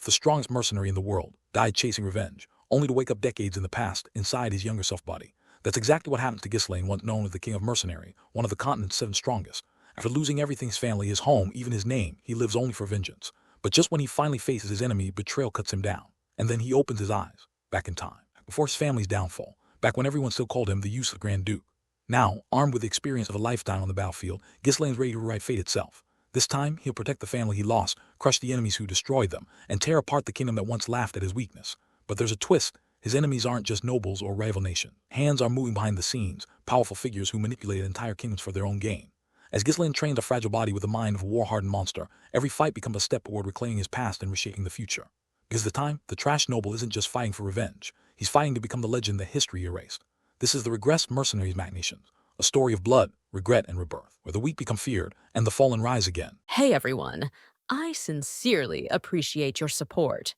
the strongest mercenary in the world, died chasing revenge, only to wake up decades in the past inside his younger self body. That's exactly what happened to Ghislaine, once known as the King of Mercenary, one of the continent's 7 strongest. After losing everything, his family, his home, even his name, he lives only for vengeance. But just when he finally faces his enemy, betrayal cuts him down. And then he opens his eyes, back in time, before his family's downfall, back when everyone still called him the useless Grand Duke. Now, armed with the experience of a lifetime on the battlefield, Ghislaine's ready to rewrite fate itself. This time, he'll protect the family he lost, crush the enemies who destroyed them, and tear apart the kingdom that once laughed at his weakness. But there's a twist. His enemies aren't just nobles or rival nations. Hands are moving behind the scenes, powerful figures who manipulate entire kingdoms for their own gain. As Ghislaine trains a fragile body with the mind of a war-hardened monster, every fight becomes a step toward reclaiming his past and reshaping the future. Because the trash noble isn't just fighting for revenge. He's fighting to become the legend that history erased. This is the Regressed Mercenaries machinations, a story of blood, regret, and rebirth, where the weak become feared and the fallen rise again. Hey everyone, I sincerely appreciate your support.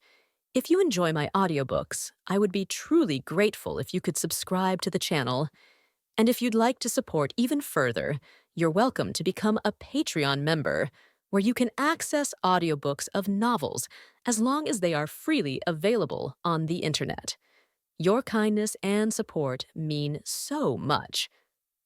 If you enjoy my audiobooks, I would be truly grateful if you could subscribe to the channel. And if you'd like to support even further, you're welcome to become a Patreon member, where you can access audiobooks of novels as long as they are freely available on the internet. Your kindness and support mean so much.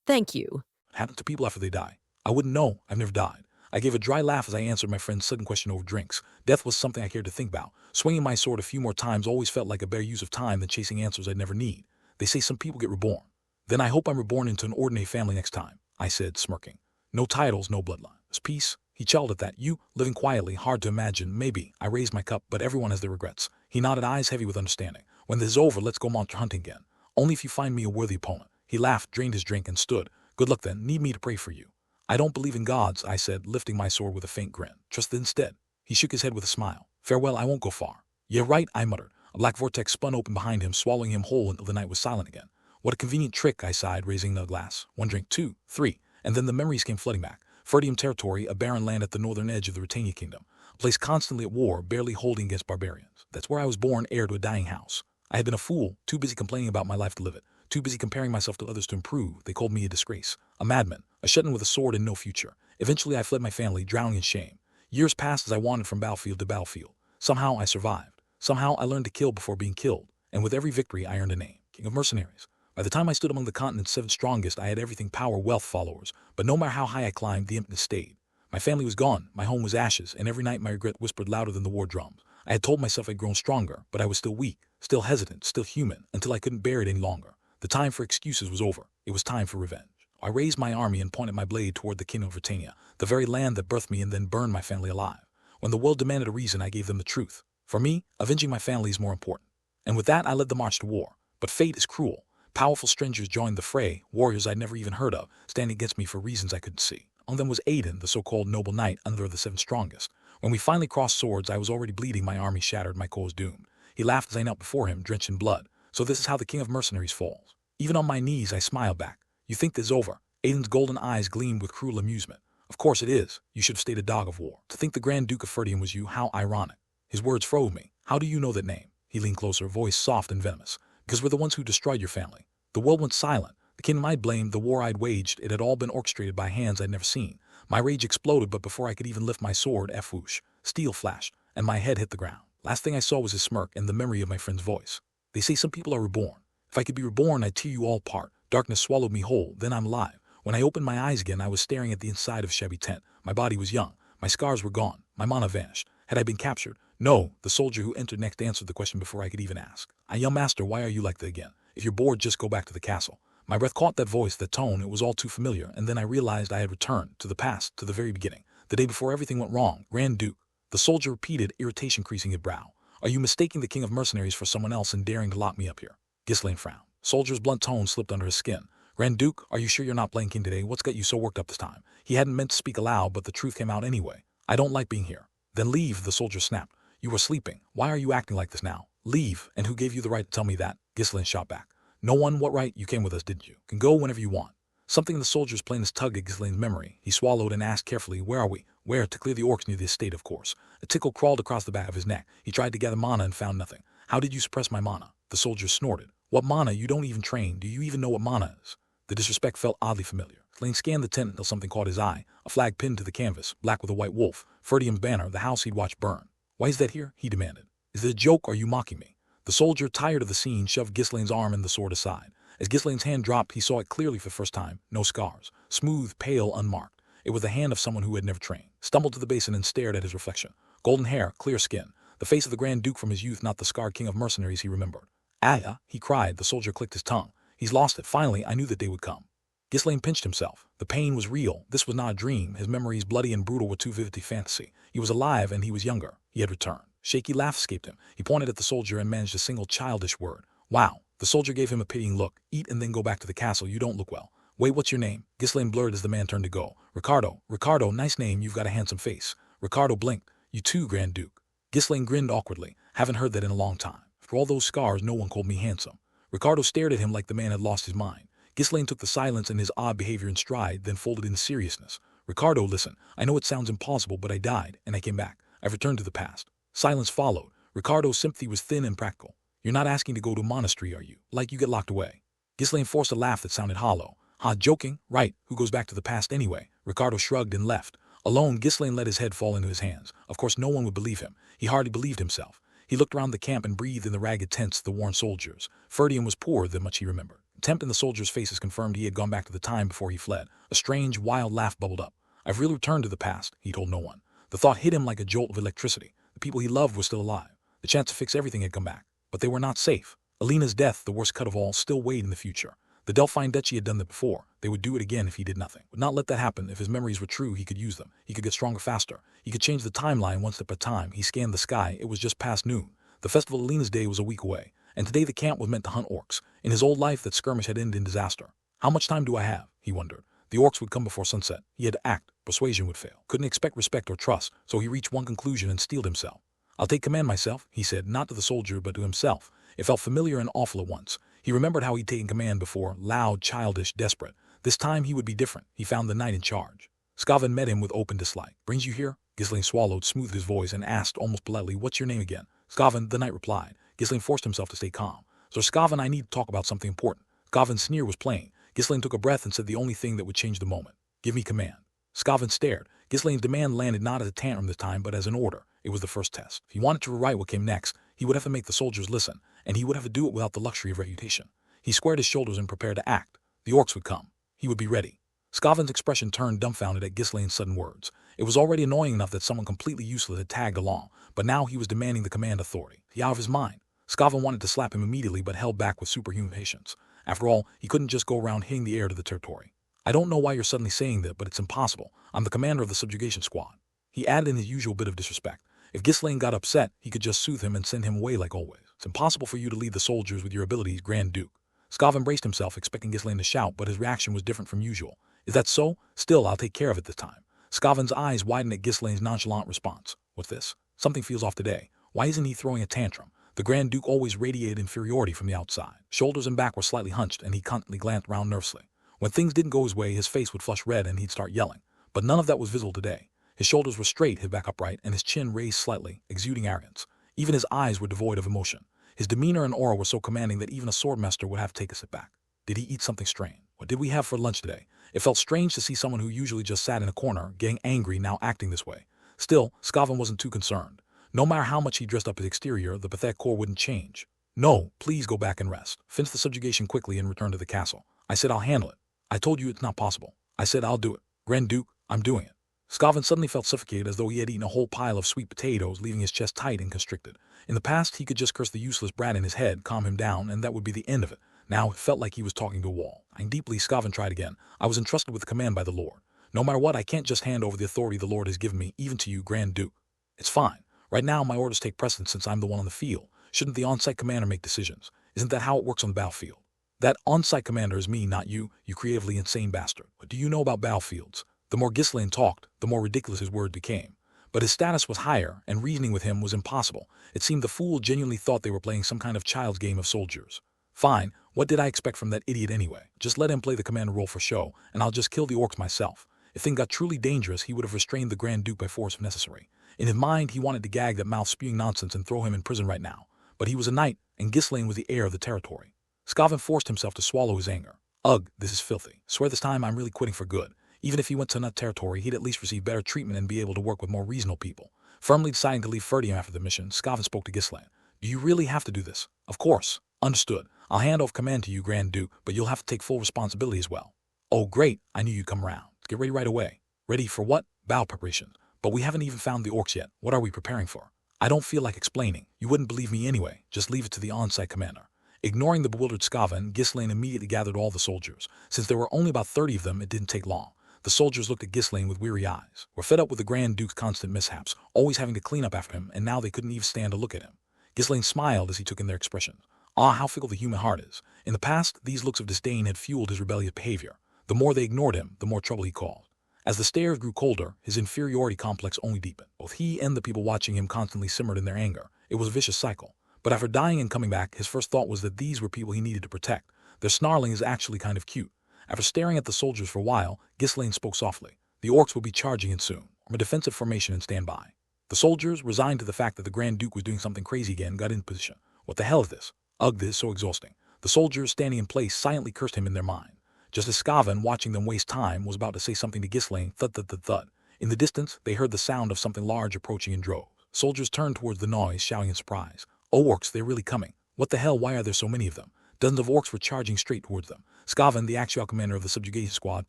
Thank you. What happens to people after they die? I wouldn't know. I've never died. I gave a dry laugh as I answered my friend's sudden question over drinks. Death was something I cared to think about. Swinging my sword a few more times always felt like a better use of time than chasing answers I'd never need. They say some people get reborn. Then I hope I'm reborn into an ordinary family next time, I said, smirking. No titles, no bloodline. There's peace. He chuckled at that. You, living quietly, hard to imagine. Maybe. I raised my cup, but everyone has their regrets. He nodded, eyes heavy with understanding. When this is over, let's go monster hunting again. Only if you find me a worthy opponent. He laughed, drained his drink, and stood. Good luck then. Need me to pray for you? I don't believe in gods, I said, lifting my sword with a faint grin. Trust instead. He shook his head with a smile. Farewell, I won't go far. Yeah, right, I muttered. A black vortex spun open behind him, swallowing him whole until the night was silent again. What a convenient trick, I sighed, raising the glass. 1 drink, 2, 3, and then the memories came flooding back. Ferdium territory, a barren land at the northern edge of the Britannia kingdom. A place constantly at war, barely holding against barbarians. That's where I was born, heir to a dying house. I had been a fool, too busy complaining about my life to live it. Too busy comparing myself to others to improve. They called me a disgrace, a madman, a shut-in with a sword and no future. Eventually I fled my family, drowning in shame. Years passed as I wandered from battlefield to battlefield. Somehow I survived. Somehow I learned to kill before being killed. And with every victory I earned a name. King of Mercenaries. By the time I stood among the continent's 7 strongest, I had everything: power, wealth, followers. But no matter how high I climbed, the emptiness stayed. My family was gone, my home was ashes, and every night my regret whispered louder than the war drums. I had told myself I'd grown stronger, but I was still weak, still hesitant, still human, until I couldn't bear it any longer. The time for excuses was over. It was time for revenge. I raised my army and pointed my blade toward the kingdom of Britannia, the very land that birthed me and then burned my family alive. When the world demanded a reason, I gave them the truth. For me, avenging my family is more important. And with that, I led the march to war. But fate is cruel. Powerful strangers joined the fray, warriors I'd never even heard of, standing against me for reasons I couldn't see. Among them was Aiden, the so-called noble knight, another of the 7 strongest. When we finally crossed swords, I was already bleeding, my army shattered, my cause doomed. He laughed as I knelt before him, drenched in blood. So this is how the King of Mercenaries falls. Even on my knees, I smiled back. You think this is over? Aiden's golden eyes gleamed with cruel amusement. Of course it is. You should have stayed a dog of war. To think the Grand Duke of Ferdium was you, how ironic. His words froze me. How do you know that name? He leaned closer, voice soft and venomous. Because we're the ones who destroyed your family. The world went silent. The kingdom I'd blamed, the war I'd waged, it had all been orchestrated by hands I'd never seen. My rage exploded, but before I could even lift my sword, whoosh, steel flashed, and my head hit the ground. Last thing I saw was his smirk and the memory of my friend's voice. They say some people are reborn. If I could be reborn, I'd tear you all apart. Darkness swallowed me whole, then I'm alive. When I opened my eyes again, I was staring at the inside of a shabby tent. My body was young. My scars were gone. My mana vanished. Had I been captured? No, the soldier who entered next answered the question before I could even ask. Young master, why are you like that again? If you're bored, just go back to the castle. My breath caught that voice, that tone. It was all too familiar, and then I realized I had returned to the past, to the very beginning. The day before everything went wrong. Grand Duke. The soldier repeated, irritation creasing his brow. Are you mistaking the King of Mercenaries for someone else and daring to lock me up here? Ghislaine frowned. Soldier's blunt tone slipped under his skin. Grand Duke, are you sure you're not playing king today? What's got you so worked up this time? He hadn't meant to speak aloud, but the truth came out anyway. I don't like being here. Then leave, the soldier snapped. You were sleeping. Why are you acting like this now? Leave. And who gave you the right to tell me that? Ghislaine shot back. No one. What right? You came with us, didn't you? Can go whenever you want. Something in the soldier's plainness tugged at Ghislaine's memory. He swallowed and asked carefully, where are we? Where? To clear the orcs near the estate, of course. A tickle crawled across the back of his neck. He tried to gather mana and found nothing. How did you suppress my mana? The soldier snorted. What mana? You don't even train. Do you even know what mana is? The disrespect felt oddly familiar. Ghislaine scanned the tent until something caught his eye. A flag pinned to the canvas, black with a white wolf. Ferdium's banner, the house he'd watched burn. Why is that here? He demanded. Is it a joke or are you mocking me? The soldier, tired of the scene, shoved Ghislaine's arm and the sword aside. As Ghislaine's hand dropped, he saw it clearly for the first time. No scars. Smooth, pale, unmarked. It was the hand of someone who had never trained. Stumbled to the basin and stared at his reflection. Golden hair, clear skin. The face of the Grand Duke from his youth, not the scarred King of Mercenaries he remembered. "Ah!" he cried. The soldier clicked his tongue. He's lost it. Finally, I knew that day would come. Ghislaine pinched himself. The pain was real. This was not a dream. His memories, bloody and brutal, were too vivid to fantasy. He was alive and he was younger. He had returned. Shaky laugh escaped him. He pointed at the soldier and managed a single childish word. "Wow." The soldier gave him a pitying look. "Eat and then go back to the castle. You don't look well." "Wait, what's your name?" Ghislaine blurred as the man turned to go. "Ricardo." "Ricardo, nice name. You've got a handsome face." Ricardo blinked. "You too, Grand Duke." Ghislaine grinned awkwardly. "Haven't heard that in a long time. For all those scars, no one called me handsome." Ricardo stared at him like the man had lost his mind. Ghislaine took the silence and his odd behavior in stride, then folded in seriousness. "Ricardo, listen. I know it sounds impossible, but I died, and I came back. I've returned to the past." Silence followed. Ricardo's sympathy was thin and practical. "You're not asking to go to a monastery, are you? Like you get locked away?" Ghislaine forced a laugh that sounded hollow. "Ha, joking? Right. Who goes back to the past anyway?" Ricardo shrugged and left. Alone, Ghislaine let his head fall into his hands. Of course, no one would believe him. He hardly believed himself. He looked around the camp and breathed in the ragged tents, the worn soldiers. Ferdium was poor, that much he remembered. Contempt in the soldiers' faces confirmed he had gone back to the time before he fled. A strange, wild laugh bubbled up. "I've really returned to the past," he told no one. The thought hit him like a jolt of electricity. The people he loved were still alive. The chance to fix everything had come back. But they were not safe. Alina's death, the worst cut of all, still weighed in the future. The Delphine Duchy had done that before. They would do it again if he did nothing. Would not let that happen. If his memories were true, he could use them. He could get stronger faster. He could change the timeline one step at a time. He scanned the sky. It was just past noon. The festival of Alina's Day was a week away. And today the camp was meant to hunt orcs. In his old life, that skirmish had ended in disaster. How much time do I have? He wondered. The orcs would come before sunset. He had to act. Persuasion would fail. Couldn't expect respect or trust, so he reached one conclusion and steeled himself. "I'll take command myself," he said, not to the soldier but to himself. It felt familiar and awful at once. He remembered how he'd taken command before, loud, childish, desperate. This time he would be different. He found the knight in charge. Skaven met him with open dislike. "Brings you here?" Ghislaine swallowed, smoothed his voice, and asked almost politely, "What's your name again?" "Skaven," the knight replied. Ghislaine forced himself to stay calm. "Sir Skaven, I need to talk about something important." Skaven's sneer was plain. Ghislaine took a breath and said the only thing that would change the moment. "Give me command." Skaven stared. Ghislaine's demand landed not as a tantrum this time, but as an order. It was the first test. If he wanted to rewrite what came next, he would have to make the soldiers listen, and he would have to do it without the luxury of reputation. He squared his shoulders and prepared to act. The orcs would come. He would be ready. Skaven's expression turned dumbfounded at Ghislaine's sudden words. It was already annoying enough that someone completely useless had tagged along, but now he was demanding the command authority. He out of his mind. Skaven wanted to slap him immediately but held back with superhuman patience. After all, he couldn't just go around hitting the air to the territory. "I don't know why you're suddenly saying that, but it's impossible. I'm the commander of the subjugation squad." He added in his usual bit of disrespect. If Ghislaine got upset, he could just soothe him and send him away like always. "It's impossible for you to lead the soldiers with your abilities, Grand Duke." Skaven braced himself, expecting Ghislaine to shout, but his reaction was different from usual. "Is that so? Still, I'll take care of it this time." Skaven's eyes widened at Ghislaine's nonchalant response. "What's this? Something feels off today. Why isn't he throwing a tantrum?" The Grand Duke always radiated inferiority from the outside. Shoulders and back were slightly hunched, and he constantly glanced round nervously. When things didn't go his way, his face would flush red and he'd start yelling. But none of that was visible today. His shoulders were straight, his back upright, and his chin raised slightly, exuding arrogance. Even his eyes were devoid of emotion. His demeanor and aura were so commanding that even a swordmaster would have to take a step back. Did he eat something strange? What did we have for lunch today? It felt strange to see someone who usually just sat in a corner, getting angry, now acting this way. Still, Skaven wasn't too concerned. No matter how much he dressed up his exterior, the pathetic core wouldn't change. "No, please go back and rest. Finish the subjugation quickly and return to the castle." "I said I'll handle it." "I told you it's not possible." "I said I'll do it." "Grand Duke, I'm doing it." Skaven suddenly felt suffocated as though he had eaten a whole pile of sweet potatoes, leaving his chest tight and constricted. In the past, he could just curse the useless brat in his head, calm him down, and that would be the end of it. Now it felt like he was talking to a wall. "I'm deeply," Skaven tried again. "I was entrusted with the command by the Lord. No matter what, I can't just hand over the authority the Lord has given me, even to you, Grand Duke." "It's fine. Right now, my orders take precedence since I'm the one on the field. Shouldn't the on-site commander make decisions? Isn't that how it works on the battlefield?" "That on-site commander is me, not you, you creatively insane bastard. What do you know about battlefields?" The more Ghislaine talked, the more ridiculous his words became. But his status was higher, and reasoning with him was impossible. It seemed the fool genuinely thought they were playing some kind of child's game of soldiers. "Fine, what did I expect from that idiot anyway? Just let him play the commander role for show, and I'll just kill the orcs myself." If things got truly dangerous, he would have restrained the Grand Duke by force if necessary. In his mind, he wanted to gag that mouth spewing nonsense and throw him in prison right now. But he was a knight, and Ghislaine was the heir of the territory. Skaven forced himself to swallow his anger. "Ugh, this is filthy. Swear this time I'm really quitting for good." Even if he went to nut territory, he'd at least receive better treatment and be able to work with more reasonable people. Firmly deciding to leave Ferdium after the mission, Skaven spoke to Ghislaine. Do you really have to do this? Of course. Understood. I'll hand off command to you, Grand Duke, but you'll have to take full responsibility as well. Oh, great. I knew you'd come around. Get ready right away. Ready for what? Battle preparation. But we haven't even found the orcs yet. What are we preparing for? I don't feel like explaining. You wouldn't believe me anyway. Just leave it to the on-site commander. Ignoring the bewildered Skaven, Ghislaine immediately gathered all the soldiers. Since there were only about 30 of them, it didn't take long. The soldiers looked at Ghislaine with weary eyes. We're fed up with the Grand Duke's constant mishaps, always having to clean up after him, and now they couldn't even stand to look at him. Ghislaine smiled as he took in their expressions. Ah, how fickle the human heart is. In the past, these looks of disdain had fueled his rebellious behavior. The more they ignored him, the more trouble he caused. As the stares grew colder, his inferiority complex only deepened. Both he and the people watching him constantly simmered in their anger. It was a vicious cycle. But after dying and coming back, his first thought was that these were people he needed to protect. Their snarling is actually kind of cute. After staring at the soldiers for a while, Ghislaine spoke softly. The orcs will be charging in soon. From a defensive formation and stand by. The soldiers, resigned to the fact that the Grand Duke was doing something crazy again, got in position. What the hell is this? Ugh, this is so exhausting. The soldiers, standing in place, silently cursed him in their mind. Just as Skaven, watching them waste time, was about to say something to Ghislaine, thud thud thud thud. In the distance, they heard the sound of something large approaching in droves. Soldiers turned towards the noise, shouting in surprise. Oh, orcs, they're really coming. What the hell, why are there so many of them? Dozens of orcs were charging straight towards them. Skaven, the actual commander of the subjugation squad,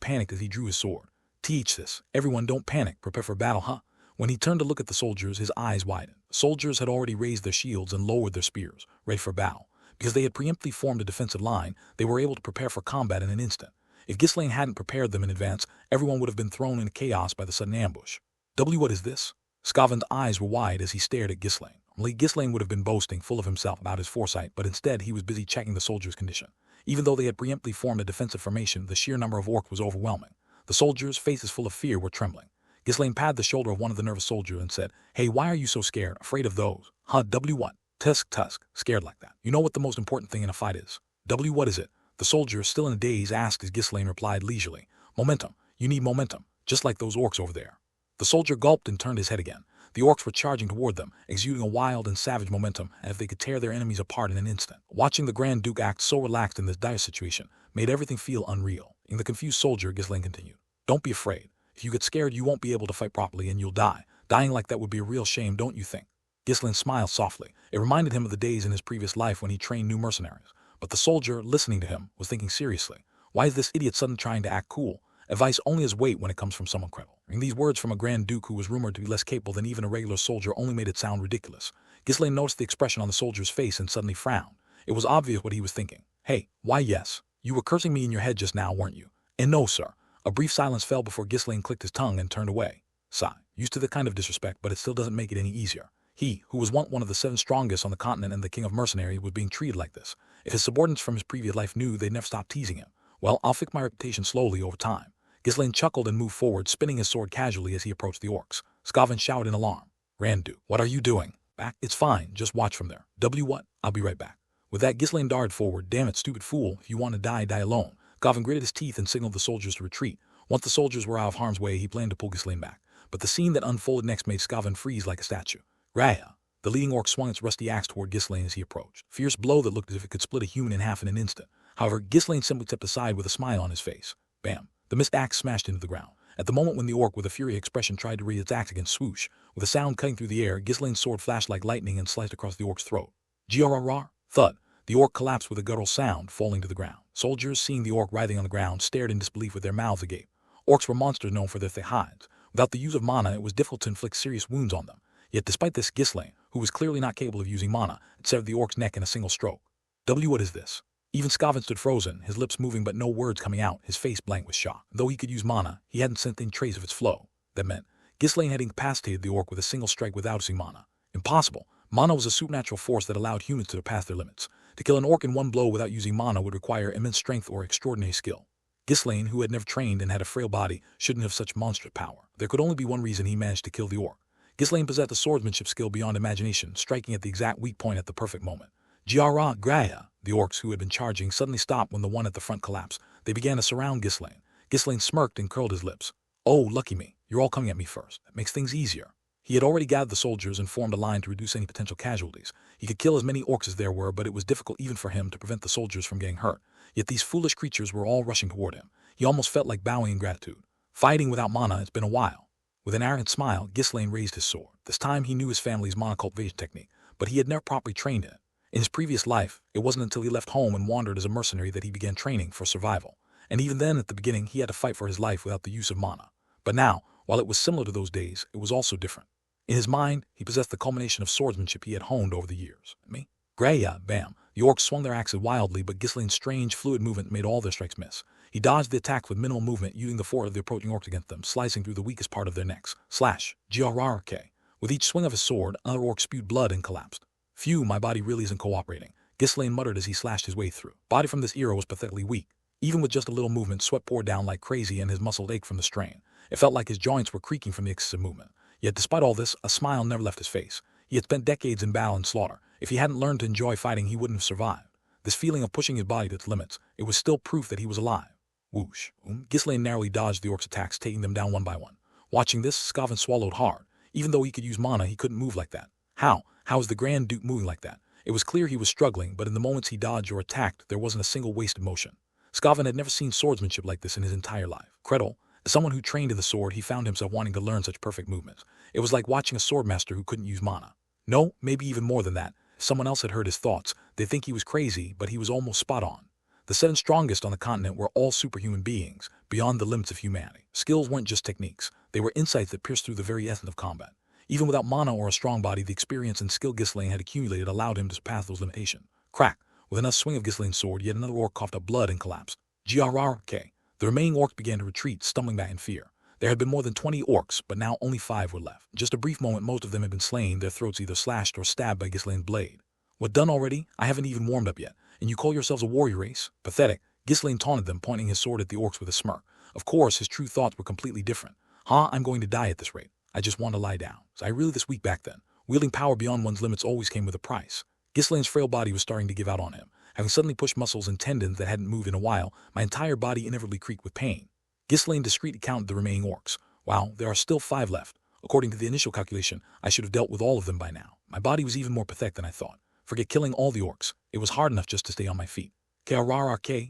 panicked as he drew his sword. Teach this. Everyone don't panic. Prepare for battle, huh? When he turned to look at the soldiers, his eyes widened. Soldiers had already raised their shields and lowered their spears, ready for battle. Because they had preemptively formed a defensive line, they were able to prepare for combat in an instant. If Ghislaine hadn't prepared them in advance, everyone would have been thrown into chaos by the sudden ambush. What is this? Skaven's eyes were wide as he stared at Ghislaine. Normally, Ghislaine would have been boasting, full of himself about his foresight, but instead he was busy checking the soldiers' condition. Even though they had preemptively formed a defensive formation, the sheer number of orcs was overwhelming. The soldiers, faces full of fear, were trembling. Ghislaine patted the shoulder of one of the nervous soldiers and said, Hey, why are you so scared? Afraid of those? Huh, what? Tusk, scared like that. You know what the most important thing in a fight is? What is it? The soldier, still in a daze, asked as Ghislaine replied leisurely. Momentum. You need momentum, just like those orcs over there. The soldier gulped and turned his head again. The orcs were charging toward them, exuding a wild and savage momentum, as if they could tear their enemies apart in an instant. Watching the Grand Duke act so relaxed in this dire situation made everything feel unreal. In the confused soldier, Ghislaine continued. Don't be afraid. If you get scared, you won't be able to fight properly and you'll die. Dying like that would be a real shame, don't you think? Ghislaine smiled softly. It reminded him of the days in his previous life when he trained new mercenaries. But the soldier, listening to him, was thinking seriously. Why is this idiot suddenly trying to act cool? Advice only has weight when it comes from someone credible. And these words from a Grand Duke who was rumored to be less capable than even a regular soldier only made it sound ridiculous. Ghislaine noticed the expression on the soldier's face and suddenly frowned. It was obvious what he was thinking. Hey, why yes. You were cursing me in your head just now, weren't you? And no, sir. A brief silence fell before Ghislaine clicked his tongue and turned away. Sigh. Used to the kind of disrespect, but it still doesn't make it any easier. He, who was once one of the 7 strongest on the continent and the King of Mercenaries, was being treated like this. If his subordinates from his previous life knew, they'd never stop teasing him. Well, I'll fix my reputation slowly over time. Ghislaine chuckled and moved forward, spinning his sword casually as he approached the orcs. Skaven shouted in alarm. Grand Duke, what are you doing? Back? It's fine, just watch from there. What? I'll be right back. With that, Ghislaine darted forward. Damn it, stupid fool. If you want to die, die alone. Skaven gritted his teeth and signaled the soldiers to retreat. Once the soldiers were out of harm's way, he planned to pull Ghislaine back. But the scene that unfolded next made Skaven freeze like a statue. Raya. The leading orc swung its rusty axe toward Ghislaine as he approached. Fierce blow that looked as if it could split a human in half in an instant. However, Ghislaine simply stepped aside with a smile on his face. Bam. The missed axe smashed into the ground. At the moment when the orc with a furious expression tried to raise its axe against swoosh, with a sound cutting through the air, Ghislaine's sword flashed like lightning and sliced across the orc's throat. Grrr. Thud. The orc collapsed with a guttural sound, falling to the ground. Soldiers, seeing the orc writhing on the ground, stared in disbelief with their mouths agape. Orcs were monsters known for their thick hides. Without the use of mana, it was difficult to inflict serious wounds on them. Yet despite this, Ghislaine, who was clearly not capable of using mana, had severed the orc's neck in a single stroke. What is this? Even Skaven stood frozen, his lips moving but no words coming out, his face blank with shock. Though he could use mana, he hadn't sent any trace of its flow. That meant Ghislaine had incapacitated the orc with a single strike without using mana. Impossible. Mana was a supernatural force that allowed humans to surpass their limits. To kill an orc in one blow without using mana would require immense strength or extraordinary skill. Ghislaine, who had never trained and had a frail body, shouldn't have such monstrous power. There could only be one reason he managed to kill the orc. Ghislaine possessed a swordsmanship skill beyond imagination, striking at the exact weak point at the perfect moment. Grrr. The orcs who had been charging suddenly stopped when the one at the front collapsed. They began to surround Ghislaine. Ghislaine smirked and curled his lips. Oh, lucky me. You're all coming at me first. That makes things easier. He had already gathered the soldiers and formed a line to reduce any potential casualties. He could kill as many orcs as there were, but it was difficult even for him to prevent the soldiers from getting hurt. Yet these foolish creatures were all rushing toward him. He almost felt like bowing in gratitude. Fighting without mana, it's been a while. With an arrogant smile, Ghislaine raised his sword. This time he knew his family's mana cultivation technique, but he had never properly trained in it. In his previous life, it wasn't until he left home and wandered as a mercenary that he began training for survival. And even then, at the beginning, he had to fight for his life without the use of mana. But now, while it was similar to those days, it was also different. In his mind, he possessed the culmination of swordsmanship he had honed over the years. Me? Graya, bam. The orcs swung their axes wildly, but Ghislaine's strange, fluid movement made all their strikes miss. He dodged the attack with minimal movement, using the force of the approaching orcs against them, slicing through the weakest part of their necks. Slash. Grrk. With each swing of his sword, another orc spewed blood and collapsed. Phew, my body really isn't cooperating, Ghislaine muttered as he slashed his way through. Body from this era was pathetically weak. Even with just a little movement, sweat poured down like crazy and his muscles ached from the strain. It felt like his joints were creaking from the excessive movement. Yet despite all this, a smile never left his face. He had spent decades in battle and slaughter. If he hadn't learned to enjoy fighting, he wouldn't have survived. This feeling of pushing his body to its limits, it was still proof that he was alive. Whoosh. Ghislaine narrowly dodged the orcs' attacks, taking them down one by one. Watching this, Skaven swallowed hard. Even though he could use mana, he couldn't move like that. How? How was the Grand Duke moving like that? It was clear he was struggling, but in the moments he dodged or attacked, there wasn't a single wasted motion. Skaven had never seen swordsmanship like this in his entire life. Kreddle, as someone who trained in the sword, he found himself wanting to learn such perfect movements. It was like watching a swordmaster who couldn't use mana. No, maybe even more than that. If someone else had heard his thoughts, they'd think he was crazy, but he was almost spot on. The 7 strongest on the continent were all superhuman beings, beyond the limits of humanity. Skills weren't just techniques, they were insights that pierced through the very essence of combat. Even without mana or a strong body, the experience and skill Ghislaine had accumulated allowed him to surpass those limitations. Crack! With another swing of Ghislaine's sword, yet another orc coughed up blood and collapsed. Grrk. The remaining orcs began to retreat, stumbling back in fear. There had been more than 20 orcs, but now only 5 were left. In just a brief moment, most of them had been slain, their throats either slashed or stabbed by Ghislaine's blade. What, done already? I haven't even warmed up yet. And you call yourselves a warrior race? Pathetic. Ghislaine taunted them, pointing his sword at the orcs with a smirk. Of course, his true thoughts were completely different. I'm going to die at this rate. I just want to lie down. Was I really this weak back then? Wielding power beyond one's limits always came with a price. Ghislaine's frail body was starting to give out on him. Having suddenly pushed muscles and tendons that hadn't moved in a while, my entire body inevitably creaked with pain. Ghislaine discreetly counted the remaining orcs. Wow, there are still 5 left. According to the initial calculation, I should have dealt with all of them by now. My body was even more pathetic than I thought. Forget killing all the orcs. It was hard enough just to stay on my feet. Krrk.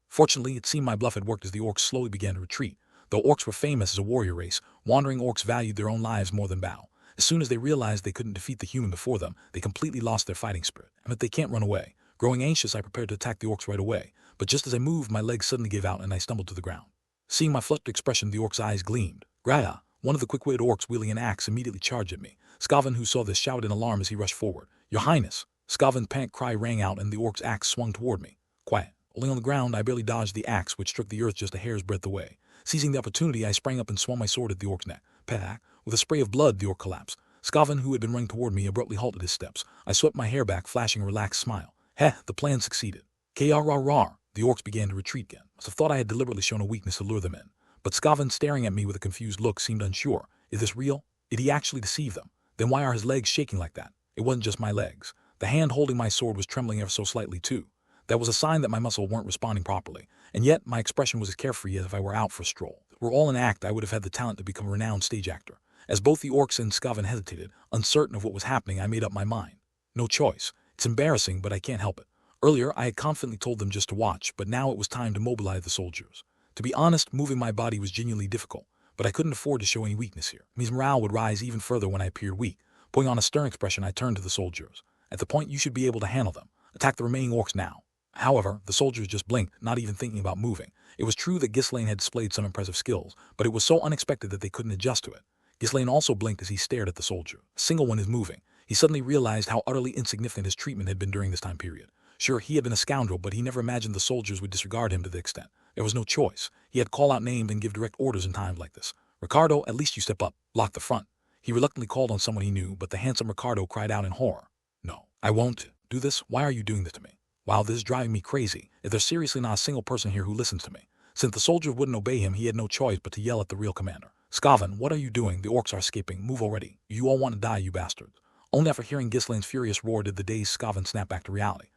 Fortunately, it seemed my bluff had worked as the orcs slowly began to retreat. Though orcs were famous as a warrior race, wandering orcs valued their own lives more than battle. As soon as they realized they couldn't defeat the human before them, they completely lost their fighting spirit. I meant they can't run away. Growing anxious, I prepared to attack the orcs right away. But just as I moved, my legs suddenly gave out and I stumbled to the ground. Seeing my flustered expression, the orc's eyes gleamed. Graya, one of the quick-witted orcs wielding an axe, immediately charged at me. Skaven, who saw this, shouted in alarm as he rushed forward. Your Highness! Skaven's panicked cry rang out and the orc's axe swung toward me. Quiet. Only on the ground, I barely dodged the axe, which struck the earth just a hair's breadth away. Seizing the opportunity, I sprang up and swung my sword at the orc's neck. Pack! With a spray of blood, the orc collapsed. Skaven, who had been running toward me, abruptly halted his steps. I swept my hair back, flashing a relaxed smile. Heh, the plan succeeded. Krrr. The orcs began to retreat again. Must have thought I had deliberately shown a weakness to lure them in. But Skaven, staring at me with a confused look, seemed unsure. Is this real? Did he actually deceive them? Then why are his legs shaking like that? It wasn't just my legs. The hand holding my sword was trembling ever so slightly too. That was a sign that my muscles weren't responding properly. And yet, my expression was as carefree as if I were out for a stroll. If it were all an act, I would have had the talent to become a renowned stage actor. As both the orcs and Skaven hesitated, uncertain of what was happening, I made up my mind. No choice. It's embarrassing, but I can't help it. Earlier, I had confidently told them just to watch, but now it was time to mobilize the soldiers. To be honest, moving my body was genuinely difficult, but I couldn't afford to show any weakness here. His morale would rise even further when I appeared weak. Putting on a stern expression, I turned to the soldiers. At the point, you should be able to handle them. Attack the remaining orcs now. However, the soldiers just blinked, not even thinking about moving. It was true that Ghislaine had displayed some impressive skills, but it was so unexpected that they couldn't adjust to it. Ghislaine also blinked as he stared at the soldier. A single one is moving. He suddenly realized how utterly insignificant his treatment had been during this time period. Sure, he had been a scoundrel, but he never imagined the soldiers would disregard him to the extent. There was no choice. He had call out names and give direct orders in times like this. Ricardo, at least you step up. Block the front. He reluctantly called on someone he knew, but the handsome Ricardo cried out in horror. No, I won't do this. Why are you doing this to me? Wow, this is driving me crazy. If there's seriously not a single person here who listens to me. Since the soldiers wouldn't obey him, he had no choice but to yell at the real commander. Skaven, what are you doing? The orcs are escaping. Move already. You all want to die, you bastards. Only after hearing Ghislaine's furious roar did the dazed Skaven snap back to reality.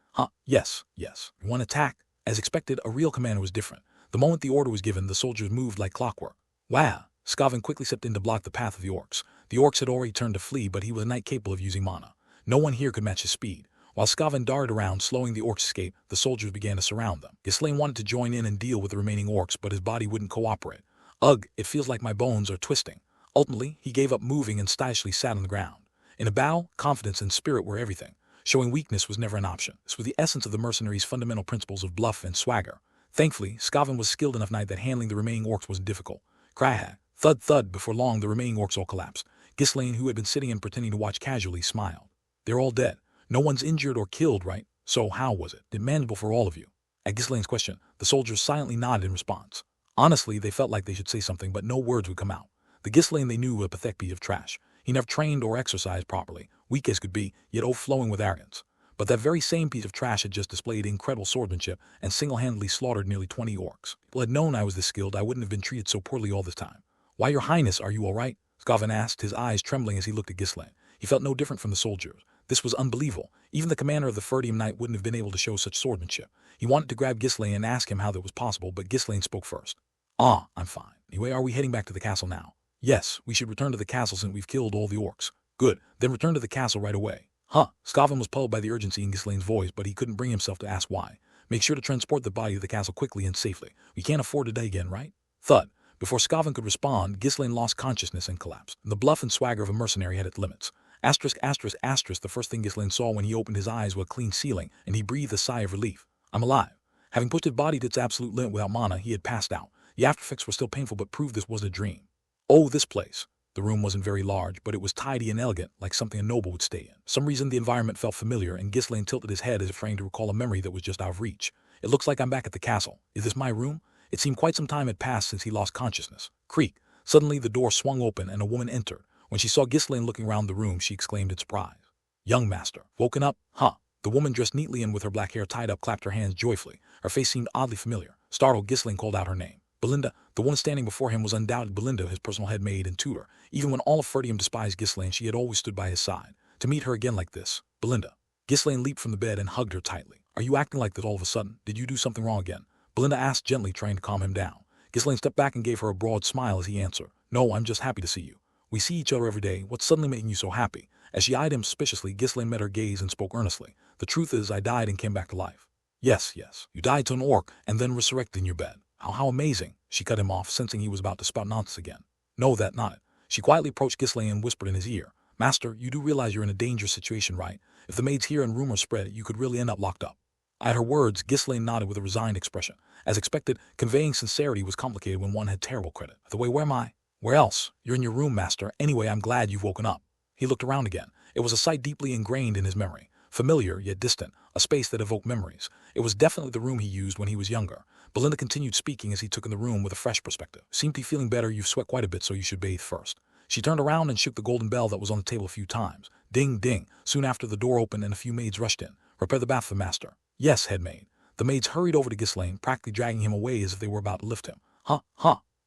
Yes. You want to attack? As expected, a real commander was different. The moment the order was given, the soldiers moved like clockwork. Wow! Skaven quickly stepped in to block the path of the orcs. The orcs had already turned to flee, but he was a knight capable of using mana. No one here could match his speed. While Skaven darted around, slowing the orcs' escape, the soldiers began to surround them. Ghislaine wanted to join in and deal with the remaining orcs, but his body wouldn't cooperate. Ugh, it feels like my bones are twisting. Ultimately, he gave up moving and stylishly sat on the ground. In a bow, confidence and spirit were everything. Showing weakness was never an option. This was the essence of the mercenaries' fundamental principles of bluff and swagger. Thankfully, Skaven was skilled enough knight that handling the remaining orcs wasn't difficult. Cry, thud, thud. Before long, the remaining orcs all collapsed. Ghislaine, who had been sitting and pretending to watch casually, smiled. They're all dead. No one's injured or killed, right? So how was it? Manageable for all of you? At Ghislaine's question, the soldiers silently nodded in response. Honestly, they felt like they should say something, but no words would come out. The Ghislaine they knew was a pathetic piece of trash. He never trained or exercised properly, weak as could be, yet overflowing with arrogance. But that very same piece of trash had just displayed incredible swordsmanship and single-handedly slaughtered nearly 20 orcs. If people had known I was this skilled, I wouldn't have been treated so poorly all this time. Why, your highness, are you all right? Skaven asked, his eyes trembling as he looked at Ghislaine. He felt no different from the soldiers. This was unbelievable. Even the commander of the Ferdium Knight wouldn't have been able to show such swordsmanship. He wanted to grab Ghislaine and ask him how that was possible, but Ghislaine spoke first. Ah, I'm fine. Anyway, are we heading back to the castle now? Yes, we should return to the castle since we've killed all the orcs. Good, then return to the castle right away. Huh, Skaven was puzzled by the urgency in Ghislaine's voice, but he couldn't bring himself to ask why. Make sure to transport the body to the castle quickly and safely. We can't afford to die again, right? Thud. Before Skaven could respond, Ghislaine lost consciousness and collapsed. The bluff and swagger of a mercenary had its limits. Asterisk, asterisk, asterisk, the first thing Ghislaine saw when he opened his eyes was a clean ceiling, and he breathed a sigh of relief. I'm alive. Having pushed his body to its absolute limit without mana, he had passed out. The aftereffects were still painful, but proved this wasn't a dream. Oh, this place. The room wasn't very large, but it was tidy and elegant, like something a noble would stay in. For some reason, the environment felt familiar, and Ghislaine tilted his head as if trying to recall a memory that was just out of reach. It looks like I'm back at the castle. Is this my room? It seemed quite some time had passed since he lost consciousness. Creak. Suddenly, the door swung open, and a woman entered. When she saw Ghislaine looking around the room, she exclaimed in surprise. Young master. Woken up? Huh. The woman, dressed neatly and with her black hair tied up, clapped her hands joyfully. Her face seemed oddly familiar. Startled, Ghislaine called out her name. Belinda. The woman standing before him was undoubtedly Belinda, his personal head maid and tutor. Even when all of Ferdium despised Ghislaine, she had always stood by his side. To meet her again like this. Belinda. Ghislaine leaped from the bed and hugged her tightly. Are you acting like this all of a sudden? Did you do something wrong again? Belinda asked gently, trying to calm him down. Ghislaine stepped back and gave her a broad smile as he answered. No, I'm just happy to see you. We see each other every day. What's suddenly making you so happy? As she eyed him suspiciously, Ghislaine met her gaze and spoke earnestly. The truth is, I died and came back to life. Yes. You died to an orc and then resurrected in your bed. How amazing. She cut him off, sensing he was about to spout nonsense again. No, that not it. She quietly approached Ghislaine and whispered in his ear. Master, you do realize you're in a dangerous situation, right? If the maids hear and rumors spread, you could really end up locked up. At her words, Ghislaine nodded with a resigned expression. As expected, conveying sincerity was complicated when one had terrible credit. The way, where am I? Where else? You're in your room, master. Anyway, I'm glad you've woken up. He looked around again. It was a sight deeply ingrained in his memory. Familiar, yet distant. A space that evoked memories. It was definitely the room he used when he was younger. Belinda continued speaking as he took in the room with a fresh perspective. Seem to be feeling better. You've sweat quite a bit, so you should bathe first. She turned around and shook the golden bell that was on the table a few times. Ding, ding. Soon after, the door opened and a few maids rushed in. Prepare the bath for master. Yes, head maid. The maids hurried over to Ghislaine, practically dragging him away as if they were about to lift him. Huh.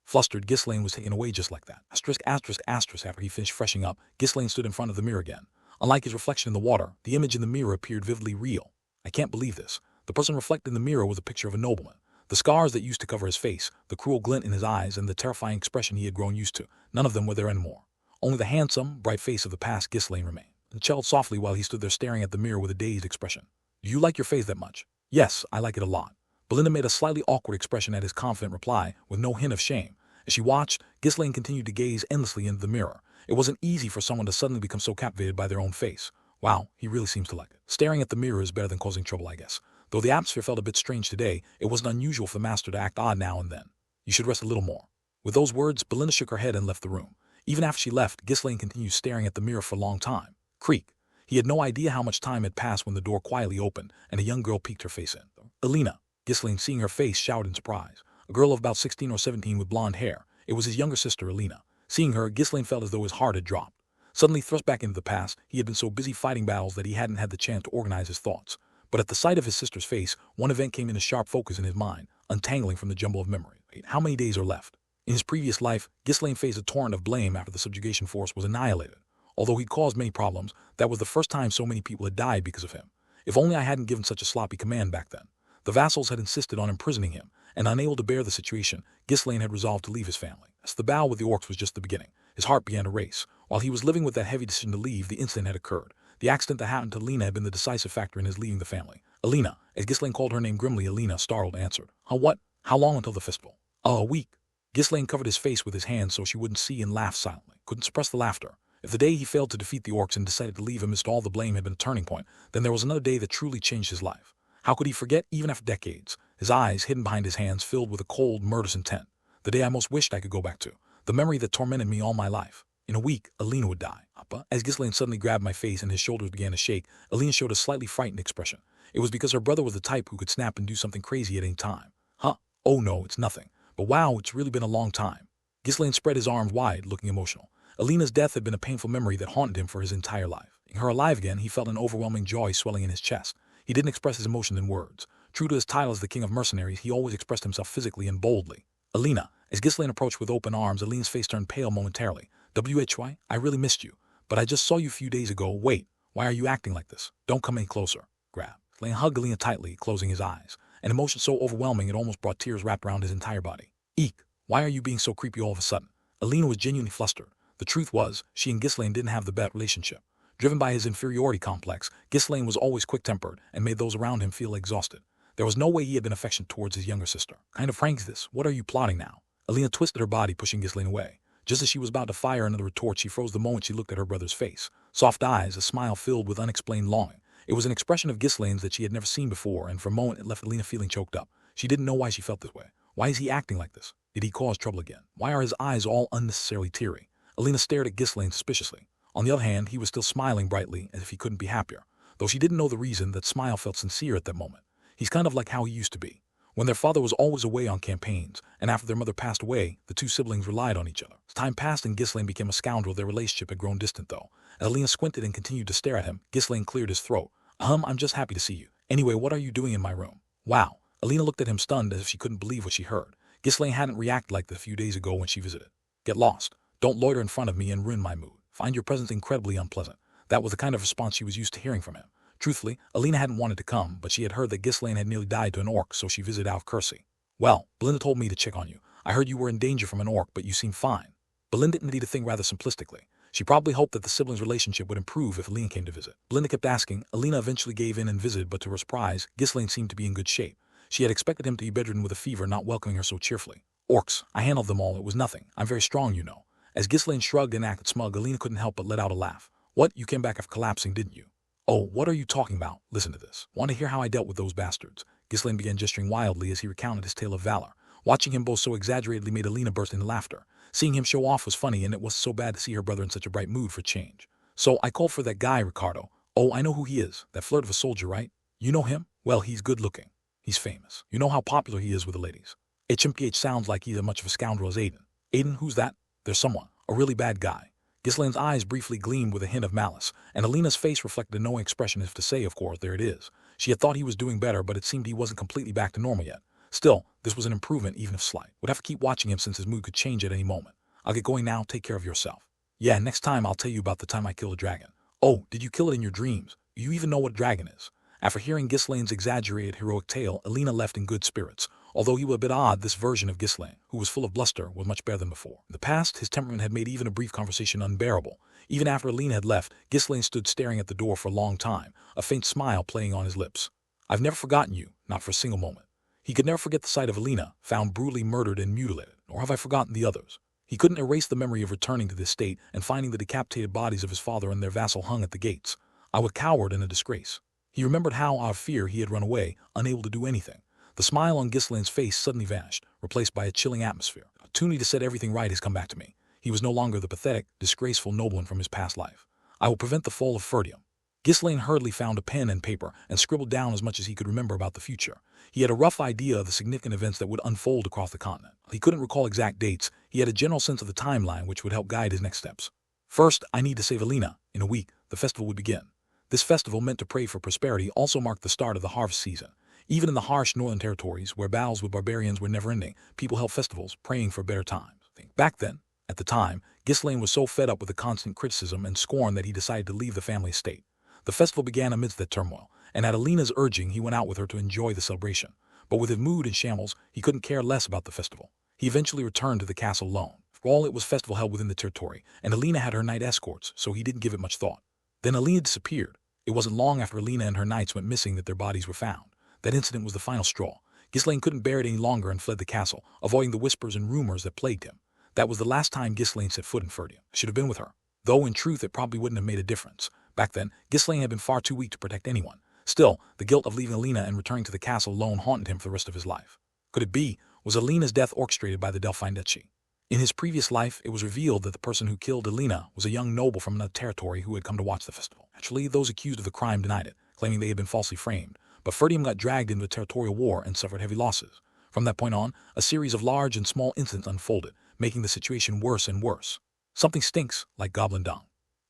Flustered, Ghislaine was taken away just like that. Asterisk, asterisk, asterisk. After he finished freshening up, Ghislaine stood in front of the mirror again. Unlike his reflection in the water, the image in the mirror appeared vividly real. I can't believe this. The person reflected in the mirror was a picture of a nobleman. The scars that used to cover his face, the cruel glint in his eyes, and the terrifying expression he had grown used to, none of them were there anymore. Only the handsome, bright face of the past Ghislaine remained. He chilled softly while he stood there staring at the mirror with a dazed expression. Do you like your face that much? Yes, I like it a lot. Belinda made a slightly awkward expression at his confident reply, with no hint of shame. As she watched, Ghislaine continued to gaze endlessly into the mirror. It wasn't easy for someone to suddenly become so captivated by their own face. Wow, he really seems to like it. Staring at the mirror is better than causing trouble, I guess. Though the atmosphere felt a bit strange today, it wasn't unusual for the master to act odd now and then. You should rest a little more. With those words, Belinda shook her head and left the room. Even after she left, Ghislaine continued staring at the mirror for a long time. Creak. He had no idea how much time had passed when the door quietly opened and a young girl peeked her face in. Alina. Ghislaine, seeing her face, shouted in surprise. A girl of about 16 or 17 with blonde hair. It was his younger sister, Alina. Seeing her, Ghislaine felt as though his heart had dropped. Suddenly thrust back into the past, he had been so busy fighting battles that he hadn't had the chance to organize his thoughts. But at the sight of his sister's face, one event came into sharp focus in his mind, untangling from the jumble of memory. How many days are left? In his previous life, Ghislaine faced a torrent of blame after the subjugation force was annihilated. Although he'd caused many problems, that was the first time so many people had died because of him. If only I hadn't given such a sloppy command back then. The vassals had insisted on imprisoning him, and unable to bear the situation, Ghislaine had resolved to leave his family. As the battle with the orcs was just the beginning, his heart began to race. While he was living with that heavy decision to leave, the incident had occurred. The accident that happened to Alina had been the decisive factor in his leaving the family. Alina, as Ghislaine called her name grimly, Alina, startled, answered. What? How long until the festival? A week. Ghislaine covered his face with his hands so she wouldn't see and laughed silently. Couldn't suppress the laughter. If the day he failed to defeat the orcs and decided to leave amidst all the blame had been a turning point, then there was another day that truly changed his life. How could he forget even after decades? His eyes, hidden behind his hands, filled with a cold, murderous intent. The day I most wished I could go back to. The memory that tormented me all my life. In a week, Alina would die. But as Ghislaine suddenly grabbed my face and his shoulders began to shake, Alina showed a slightly frightened expression. It was because her brother was the type who could snap and do something crazy at any time. Huh? Oh no, it's nothing. But wow, it's really been a long time. Ghislaine spread his arms wide, looking emotional. Alina's death had been a painful memory that haunted him for his entire life. Seeing her alive again, he felt an overwhelming joy swelling in his chest. He didn't express his emotion in words. True to his title as the King of Mercenaries, he always expressed himself physically and boldly. Alina. As Ghislaine approached with open arms, Alina's face turned pale momentarily. "Why? I really missed you. But I just saw you a few days ago. Wait, why are you acting like this? Don't come any closer." Grab. Ghislaine hugged Alina tightly, closing his eyes. An emotion so overwhelming it almost brought tears wrapped around his entire body. "Eek, why are you being so creepy all of a sudden?" Alina was genuinely flustered. The truth was, she and Ghislaine didn't have the best relationship. Driven by his inferiority complex, Ghislaine was always quick-tempered and made those around him feel exhausted. There was no way he had been affectionate towards his younger sister. "Kind of prank is this? What are you plotting now?" Alina twisted her body, pushing Ghislaine away. Just as she was about to fire another retort, she froze the moment she looked at her brother's face. Soft eyes, a smile filled with unexplained longing. It was an expression of Ghislaine's that she had never seen before, and for a moment it left Alina feeling choked up. She didn't know why she felt this way. Why is he acting like this? Did he cause trouble again? Why are his eyes all unnecessarily teary? Alina stared at Ghislaine suspiciously. On the other hand, he was still smiling brightly as if he couldn't be happier. Though she didn't know the reason, that smile felt sincere at that moment. He's kind of like how he used to be. When their father was always away on campaigns, and after their mother passed away, the two siblings relied on each other. As time passed and Ghislaine became a scoundrel, their relationship had grown distant though. As Alina squinted and continued to stare at him, Ghislaine cleared his throat. I'm just happy to see you. Anyway, what are you doing in my room?" "Wow." Alina looked at him stunned as if she couldn't believe what she heard. Ghislaine hadn't reacted like this a few days ago when she visited. "Get lost. Don't loiter in front of me and ruin my mood. Find your presence incredibly unpleasant." That was the kind of response she was used to hearing from him. Truthfully, Alina hadn't wanted to come, but she had heard that Ghislaine had nearly died to an orc, so she visited out of courtesy. "Well, Belinda told me to check on you. I heard you were in danger from an orc, but you seem fine." Belinda did the thing rather simplistically. She probably hoped that the siblings' relationship would improve if Alina came to visit. Belinda kept asking. Alina eventually gave in and visited, but to her surprise, Ghislaine seemed to be in good shape. She had expected him to be bedridden with a fever, not welcoming her so cheerfully. "Orcs. I handled them all. It was nothing. I'm very strong, you know." As Ghislaine shrugged and acted smug, Alina couldn't help but let out a laugh. "What? You came back after collapsing, didn't you?" "Oh, what are you talking about? Listen to this. Want to hear how I dealt with those bastards?" Ghislaine began gesturing wildly as he recounted his tale of valor. Watching him boast so exaggeratedly made Alina burst into laughter. Seeing him show off was funny, and it wasn't so bad to see her brother in such a bright mood for change. "So I called for that guy, Ricardo. Oh, I know who he is. That flirt of a soldier, right? You know him? Well, he's good looking. He's famous. You know how popular he is with the ladies. HMPH sounds like he's as much of a scoundrel as Aiden." "Aiden? Who's that?" "There's someone. A really bad guy." Ghislaine's eyes briefly gleamed with a hint of malice, and Alina's face reflected a knowing expression as if to say, of course, there it is. She had thought he was doing better, but it seemed he wasn't completely back to normal yet. Still, this was an improvement, even if slight. Would have to keep watching him since his mood could change at any moment. "I'll get going now. Take care of yourself." "Yeah, next time I'll tell you about the time I killed a dragon." "Oh, did you kill it in your dreams? You even know what a dragon is?" After hearing Ghislaine's exaggerated heroic tale, Alina left in good spirits. Although he was a bit odd, this version of Ghislaine, who was full of bluster, was much better than before. In the past, his temperament had made even a brief conversation unbearable. Even after Alina had left, Ghislaine stood staring at the door for a long time, a faint smile playing on his lips. "I've never forgotten you, not for a single moment." He could never forget the sight of Alina, found brutally murdered and mutilated, nor have I forgotten the others. He couldn't erase the memory of returning to this state and finding the decapitated bodies of his father and their vassal hung at the gates. I was a coward and a disgrace. He remembered how, out of fear, he had run away, unable to do anything. The smile on Ghislaine's face suddenly vanished, replaced by a chilling atmosphere. A opportunity to set everything right has come back to me. He was no longer the pathetic, disgraceful nobleman from his past life. I will prevent the fall of Ferdium. Ghislaine hurriedly found a pen and paper and scribbled down as much as he could remember about the future. He had a rough idea of the significant events that would unfold across the continent. He couldn't recall exact dates. He had a general sense of the timeline which would help guide his next steps. First, I need to save Alina. In a week, the festival would begin. This festival, meant to pray for prosperity, also marked the start of the harvest season. Even in the harsh northern territories, where battles with barbarians were never-ending, people held festivals, praying for better times. Back then, at the time, Ghislaine was so fed up with the constant criticism and scorn that he decided to leave the family estate. The festival began amidst that turmoil, and at Alina's urging, he went out with her to enjoy the celebration. But with his mood in shambles, he couldn't care less about the festival. He eventually returned to the castle alone. For all, it was festival held within the territory, and Alina had her knight escorts, so he didn't give it much thought. Then Alina disappeared. It wasn't long after Alina and her knights went missing that their bodies were found. That incident was the final straw. Ghislaine couldn't bear it any longer and fled the castle, avoiding the whispers and rumors that plagued him. That was the last time Ghislaine set foot in Ferdium. I should have been with her. Though in truth it probably wouldn't have made a difference. Back then, Ghislaine had been far too weak to protect anyone. Still, the guilt of leaving Alina and returning to the castle alone haunted him for the rest of his life. Could it be? Was Alina's death orchestrated by the Delphine-Duchy? In his previous life, it was revealed that the person who killed Alina was a young noble from another territory who had come to watch the festival. Actually, those accused of the crime denied it, claiming they had been falsely framed. But Ferdium got dragged into a territorial war and suffered heavy losses. From that point on, a series of large and small incidents unfolded, making the situation worse and worse. Something stinks, like goblin dung.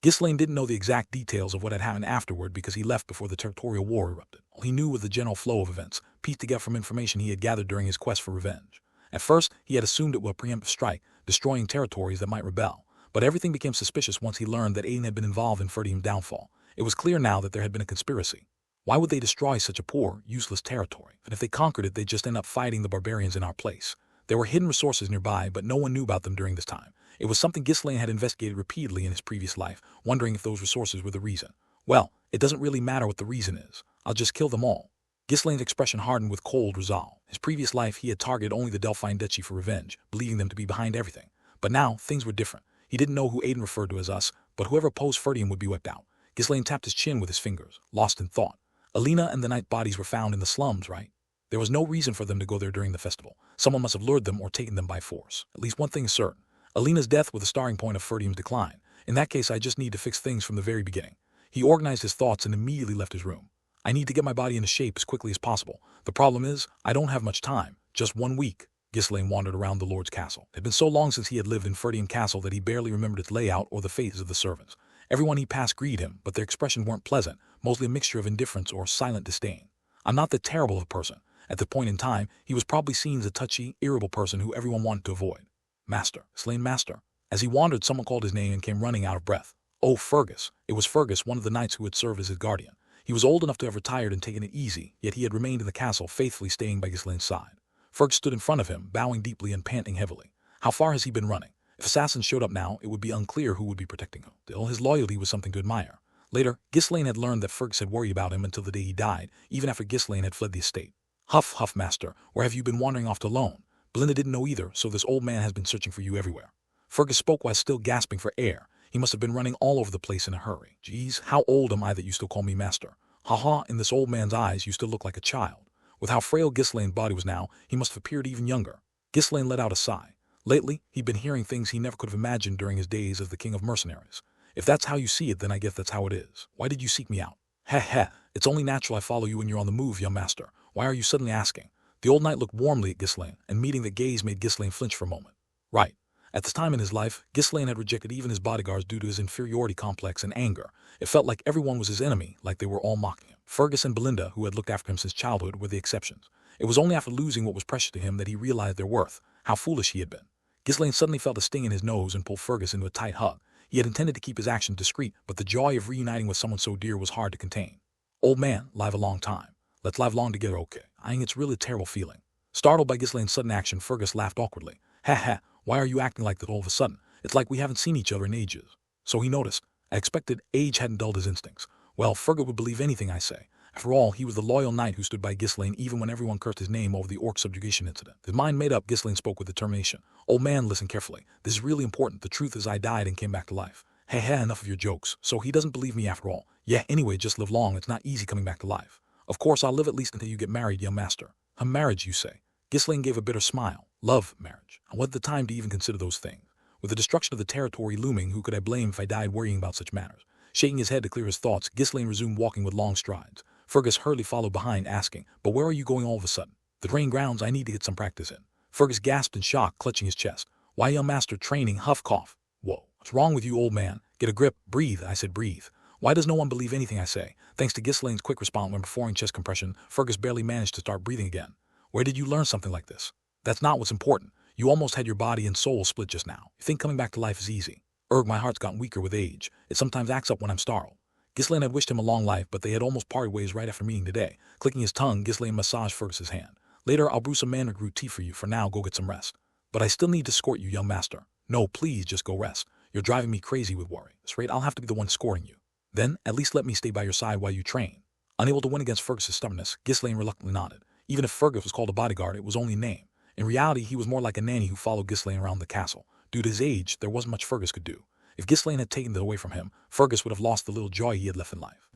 Ghislaine didn't know the exact details of what had happened afterward because he left before the territorial war erupted. All he knew was the general flow of events, pieced together from information he had gathered during his quest for revenge. At first, he had assumed it was a preemptive strike, destroying territories that might rebel. But everything became suspicious once he learned that Aiden had been involved in Ferdium's downfall. It was clear now that there had been a conspiracy. Why would they destroy such a poor, useless territory? And if they conquered it, they'd just end up fighting the barbarians in our place. There were hidden resources nearby, but no one knew about them during this time. It was something Ghislaine had investigated repeatedly in his previous life, wondering if those resources were the reason. Well, it doesn't really matter what the reason is. I'll just kill them all. Ghislaine's expression hardened with cold resolve. In his previous life, he had targeted only the Delphine-Duchy for revenge, believing them to be behind everything. But now, things were different. He didn't know who Aiden referred to as us, but whoever opposed Ferdium would be wiped out. Ghislaine tapped his chin with his fingers, lost in thought. Alina and the night bodies were found in the slums, right? There was no reason for them to go there during the festival. Someone must have lured them or taken them by force. At least one thing is certain. Alina's death was the starting point of Ferdium's decline. In that case, I just need to fix things from the very beginning. He organized his thoughts and immediately left his room. I need to get my body into shape as quickly as possible. The problem is, I don't have much time. Just 1 week. Ghislaine wandered around the Lord's castle. It had been so long since he had lived in Ferdium Castle that he barely remembered its layout or the faces of the servants. Everyone he passed greeted him, but their expressions weren't pleasant, mostly a mixture of indifference or silent disdain. I'm not that terrible of a person. At the point in time, he was probably seen as a touchy, irritable person who everyone wanted to avoid. Master, slain master. As he wandered, someone called his name and came running out of breath. Oh, Fergus. It was Fergus, one of the knights who had served as his guardian. He was old enough to have retired and taken it easy, yet he had remained in the castle, faithfully staying by Ghislaine's side. Fergus stood in front of him, bowing deeply and panting heavily. How far has he been running? If assassins showed up now, it would be unclear who would be protecting him. Still, his loyalty was something to admire. Later, Ghislaine had learned that Fergus had worried about him until the day he died, even after Ghislaine had fled the estate. Huff, huff, master, where have you been wandering off to alone? Belinda didn't know either, so this old man has been searching for you everywhere. Fergus spoke while still gasping for air. He must have been running all over the place in a hurry. Geez, how old am I that you still call me master? Ha, in this old man's eyes, you still look like a child. With how frail Ghislaine's body was now, he must have appeared even younger. Ghislaine let out a sigh. Lately, he'd been hearing things he never could have imagined during his days as the King of Mercenaries. If that's how you see it, then I guess that's how it is. Why did you seek me out? Heh, it's only natural I follow you when you're on the move, young master. Why are you suddenly asking? The old knight looked warmly at Ghislaine, and meeting the gaze made Ghislaine flinch for a moment. Right. At this time in his life, Ghislaine had rejected even his bodyguards due to his inferiority complex and anger. It felt like everyone was his enemy, like they were all mocking him. Fergus and Belinda, who had looked after him since childhood, were the exceptions. It was only after losing what was precious to him that he realized their worth, how foolish he had been. Ghislaine suddenly felt a sting in his nose and pulled Fergus into a tight hug. He had intended to keep his actions discreet, but the joy of reuniting with someone so dear was hard to contain. Old man, live a long time. Let's live long together, okay? I think it's really a terrible feeling. Startled by Ghislaine's sudden action, Fergus laughed awkwardly. Why are you acting like that all of a sudden? It's like we haven't seen each other in ages. So he noticed. I expected age hadn't dulled his instincts. Well, Fergus would believe anything I say. After all, he was the loyal knight who stood by Ghislaine even when everyone cursed his name over the orc subjugation incident. His mind made up, Ghislaine spoke with determination. Old man, listen carefully. This is really important. The truth is I died and came back to life. Enough of your jokes. So he doesn't believe me after all. Yeah, anyway, just live long. It's not easy coming back to life. Of course, I'll live at least until you get married, young master. A marriage, you say? Ghislaine gave a bitter smile. Love, marriage. I wasn't the time to even consider those things. With the destruction of the territory looming, who could I blame if I died worrying about such matters? Shaking his head to clear his thoughts, Ghislaine resumed walking with long strides. Fergus hurriedly followed behind, asking, but where are you going all of a sudden? The training grounds, I need to get some practice in. Fergus gasped in shock, clutching his chest. Why, young master, training, huff, cough. Whoa, what's wrong with you, old man? Get a grip, breathe, I said breathe. Why does no one believe anything I say? Thanks to Ghislaine's quick response when performing chest compression, Fergus barely managed to start breathing again. Where did you learn something like this? That's not what's important. You almost had your body and soul split just now. You think coming back to life is easy. My heart's gotten weaker with age. It sometimes acts up when I'm startled. Ghislaine had wished him a long life, but they had almost parted ways right after meeting today. Clicking his tongue, Ghislaine massaged Fergus's hand. Later, I'll brew some mandrake root tea for you. For now, go get some rest. But I still need to escort you, young master. No, please, just go rest. You're driving me crazy with worry. At this rate, I'll have to be the one escorting you. Then, at least let me stay by your side while you train. Unable to win against Fergus's stubbornness, Ghislaine reluctantly nodded. Even if Fergus was called a bodyguard, it was only a name. In reality, he was more like a nanny who followed Ghislaine around the castle. Due to his age, there wasn't much Fergus could do. If Ghislaine had taken it away from him, Fergus would have lost the little joy he had left in life.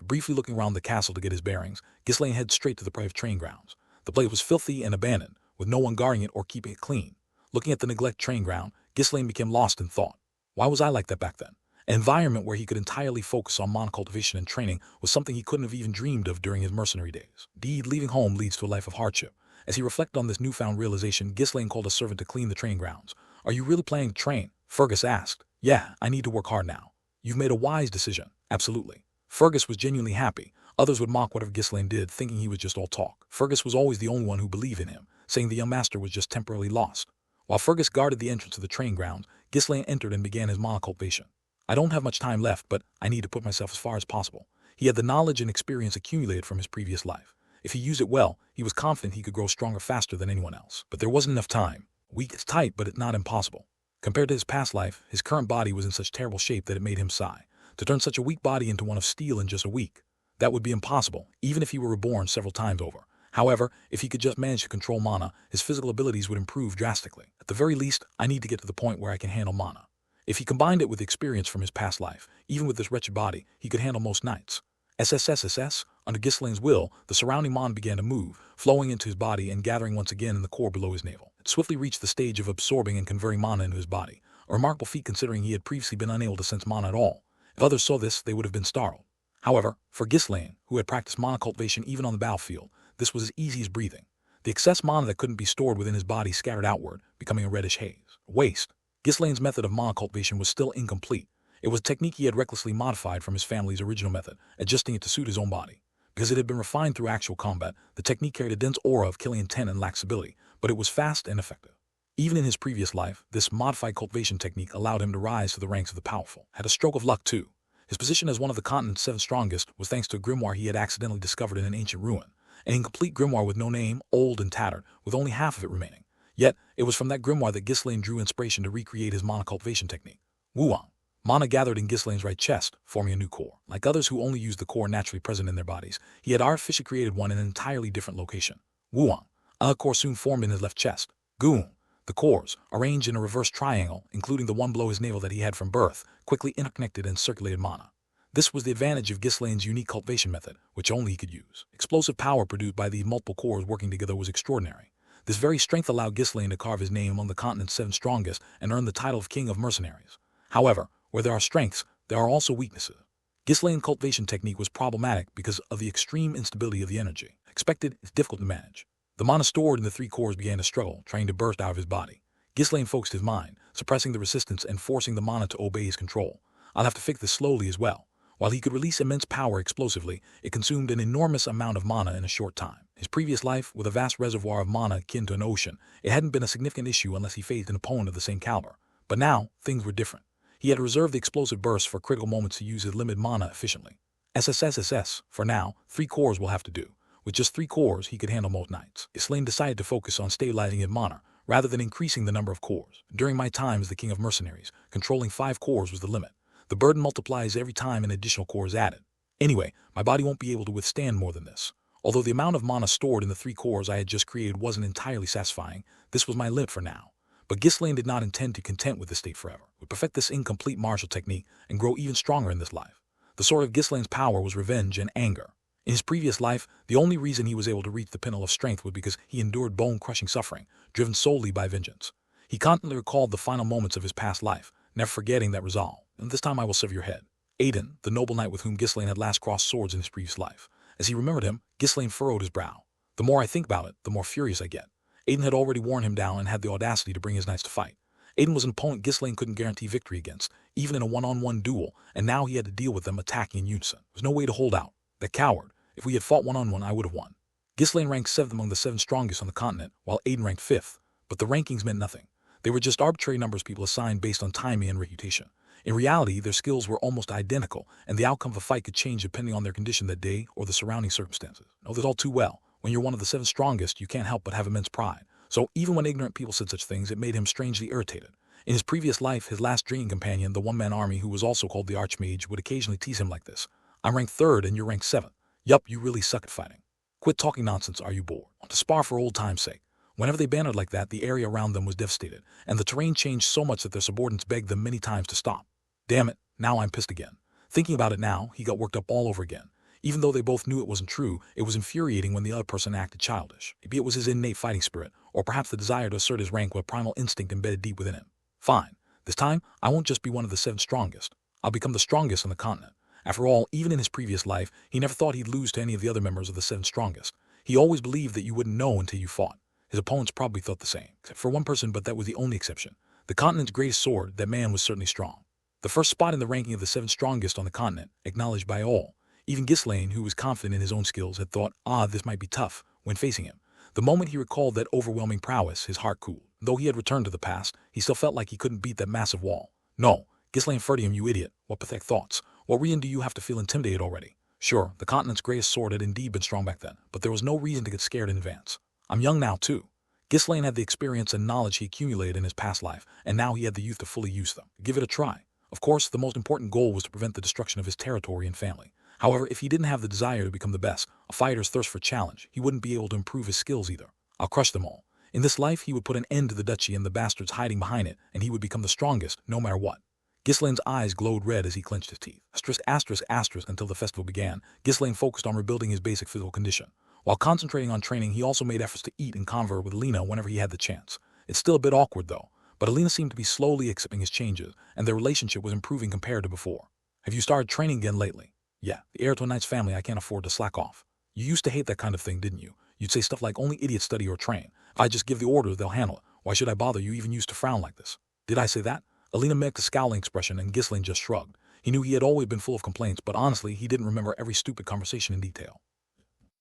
Briefly looking around the castle to get his bearings, Ghislaine headed straight to the private train grounds. The place was filthy and abandoned, with no one guarding it or keeping it clean. Looking at the neglected train ground, Ghislaine became lost in thought. Why was I like that back then? An environment where he could entirely focus on mana cultivation and training was something he couldn't have even dreamed of during his mercenary days. Indeed, leaving home leads to a life of hardship. As he reflected on this newfound realization, Ghislaine called a servant to clean the train grounds. "Are you really planning to train?" Fergus asked. "Yeah, I need to work hard now." "You've made a wise decision." "Absolutely." Fergus was genuinely happy. Others would mock whatever Ghislaine did, thinking he was just all talk. Fergus was always the only one who believed in him, saying the young master was just temporarily lost. While Fergus guarded the entrance to the train grounds, Ghislaine entered and began his mana cultivation. "I don't have much time left, but I need to put myself as far as possible." He had the knowledge and experience accumulated from his previous life. If he used it well, he was confident he could grow stronger faster than anyone else. But there wasn't enough time. Weak is tight, but it's not impossible. Compared to his past life, his current body was in such terrible shape that it made him sigh. To turn such a weak body into one of steel in just a week, that would be impossible, even if he were reborn several times over. However, if he could just manage to control mana, his physical abilities would improve drastically. At the very least, I need to get to the point where I can handle mana. If he combined it with experience from his past life, even with this wretched body, he could handle most nights. SSSSS, under Ghislaine's will, the surrounding mana began to move, flowing into his body and gathering once again in the core below his navel. It swiftly reached the stage of absorbing and converting mana into his body, a remarkable feat considering he had previously been unable to sense mana at all. If others saw this, they would have been startled. However, for Ghislaine, who had practiced mana cultivation even on the battlefield, this was as easy as breathing. The excess mana that couldn't be stored within his body scattered outward, becoming a reddish haze. Waste. Ghislaine's method of mana cultivation was still incomplete. It was a technique he had recklessly modified from his family's original method, adjusting it to suit his own body. Because it had been refined through actual combat, the technique carried a dense aura of killing intent and lacked stability, but it was fast and effective. Even in his previous life, this modified cultivation technique allowed him to rise to the ranks of the powerful. Had a stroke of luck too. His position as one of the continent's 7 strongest was thanks to a grimoire he had accidentally discovered in an ancient ruin. An incomplete grimoire with no name, old and tattered, with only half of it remaining. Yet, it was from that grimoire that Ghislaine drew inspiration to recreate his mana cultivation technique. Wuang. Mana gathered in Ghislaine's right chest, forming a new core. Like others who only used the core naturally present in their bodies, he had artificially created one in an entirely different location. Wuang. A core soon formed in his left chest. Goon. The cores, arranged in a reverse triangle, including the one below his navel that he had from birth, quickly interconnected and circulated mana. This was the advantage of Ghislaine's unique cultivation method, which only he could use. Explosive power produced by these multiple cores working together was extraordinary. This very strength allowed Ghislaine to carve his name among the continent's 7 strongest and earn the title of King of Mercenaries. However, where there are strengths, there are also weaknesses. Ghislaine's cultivation technique was problematic because of the extreme instability of the energy. Expected, it's difficult to manage. The mana stored in the 3 cores began to struggle, trying to burst out of his body. Ghislaine focused his mind, suppressing the resistance and forcing the mana to obey his control. "I'll have to fix this slowly as well." While he could release immense power explosively, it consumed an enormous amount of mana in a short time. His previous life, with a vast reservoir of mana akin to an ocean, it hadn't been a significant issue unless he faced an opponent of the same caliber. But now, things were different. He had reserved the explosive bursts for critical moments to use his limited mana efficiently. SSSSS, for now, 3 cores will have to do. With just 3 cores, he could handle most nights. Ghislaine decided to focus on stabilizing his mana, rather than increasing the number of cores. "During my time as the King of Mercenaries, controlling 5 cores was the limit. The burden multiplies every time an additional core is added. Anyway, my body won't be able to withstand more than this." Although the amount of mana stored in the 3 cores I had just created wasn't entirely satisfying, this was my limit for now. But Ghislaine did not intend to content with this state forever. Would perfect this incomplete martial technique and grow even stronger in this life. The source of Ghislaine's power was revenge and anger. In his previous life, the only reason he was able to reach the pinnacle of strength was because he endured bone-crushing suffering, driven solely by vengeance. He constantly recalled the final moments of his past life, never forgetting that resolve. "And this time I will serve your head." Aiden, the noble knight with whom Ghislaine had last crossed swords in his previous life. As he remembered him, Ghislaine furrowed his brow. "The more I think about it, the more furious I get." Aiden had already worn him down and had the audacity to bring his knights to fight. Aiden was an opponent Ghislaine couldn't guarantee victory against, even in a one-on-one duel, and now he had to deal with them attacking in unison. There was no way to hold out. That coward. If we had fought one-on-one, I would have won. Ghislaine ranked 7th among the 7 strongest on the continent, while Aiden ranked 5th. But the rankings meant nothing. They were just arbitrary numbers people assigned based on timing and reputation. In reality, their skills were almost identical, and the outcome of a fight could change depending on their condition that day or the surrounding circumstances. Know this all too well. When you're one of the 7 strongest, you can't help but have immense pride. So even when ignorant people said such things, it made him strangely irritated. In his previous life, his last drinking companion, the one-man army who was also called the Archmage, would occasionally tease him like this. "I'm ranked 3rd and you're ranked 7th. Yup, you really suck at fighting." Quit talking nonsense, are you bored? To spar for old time's sake. Whenever they bantered like that, the area around them was devastated, and the terrain changed so much that their subordinates begged them many times to stop. Damn it, now I'm pissed again. Thinking about it now, he got worked up all over again. Even though they both knew it wasn't true, it was infuriating when the other person acted childish. Maybe it was his innate fighting spirit, or perhaps the desire to assert his rank with a primal instinct embedded deep within him. Fine. This time, I won't just be one of the 7 strongest. I'll become the strongest on the continent. After all, even in his previous life, he never thought he'd lose to any of the other members of the 7 strongest. He always believed that you wouldn't know until you fought. His opponents probably thought the same, except for one person, but that was the only exception. The continent's greatest sword, that man was certainly strong. The first spot in the ranking of the 7 strongest on the continent, acknowledged by all. Even Ghislaine, who was confident in his own skills, had thought, this might be tough, when facing him. The moment he recalled that overwhelming prowess, his heart cooled. Though he had returned to the past, he still felt like he couldn't beat that massive wall. No, Ghislaine Ferdium, you idiot. What pathetic thoughts. What reason do you have to feel intimidated already? Sure, the continent's greatest sword had indeed been strong back then, but there was no reason to get scared in advance. I'm young now, too. Ghislaine had the experience and knowledge he accumulated in his past life, and now he had the youth to fully use them. Give it a try. Of course, the most important goal was to prevent the destruction of his territory and family. However, if he didn't have the desire to become the best, a fighter's thirst for challenge, he wouldn't be able to improve his skills either. I'll crush them all. In this life, he would put an end to the duchy and the bastards hiding behind it, and he would become the strongest, no matter what. Ghislaine's eyes glowed red as he clenched his teeth. ****. Until the festival began, Ghislaine focused on rebuilding his basic physical condition. While concentrating on training, he also made efforts to eat and converse with Alina whenever he had the chance. It's still a bit awkward, though, but Alina seemed to be slowly accepting his changes, and their relationship was improving compared to before. Have you started training again lately? Yeah, the heir to a knight's family, I can't afford to slack off. You used to hate that kind of thing, didn't you? You'd say stuff like, only idiots study or train. If I just give the order, they'll handle it. Why should I bother? You even used to frown like this. Did I say that? Alina mimicked a scowling expression, and Ghislaine just shrugged. He knew he had always been full of complaints, but honestly, he didn't remember every stupid conversation in detail.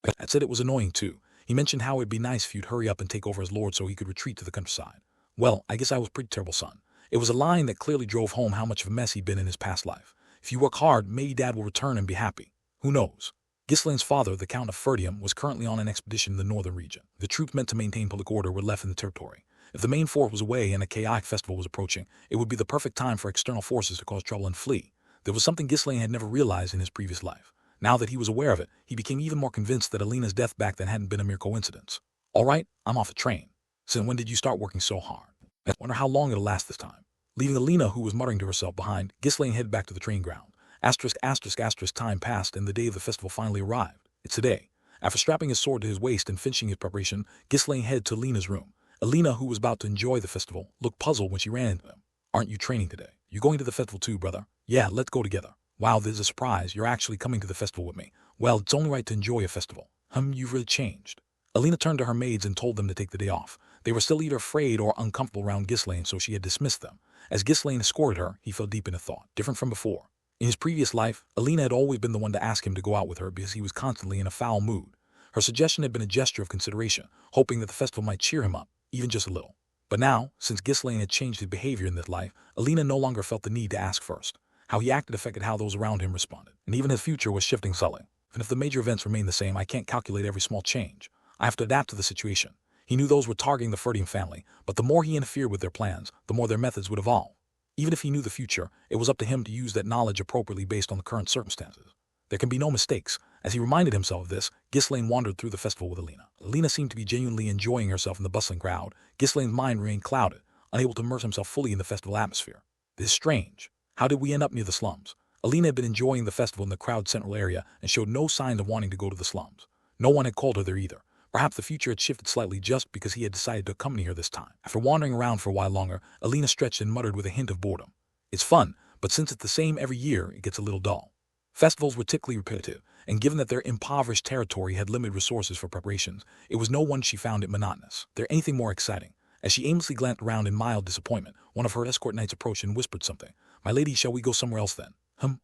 That said, it was annoying too. He mentioned how it'd be nice if you'd hurry up and take over as lord so he could retreat to the countryside. Well, I guess I was pretty terrible, son. It was a line that clearly drove home how much of a mess he'd been in his past life. If you work hard, maybe Dad will return and be happy. Who knows? Ghislaine's father, the Count of Ferdium, was currently on an expedition in the northern region. The troops meant to maintain public order were left in the territory. If the main force was away and a chaotic festival was approaching, it would be the perfect time for external forces to cause trouble and flee. There was something Ghislaine had never realized in his previous life. Now that he was aware of it, he became even more convinced that Alina's death back then hadn't been a mere coincidence. All right, I'm off the train. Since when did you start working so hard? I wonder how long it'll last this time. Leaving Alina, who was muttering to herself, behind, Ghislaine headed back to the train ground. Time passed and the day of the festival finally arrived. It's today. After strapping his sword to his waist and finishing his preparation, Ghislaine headed to Alina's room. Alina, who was about to enjoy the festival, looked puzzled when she ran into him. Aren't you training today? You going to the festival too, brother? Yeah, let's go together. Wow, this is a surprise. You're actually coming to the festival with me. Well, it's only right to enjoy a festival. You've really changed. Alina turned to her maids and told them to take the day off. They were still either afraid or uncomfortable around Ghislaine, so she had dismissed them. As Ghislaine escorted her, he fell deep into thought, different from before. In his previous life, Alina had always been the one to ask him to go out with her because he was constantly in a foul mood. Her suggestion had been a gesture of consideration, hoping that the festival might cheer him up, even just a little. But now, since Ghislaine had changed his behavior in this life, Alina no longer felt the need to ask first. How he acted affected how those around him responded, and even his future was shifting subtly. And if the major events remain the same, I can't calculate every small change. I have to adapt to the situation. He knew those were targeting the Ferdium family, but the more he interfered with their plans, the more their methods would evolve. Even if he knew the future, it was up to him to use that knowledge appropriately based on the current circumstances. There can be no mistakes. As he reminded himself of this, Ghislaine wandered through the festival with Alina. Alina seemed to be genuinely enjoying herself in the bustling crowd. Ghislaine's mind remained clouded, unable to immerse himself fully in the festival atmosphere. This is strange. How did we end up near the slums? Alina had been enjoying the festival in the crowd's central area and showed no signs of wanting to go to the slums. No one had called her there either. Perhaps the future had shifted slightly just because he had decided to accompany her this time. After wandering around for a while longer, Alina stretched and muttered with a hint of boredom. It's fun, but since it's the same every year, it gets a little dull. Festivals were typically repetitive, and given that their impoverished territory had limited resources for preparations, it was no wonder she found it monotonous. There anything more exciting? As she aimlessly glanced around in mild disappointment, one of her escort knights approached and whispered something. My lady, shall we go somewhere else then?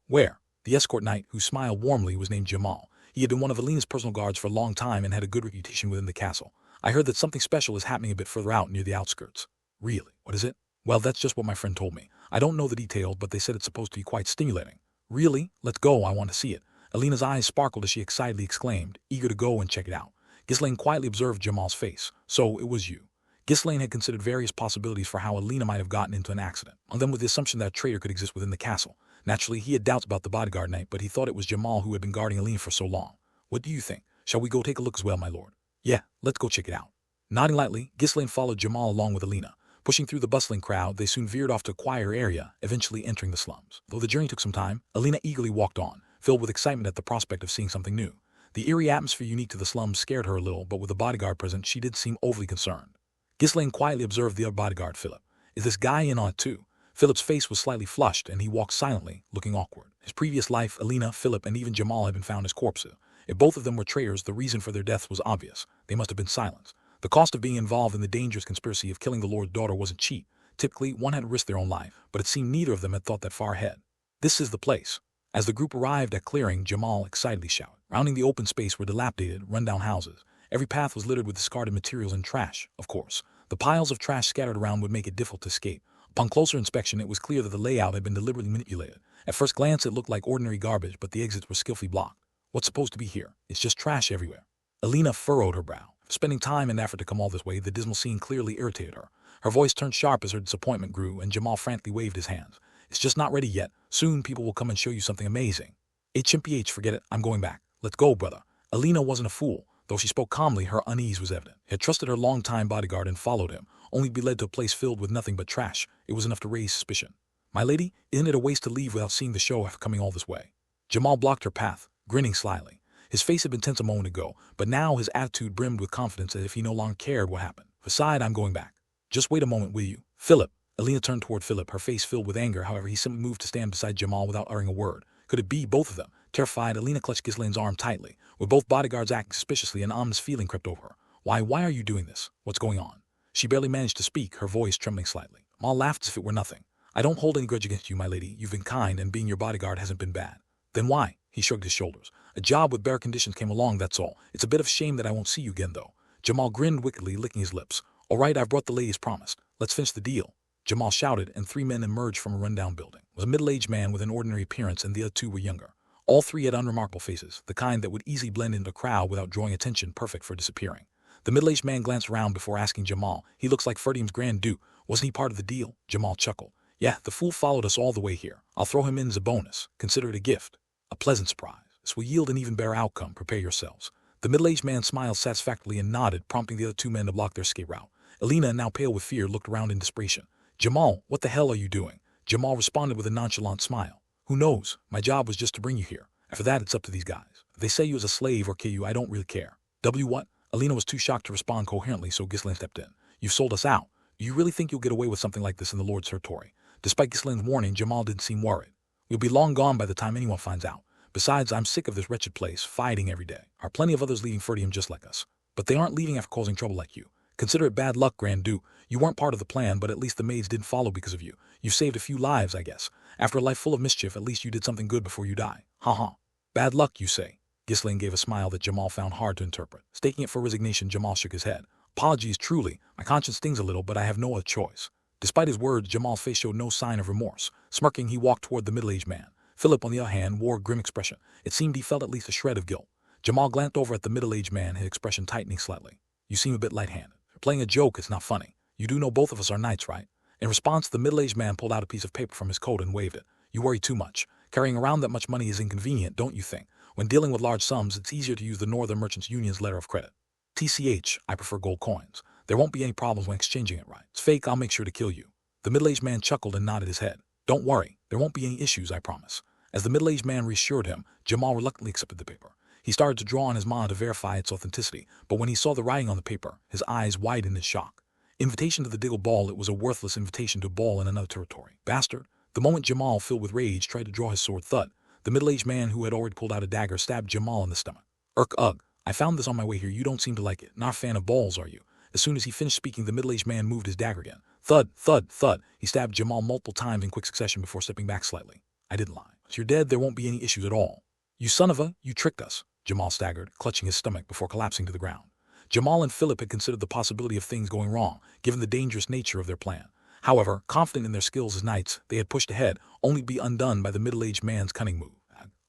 Where? The escort knight, who smiled warmly, was named Jamal. He had been one of Alina's personal guards for a long time and had a good reputation within the castle. I heard that something special is happening a bit further out near the outskirts. Really? What is it? Well, that's just what my friend told me. I don't know the details, but they said it's supposed to be quite stimulating. Really? Let's go, I want to see it. Alina's eyes sparkled as she excitedly exclaimed, eager to go and check it out. Ghislaine quietly observed Jamal's face. So, it was you. Ghislaine had considered various possibilities for how Alina might have gotten into an accident. Among them was the assumption that a traitor could exist within the castle. Naturally, he had doubts about the bodyguard knight, but he thought it was Jamal who had been guarding Alina for so long. What do you think? Shall we go take a look as well, my lord? Yeah, let's go check it out. Nodding lightly, Ghislaine followed Jamal along with Alina. Pushing through the bustling crowd, they soon veered off to a quieter area, eventually entering the slums. Though the journey took some time, Alina eagerly walked on, filled with excitement at the prospect of seeing something new. The eerie atmosphere unique to the slums scared her a little, but with the bodyguard present, she did seem overly concerned. Ghislaine quietly observed the other bodyguard, Philip. Is this guy in on it too? Philip's face was slightly flushed, and he walked silently, looking awkward. His previous life, Alina, Philip, and even Jamal had been found as corpses. If both of them were traitors, the reason for their deaths was obvious. They must have been silenced. The cost of being involved in the dangerous conspiracy of killing the Lord's daughter wasn't cheap. Typically, one had to risk their own life, but it seemed neither of them had thought that far ahead. This is the place. As the group arrived at clearing, Jamal excitedly shouted. Rounding the open space were dilapidated, run-down houses. Every path was littered with discarded materials and trash, of course. The piles of trash scattered around would make it difficult to escape. Upon closer inspection, it was clear that the layout had been deliberately manipulated. At first glance, it looked like ordinary garbage, but the exits were skillfully blocked. What's supposed to be here? It's just trash everywhere. Alina furrowed her brow. Spending time and effort to come all this way, the dismal scene clearly irritated her. Her voice turned sharp as her disappointment grew, and Jamal frantically waved his hands. It's just not ready yet. Soon people will come and show you something amazing. HMPH, forget it. I'm going back. Let's go, brother. Alina wasn't a fool. Though she spoke calmly, her unease was evident. She had trusted her long-time bodyguard and followed him, only to be led to a place filled with nothing but trash. It was enough to raise suspicion. My lady, isn't it a waste to leave without seeing the show after coming all this way? Jamal blocked her path, grinning slyly. His face had been tense a moment ago, but now his attitude brimmed with confidence as if he no longer cared what happened. Besides, I'm going back. Just wait a moment, will you? Philip. Alina turned toward Philip, her face filled with anger. However, he simply moved to stand beside Jamal without uttering a word. Could it be both of them? Terrified, Alina clutched Ghislaine's arm tightly. With both bodyguards acting suspiciously, an ominous feeling crept over her. Why are you doing this? What's going on? She barely managed to speak, her voice trembling slightly. Jamal laughed as if it were nothing. I don't hold any grudge against you, my lady. You've been kind, and being your bodyguard hasn't been bad. Then why? He shrugged his shoulders. A job with bare conditions came along, that's all. It's a bit of a shame that I won't see you again, though. Jamal grinned wickedly, licking his lips. All right, I've brought the lady as promised. Let's finish the deal. Jamal shouted, and 3 men emerged from a rundown building. It was a middle-aged man with an ordinary appearance, and the other 2 were younger. All 3 had unremarkable faces, the kind that would easily blend into a crowd without drawing attention, perfect for disappearing. The middle-aged man glanced around before asking Jamal. He looks like Ferdium's Grand Duke. Wasn't he part of the deal? Jamal chuckled. Yeah, the fool followed us all the way here. I'll throw him in as a bonus. Consider it a gift. A pleasant surprise. This will yield an even better outcome. Prepare yourselves. The middle-aged man smiled satisfactorily and nodded, prompting the other 2 men to block their escape route. Alina, now pale with fear, looked around in desperation. Jamal, what the hell are you doing? Jamal responded with a nonchalant smile. Who knows? My job was just to bring you here. After that, it's up to these guys. If they say you as a slave or kill you, I don't really care. What? Alina was too shocked to respond coherently, so Ghislaine stepped in. You've sold us out. Do you really think you'll get away with something like this in the Lord's territory? Despite Ghislaine's warning, Jamal didn't seem worried. We'll be long gone by the time anyone finds out. Besides, I'm sick of this wretched place, fighting every day. There are plenty of others leaving Ferdium just like us. But they aren't leaving after causing trouble like you. Consider it bad luck, Grand Duke. You weren't part of the plan, but at least the maids didn't follow because of you. You saved a few lives, I guess. After a life full of mischief, at least you did something good before you die. Ha. Bad luck, you say? Ghislaine gave a smile that Jamal found hard to interpret. Staking it for resignation, Jamal shook his head. Apologies, truly. My conscience stings a little, but I have no other choice. Despite his words, Jamal's face showed no sign of remorse. Smirking, he walked toward the middle-aged man. Philip, on the other hand, wore a grim expression. It seemed he felt at least a shred of guilt. Jamal glanced over at the middle-aged man, his expression tightening slightly. You seem a bit light-handed. Playing a joke is not funny. You do know both of us are knights, right? In response, the middle-aged man pulled out a piece of paper from his coat and waved it. You worry too much. Carrying around that much money is inconvenient, don't you think? When dealing with large sums, it's easier to use the Northern Merchants Union's letter of credit. TCH, I prefer gold coins. There won't be any problems when exchanging it right. It's fake, I'll make sure to kill you. The middle-aged man chuckled and nodded his head. Don't worry, there won't be any issues, I promise. As the middle-aged man reassured him, Jamal reluctantly accepted the paper. He started to draw on his monitor to verify its authenticity, but when he saw the writing on the paper, his eyes widened in shock. Invitation to the Diggle Ball, it was a worthless invitation to a ball in another territory. Bastard. The moment Jamal, filled with rage, tried to draw his sword, thud. The middle-aged man, who had already pulled out a dagger, stabbed Jamal in the stomach. Ugh. I found this on my way here. You don't seem to like it. Not a fan of balls, are you? As soon as he finished speaking, the middle-aged man moved his dagger again. Thud. He stabbed Jamal multiple times in quick succession before stepping back slightly. I didn't lie. If you're dead, there won't be any issues at all. You son of a, you tricked us. Jamal staggered, clutching his stomach before collapsing to the ground. Jamal and Philip had considered the possibility of things going wrong, given the dangerous nature of their plan. However, confident in their skills as knights, they had pushed ahead, only to be undone by the middle-aged man's cunning move.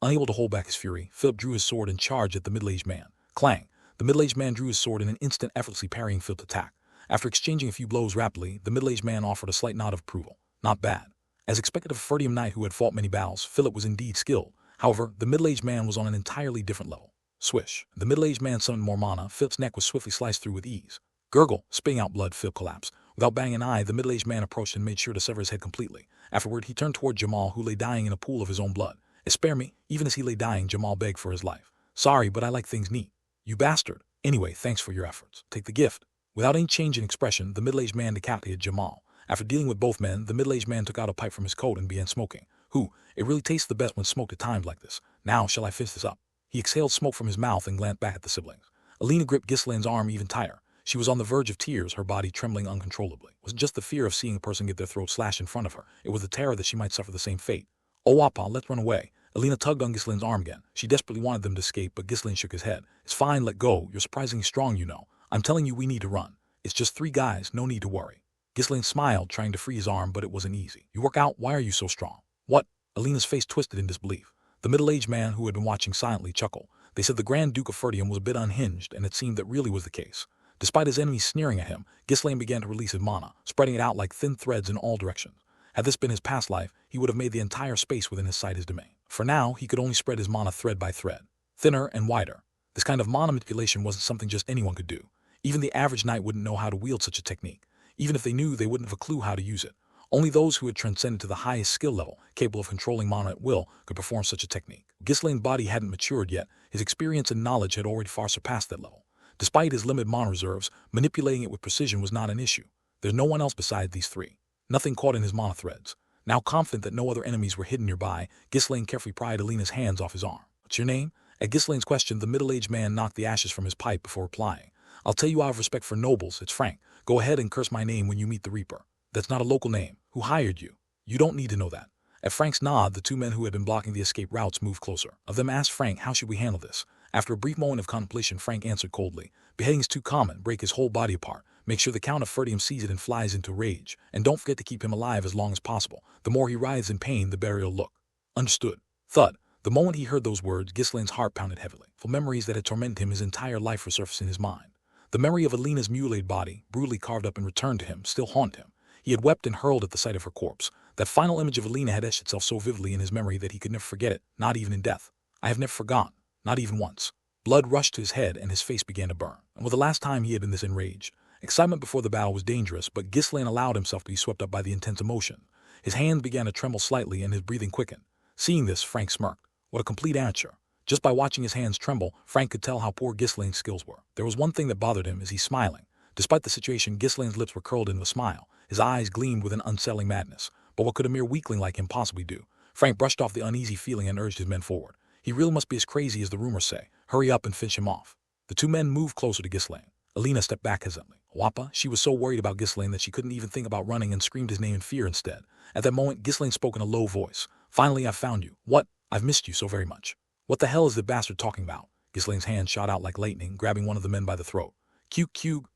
Unable to hold back his fury, Philip drew his sword and charged at the middle-aged man. Clang! The middle-aged man drew his sword in an instant, effortlessly parrying Philip's attack. After exchanging a few blows rapidly, the middle-aged man offered a slight nod of approval. Not bad. As expected of a Ferdium knight who had fought many battles, Philip was indeed skilled. However, the middle-aged man was on an entirely different level. Swish. The middle-aged man summoned more mana. Philip's neck was swiftly sliced through with ease. Gurgle. Spitting out blood, Philip collapsed. Without batting an eye, the middle-aged man approached and made sure to sever his head completely. Afterward, he turned toward Jamal, who lay dying in a pool of his own blood. Spare me. Even as he lay dying, Jamal begged for his life. Sorry, but I like things neat. You bastard. Anyway, thanks for your efforts. Take the gift. Without any change in expression, the middle-aged man decapitated Jamal. After dealing with both men, the middle-aged man took out a pipe from his coat and began smoking. It really tastes the best when smoked at times like this. Now shall I finish this up? He exhaled smoke from his mouth and glanced back at the siblings. Alina gripped Ghislaine's arm even tighter. She was on the verge of tears, her body trembling uncontrollably. It wasn't just the fear of seeing a person get their throat slashed in front of her. It was the terror that she might suffer the same fate. Oh, Appa, let's run away. Alina tugged on Ghislaine's arm again. She desperately wanted them to escape, but Ghislaine shook his head. It's fine, let go. You're surprisingly strong, you know. I'm telling you we need to run. It's just 3 guys, no need to worry. Ghislaine smiled, trying to free his arm, but it wasn't easy. You work out, why are you so strong? What? Alina's face twisted in disbelief. The middle-aged man, who had been watching silently, chuckled. They said the Grand Duke of Ferdium was a bit unhinged, and it seemed that really was the case. Despite his enemies sneering at him, Ghislaine began to release his mana, spreading it out like thin threads in all directions. Had this been his past life, he would have made the entire space within his sight his domain. For now, he could only spread his mana thread by thread, thinner and wider. This kind of mana manipulation wasn't something just anyone could do. Even the average knight wouldn't know how to wield such a technique. Even if they knew, they wouldn't have a clue how to use it. Only those who had transcended to the highest skill level, capable of controlling mana at will, could perform such a technique. Ghislaine's body hadn't matured yet. His experience and knowledge had already far surpassed that level. Despite his limited mana reserves, manipulating it with precision was not an issue. There's no one else besides these 3. Nothing caught in his mana threads. Now confident that no other enemies were hidden nearby, Ghislaine carefully pried Alina's hands off his arm. What's your name? At Ghislaine's question, the middle-aged man knocked the ashes from his pipe before replying. I'll tell you out of respect for nobles, it's Frank. Go ahead and curse my name when you meet the Reaper. That's not a local name. Who hired you? You don't need to know that. At Frank's nod, the 2 men who had been blocking the escape routes moved closer. Of them asked Frank, how should we handle this? After a brief moment of contemplation, Frank answered coldly. Beheading's too common. Break his whole body apart. Make sure the Count of Ferdium sees it and flies into rage. And don't forget to keep him alive as long as possible. The more he writhes in pain, the better he'll look. Understood. Thud. The moment he heard those words, Ghislaine's heart pounded heavily. For memories that had tormented him his entire life resurfaced in his mind. The memory of Alina's mutilated body, brutally carved up and returned to him, still haunted him. He had wept and hurled at the sight of her corpse. That final image of Alina had etched itself so vividly in his memory that he could never forget it, not even in death. I have never forgotten, not even once. Blood rushed to his head and his face began to burn. And was the last time he had been this enraged. Excitement before the battle was dangerous, but Ghislaine allowed himself to be swept up by the intense emotion. His hands began to tremble slightly and his breathing quickened. Seeing this, Frank smirked. What a complete amateur. Just by watching his hands tremble, Frank could tell how poor Ghislaine's skills were. There was one thing that bothered him. Is he smiling? Despite the situation, Ghislaine's lips were curled into a smile. His eyes gleamed with an unsettling madness. But what could a mere weakling like him possibly do? Frank brushed off the uneasy feeling and urged his men forward. He really must be as crazy as the rumors say. Hurry up and finish him off. The 2 men moved closer to Ghislaine. Alina stepped back hesitantly. Wappa, she was so worried about Ghislaine that she couldn't even think about running and screamed his name in fear instead. At that moment, Ghislaine spoke in a low voice. Finally, I've found you. What? I've missed you so very much. What the hell is the bastard talking about? Ghislaine's hand shot out like lightning, grabbing one of the men by the throat. Q,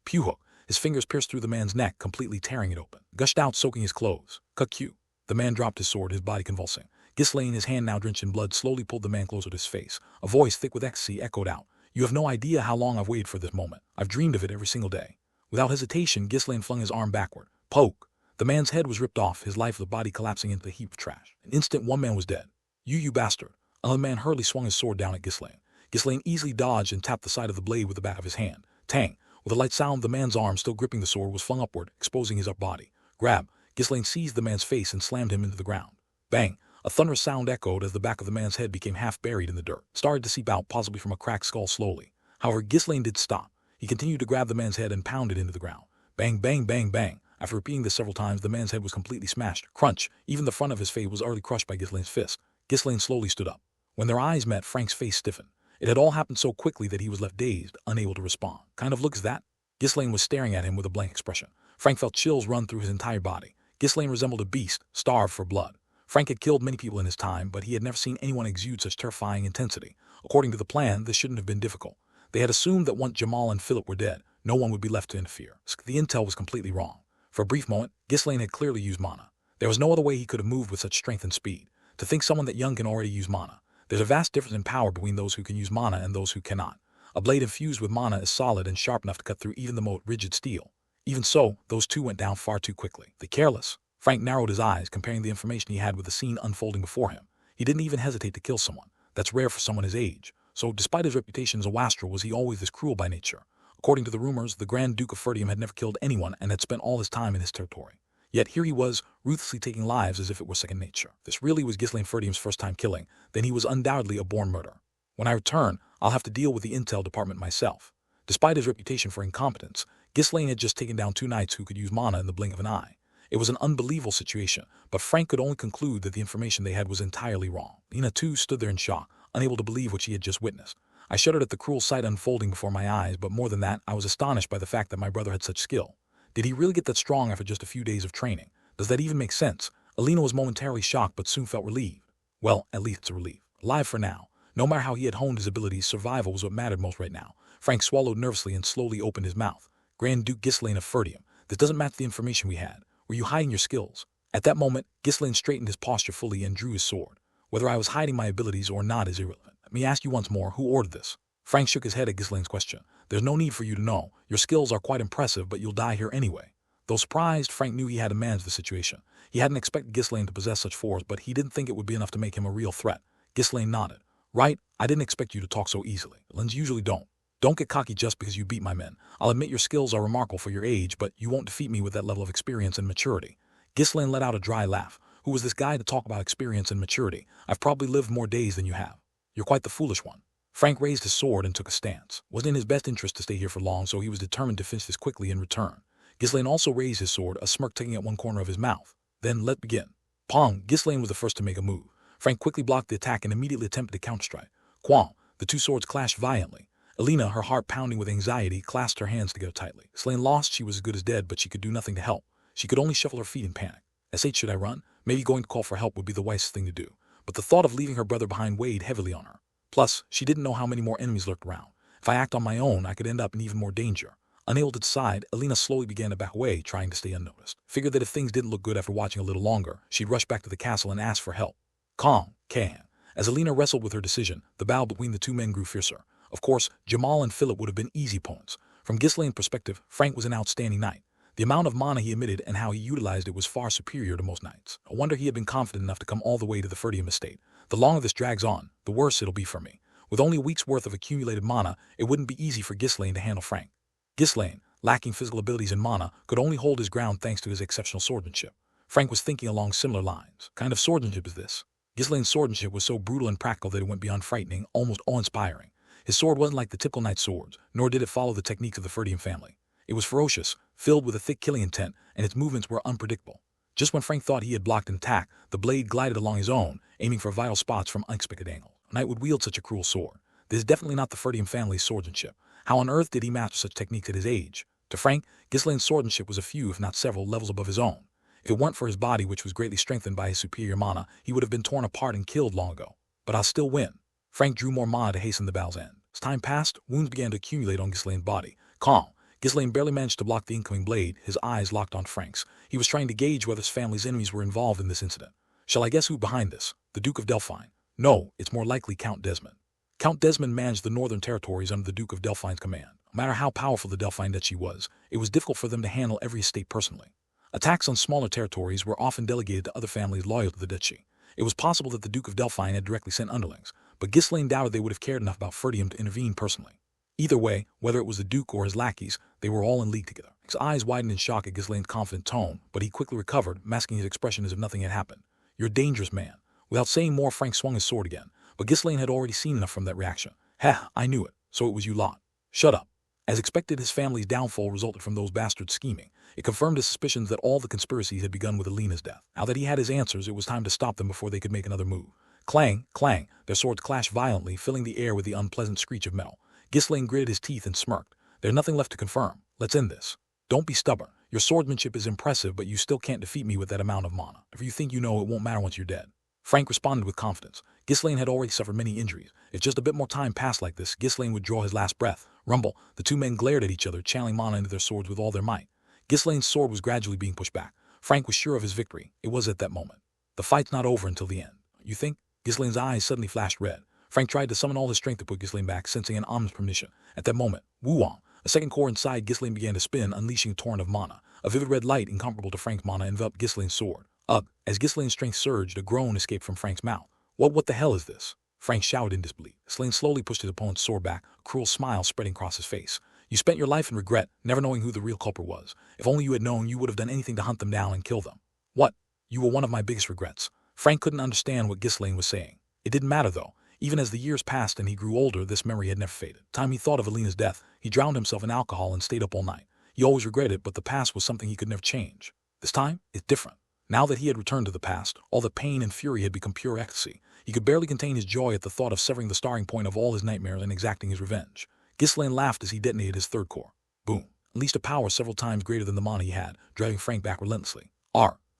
pew hook. His fingers pierced through the man's neck, completely tearing it open. Gushed out, soaking his clothes. Q. The man dropped his sword, his body convulsing. Ghislaine, his hand now drenched in blood, slowly pulled the man closer to his face. A voice thick with ecstasy echoed out. You have no idea how long I've waited for this moment. I've dreamed of it every single day. Without hesitation, Ghislaine flung his arm backward. Poke. The man's head was ripped off, his lifeless body collapsing into a heap of trash. In an instant, one man was dead. You bastard. Another man hurriedly swung his sword down at Ghislaine. Ghislaine easily dodged and tapped the side of the blade with the back of his hand. Tang. With a light sound, the man's arm, still gripping the sword, was flung upward, exposing his upper body. Grab. Ghislaine seized the man's face and slammed him into the ground. Bang. A thunderous sound echoed as the back of the man's head became half buried in the dirt. Started to seep out, possibly from a cracked skull slowly. However, Ghislaine did stop. He continued to grab the man's head and pound it into the ground. Bang, bang, bang, bang. After repeating this several times, the man's head was completely smashed. Crunch. Even the front of his face was utterly crushed by Ghislaine's fist. Ghislaine slowly stood up. When their eyes met, Frank's face stiffened. It had all happened so quickly that he was left dazed, unable to respond. Kind of look is that? Ghislaine was staring at him with a blank expression. Frank felt chills run through his entire body. Ghislaine resembled a beast, starved for blood. Frank had killed many people in his time, but he had never seen anyone exude such terrifying intensity. According to the plan, this shouldn't have been difficult. They had assumed that once Jamal and Philip were dead, no one would be left to interfere. The intel was completely wrong. For a brief moment, Ghislaine had clearly used mana. There was no other way he could have moved with such strength and speed. To think someone that young can already use mana. There's a vast difference in power between those who can use mana and those who cannot. A blade infused with mana is solid and sharp enough to cut through even the most rigid steel. Even so, those two went down far too quickly. The careless. Frank narrowed his eyes, comparing the information he had with the scene unfolding before him. He didn't even hesitate to kill someone. That's rare for someone his age. So despite his reputation as a wastrel, was he always this cruel by nature? According to the rumors, the Grand Duke of Ferdium had never killed anyone and had spent all his time in his territory. Yet here he was, ruthlessly taking lives as if it were second nature. This really was Ghislaine Ferdium's first time killing, then he was undoubtedly a born murderer. When I return, I'll have to deal with the intel department myself. Despite his reputation for incompetence, Ghislaine had just taken down two knights who could use mana in the blink of an eye. It was an unbelievable situation, but Frank could only conclude that the information they had was entirely wrong. Lena too stood there in shock, unable to believe what she had just witnessed. I shuddered at the cruel sight unfolding before my eyes, but more than that, I was astonished by the fact that my brother had such skill. Did he really get that strong after just a few days of training? Does that even make sense? Alina was momentarily shocked but soon felt relieved. Well, at least it's a relief. Alive for now. No matter how he had honed his abilities, survival was what mattered most right now. Frank swallowed nervously and slowly opened his mouth. Grand Duke Ghislaine of Ferdium, this doesn't match the information we had. Were you hiding your skills? At that moment, Ghislaine straightened his posture fully and drew his sword. Whether I was hiding my abilities or not is irrelevant. Let me ask you once more, who ordered this? Frank shook his head at Ghislaine's question. There's no need for you to know. Your skills are quite impressive, but you'll die here anyway. Though surprised, Frank knew he had to manage the situation. He hadn't expected Ghislaine to possess such force, but he didn't think it would be enough to make him a real threat. Ghislaine nodded. Right, I didn't expect you to talk so easily. Lens usually don't. Don't get cocky just because you beat my men. I'll admit your skills are remarkable for your age, but you won't defeat me with that level of experience and maturity. Ghislaine let out a dry laugh. Who was this guy to talk about experience and maturity? I've probably lived more days than you have. You're quite the foolish one. Frank raised his sword and took a stance. Wasn't in his best interest to stay here for long, so he was determined to finish this quickly in return. Ghislaine also raised his sword, a smirk tugging at one corner of his mouth. Then, let's begin. Pong, Ghislaine was the first to make a move. Frank quickly blocked the attack and immediately attempted to counterstrike. Quang, the two swords clashed violently. Alina, her heart pounding with anxiety, clasped her hands together tightly. Ghislaine lost, she was as good as dead, but she could do nothing to help. She could only shuffle her feet in panic. S.H. should I run? Maybe going to call for help would be the wisest thing to do. But the thought of leaving her brother behind weighed heavily on her. Plus, she didn't know how many more enemies lurked around. If I act on my own, I could end up in even more danger. Unable to decide, Alina slowly began to back away, trying to stay unnoticed. Figured that if things didn't look good after watching a little longer, she'd rush back to the castle and ask for help. Calm, Kahan. As Alina wrestled with her decision, the battle between the two men grew fiercer. Of course, Jamal and Philip would have been easy opponents. From Ghislaine's perspective, Frank was an outstanding knight. The amount of mana he emitted and how he utilized it was far superior to most knights. No wonder he had been confident enough to come all the way to the Ferdium estate. The longer this drags on, the worse it'll be for me. With only a week's worth of accumulated mana, it wouldn't be easy for Ghislaine to handle Frank. Ghislaine, lacking physical abilities and mana, could only hold his ground thanks to his exceptional swordsmanship. Frank was thinking along similar lines. Kind of swordsmanship is this? Ghislaine's swordsmanship was so brutal and practical that it went beyond frightening, almost awe-inspiring. His sword wasn't like the typical knight's swords, nor did it follow the techniques of the Ferdium family. It was ferocious, filled with a thick killing intent, and its movements were unpredictable. Just when Frank thought he had blocked an attack, the blade glided along his own, aiming for vital spots from unexpected angles. A knight would wield such a cruel sword. This is definitely not the Ferdium family's swordsmanship. How on earth did he master such techniques at his age? To Frank, Ghislaine's swordsmanship was a few, if not several, levels above his own. If it weren't for his body, which was greatly strengthened by his superior mana, he would have been torn apart and killed long ago. But I'll still win. Frank drew more mana to hasten the battle's end. As time passed, wounds began to accumulate on Ghislaine's body. Calm. Ghislaine barely managed to block the incoming blade, his eyes locked on Frank's. He was trying to gauge whether his family's enemies were involved in this incident. Shall I guess who's behind this? The Duke of Delphine? No, it's more likely Count Desmond. Count Desmond managed the northern territories under the Duke of Delphine's command. No matter how powerful the Delphine duchy was, it was difficult for them to handle every estate personally. Attacks on smaller territories were often delegated to other families loyal to the duchy. It was possible that the Duke of Delphine had directly sent underlings, but Ghislaine doubted they would have cared enough about Ferdium to intervene personally. Either way, whether it was the Duke or his lackeys, they were all in league together. His eyes widened in shock at Ghislaine's confident tone, but he quickly recovered, masking his expression as if nothing had happened. You're a dangerous man. Without saying more, Frank swung his sword again, but Ghislaine had already seen enough from that reaction. Heh, I knew it. So it was you lot. Shut up. As expected, his family's downfall resulted from those bastards scheming. It confirmed his suspicions that all the conspiracies had begun with Alina's death. Now that he had his answers, it was time to stop them before they could make another move. Clang, clang, their swords clashed violently, filling the air with the unpleasant screech of metal. Ghislaine gritted his teeth and smirked. There's nothing left to confirm. Let's end this. Don't be stubborn. Your swordsmanship is impressive, but you still can't defeat me with that amount of mana. If you think you know, it won't matter once you're dead. Frank responded with confidence. Ghislaine had already suffered many injuries. If just a bit more time passed like this, Ghislaine would draw his last breath. Rumble, the two men glared at each other, channeling mana into their swords with all their might. Ghislaine's sword was gradually being pushed back. Frank was sure of his victory. It was at that moment. The fight's not over until the end. You think? Ghislaine's eyes suddenly flashed red. Frank tried to summon all his strength to put Ghislaine back, sensing an ominous premonition. At that moment, woo-wong, a second core inside Ghislaine began to spin, unleashing a torrent of mana. A vivid red light, incomparable to Frank's mana, enveloped Ghislaine's sword. Ugh! As Ghislaine's strength surged, a groan escaped from Frank's mouth. What the hell is this? Frank shouted in disbelief. Ghislaine slowly pushed his opponent's sword back, a cruel smile spreading across his face. You spent your life in regret, never knowing who the real culprit was. If only you had known, you would have done anything to hunt them down and kill them. What? You were one of my biggest regrets. Frank couldn't understand what Ghislaine was saying. It didn't matter, though. Even as the years passed and he grew older, this memory had never faded. The time he thought of Alina's death, he drowned himself in alcohol and stayed up all night. He always regretted it, but the past was something he could never change. This time, it's different. Now that he had returned to the past, all the pain and fury had become pure ecstasy. He could barely contain his joy at the thought of severing the starting point of all his nightmares and exacting his revenge. Ghislaine laughed as he detonated his third core. Boom. Unleashed a power several times greater than the mana he had, driving Frank back relentlessly.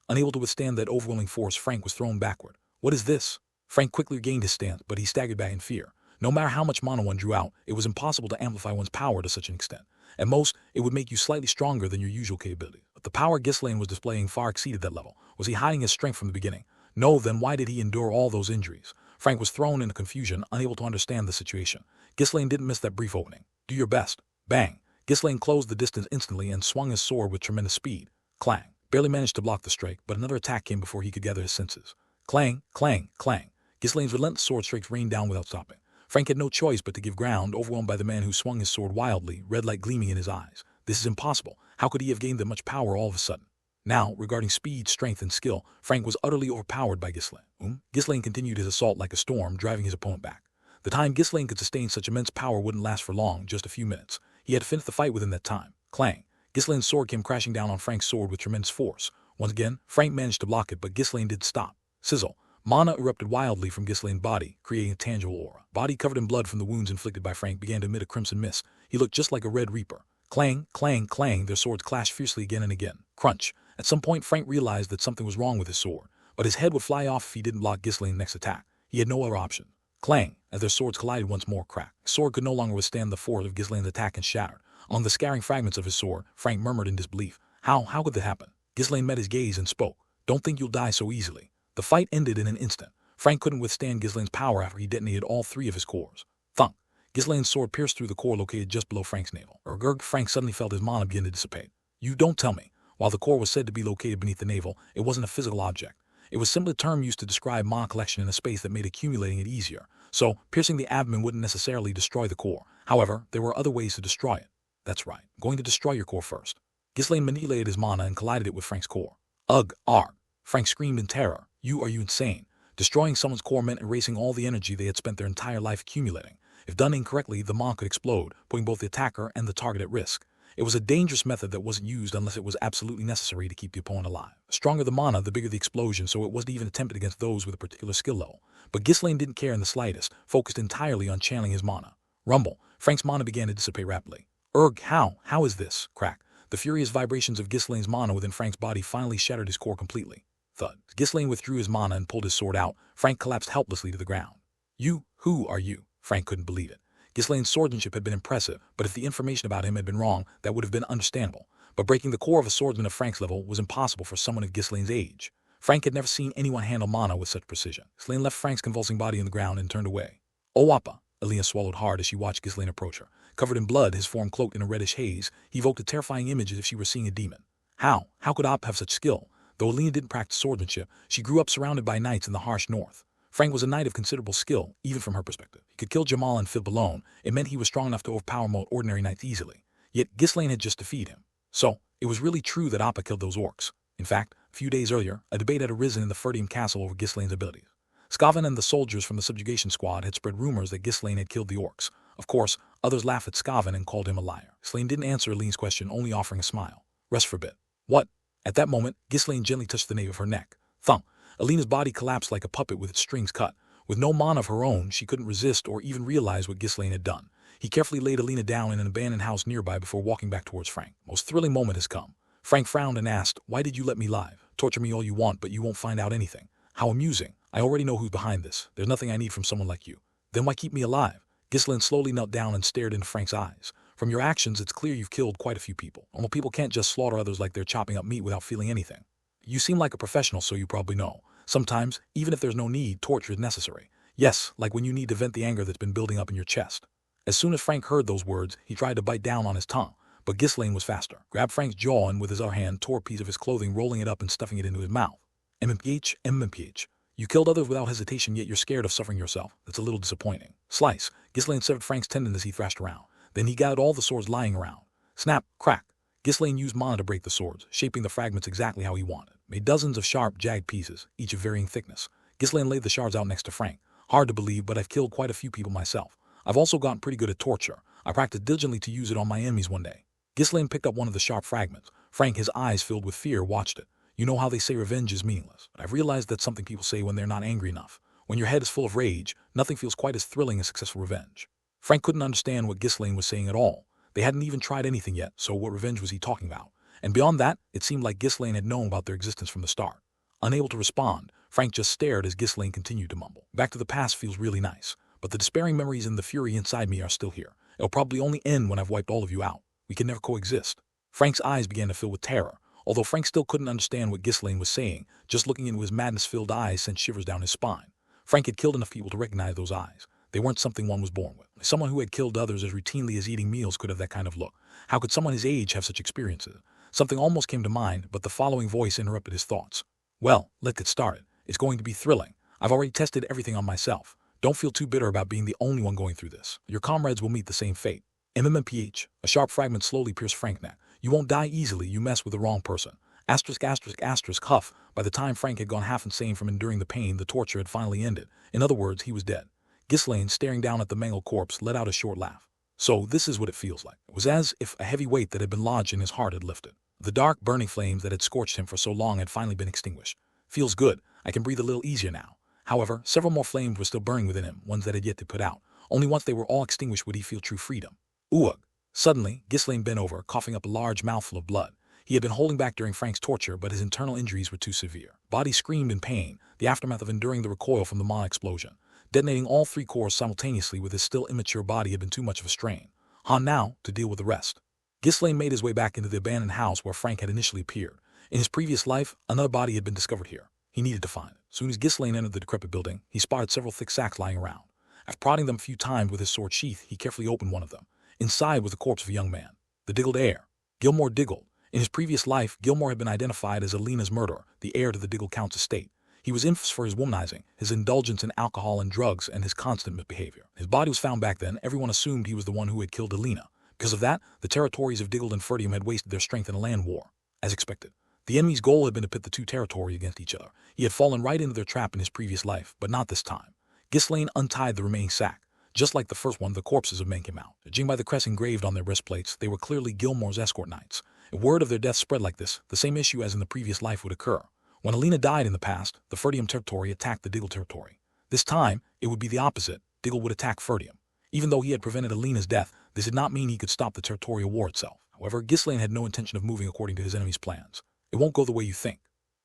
Unable to withstand that overwhelming force, Frank was thrown backward. What is this? Frank quickly regained his stance, but he staggered back in fear. No matter how much mana one drew out, it was impossible to amplify one's power to such an extent. At most, it would make you slightly stronger than your usual capability. But the power Ghislaine was displaying far exceeded that level. Was he hiding his strength from the beginning? No, then why did he endure all those injuries? Frank was thrown into confusion, unable to understand the situation. Ghislaine didn't miss that brief opening. Do your best. Bang. Ghislaine closed the distance instantly and swung his sword with tremendous speed. Clang. Barely managed to block the strike, but another attack came before he could gather his senses. Clang, clang, clang. Ghislaine's relentless sword strikes rained down without stopping. Frank had no choice but to give ground, overwhelmed by the man who swung his sword wildly, red light gleaming in his eyes. This is impossible. How could he have gained that much power all of a sudden? Now, regarding speed, strength, and skill, Frank was utterly overpowered by Ghislaine. Ghislaine continued his assault like a storm, driving his opponent back. The time Ghislaine could sustain such immense power wouldn't last for long, just a few minutes. He had to finish the fight within that time. Clang. Ghislaine's sword came crashing down on Frank's sword with tremendous force. Once again, Frank managed to block it, but Ghislaine didn't stop. Sizzle. Mana erupted wildly from Ghislaine's body, creating a tangible aura. Body covered in blood from the wounds inflicted by Frank began to emit a crimson mist. He looked just like a red reaper. Clang, clang, clang, their swords clashed fiercely again and again. Crunch. At some point, Frank realized that something was wrong with his sword, but his head would fly off if he didn't block Ghislaine's next attack. He had no other option. Clang. As their swords collided once more, crack. His sword could no longer withstand the force of Ghislaine's attack and shattered. On the scattering fragments of his sword, Frank murmured in disbelief. How could that happen? Ghislaine met his gaze and spoke. Don't think you'll die so easily. The fight ended in an instant. Frank couldn't withstand Ghislaine's power after he detonated all three of his cores. Thunk. Ghislaine's sword pierced through the core located just below Frank's navel. Frank suddenly felt his mana begin to dissipate. You don't tell me. While the core was said to be located beneath the navel, it wasn't a physical object. It was simply a term used to describe mana collection in a space that made accumulating it easier. So, piercing the abdomen wouldn't necessarily destroy the core. However, there were other ways to destroy it. That's right. I'm going to destroy your core first. Ghislaine manipulated his mana and collided it with Frank's core. Ugh, arg. Frank screamed in terror. Are you insane? Destroying someone's core meant erasing all the energy they had spent their entire life accumulating. If done incorrectly, the mana could explode, putting both the attacker and the target at risk. It was a dangerous method that wasn't used unless it was absolutely necessary to keep the opponent alive. The stronger the mana, the bigger the explosion, so it wasn't even attempted against those with a particular skill level. But Ghislaine didn't care in the slightest, focused entirely on channeling his mana. Rumble. Frank's mana began to dissipate rapidly. How is this? Crack. The furious vibrations of Ghislaine's mana within Frank's body finally shattered his core completely. Thud. As Ghislaine withdrew his mana and pulled his sword out, Frank collapsed helplessly to the ground. Who are you? Frank couldn't believe it. Ghislaine's swordsmanship had been impressive, but if the information about him had been wrong, that would have been understandable. But breaking the core of a swordsman of Frank's level was impossible for someone of Ghislaine's age. Frank had never seen anyone handle mana with such precision. Ghislaine left Frank's convulsing body on the ground and turned away. Oh, Appa! Alina swallowed hard as she watched Ghislaine approach her. Covered in blood, his form cloaked in a reddish haze, he evoked a terrifying image as if she were seeing a demon. How could Appa have such skill? Though Alina didn't practice swordsmanship, she grew up surrounded by knights in the harsh north. Frank was a knight of considerable skill, even from her perspective. He could kill Jamal and Phib alone. It meant he was strong enough to overpower most ordinary knights easily. Yet Ghislaine had just defeated him. So, it was really true that Appa killed those orcs. In fact, a few days earlier, a debate had arisen in the Ferdium castle over Ghislaine's abilities. Skaven and the soldiers from the subjugation squad had spread rumors that Ghislaine had killed the orcs. Of course, others laughed at Skaven and called him a liar. Ghislaine didn't answer Aline's question, only offering a smile. Rest for a bit. What? At that moment, Ghislaine gently touched the nape of her neck. Thump. Alina's body collapsed like a puppet with its strings cut. With no mana of her own, she couldn't resist or even realize what Ghislaine had done. He carefully laid Alina down in an abandoned house nearby before walking back towards Frank. Most thrilling moment has come. Frank frowned and asked, why did you let me live? Torture me all you want, but you won't find out anything. How amusing. I already know who's behind this. There's nothing I need from someone like you. Then why keep me alive? Ghislaine slowly knelt down and stared into Frank's eyes. From your actions, it's clear you've killed quite a few people. Normal people can't just slaughter others like they're chopping up meat without feeling anything. You seem like a professional, so you probably know. Sometimes, even if there's no need, torture is necessary. Yes, like when you need to vent the anger that's been building up in your chest. As soon as Frank heard those words, he tried to bite down on his tongue. But Ghislaine was faster. Grabbed Frank's jaw and with his other hand tore a piece of his clothing, rolling it up and stuffing it into his mouth. MMPH. You killed others without hesitation, yet you're scared of suffering yourself. That's a little disappointing. Slice. Ghislaine severed Frank's tendon as he thrashed around. Then he gathered all the swords lying around. Snap, crack. Ghislaine used mana to break the swords, shaping the fragments exactly how he wanted. Made dozens of sharp, jagged pieces, each of varying thickness. Ghislaine laid the shards out next to Frank. Hard to believe, but I've killed quite a few people myself. I've also gotten pretty good at torture. I practiced diligently to use it on my enemies one day. Ghislaine picked up one of the sharp fragments. Frank, his eyes filled with fear, watched it. You know how they say revenge is meaningless, but I've realized that's something people say when they're not angry enough. When your head is full of rage, nothing feels quite as thrilling as successful revenge. Frank couldn't understand what Ghislaine was saying at all. They hadn't even tried anything yet, so what revenge was he talking about? And beyond that, it seemed like Ghislaine had known about their existence from the start. Unable to respond, Frank just stared as Ghislaine continued to mumble. Back to the past feels really nice, but the despairing memories and the fury inside me are still here. It'll probably only end when I've wiped all of you out. We can never coexist. Frank's eyes began to fill with terror. Although Frank still couldn't understand what Ghislaine was saying, just looking into his madness-filled eyes sent shivers down his spine. Frank had killed enough people to recognize those eyes. They weren't something one was born with. Someone who had killed others as routinely as eating meals could have that kind of look. How could someone his age have such experiences? Something almost came to mind, but the following voice interrupted his thoughts. Well, let's get started. It's going to be thrilling. I've already tested everything on myself. Don't feel too bitter about being the only one going through this. Your comrades will meet the same fate. MMPH. A sharp fragment slowly pierced Frank's neck. You won't die easily, you mess with the wrong person. Huff. By the time Frank had gone half insane from enduring the pain, the torture had finally ended. In other words, he was dead. Ghislaine, staring down at the mangled corpse, let out a short laugh. So this is what it feels like. It was as if a heavy weight that had been lodged in his heart had lifted. The dark, burning flames that had scorched him for so long had finally been extinguished. Feels good. I can breathe a little easier now. However, several more flames were still burning within him, ones that had yet to put out. Only once they were all extinguished would he feel true freedom. Ooh. Suddenly, Ghislaine bent over, coughing up a large mouthful of blood. He had been holding back during Frank's torture, but his internal injuries were too severe. Body screamed in pain, the aftermath of enduring the recoil from the mana explosion. Detonating all 3 cores simultaneously with his still immature body had been too much of a strain. On now to deal with the rest. Ghislaine made his way back into the abandoned house where Frank had initially appeared. In his previous life, another body had been discovered here. He needed to find it. Soon as Ghislaine entered the decrepit building, he spotted several thick sacks lying around. After prodding them a few times with his sword sheath, he carefully opened one of them. Inside was the corpse of a young man, the Diggled heir, Gilmore Diggled. In his previous life, Gilmore had been identified as Alina's murderer, the heir to the Diggled Count's estate. He was infamous for his womanizing, his indulgence in alcohol and drugs, and his constant misbehavior. His body was found back then. Everyone assumed he was the one who had killed Alina. Because of that, the territories of Diggled and Ferdium had wasted their strength in a land war. As expected, the enemy's goal had been to pit the 2 territories against each other. He had fallen right into their trap in his previous life, but not this time. Ghislaine untied the remaining sack. Just like the first one, the corpses of men came out. Judging by the crest engraved on their breastplates, they were clearly Gilmore's escort knights. If word of their death spread like this, the same issue as in the previous life would occur. When Alina died in the past, the Ferdium territory attacked the Diggled territory. This time, it would be the opposite. Diggled would attack Ferdium. Even though he had prevented Alina's death, this did not mean he could stop the territorial war itself. However, Ghislaine had no intention of moving according to his enemy's plans. It won't go the way you think.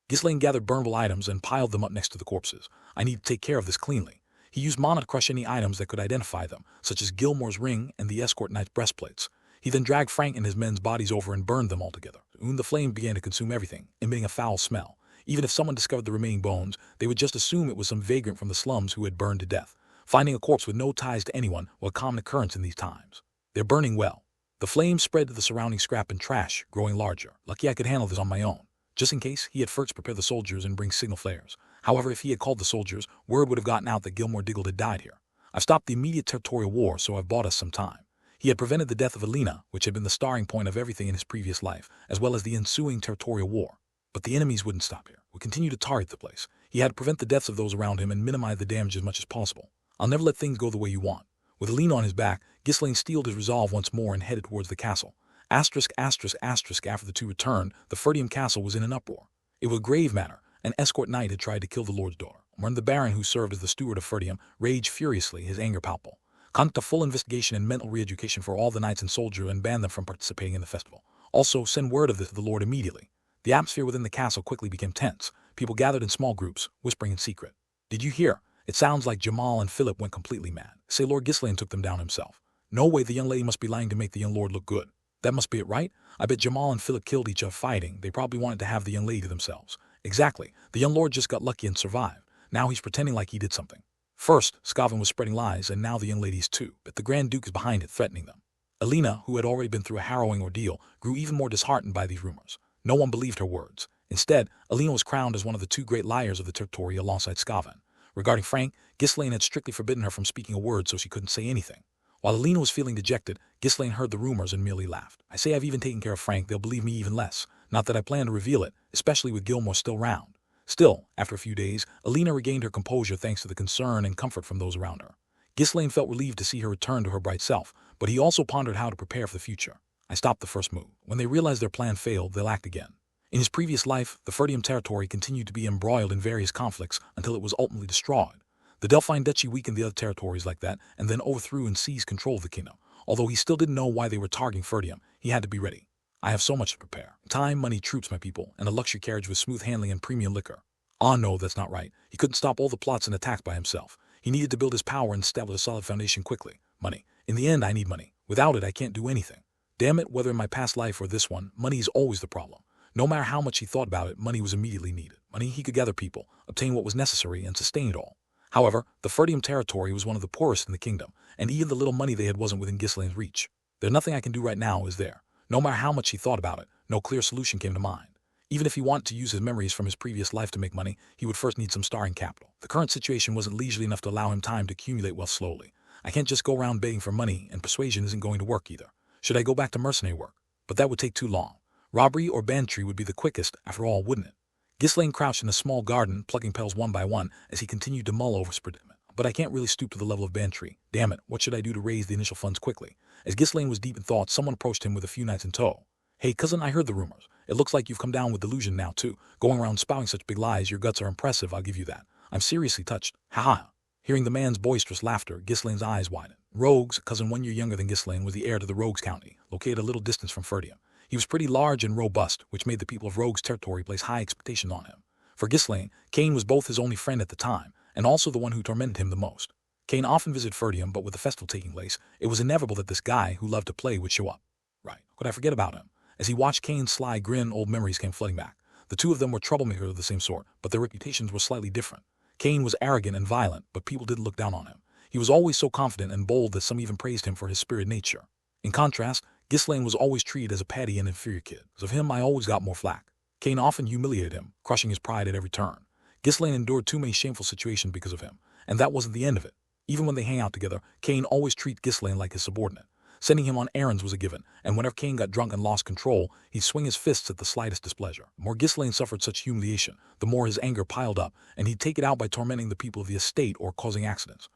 Ghislaine gathered burnable items and piled them up next to the corpses. I need to take care of this cleanly. He used mana to crush any items that could identify them, such as Gilmore's ring and the escort knight's breastplates. He then dragged Frank and his men's bodies over and burned them all together. Soon the flame began to consume everything, emitting a foul smell. Even if someone discovered the remaining bones, they would just assume it was some vagrant from the slums who had burned to death. Finding a corpse with no ties to anyone was a common occurrence in these times. They're burning well. The flames spread to the surrounding scrap and trash, growing larger. Lucky I could handle this on my own. Just in case, he had first prepared the soldiers and bring signal flares. However, if he had called the soldiers, word would have gotten out that Gilmore Diggled had died here. I've stopped the immediate territorial war, so I've bought us some time. He had prevented the death of Alina, which had been the starting point of everything in his previous life, as well as the ensuing territorial war. But the enemies wouldn't stop here. Would continue to target the place. He had to prevent the deaths of those around him and minimize the damage as much as possible. I'll never let things go the way you want. With Alina on his back, Ghislaine steeled his resolve once more and headed towards the castle. After the 2 returned, the Ferdium castle was in an uproar. It was a grave matter. An escort knight had tried to kill the lord's daughter. The Baron, who served as the steward of Ferdium, raged furiously, his anger palpable. Conduct a full investigation and mental re-education for all the knights and soldiers and ban them from participating in the festival. Also, send word of this to the lord immediately. The atmosphere within the castle quickly became tense. People gathered in small groups, whispering in secret. Did you hear? It sounds like Jamal and Philip went completely mad. Say Lord Ghislaine took them down himself. No way, the young lady must be lying to make the young lord look good. That must be it, right? I bet Jamal and Philip killed each other fighting. They probably wanted to have the young lady to themselves. Exactly. The young lord just got lucky and survived. Now he's pretending like he did something. First, Scavin was spreading lies, and now the young ladies too. But the Grand Duke is behind it, threatening them. Alina, who had already been through a harrowing ordeal, grew even more disheartened by these rumors. No one believed her words. Instead, Alina was crowned as one of the two great liars of the territory alongside Skaven. Regarding Frank, Ghislaine had strictly forbidden her from speaking a word so she couldn't say anything. While Alina was feeling dejected, Ghislaine heard the rumors and merely laughed. I say I've even taken care of Frank, they'll believe me even less. Not that I plan to reveal it, especially with Gilmore still round. Still, after a few days, Alina regained her composure thanks to the concern and comfort from those around her. Ghislaine felt relieved to see her return to her bright self, but he also pondered how to prepare for the future. I stopped the first move. When they realized their plan failed, they'll act again. In his previous life, the Ferdium territory continued to be embroiled in various conflicts until it was ultimately destroyed. The Delphine Duchy weakened the other territories like that and then overthrew and seized control of the kingdom. Although he still didn't know why they were targeting Ferdium, he had to be ready. I have so much to prepare. Time, money, troops, my people, and a luxury carriage with smooth handling and premium liquor. Ah no, that's not right. He couldn't stop all the plots and attacks by himself. He needed to build his power and establish a solid foundation quickly. Money. In the end, I need money. Without it, I can't do anything. Damn it, whether in my past life or this one, money is always the problem. No matter how much he thought about it, money was immediately needed. Money he could gather people, obtain what was necessary, and sustain it all. However, the Ferdium territory was one of the poorest in the kingdom, and even the little money they had wasn't within Ghislaine's reach. There's nothing I can do right now, is there? No matter how much he thought about it, no clear solution came to mind. Even if he wanted to use his memories from his previous life to make money, he would first need some starting capital. The current situation wasn't leisurely enough to allow him time to accumulate wealth slowly. I can't just go around begging for money, and persuasion isn't going to work either. Should I go back to mercenary work? But that would take too long. Robbery or banditry would be the quickest, after all, wouldn't it? Ghislaine crouched in a small garden, plucking petals one by one as he continued to mull over his predicament. But I can't really stoop to the level of banditry. Damn it, what should I do to raise the initial funds quickly? As Ghislaine was deep in thought, someone approached him with a few knights in tow. Hey cousin, I heard the rumors. It looks like you've come down with delusion now too. Going around spouting such big lies, your guts are impressive, I'll give you that. I'm seriously touched. Ha. Hearing the man's boisterous laughter, Ghislaine's eyes widened. Rogues, cousin 1 year younger than Ghislaine, was the heir to the Rogues County, located a little distance from Ferdium. He was pretty large and robust, which made the people of Rogues territory place high expectations on him. For Ghislaine, Cain was both his only friend at the time, and also the one who tormented him the most. Cain often visited Ferdium, but with the festival taking place, it was inevitable that this guy, who loved to play, would show up. Right, could I forget about him? As he watched Cain's sly grin, old memories came flooding back. The two of them were troublemakers of the same sort, but their reputations were slightly different. Cain was arrogant and violent, but people didn't look down on him. He was always so confident and bold that some even praised him for his spirited nature. In contrast, Ghislaine was always treated as a petty and inferior kid. Because of him, I always got more flack. Cain often humiliated him, crushing his pride at every turn. Ghislaine endured too many shameful situations because of him, and that wasn't the end of it. Even when they hang out together, Cain always treated Ghislaine like his subordinate. Sending him on errands was a given, and whenever Cain got drunk and lost control, he'd swing his fists at the slightest displeasure. The more Ghislaine suffered such humiliation, the more his anger piled up, and he'd take it out by tormenting the people of the estate or causing accidents.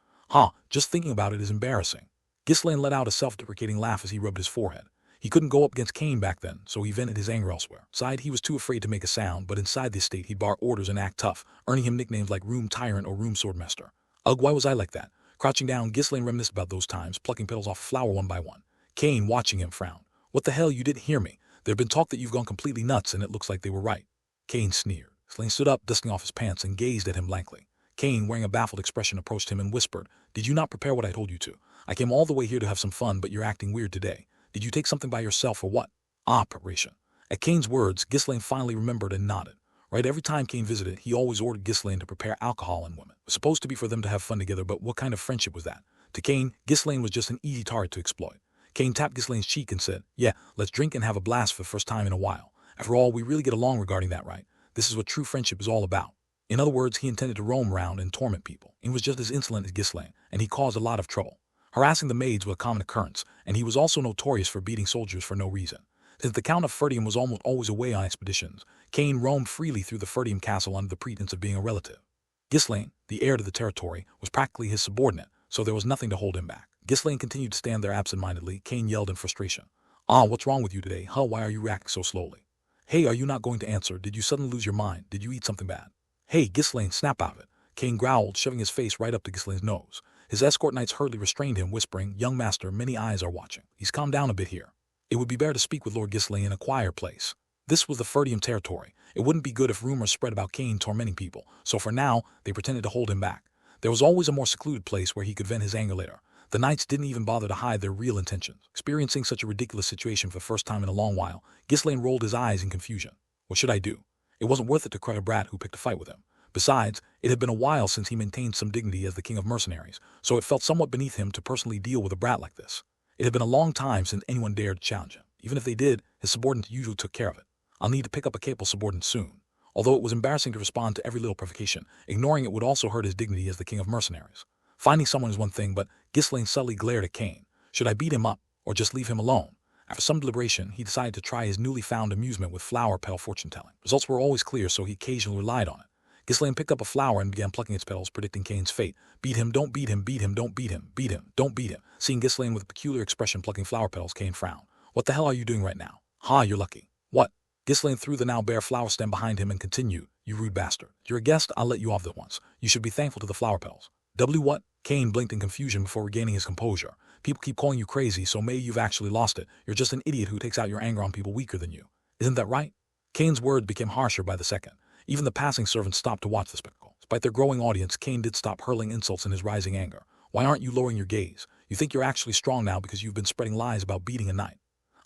Just thinking about it is embarrassing. Ghislaine let out a self-deprecating laugh as he rubbed his forehead. He couldn't go up against Cain back then, so he vented his anger elsewhere. Inside, he was too afraid to make a sound, but inside the estate he'd bar orders and act tough, earning him nicknames like Room Tyrant or Room Swordmaster. Ugh, why was I like that? Crouching down, Ghislaine reminisced about those times, plucking petals off a flower one by one. Cain, watching him, frowned. What the hell, you didn't hear me. There'd been talk that you've gone completely nuts, and it looks like they were right. Cain sneered. Ghislaine stood up, dusting off his pants, and gazed at him blankly. Cain, wearing a baffled expression, approached him and whispered, "Did you not prepare what I told you to? I came all the way here to have some fun, but you're acting weird today. Did you take something by yourself or what?" Preparation. At Cain's words, Ghislaine finally remembered and nodded. Right, every time Cain visited, he always ordered Ghislaine to prepare alcohol and women. It was supposed to be for them to have fun together, but what kind of friendship was that? To Cain, Ghislaine was just an easy target to exploit. Cain tapped Ghislaine's cheek and said, "Yeah, let's drink and have a blast for the first time in a while. After all, we really get along regarding that, right? This is what true friendship is all about." In other words, he intended to roam around and torment people. He was just as insolent as Ghislaine, and he caused a lot of trouble. Harassing the maids was a common occurrence, and he was also notorious for beating soldiers for no reason. Since the Count of Ferdium was almost always away on expeditions, Cain roamed freely through the Ferdium castle under the pretense of being a relative. Ghislaine, the heir to the territory, was practically his subordinate, so there was nothing to hold him back. Ghislaine continued to stand there absent-mindedly. Cain yelled in frustration. What's wrong with you today? Why are you reacting so slowly? Hey, are you not going to answer? Did you suddenly lose your mind? Did you eat something bad? Hey, Ghislaine, snap out of it. Cain growled, shoving his face right up to Ghislaine's nose. His escort knights hurriedly restrained him, whispering, "Young master, many eyes are watching. He's calmed down a bit here. It would be better to speak with Lord Ghislaine in a quieter place." This was the Ferdium territory. It wouldn't be good if rumors spread about Cain tormenting people, so for now, they pretended to hold him back. There was always a more secluded place where he could vent his anger later. The knights didn't even bother to hide their real intentions. Experiencing such a ridiculous situation for the first time in a long while, Ghislaine rolled his eyes in confusion. What should I do? It wasn't worth it to cry a brat who picked a fight with him. Besides, it had been a while since he maintained some dignity as the King of Mercenaries, so it felt somewhat beneath him to personally deal with a brat like this. It had been a long time since anyone dared to challenge him. Even if they did, his subordinates usually took care of it. I'll need to pick up a capable subordinate soon. Although it was embarrassing to respond to every little provocation, ignoring it would also hurt his dignity as the King of Mercenaries. Finding someone is one thing, but Ghislaine subtly glared at Cain. Should I beat him up, or just leave him alone? After some deliberation, he decided to try his newly found amusement with flower petal fortune-telling. Results were always clear, so he occasionally relied on it. Ghislaine picked up a flower and began plucking its petals, predicting Cain's fate. Beat him, don't beat him, beat him, don't beat him, beat him, don't beat him. Seeing Ghislaine with a peculiar expression plucking flower petals, Cain frowned. What the hell are you doing right now? Ha, you're lucky. What? Ghislaine threw the now bare flower stem behind him and continued. You rude bastard. You're a guest, I'll let you off at once. You should be thankful to the flower petals. What? Cain blinked in confusion before regaining his composure. People keep calling you crazy, so maybe you've actually lost it. You're just an idiot who takes out your anger on people weaker than you. Isn't that right? Cain's words became harsher by the second. Even the passing servants stopped to watch the spectacle. Despite their growing audience, Cain did stop hurling insults in his rising anger. Why aren't you lowering your gaze? You think you're actually strong now because you've been spreading lies about beating a knight.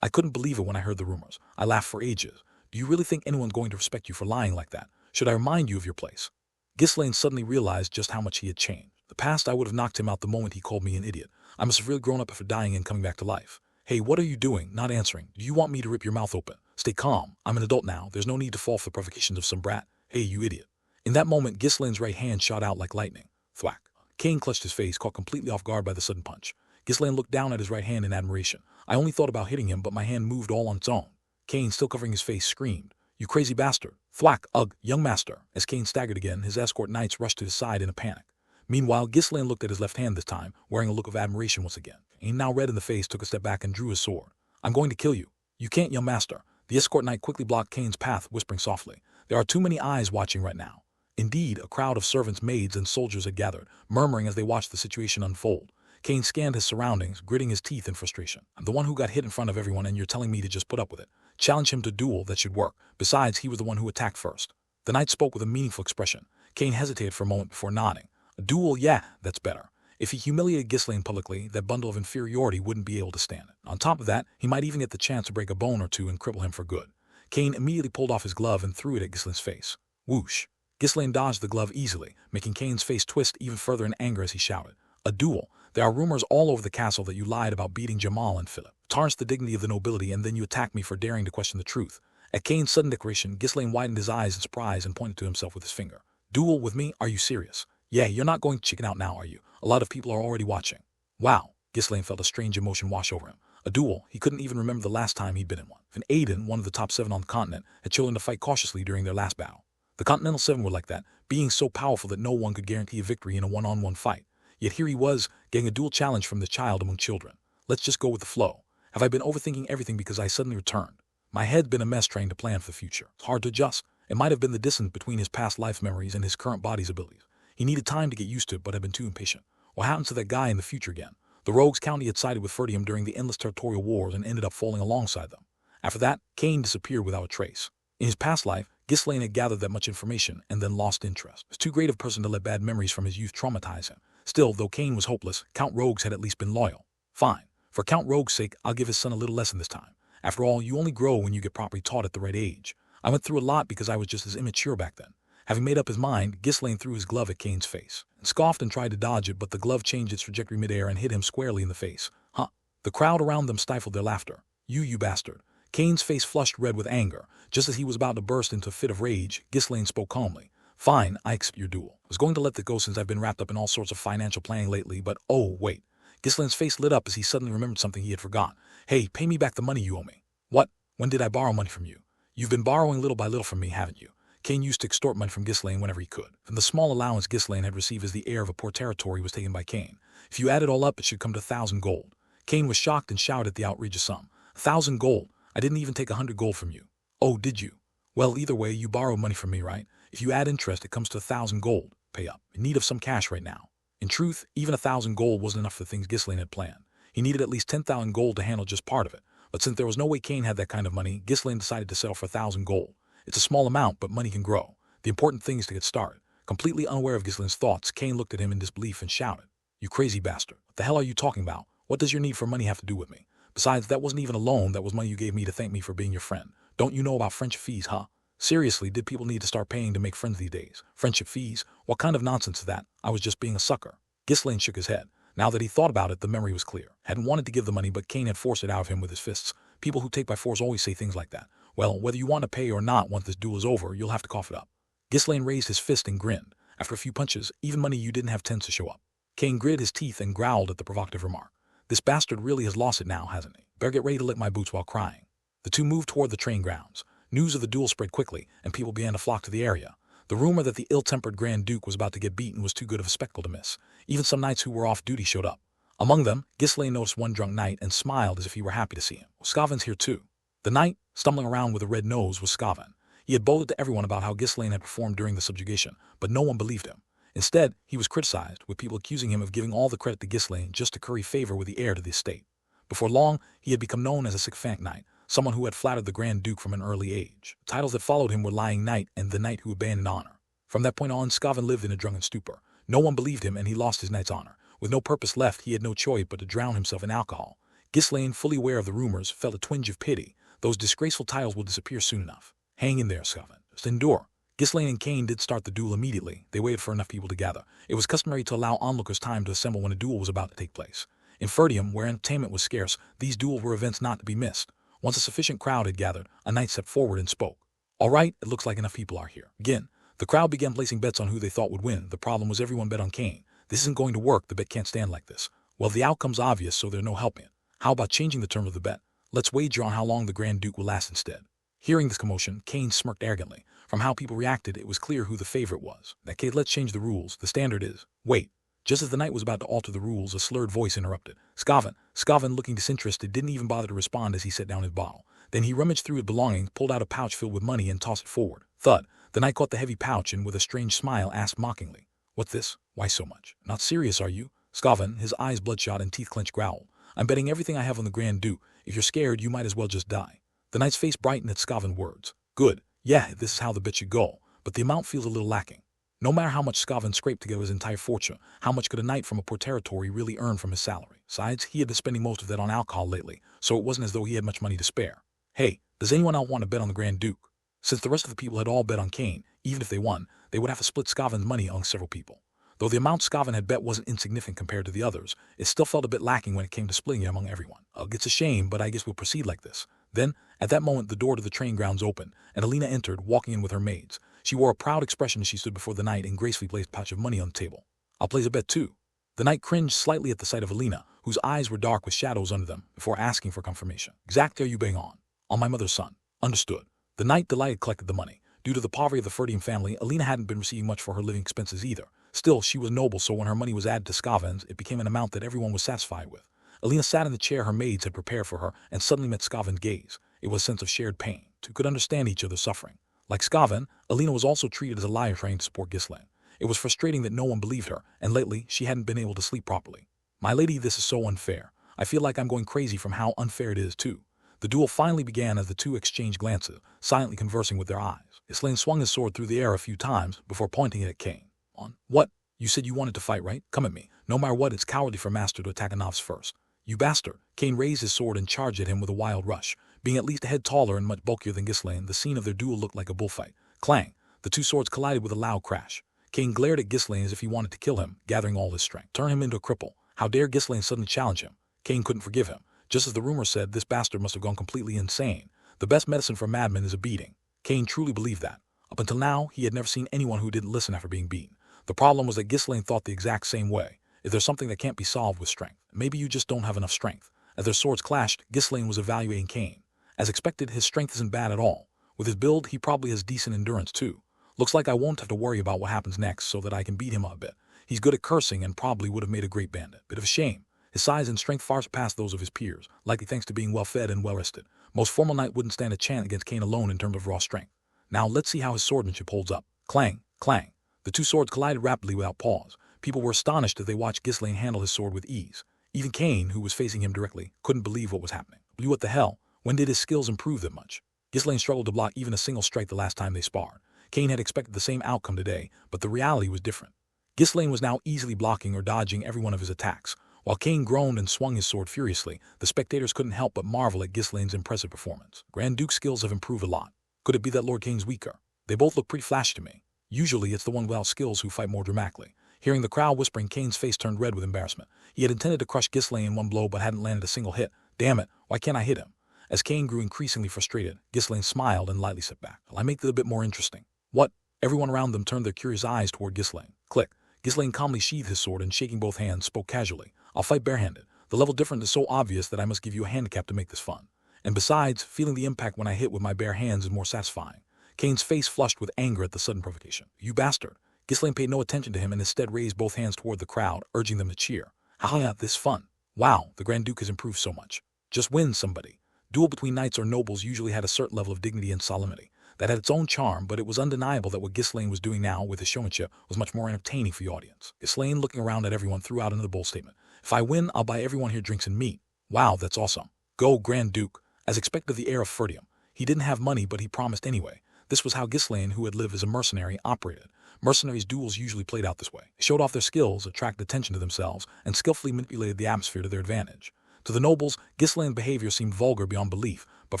I couldn't believe it when I heard the rumors. I laughed for ages. Do you really think anyone's going to respect you for lying like that? Should I remind you of your place? Ghislaine suddenly realized just how much he had changed. The past, I would have knocked him out the moment he called me an idiot. I must have really grown up after dying and coming back to life. Hey, what are you doing? Not answering. Do you want me to rip your mouth open? Stay calm. I'm an adult now. There's no need to fall for the provocations of some brat. Hey, you idiot. In that moment, Ghislaine's right hand shot out like lightning. Thwack. Cain clutched his face, caught completely off guard by the sudden punch. Ghislaine looked down at his right hand in admiration. I only thought about hitting him, but my hand moved all on its own. Cain, still covering his face, screamed. You crazy bastard. Thwack. Ugh, young master. As Cain staggered again, his escort knights rushed to his side in a panic. Meanwhile, Ghislaine looked at his left hand this time, wearing a look of admiration once again. Cain, now red in the face, took a step back and drew his sword. I'm going to kill you. You can't, young master. The escort knight quickly blocked Cain's path, whispering softly. There are too many eyes watching right now. Indeed, a crowd of servants, maids, and soldiers had gathered, murmuring as they watched the situation unfold. Cain scanned his surroundings, gritting his teeth in frustration. I'm the one who got hit in front of everyone, and you're telling me to just put up with it. Challenge him to duel, that should work. Besides, he was the one who attacked first. The knight spoke with a meaningful expression. Cain hesitated for a moment before nodding. A duel, yeah, that's better. If he humiliated Ghislaine publicly, that bundle of inferiority wouldn't be able to stand it. On top of that, he might even get the chance to break a bone or two and cripple him for good. Cain immediately pulled off his glove and threw it at Ghislaine's face. Whoosh. Ghislaine dodged the glove easily, making Cain's face twist even further in anger as he shouted. A duel. There are rumors all over the castle that you lied about beating Jamal and Philip, tarnished the dignity of the nobility, and then you attacked me for daring to question the truth. At Cain's sudden declaration, Ghislaine widened his eyes in surprise and pointed to himself with his finger. Duel with me? Are you serious? Yeah, you're not going to chicken out now, are you? A lot of people are already watching. Wow. Ghislaine felt a strange emotion wash over him. A duel. He couldn't even remember the last time he'd been in one. And Aiden, one of the top 7 on the continent, had chosen to fight cautiously during their last battle. The Continental 7 were like that, being so powerful that no one could guarantee a victory in a one-on-one fight. Yet here he was, getting a dual challenge from the child among children. Let's just go with the flow. Have I been overthinking everything because I suddenly returned? My head's been a mess trying to plan for the future. It's hard to adjust. It might have been the distance between his past life memories and his current body's abilities. He needed time to get used to it, but had been too impatient. What happened to that guy in the future again? The rogues county had sided with Ferdium during the endless territorial wars and ended up falling alongside them. After that, Cain disappeared without a trace. In his past life, Ghislaine had gathered that much information and then lost interest. He was too great a person to let bad memories from his youth traumatize him. Still, though Cain was hopeless, Count Rogues had at least been loyal. Fine. For Count Rogue's sake, I'll give his son a little lesson this time. After all, you only grow when you get properly taught at the right age. I went through a lot because I was just as immature back then. Having made up his mind, Ghislaine threw his glove at Cain's face, and scoffed and tried to dodge it, but the glove changed its trajectory midair and hit him squarely in the face. Huh. The crowd around them stifled their laughter. You bastard. Cain's face flushed red with anger. Just as he was about to burst into a fit of rage, Ghislaine spoke calmly. Fine, I accept your duel. I was going to let that go since I've been wrapped up in all sorts of financial planning lately, but oh, wait. Ghislaine's face lit up as he suddenly remembered something he had forgotten. Hey, pay me back the money you owe me. What? When did I borrow money from you? You've been borrowing little by little from me, haven't you? Cain used to extort money from Ghislaine whenever he could. From the small allowance Ghislaine had received as the heir of a poor territory was taken by Cain. If you add it all up, it should come to 1,000 gold. Cain was shocked and shouted at the outrageous sum. 1,000 gold? I didn't even take 100 gold from you. Oh, did you? Well, either way, you borrowed money from me, right? If you add interest, it comes to 1,000 gold. Pay up. In need of some cash right now. In truth, even 1,000 gold wasn't enough for the things Ghislaine had planned. He needed at least 10,000 gold to handle just part of it. But since there was no way Cain had that kind of money, Ghislaine decided to settle for 1,000 gold. It's a small amount, but money can grow. The important thing is to get started. Completely unaware of Ghislaine's thoughts, Cain looked at him in disbelief and shouted, You crazy bastard. What the hell are you talking about? What does your need for money have to do with me? Besides, that wasn't even a loan, that was money you gave me to thank me for being your friend. Don't you know about friendship fees, huh? Seriously, did people need to start paying to make friends these days? Friendship fees? What kind of nonsense is that? I was just being a sucker. Ghislaine shook his head. Now that he thought about it, the memory was clear. Hadn't wanted to give the money, but Cain had forced it out of him with his fists. People who take by force always say things like that. Well, whether you want to pay or not once this duel is over, you'll have to cough it up. Ghislaine raised his fist and grinned. After a few punches, even money you didn't have tends to show up. Kane gritted his teeth and growled at the provocative remark. This bastard really has lost it now, hasn't he? Better get ready to lick my boots while crying. The two moved toward the train grounds. News of the duel spread quickly, and people began to flock to the area. The rumor that the ill-tempered Grand Duke was about to get beaten was too good of a spectacle to miss. Even some knights who were off duty showed up. Among them, Ghislaine noticed one drunk knight and smiled as if he were happy to see him. Scaven's here too. The knight, stumbling around with a red nose, was Scaven. He had boasted to everyone about how Ghislaine had performed during the subjugation, but no one believed him. Instead, he was criticized, with people accusing him of giving all the credit to Ghislaine just to curry favor with the heir to the estate. Before long, he had become known as a sycophant knight, someone who had flattered the Grand Duke from an early age. Titles that followed him were Lying Knight and the Knight Who Abandoned Honor. From that point on, Scaven lived in a drunken stupor. No one believed him and he lost his knight's honor. With no purpose left, he had no choice but to drown himself in alcohol. Ghislaine, fully aware of the rumors, felt a twinge of pity. Those disgraceful titles will disappear soon enough. Hang in there, Scaven. Just endure. Ghislaine and Kane did start the duel immediately. They waited for enough people to gather. It was customary to allow onlookers time to assemble when a duel was about to take place. In Ferdium, where entertainment was scarce, these duels were events not to be missed. Once a sufficient crowd had gathered, a knight stepped forward and spoke. All right, it looks like enough people are here. Again, the crowd began placing bets on who they thought would win. The problem was everyone bet on Kane. This isn't going to work, the bet can't stand like this. Well, the outcome's obvious, so there's no helping it. How about changing the term of the bet? Let's wager on how long the Grand Duke will last instead. Hearing this commotion, Kane smirked arrogantly. From how people reacted, it was clear who the favorite was. That kid, let's change the rules. The standard is, wait. Just as the knight was about to alter the rules, a slurred voice interrupted. Scaven, looking disinterested, didn't even bother to respond as he set down his bottle. Then he rummaged through his belongings, pulled out a pouch filled with money, and tossed it forward. Thud. The knight caught the heavy pouch and, with a strange smile, asked mockingly, "What's this? Why so much? Not serious, are you?" Scaven, his eyes bloodshot and teeth clenched, growled. "I'm betting everything I have on the Grand Duke. If you're scared, you might as well just die." The knight's face brightened at Scaven's words. "Good. Yeah, this is how the bet should go. But the amount feels a little lacking." No matter how much Scaven scraped together his entire fortune, how much could a knight from a poor territory really earn from his salary? Besides, he had been spending most of that on alcohol lately, so it wasn't as though he had much money to spare. Hey, does anyone else want to bet on the Grand Duke? Since the rest of the people had all bet on Kane, even if they won, they would have to split Scaven's money among several people. Though the amount Scaven had bet wasn't insignificant compared to the others, it still felt a bit lacking when it came to splitting it among everyone. It's a shame, but I guess we'll proceed like this. Then, at that moment, the door to the train grounds opened, and Alina entered, walking in with her maids. She wore a proud expression as she stood before the knight and gracefully placed a pouch of money on the table. "I'll place a bet too." The knight cringed slightly at the sight of Alina, whose eyes were dark with shadows under them, before asking for confirmation. "Exactly are you betting on?" "On my mother's son." "Understood." The knight, delighted, collected the money. Due to the poverty of the Ferdium family, Alina hadn't been receiving much for her living expenses either. Still, she was noble, so when her money was added to Scaven's, it became an amount that everyone was satisfied with. Alina sat in the chair her maids had prepared for her and suddenly met Scaven's gaze. It was a sense of shared pain. Two could understand each other's suffering. Like Scaven, Alina was also treated as a liar trying to support Ghislaine. It was frustrating that no one believed her, and lately she hadn't been able to sleep properly. "My lady, this is so unfair. I feel like I'm going crazy from how unfair it is, too." The duel finally began as the two exchanged glances, silently conversing with their eyes. Ghislaine swung his sword through the air a few times before pointing it at Kane. "On what? You said you wanted to fight, right? Come at me. No matter what, it's cowardly for master to attack a novice first." "You bastard!" Kane raised his sword and charged at him with a wild rush. Being at least a head taller and much bulkier than Ghislaine, the scene of their duel looked like a bullfight. Clang! The two swords collided with a loud crash. Kane glared at Ghislaine as if he wanted to kill him, gathering all his strength. Turn him into a cripple. How dare Ghislaine suddenly challenge him? Kane couldn't forgive him. Just as the rumor said, this bastard must have gone completely insane. The best medicine for a madman is a beating. Kane truly believed that. Up until now, he had never seen anyone who didn't listen after being beaten. The problem was that Ghislaine thought the exact same way. If there's something that can't be solved with strength, maybe you just don't have enough strength. As their swords clashed, Ghislaine was evaluating Kane. As expected, his strength isn't bad at all. With his build, he probably has decent endurance too. Looks like I won't have to worry about what happens next so that I can beat him up a bit. He's good at cursing and probably would have made a great bandit. Bit of a shame. His size and strength far surpass those of his peers, likely thanks to being well-fed and well-rested. Most formal knight wouldn't stand a chance against Kane alone in terms of raw strength. Now let's see how his swordsmanship holds up. Clang, clang. The two swords collided rapidly without pause. People were astonished as they watched Ghislaine handle his sword with ease. Even Kane, who was facing him directly, couldn't believe what was happening. What the hell? When did his skills improve that much? Ghislaine struggled to block even a single strike the last time they sparred. Kane had expected the same outcome today, but the reality was different. Ghislaine was now easily blocking or dodging every one of his attacks. While Kane groaned and swung his sword furiously, the spectators couldn't help but marvel at Ghislaine's impressive performance. Grand Duke's skills have improved a lot. Could it be that Lord Kane's weaker? They both look pretty flashy to me. Usually it's the one without skills who fight more dramatically. Hearing the crowd whispering, Kane's face turned red with embarrassment. He had intended to crush Ghislaine in one blow but hadn't landed a single hit. Damn it, why can't I hit him? As Kane grew increasingly frustrated, Ghislaine smiled and lightly stepped back. "I'll make it a bit more interesting." "What?" Everyone around them turned their curious eyes toward Ghislaine. Click. Ghislaine calmly sheathed his sword and, shaking both hands, spoke casually. "I'll fight barehanded. The level difference is so obvious that I must give you a handicap to make this fun. And besides, feeling the impact when I hit with my bare hands is more satisfying." Kane's face flushed with anger at the sudden provocation. "You bastard." Ghislaine paid no attention to him and instead raised both hands toward the crowd, urging them to cheer. "Haha, this fun. Wow, the Grand Duke has improved so much. Just win, somebody." Duel between knights or nobles usually had a certain level of dignity and solemnity. That had its own charm, but it was undeniable that what Ghislaine was doing now with his showmanship was much more entertaining for the audience. Ghislaine, looking around at everyone, threw out another bold statement. "If I win, I'll buy everyone here drinks and meat." "Wow, that's awesome. Go, Grand Duke." As expected of the heir of Ferdium, he didn't have money, but he promised anyway. This was how Ghislaine, who had lived as a mercenary, operated. Mercenaries' duels usually played out this way. They showed off their skills, attracted attention to themselves, and skillfully manipulated the atmosphere to their advantage. To the nobles, Ghislaine's behavior seemed vulgar beyond belief, but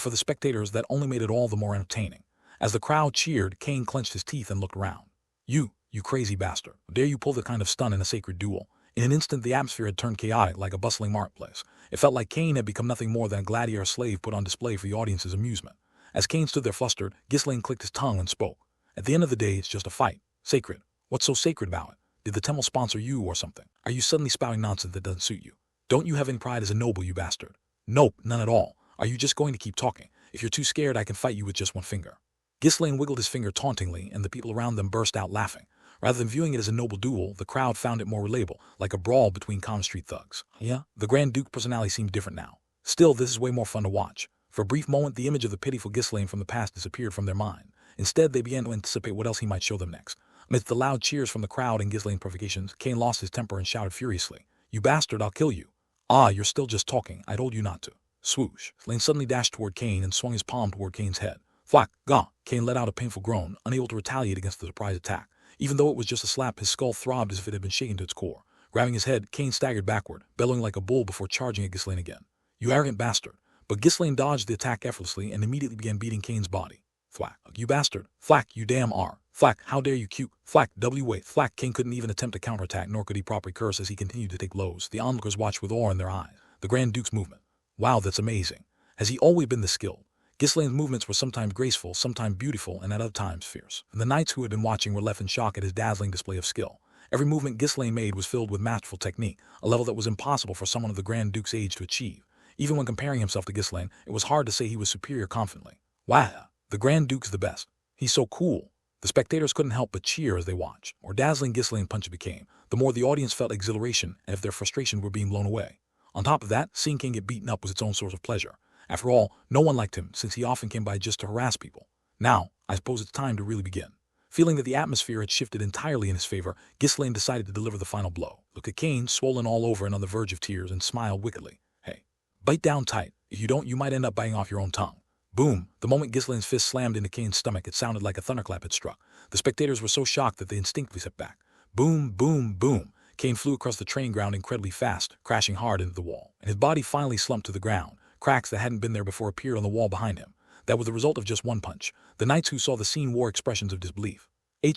for the spectators that only made it all the more entertaining. As the crowd cheered, Kane clenched his teeth and looked around. You crazy bastard. How dare you pull that kind of stunt in a sacred duel?" In an instant, the atmosphere had turned chaotic like a bustling marketplace. It felt like Kane had become nothing more than a gladiator slave put on display for the audience's amusement. As Kane stood there flustered, Ghislaine clicked his tongue and spoke. "At the end of the day, it's just a fight. Sacred. What's so sacred about it? Did the temple sponsor you or something? Are you suddenly spouting nonsense that doesn't suit you? Don't you have any pride as a noble, you bastard?" "Nope, none at all. Are you just going to keep talking? If you're too scared, I can fight you with just one finger." Ghislaine wiggled his finger tauntingly, and the people around them burst out laughing. Rather than viewing it as a noble duel, the crowd found it more relatable, like a brawl between common street thugs. Yeah, the Grand Duke's personality seemed different now. Still, this is way more fun to watch. For a brief moment, the image of the pitiful Ghislaine from the past disappeared from their mind. Instead, they began to anticipate what else he might show them next. Amidst the loud cheers from the crowd and Ghislaine's provocations, Kane lost his temper and shouted furiously, "You bastard, I'll kill you." "Ah, you're still just talking. I told you not to." Swoosh. Ghislaine suddenly dashed toward Kane and swung his palm toward Kane's head. Thwack, gah! Kane let out a painful groan, unable to retaliate against the surprise attack. Even though it was just a slap, his skull throbbed as if it had been shaken to its core. Grabbing his head, Kane staggered backward, bellowing like a bull before charging at Ghislaine again. "You arrogant bastard." But Ghislaine dodged the attack effortlessly and immediately began beating Kane's body. Thwack. "You bastard. Thwack, you damn R. Thwack, how dare you cute. Thwack, W-way. Thwack." Kane couldn't even attempt to counterattack, nor could he properly curse as he continued to take blows. The onlookers watched with awe in their eyes. The Grand Duke's movement. Wow, that's amazing. Has he always been this skilled? Ghislaine's movements were sometimes graceful, sometimes beautiful, and at other times fierce. And the knights who had been watching were left in shock at his dazzling display of skill. Every movement Ghislaine made was filled with masterful technique, a level that was impossible for someone of the Grand Duke's age to achieve. Even when comparing himself to Ghislaine, it was hard to say he was superior confidently. Wow, the Grand Duke's the best. He's so cool. The spectators couldn't help but cheer as they watched. The more dazzling Ghislaine's punch became, the more the audience felt exhilaration and if their frustration were being blown away. On top of that, seeing King get beaten up was its own source of pleasure. After all, no one liked him, since he often came by just to harass people. Now, I suppose it's time to really begin. Feeling that the atmosphere had shifted entirely in his favor, Ghislaine decided to deliver the final blow. Looked at Kane, swollen all over and on the verge of tears, and smiled wickedly. "Hey, bite down tight. If you don't, you might end up biting off your own tongue." Boom! The moment Ghislaine's fist slammed into Kane's stomach, it sounded like a thunderclap had struck. The spectators were so shocked that they instinctively stepped back. Boom, boom, boom. Kane flew across the training ground incredibly fast, crashing hard into the wall. And his body finally slumped to the ground. Cracks that hadn't been there before appeared on the wall behind him. That was the result of just one punch. The knights who saw the scene wore expressions of disbelief.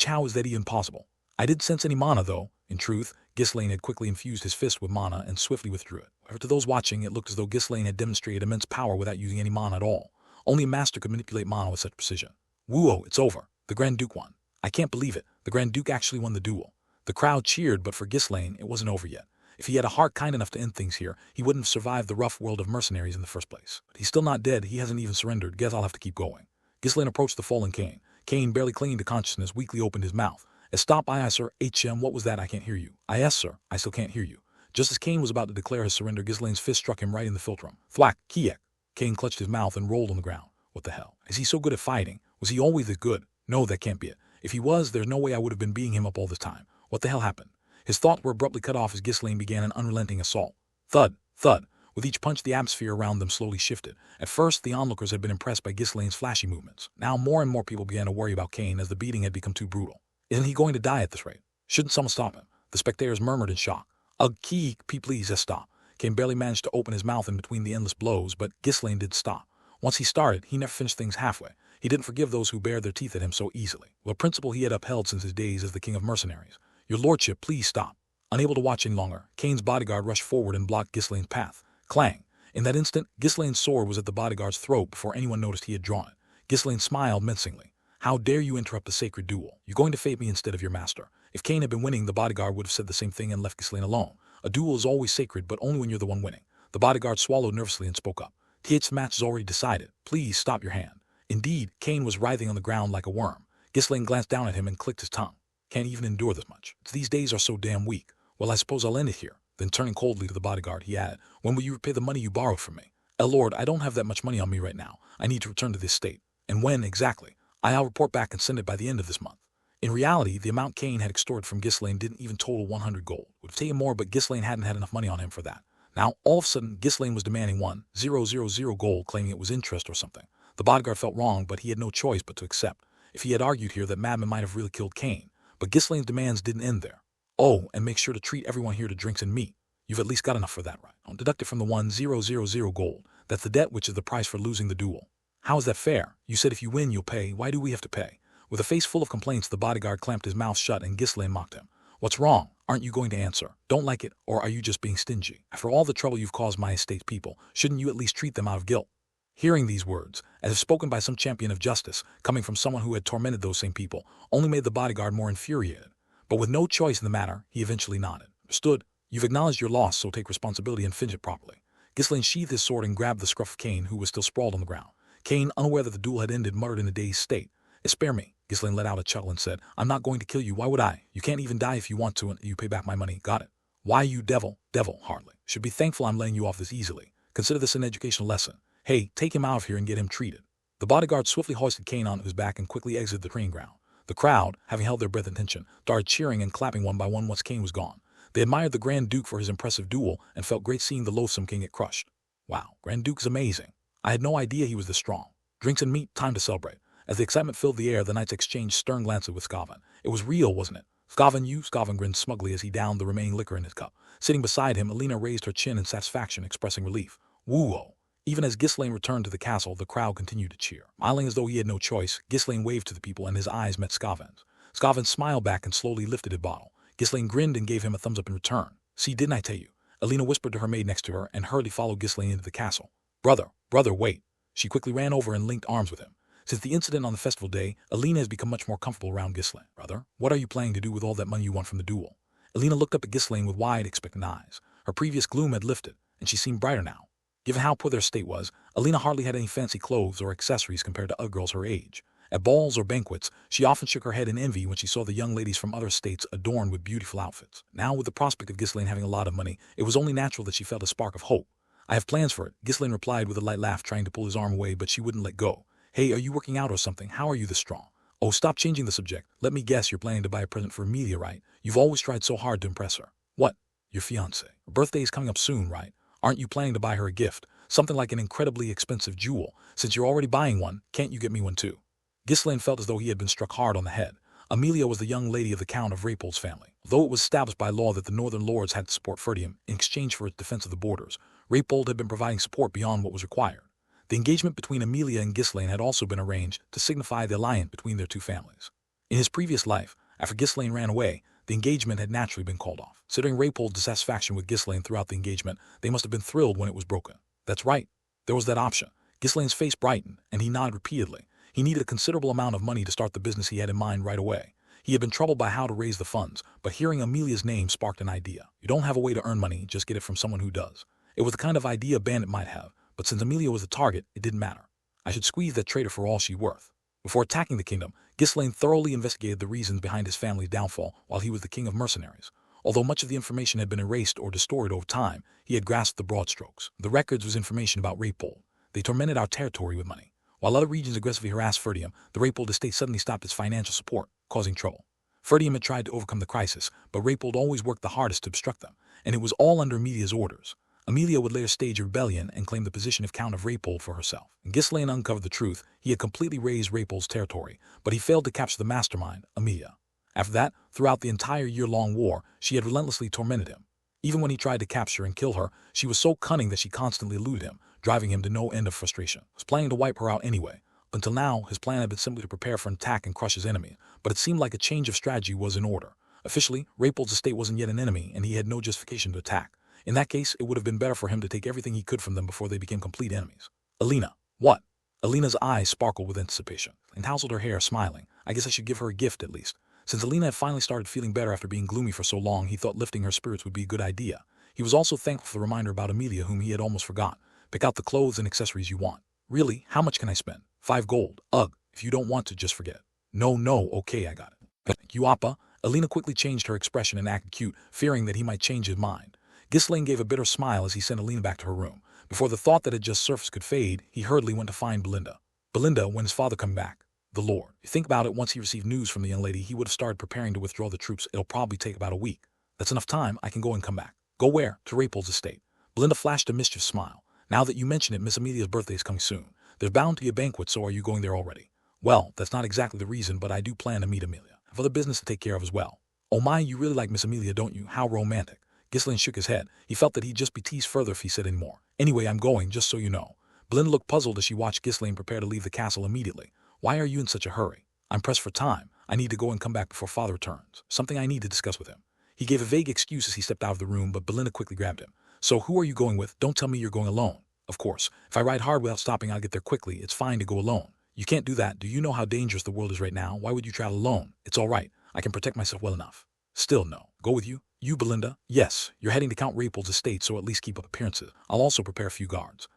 How is that even possible? I didn't sense any mana, though. In truth, Ghislaine had quickly infused his fist with mana and swiftly withdrew it. However, to those watching, it looked as though Ghislaine had demonstrated immense power without using any mana at all. Only a master could manipulate mana with such precision. Whoa, it's over. The Grand Duke won. I can't believe it. The Grand Duke actually won the duel. The crowd cheered, but for Ghislaine, it wasn't over yet. If he had a heart kind enough to end things here, he wouldn't have survived the rough world of mercenaries in the first place. But he's still not dead. He hasn't even surrendered. Guess I'll have to keep going. Ghislaine approached the fallen Kane. Kane, barely clinging to consciousness, weakly opened his mouth. "Stop, aye, sir. What was that? I can't hear you." "Aye, yes, sir. I still can't hear you." Just as Kane was about to declare his surrender, Ghislaine's fist struck him right in the philtrum. Thwack, kiek. Kane clutched his mouth and rolled on the ground. What the hell? Is he so good at fighting? Was he always this good? No, that can't be it. If he was, there's no way I would have been beating him up all this time. What the hell happened? His thoughts were abruptly cut off as Ghislaine began an unrelenting assault. Thud, thud. With each punch, the atmosphere around them slowly shifted. At first, the onlookers had been impressed by Ghislaine's flashy movements. Now more and more people began to worry about Kane as the beating had become too brutal. Isn't he going to die at this rate? Shouldn't someone stop him? The spectators murmured in shock. Ugh, please, stop. Kane barely managed to open his mouth in between the endless blows, but Ghislaine did stop. Once he started, he never finished things halfway. He didn't forgive those who bared their teeth at him so easily. A principle he had upheld since his days as the King of Mercenaries. "Your lordship, please stop." Unable to watch any longer, Kane's bodyguard rushed forward and blocked Ghislaine's path. Clang! In that instant, Ghislaine's sword was at the bodyguard's throat before anyone noticed he had drawn it. Ghislaine smiled mincingly. How dare you interrupt the sacred duel? You're going to fate me instead of your master. If Cain had been winning, the bodyguard would have said the same thing and left Ghislaine alone. A duel is always sacred, but only when you're the one winning. The bodyguard swallowed nervously and spoke up. TH, the match is already decided. Please stop your hand. Indeed, Cain was writhing on the ground like a worm. Ghislaine glanced down at him and clicked his tongue. Can't even endure this much. These days are so damn weak. Well, I suppose I'll end it here. Then turning coldly to the bodyguard, he added, when will you repay the money you borrowed from me? Lord, I don't have that much money on me right now. I need to return to this state. And when, exactly? I'll report back and send it by the end of this month. In reality, the amount Cain had extorted from Ghislaine didn't even total 100 gold. Would have taken more, but Ghislaine hadn't had enough money on him for that. Now, all of a sudden, Ghislaine was demanding 1,000 gold, claiming it was interest or something. The bodyguard felt wrong, but he had no choice but to accept. If he had argued here, that madman might have really killed Cain. But Ghislaine's demands didn't end there. Oh, and make sure to treat everyone here to drinks and meat. You've at least got enough for that, right? Don't deduct it from the 1,000 gold. That's the debt, which is the price for losing the duel. How is that fair? You said if you win, you'll pay. Why do we have to pay? With a face full of complaints, the bodyguard clamped his mouth shut and Ghislaine mocked him. What's wrong? Aren't you going to answer? Don't like it, or are you just being stingy? After all the trouble you've caused my estate's people, shouldn't you at least treat them out of guilt? Hearing these words, as if spoken by some champion of justice, coming from someone who had tormented those same people, only made the bodyguard more infuriated. But with no choice in the matter, he eventually nodded. Understood. You've acknowledged your loss, so take responsibility and finish it properly. Ghislaine sheathed his sword and grabbed the scruff of Cain, who was still sprawled on the ground. Cain, unaware that the duel had ended, muttered in a dazed state. Spare me. Ghislaine let out a chuckle and said, I'm not going to kill you. Why would I? You can't even die if you want to, and you pay back my money. Got it? Why, you devil? Devil, hardly. Should be thankful I'm letting you off this easily. Consider this an educational lesson. Hey, take him out of here and get him treated. The bodyguard swiftly hoisted Cain onto his back and quickly exited the training ground. The crowd, having held their breath in tension, started cheering and clapping one by one once Cain was gone. They admired the Grand Duke for his impressive duel and felt great seeing the loathsome king get crushed. Wow, Grand Duke's amazing. I had no idea he was this strong. Drinks and meat, time to celebrate. As the excitement filled the air, the knights exchanged stern glances with Skaven. It was real, wasn't it? Skaven grinned smugly as he downed the remaining liquor in his cup. Sitting beside him, Alina raised her chin in satisfaction, expressing relief. Woo-oh. Even as Ghislaine returned to the castle, the crowd continued to cheer. Smiling as though he had no choice, Ghislaine waved to the people and his eyes met Skaven's. Skaven smiled back and slowly lifted his bottle. Ghislaine grinned and gave him a thumbs up in return. See, didn't I tell you? Alina whispered to her maid next to her and hurriedly followed Ghislaine into the castle. Brother, wait. She quickly ran over and linked arms with him. Since the incident on the festival day, Alina has become much more comfortable around Ghislaine. Brother, what are you planning to do with all that money you won from the duel? Alina looked up at Ghislaine with wide, expectant eyes. Her previous gloom had lifted, and she seemed brighter now. Given how poor their state was, Alina hardly had any fancy clothes or accessories compared to other girls her age. At balls or banquets, she often shook her head in envy when she saw the young ladies from other states adorned with beautiful outfits. Now, with the prospect of Ghislaine having a lot of money, it was only natural that she felt a spark of hope. I have plans for it, Ghislaine replied with a light laugh, trying to pull his arm away, but she wouldn't let go. Hey, are you working out or something? How are you this strong? Oh, stop changing the subject. Let me guess, you're planning to buy a present for Amelia, right? You've always tried so hard to impress her. What? Your fiancé. Her birthday is coming up soon, right? Aren't you planning to buy her a gift? Something like an incredibly expensive jewel. Since you're already buying one, can't you get me one too? Ghislaine felt as though he had been struck hard on the head. Amelia was the young lady of the Count of Rapold's family. Though it was established by law that the northern lords had to support Ferdium in exchange for its defense of the borders, Rapold had been providing support beyond what was required. The engagement between Amelia and Ghislaine had also been arranged to signify the alliance between their two families. In his previous life, after Ghislaine ran away, the engagement had naturally been called off. Considering Rapold's dissatisfaction with Ghislaine throughout the engagement, they must have been thrilled when it was broken. That's right. There was that option. Ghislaine's face brightened, and he nodded repeatedly. He needed a considerable amount of money to start the business he had in mind right away. He had been troubled by how to raise the funds, but hearing Amelia's name sparked an idea. You don't have a way to earn money, just get it from someone who does. It was the kind of idea a bandit might have, but since Amelia was the target, it didn't matter. I should squeeze that traitor for all she's worth. Before attacking the kingdom, Ghislaine thoroughly investigated the reasons behind his family's downfall while he was the King of Mercenaries. Although much of the information had been erased or distorted over time, he had grasped the broad strokes. The records was information about Rapold. They tormented our territory with money. While other regions aggressively harassed Ferdium, the Rapold estate suddenly stopped its financial support, causing trouble. Ferdium had tried to overcome the crisis, but Rapold always worked the hardest to obstruct them, and it was all under Amelia's orders. Amelia would later stage a rebellion and claim the position of Count of Rapold for herself. Ghislaine uncovered the truth. He had completely razed Rapold's territory, but he failed to capture the mastermind, Amelia. After that, throughout the entire year-long war, she had relentlessly tormented him. Even when he tried to capture and kill her, she was so cunning that she constantly eluded him, driving him to no end of frustration. He was planning to wipe her out anyway. Until now, his plan had been simply to prepare for an attack and crush his enemy, but it seemed like a change of strategy was in order. Officially, Rapold's estate wasn't yet an enemy, and he had no justification to attack. In that case, it would have been better for him to take everything he could from them before they became complete enemies. Alina. What? Alina's eyes sparkled with anticipation and tousled her hair, smiling. I guess I should give her a gift at least. Since Alina had finally started feeling better after being gloomy for so long, he thought lifting her spirits would be a good idea. He was also thankful for the reminder about Amelia, whom he had almost forgot. Pick out the clothes and accessories you want. Really? How much can I spend? 5 gold. Ugh. If you don't want to, just forget it. No, okay, I got it. Thank you, Appa. Alina quickly changed her expression and acted cute, fearing that he might change his mind. Ghislaine gave a bitter smile as he sent Alina back to her room. Before the thought that had just surfaced could fade, he hurriedly went to find Belinda. Belinda, when his father come back? The Lord. You think about it, once he received news from the young lady, he would have started preparing to withdraw the troops. It'll probably take about a week. That's enough time. I can go and come back. Go where? To Rapol's estate. Belinda flashed a mischievous smile. Now that you mention it, Miss Amelia's birthday is coming soon. There's bound to be a banquet, so are you going there already? Well, that's not exactly the reason, but I do plan to meet Amelia. I have other business to take care of as well. Oh my, you really like Miss Amelia, don't you? How romantic. Ghislaine shook his head. He felt that he'd just be teased further if he said any more. Anyway, I'm going, just so you know. Belinda looked puzzled as she watched Ghislaine prepare to leave the castle immediately. Why are you in such a hurry? I'm pressed for time. I need to go and come back before father returns. Something I need to discuss with him. He gave a vague excuse as he stepped out of the room, but Belinda quickly grabbed him. So who are you going with? Don't tell me you're going alone. Of course. If I ride hard without stopping, I'll get there quickly. It's fine to go alone. You can't do that. Do you know how dangerous the world is right now? Why would you travel alone? It's all right. I can protect myself well enough. Still no. Go with you? You, Belinda? Yes. You're heading to Count Rapol's estate, so at least keep up appearances. I'll also prepare a few guards.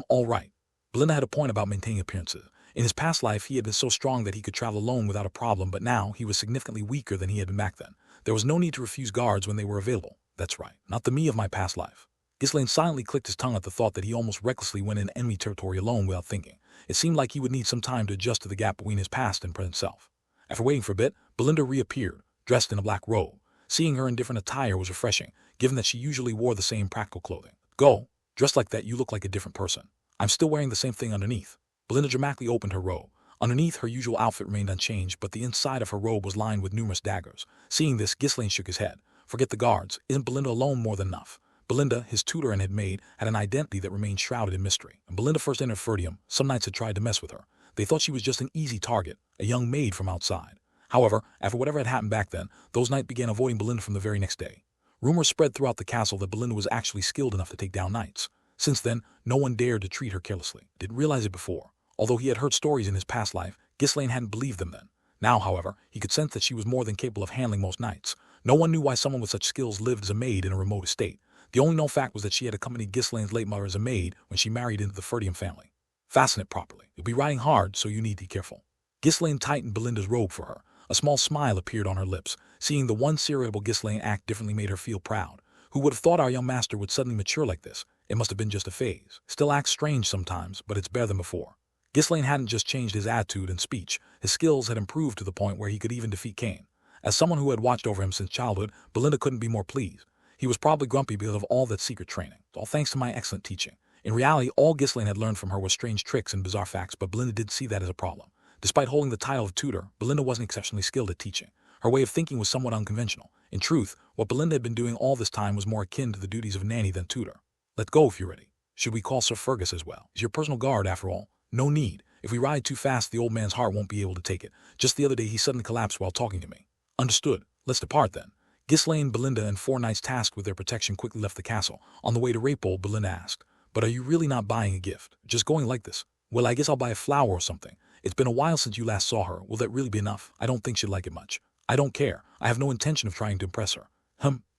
All right. Belinda had a point about maintaining appearances. In his past life, he had been so strong that he could travel alone without a problem, but now he was significantly weaker than he had been back then. There was no need to refuse guards when they were available. That's right. Not the me of my past life. Ghislaine silently clicked his tongue at the thought that he almost recklessly went in enemy territory alone without thinking. It seemed like he would need some time to adjust to the gap between his past and present self. After waiting for a bit, Belinda reappeared, dressed in a black robe. Seeing her in different attire was refreshing, given that she usually wore the same practical clothing. Go. Dressed like that, you look like a different person. I'm still wearing the same thing underneath. Belinda dramatically opened her robe. Underneath, her usual outfit remained unchanged, but the inside of her robe was lined with numerous daggers. Seeing this, Ghislaine shook his head. Forget the guards. Isn't Belinda alone more than enough? Belinda, his tutor and head maid, had an identity that remained shrouded in mystery. When Belinda first entered Ferdium, some knights had tried to mess with her. They thought she was just an easy target, a young maid from outside. However, after whatever had happened back then, those knights began avoiding Belinda from the very next day. Rumors spread throughout the castle that Belinda was actually skilled enough to take down knights. Since then, no one dared to treat her carelessly. Didn't realize it before. Although he had heard stories in his past life, Ghislaine hadn't believed them then. Now, however, he could sense that she was more than capable of handling most knights. No one knew why someone with such skills lived as a maid in a remote estate. The only known fact was that she had accompanied Ghislaine's late mother as a maid when she married into the Ferdium family. Fasten it properly. You'll be riding hard, so you need to be careful. Ghislaine tightened Belinda's robe for her. A small smile appeared on her lips. Seeing the one seriable Ghislaine act differently made her feel proud. Who would have thought our young master would suddenly mature like this? It must have been just a phase. Still acts strange sometimes, but it's better than before. Ghislaine hadn't just changed his attitude and speech. His skills had improved to the point where he could even defeat Cain. As someone who had watched over him since childhood, Belinda couldn't be more pleased. He was probably grumpy because of all that secret training, all thanks to my excellent teaching. In reality, all Ghislaine had learned from her was strange tricks and bizarre facts, but Belinda did see that as a problem. Despite holding the title of tutor, Belinda wasn't exceptionally skilled at teaching. Her way of thinking was somewhat unconventional. In truth, what Belinda had been doing all this time was more akin to the duties of nanny than tutor. Let go if you're ready. Should we call Sir Fergus as well? He's your personal guard, after all. No need. If we ride too fast, the old man's heart won't be able to take it. Just the other day, he suddenly collapsed while talking to me. Understood. Let's depart then. Ghislaine, Belinda, and 4 knights tasked with their protection quickly left the castle. On the way to Rapol, Belinda asked, "But are you really not buying a gift? Just going like this?" "Well, I guess I'll buy a flower or something. It's been a while since you last saw her. Will that really be enough? I don't think she'd like it much." "I don't care. I have no intention of trying to impress her."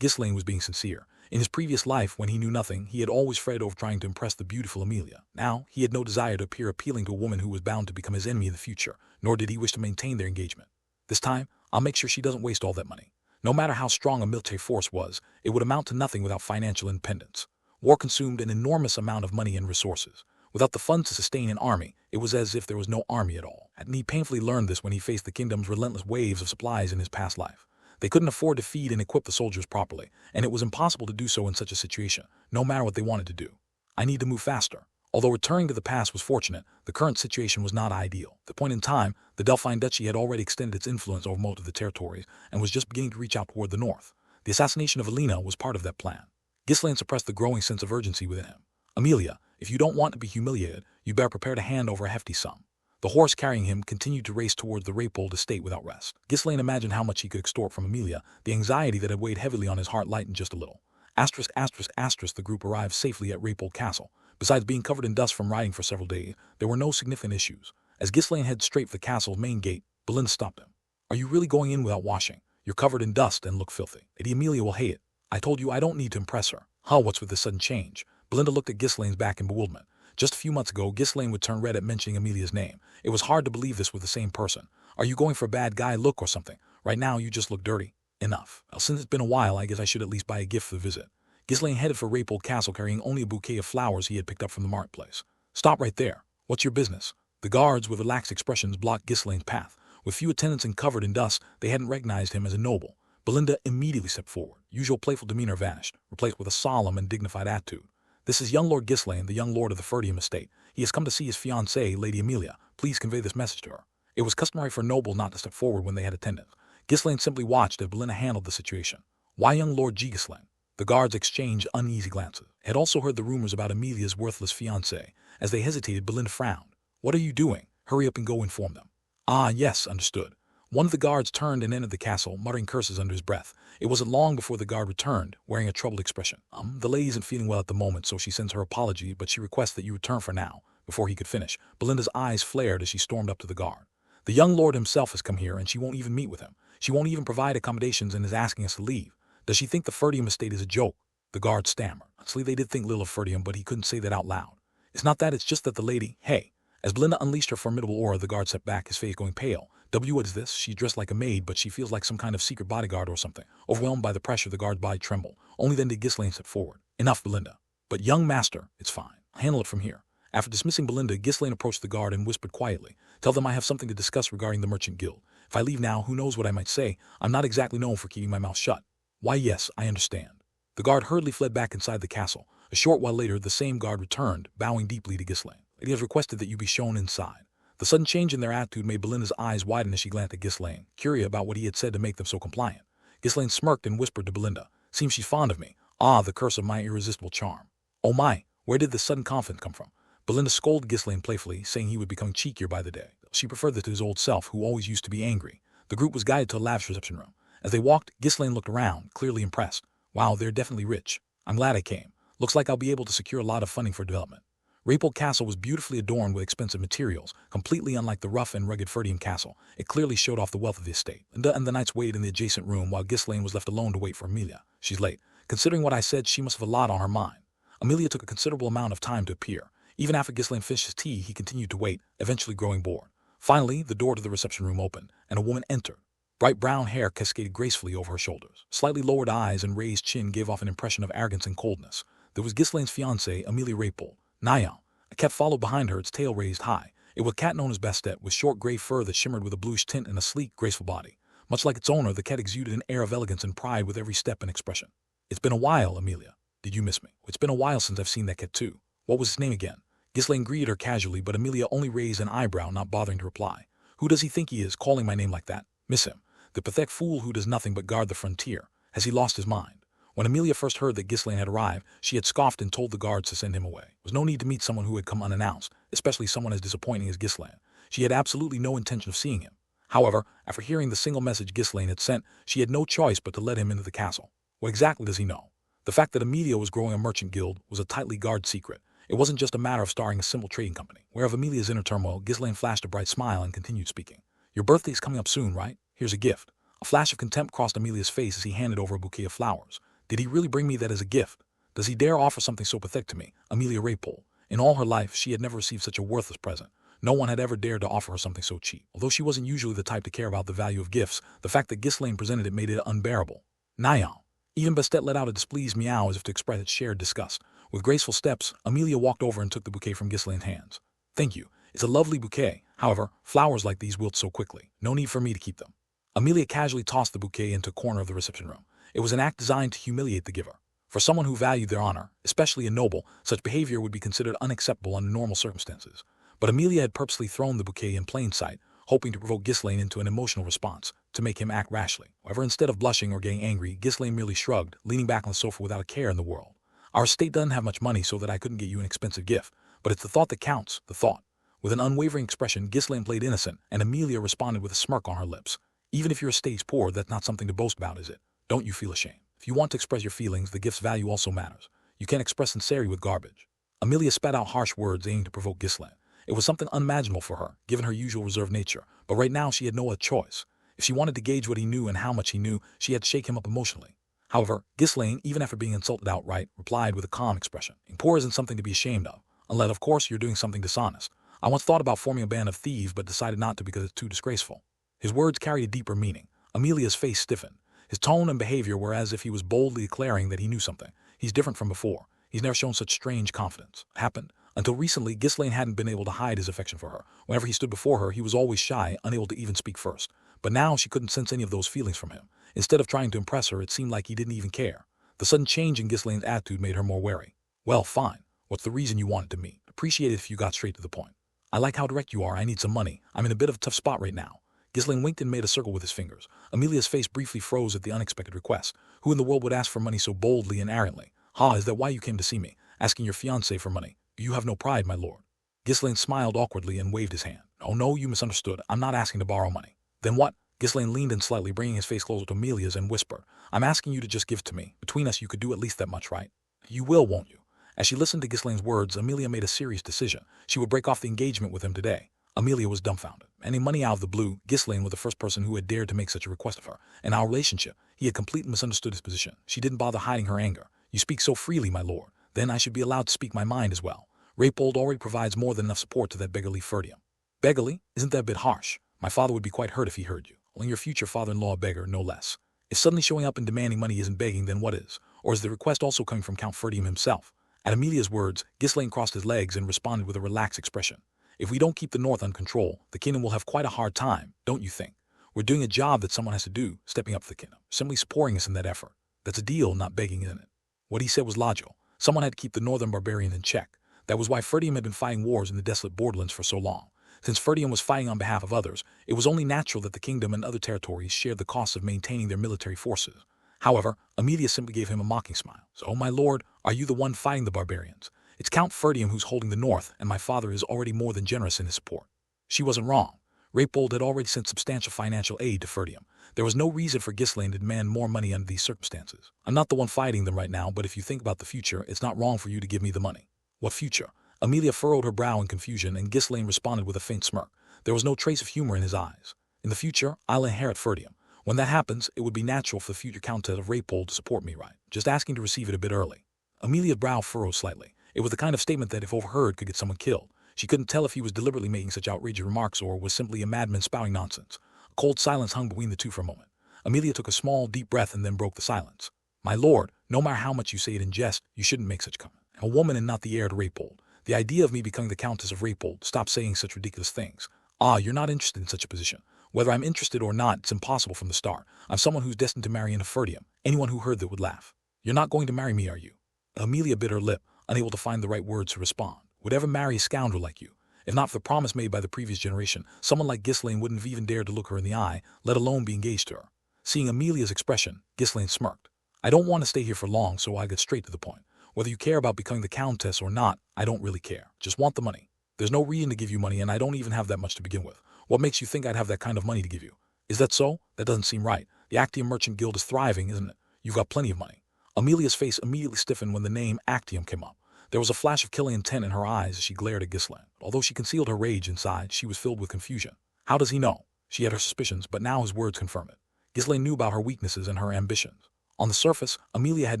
Ghislaine was being sincere. In his previous life, when he knew nothing, he had always fretted over trying to impress the beautiful Amelia. Now, he had no desire to appear appealing to a woman who was bound to become his enemy in the future, nor did he wish to maintain their engagement. This time, I'll make sure she doesn't waste all that money. No matter how strong a military force was, it would amount to nothing without financial independence. War consumed an enormous amount of money and resources. Without the funds to sustain an army, it was as if there was no army at all. And he painfully learned this when he faced the kingdom's relentless waves of supplies in his past life. They couldn't afford to feed and equip the soldiers properly, and it was impossible to do so in such a situation, no matter what they wanted to do. I need to move faster. Although returning to the past was fortunate, the current situation was not ideal. At the point in time, the Delphine Duchy had already extended its influence over most of the territories and was just beginning to reach out toward the north. The assassination of Alina was part of that plan. Ghislaine suppressed the growing sense of urgency within him. "Amelia, if you don't want to be humiliated, you better prepare to hand over a hefty sum." The horse carrying him continued to race towards the Rapol estate without rest. Ghislaine imagined how much he could extort from Amelia. The anxiety that had weighed heavily on his heart lightened just a little. Asterisk, asterisk, asterisk, the group arrived safely at Rapole Castle. Besides being covered in dust from riding for several days, there were no significant issues. As Ghislaine headed straight for the castle's main gate, Belinda stopped him. Are you really going in without washing? You're covered in dust and look filthy. Lady Amelia will hate it. I told you I don't need to impress her. Huh, what's with this sudden change? Belinda looked at Ghislaine's back in bewilderment. Just a few months ago, Ghislaine would turn red at mentioning Amelia's name. It was hard to believe this was the same person. Are you going for a bad guy look or something? Right now, you just look dirty. Enough. Well, since it's been a while, I guess I should at least buy a gift for the visit. Ghislaine headed for Rapole Castle carrying only a bouquet of flowers he had picked up from the marketplace. Stop right there. What's your business? The guards, with relaxed expressions, blocked Ghislaine's path. With few attendants and covered in dust, they hadn't recognized him as a noble. Belinda immediately stepped forward. Usual playful demeanor vanished, replaced with a solemn and dignified attitude. This is young Lord Ghislaine, the young lord of the Ferdium estate. He has come to see his fiancée, Lady Amelia. Please convey this message to her. It was customary for a noble not to step forward when they had attendants. Ghislaine simply watched as Belinda handled the situation. Why young Lord Ghislaine? The guards exchanged uneasy glances. They had also heard the rumors about Amelia's worthless fiancé. As they hesitated, Belinda frowned. What are you doing? Hurry up and go inform them. Ah, yes, understood. One of the guards turned and entered the castle, muttering curses under his breath. It wasn't long before the guard returned, wearing a troubled expression. The lady isn't feeling well at the moment, so she sends her apology, but she requests that you return for now. Before he could finish, Belinda's eyes flared as she stormed up to the guard. The young lord himself has come here, and she won't even meet with him. She won't even provide accommodations and is asking us to leave. Does she think the Ferdium estate is a joke? The guard stammered. Honestly, they did think little of Ferdium, but he couldn't say that out loud. It's not that, it's just that the lady, hey. As Belinda unleashed her formidable aura, the guard stepped back, his face going pale. What is this? She's dressed like a maid, but she feels like some kind of secret bodyguard or something. Overwhelmed by the pressure, the guard's body trembled. Only then did Ghislaine step forward. Enough, Belinda. But young master, it's fine. I'll handle it from here. After dismissing Belinda, Ghislaine approached the guard and whispered quietly, tell them I have something to discuss regarding the merchant guild. If I leave now, who knows what I might say. I'm not exactly known for keeping my mouth shut. Why, yes, I understand. The guard hurriedly fled back inside the castle. A short while later, the same guard returned, bowing deeply to Ghislaine. He has requested that you be shown inside. The sudden change in their attitude made Belinda's eyes widen as she glanced at Ghislaine, curious about what he had said to make them so compliant. Ghislaine smirked and whispered to Belinda, seems she's fond of me. Ah, the curse of my irresistible charm. Oh my, where did this sudden confidence come from? Belinda scolded Ghislaine playfully, saying he would become cheekier by the day. She preferred this to his old self, who always used to be angry. The group was guided to a lavish reception room. As they walked, Ghislaine looked around, clearly impressed. Wow, they're definitely rich. I'm glad I came. Looks like I'll be able to secure a lot of funding for development. Rapole Castle was beautifully adorned with expensive materials, completely unlike the rough and rugged Ferdium Castle. It clearly showed off the wealth of the estate. Belinda and the knights waited in the adjacent room while Ghislaine was left alone to wait for Amelia. She's late. Considering what I said, she must have a lot on her mind. Amelia took a considerable amount of time to appear. Even after Ghislaine finished his tea, he continued to wait, eventually growing bored. Finally, the door to the reception room opened, and a woman entered. Bright brown hair cascaded gracefully over her shoulders. Slightly lowered eyes and raised chin gave off an impression of arrogance and coldness. There was Ghislaine's fiancée, Amelia Rapole. Nyan. A cat followed behind her, its tail raised high. It was a cat known as Bastet, with short gray fur that shimmered with a bluish tint and a sleek, graceful body. Much like its owner, the cat exuded an air of elegance and pride with every step and expression. It's been a while, Amelia. Did you miss me? It's been a while since I've seen that cat too. What was his name again? Ghislaine greeted her casually, but Amelia only raised an eyebrow, not bothering to reply. Who does he think he is, calling my name like that? Miss him. The pathetic fool who does nothing but guard the frontier. Has he lost his mind? When Amelia first heard that Ghislaine had arrived, she had scoffed and told the guards to send him away. There was no need to meet someone who had come unannounced, especially someone as disappointing as Ghislaine. She had absolutely no intention of seeing him. However, after hearing the single message Ghislaine had sent, she had no choice but to let him into the castle. What exactly does he know? The fact that Amelia was growing a merchant guild was a tightly guarded secret. It wasn't just a matter of starting a simple trading company. Aware of Amelia's inner turmoil, Ghislaine flashed a bright smile and continued speaking. Your birthday is coming up soon, right? Here's a gift. A flash of contempt crossed Amelia's face as he handed over a bouquet of flowers. Did he really bring me that as a gift? Does he dare offer something so pathetic to me, Amelia Rapole? In all her life, she had never received such a worthless present. No one had ever dared to offer her something so cheap. Although she wasn't usually the type to care about the value of gifts, the fact that Ghislaine presented it made it unbearable. Nyan. Even Bastet let out a displeased meow as if to express its shared disgust. With graceful steps, Amelia walked over and took the bouquet from Ghislaine's hands. Thank you. It's a lovely bouquet. However, flowers like these wilt so quickly. No need for me to keep them. Amelia casually tossed the bouquet into a corner of the reception room. It was an act designed to humiliate the giver. For someone who valued their honor, especially a noble, such behavior would be considered unacceptable under normal circumstances. But Amelia had purposely thrown the bouquet in plain sight, hoping to provoke Ghislaine into an emotional response, to make him act rashly. However, instead of blushing or getting angry, Ghislaine merely shrugged, leaning back on the sofa without a care in the world. Our estate doesn't have much money so that I couldn't get you an expensive gift, but it's the thought that counts, the thought. With an unwavering expression, Ghislaine played innocent, and Amelia responded with a smirk on her lips. Even if your estate's poor, that's not something to boast about, is it? Don't you feel ashamed? If you want to express your feelings, the gift's value also matters. You can't express sincerity with garbage. Amelia spat out harsh words aiming to provoke Ghislaine. It was something unimaginable for her, given her usual reserved nature, but right now she had no other choice. If she wanted to gauge what he knew and how much he knew, she had to shake him up emotionally. However, Ghislaine, even after being insulted outright, replied with a calm expression. Poor isn't something to be ashamed of, unless, of course, you're doing something dishonest. I once thought about forming a band of thieves but decided not to because it's too disgraceful. His words carried a deeper meaning. Amelia's face stiffened. His tone and behavior were as if he was boldly declaring that he knew something. He's different from before. He's never shown such strange confidence. It happened. Until recently, Ghislaine hadn't been able to hide his affection for her. Whenever he stood before her, he was always shy, unable to even speak first. But now she couldn't sense any of those feelings from him. Instead of trying to impress her, it seemed like he didn't even care. The sudden change in Ghislaine's attitude made her more wary. Well, fine. What's the reason you wanted to meet? Appreciate it if you got straight to the point. I like how direct you are. I need some money. I'm in a bit of a tough spot right now. Ghislaine winked and made a circle with his fingers. Amelia's face briefly froze at the unexpected request. Who in the world would ask for money so boldly and arrogantly? Ha, is that why you came to see me? Asking your fiancé for money. You have no pride, my lord. Ghislaine smiled awkwardly and waved his hand. Oh no, you misunderstood. I'm not asking to borrow money. Then what? Ghislaine leaned in slightly, bringing his face closer to Amelia's, and whispered, I'm asking you to just give it to me. Between us, you could do at least that much, right? You will, won't you? As she listened to Ghislaine's words, Amelia made a serious decision. She would break off the engagement with him today. Amelia was dumbfounded. Any money out of the blue, Ghislaine was the first person who had dared to make such a request of her. In our relationship, he had completely misunderstood his position. She didn't bother hiding her anger. You speak so freely, my lord. Then I should be allowed to speak my mind as well. Raypold already provides more than enough support to that beggarly Ferdium. Beggarly? Isn't that a bit harsh? My father would be quite hurt if he heard you. Only your future father-in-law a beggar, no less. If suddenly showing up and demanding money isn't begging, then what is? Or is the request also coming from Count Ferdium himself? At Amelia's words, Ghislaine crossed his legs and responded with a relaxed expression. If we don't keep the north under control, the kingdom will have quite a hard time, don't you think? We're doing a job that someone has to do, stepping up for the kingdom, simply supporting us in that effort. That's a deal, not begging, isn't it? What he said was logical. Someone had to keep the northern barbarians in check. That was why Ferdium had been fighting wars in the desolate borderlands for so long. Since Ferdium was fighting on behalf of others, it was only natural that the kingdom and other territories shared the costs of maintaining their military forces. However, Amelia simply gave him a mocking smile. So, oh my lord, are you the one fighting the barbarians? It's Count Ferdium who's holding the north, and my father is already more than generous in his support. She wasn't wrong. Raypold had already sent substantial financial aid to Ferdium. There was no reason for Ghislaine to demand more money under these circumstances. I'm not the one fighting them right now, but if you think about the future, it's not wrong for you to give me the money. What future? Amelia furrowed her brow in confusion, and Ghislaine responded with a faint smirk. There was no trace of humor in his eyes. In the future, I'll inherit Ferdium. When that happens, it would be natural for the future Countess of Raypold to support me, right? Just asking to receive it a bit early. Amelia's brow furrowed slightly. It was the kind of statement that, if overheard, could get someone killed. She couldn't tell if he was deliberately making such outrageous remarks or was simply a madman spouting nonsense. A cold silence hung between the two for a moment. Amelia took a small, deep breath and then broke the silence. My lord, no matter how much you say it in jest, you shouldn't make such comment. I'm a woman and not the heir to Raypold. The idea of me becoming the Countess of Raypold, stop saying such ridiculous things. Ah, you're not interested in such a position. Whether I'm interested or not, it's impossible from the start. I'm someone who's destined to marry into Ferdium. Anyone who heard that would laugh. You're not going to marry me, are you? Amelia bit her lip, unable to find the right words to respond. Would ever marry a scoundrel like you? If not for the promise made by the previous generation, someone like Ghislaine wouldn't have even dared to look her in the eye, let alone be engaged to her. Seeing Amelia's expression, Ghislaine smirked. I don't want to stay here for long, so I get straight to the point. Whether you care about becoming the Countess or not, I don't really care. Just want the money. There's no reason to give you money, and I don't even have that much to begin with. What makes you think I'd have that kind of money to give you? Is that so? That doesn't seem right. The Actium Merchant Guild is thriving, isn't it? You've got plenty of money. Amelia's face immediately stiffened when the name Actium came up. There was a flash of killing intent in her eyes as she glared at Ghislaine. Although she concealed her rage inside, she was filled with confusion. How does he know? She had her suspicions, but now his words confirmed it. Ghislaine knew about her weaknesses and her ambitions. On the surface, Amelia had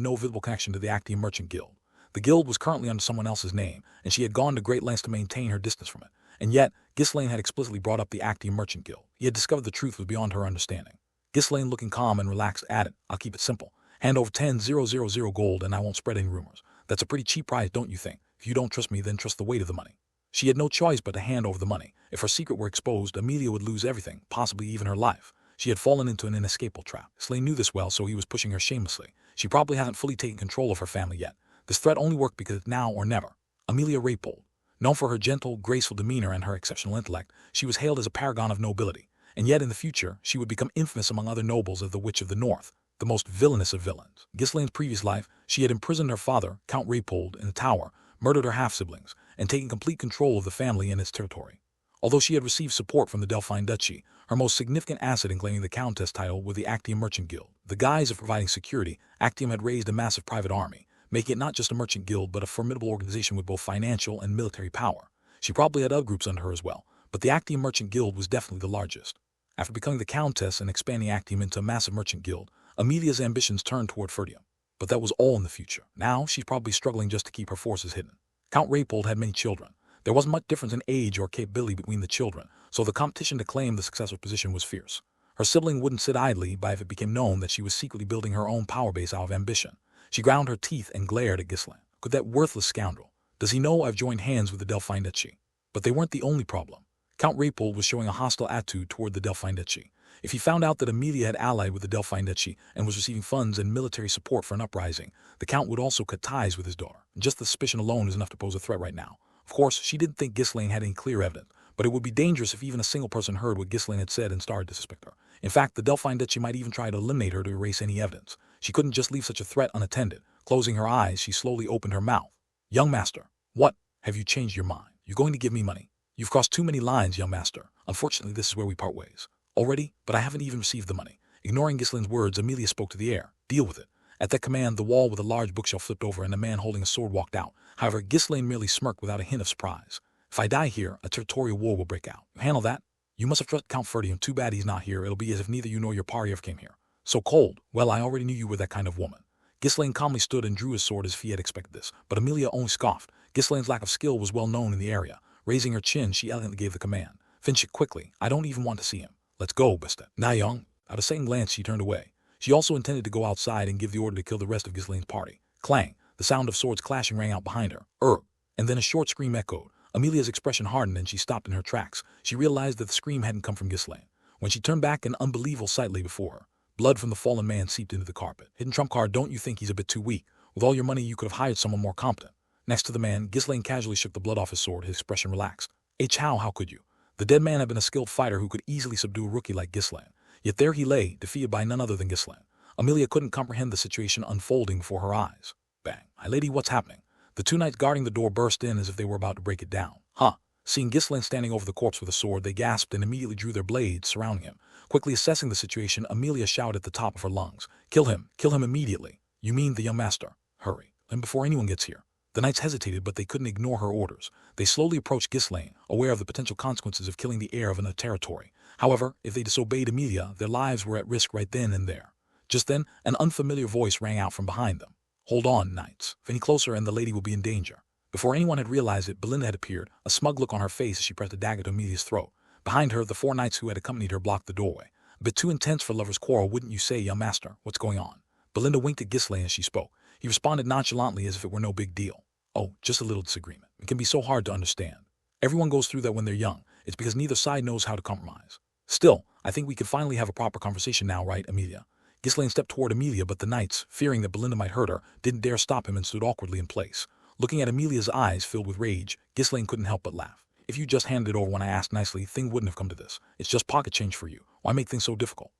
no visible connection to the Actium Merchant Guild. The guild was currently under someone else's name, and she had gone to great lengths to maintain her distance from it. And yet, Ghislaine had explicitly brought up the Actium Merchant Guild. He had discovered the truth was beyond her understanding. Ghislaine, looking calm and relaxed, added, I'll keep it simple. Hand over 10,000 gold and I won't spread any rumors. That's a pretty cheap price, don't you think? If you don't trust me, then trust the weight of the money. She had no choice but to hand over the money. If her secret were exposed, Amelia would lose everything, possibly even her life. She had fallen into an inescapable trap. Ghislaine knew this well, so he was pushing her shamelessly. She probably hasn't fully taken control of her family yet. This threat only worked because it's now or never. Amelia Raypold. Known for her gentle, graceful demeanor and her exceptional intellect, she was hailed as a paragon of nobility. And yet in the future, she would become infamous among other nobles as the Witch of the North, the most villainous of villains. Ghislaine's previous life, she had imprisoned her father, Count Raypold, in the tower, murdered her half-siblings, and taken complete control of the family and its territory. Although she had received support from the Delphine Duchy, her most significant asset in claiming the Countess title was the Actium Merchant Guild. The guise of providing security, Actium had raised a massive private army, making it not just a merchant guild but a formidable organization with both financial and military power. She probably had other groups under her as well, but the Actium Merchant Guild was definitely the largest. After becoming the Countess and expanding Actium into a massive merchant guild, Amelia's ambitions turned toward Ferdium. But that was all in the future. Now she's probably struggling just to keep her forces hidden. Count Raypold had many children. There wasn't much difference in age or capability between the children, so the competition to claim the successor position was fierce. Her sibling wouldn't sit idly by if it became known that she was secretly building her own power base out of ambition. She ground her teeth and glared at Ghislaine. Could that worthless scoundrel? Does he know I've joined hands with the Delphine Duchy? But they weren't the only problem. Count Raypold was showing a hostile attitude toward the Delphine Duchy. If he found out that Amelia had allied with the Delphine Duchy and was receiving funds and military support for an uprising, the Count would also cut ties with his daughter. Just the suspicion alone is enough to pose a threat right now. Of course, she didn't think Ghislaine had any clear evidence, but it would be dangerous if even a single person heard what Ghislaine had said and started to suspect her. In fact, the Delphine Duchy might even try to eliminate her to erase any evidence. She couldn't just leave such a threat unattended. Closing her eyes, she slowly opened her mouth. Young master, what? Have you changed your mind? You're going to give me money? You've crossed too many lines, young master. Unfortunately, this is where we part ways. Already? But I haven't even received the money. Ignoring Ghislaine's words, Amelia spoke to the air. Deal with it. At that command, the wall with a large bookshelf flipped over and a man holding a sword walked out. However, Ghislaine merely smirked without a hint of surprise. If I die here, a territorial war will break out. You handle that? You must have trusted Count Ferdium. Too bad he's not here. It'll be as if neither you nor your party ever came here. So cold. Well, I already knew you were that kind of woman. Ghislaine calmly stood and drew his sword as if he had expected this, but Amelia only scoffed. Ghislaine's lack of skill was well known in the area. Raising her chin, she elegantly gave the command. Finish it quickly. I don't even want to see him. Let's go, Bastet. Now, young. At a second glance, she turned away. She also intended to go outside and give the order to kill the rest of Ghislaine's party. Clang. The sound of swords clashing rang out behind her. And then a short scream echoed. Amelia's expression hardened and she stopped in her tracks. She realized that the scream hadn't come from Ghislaine. When she turned back, an unbelievable sight lay before her. Blood from the fallen man seeped into the carpet. Hidden trump card, don't you think he's a bit too weak? With all your money, you could have hired someone more competent. Next to the man, Ghislaine casually shook the blood off his sword, his expression relaxed. How could you? The dead man had been a skilled fighter who could easily subdue a rookie like Ghislaine. Yet there he lay, defeated by none other than Ghislaine. Amelia couldn't comprehend the situation unfolding before her eyes. Bang. My lady, what's happening? The two knights guarding the door burst in as if they were about to break it down. Seeing Ghislaine standing over the corpse with a sword, they gasped and immediately drew their blades, surrounding him. Quickly assessing the situation, Amelia shouted at the top of her lungs. Kill him immediately. You mean the young master? Hurry, and before anyone gets here. The knights hesitated, but they couldn't ignore her orders. They slowly approached Ghislaine, aware of the potential consequences of killing the heir of a territory. However, if they disobeyed Amelia, their lives were at risk right then and there. Just then, an unfamiliar voice rang out from behind them. Hold on, knights. If any closer and the lady will be in danger. Before anyone had realized it, Belinda had appeared, a smug look on her face as she pressed a dagger to Amelia's throat. Behind her, the four knights who had accompanied her blocked the doorway. A bit too intense for lovers' quarrel, wouldn't you say, young master? What's going on? Belinda winked at Ghislaine as she spoke. He responded nonchalantly as if it were no big deal. Oh, just a little disagreement. It can be so hard to understand. Everyone goes through that when they're young. It's because neither side knows how to compromise. Still, I think we could finally have a proper conversation now, right, Amelia? Ghislaine stepped toward Amelia, but the knights, fearing that Belinda might hurt her, didn't dare stop him and stood awkwardly in place. Looking at Amelia's eyes filled with rage, Ghislaine couldn't help but laugh. If you just handed it over when I asked nicely, things wouldn't have come to this. It's just pocket change for you. Why make things so difficult?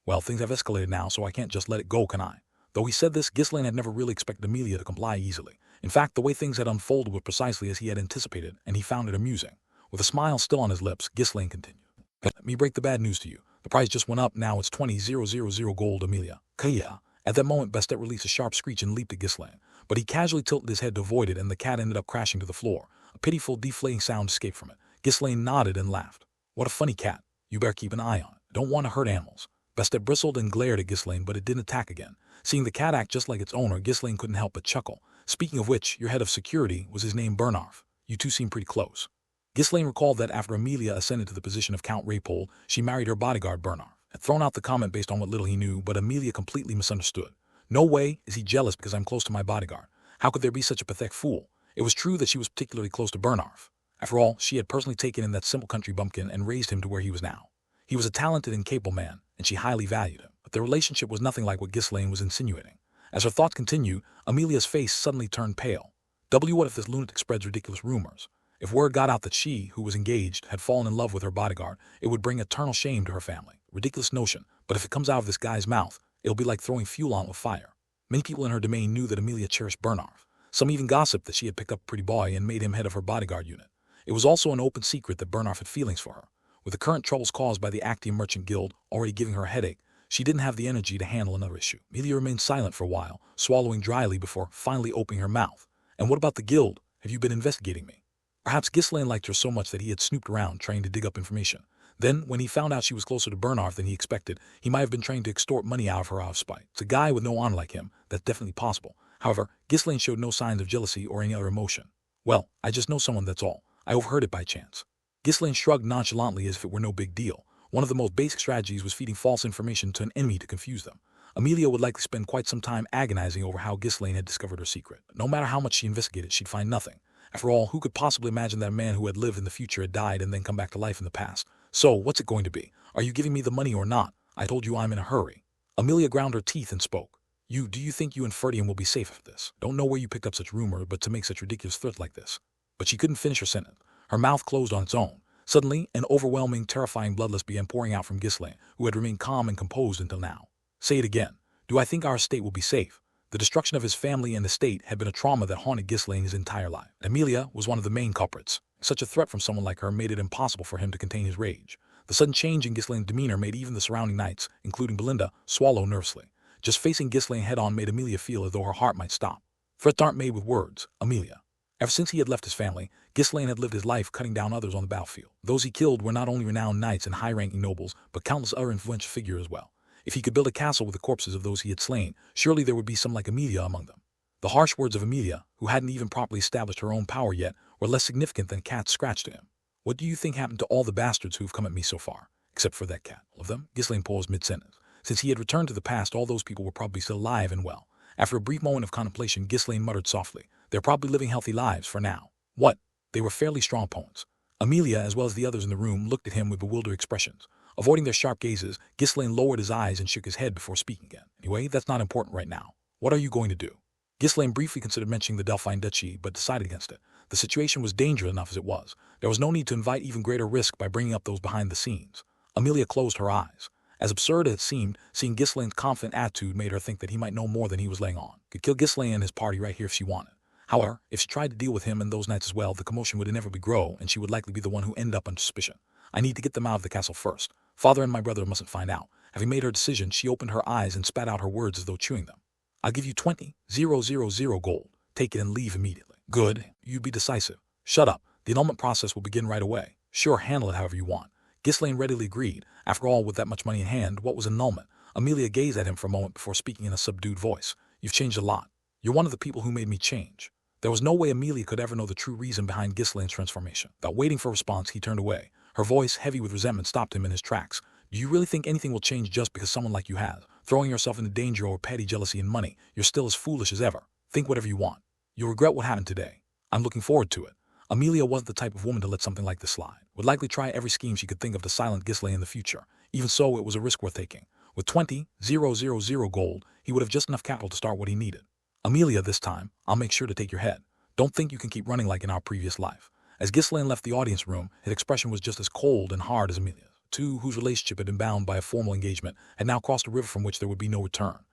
Well, things have escalated now, so I can't just let it go, can I? Though he said this, Ghislaine had never really expected Amelia to comply easily. In fact, the way things had unfolded was precisely as he had anticipated, and he found it amusing. With a smile still on his lips, Ghislaine continued. Let me break the bad news to you. The price just went up, now it's 20,000 gold, Amelia. Kaya. At that moment, Bastet released a sharp screech and leaped at Ghislaine. But he casually tilted his head to avoid it, and the cat ended up crashing to the floor. A pitiful, deflating sound escaped from it. Ghislaine nodded and laughed. What a funny cat. You better keep an eye on it. Don't want to hurt animals. Bastet bristled and glared at Ghislaine, but it didn't attack again. Seeing the cat act just like its owner, Ghislaine couldn't help but chuckle. Speaking of which, your head of security was his name Bernarf. You two seem pretty close. Ghislaine recalled that after Amelia ascended to the position of Count Raypold, she married her bodyguard Bernarf. Had thrown out the comment based on what little he knew, but Amelia completely misunderstood. No way is he jealous because I'm close to my bodyguard. How could there be such a pathetic fool? It was true that she was particularly close to Bernarf. After all, she had personally taken in that simple country bumpkin and raised him to where he was now. He was a talented and capable man, and she highly valued him. But their relationship was nothing like what Ghislaine was insinuating. As her thoughts continued, Amelia's face suddenly turned pale. What if this lunatic spreads ridiculous rumors? If word got out that she, who was engaged, had fallen in love with her bodyguard, it would bring eternal shame to her family. Ridiculous notion, but if it comes out of this guy's mouth, it'll be like throwing fuel on with fire. Many people in her domain knew that Amelia cherished Bernarf. Some even gossiped that she had picked up a pretty boy and made him head of her bodyguard unit. It was also an open secret that Bernarf had feelings for her. With the current troubles caused by the Actium Merchant Guild already giving her a headache, she didn't have the energy to handle another issue. Amelia remained silent for a while, swallowing dryly before finally opening her mouth. "And what about the guild? Have you been investigating me?" Perhaps Ghislaine liked her so much that he had snooped around trying to dig up information. Then, when he found out she was closer to Bernarf than he expected, he might have been trying to extort money out of her out of spite. It's a guy with no honor like him, that's definitely possible. However, Ghislaine showed no signs of jealousy or any other emotion. "Well, I just know someone, that's all. I overheard it by chance." Ghislaine shrugged nonchalantly as if it were no big deal. One of the most basic strategies was feeding false information to an enemy to confuse them. Amelia would likely spend quite some time agonizing over how Ghislaine had discovered her secret. No matter how much she investigated, she'd find nothing. After all, who could possibly imagine that a man who had lived in the future had died and then come back to life in the past? "So, what's it going to be? Are you giving me the money or not? I told you I'm in a hurry." Amelia ground her teeth and spoke. Do you think you and Ferdium will be safe after this? Don't know where you picked up such rumor, but to make such ridiculous threat like this." But she couldn't finish her sentence. Her mouth closed on its own. Suddenly, an overwhelming, terrifying bloodlust began pouring out from Ghislaine, who had remained calm and composed until now. "Say it again. Do I think our estate will be safe?" The destruction of his family and estate had been a trauma that haunted Ghislaine his entire life. Amelia was one of the main culprits. Such a threat from someone like her made it impossible for him to contain his rage. The sudden change in Ghislaine's demeanor made even the surrounding knights, including Belinda, swallow nervously. Just facing Ghislaine head-on made Amelia feel as though her heart might stop. Threats aren't made with words, Amelia. Ever since he had left his family, Ghislaine had lived his life cutting down others on the battlefield. Those he killed were not only renowned knights and high-ranking nobles, but countless other influential figures as well. If he could build a castle with the corpses of those he had slain, surely there would be some like Amelia among them. The harsh words of Amelia, who hadn't even properly established her own power yet, were less significant than a cat's scratch to him. "What do you think happened to all the bastards who've come at me so far? Except for that cat." "All of them?" Ghislaine paused mid-sentence. Since he had returned to the past, all those people were probably still alive and well. After a brief moment of contemplation, Ghislaine muttered softly, "They're probably living healthy lives for now." "What?" "They were fairly strong opponents." Amelia, as well as the others in the room, looked at him with bewildered expressions. Avoiding their sharp gazes, Ghislaine lowered his eyes and shook his head before speaking again. "Anyway, that's not important right now. What are you going to do?" Ghislaine briefly considered mentioning the Delphine Duchy, but decided against it. The situation was dangerous enough as it was. There was no need to invite even greater risk by bringing up those behind the scenes. Amelia closed her eyes. As absurd as it seemed, seeing Ghislaine's confident attitude made her think that he might know more than he was laying on. Could kill Ghislaine and his party right here if she wanted. However, if she tried to deal with him and those knights as well, the commotion would inevitably grow, and she would likely be the one who ended up under suspicion. "I need to get them out of the castle first. Father and my brother mustn't find out." Having made her decision, she opened her eyes and spat out her words as though chewing them. "I'll give you 20,000 gold. Take it and leave immediately." "Good. You'd be decisive." "Shut up. The annulment process will begin right away." "Sure, handle it however you want." Ghislaine readily agreed. After all, with that much money in hand, what was annulment? Amelia gazed at him for a moment before speaking in a subdued voice. "You've changed a lot. You're one of the people who made me change." There was no way Amelia could ever know the true reason behind Ghislaine's transformation. Without waiting for a response, he turned away. Her voice, heavy with resentment, stopped him in his tracks. "Do you really think anything will change just because someone like you has? Throwing yourself into danger over petty jealousy and money, you're still as foolish as ever. Think whatever you want. You'll regret what happened today." "I'm looking forward to it." Amelia wasn't the type of woman to let something like this slide. Would likely try every scheme she could think of to silence Ghislaine in the future. Even so, it was a risk worth taking. With 20,000 gold, he would have just enough capital to start what he needed. "Amelia, this time, I'll make sure to take your head. Don't think you can keep running like in our previous life." As Ghislaine left the audience room, his expression was just as cold and hard as Amelia's. Two whose relationship had been bound by a formal engagement had now crossed a river from which there would be no return.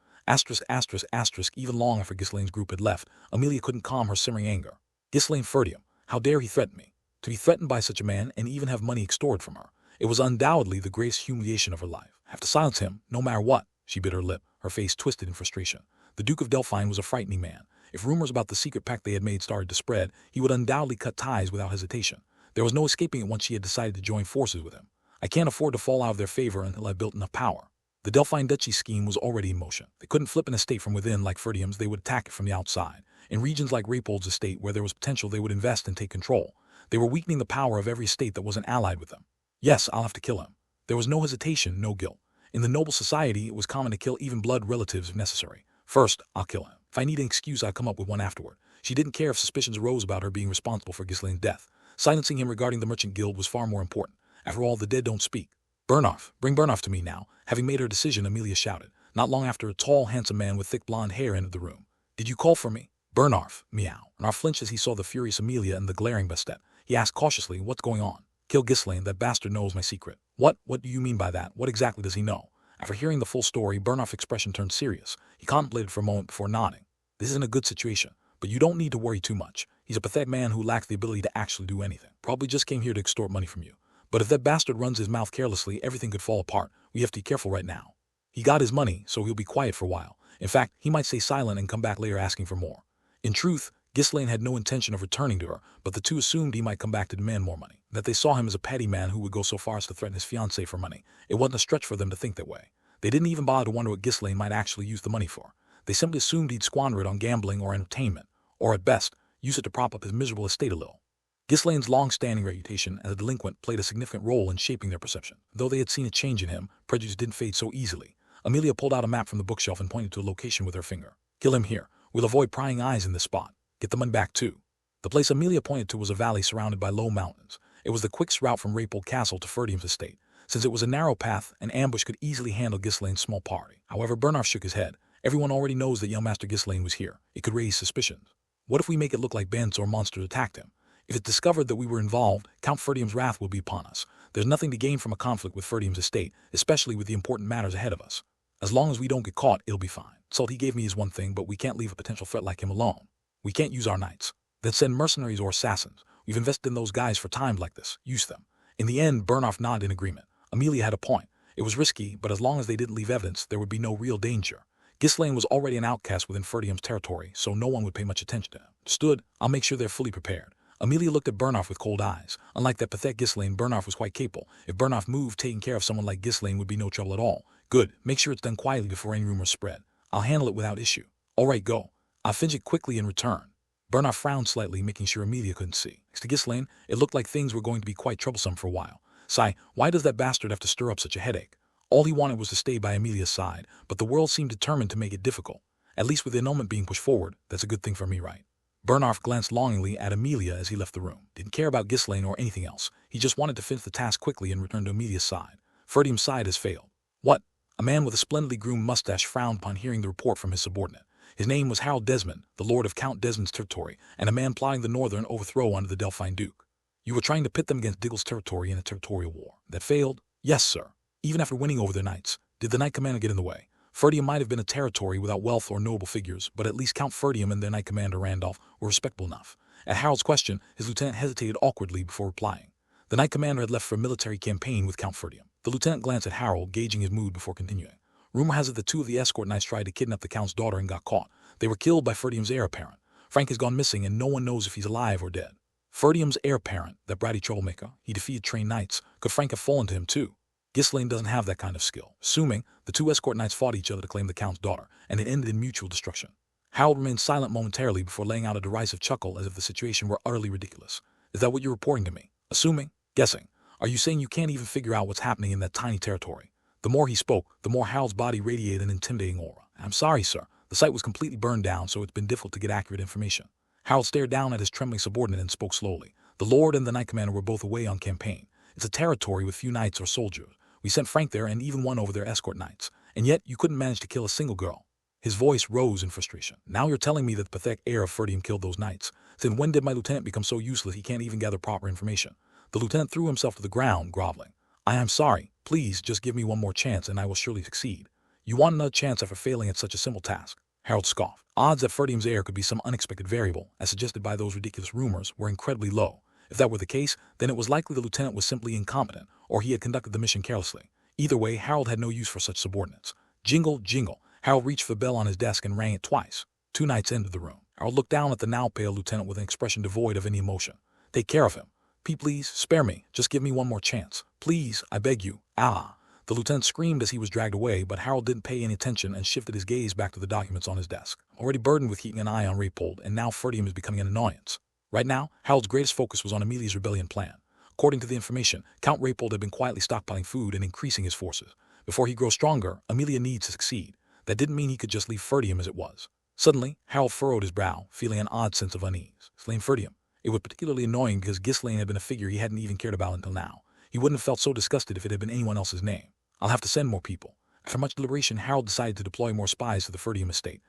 Even long after Ghislaine's group had left, Amelia couldn't calm her simmering anger. "Ghislaine Ferdium, how dare he threaten me?" To be threatened by such a man and even have money extorted from her. It was undoubtedly the greatest humiliation of her life. Have to silence him, no matter what. She bit her lip, her face twisted in frustration. The Duke of Delphine was a frightening man. If rumors about the secret pact they had made started to spread, he would undoubtedly cut ties without hesitation. There was no escaping it once she had decided to join forces with him. "I can't afford to fall out of their favor until I've built enough power." The Delphine Duchy scheme was already in motion. They couldn't flip an estate from within like Ferdium's, they would attack it from the outside. In regions like Rapol's estate, where there was potential, they would invest and take control. They were weakening the power of every estate that wasn't allied with them. "Yes, I'll have to kill him." There was no hesitation, no guilt. In the noble society, it was common to kill even blood relatives if necessary. "First, I'll kill him. If I need an excuse, I'll come up with one afterward." She didn't care if suspicions arose about her being responsible for Ghislaine's death. Silencing him regarding the Merchant Guild was far more important. After all, the dead don't speak. "Bernarf, bring Bernarf to me now." Having made her decision, Amelia shouted. Not long after, a tall, handsome man with thick blonde hair entered the room. "Did you call for me?" "Bernarf," meow. Bernarf flinched as he saw the furious Amelia and the glaring Bastet. He asked cautiously, "What's going on?" "Kill Ghislaine, that bastard knows my secret." What do you mean by that? What exactly does he know?" After hearing the full story, Bernarf's expression turned serious. He contemplated for a moment before nodding. "This isn't a good situation, but you don't need to worry too much. He's a pathetic man who lacks the ability to actually do anything. Probably just came here to extort money from you. But if that bastard runs his mouth carelessly, everything could fall apart. We have to be careful right now. He got his money, so he'll be quiet for a while. In fact, he might stay silent and come back later asking for more. In truth, Ghislaine had no intention of returning to her, but the two assumed he might come back to demand more money. That they saw him as a petty man who would go so far as to threaten his fiancée for money. It wasn't a stretch for them to think that way. They didn't even bother to wonder what Ghislaine might actually use the money for. They simply assumed he'd squander it on gambling or entertainment, or at best, use it to prop up his miserable estate a little. Ghislaine's long-standing reputation as a delinquent played a significant role in shaping their perception. Though they had seen a change in him, prejudice didn't fade so easily. Amelia pulled out a map from the bookshelf and pointed to a location with her finger. Kill him here. We'll avoid prying eyes in this spot. Get the money back too. The place Amelia pointed to was a valley surrounded by low mountains. It was the quickest route from Raypold Castle to Ferdium's estate. Since it was a narrow path, an ambush could easily handle Ghislaine's small party. However, Bernarf shook his head. Everyone already knows that young Master Ghislaine was here. It could raise suspicions. What if we make it look like bandits or monsters attacked him? If it's discovered that we were involved, Count Ferdium's wrath will be upon us. There's nothing to gain from a conflict with Ferdium's estate, especially with the important matters ahead of us. As long as we don't get caught, it'll be fine. Salt he gave me is one thing, but we can't leave a potential threat like him alone. We can't use our knights. Then send mercenaries or assassins. We've invested in those guys for times like this. Use them. In the end, Bernarf nodded in agreement. Amelia had a point. It was risky, but as long as they didn't leave evidence, there would be no real danger. Ghislaine was already an outcast within Ferdium's territory, so no one would pay much attention to him. Understood? I'll make sure they're fully prepared. Amelia looked at Bernarf with cold eyes. Unlike that pathetic Ghislaine, Bernarf was quite capable. If Bernarf moved, taking care of someone like Ghislaine would be no trouble at all. Good. Make sure it's done quietly before any rumors spread. I'll handle it without issue. All right, go. I'll finish it quickly in return. Bernarf frowned slightly, making sure Amelia couldn't see. Next to Ghislaine, it looked like things were going to be quite troublesome for a while. Sigh, why does that bastard have to stir up such a headache? All he wanted was to stay by Amelia's side, but the world seemed determined to make it difficult. At least with the annulment being pushed forward, that's a good thing for me, right? Bernarf glanced longingly at Amelia as he left the room. Didn't care about Ghislaine or anything else. He just wanted to finish the task quickly and return to Amelia's side. Ferdium's side has failed. What? A man with a splendidly groomed mustache frowned upon hearing the report from his subordinate. His name was Harold Desmond, the lord of Count Desmond's territory, and a man plotting the northern overthrow under the Delphine Duke. You were trying to pit them against Diggle's territory in a territorial war. That failed? Yes, sir. Even after winning over their knights. Did the knight commander get in the way? Ferdium might have been a territory without wealth or noble figures, but at least Count Ferdium and their knight commander Randolph were respectable enough. At Harold's question, his lieutenant hesitated awkwardly before replying. The knight commander had left for a military campaign with Count Ferdium. The lieutenant glanced at Harold, gauging his mood before continuing. Rumor has it that two of the escort knights tried to kidnap the count's daughter and got caught. They were killed by Ferdium's heir apparent. Frank has gone missing and no one knows if he's alive or dead. Ferdium's heir apparent, that bratty troublemaker, he defeated trained knights. Could Frank have fallen to him too? Ghislaine doesn't have that kind of skill. Assuming, the two escort knights fought each other to claim the count's daughter, and it ended in mutual destruction. Harold remained silent momentarily before laying out a derisive chuckle as if the situation were utterly ridiculous. Is that what you're reporting to me? Assuming? Guessing. Are you saying you can't even figure out what's happening in that tiny territory? The more he spoke, the more Harold's body radiated an intimidating aura. I'm sorry, sir. The site was completely burned down, so it's been difficult to get accurate information. Harold stared down at his trembling subordinate and spoke slowly. The lord and the knight commander were both away on campaign. It's a territory with few knights or soldiers. We sent Frank there and even won over their escort knights. And yet, you couldn't manage to kill a single girl. His voice rose in frustration. Now you're telling me that the pathetic heir of Ferdium killed those knights. Then when did my lieutenant become so useless he can't even gather proper information? The lieutenant threw himself to the ground, groveling. I am sorry. Please, just give me one more chance and I will surely succeed. You want another chance after failing at such a simple task? Harold scoffed. Odds that Ferdium's heir could be some unexpected variable, as suggested by those ridiculous rumors, were incredibly low. If that were the case, then it was likely the lieutenant was simply incompetent, or he had conducted the mission carelessly. Either way, Harold had no use for such subordinates. Jingle, jingle. Harold reached for the bell on his desk and rang it twice. Two knights entered the room. Harold looked down at the now pale lieutenant with an expression devoid of any emotion. Take care of him. Please, spare me. Just give me one more chance. Please, I beg you. Ah. The lieutenant screamed as he was dragged away, but Harold didn't pay any attention and shifted his gaze back to the documents on his desk. Already burdened with keeping an eye on Raypold, and now Ferdium is becoming an annoyance. Right now, Harold's greatest focus was on Amelia's rebellion plan. According to the information, Count Raypold had been quietly stockpiling food and increasing his forces. Before he grows stronger, Amelia needs to succeed. That didn't mean he could just leave Ferdium as it was. Suddenly, Harold furrowed his brow, feeling an odd sense of unease. Slain Ferdium. It was particularly annoying because Ghislaine had been a figure he hadn't even cared about until now. He wouldn't have felt so disgusted if it had been anyone else's name. I'll have to send more people. After much deliberation, Harold decided to deploy more spies to the Ferdium estate.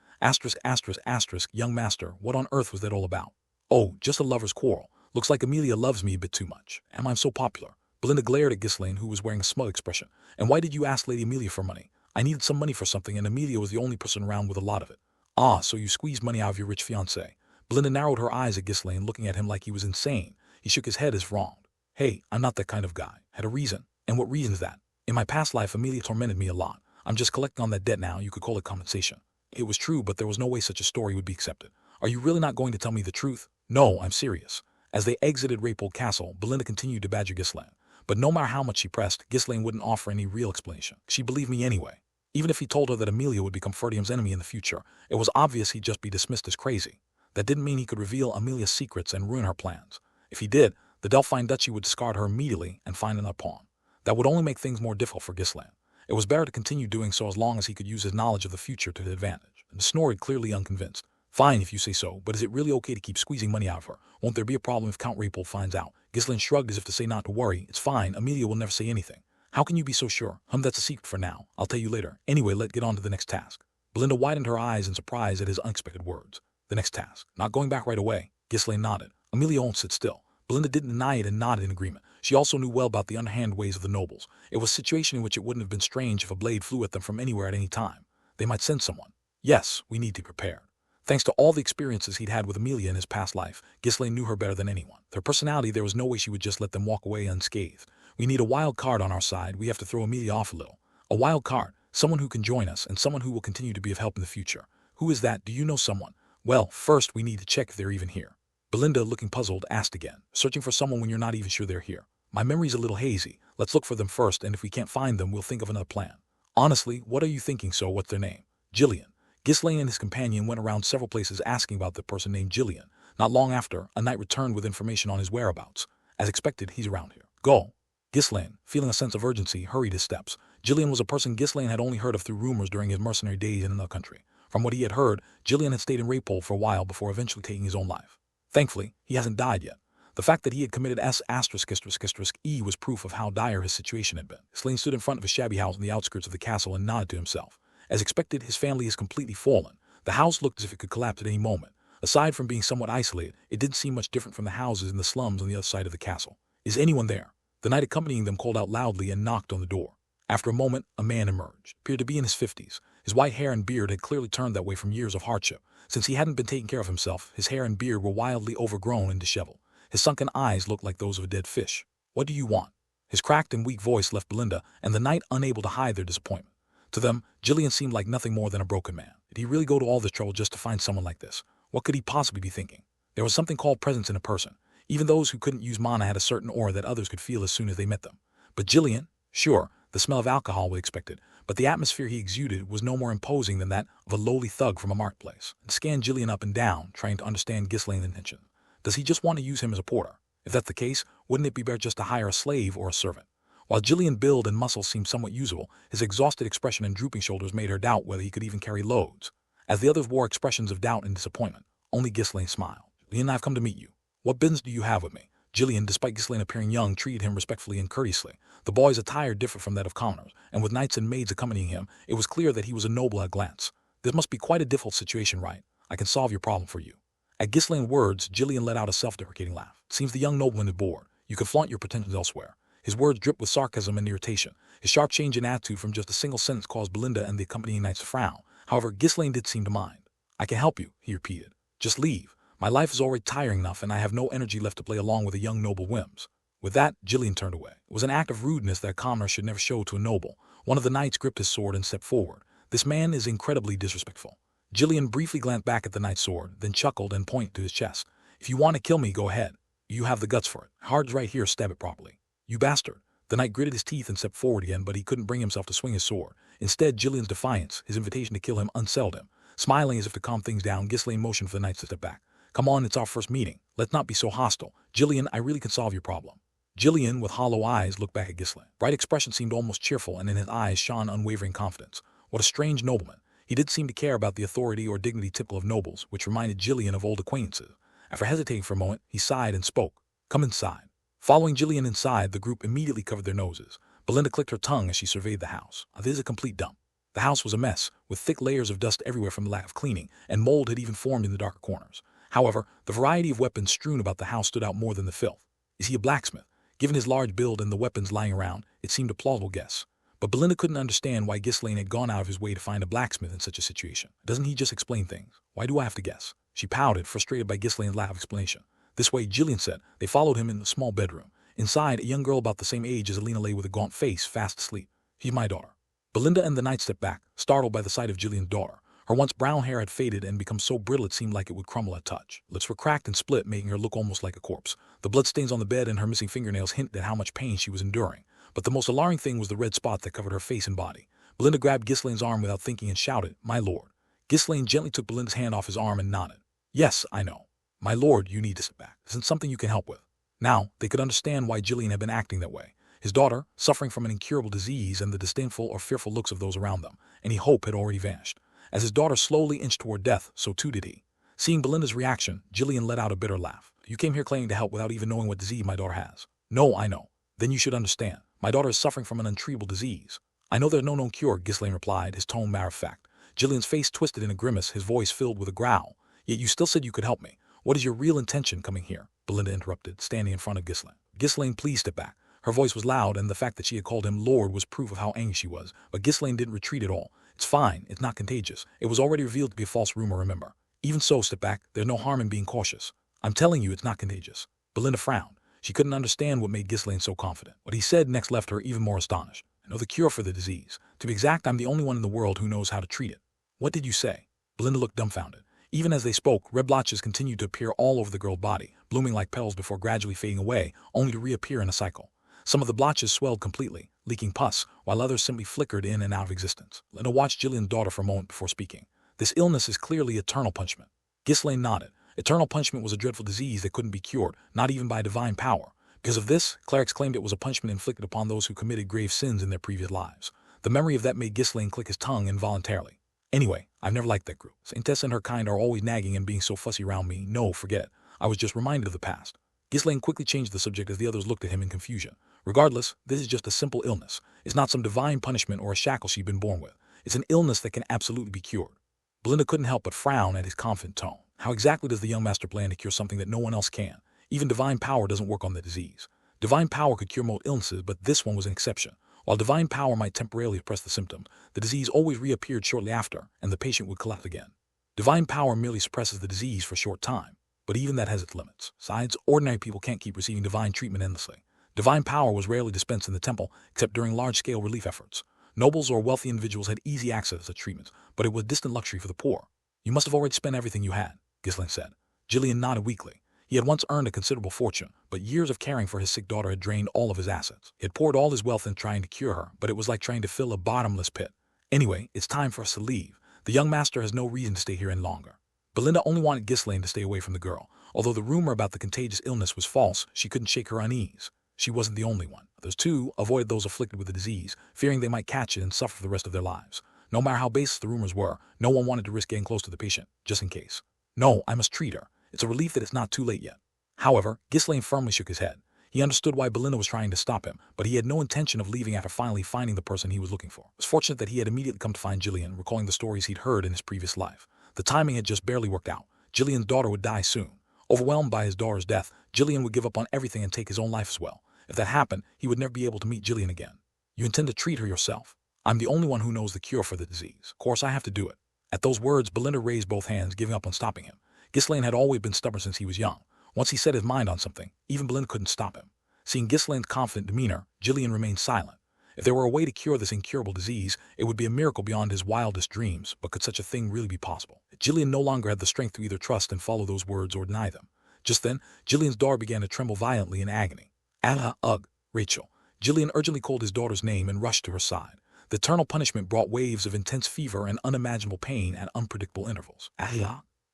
Young master, what on earth was that all about? Oh, just a lover's quarrel. Looks like Amelia loves me a bit too much. Am I so popular? Belinda glared at Ghislaine, who was wearing a smug expression. And why did you ask Lady Amelia for money? I needed some money for something, and Amelia was the only person around with a lot of it. Ah, so you squeezed money out of your rich fiancé. Belinda narrowed her eyes at Ghislaine, looking at him like he was insane. He shook his head as wronged. Hey, I'm not that kind of guy. Had a reason. And what reason's that? In my past life, Amelia tormented me a lot. I'm just collecting on that debt now. You could call it compensation. It was true, but there was no way such a story would be accepted. Are you really not going to tell me the truth? No, I'm serious. As they exited Raypole Castle, Belinda continued to badger Ghislaine. But no matter how much she pressed, Ghislaine wouldn't offer any real explanation. She believed me anyway. Even if he told her that Amelia would become Ferdium's enemy in the future, it was obvious he'd just be dismissed as crazy. That didn't mean he could reveal Amelia's secrets and ruin her plans. If he did, the Delphine Duchy would discard her immediately and find another pawn. That would only make things more difficult for Ghislaine. It was better to continue doing so as long as he could use his knowledge of the future to his advantage. And snored, clearly unconvinced. Fine if you say so, but is it really okay to keep squeezing money out of her? Won't there be a problem if Count Raypole finds out? Ghislaine shrugged as if to say not to worry. It's fine, Amelia will never say anything. How can you be so sure? That's a secret for now. I'll tell you later. Anyway, let's get on to the next task. Belinda widened her eyes in surprise at his unexpected words. The next task. Not going back right away. Ghislaine nodded. Amelia won't sit still. Belinda didn't deny it and nodded in agreement. She also knew well about the underhand ways of the nobles. It was a situation in which it wouldn't have been strange if a blade flew at them from anywhere at any time. They might send someone. Yes, we need to prepare. Thanks to all the experiences he'd had with Amelia in his past life, Ghislaine knew her better than anyone. Their personality, there was no way she would just let them walk away unscathed. We need a wild card on our side. We have to throw Amelia off a little. A wild card, someone who can join us and someone who will continue to be of help in the future. Who is that? Do you know someone? Well, first we need to check if they're even here. Belinda, looking puzzled, asked again. Searching for someone when you're not even sure they're here. My memory's a little hazy. Let's look for them first, and if we can't find them, we'll think of another plan. Honestly, what are you thinking, so what's their name? Jillian. Ghislaine and his companion went around several places asking about the person named Jillian. Not long after, a knight returned with information on his whereabouts. As expected, he's around here. Go. Ghislaine, feeling a sense of urgency, hurried his steps. Jillian was a person Ghislaine had only heard of through rumors during his mercenary days in another country. From what he had heard, Jillian had stayed in Raypole for a while before eventually taking his own life. Thankfully, he hasn't died yet. The fact that he had committed S***E was proof of how dire his situation had been. Ghislaine stood in front of a shabby house on the outskirts of the castle and nodded to himself. As expected, his family is completely fallen. The house looked as if it could collapse at any moment. Aside from being somewhat isolated, it didn't seem much different from the houses in the slums on the other side of the castle. Is anyone there? The knight accompanying them called out loudly and knocked on the door. After a moment, a man emerged. Appeared to be in his 50s. His white hair and beard had clearly turned that way from years of hardship. Since he hadn't been taking care of himself, his hair and beard were wildly overgrown and disheveled. His sunken eyes looked like those of a dead fish. What do you want? His cracked and weak voice left Belinda and the knight unable to hide their disappointment. To them, Jillian seemed like nothing more than a broken man. Did he really go to all this trouble just to find someone like this? What could he possibly be thinking? There was something called presence in a person. Even those who couldn't use mana had a certain aura that others could feel as soon as they met them. But Jillian, sure, the smell of alcohol was expected, but the atmosphere he exuded was no more imposing than that of a lowly thug from a marketplace. And scanned Jillian up and down, trying to understand Ghislaine's intention. Does he just want to use him as a porter? If that's the case, wouldn't it be better just to hire a slave or a servant? While Jillian's build and muscles seemed somewhat usable, his exhausted expression and drooping shoulders made her doubt whether he could even carry loads. As the others wore expressions of doubt and disappointment, only Ghislaine smiled. Jillian, I've come to meet you. What business do you have with me? Jillian, despite Ghislaine appearing young, treated him respectfully and courteously. The boy's attire differed from that of commoners, and with knights and maids accompanying him, it was clear that he was a noble at a glance. This must be quite a difficult situation, right? I can solve your problem for you. At Ghislaine's words, Jillian let out a self-deprecating laugh. Seems the young nobleman is bored. You can flaunt your pretensions elsewhere. His words dripped with sarcasm and irritation. His sharp change in attitude from just a single sentence caused Belinda and the accompanying knights to frown. However, Ghislaine did seem to mind. I can help you, he repeated. Just leave. My life is already tiring enough and I have no energy left to play along with a young noble whims. With that, Jillian turned away. It was an act of rudeness that a commoner should never show to a noble. One of the knights gripped his sword and stepped forward. This man is incredibly disrespectful. Jillian briefly glanced back at the knight's sword, then chuckled and pointed to his chest. If you want to kill me, go ahead. You have the guts for it. Hard's right here, stab it properly. You bastard. The knight gritted his teeth and stepped forward again, but he couldn't bring himself to swing his sword. Instead, Jillian's defiance, his invitation to kill him, unsettled him. Smiling as if to calm things down, Ghislaine motioned for the knights to step back. Come on, it's our first meeting. Let's not be so hostile. Jillian, I really can solve your problem. Jillian, with hollow eyes, looked back at Ghislaine. Bright expression seemed almost cheerful, and in his eyes shone unwavering confidence. What a strange nobleman. He did seem to care about the authority or dignity typical of nobles, which reminded Jillian of old acquaintances. After hesitating for a moment, he sighed and spoke. Come inside. Following Jillian inside, the group immediately covered their noses. Belinda clicked her tongue as she surveyed the house. This is a complete dump. The house was a mess, with thick layers of dust everywhere from the lack of cleaning, and mold had even formed in the darker corners. However, the variety of weapons strewn about the house stood out more than the filth. Is he a blacksmith? Given his large build and the weapons lying around, it seemed a plausible guess. But Belinda couldn't understand why Ghislaine had gone out of his way to find a blacksmith in such a situation. Doesn't he just explain things? Why do I have to guess? She pouted, frustrated by Ghislaine's lack of explanation. This way, Jillian said. They followed him in the small bedroom. Inside, a young girl about the same age as Alina lay with a gaunt face, fast asleep. She's my daughter. Belinda and the knight stepped back, startled by the sight of Jillian's daughter. Her once brown hair had faded and become so brittle it seemed like it would crumble at touch. Lips were cracked and split, making her look almost like a corpse. The bloodstains on the bed and her missing fingernails hinted at how much pain she was enduring. But the most alarming thing was the red spot that covered her face and body. Belinda grabbed Ghislaine's arm without thinking and shouted, "My lord." Ghislaine gently took Belinda's hand off his arm and nodded. "Yes, I know. My lord, you need to sit back. This isn't something you can help with." Now, they could understand why Jillian had been acting that way. His daughter, suffering from an incurable disease, and the disdainful or fearful looks of those around them. Any hope had already vanished. As his daughter slowly inched toward death, so too did he. Seeing Belinda's reaction, Jillian let out a bitter laugh. "You came here claiming to help without even knowing what disease my daughter has." "No, I know. Then you should understand. My daughter is suffering from an untreatable disease." "I know there's no known cure," Ghislaine replied, his tone matter-of-fact. Jillian's face twisted in a grimace, his voice filled with a growl. "Yet you still said you could help me. What is your real intention coming here?" Belinda interrupted, standing in front of Ghislaine. "Ghislaine, please step back." Her voice was loud, and the fact that she had called him Lord was proof of how angry she was. But Ghislaine didn't retreat at all. "It's fine. It's not contagious. It was already revealed to be a false rumor, remember. Even so, step back. There's no harm in being cautious. I'm telling you it's not contagious." Belinda frowned. She couldn't understand what made Ghislaine so confident. What he said next left her even more astonished. "I know the cure for the disease. To be exact, I'm the only one in the world who knows how to treat it." "What did you say?" Belinda looked dumbfounded. Even as they spoke, red blotches continued to appear all over the girl's body, blooming like petals before gradually fading away, only to reappear in a cycle. Some of the blotches swelled completely, leaking pus, while others simply flickered in and out of existence. Belinda watched Jillian's daughter for a moment before speaking. "This illness is clearly eternal punishment." Ghislaine nodded. Eternal punishment was a dreadful disease that couldn't be cured, not even by divine power. Because of this, clerics claimed it was a punishment inflicted upon those who committed grave sins in their previous lives. The memory of that made Ghislaine click his tongue involuntarily. "Anyway, I've never liked that group. Saintess and her kind are always nagging and being so fussy around me. No, forget it. I was just reminded of the past." Ghislaine quickly changed the subject as the others looked at him in confusion. "Regardless, this is just a simple illness. It's not some divine punishment or a shackle she'd been born with. It's an illness that can absolutely be cured." Belinda couldn't help but frown at his confident tone. How exactly does the young master plan to cure something that no one else can? Even divine power doesn't work on the disease. Divine power could cure most illnesses, but this one was an exception. While divine power might temporarily suppress the symptoms, the disease always reappeared shortly after, and the patient would collapse again. Divine power merely suppresses the disease for a short time, but even that has its limits. Besides, ordinary people can't keep receiving divine treatment endlessly. Divine power was rarely dispensed in the temple, except during large-scale relief efforts. Nobles or wealthy individuals had easy access to treatments, but it was distant luxury for the poor. "You must have already spent everything you had," Ghislaine said. Jillian nodded weakly. He had once earned a considerable fortune, but years of caring for his sick daughter had drained all of his assets. He had poured all his wealth into trying to cure her, but it was like trying to fill a bottomless pit. "Anyway, it's time for us to leave. The young master has no reason to stay here any longer." Belinda only wanted Ghislaine to stay away from the girl. Although the rumor about the contagious illness was false, she couldn't shake her unease. She wasn't the only one. Others, too, avoided those afflicted with the disease, fearing they might catch it and suffer for the rest of their lives. No matter how baseless the rumors were, no one wanted to risk getting close to the patient, just in case. "No, I must treat her. It's a relief that it's not too late yet." However, Ghislaine firmly shook his head. He understood why Belinda was trying to stop him, but he had no intention of leaving after finally finding the person he was looking for. It was fortunate that he had immediately come to find Jillian, recalling the stories he'd heard in his previous life. The timing had just barely worked out. Jillian's daughter would die soon. Overwhelmed by his daughter's death, Jillian would give up on everything and take his own life as well. If that happened, he would never be able to meet Jillian again. "You intend to treat her yourself?" "I'm the only one who knows the cure for the disease. Of course, I have to do it." At those words, Belinda raised both hands, giving up on stopping him. Ghislaine had always been stubborn since he was young. Once he set his mind on something, even Belinda couldn't stop him. Seeing Ghislaine's confident demeanor, Jillian remained silent. If there were a way to cure this incurable disease, it would be a miracle beyond his wildest dreams, but could such a thing really be possible? Jillian no longer had the strength to either trust and follow those words or deny them. Just then, Jillian's daughter began to tremble violently in agony. Ugh, Rachel. Jillian urgently called his daughter's name and rushed to her side. The eternal punishment brought waves of intense fever and unimaginable pain at unpredictable intervals.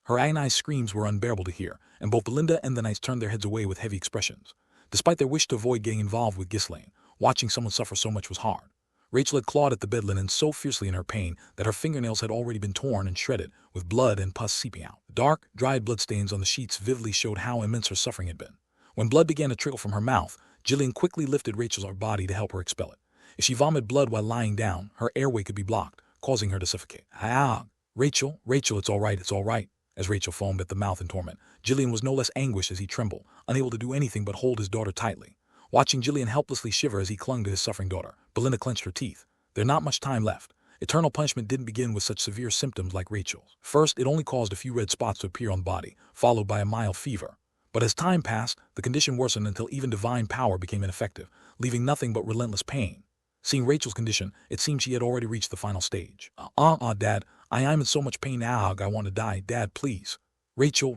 Her agonized screams were unbearable to hear, and both Belinda and the knights turned their heads away with heavy expressions. Despite their wish to avoid getting involved with Ghislaine, watching someone suffer so much was hard. Rachel had clawed at the bed linen so fiercely in her pain that her fingernails had already been torn and shredded, with blood and pus seeping out. The dark, dried bloodstains on the sheets vividly showed how immense her suffering had been. When blood began to trickle from her mouth, Jillian quickly lifted Rachel's body to help her expel it. If she vomited blood while lying down, her airway could be blocked, causing her to suffocate. Rachel, it's all right. As Rachel foamed at the mouth in torment, Jillian was no less anguished as he trembled, unable to do anything but hold his daughter tightly. Watching Jillian helplessly shiver as he clung to his suffering daughter, Belinda clenched her teeth. There's not much time left. Eternal punishment didn't begin with such severe symptoms like Rachel's. First, it only caused a few red spots to appear on the body, followed by a mild fever. But as time passed, the condition worsened until even divine power became ineffective, leaving nothing but relentless pain. Seeing Rachel's condition, it seemed she had already reached the final stage. Dad, I'm in so much pain now, I want to die. Dad, please. Rachel.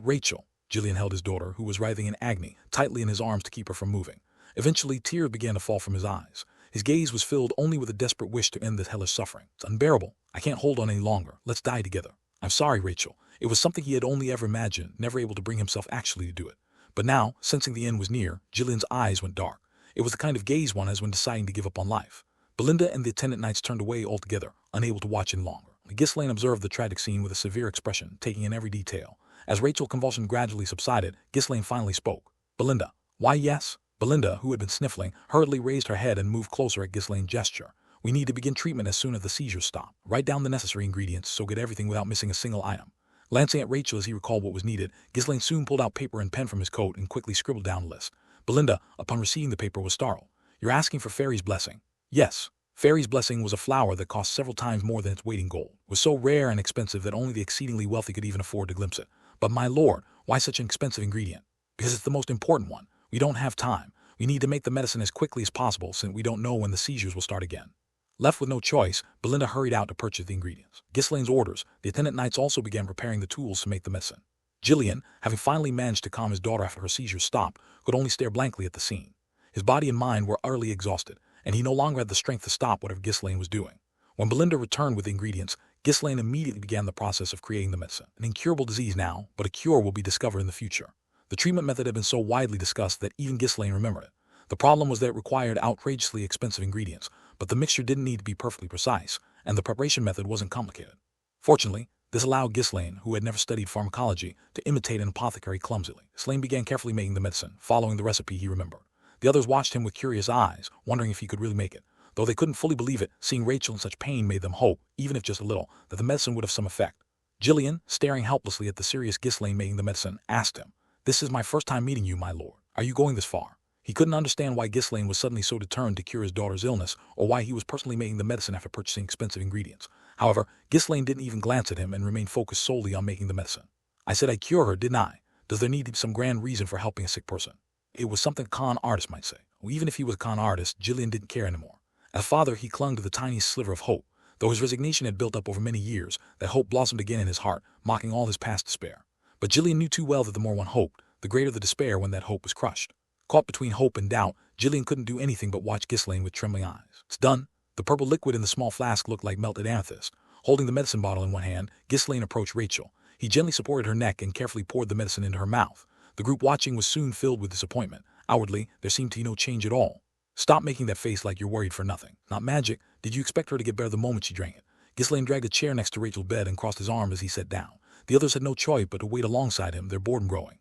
Jillian held his daughter, who was writhing in agony, tightly in his arms to keep her from moving. Eventually, tears began to fall from his eyes. His gaze was filled only with a desperate wish to end this hellish suffering. It's unbearable. I can't hold on any longer. Let's die together. I'm sorry, Rachel. It was something he had only ever imagined, never able to bring himself actually to do it. But now, sensing the end was near, Jillian's eyes went dark. It was the kind of gaze one has when deciding to give up on life. Belinda and the attendant knights turned away altogether, unable to watch any longer. Ghislaine observed the tragic scene with a severe expression, taking in every detail. As Rachel's convulsion gradually subsided, Ghislaine finally spoke. Belinda. Why, yes? Belinda, who had been sniffling, hurriedly raised her head and moved closer at Ghislaine's gesture. We need to begin treatment as soon as the seizures stop. Write down the necessary ingredients, so get everything without missing a single item. Glancing at Rachel as he recalled what was needed, Ghislaine soon pulled out paper and pen from his coat and quickly scribbled down a list. Belinda, upon receiving the paper, was startled. You're asking for Fairy's blessing? Yes. Fairy's blessing was a flower that cost several times more than its weight in gold. It was so rare and expensive that only the exceedingly wealthy could even afford to glimpse it. But my lord, why such an expensive ingredient? Because it's the most important one. We don't have time. We need to make the medicine as quickly as possible since we don't know when the seizures will start again. Left with no choice, Belinda hurried out to purchase the ingredients. Ghislaine's orders, the attendant knights also began preparing the tools to make the medicine. Jillian, having finally managed to calm his daughter after her seizures stopped, could only stare blankly at the scene. His body and mind were utterly exhausted, and he no longer had the strength to stop whatever Ghislaine was doing. When Belinda returned with the ingredients, Ghislaine immediately began the process of creating the medicine. An incurable disease now, but a cure will be discovered in the future. The treatment method had been so widely discussed that even Ghislaine remembered it. The problem was that it required outrageously expensive ingredients, but the mixture didn't need to be perfectly precise, and the preparation method wasn't complicated. Fortunately, this allowed Ghislaine, who had never studied pharmacology, to imitate an apothecary clumsily. Ghislaine began carefully making the medicine, following the recipe he remembered. The others watched him with curious eyes, wondering if he could really make it. Though they couldn't fully believe it, seeing Rachel in such pain made them hope, even if just a little, that the medicine would have some effect. Jillian, staring helplessly at the serious Ghislaine making the medicine, asked him, This is my first time meeting you, my lord. Are you going this far? He couldn't understand why Ghislaine was suddenly so determined to cure his daughter's illness, or why he was personally making the medicine after purchasing expensive ingredients. However, Ghislaine didn't even glance at him and remained focused solely on making the medicine. I said I'd cure her, didn't I? Does there need to be some grand reason for helping a sick person? It was something a con artist might say. Well, even if he was a con artist, Jillian didn't care anymore. As a father, he clung to the tiniest sliver of hope. Though his resignation had built up over many years, that hope blossomed again in his heart, mocking all his past despair. But Jillian knew too well that the more one hoped, the greater the despair when that hope was crushed. Caught between hope and doubt, Jillian couldn't do anything but watch Ghislaine with trembling eyes. It's done. The purple liquid in the small flask looked like melted amethyst. Holding the medicine bottle in one hand, Ghislaine approached Rachel. He gently supported her neck and carefully poured the medicine into her mouth. The group watching was soon filled with disappointment. Outwardly, there seemed to be no change at all. Stop making that face like you're worried for nothing. Not magic. Did you expect her to get better the moment she drank it? Ghislaine dragged a chair next to Rachel's bed and crossed his arms as he sat down. The others had no choice but to wait alongside him, their boredom growing.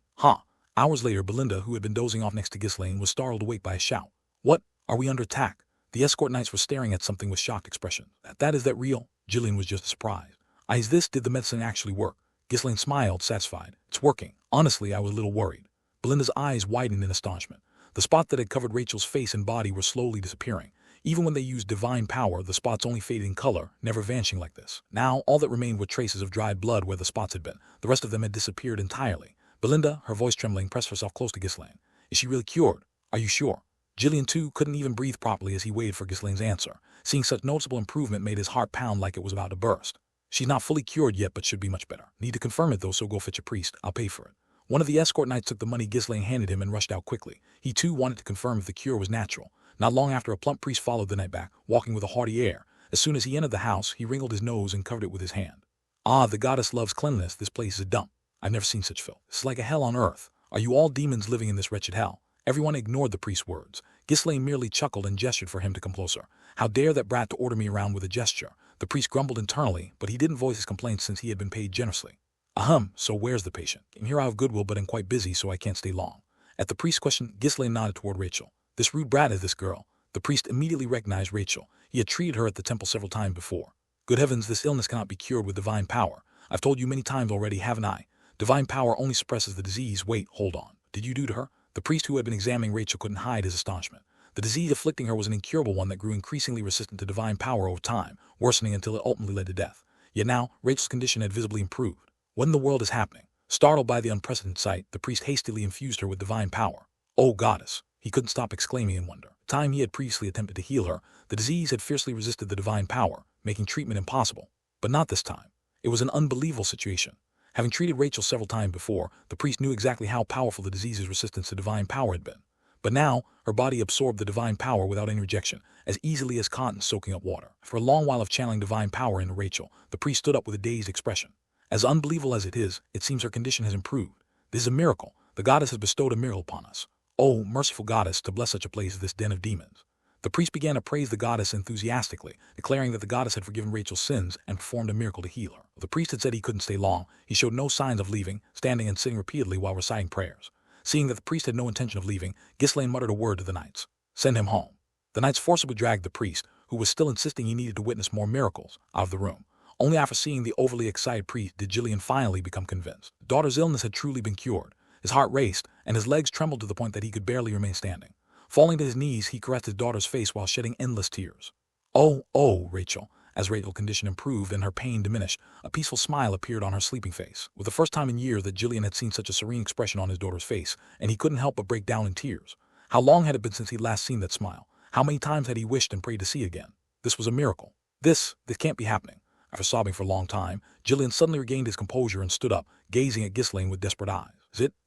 Hours later, Belinda, who had been dozing off next to Ghislaine, was startled awake by a shout. What? Are we under attack? The escort knights were staring at something with shocked expressions. Is that real? Jillian was just surprised. Did the medicine actually work? Ghislaine smiled, satisfied. It's working. Honestly, I was a little worried. Belinda's eyes widened in astonishment. The spots that had covered Rachel's face and body were slowly disappearing. Even when they used divine power, the spots only faded in color, never vanishing like this. Now, all that remained were traces of dried blood where the spots had been. The rest of them had disappeared entirely. Belinda, her voice trembling, pressed herself close to Ghislaine. Is she really cured? Are you sure? Jillian, too, couldn't even breathe properly as he waited for Ghislaine's answer. Seeing such noticeable improvement made his heart pound like it was about to burst. She's not fully cured yet, but should be much better. Need to confirm it, though, so go fetch a priest. I'll pay for it. One of the escort knights took the money Ghislaine handed him and rushed out quickly. He, too, wanted to confirm if the cure was natural. Not long after, a plump priest followed the knight back, walking with a haughty air. As soon as he entered the house, he wrinkled his nose and covered it with his hand. The goddess loves cleanliness. This place is a dump. I've never seen such filth. It's like a hell on earth. Are you all demons living in this wretched hell? Everyone ignored the priest's words. Ghislaine merely chuckled and gestured for him to come closer. How dare that brat to order me around with a gesture? The priest grumbled internally, but he didn't voice his complaints since he had been paid generously. So where's the patient? I'm here out of goodwill, but I'm quite busy, so I can't stay long. At the priest's question, Ghislaine nodded toward Rachel. This rude brat is this girl. The priest immediately recognized Rachel. He had treated her at the temple several times before. Good heavens, this illness cannot be cured with divine power. I've told you many times already, haven't I? Divine power only suppresses the disease. Wait, hold on. Did you do to her? The priest who had been examining Rachel couldn't hide his astonishment. The disease afflicting her was an incurable one that grew increasingly resistant to divine power over time, worsening until it ultimately led to death. Yet now, Rachel's condition had visibly improved. What in the world is happening? Startled by the unprecedented sight, the priest hastily infused her with divine power. "Oh, goddess!" He couldn't stop exclaiming in wonder. The time he had previously attempted to heal her, the disease had fiercely resisted the divine power, making treatment impossible. But not this time. It was an unbelievable situation. Having treated Rachel several times before, the priest knew exactly how powerful the disease's resistance to divine power had been. But now, her body absorbed the divine power without any rejection, as easily as cotton soaking up water. For a long while of channeling divine power into Rachel, the priest stood up with a dazed expression. "As unbelievable as it seems her condition has improved. This is a miracle. The goddess has bestowed a miracle upon us. Oh, merciful goddess, to bless such a place as this den of demons." The priest began to praise the goddess enthusiastically, declaring that the goddess had forgiven Rachel's sins and performed a miracle to heal her. The priest had said he couldn't stay long. He showed no signs of leaving, standing and sitting repeatedly while reciting prayers. Seeing that the priest had no intention of leaving, Ghislaine muttered a word to the knights. "Send him home." The knights forcibly dragged the priest, who was still insisting he needed to witness more miracles, out of the room. Only after seeing the overly excited priest did Gillian finally become convinced. The daughter's illness had truly been cured. His heart raced, and his legs trembled to the point that he could barely remain standing. Falling to his knees, he caressed his daughter's face while shedding endless tears. Oh, Rachel." As Rachel's condition improved and her pain diminished, a peaceful smile appeared on her sleeping face. It was the first time in years that Gillian had seen such a serene expression on his daughter's face, and he couldn't help but break down in tears. How long had it been since he'd last seen that smile? How many times had he wished and prayed to see it again? This was a miracle. This can't be happening. After sobbing for a long time, Gillian suddenly regained his composure and stood up, gazing at Ghislaine with desperate eyes.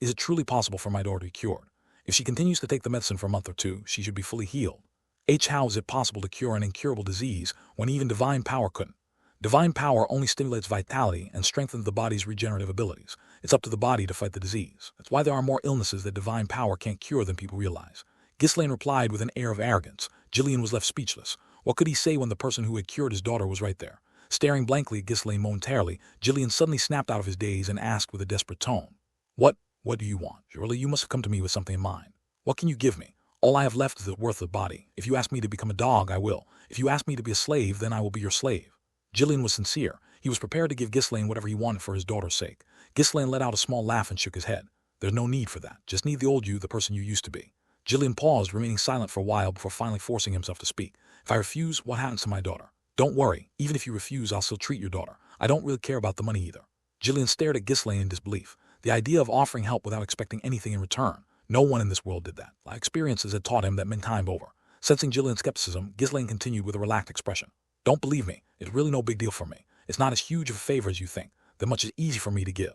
Is it truly possible for my daughter to be cured? If she continues to take the medicine for a month or two, she should be fully healed. How is it possible to cure an incurable disease when even divine power couldn't? Divine power only stimulates vitality and strengthens the body's regenerative abilities. It's up to the body to fight the disease. That's why there are more illnesses that divine power can't cure than people realize. Ghislaine replied with an air of arrogance. Gillian was left speechless. What could he say when the person who had cured his daughter was right there? Staring blankly at Ghislaine momentarily, Gillian suddenly snapped out of his daze and asked with a desperate tone. What do you want? Surely you must have come to me with something in mind. What can you give me? All I have left is the worth of the body. If you ask me to become a dog, I will. If you ask me to be a slave, then I will be your slave." Gillian was sincere. He was prepared to give Ghislaine whatever he wanted for his daughter's sake. Ghislaine let out a small laugh and shook his head. "There's no need for that. Just need the old you, the person you used to be." Gillian paused, remaining silent for a while before finally forcing himself to speak. "If I refuse, what happens to my daughter?" "Don't worry. Even if you refuse, I'll still treat your daughter. I don't really care about the money either." Gillian stared at Ghislaine in disbelief. The idea of offering help without expecting anything in return. No one in this world did that. Life experiences had taught him that many times over. Sensing Gillian's skepticism, Ghislaine continued with a relaxed expression. "Don't believe me. It's really no big deal for me. It's not as huge of a favor as you think. That much is easy for me to give."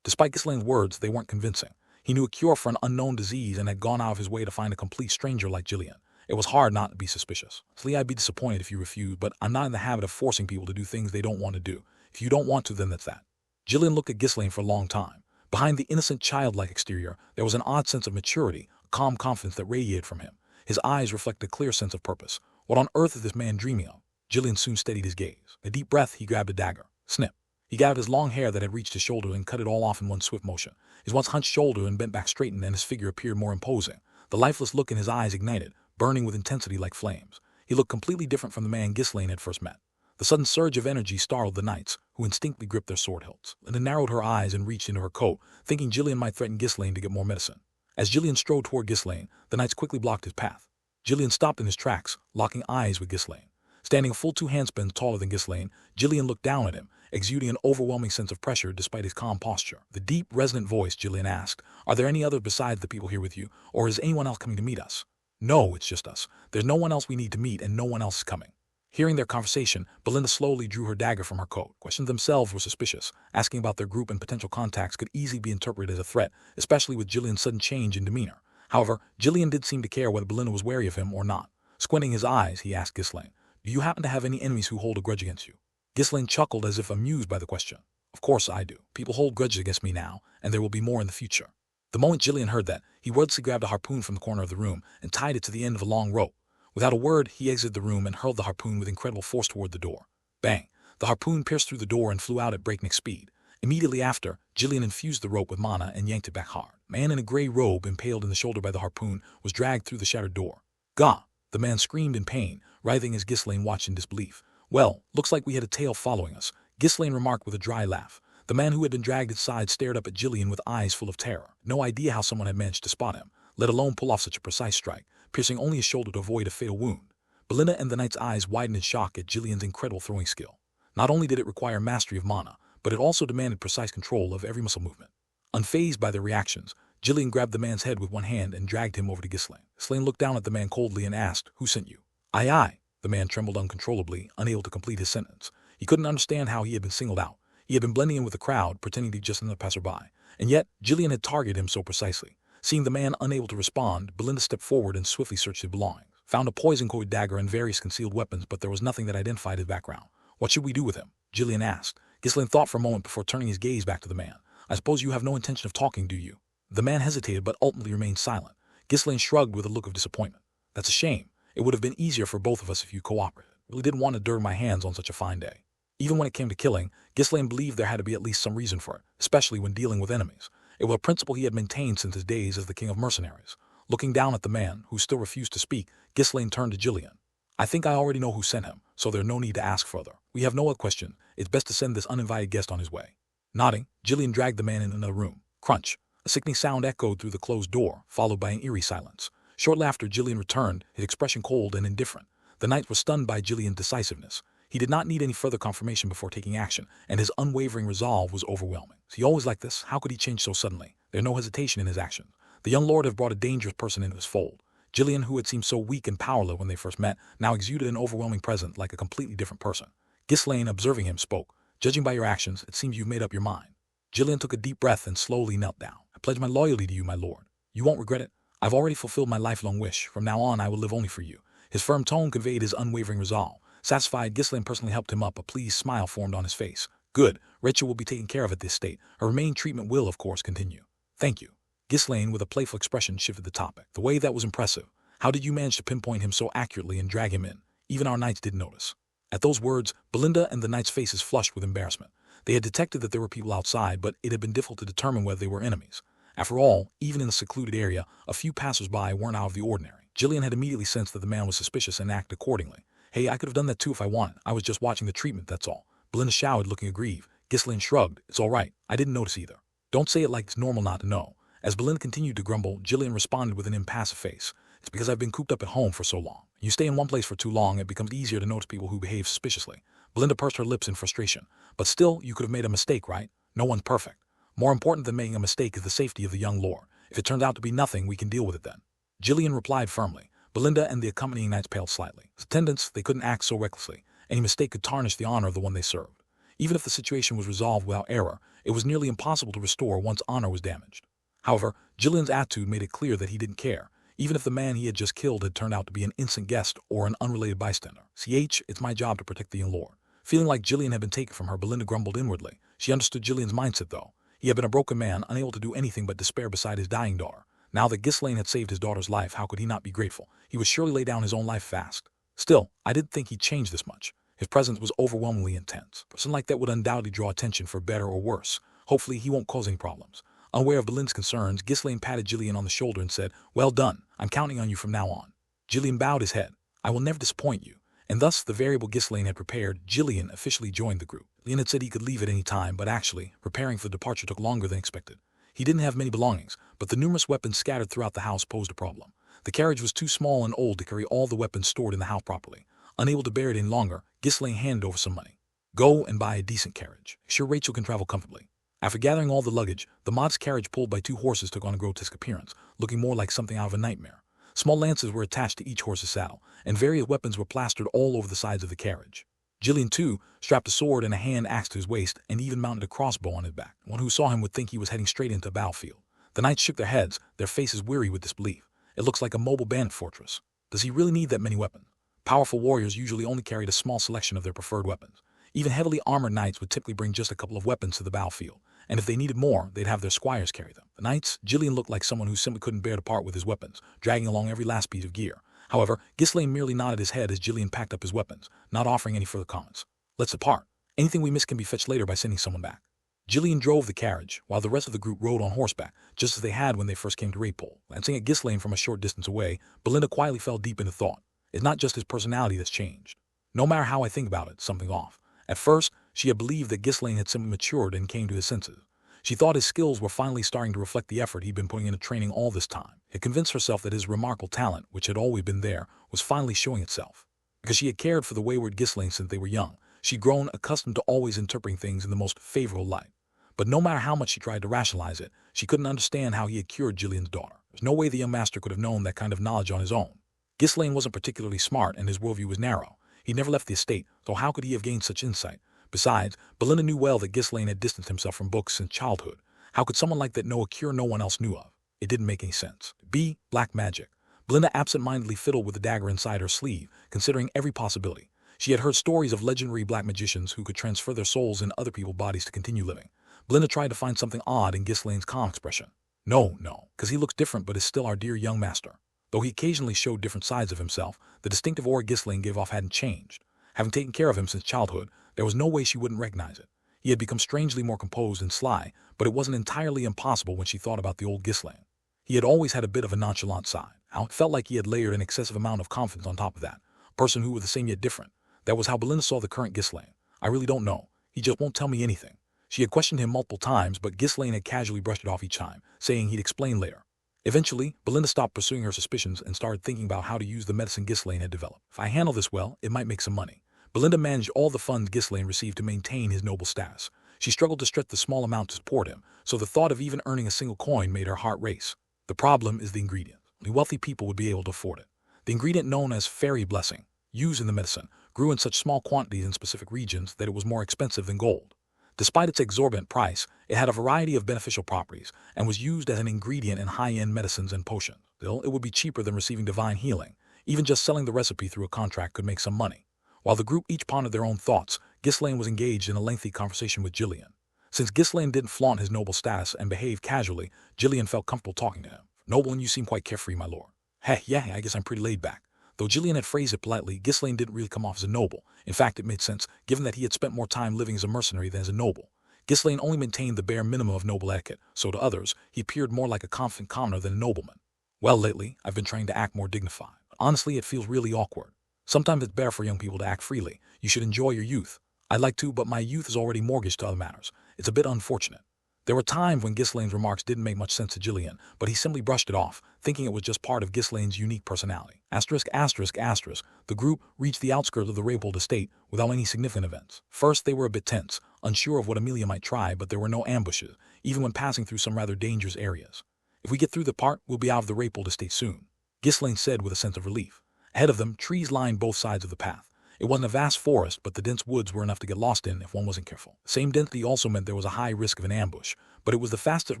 Despite Ghislaine's words, they weren't convincing. He knew a cure for an unknown disease and had gone out of his way to find a complete stranger like Gillian. It was hard not to be suspicious. "Lee, I'd be disappointed if you refused, but I'm not in the habit of forcing people to do things they don't want to do. If you don't want to, then that's that." Gillian looked at Ghislaine for a long time. Behind the innocent, childlike exterior, there was an odd sense of maturity, a calm confidence that radiated from him. His eyes reflected a clear sense of purpose. What on earth is this man dreaming of? Gillian soon steadied his gaze. A deep breath, he grabbed a dagger. Snip. He gathered his long hair that had reached his shoulder and cut it all off in one swift motion. His once hunched shoulder and bent back straightened, and his figure appeared more imposing. The lifeless look in his eyes ignited, burning with intensity like flames. He looked completely different from the man Ghislaine had first met. The sudden surge of energy startled the knights, who instinctively gripped their sword hilts. Linda narrowed her eyes and reached into her coat, thinking Gillian might threaten Ghislaine to get more medicine. As Gillian strode toward Ghislaine, the knights quickly blocked his path. Gillian stopped in his tracks, locking eyes with Ghislaine. Standing a full 2 handspans taller than Ghislaine, Gillian looked down at him, exuding an overwhelming sense of pressure despite his calm posture. The deep, resonant voice, Gillian asked, "Are there any others besides the people here with you, or is anyone else coming to meet us?" "No, it's just us. There's no one else we need to meet, and no one else is coming." Hearing their conversation, Belinda slowly drew her dagger from her coat. Questions themselves were suspicious. Asking about their group and potential contacts could easily be interpreted as a threat, especially with Gillian's sudden change in demeanor. However, Gillian did seem to care whether Belinda was wary of him or not. Squinting his eyes, he asked Ghislaine, "Do you happen to have any enemies who hold a grudge against you?" Ghislaine chuckled as if amused by the question. "Of course I do. People hold grudges against me now, and there will be more in the future." The moment Gillian heard that, he wordlessly grabbed a harpoon from the corner of the room and tied it to the end of a long rope. Without a word, he exited the room and hurled the harpoon with incredible force toward the door. Bang! The harpoon pierced through the door and flew out at breakneck speed. Immediately after, Gillian infused the rope with mana and yanked it back hard. A man in a gray robe, impaled in the shoulder by the harpoon, was dragged through the shattered door. "Gah!" The man screamed in pain, writhing as Ghislaine watched in disbelief. "Well, looks like we had a tail following us," Ghislaine remarked with a dry laugh. The man who had been dragged inside stared up at Gillian with eyes full of terror. No idea how someone had managed to spot him, let alone pull off such a precise strike. piercing only his shoulder to avoid a fatal wound. Belinda and the knight's eyes widened in shock at Jillian's incredible throwing skill. Not only did it require mastery of mana, but it also demanded precise control of every muscle movement. Unfazed by their reactions, Jillian grabbed the man's head with one hand and dragged him over to Ghislaine. Ghislaine looked down at the man coldly and asked, "Who sent you?" "I." The man trembled uncontrollably, unable to complete his sentence. He couldn't understand how he had been singled out. He had been blending in with the crowd, pretending to be just another passerby. And yet, Jillian had targeted him so precisely. Seeing the man unable to respond, Belinda stepped forward and swiftly searched his belongings. Found a poison-coated dagger and various concealed weapons, but there was nothing that identified his background. "What should we do with him?" Jillian asked. Ghislaine thought for a moment before turning his gaze back to the man. "I suppose you have no intention of talking, do you?" The man hesitated but ultimately remained silent. Ghislaine shrugged with a look of disappointment. "That's a shame. It would have been easier for both of us if you cooperated. I really didn't want to dirty my hands on such a fine day." Even when it came to killing, Ghislaine believed there had to be at least some reason for it, especially when dealing with enemies. It was a principle he had maintained since his days as the King of Mercenaries. Looking down at the man, who still refused to speak, Ghislaine turned to Jillian. "I think I already know who sent him, so there's no need to ask further. We have no other question. It's best to send this uninvited guest on his way." Nodding, Jillian dragged the man into another room. Crunch. A sickening sound echoed through the closed door, followed by an eerie silence. Shortly after, Jillian returned, his expression cold and indifferent. The knight was stunned by Jillian's decisiveness. He did not need any further confirmation before taking action, and his unwavering resolve was overwhelming. "Is he always like this? How could he change so suddenly?" There was no hesitation in his actions. The young lord had brought a dangerous person into his fold. Jillian, who had seemed so weak and powerless when they first met, now exuded an overwhelming presence like a completely different person. Ghislaine, observing him, spoke. "Judging by your actions, it seems you've made up your mind." Jillian took a deep breath and slowly knelt down. "I pledge my loyalty to you, my lord. You won't regret it. I've already fulfilled my lifelong wish. From now on, I will live only for you." His firm tone conveyed his unwavering resolve. Satisfied, Ghislaine personally helped him up. A pleased smile formed on his face. "Good. Rachel will be taken care of at this state. Her remaining treatment will, of course, continue." "Thank you." Ghislaine, with a playful expression, shifted the topic. "The way that was impressive. How did you manage to pinpoint him so accurately and drag him in? Even our knights didn't notice." At those words, Belinda and the knights' faces flushed with embarrassment. They had detected that there were people outside, but it had been difficult to determine whether they were enemies. After all, even in a secluded area, a few passers-by weren't out of the ordinary. Jillian had immediately sensed that the man was suspicious and acted accordingly. "Hey, I could have done that too if I wanted. I was just watching the treatment, that's all." Belinda shouted, looking aggrieved. Ghislaine shrugged. "It's all right. I didn't notice either." "Don't say it like it's normal not to know." As Belinda continued to grumble, Jillian responded with an impassive face. "It's because I've been cooped up at home for so long. You stay in one place for too long, it becomes easier to notice people who behave suspiciously." Belinda pursed her lips in frustration. "But still, you could have made a mistake, right? No one's perfect. More important than making a mistake is the safety of the young lord. If it turns out to be nothing, we can deal with it then." Jillian replied firmly. Belinda and the accompanying knights paled slightly. As attendants, they couldn't act so recklessly. Any mistake could tarnish the honor of the one they served. Even if the situation was resolved without error, it was nearly impossible to restore once honor was damaged. However, Jillian's attitude made it clear that he didn't care, even if the man he had just killed had turned out to be an innocent guest or an unrelated bystander. It's my job to protect the young lord." Feeling like Jillian had been taken from her, Belinda grumbled inwardly. She understood Jillian's mindset, though. He had been a broken man, unable to do anything but despair beside his dying daughter. Now that Ghislaine had saved his daughter's life, how could he not be grateful? He would surely lay down his own life fast. Still, I didn't think he'd change this much. His presence was overwhelmingly intense. A person like that would undoubtedly draw attention for better or worse. Hopefully, he won't cause any problems. Unaware of Belinda's concerns, Ghislaine patted Jillian on the shoulder and said, "Well done. I'm counting on you from now on." Jillian bowed his head. "I will never disappoint you." And thus, the variable Ghislaine had prepared, Jillian officially joined the group. Leon had said he could leave at any time, but actually, preparing for the departure took longer than expected. He didn't have many belongings, but the numerous weapons scattered throughout the house posed a problem. The carriage was too small and old to carry all the weapons stored in the house properly. Unable to bear it any longer, Ghislaine handed over some money. "Go and buy a decent carriage. Sure Rachel can travel comfortably." After gathering all the luggage, the modest carriage pulled by two horses took on a grotesque appearance, looking more like something out of a nightmare. Small lances were attached to each horse's saddle, and various weapons were plastered all over the sides of the carriage. Jillian, too, strapped a sword and a hand axe to his waist and even mounted a crossbow on his back. One who saw him would think he was heading straight into a battlefield. The knights shook their heads, their faces weary with disbelief. "It looks like a mobile bandit fortress. Does he really need that many weapons?" Powerful warriors usually only carried a small selection of their preferred weapons. Even heavily armored knights would typically bring just a couple of weapons to the battlefield, and if they needed more, they'd have their squires carry them. The knights, Jillian looked like someone who simply couldn't bear to part with his weapons, dragging along every last piece of gear. However, Ghislaine merely nodded his head as Jillian packed up his weapons, not offering any further comments. "Let's depart. Anything we miss can be fetched later by sending someone back." Jillian drove the carriage, while the rest of the group rode on horseback, just as they had when they first came to Raypole. Glancing at Ghislaine from a short distance away, Belinda quietly fell deep into thought. It's not just his personality that's changed. No matter how I think about it, something's off. At first, she had believed that Ghislaine had simply matured and came to his senses. She thought his skills were finally starting to reflect the effort he'd been putting into training all this time. Had convinced herself that his remarkable talent, which had always been there, was finally showing itself. Because she had cared for the wayward Ghislaine since they were young, she'd grown accustomed to always interpreting things in the most favorable light. But no matter how much she tried to rationalize it, she couldn't understand how he had cured Gillian's daughter. There's no way the young master could have known that kind of knowledge on his own. Ghislaine wasn't particularly smart and his worldview was narrow. He'd never left the estate, so how could he have gained such insight? Besides, Belinda knew well that Ghislaine had distanced himself from books since childhood. How could someone like that know a cure no one else knew of? It didn't make any sense. B. Black magic. Belinda absent-mindedly fiddled with the dagger inside her sleeve, considering every possibility. She had heard stories of legendary black magicians who could transfer their souls in other people's bodies to continue living. Belinda tried to find something odd in Ghislaine's calm expression. No, because he looks different but is still our dear young master. Though he occasionally showed different sides of himself, the distinctive aura Ghislaine gave off hadn't changed. Having taken care of him since childhood, there was no way she wouldn't recognize it. He had become strangely more composed and sly, but it wasn't entirely impossible when she thought about the old Ghislaine. He had always had a bit of a nonchalant side. Now it felt like he had layered an excessive amount of confidence on top of that. A person who was the same yet different. That was how Belinda saw the current Ghislaine. I really don't know. He just won't tell me anything. She had questioned him multiple times, but Ghislaine had casually brushed it off each time, saying he'd explain later. Eventually, Belinda stopped pursuing her suspicions and started thinking about how to use the medicine Ghislaine had developed. If I handle this well, it might make some money. Belinda managed all the funds Ghislaine received to maintain his noble status. She struggled to stretch the small amount to support him, so the thought of even earning a single coin made her heart race. The problem is the ingredient. Only wealthy people would be able to afford it. The ingredient known as fairy blessing, used in the medicine, grew in such small quantities in specific regions that it was more expensive than gold. Despite its exorbitant price, it had a variety of beneficial properties and was used as an ingredient in high-end medicines and potions. Still, it would be cheaper than receiving divine healing. Even just selling the recipe through a contract could make some money. While the group each pondered their own thoughts, Ghislaine was engaged in a lengthy conversation with Gillian. Since Ghislaine didn't flaunt his noble status and behaved casually, Gillian felt comfortable talking to him. Noble, and you seem quite carefree, my lord. Heh, yeah, I guess I'm pretty laid back. Though Gillian had phrased it politely, Ghislaine didn't really come off as a noble. In fact, it made sense, given that he had spent more time living as a mercenary than as a noble. Ghislaine only maintained the bare minimum of noble etiquette, so to others, he appeared more like a confident commoner than a nobleman. Well, lately, I've been trying to act more dignified. Honestly, it feels really awkward. Sometimes it's better for young people to act freely. You should enjoy your youth. I'd like to, but my youth is already mortgaged to other matters. It's a bit unfortunate. There were times when Ghislaine's remarks didn't make much sense to Gillian, but he simply brushed it off, thinking it was just part of Ghislaine's unique personality. The group reached the outskirts of the Raybould estate without any significant events. First, they were a bit tense, unsure of what Amelia might try, but there were no ambushes, even when passing through some rather dangerous areas. If we get through the part, we'll be out of the Raybould estate soon, Ghislaine said with a sense of relief. Ahead of them, trees lined both sides of the path. It wasn't a vast forest, but the dense woods were enough to get lost in if one wasn't careful. The same density also meant there was a high risk of an ambush, but it was the fastest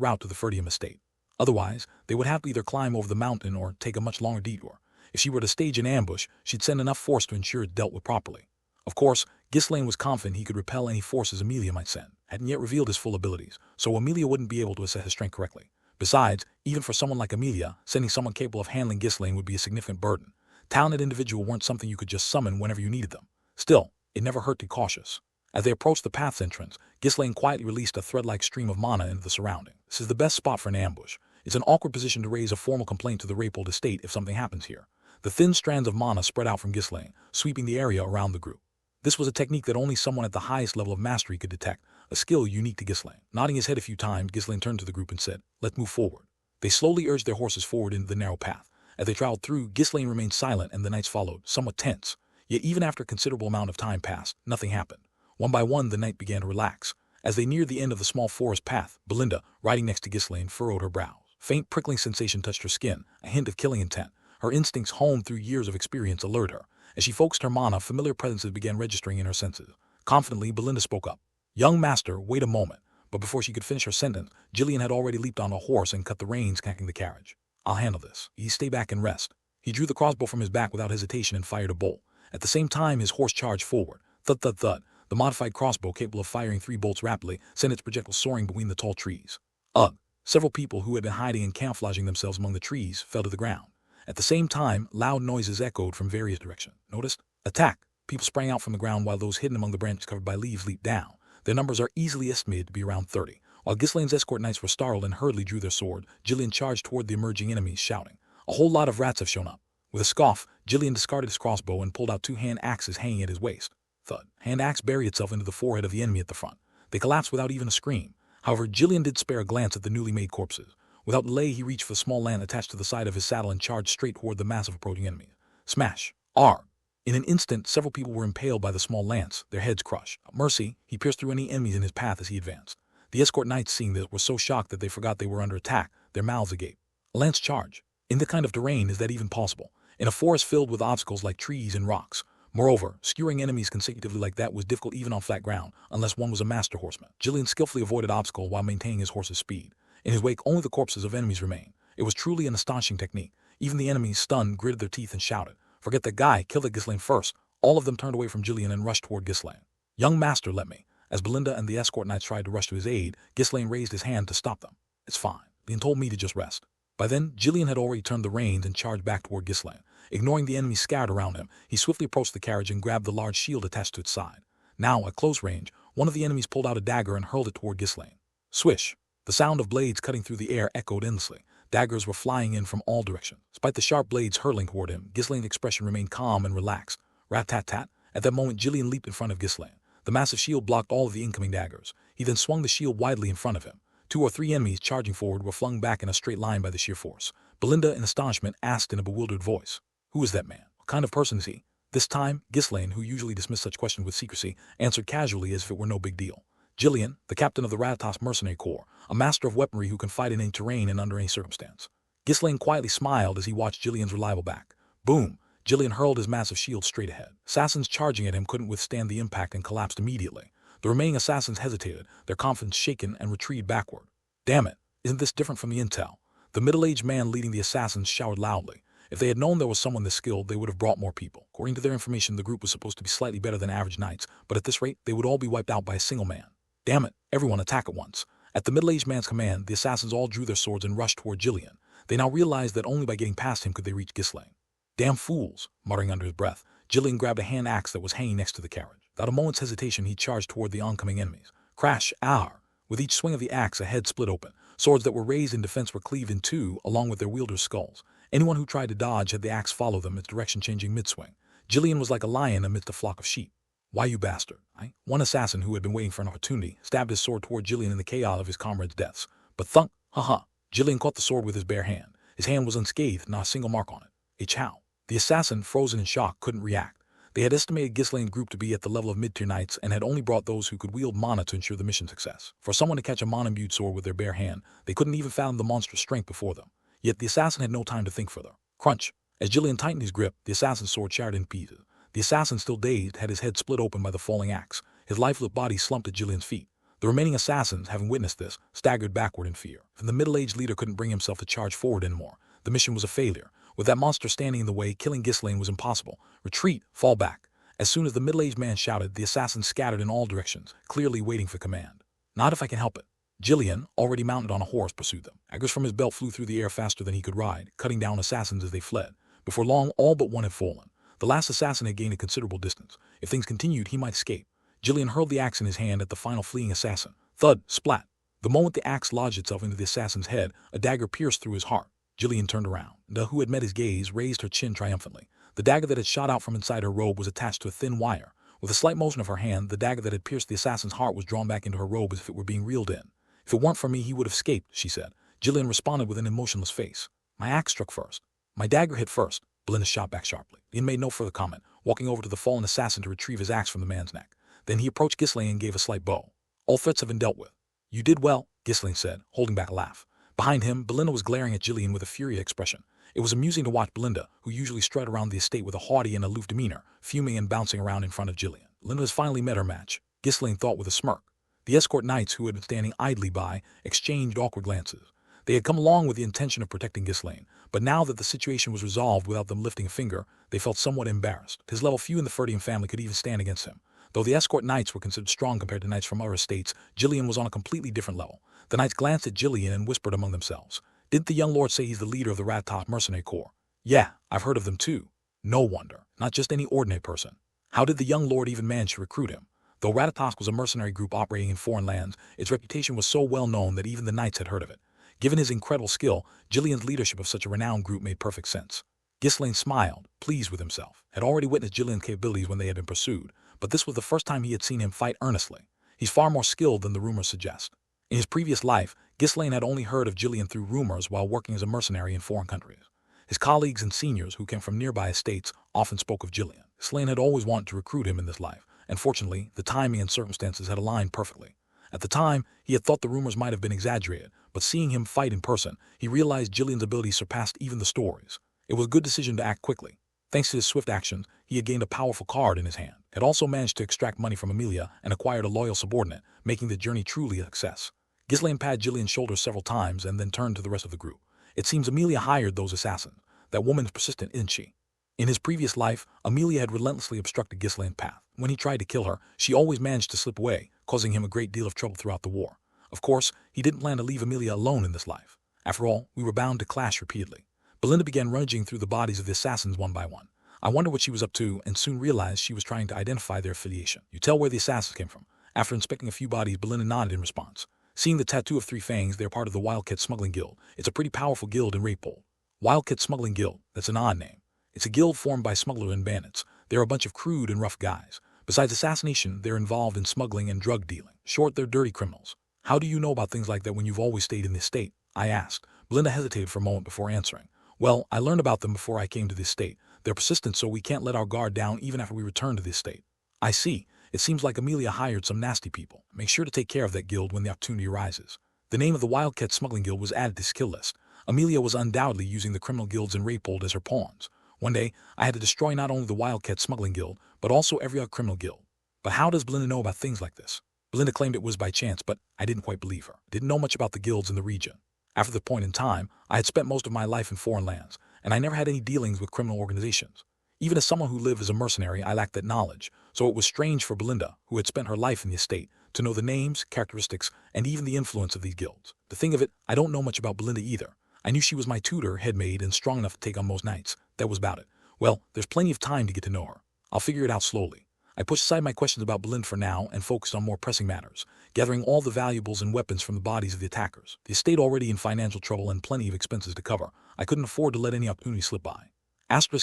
route to the Ferdium estate. Otherwise, they would have to either climb over the mountain or take a much longer detour. If she were to stage an ambush, she'd send enough force to ensure it dealt with properly. Of course, Ghislaine was confident he could repel any forces Amelia might send. Hadn't yet revealed his full abilities, so Amelia wouldn't be able to assess his strength correctly. Besides, even for someone like Amelia, sending someone capable of handling Ghislaine would be a significant burden. Talented individuals weren't something you could just summon whenever you needed them. Still, it never hurt to be cautious. As they approached the path's entrance, Ghislaine quietly released a thread-like stream of mana into the surrounding. This is the best spot for an ambush. It's an awkward position to raise a formal complaint to the Raybould estate if something happens here. The thin strands of mana spread out from Ghislaine, sweeping the area around the group. This was a technique that only someone at the highest level of mastery could detect, a skill unique to Ghislaine. Nodding his head a few times, Ghislaine turned to the group and said, "Let's move forward." They slowly urged their horses forward into the narrow path. As they traveled through, Ghislaine remained silent and the knights followed, somewhat tense. Yet even after a considerable amount of time passed, nothing happened. One by one, the knight began to relax. As they neared the end of the small forest path, Belinda, riding next to Ghislaine, furrowed her brows. Faint prickling sensation touched her skin, a hint of killing intent. Her instincts, honed through years of experience, alerted her. As she focused her mana, familiar presences began registering in her senses. Confidently, Belinda spoke up. "Young master, wait a moment." But before she could finish her sentence, Gillian had already leaped on a horse and cut the reins, connecting the carriage. "I'll handle this. You stay back and rest." He drew the crossbow from his back without hesitation and fired a bolt. At the same time, his horse charged forward. Thud, thud, thud. The modified crossbow, capable of firing 3 bolts rapidly, sent its projectile soaring between the tall trees. Ugh! Several people who had been hiding and camouflaging themselves among the trees fell to the ground. At the same time, loud noises echoed from various directions. Noticed? Attack! People sprang out from the ground while those hidden among the branches covered by leaves leaped down. Their numbers are easily estimated to be around 30. While Ghislaine's escort knights were startled and hurriedly drew their sword, Gillian charged toward the emerging enemies, shouting, "A whole lot of rats have shown up." With a scoff, Gillian discarded his crossbow and pulled out 2 hand axes hanging at his waist. Thud. Hand axe buried itself into the forehead of the enemy at the front. They collapsed without even a scream. However, Gillian did spare a glance at the newly made corpses. Without delay, he reached for the small lance attached to the side of his saddle and charged straight toward the massive approaching enemy. Smash! R! In an instant, several people were impaled by the small lance, their heads crushed. Mercy, he pierced through any enemies in his path as he advanced. The escort knights, seeing this, were so shocked that they forgot they were under attack, their mouths agape. A lance charge. In the kind of terrain, is that even possible? In a forest filled with obstacles like trees and rocks. Moreover, skewering enemies consecutively like that was difficult even on flat ground, unless one was a master horseman. Gillian skillfully avoided obstacle while maintaining his horse's speed. In his wake, only the corpses of enemies remained. It was truly an astonishing technique. Even the enemies, stunned, gritted their teeth and shouted, "Forget that guy, kill that Ghislaine first." All of them turned away from Gillian and rushed toward Ghislaine. "Young master, let me." As Belinda and the escort knights tried to rush to his aid, Ghislaine raised his hand to stop them. "It's fine. Leon told me to just rest." By then, Gillian had already turned the reins and charged back toward Ghislaine. Ignoring the enemies scattered around him, he swiftly approached the carriage and grabbed the large shield attached to its side. Now, at close range, one of the enemies pulled out a dagger and hurled it toward Ghislaine. Swish! The sound of blades cutting through the air echoed endlessly. Daggers were flying in from all directions. Despite the sharp blades hurtling toward him, Ghislaine's expression remained calm and relaxed. Rat-tat-tat! At that moment, Gillian leaped in front of Ghislaine. The massive shield blocked all of the incoming daggers. He then swung the shield widely in front of him. 2 or 3 enemies charging forward were flung back in a straight line by the sheer force. Belinda, in astonishment, asked in a bewildered voice, "Who is that man? What kind of person is he?" This time, Ghislaine, who usually dismissed such questions with secrecy, answered casually as if it were no big deal. "Gillian, the captain of the Rathatas Mercenary Corps, a master of weaponry who can fight in any terrain and under any circumstance." Ghislaine quietly smiled as he watched Gillian's reliable back. Boom! Gillian hurled his massive shield straight ahead. Assassins charging at him couldn't withstand the impact and collapsed immediately. The remaining assassins hesitated, their confidence shaken, and retreated backward. "Damn it, isn't this different from the intel?" The middle-aged man leading the assassins shouted loudly. If they had known there was someone this skilled, they would have brought more people. According to their information, the group was supposed to be slightly better than average knights, but at this rate, they would all be wiped out by a single man. "Damn it, everyone attack at once." At the middle-aged man's command, the assassins all drew their swords and rushed toward Gillian. They now realized that only by getting past him could they reach Ghislaine. "Damn fools," muttering under his breath, Gillian grabbed a hand axe that was hanging next to the carriage. Without a moment's hesitation, he charged toward the oncoming enemies. Crash! Arr! With each swing of the axe, a head split open. Swords that were raised in defense were cleaved in two, along with their wielders' skulls. Anyone who tried to dodge had the axe follow them, its direction changing mid-swing. Gillian was like a lion amidst a flock of sheep. "Why, you bastard?" One assassin, who had been waiting for an opportunity, stabbed his sword toward Gillian in the chaos of his comrades' deaths. But thunk! Ha-ha! Gillian caught the sword with his bare hand. His hand was unscathed, not a single mark on it. A chow. The assassin, frozen in shock, couldn't react. They had estimated Ghislaine's group to be at the level of mid-tier knights and had only brought those who could wield mana to ensure the mission success. For someone to catch a mana-imbued sword with their bare hand, they couldn't even fathom the monstrous strength before them. Yet the assassin had no time to think further. Crunch! As Gillian tightened his grip, the assassin's sword shattered in pieces. The assassin, still dazed, had his head split open by the falling axe. His lifeless body slumped at Gillian's feet. The remaining assassins, having witnessed this, staggered backward in fear. And the middle-aged leader couldn't bring himself to charge forward anymore. The mission was a failure. With that monster standing in the way, killing Ghislaine was impossible. Retreat! Fall back! As soon as the middle-aged man shouted, the assassins scattered in all directions, clearly waiting for command. "Not if I can help it." Gillian, already mounted on a horse, pursued them. Daggers from his belt flew through the air faster than he could ride, cutting down assassins as they fled. Before long, all but one had fallen. The last assassin had gained a considerable distance. If things continued, he might escape. Gillian hurled the axe in his hand at the final fleeing assassin. Thud! Splat! The moment the axe lodged itself into the assassin's head, a dagger pierced through his heart. Gillian turned around. The who had met his gaze raised her chin triumphantly. The dagger that had shot out from inside her robe was attached to a thin wire. With a slight motion of her hand, the dagger that had pierced the assassin's heart was drawn back into her robe as if it were being reeled in. "If it weren't for me, he would have escaped," she said. Gillian responded with an emotionless face. "My axe struck first. My dagger hit first." Belinda shot back sharply. Ian made no further comment, walking over to the fallen assassin to retrieve his axe from the man's neck. Then he approached Ghislaine and gave a slight bow. "All threats have been dealt with." "You did well," Ghislaine said, holding back a laugh. Behind him, Belinda was glaring at Gillian with a furious expression. It was amusing to watch Belinda, who usually strutted around the estate with a haughty and aloof demeanor, fuming and bouncing around in front of Gillian. Belinda has finally met her match, Ghislaine thought with a smirk. The escort knights, who had been standing idly by, exchanged awkward glances. They had come along with the intention of protecting Ghislaine, but now that the situation was resolved without them lifting a finger, they felt somewhat embarrassed. His level few in the Ferdian family could even stand against him. Though the escort knights were considered strong compared to knights from other estates, Gillian was on a completely different level. The knights glanced at Gillian and whispered among themselves. "Didn't the young lord say he's the leader of the Rathatas Mercenary Corps?" "Yeah, I've heard of them too." "No wonder. Not just any ordinary person. How did the young lord even manage to recruit him?" Though Rathatas was a mercenary group operating in foreign lands, its reputation was so well known that even the knights had heard of it. Given his incredible skill, Gillian's leadership of such a renowned group made perfect sense. Ghislaine smiled, pleased with himself. Had already witnessed Gillian's capabilities when they had been pursued, but this was the first time he had seen him fight earnestly. He's far more skilled than the rumors suggest. In his previous life, Ghislaine had only heard of Gillian through rumors while working as a mercenary in foreign countries. His colleagues and seniors who came from nearby estates often spoke of Gillian. Ghislaine had always wanted to recruit him in this life, and fortunately, the timing and circumstances had aligned perfectly. At the time, he had thought the rumors might have been exaggerated, but seeing him fight in person, he realized Gillian's abilities surpassed even the stories. It was a good decision to act quickly. Thanks to his swift actions, he had gained a powerful card in his hand, had also managed to extract money from Amelia and acquired a loyal subordinate, making the journey truly a success. Ghislaine patted Gillian's shoulders several times and then turned to the rest of the group. It seems Amelia hired those assassins. That woman's persistent, isn't she? In his previous life, Amelia had relentlessly obstructed Ghislaine's path. When he tried to kill her, she always managed to slip away, causing him a great deal of trouble throughout the war. Of course, he didn't plan to leave Amelia alone in this life. After all, we were bound to clash repeatedly. Belinda began rummaging through the bodies of the assassins one by one. I wondered what she was up to and soon realized she was trying to identify their affiliation. You tell where the assassins came from. After inspecting a few bodies, Belinda nodded in response. Seeing the tattoo of 3 fangs, they're part of the Wildcat Smuggling Guild. It's a pretty powerful guild in Rapole. Wildcat Smuggling Guild, that's an odd name. It's a guild formed by smugglers and bandits. They're a bunch of crude and rough guys. Besides assassination, they're involved in smuggling and drug dealing. Short, they're dirty criminals. How do you know about things like that when you've always stayed in this state? I asked. Belinda hesitated for a moment before answering. Well, I learned about them before I came to this state. They're persistent, so we can't let our guard down even after we return to this state. I see. It seems like Amelia hired some nasty people. Make sure to take care of that guild when the opportunity arises. The name of the Wildcat Smuggling Guild was added to his kill list. Amelia was undoubtedly using the criminal guilds in Rapole as her pawns. One day, I had to destroy not only the Wildcat Smuggling Guild, but also every other criminal guild. But how does Belinda know about things like this? Belinda claimed it was by chance, but I didn't quite believe her. Didn't know much about the guilds in the region. After the point in time, I had spent most of my life in foreign lands, and I never had any dealings with criminal organizations. Even as someone who lived as a mercenary, I lacked that knowledge, so it was strange for Belinda, who had spent her life in the estate, to know the names, characteristics, and even the influence of these guilds. To think of it, I don't know much about Belinda either. I knew she was my tutor, head maid, and strong enough to take on most knights. That was about it. Well, there's plenty of time to get to know her. I'll figure it out slowly. I pushed aside my questions about Belinda for now and focused on more pressing matters, gathering all the valuables and weapons from the bodies of the attackers. The estate already in financial trouble and plenty of expenses to cover. I couldn't afford to let any opportunity slip by. After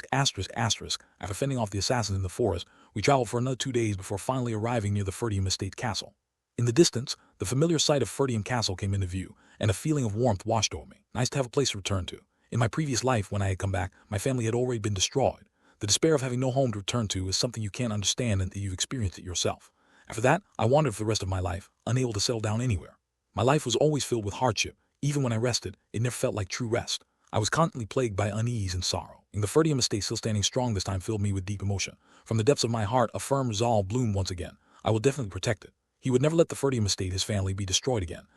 fending off the assassins in the forest, we traveled for another 2 days before finally arriving near the Ferdium Estate Castle. In the distance, the familiar sight of Ferdium Castle came into view, and a feeling of warmth washed over me. Nice to have a place to return to. In my previous life, when I had come back, my family had already been destroyed. The despair of having no home to return to is something you can't understand until you've experienced it yourself. After that, I wandered for the rest of my life, unable to settle down anywhere. My life was always filled with hardship. Even when I rested, it never felt like true rest. I was constantly plagued by unease and sorrow. And the Ferdium estate still standing strong this time filled me with deep emotion. From the depths of my heart, a firm resolve bloomed once again. I will definitely protect it. He would never let the Ferdium estate, his family, be destroyed again.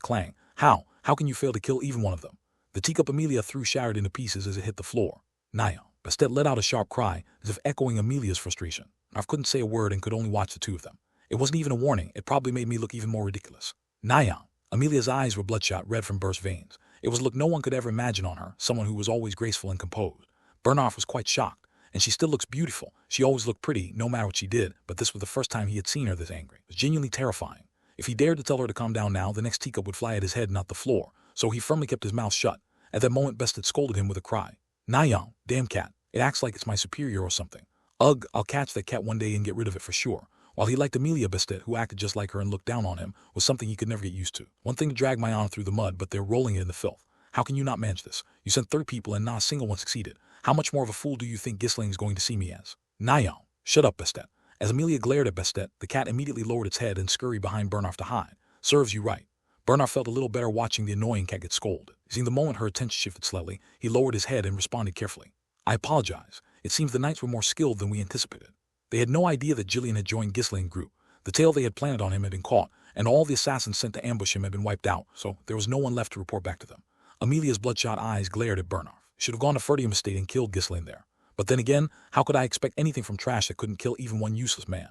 Clang. How? How can you fail to kill even one of them? The teacup Amelia threw shattered into pieces as it hit the floor. Naya. Bastet let out a sharp cry, as if echoing Amelia's frustration. I couldn't say a word and could only watch the two of them. It wasn't even a warning. It probably made me look even more ridiculous. Naya. Amelia's eyes were bloodshot, red from burst veins. It was a look no one could ever imagine on her, someone who was always graceful and composed. Bernard was quite shocked. And she still looks beautiful. She always looked pretty, no matter what she did, but this was the first time he had seen her this angry. It was genuinely terrifying. If he dared to tell her to calm down now, the next teacup would fly at his head, not the floor, so he firmly kept his mouth shut. At that moment, Bestet scolded him with a cry. Nayang, damn cat. It acts like it's my superior or something. Ugh, I'll catch that cat one day and get rid of it for sure. While he liked Amelia, Bestet, who acted just like her and looked down on him, was something he could never get used to. One thing to drag my honor through the mud, but they're rolling it in the filth. How can you not manage this? You sent 30 people and not a single one succeeded. How much more of a fool do you think Ghislaine is going to see me as? Nayang, shut up, Bestet. As Amelia glared at Bestet, the cat immediately lowered its head and scurried behind Bernard to hide. Serves you right. Bernard felt a little better watching the annoying cat get scolded. Seeing the moment her attention shifted slightly, he lowered his head and responded carefully. I apologize. It seems the knights were more skilled than we anticipated. They had no idea that Gillian had joined Ghislaine's group. The tale they had planted on him had been caught, and all the assassins sent to ambush him had been wiped out, so there was no one left to report back to them. Amelia's bloodshot eyes glared at Bernard. Should have gone to Ferdium Estate and killed Ghislaine there. But then again, how could I expect anything from trash that couldn't kill even one useless man?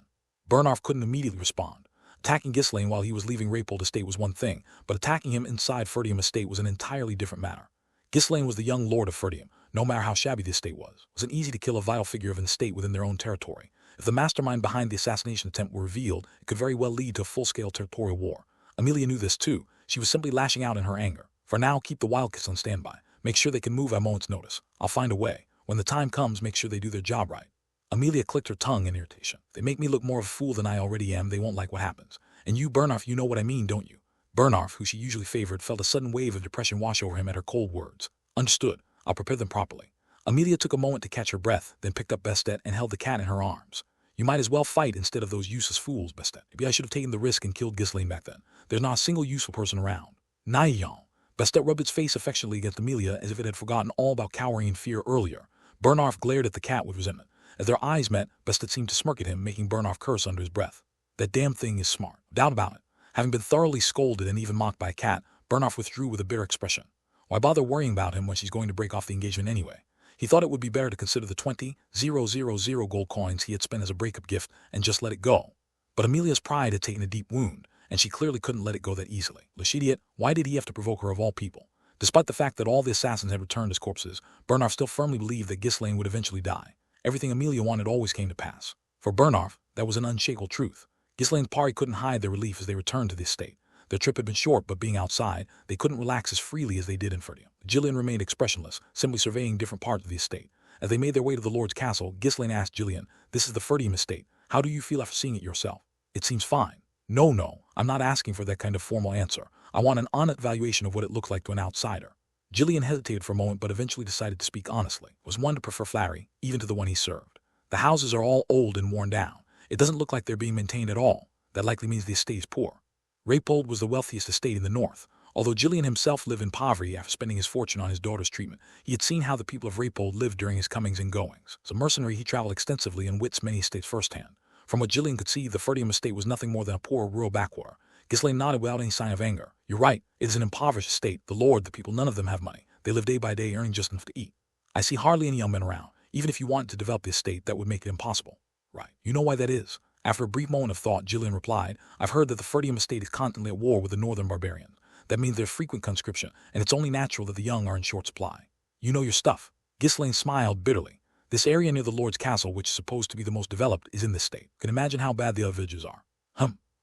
Bernard couldn't immediately respond. Attacking Ghislaine while he was leaving Rapole Estate was one thing, but attacking him inside Ferdium Estate was an entirely different matter. Ghislaine was the young lord of Ferdium, no matter how shabby the estate was. It wasn't easy to kill a vital figure of an estate within their own territory. If the mastermind behind the assassination attempt were revealed, it could very well lead to a full-scale territorial war. Amelia knew this too. She was simply lashing out in her anger. For now, keep the Wildcats on standby. Make sure they can move at a moment's notice. I'll find a way. When the time comes, make sure they do their job right. Amelia clicked her tongue in irritation. They make me look more of a fool than I already am. They won't like what happens. And you, Bernarf, you know what I mean, don't you? Bernarf, who she usually favored, felt a sudden wave of depression wash over him at her cold words. Understood. I'll prepare them properly. Amelia took a moment to catch her breath, then picked up Bestet and held the cat in her arms. You might as well fight instead of those useless fools, Bestet. Maybe I should have taken the risk and killed Ghislaine back then. There's not a single useful person around. Naillon. Bestet rubbed its face affectionately against Amelia as if it had forgotten all about cowering in fear earlier. Bernarf glared at the cat with resentment. As their eyes met, Bestet seemed to smirk at him, making Bernarf curse under his breath. That damn thing is smart. Doubt about it. Having been thoroughly scolded and even mocked by a cat, Bernarf withdrew with a bitter expression. Why bother worrying about him when she's going to break off the engagement anyway? He thought it would be better to consider the 20,000 gold coins he had spent as a breakup gift and just let it go. But Amelia's pride had taken a deep wound, and she clearly couldn't let it go that easily. Idiot, why did he have to provoke her of all people? Despite the fact that all the assassins had returned as corpses, Bernarf still firmly believed that Ghislaine would eventually die. Everything Amelia wanted always came to pass. For Bernarf, that was an unshakable truth. Ghislaine's party couldn't hide their relief as they returned to the estate. Their trip had been short, but being outside, they couldn't relax as freely as they did in Ferdium. Gillian remained expressionless, simply surveying different parts of the estate. As they made their way to the Lord's castle, Ghislaine asked Gillian, "This is the Ferdium estate. How do you feel after seeing it yourself?" "It seems fine." No, I'm not asking for that kind of formal answer. I want an honest evaluation of what it looks like to an outsider." Gillian hesitated for a moment but eventually decided to speak honestly. Was one to prefer flattery, even to the one he served. "The houses are all old and worn down. It doesn't look like they're being maintained at all. That likely means the estate is poor." Raypold was the wealthiest estate in the north. Although Gillian himself lived in poverty after spending his fortune on his daughter's treatment, he had seen how the people of Raypold lived during his comings and goings. As a mercenary, he traveled extensively and witnessed many estates firsthand. From what Gillian could see, the Ferdium estate was nothing more than a poor rural backwater. Ghislaine nodded without any sign of anger. "You're right. It is an impoverished estate. The Lord, the people, none of them have money. They live day by day, earning just enough to eat. I see hardly any young men around. Even if you wanted to develop the estate, that would make it impossible." "Right. You know why that is?" After a brief moment of thought, Gillian replied, "I've heard that the Ferdium estate is constantly at war with the northern barbarians. That means there's frequent conscription, and it's only natural that the young are in short supply." "You know your stuff." Ghislaine smiled bitterly. "This area near the Lord's castle, which is supposed to be the most developed, is in this state. Can imagine how bad the other villages are."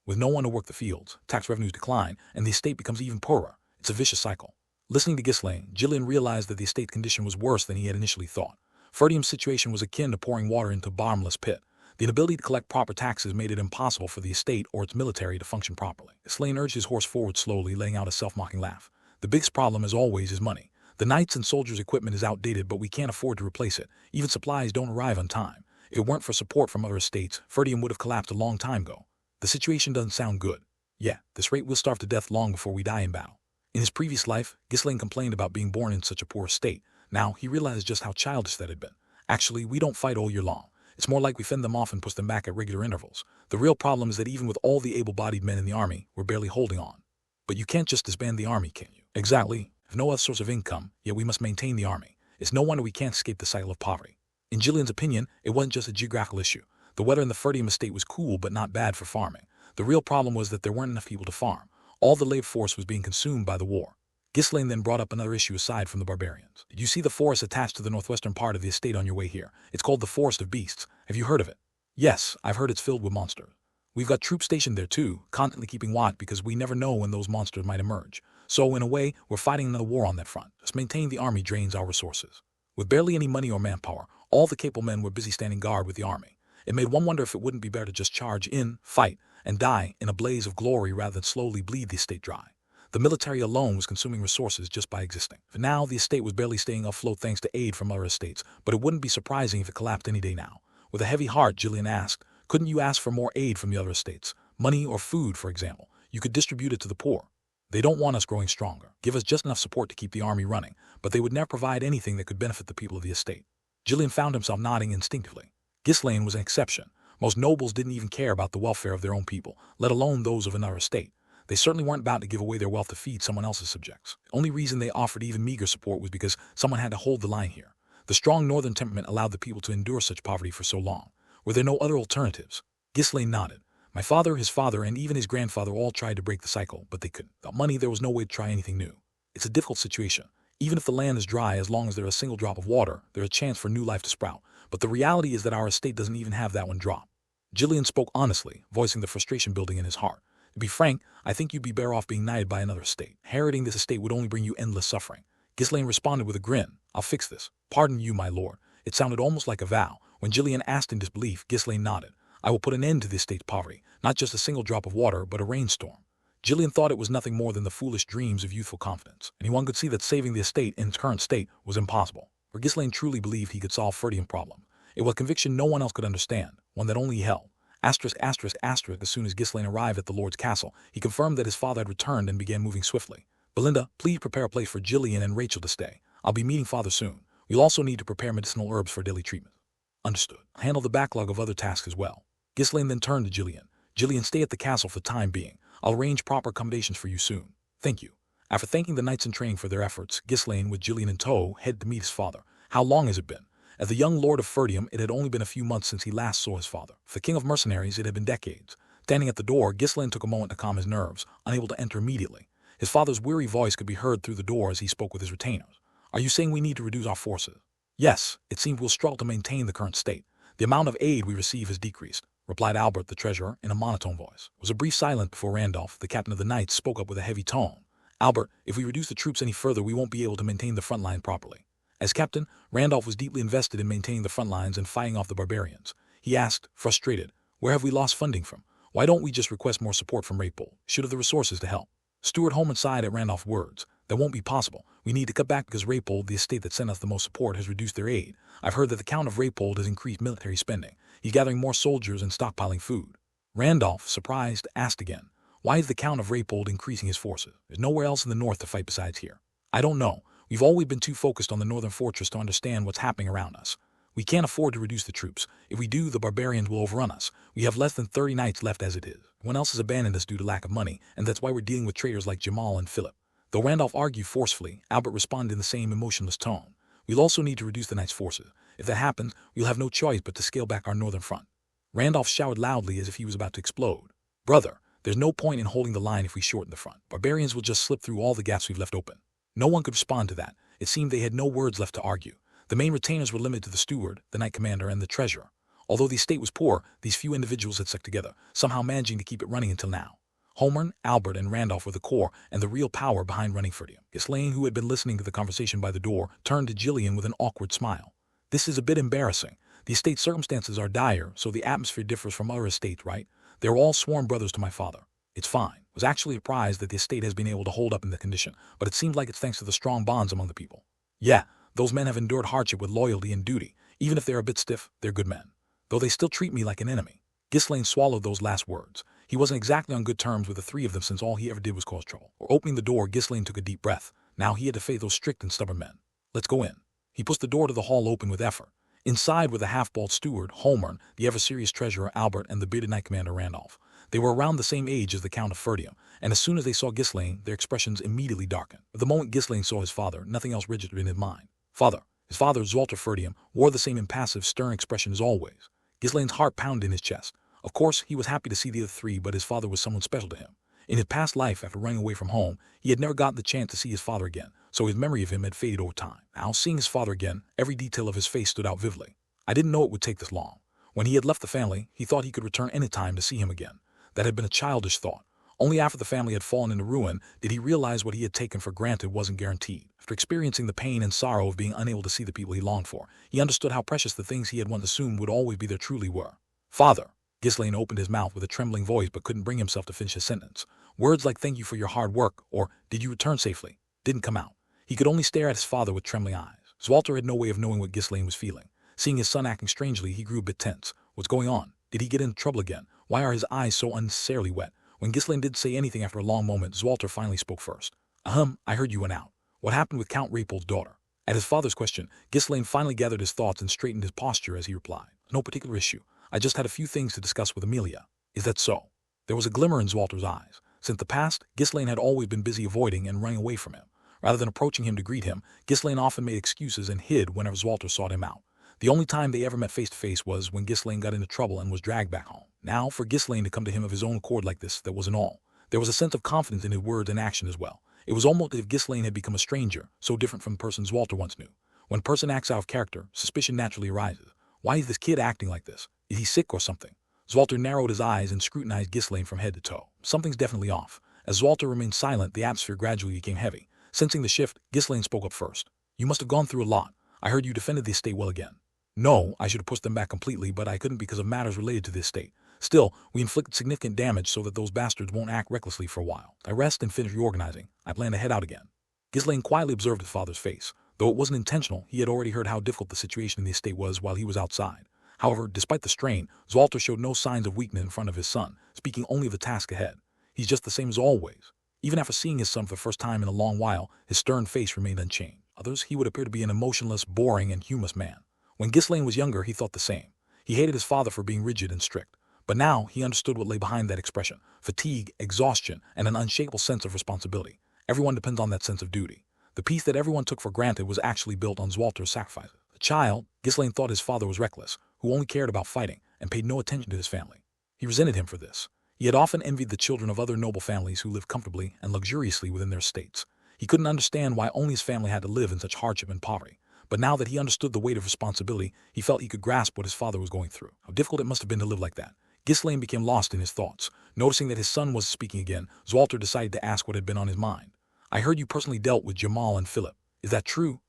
With no one to work the fields, tax revenues decline, and the estate becomes even poorer. It's a vicious cycle." Listening to Ghislaine, Gillian realized that the estate condition was worse than he had initially thought. Ferdium's situation was akin to pouring water into a bottomless pit. The inability to collect proper taxes made it impossible for the estate or its military to function properly. Ghislaine urged his horse forward slowly, letting out a self-mocking laugh. "The biggest problem, as always, is money. The knights' and soldiers' equipment is outdated, but we can't afford to replace it. Even supplies don't arrive on time. If it weren't for support from other estates, Ferdium would have collapsed a long time ago. The situation doesn't sound good. Yeah, this rate will starve to death long before we die in battle." In his previous life, Ghislaine complained about being born in such a poor state. Now, he realized just how childish that had been. "Actually, we don't fight all year long. It's more like we fend them off and push them back at regular intervals. The real problem is that even with all the able-bodied men in the army, we're barely holding on." "But you can't just disband the army, can you?" "Exactly. If no other source of income, yet we must maintain the army. It's no wonder we can't escape the cycle of poverty." In Gillian's opinion, it wasn't just a geographical issue. The weather in the Ferdium estate was cool but not bad for farming. The real problem was that there weren't enough people to farm. All the labor force was being consumed by the war. Ghislaine then brought up another issue aside from the barbarians. "Did you see the forest attached to the northwestern part of the estate on your way here? It's called the Forest of Beasts. Have you heard of it?" "Yes, I've heard it's filled with monsters. We've got troops stationed there too, constantly keeping watch because we never know when those monsters might emerge. So, in a way, we're fighting another war on that front. Just maintaining the army drains our resources." With barely any money or manpower, all the capable men were busy standing guard with the army. It made one wonder if it wouldn't be better to just charge in, fight, and die in a blaze of glory rather than slowly bleed the estate dry. The military alone was consuming resources just by existing. For now, the estate was barely staying afloat thanks to aid from other estates, but it wouldn't be surprising if it collapsed any day now. With a heavy heart, Gillian asked, "Couldn't you ask for more aid from the other estates? Money or food, for example. You could distribute it to the poor. They don't want us growing stronger. Give us just enough support to keep the army running, but they would never provide anything that could benefit the people of the estate." Gillian found himself nodding instinctively. Ghislaine was an exception. Most nobles didn't even care about the welfare of their own people, let alone those of another estate. They certainly weren't about to give away their wealth to feed someone else's subjects. The only reason they offered even meager support was because someone had to hold the line here. The strong northern temperament allowed the people to endure such poverty for so long. Were there no other alternatives? Ghislaine nodded. "My father, his father, and even his grandfather all tried to break the cycle, but they couldn't. Without money, there was no way to try anything new. It's a difficult situation. Even if the land is dry, as long as there's a single drop of water, there's a chance for new life to sprout. But the reality is that our estate doesn't even have that one drop." Gillian spoke honestly, voicing the frustration building in his heart. "To be frank, I think you'd be better off being knighted by another estate. Inheriting this estate would only bring you endless suffering." Ghislaine responded with a grin. "I'll fix this. Pardon you, my lord." It sounded almost like a vow, When Gillian asked in disbelief, Ghislaine nodded. I will put an end to the estate's poverty, not just a single drop of water, but a rainstorm. Gillian thought it was nothing more than the foolish dreams of youthful confidence. Anyone could see that saving the estate in its current state was impossible. For Ghislaine truly believed he could solve Ferdium's problem. It was a conviction no one else could understand, one that only he held. As soon as Ghislaine arrived at the Lord's castle, he confirmed that his father had returned and began moving swiftly. Belinda, please prepare a place for Gillian and Rachel to stay. I'll be meeting father soon. We'll also need to prepare medicinal herbs for daily treatment. Understood. Handle the backlog of other tasks as well. Ghislaine then turned to Gillian. Gillian, stay at the castle for the time being. I'll arrange proper accommodations for you soon. Thank you. After thanking the knights in training for their efforts, Ghislaine, with Gillian in tow, headed to meet his father. How long has it been? As the young lord of Ferdium, it had only been a few months since he last saw his father. For the King of Mercenaries, it had been decades. Standing at the door, Ghislaine took a moment to calm his nerves, unable to enter immediately. His father's weary voice could be heard through the door as he spoke with his retainers. Are you saying we need to reduce our forces? Yes, it seems we'll struggle to maintain the current state. The amount of aid we receive has decreased, replied Albert, the treasurer, in a monotone voice. It was a brief silence before Randolph, the captain of the knights, spoke up with a heavy tone. Albert, if we reduce the troops any further, we won't be able to maintain the front line properly. As captain, Randolph was deeply invested in maintaining the front lines and fighting off the barbarians. He asked, frustrated, where have we lost funding from? Why don't we just request more support from Rapol? Should have the resources to help. Stuart Holman sighed at Randolph's words. That won't be possible. We need to cut back because Rapol, the estate that sent us the most support, has reduced their aid. I've heard that the Count of Rapol has increased military spending. He's gathering more soldiers and stockpiling food. Randolph, surprised, asked again, why is the Count of Rapol increasing his forces? There's nowhere else in the north to fight besides here. I don't know. We've always been too focused on the northern fortress to understand what's happening around us. We can't afford to reduce the troops. If we do, the barbarians will overrun us. We have less than 30 knights left as it is. Everyone else has abandoned us due to lack of money, and that's why we're dealing with traitors like Jamal and Philip. Though Randolph argued forcefully, Albert responded in the same emotionless tone. We'll also need to reduce the knights' forces. If that happens, we'll have no choice but to scale back our northern front. Randolph shouted loudly as if he was about to explode. Brother, there's no point in holding the line if we shorten the front. Barbarians will just slip through all the gaps we've left open. No one could respond to that. It seemed they had no words left to argue. The main retainers were limited to the steward, the knight commander, and the treasurer. Although the estate was poor, these few individuals had stuck together, somehow managing to keep it running until now. Homer, Albert, and Randolph were the core and the real power behind running Ferdium. Ghislaine, who had been listening to the conversation by the door, turned to Gillian with an awkward smile. This is a bit embarrassing. The estate's circumstances are dire, so the atmosphere differs from other estates, right? They were all sworn brothers to my father. It's fine. I was actually surprised that the estate has been able to hold up in the condition, but it seems like it's thanks to the strong bonds among the people. Yeah, those men have endured hardship with loyalty and duty. Even if they're a bit stiff, they're good men. Though they still treat me like an enemy. Ghislaine swallowed those last words. He wasn't exactly on good terms with the three of them since all he ever did was cause trouble. Or opening the door, Ghislaine took a deep breath. Now he had to face those strict and stubborn men. Let's go in. He pushed the door to the hall open with effort. Inside were the half-bald steward, Homer, the ever-serious treasurer, Albert, and the bearded knight commander, Randolph. They were around the same age as the Count of Ferdium, and as soon as they saw Ghislaine, their expressions immediately darkened. But the moment Ghislaine saw his father, nothing else registered in his mind. Father. His father, Walter Ferdium, wore the same impassive, stern expression as always. Ghislaine's heart pounded in his chest. Of course, he was happy to see the other three, but his father was someone special to him. In his past life, after running away from home, he had never gotten the chance to see his father again, so his memory of him had faded over time. Now, seeing his father again, every detail of his face stood out vividly. I didn't know it would take this long. When he had left the family, he thought he could return any time to see him again. That had been a childish thought. Only after the family had fallen into ruin did he realize what he had taken for granted wasn't guaranteed. After experiencing the pain and sorrow of being unable to see the people he longed for, he understood how precious the things he had once assumed would always be there truly were. Father. Ghislaine opened his mouth with a trembling voice but couldn't bring himself to finish his sentence. Words like thank you for your hard work or did you return safely didn't come out. He could only stare at his father with trembling eyes. Walter had no way of knowing what Ghislaine was feeling. Seeing his son acting strangely, he grew a bit tense. What's going on? Did he get into trouble again? Why are his eyes so unnecessarily wet? When Ghislaine didn't say anything after a long moment, Walter finally spoke first. I heard you went out. What happened with Count Rapol's daughter? At his father's question, Ghislaine finally gathered his thoughts and straightened his posture as he replied. No particular issue. I just had a few things to discuss with Amelia. Is that so? There was a glimmer in Walter's eyes. Since the past, Ghislaine had always been busy avoiding and running away from him. Rather than approaching him to greet him, Ghislaine often made excuses and hid whenever Walter sought him out. The only time they ever met face to face was when Ghislaine got into trouble and was dragged back home. Now, for Ghislaine to come to him of his own accord like this, that wasn't all. There was a sense of confidence in his words and action as well. It was almost as if Ghislaine had become a stranger, so different from the person Walter once knew. When a person acts out of character, suspicion naturally arises. Why is this kid acting like this? Is he sick or something? Walter narrowed his eyes and scrutinized Ghislaine from head to toe. Something's definitely off. As Walter remained silent, the atmosphere gradually became heavy. Sensing the shift, Ghislaine spoke up first. You must have gone through a lot. I heard you defended the estate well again. No, I should have pushed them back completely, but I couldn't because of matters related to the estate. Still, we inflicted significant damage so that those bastards won't act recklessly for a while. I rest and finish reorganizing. I plan to head out again. Ghislaine quietly observed his father's face. Though it wasn't intentional, he had already heard how difficult the situation in the estate was while he was outside. However, despite the strain, Zwalter showed no signs of weakness in front of his son, speaking only of the task ahead. He's just the same as always. Even after seeing his son for the first time in a long while, his stern face remained unchanged. Others, he would appear to be an emotionless, boring, and humorless man. When Ghislaine was younger, he thought the same. He hated his father for being rigid and strict. But now he understood what lay behind that expression: fatigue, exhaustion, and an unshakable sense of responsibility. Everyone depends on that sense of duty. The peace that everyone took for granted was actually built on Zwalter's sacrifices. A child, Ghislaine thought his father was reckless, who only cared about fighting and paid no attention to his family. He resented him for this. He had often envied the children of other noble families who lived comfortably and luxuriously within their estates. He couldn't understand why only his family had to live in such hardship and poverty. But now that he understood the weight of responsibility, he felt he could grasp what his father was going through. How difficult it must have been to live like that. Ghislaine became lost in his thoughts. Noticing that his son was speaking again, Zwalter decided to ask what had been on his mind. I heard you personally dealt with Jamal and Philip. Is that true?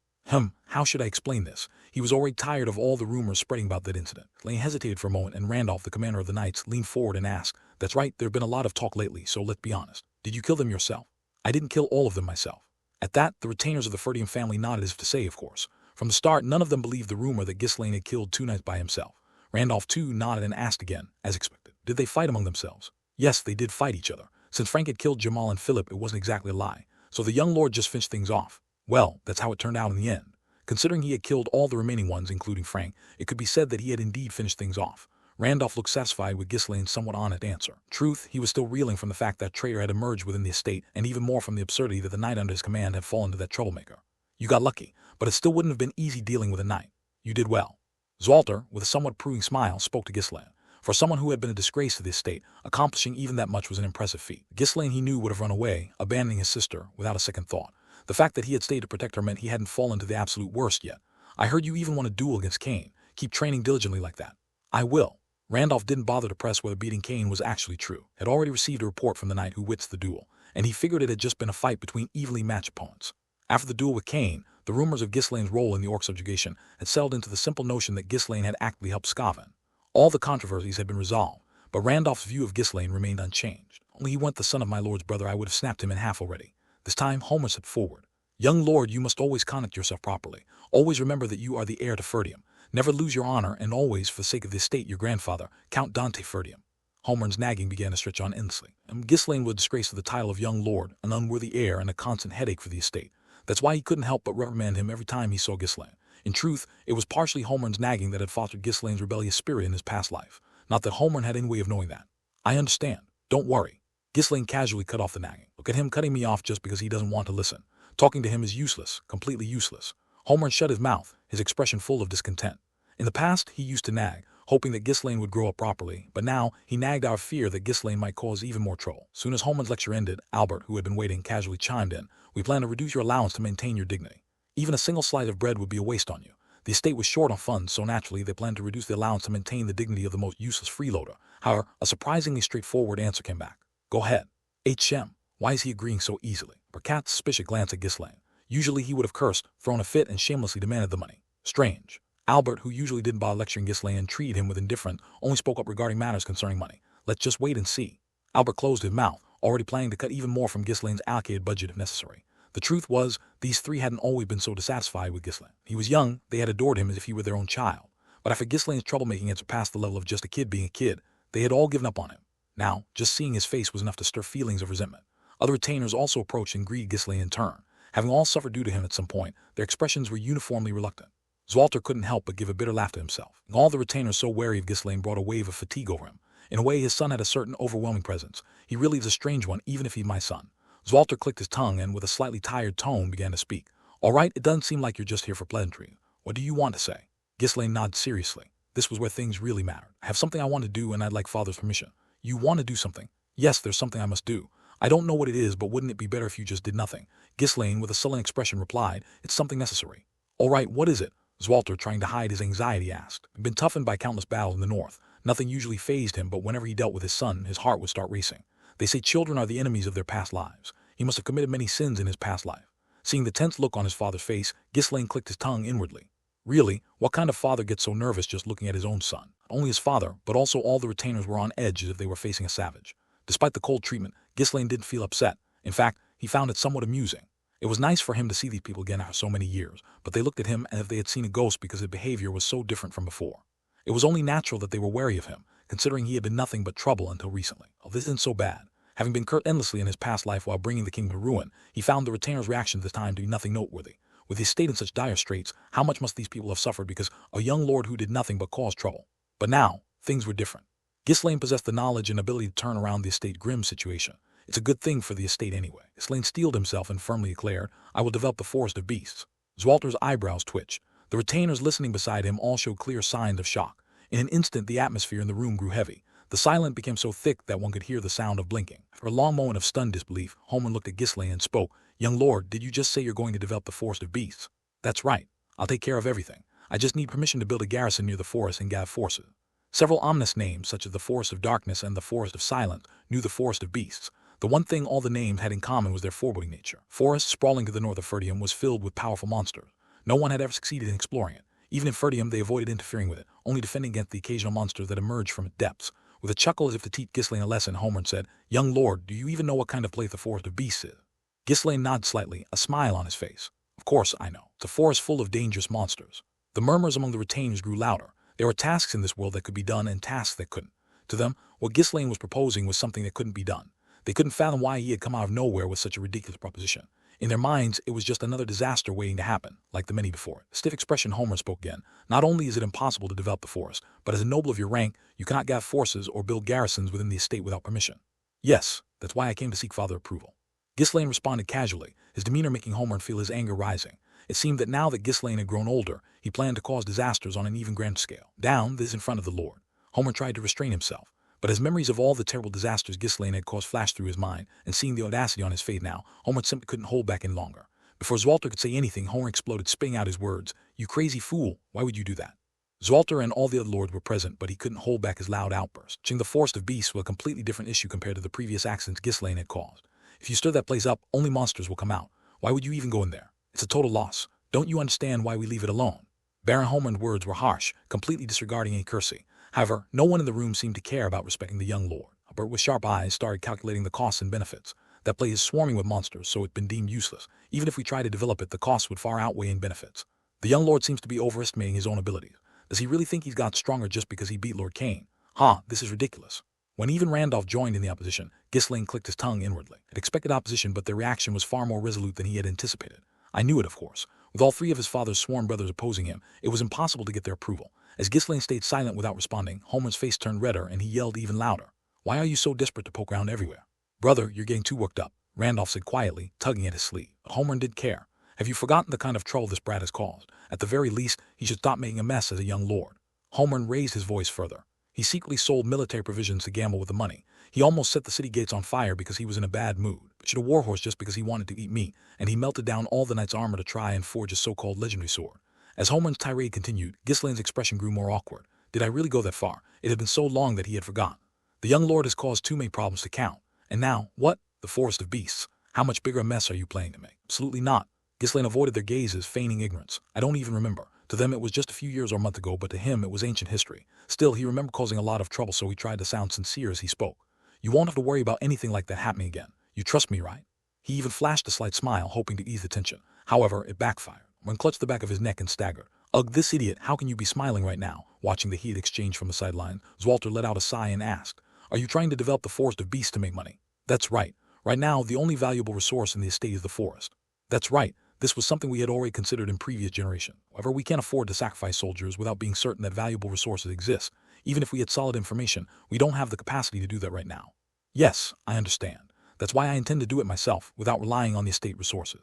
How should I explain this? He was already tired of all the rumors spreading about that incident. Lane hesitated for a moment, and Randolph, the commander of the Knights, leaned forward and asked, "That's right, there have been a lot of talk lately, so let's be honest. Did you kill them yourself?" "I didn't kill all of them myself." At that, the retainers of the Ferdium family nodded as if to say, of course. From the start, none of them believed the rumor that Ghislaine had killed two knights by himself. Randolph, too, nodded and asked again, as expected. Did they fight among themselves? Yes, they did fight each other. Since Frank had killed Jamal and Philip, it wasn't exactly a lie. So the young lord just finished things off. Well, that's how it turned out in the end. Considering he had killed all the remaining ones, including Frank, it could be said that he had indeed finished things off. Randolph looked satisfied with Ghislaine's somewhat honest answer. Truth, he was still reeling from the fact that traitor had emerged within the estate, and even more from the absurdity that the knight under his command had fallen to that troublemaker. You got lucky, but it still wouldn't have been easy dealing with a knight. You did well. Zwalter, with a somewhat approving smile, spoke to Ghislaine. For someone who had been a disgrace to the estate, accomplishing even that much was an impressive feat. Ghislaine, he knew, would have run away, abandoning his sister, without a second thought. The fact that he had stayed to protect her meant he hadn't fallen to the absolute worst yet. I heard you even want to duel against Kane. Keep training diligently like that. I will. Randolph didn't bother to press whether beating Kane was actually true. Had already received a report from the knight who witnessed the duel, and he figured it had just been a fight between evenly matched opponents. After the duel with Kane, the rumors of Ghislaine's role in the orc subjugation had settled into the simple notion that Ghislaine had actively helped Skaven. All the controversies had been resolved, but Randolph's view of Ghislaine remained unchanged. Only he went the son of my lord's brother, I would have snapped him in half already. This time, Homer stepped forward. Young lord, you must always conduct yourself properly. Always remember that you are the heir to Ferdium. Never lose your honor, and always, for the sake of the estate, your grandfather, Count Dante Ferdium. Homer's nagging began to stretch on endlessly. Ghislaine would disgrace to the title of young lord, an unworthy heir, and a constant headache for the estate. That's why he couldn't help but reprimand him every time he saw Ghislaine. In truth, it was partially Homer's nagging that had fostered Ghislaine's rebellious spirit in his past life. Not that Homer had any way of knowing that. I understand. Don't worry. Ghislaine casually cut off the nagging. Look at him cutting me off just because he doesn't want to listen. Talking to him is useless, completely useless. Homer shut his mouth, his expression full of discontent. In the past, he used to nag, hoping that Ghislaine would grow up properly, but now he nagged out of fear that Ghislaine might cause even more trouble. Soon as Homer's lecture ended, Albert, who had been waiting, casually chimed in. We plan to reduce your allowance to maintain your dignity. Even a single slice of bread would be a waste on you. The estate was short on funds, so naturally they planned to reduce the allowance to maintain the dignity of the most useless freeloader. However, a surprisingly straightforward answer came back. Go ahead. HM. Why is he agreeing so easily? Burkat's suspicious glance at Ghislaine. Usually he would have cursed, thrown a fit, and shamelessly demanded the money. Strange. Albert, who usually didn't bother lecturing Ghislaine and treated him with indifference, only spoke up regarding matters concerning money. Let's just wait and see. Albert closed his mouth, already planning to cut even more from Ghislaine's allocated budget if necessary. The truth was, these three hadn't always been so dissatisfied with Ghislaine. He was young, they had adored him as if he were their own child. But after Ghislaine's troublemaking had surpassed the level of just a kid being a kid, they had all given up on him. Now, just seeing his face was enough to stir feelings of resentment. Other retainers also approached and greeted Ghislaine in turn. Having all suffered due to him at some point, their expressions were uniformly reluctant. Zwalter couldn't help but give a bitter laugh to himself. All the retainers so wary of Ghislaine brought a wave of fatigue over him. In a way, his son had a certain overwhelming presence. He really is a strange one, even if he's my son. Zwalter clicked his tongue and, with a slightly tired tone, began to speak. All right, it doesn't seem like you're just here for pleasantry. What do you want to say? Ghislaine nodded seriously. This was where things really mattered. I have something I want to do, and I'd like Father's permission. You want to do something? Yes, there's something I must do. I don't know what it is, but wouldn't it be better if you just did nothing? Ghislaine, with a sullen expression, replied, It's something necessary. All right, what is it? Zwalter, trying to hide his anxiety, asked. He'd been toughened by countless battles in the north. Nothing usually fazed him, but whenever he dealt with his son, his heart would start racing. They say children are the enemies of their past lives. He must have committed many sins in his past life. Seeing the tense look on his father's face, Ghislaine clicked his tongue inwardly. Really, what kind of father gets so nervous just looking at his own son? Only his father, but also all the retainers were on edge as if they were facing a savage. Despite the cold treatment, Ghislaine didn't feel upset. In fact, he found it somewhat amusing. It was nice for him to see these people again after so many years, but they looked at him as if they had seen a ghost because his behavior was so different from before. It was only natural that they were wary of him, considering he had been nothing but trouble until recently. Oh, this isn't so bad. Having been cursed endlessly in his past life while bringing the kingdom to ruin, he found the retainers' reaction this time to be nothing noteworthy. With his state in such dire straits, how much must these people have suffered because a young lord who did nothing but cause trouble? But now, things were different. Ghislaine possessed the knowledge and ability to turn around the estate grim situation. It's a good thing for the estate anyway. Ghislaine steeled himself and firmly declared, I will develop the forest of beasts. Zwalter's eyebrows twitched. The retainers listening beside him all showed clear signs of shock. In an instant, the atmosphere in the room grew heavy. The silence became so thick that one could hear the sound of blinking. For a long moment of stunned disbelief, Homeland looked at Ghislaine and spoke. Young lord, did you just say you're going to develop the forest of beasts? That's right. I'll take care of everything. I just need permission to build a garrison near the forest and gather forces. Several ominous names, such as the Forest of Darkness and the Forest of Silence, knew the Forest of Beasts. The one thing all the names had in common was their foreboding nature. Forest, sprawling to the north of Ferdium, was filled with powerful monsters. No one had ever succeeded in exploring it. Even in Ferdium, they avoided interfering with it, only defending against the occasional monsters that emerged from its depths. With a chuckle as if to teach Ghislaine a lesson, Homeland said, Young lord, do you even know what kind of place the Forest of Beasts is? Ghislaine nodded slightly, a smile on his face. Of course I know. It's a forest full of dangerous monsters. The murmurs among the retainers grew louder. There were tasks in this world that could be done and tasks that couldn't. To them, what Ghislaine was proposing was something that couldn't be done. They couldn't fathom why he had come out of nowhere with such a ridiculous proposition. In their minds, it was just another disaster waiting to happen, like the many before it. The stiff expression Homer spoke again. Not only is it impossible to develop the forest, but as a noble of your rank, you cannot gather forces or build garrisons within the estate without permission. Yes, that's why I came to seek father approval. Ghislaine responded casually, his demeanor making Homer feel his anger rising. It seemed that now that Ghislaine had grown older, he planned to cause disasters on an even grander scale. Down, this in front of the Lord. Homer tried to restrain himself. But as memories of all the terrible disasters Ghislaine had caused flashed through his mind, and seeing the audacity on his face now, Homer simply couldn't hold back any longer. Before Zwalter could say anything, Homer exploded, spitting out his words. You crazy fool, why would you do that? Zwalter and all the other lords were present, but he couldn't hold back his loud outburst. Touching the Forest of Beasts was a completely different issue compared to the previous accidents Ghislaine had caused. If you stir that place up, only monsters will come out. Why would you even go in there? It's a total loss. Don't you understand why we leave it alone? Baron Homer's words were harsh, completely disregarding any courtesy. However, no one in the room seemed to care about respecting the young lord. Bert with sharp eyes started calculating the costs and benefits. That place is swarming with monsters, so it's been deemed useless. Even if we try to develop it, the costs would far outweigh in benefits. The young lord seems to be overestimating his own abilities. Does he really think he's got stronger just because he beat Lord Kane? This is ridiculous. When even Randolph joined in the opposition, Ghislaine clicked his tongue inwardly. It expected opposition, but their reaction was far more resolute than he had anticipated. I knew it, of course. With all three of his father's sworn brothers opposing him, it was impossible to get their approval. As Ghislaine stayed silent without responding, Homer's face turned redder and he yelled even louder. Why are you so desperate to poke around everywhere? Brother, you're getting too worked up, Randolph said quietly, tugging at his sleeve. But Homer did care. Have you forgotten the kind of trouble this brat has caused? At the very least, he should stop making a mess as a young lord. Homer raised his voice further. He secretly sold military provisions to gamble with the money. He almost set the city gates on fire because he was in a bad mood. Should a warhorse just because he wanted to eat meat, and he melted down all the knight's armor to try and forge a so-called legendary sword. As Homer's tirade continued, Ghislaine's expression grew more awkward. Did I really go that far? It had been so long that he had forgotten. The young lord has caused too many problems to count. And now, what? The Forest of Beasts. How much bigger a mess are you planning to make? Absolutely not. Ghislaine avoided their gazes, feigning ignorance. I don't even remember. To them it was just a few years or a month ago, but to him it was ancient history. Still, he remembered causing a lot of trouble, so he tried to sound sincere as he spoke. You won't have to worry about anything like that happening again. You trust me, right? He even flashed a slight smile, hoping to ease the tension. However, it backfired. When clutched the back of his neck and staggered. Ugh, this idiot, how can you be smiling right now? Watching the heated exchange from the sideline, Zwalter let out a sigh and asked, Are you trying to develop the Forest of Beasts to make money? That's right. Right now, the only valuable resource in the estate is the forest. That's right. This was something we had already considered in previous generations. However, we can't afford to sacrifice soldiers without being certain that valuable resources exist. Even if we had solid information, we don't have the capacity to do that right now. Yes, I understand. That's why I intend to do it myself, without relying on the estate resources.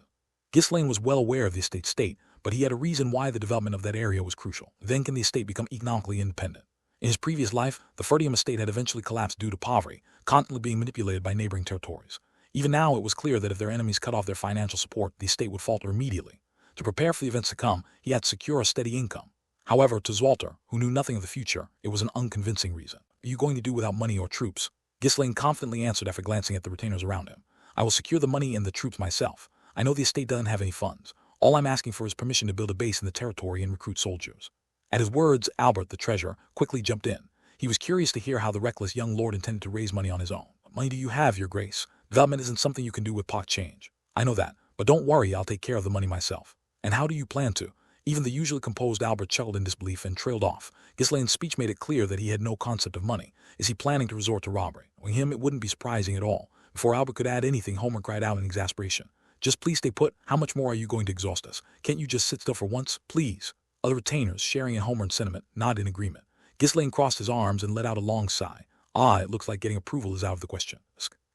Ghislaine was well aware of the estate's state, but he had a reason why the development of that area was crucial. Then can the estate become economically independent? In his previous life, the Ferdium estate had eventually collapsed due to poverty, constantly being manipulated by neighboring territories. Even now, it was clear that if their enemies cut off their financial support, the estate would falter immediately. To prepare for the events to come, he had to secure a steady income. However, to Zwalter, who knew nothing of the future, it was an unconvincing reason. Are you going to do without money or troops? Ghislaine confidently answered after glancing at the retainers around him. I will secure the money and the troops myself. I know the estate doesn't have any funds. All I'm asking for is permission to build a base in the territory and recruit soldiers." At his words, Albert, the treasurer, quickly jumped in. He was curious to hear how the reckless young lord intended to raise money on his own. "What money do you have, your grace? Development isn't something you can do with pocket change. I know that, but don't worry, I'll take care of the money myself." "And how do you plan to?" Even the usually composed Albert chuckled in disbelief and trailed off. Ghislaine's speech made it clear that he had no concept of money. Is he planning to resort to robbery? With him, it wouldn't be surprising at all. Before Albert could add anything, Homer cried out in exasperation. "Just please stay put. How much more are you going to exhaust us? Can't you just sit still for once, please?" Other retainers, sharing in Homer's sentiment, nodded in agreement. Ghislaine crossed his arms and let out a long sigh. It looks like getting approval is out of the question.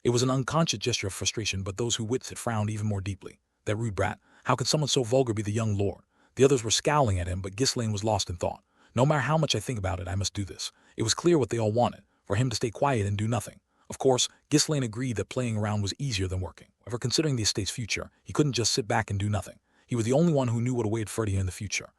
It was an unconscious gesture of frustration, but those who witnessed it frowned even more deeply. That rude brat. How could someone so vulgar be the young lord? The others were scowling at him, but Ghislaine was lost in thought. No matter how much I think about it, I must do this. It was clear what they all wanted, for him to stay quiet and do nothing. Of course, Ghislaine agreed that playing around was easier than working. However, considering the estate's future, he couldn't just sit back and do nothing. He was the only one who knew what awaited Ferdia in the future.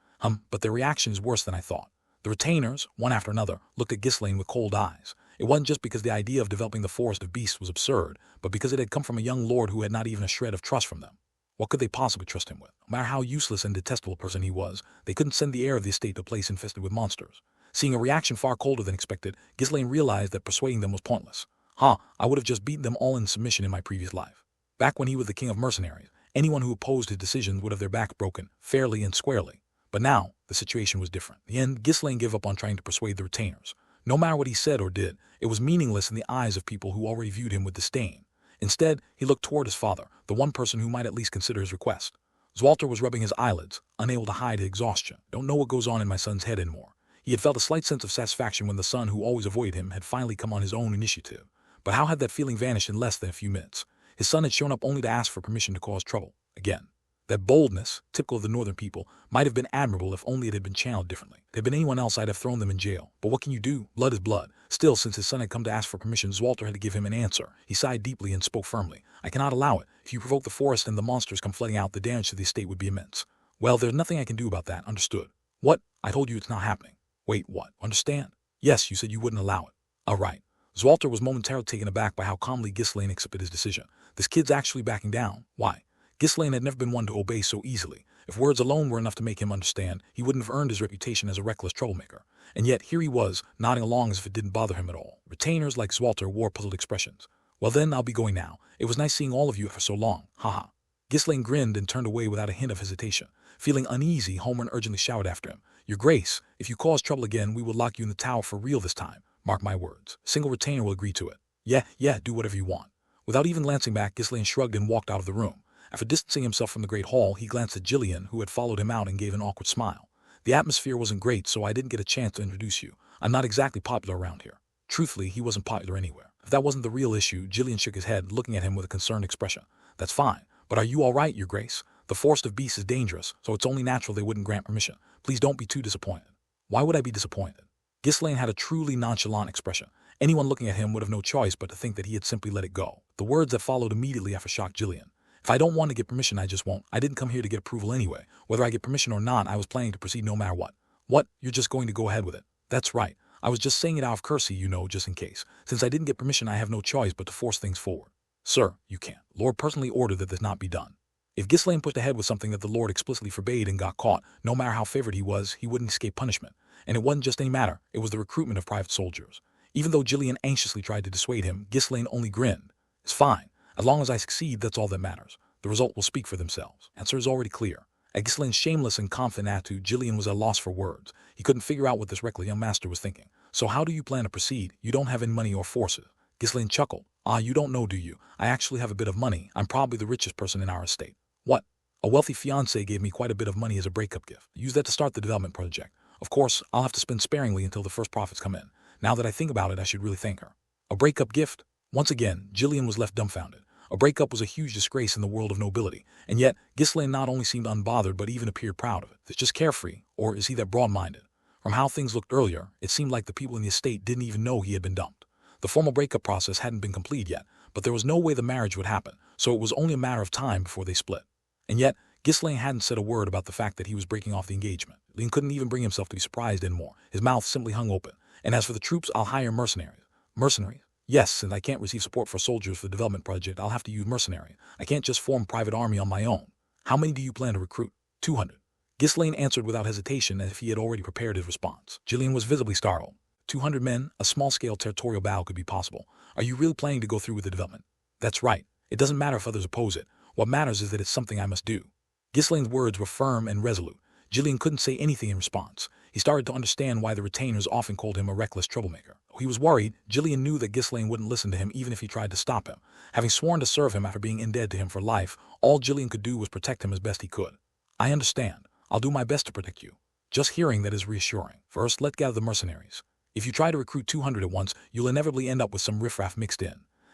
But their reaction is worse than I thought. The retainers, one after another, looked at Ghislaine with cold eyes. It wasn't just because the idea of developing the forest of beasts was absurd, but because it had come from a young lord who had not even a shred of trust from them. What could they possibly trust him with? No matter how useless and detestable a person he was, they couldn't send the heir of the estate to a place infested with monsters. Seeing a reaction far colder than expected, Ghislaine realized that persuading them was pointless. I would have just beaten them all in submission in my previous life. Back when he was the King of Mercenaries, anyone who opposed his decisions would have their back broken, fairly and squarely. But now, the situation was different. In the end, Ghislaine gave up on trying to persuade the retainers. No matter what he said or did, it was meaningless in the eyes of people who already viewed him with disdain. Instead, he looked toward his father, the one person who might at least consider his request. Zwalter was rubbing his eyelids, unable to hide his exhaustion. "Don't know what goes on in my son's head anymore." He had felt a slight sense of satisfaction when the son who always avoided him had finally come on his own initiative. But how had that feeling vanished in less than a few minutes? His son had shown up only to ask for permission to cause trouble. Again. That boldness, typical of the northern people, might have been admirable if only it had been channeled differently. If it had been anyone else, I'd have thrown them in jail. But what can you do? Blood is blood. Still, since his son had come to ask for permission, Zwalter had to give him an answer. He sighed deeply and spoke firmly. "I cannot allow it. If you provoke the forest and the monsters come flooding out, the damage to the estate would be immense." "Well, there's nothing I can do about that, understood." "What? I told you it's not happening." "Wait, what? Understand?" "Yes, you said you wouldn't allow it." "All right." Zwalter was momentarily taken aback by how calmly Ghislaine accepted his decision. This kid's actually backing down. Why? Ghislaine had never been one to obey so easily. If words alone were enough to make him understand, he wouldn't have earned his reputation as a reckless troublemaker. And yet here he was, nodding along as if it didn't bother him at all. Retainers like Zwalter wore puzzled expressions. "Well then, I'll be going now. It was nice seeing all of you for so long. Haha." Ghislaine grinned and turned away without a hint of hesitation. Feeling uneasy, Homer urgently shouted after him. "Your Grace, if you cause trouble again, we will lock you in the tower for real this time. Mark my words. A single retainer will agree to it." Yeah, do whatever you want." Without even glancing back, Ghislaine shrugged and walked out of the room. After distancing himself from the great hall, he glanced at Jillian, who had followed him out, and gave an awkward smile. "The atmosphere wasn't great, so I didn't get a chance to introduce you. I'm not exactly popular around here." Truthfully, he wasn't popular anywhere. If that wasn't the real issue, Jillian shook his head, looking at him with a concerned expression. "That's fine, but are you all right, your Grace? The forest of beasts is dangerous, so it's only natural they wouldn't grant permission. Please don't be too disappointed." "Why would I be disappointed?" Ghislaine had a truly nonchalant expression. Anyone looking at him would have no choice but to think that he had simply let it go. The words that followed immediately after shocked Jillian. "If I don't want to get permission, I just won't. I didn't come here to get approval anyway. Whether I get permission or not, I was planning to proceed no matter what." "What? You're just going to go ahead with it?" "That's right. I was just saying it out of courtesy, just in case. Since I didn't get permission, I have no choice but to force things forward." "Sir, you can't. Lord personally ordered that this not be done." If Ghislaine pushed ahead with something that the Lord explicitly forbade and got caught, no matter how favored he was, he wouldn't escape punishment. And it wasn't just any matter, it was the recruitment of private soldiers. Even though Jillian anxiously tried to dissuade him, Ghislaine only grinned. "It's fine. As long as I succeed, that's all that matters. The result will speak for themselves." Answer is already clear. At Ghislaine's shameless and confident attitude, Jillian was at a loss for words. He couldn't figure out what this reckless young master was thinking. "So how do you plan to proceed? You don't have any money or forces." Ghislaine chuckled. You don't know, do you? I actually have a bit of money. I'm probably the richest person in our estate." "What?" "A wealthy fiancé gave me quite a bit of money as a breakup gift. Use that to start the development project. Of course, I'll have to spend sparingly until the first profits come in. Now that I think about it, I should really thank her." "A breakup gift?" Once again, Jillian was left dumbfounded. A breakup was a huge disgrace in the world of nobility, and yet Ghislaine not only seemed unbothered but even appeared proud of it. It's just carefree, or is he that broad-minded? From how things looked earlier, it seemed like the people in the estate didn't even know he had been dumped. The formal breakup process hadn't been completed yet, but there was no way the marriage would happen, so it was only a matter of time before they split. And yet, Ghislaine hadn't said a word about the fact that he was breaking off the engagement. Lean couldn't even bring himself to be surprised anymore. His mouth simply hung open. "And as for the troops, I'll hire mercenaries." "Mercenaries?" "Yes, since I can't receive support for soldiers for the development project, I'll have to use mercenary. I can't just form a private army on my own." How many do you plan to recruit? 200. Ghislaine answered without hesitation as if he had already prepared his response. Gillian was visibly startled. 200 men, a small-scale territorial battle could be possible. Are you really planning to go through with the development? That's right. It doesn't matter if others oppose it. What matters is that it's something I must do. Ghislaine's words were firm and resolute. Gillian couldn't say anything in response. He started to understand why the retainers often called him a reckless troublemaker. He was worried. Gillian knew that Ghislaine wouldn't listen to him even if he tried to stop him. Having sworn to serve him after being indebted to him for life, all Gillian could do was protect him as best he could. I understand. I'll do my best to protect you. Just hearing that is reassuring. First, let's gather the mercenaries. If you try to recruit 200 at once, you'll inevitably end up with some riffraff mixed in.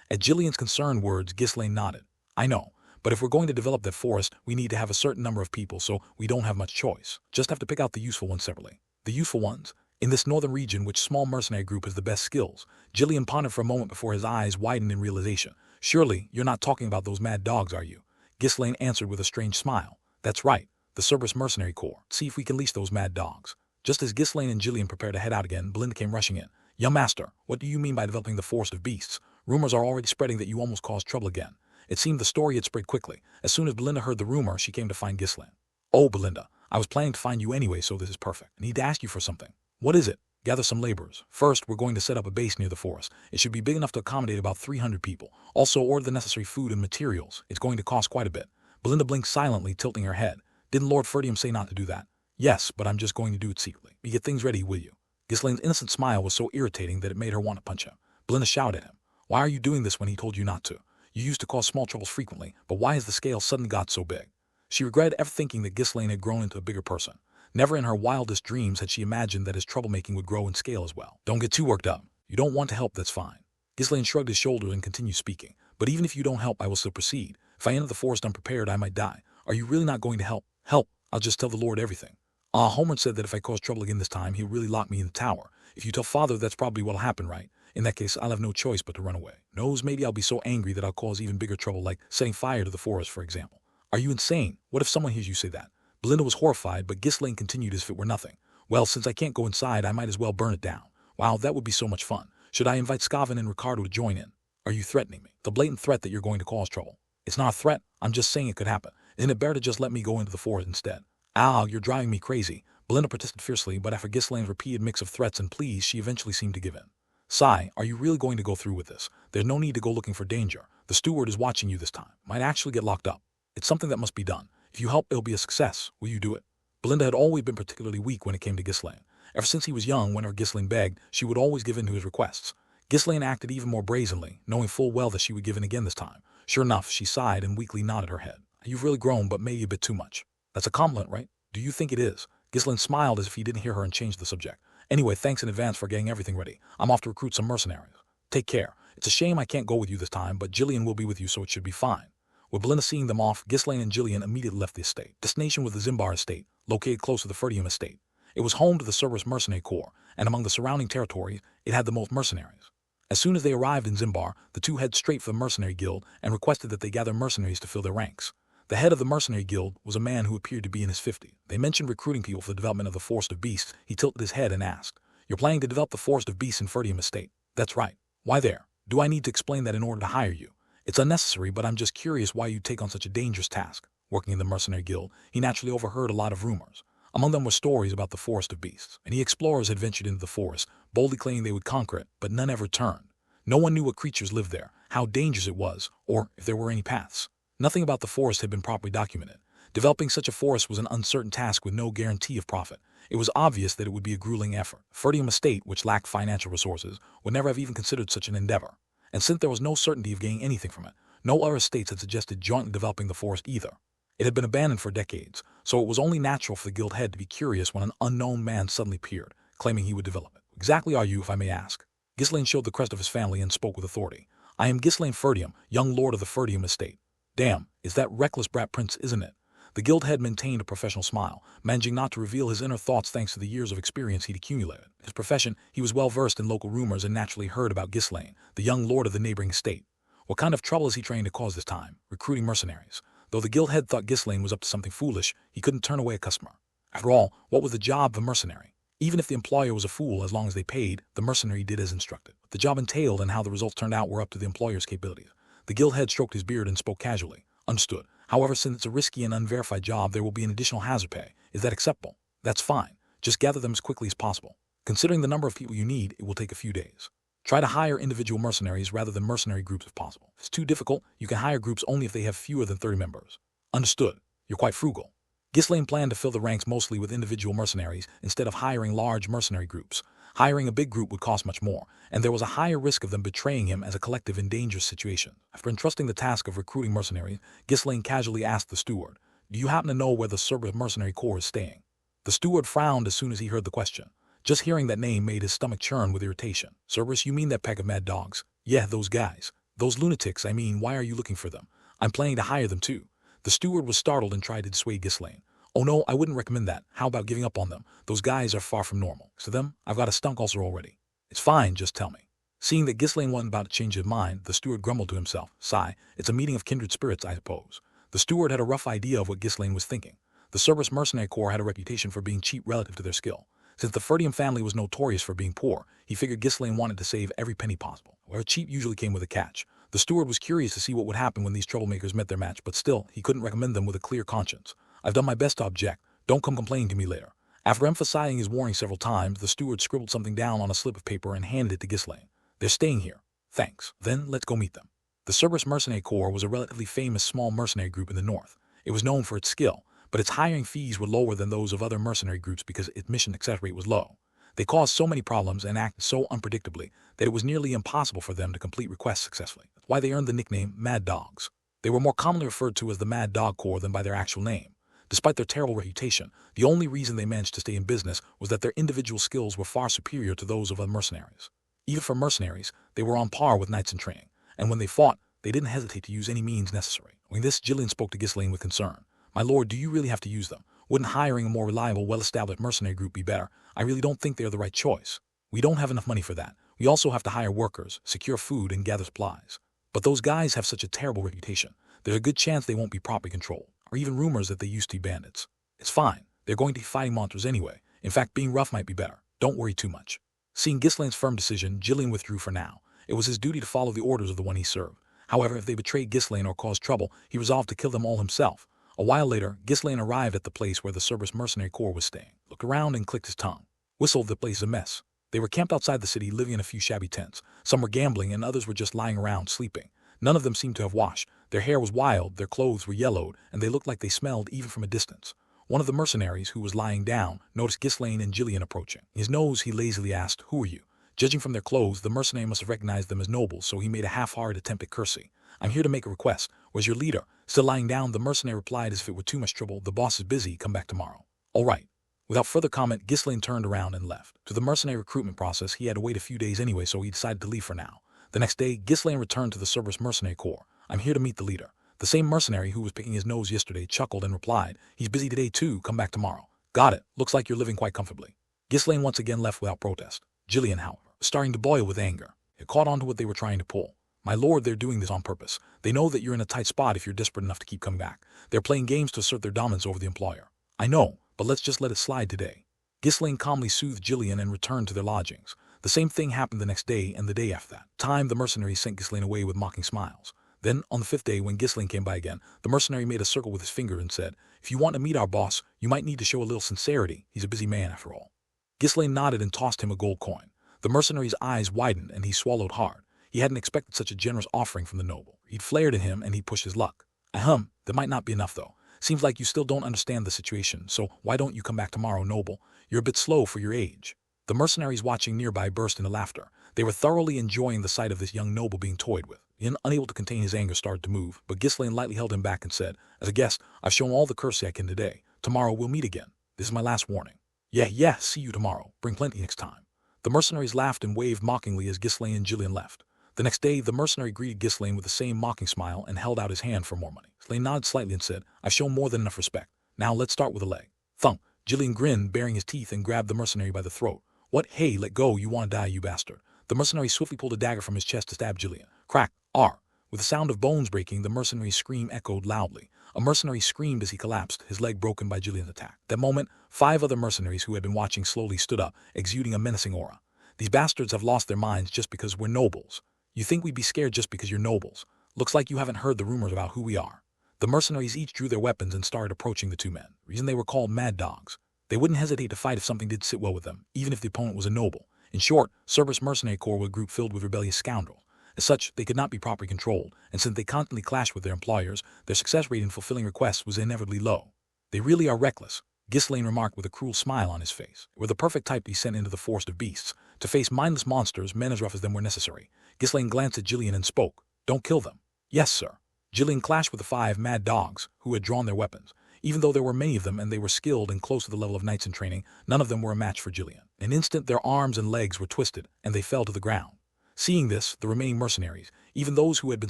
At Gillian's concerned words, Ghislaine nodded. I know. But if we're going to develop that forest, we need to have a certain number of people, so we don't have much choice. Just have to pick out the useful ones separately. The useful ones? In this northern region, which small mercenary group has the best skills? Gillian pondered for a moment before his eyes widened in realization. Surely, you're not talking about those mad dogs, are you? Ghislaine answered with a strange smile. That's right. The Cerberus Mercenary Corps. See if we can leash those mad dogs. Just as Ghislaine and Gillian prepared to head out again, Belinda came rushing in. Young master, what do you mean by developing the forest of beasts? Rumors are already spreading that you almost caused trouble again. It seemed the story had spread quickly. As soon as Belinda heard the rumor, she came to find Ghislaine. Oh, Belinda, I was planning to find you anyway, so this is perfect. I need to ask you for something. What is it? Gather some laborers. First, we're going to set up a base near the forest. It should be big enough to accommodate about 300 people. Also, order the necessary food and materials. It's going to cost quite a bit. Belinda blinked silently, tilting her head. Didn't Lord Ferdium say not to do that? Yes, but I'm just going to do it secretly. You get things ready, will you? Ghislaine's innocent smile was so irritating that it made her want to punch him. Belinda shouted at him. Why are you doing this when he told you not to? You used to cause small troubles frequently, but why has the scale suddenly got so big? She regretted ever thinking that Ghislaine had grown into a bigger person. Never in her wildest dreams had she imagined that his troublemaking would grow in scale as well. Don't get too worked up. You don't want to help, that's fine. Ghislaine shrugged his shoulders and continued speaking. But even if you don't help, I will still proceed. If I enter the forest unprepared, I might die. Are you really not going to help? Help? I'll just tell the Lord everything. Homeland said that if I cause trouble again this time, he'll really lock me in the tower. If you tell Father, that's probably what'll happen, right? In that case, I'll have no choice but to run away. Knows, maybe I'll be so angry that I'll cause even bigger trouble, like setting fire to the forest, for example. Are you insane? What if someone hears you say that? Belinda was horrified, but Ghislaine continued as if it were nothing. Well, since I can't go inside, I might as well burn it down. Wow, that would be so much fun. Should I invite Scavin and Ricardo to join in? Are you threatening me? The blatant threat that you're going to cause trouble. It's not a threat. I'm just saying it could happen. Isn't it better to just let me go into the forest instead? Ow, you're driving me crazy. Belinda protested fiercely, but after Ghislaine's repeated mix of threats and pleas, she eventually seemed to give in. Sigh, are you really going to go through with this? There's no need to go looking for danger. The steward is watching you this time. Might actually get locked up. It's something that must be done. If you help, it'll be a success. Will you do it? Belinda had always been particularly weak when it came to Ghislaine. Ever since he was young, whenever Ghislaine begged, she would always give in to his requests. Ghislaine acted even more brazenly, knowing full well that she would give in again this time. Sure enough, she sighed and weakly nodded her head. You've really grown, but maybe a bit too much. That's a compliment, right? Do you think it is? Ghislaine smiled as if he didn't hear her and changed the subject. Anyway, thanks in advance for getting everything ready. I'm off to recruit some mercenaries. Take care. It's a shame I can't go with you this time, but Gillian will be with you, so it should be fine. With Belinda seeing them off, Ghislaine and Gillian immediately left the estate. Destination was the Zimbar estate, located close to the Ferdium estate. It was home to the Cerberus Mercenary Corps, and among the surrounding territories, it had the most mercenaries. As soon as they arrived in Zimbar, the two headed straight for the Mercenary Guild and requested that they gather mercenaries to fill their ranks. The head of the Mercenary Guild was a man who appeared to be in his 50s. They mentioned recruiting people for the development of the Forest of Beasts. He tilted his head and asked, You're planning to develop the Forest of Beasts in Ferdium estate? That's right. Why there? Do I need to explain that in order to hire you? It's unnecessary, but I'm just curious why you take on such a dangerous task. Working in the Mercenary Guild, he naturally overheard a lot of rumors. Among them were stories about the Forest of Beasts. Many explorers had ventured into the forest, boldly claiming they would conquer it, but none ever returned. No one knew what creatures lived there, how dangerous it was, or if there were any paths. Nothing about the forest had been properly documented. Developing such a forest was an uncertain task with no guarantee of profit. It was obvious that it would be a grueling effort. Ferdium estate, which lacked financial resources, would never have even considered such an endeavor. And since there was no certainty of gaining anything from it, no other estates had suggested jointly developing the forest either. It had been abandoned for decades, so it was only natural for the guild head to be curious when an unknown man suddenly appeared, claiming he would develop it. Exactly are you, if I may ask? Ghislaine showed the crest of his family and spoke with authority. I am Ghislaine Ferdium, young lord of the Ferdium estate. Damn, it's that reckless brat prince, isn't it? The guild head maintained a professional smile, managing not to reveal his inner thoughts thanks to the years of experience he'd accumulated. His profession, he was well versed in local rumors and naturally heard about Ghislaine, the young lord of the neighboring estate. What kind of trouble is he trying to cause this time? Recruiting mercenaries. Though the guild head thought Ghislaine was up to something foolish, he couldn't turn away a customer. After all, what was the job of a mercenary? Even if the employer was a fool, as long as they paid, the mercenary did as instructed. What the job entailed and how the results turned out were up to the employer's capabilities. The guild head stroked his beard and spoke casually. Understood. However, since it's a risky and unverified job, there will be an additional hazard pay. Is that acceptable? That's fine. Just gather them as quickly as possible. Considering the number of people you need, it will take a few days. Try to hire individual mercenaries rather than mercenary groups if possible. If it's too difficult, you can hire groups only if they have fewer than 30 members. Understood. You're quite frugal. Ghislaine planned to fill the ranks mostly with individual mercenaries instead of hiring large mercenary groups. Hiring a big group would cost much more, and there was a higher risk of them betraying him as a collective in dangerous situations. After entrusting the task of recruiting mercenaries, Ghislaine casually asked the steward, "Do you happen to know where the Cerberus Mercenary Corps is staying?" The steward frowned as soon as he heard the question. Just hearing that name made his stomach churn with irritation. "Cerberus, you mean that pack of mad dogs?" "Yeah, those guys. Those lunatics, I mean, why are you looking for them?" "I'm planning to hire them too." The steward was startled and tried to dissuade Ghislaine. "Oh no, I wouldn't recommend that. How about giving up on them? Those guys are far from normal." "To them, I've got a stunk ulcer already." "It's fine, just tell me." Seeing that Ghislaine wasn't about to change his mind, the steward grumbled to himself. "Sigh, it's a meeting of kindred spirits, I suppose." The steward had a rough idea of what Ghislaine was thinking. The Cerberus Mercenary Corps had a reputation for being cheap relative to their skill. Since the Ferdium family was notorious for being poor, he figured Ghislaine wanted to save every penny possible. Where cheap usually came with a catch. The steward was curious to see what would happen when these troublemakers met their match, but still, he couldn't recommend them with a clear conscience. "I've done my best to object. Don't come complaining to me later." After emphasizing his warning several times, the steward scribbled something down on a slip of paper and handed it to Ghislaine. "They're staying here. Thanks. Then let's go meet them." The Cerberus Mercenary Corps was a relatively famous small mercenary group in the north. It was known for its skill, but its hiring fees were lower than those of other mercenary groups because its mission success rate was low. They caused so many problems and acted so unpredictably that it was nearly impossible for them to complete requests successfully. That's why they earned the nickname Mad Dogs. They were more commonly referred to as the Mad Dog Corps than by their actual name. Despite their terrible reputation, the only reason they managed to stay in business was that their individual skills were far superior to those of other mercenaries. Even for mercenaries, they were on par with knights in training, and when they fought, they didn't hesitate to use any means necessary. When this, Gillian spoke to Ghislaine with concern. "My lord, do you really have to use them? Wouldn't hiring a more reliable, well-established mercenary group be better? I really don't think they are the right choice. We don't have enough money for that. We also have to hire workers, secure food, and gather supplies. But those guys have such a terrible reputation. There's a good chance they won't be properly controlled, or even rumors that they used to be bandits. It's fine. They're going to be fighting monsters anyway. In fact, being rough might be better. Don't worry too much." Seeing Ghislaine's firm decision, Gillian withdrew for now. It was his duty to follow the orders of the one he served. However, if they betrayed Ghislaine or caused trouble, he resolved to kill them all himself. A while later, Ghislaine arrived at the place where the Cerberus Mercenary Corps was staying, looked around and clicked his tongue. Whistled, "The place is a mess." They were camped outside the city, living in a few shabby tents. Some were gambling and others were just lying around, sleeping. None of them seemed to have washed. Their hair was wild, their clothes were yellowed, and they looked like they smelled even from a distance. One of the mercenaries, who was lying down, noticed Ghislaine and Gillian approaching. His nose, he lazily asked, "Who are you?" Judging from their clothes, the mercenary must have recognized them as nobles, so he made a half-hearted attempt at cursing. "I'm here to make a request. Where's your leader?" Still lying down, the mercenary replied as if it were too much trouble, "The boss is busy, come back tomorrow." "All right." Without further comment, Ghislaine turned around and left. To the mercenary recruitment process, he had to wait a few days anyway, so he decided to leave for now. The next day, Ghislaine returned to the Cerberus Mercenary Corps. "I'm here to meet the leader." The same mercenary who was picking his nose yesterday chuckled and replied, "He's busy today too, come back tomorrow." "Got it. Looks like you're living quite comfortably." Ghislaine once again left without protest. Gillian, however, was starting to boil with anger. It caught on to what they were trying to pull. "My lord, they're doing this on purpose. They know that you're in a tight spot if you're desperate enough to keep coming back. They're playing games to assert their dominance over the employer." "I know, but let's just let it slide today." Ghislaine calmly soothed Gillian and returned to their lodgings. The same thing happened the next day and the day after that. The mercenary sent Ghislaine away with mocking smiles. Then, on the fifth day, when Ghislaine came by again, the mercenary made a circle with his finger and said, "If you want to meet our boss, you might need to show a little sincerity. He's a busy man after all." Ghislaine nodded and tossed him a gold coin. The mercenary's eyes widened and he swallowed hard. He hadn't expected such a generous offering from the noble. He'd flared at him and he pushed his luck. "Ahem, that might not be enough though. Seems like you still don't understand the situation, so why don't you come back tomorrow, noble? You're a bit slow for your age." The mercenaries watching nearby burst into laughter. They were thoroughly enjoying the sight of this young noble being toyed with. Unable to contain his anger, started to move, but Ghislaine lightly held him back and said, "As a guest, I've shown all the courtesy I can today. Tomorrow we'll meet again. This is my last warning." Yeah, see you tomorrow. Bring plenty next time." The mercenaries laughed and waved mockingly as Ghislaine and Gillian left. The next day, the mercenary greeted Ghislaine with the same mocking smile and held out his hand for more money. Ghislaine nodded slightly and said, "I've shown more than enough respect. Now let's start with a leg." Thump! Gillian grinned, baring his teeth, and grabbed the mercenary by the throat. "What? Hey, let go, you want to die, you bastard." The mercenary swiftly pulled a dagger from his chest to stab Gillian. Crack! R! With the sound of bones breaking, the mercenary's scream echoed loudly. A mercenary screamed as he collapsed, his leg broken by Gillian's attack. That moment, 5 other mercenaries who had been watching slowly stood up, exuding a menacing aura. "These bastards have lost their minds just because we're nobles. You think we'd be scared just because you're nobles? Looks like you haven't heard the rumors about who we are." The mercenaries each drew their weapons and started approaching the two men. The reason they were called mad dogs. They wouldn't hesitate to fight if something did sit well with them, even if the opponent was a noble. In short, Cerberus Mercenary Corps was a group filled with rebellious scoundrels. As such, they could not be properly controlled, and since they constantly clashed with their employers, their success rate in fulfilling requests was inevitably low. They really are reckless, Ghislaine remarked with a cruel smile on his face. They were the perfect type to be sent into the forest of beasts. To face mindless monsters, men as rough as them were necessary. Ghislaine glanced at Jillian and spoke. Don't kill them. Yes, sir. Jillian clashed with the 5 mad dogs, who had drawn their weapons. Even though there were many of them and they were skilled and close to the level of knights in training, none of them were a match for Jillian. In an instant, their arms and legs were twisted, and they fell to the ground. Seeing this, the remaining mercenaries, even those who had been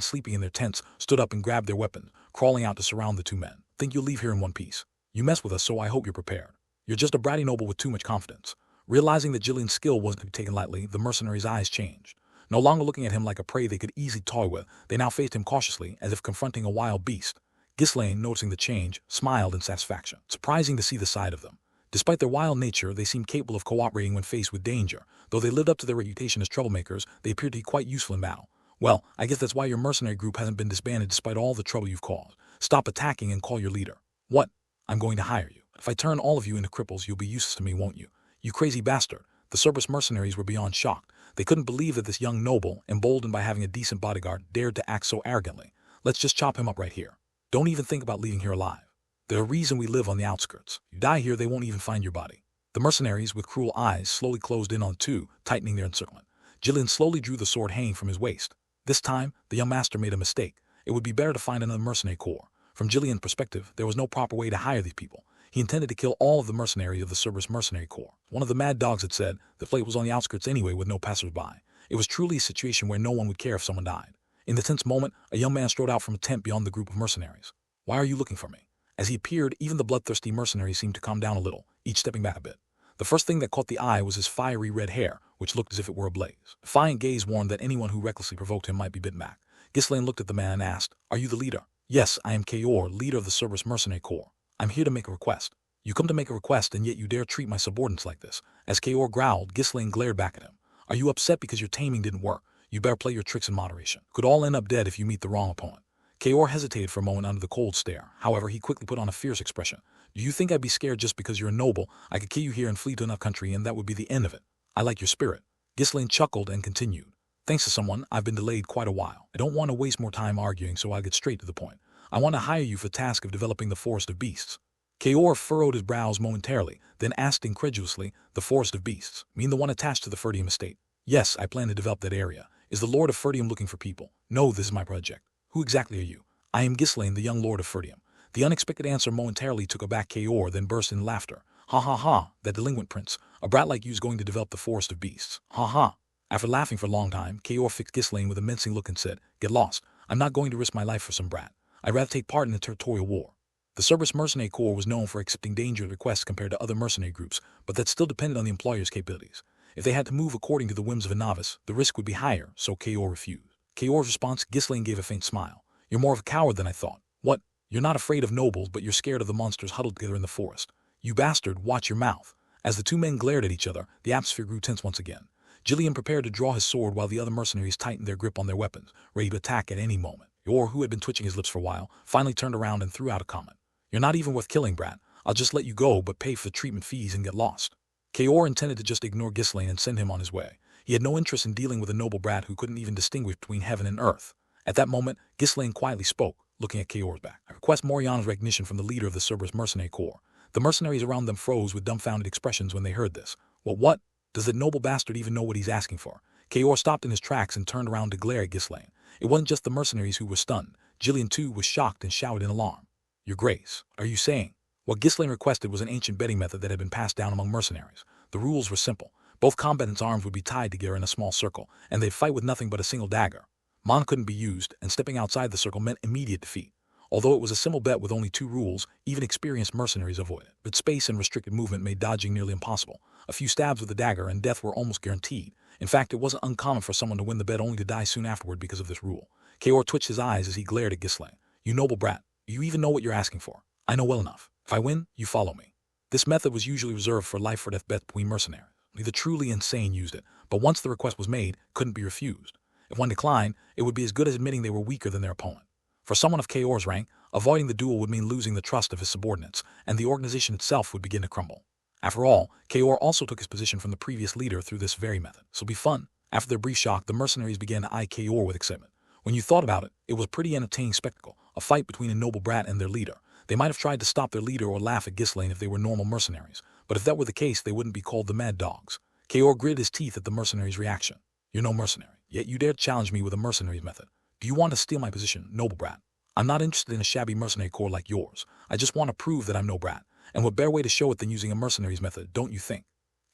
sleeping in their tents, stood up and grabbed their weapons, crawling out to surround the two men. Think you'll leave here in one piece? You mess with us, so I hope you're prepared. You're just a bratty noble with too much confidence. Realizing that Jillian's skill wasn't to be taken lightly, the mercenaries' eyes changed. No longer looking at him like a prey they could easily toy with, they now faced him cautiously, as if confronting a wild beast. Ghislaine, noticing the change, smiled in satisfaction. Surprising to see the side of them. Despite their wild nature, they seemed capable of cooperating when faced with danger. Though they lived up to their reputation as troublemakers, they appeared to be quite useful in battle. Well, I guess that's why your mercenary group hasn't been disbanded despite all the trouble you've caused. Stop attacking and call your leader. What? I'm going to hire you. If I turn all of you into cripples, you'll be useless to me, won't you? You crazy bastard. The Cerberus mercenaries were beyond shocked. They couldn't believe that this young noble, emboldened by having a decent bodyguard, dared to act so arrogantly. Let's just chop him up right here. Don't even think about leaving here alive. There's a reason we live on the outskirts. You die here, they won't even find your body. The mercenaries, with cruel eyes, slowly closed in on the two, tightening their encirclement. Jillian slowly drew the sword hanging from his waist. This time, the young master made a mistake. It would be better to find another mercenary corps. From Jillian's perspective, there was no proper way to hire these people. He intended to kill all of the mercenaries of the Cerberus Mercenary Corps. One of the mad dogs had said the place was on the outskirts anyway with no passers-by. It was truly a situation where no one would care if someone died. In the tense moment, a young man strode out from a tent beyond the group of mercenaries. Why are you looking for me? As he appeared, even the bloodthirsty mercenaries seemed to calm down a little, each stepping back a bit. The first thing that caught the eye was his fiery red hair, which looked as if it were ablaze. Defiant gaze warned that anyone who recklessly provoked him might be bitten back. Ghislaine looked at the man and asked, Are you the leader? Yes, I am Kaor, leader of the Cerberus Mercenary Corps. I'm here to make a request. You come to make a request, and yet you dare treat my subordinates like this. As Kaor growled, Ghislaine glared back at him. Are you upset because your taming didn't work? You better play your tricks in moderation. Could all end up dead if you meet the wrong opponent. Kaor hesitated for a moment under the cold stare. However, he quickly put on a fierce expression. Do you think I'd be scared just because you're a noble? I could kill you here and flee to another country, and that would be the end of it. I like your spirit. Ghislaine chuckled and continued. Thanks to someone, I've been delayed quite a while. I don't want to waste more time arguing, so I'll get straight to the point. I want to hire you for the task of developing the Forest of Beasts. Kaor furrowed his brows momentarily, then asked incredulously, the Forest of Beasts, mean the one attached to the Ferdium estate? Yes, I plan to develop that area. Is the Lord of Ferdium looking for people? No, this is my project. Who exactly are you? I am Ghislaine, the young Lord of Ferdium. The unexpected answer momentarily took aback Kaor, then burst in laughter. Ha ha ha, that delinquent prince. A brat like you is going to develop the Forest of Beasts. Ha ha. After laughing for a long time, Kaor fixed Ghislaine with a mincing look and said, Get lost. I'm not going to risk my life for some brat. I'd rather take part in a territorial war. The Cerberus Mercenary Corps was known for accepting dangerous requests compared to other mercenary groups, but that still depended on the employer's capabilities. If they had to move according to the whims of a novice, the risk would be higher, so Kaor refused. Kaor's response, Ghislaine gave a faint smile. You're more of a coward than I thought. What? You're not afraid of nobles, but you're scared of the monsters huddled together in the forest. You bastard, watch your mouth. As the two men glared at each other, the atmosphere grew tense once again. Jillian prepared to draw his sword while the other mercenaries tightened their grip on their weapons, ready to attack at any moment. Kaor, who had been twitching his lips for a while, finally turned around and threw out a comment. You're not even worth killing, brat. I'll just let you go, but pay for the treatment fees and get lost. Kaor intended to just ignore Ghislaine and send him on his way. He had no interest in dealing with a noble brat who couldn't even distinguish between heaven and earth. At that moment, Ghislaine quietly spoke, looking at Kaor's back. I request Moriana's recognition from the leader of the Cerberus Mercenary Corps. The mercenaries around them froze with dumbfounded expressions when they heard this. Well, what? Does that noble bastard even know what he's asking for? Kaor stopped in his tracks and turned around to glare at Ghislaine. It wasn't just the mercenaries who were stunned. Jillian, too, was shocked and shouted in alarm. Your Grace, are you saying? What Ghislaine requested was an ancient betting method that had been passed down among mercenaries. The rules were simple. Both combatants' arms would be tied together in a small circle, and they'd fight with nothing but a single dagger. Mon couldn't be used, and stepping outside the circle meant immediate defeat. Although it was a simple bet with only 2 rules, even experienced mercenaries avoided it. But space and restricted movement made dodging nearly impossible. A few stabs with the dagger and death were almost guaranteed. In fact, it wasn't uncommon for someone to win the bet only to die soon afterward because of this rule. Kaor twitched his eyes as he glared at Ghislaine. You noble brat, you even know what you're asking for. I know well enough. If I win, you follow me. This method was usually reserved for life-or-death bets between mercenaries. Only the truly insane used it, but once the request was made, couldn't be refused. If one declined, it would be as good as admitting they were weaker than their opponent. For someone of Kaor's rank, avoiding the duel would mean losing the trust of his subordinates, and the organization itself would begin to crumble. After all, Kaor also took his position from the previous leader through this very method. So be fun. After their brief shock, the mercenaries began to eye Kaor with excitement. When you thought about it, it was a pretty entertaining spectacle, a fight between a noble brat and their leader. They might have tried to stop their leader or laugh at Ghislaine if they were normal mercenaries, but if that were the case, they wouldn't be called the Mad Dogs. Kaor gritted his teeth at the mercenary's reaction. You're no mercenary, yet you dared challenge me with a mercenary's method. Do you want to steal my position, noble brat? I'm not interested in a shabby mercenary corps like yours. I just want to prove that I'm no brat. And what better way to show it than using a mercenary's method, don't you think?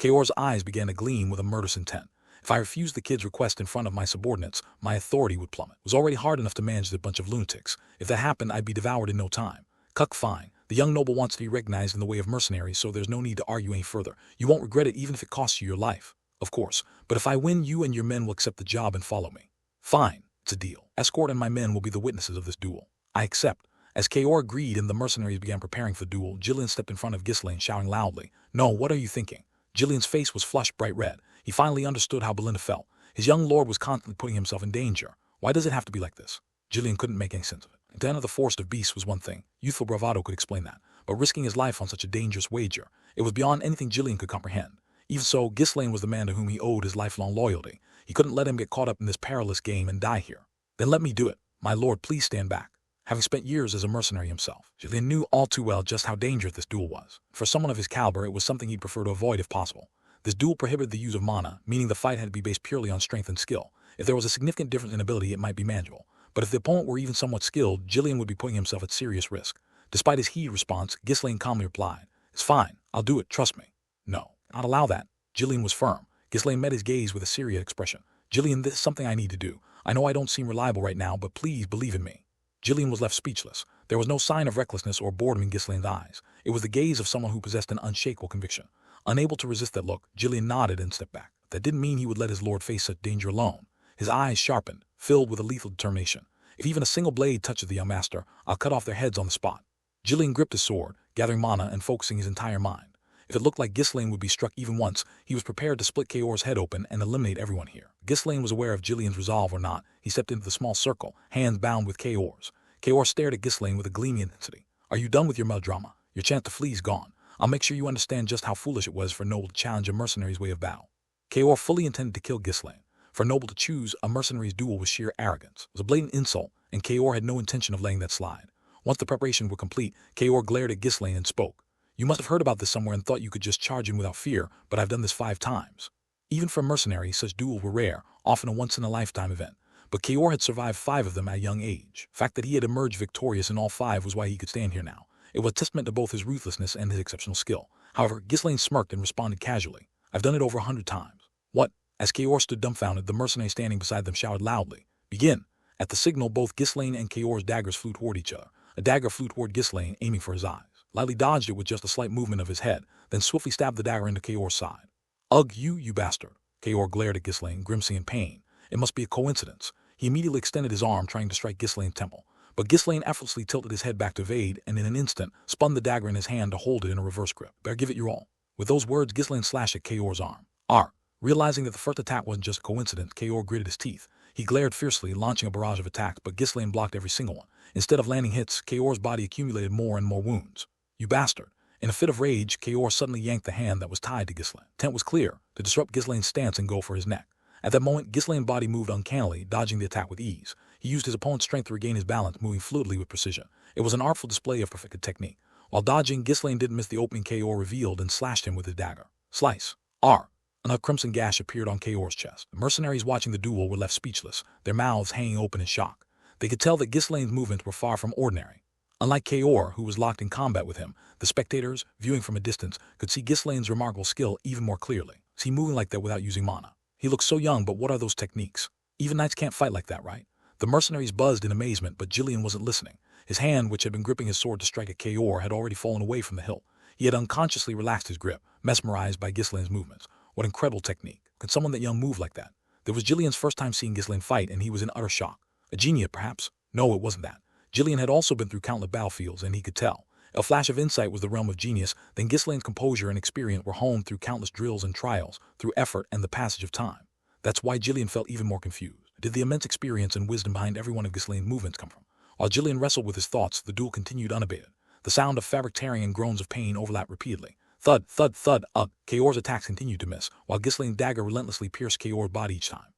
Kaor's eyes began to gleam with a murderous intent. If I refused the kid's request in front of my subordinates, my authority would plummet. It was already hard enough to manage the bunch of lunatics. If that happened, I'd be devoured in no time. Cuck, fine. The young noble wants to be recognized in the way of mercenaries, so there's no need to argue any further. You won't regret it even if it costs you your life. Of course. But if I win, you and your men will accept the job and follow me. Fine. It's a deal. Escort and my men will be the witnesses of this duel. I accept. As Kaor agreed and the mercenaries began preparing for the duel, Jillian stepped in front of Ghislaine, shouting loudly, "No, what are you thinking?" Jillian's face was flushed bright red. He finally understood how Belinda felt. His young lord was constantly putting himself in danger. Why does it have to be like this? Jillian couldn't make any sense of it. To enter the forest of beasts was one thing. Youthful bravado could explain that. But risking his life on such a dangerous wager, it was beyond anything Jillian could comprehend. Even so, Ghislaine was the man to whom he owed his lifelong loyalty. He couldn't let him get caught up in this perilous game and die here. Then let me do it. My lord, please stand back. Having spent years as a mercenary himself, Jillian knew all too well just how dangerous this duel was. For someone of his caliber, it was something he'd prefer to avoid if possible. This duel prohibited the use of mana, meaning the fight had to be based purely on strength and skill. If there was a significant difference in ability, it might be manageable. But if the opponent were even somewhat skilled, Jillian would be putting himself at serious risk. Despite his heated response, Ghislaine calmly replied, "It's fine. I'll do it. Trust me." "No, I'd allow that." Jillian was firm. Ghislaine met his gaze with a serious expression. "Jillian, this is something I need to do. I know I don't seem reliable right now, but please believe in me." Jillian was left speechless. There was no sign of recklessness or boredom in Ghislaine's eyes. It was the gaze of someone who possessed an unshakable conviction. Unable to resist that look, Jillian nodded and stepped back. That didn't mean he would let his lord face such danger alone. His eyes sharpened, filled with a lethal determination. If even a single blade touches the young master, I'll cut off their heads on the spot. Jillian gripped his sword, gathering mana and focusing his entire mind. If it looked like Ghislaine would be struck even once, he was prepared to split Kaor's head open and eliminate everyone here. Ghislaine was aware of Jillian's resolve or not. He stepped into the small circle, hands bound with Kaor's. Kaor stared at Ghislaine with a gleaming intensity. "Are you done with your melodrama? Your chance to flee is gone. I'll make sure you understand just how foolish it was for Noble to challenge a mercenary's way of battle." Kaor fully intended to kill Ghislaine. For Noble to choose a mercenary's duel was sheer arrogance. It was a blatant insult, and Kaor had no intention of letting that slide. Once the preparations were complete, Kaor glared at Ghislaine and spoke. "You must have heard about this somewhere and thought you could just charge in without fear, but I've done this 5 times. Even for a mercenary, such duels were rare, often a once-in-a-lifetime event. But Kaor had survived 5 of them at a young age. The fact that he had emerged victorious in all 5 was why he could stand here now. It was a testament to both his ruthlessness and his exceptional skill. However, Ghislaine smirked and responded casually. "I've done it over 100 times. What?" As Kaor stood dumbfounded, the mercenary standing beside them shouted loudly, "Begin!" At the signal, both Ghislaine and Kaor's daggers flew toward each other. A dagger flew toward Ghislaine, aiming for his eyes. Lightly dodged it with just a slight movement of his head, then swiftly stabbed the dagger into Kaor's side. "Ugh, you bastard!" Kaor glared at Ghislaine, grimacing in pain. It must be a coincidence. He immediately extended his arm, trying to strike Ghislaine's temple. But Ghislaine effortlessly tilted his head back to evade, and in an instant, spun the dagger in his hand to hold it in a reverse grip. "Better give it your all." With those words, Ghislaine slashed at Kaor's arm. "Arr!" Realizing that the first attack wasn't just a coincidence, Kaor gritted his teeth. He glared fiercely, launching a barrage of attacks, but Ghislaine blocked every single one. Instead of landing hits, Kaor's body accumulated more and more wounds. "You bastard!" In a fit of rage, Kaor suddenly yanked the hand that was tied to Ghislaine. Intent was clear, to disrupt Ghislaine's stance and go for his neck. At that moment, Ghislaine's body moved uncannily, dodging the attack with ease. He used his opponent's strength to regain his balance, moving fluidly with precision. It was an artful display of perfected technique. While dodging, Ghislaine didn't miss the opening Kaor revealed and slashed him with his dagger. Slice. Arr! A crimson gash appeared on Kaor's chest. The mercenaries watching the duel were left speechless, their mouths hanging open in shock. They could tell that Ghislaine's movements were far from ordinary. Unlike Kaor, who was locked in combat with him, the spectators, viewing from a distance, could see Ghislaine's remarkable skill even more clearly. Was he moving like that without using mana? He looked so young, but what are those techniques? Even knights can't fight like that, right? The mercenaries buzzed in amazement, but Jillian wasn't listening. His hand, which had been gripping his sword to strike at Kaor, had already fallen away from the hilt. He had unconsciously relaxed his grip, mesmerized by Ghislaine's movements. What incredible technique. Could someone that young move like that? It was Jillian's first time seeing Ghislaine fight, and he was in utter shock. A genius, perhaps? No, it wasn't that. Jillian had also been through countless battlefields, and he could tell. A flash of insight was the realm of genius, then Ghislaine's composure and experience were honed through countless drills and trials, through effort and the passage of time. That's why Jillian felt even more confused. Did the immense experience and wisdom behind every one of Ghislaine's movements come from? While Jillian wrestled with his thoughts, the duel continued unabated. The sound of fabric tearing and groans of pain overlapped repeatedly. Thud, thud, thud, ugh. Kaor's attacks continued to miss, while Ghislaine's dagger relentlessly pierced Kaor's body each time.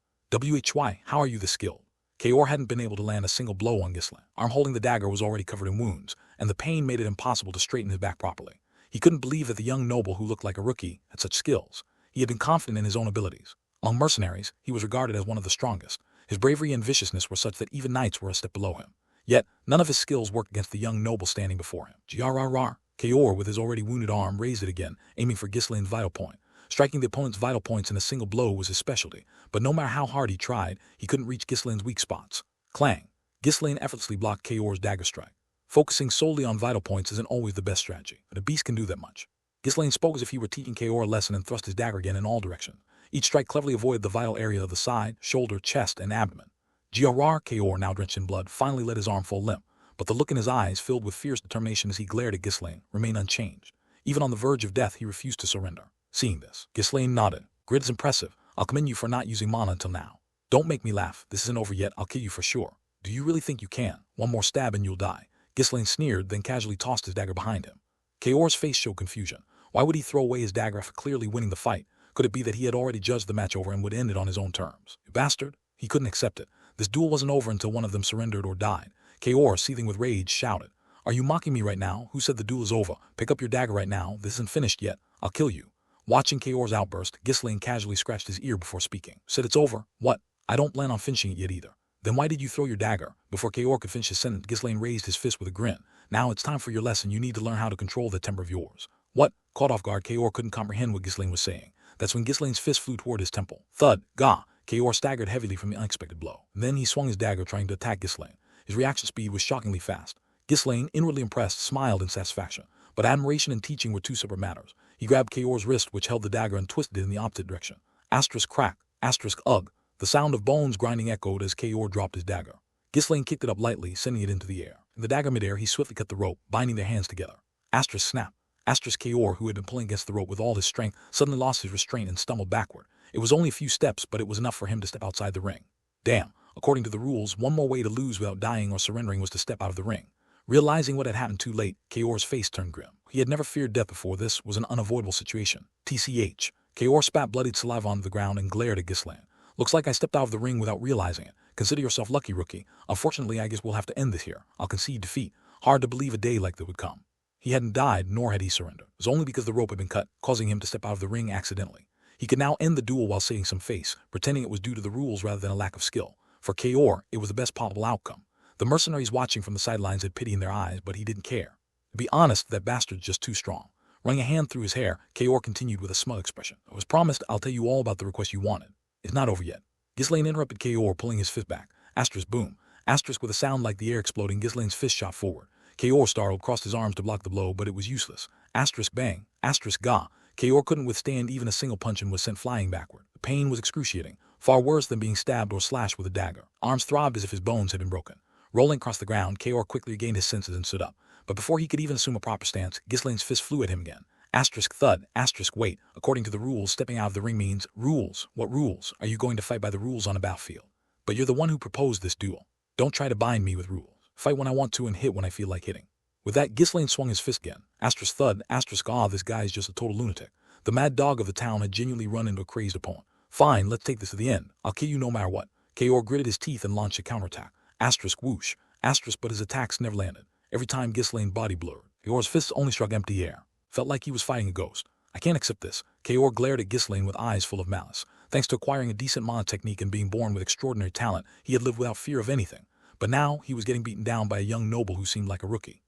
Why, how are you this skilled? Kaor hadn't been able to land a single blow on Ghislaine. Arm holding the dagger was already covered in wounds, and the pain made it impossible to straighten his back properly. He couldn't believe that the young noble who looked like a rookie had such skills. He had been confident in his own abilities. Among mercenaries, he was regarded as one of the strongest. His bravery and viciousness were such that even knights were a step below him. Yet, none of his skills worked against the young noble standing before him. Grrr. Kaor, with his already wounded arm, raised it again, aiming for Ghislaine's vital point. Striking the opponent's vital points in a single blow was his specialty, but no matter how hard he tried, he couldn't reach Ghislaine's weak spots. Clang. Ghislaine effortlessly blocked Kaor's dagger strike. Focusing solely on vital points isn't always the best strategy, but a beast can do that much. Ghislaine spoke as if he were teaching Kaor a lesson and thrust his dagger again in all directions. Each strike cleverly avoided the vital area of the side, shoulder, chest, and abdomen. Grrr. Kaor, now drenched in blood, finally let his arm fall limp, but the look in his eyes, filled with fierce determination as he glared at Ghislaine, remained unchanged. Even on the verge of death, he refused to surrender. Seeing this, Ghislaine nodded. Grit is impressive. I'll commend you for not using mana until now. Don't make me laugh. This isn't over yet. I'll kill you for sure. Do you really think you can? One more stab and you'll die. Ghislaine sneered, then casually tossed his dagger behind him. Kaor's face showed confusion. Why would he throw away his dagger after clearly winning the fight? Could it be that he had already judged the match over and would end it on his own terms? You bastard. He couldn't accept it. This duel wasn't over until one of them surrendered or died. Kaor, seething with rage, shouted, "Are you mocking me right now? Who said the duel is over? Pick up your dagger right now. This isn't finished yet. I'll kill you." Watching Kaor's outburst, Ghislaine casually scratched his ear before speaking. "Said it's over? What? I don't plan on finishing it yet either." "Then why did you throw your dagger?" Before Kaor could finish his sentence, Ghislaine raised his fist with a grin. "Now it's time for your lesson. You need to learn how to control that temper of yours." "What?" Caught off guard, Kaor couldn't comprehend what Ghislaine was saying. That's when Ghislaine's fist flew toward his temple. Thud. Gah. Kaor staggered heavily from the unexpected blow. Then he swung his dagger, trying to attack Ghislaine. His reaction speed was shockingly fast. Ghislaine, inwardly impressed, smiled in satisfaction. But admiration and teaching were two separate matters. He grabbed Kaor's wrist, which held the dagger, and twisted it in the opposite direction. Asterisk crack. Asterisk ugh. The sound of bones grinding echoed as Kaor dropped his dagger. Ghislaine kicked it up lightly, sending it into the air. In the dagger midair, he swiftly cut the rope, binding their hands together. Asterisk snap. Asterisk Kaor, who had been pulling against the rope with all his strength, suddenly lost his restraint and stumbled backward. It was only a few steps, but it was enough for him to step outside the ring. Damn. According to the rules, one more way to lose without dying or surrendering was to step out of the ring. Realizing what had happened too late, Kaor's face turned grim. He had never feared death before. This was an unavoidable situation. TCH. Kaor spat bloodied saliva onto the ground and glared at Ghislaine. "Looks like I stepped out of the ring without realizing it. Consider yourself lucky, rookie. Unfortunately, I guess we'll have to end this here. I'll concede defeat. Hard to believe a day like that would come." He hadn't died, nor had he surrendered. It was only because the rope had been cut, causing him to step out of the ring accidentally. He could now end the duel while saving some face, pretending it was due to the rules rather than a lack of skill. For Kaor, it was the best possible outcome. The mercenaries watching from the sidelines had pity in their eyes, but he didn't care. To be honest, that bastard's just too strong. Running a hand through his hair, Kaor continued with a smug expression. "I was promised I'll tell you all about the request you wanted. It's not over yet." Ghislaine interrupted Kaor, pulling his fist back. Asterisk boom. Asterisk with a sound like the air exploding, Ghislaine's fist shot forward. Kaor, startled, crossed his arms to block the blow, but it was useless. Asterisk bang. Asterisk gah. Kaor couldn't withstand even a single punch and was sent flying backward. The pain was excruciating, far worse than being stabbed or slashed with a dagger. Arms throbbed as if his bones had been broken. Rolling across the ground, Kaor quickly regained his senses and stood up. But before he could even assume a proper stance, Ghislaine's fist flew at him again. Asterisk thud. Asterisk wait. According to the rules, stepping out of the ring means rules. What rules? Are you going to fight by the rules on a battlefield? But you're the one who proposed this duel. Don't try to bind me with rules. Fight when I want to and hit when I feel like hitting. With that, Ghislaine swung his fist again. Asterisk thud. Asterisk this guy is just a total lunatic. The mad dog of the town had genuinely run into a crazed opponent. Fine, let's take this to the end. I'll kill you no matter what. Kaor gritted his teeth and launched a counterattack. Asterisk whoosh. Asterisk, but his attacks never landed. Every time Ghislaine's body blurred. Kaor's fists only struck empty air. Felt like he was fighting a ghost. "I can't accept this." Kaor glared at Ghislaine with eyes full of malice. Thanks to acquiring a decent mana technique and being born with extraordinary talent, he had lived without fear of anything. But now, he was getting beaten down by a young noble who seemed like a rookie.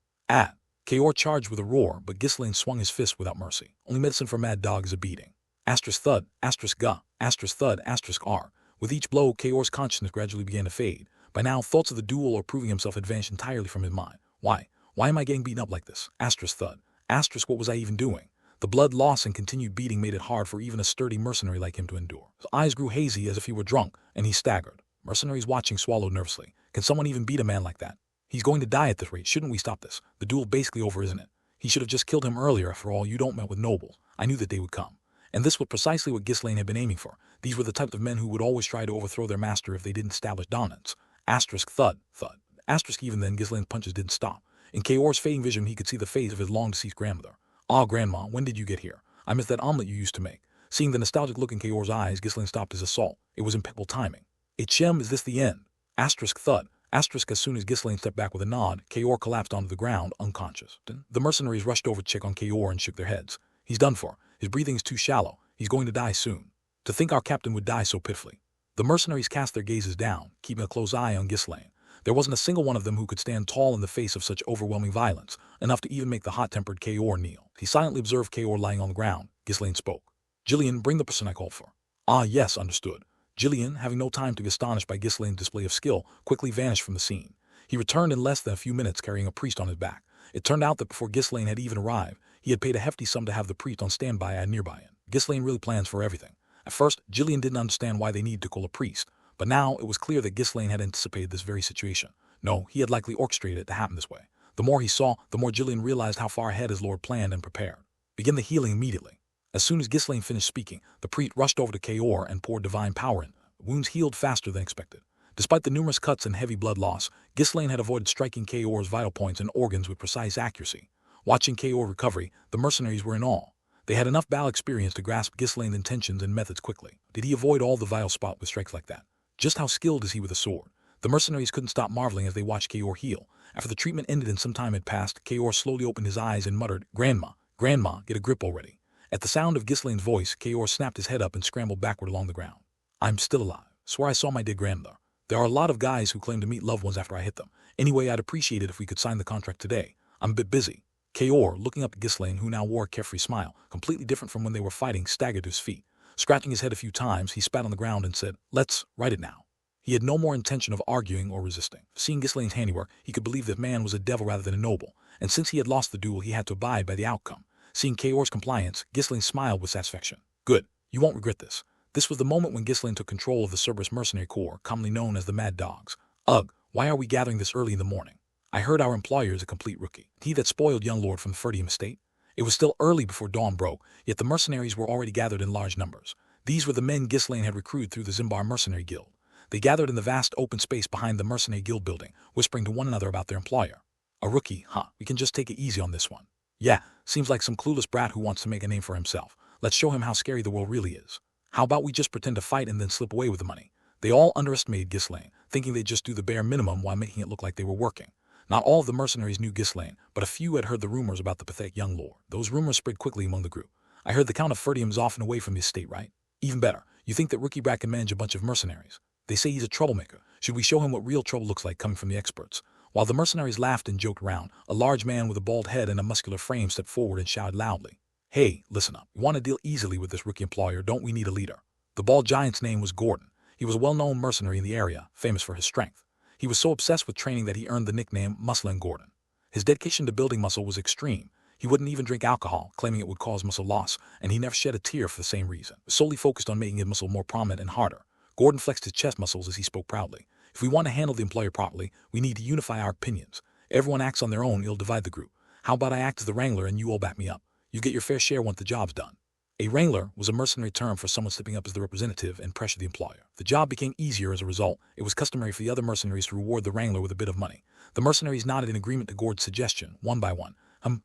Kaor charged with a roar, but Ghislaine swung his fist without mercy. Only medicine for mad dog is a beating. Asterisk thud. Asterisk gah. Asterisk thud. Asterisk r. With each blow, Kaor's consciousness gradually began to fade. By now, thoughts of the duel or proving himself had vanished entirely from his mind. Why? Why am I getting beaten up like this? Asterisk thud. Asterisk, what was I even doing? The blood loss and continued beating made it hard for even a sturdy mercenary like him to endure. His eyes grew hazy as if he were drunk, and he staggered. Mercenaries watching swallowed nervously. Can someone even beat a man like that? He's going to die at this rate. Shouldn't we stop this? The duel's basically over, isn't it? He should have just killed him earlier. After all, you don't mess with nobles. I knew that they would come. And this was precisely what Ghislaine had been aiming for. These were the type of men who would always try to overthrow their master if they didn't establish dominance. Asterisk thud. Thud. Asterisk even then, Ghislaine's punches didn't stop. In Kaor's fading vision, he could see the face of his long-deceased grandmother. "Ah, Grandma, when did you get here? I miss that omelet you used to make." Seeing the nostalgic look in Kaor's eyes, Ghislaine stopped his assault. It was impeccable timing. "Hm, is this the end?" Asterisk thud. Asterisk as soon as Ghislaine stepped back with a nod, Kaor collapsed onto the ground, unconscious. The mercenaries rushed over to check on Kaor and shook their heads. "He's done for. His breathing is too shallow. He's going to die soon." To think our captain would die so pitifully. The mercenaries cast their gazes down, keeping a close eye on Ghislaine. There wasn't a single one of them who could stand tall in the face of such overwhelming violence, enough to even make the hot-tempered Kaor kneel. He silently observed Kaor lying on the ground. Ghislaine spoke. "Jillian, bring the person I called for." "Ah, yes, understood." Jillian, having no time to be astonished by Ghislaine's display of skill, quickly vanished from the scene. He returned in less than a few minutes carrying a priest on his back. It turned out that before Ghislaine had even arrived, he had paid a hefty sum to have the priest on standby at a nearby inn. Ghislaine really plans for everything. At first, Jillian didn't understand why they needed to call a priest, but now it was clear that Ghislaine had anticipated this very situation. No, he had likely orchestrated it to happen this way. The more he saw, the more Jillian realized how far ahead his lord planned and prepared. Begin the healing immediately. As soon as Ghislaine finished speaking, the priest rushed over to Kaor and poured divine power in. The wounds healed faster than expected. Despite the numerous cuts and heavy blood loss, Ghislaine had avoided striking Kaor's vital points and organs with precise accuracy. Watching Kaor's recovery, the mercenaries were in awe. They had enough battle experience to grasp Ghislaine's intentions and methods quickly. Did he avoid all the vital spot with strikes like that? Just how skilled is he with a sword? The mercenaries couldn't stop marveling as they watched Kaor heal. After the treatment ended and some time had passed, Kaor slowly opened his eyes and muttered, "Grandma, Grandma, get a grip already." At the sound of Ghislaine's voice, Kaor snapped his head up and scrambled backward along the ground. "I'm still alive. Swear I saw my dead grandmother. There are a lot of guys who claim to meet loved ones after I hit them. Anyway, I'd appreciate it if we could sign the contract today. I'm a bit busy." Kaor, looking up at Ghislaine, who now wore a carefree smile, completely different from when they were fighting, staggered to his feet. Scratching his head a few times, he spat on the ground and said, "Let's write it now." He had no more intention of arguing or resisting. Seeing Ghislaine's handiwork, he could believe that man was a devil rather than a noble, and since he had lost the duel, he had to abide by the outcome. Seeing Kaor's compliance, Ghislaine smiled with satisfaction. "Good. You won't regret this." This was the moment when Ghislaine took control of the Cerberus mercenary corps, commonly known as the Mad Dogs. "Ugh, why are we gathering this early in the morning? I heard our employer is a complete rookie. He that spoiled young lord from the Ferdium estate." It was still early before dawn broke, yet the mercenaries were already gathered in large numbers. These were the men Ghislaine had recruited through the Zimbar Mercenary Guild. They gathered in the vast open space behind the Mercenary Guild building, whispering to one another about their employer. "A rookie, huh? We can just take it easy on this one." "Yeah, seems like some clueless brat who wants to make a name for himself. Let's show him how scary the world really is. How about we just pretend to fight and then slip away with the money?" They all underestimated Ghislaine, thinking they'd just do the bare minimum while making it look like they were working. Not all of the mercenaries knew Ghislaine, but a few had heard the rumors about the pathetic young lord. Those rumors spread quickly among the group. "I heard the Count of Ferdium is often away from his estate, right? Even better, you think that rookie brat can manage a bunch of mercenaries? They say he's a troublemaker. Should we show him what real trouble looks like coming from the experts?" While the mercenaries laughed and joked around, a large man with a bald head and a muscular frame stepped forward and shouted loudly, "Hey, listen up. We want to deal easily with this rookie employer, don't we need a leader?" The bald giant's name was Gordon. He was a well-known mercenary in the area, famous for his strength. He was so obsessed with training that he earned the nickname Muscle Gordon. His dedication to building muscle was extreme. He wouldn't even drink alcohol, claiming it would cause muscle loss, and he never shed a tear for the same reason, solely focused on making his muscle more prominent and harder. Gordon flexed his chest muscles as he spoke proudly. "If we want to handle the employer properly, we need to unify our opinions. Everyone acts on their own, it'll divide the group. How about I act as the wrangler and you all back me up? You get your fair share once the job's done." A wrangler was a mercenary term for someone stepping up as the representative and pressure the employer. The job became easier as a result. It was customary for the other mercenaries to reward the wrangler with a bit of money. The mercenaries nodded in agreement to Gordon's suggestion, one by one.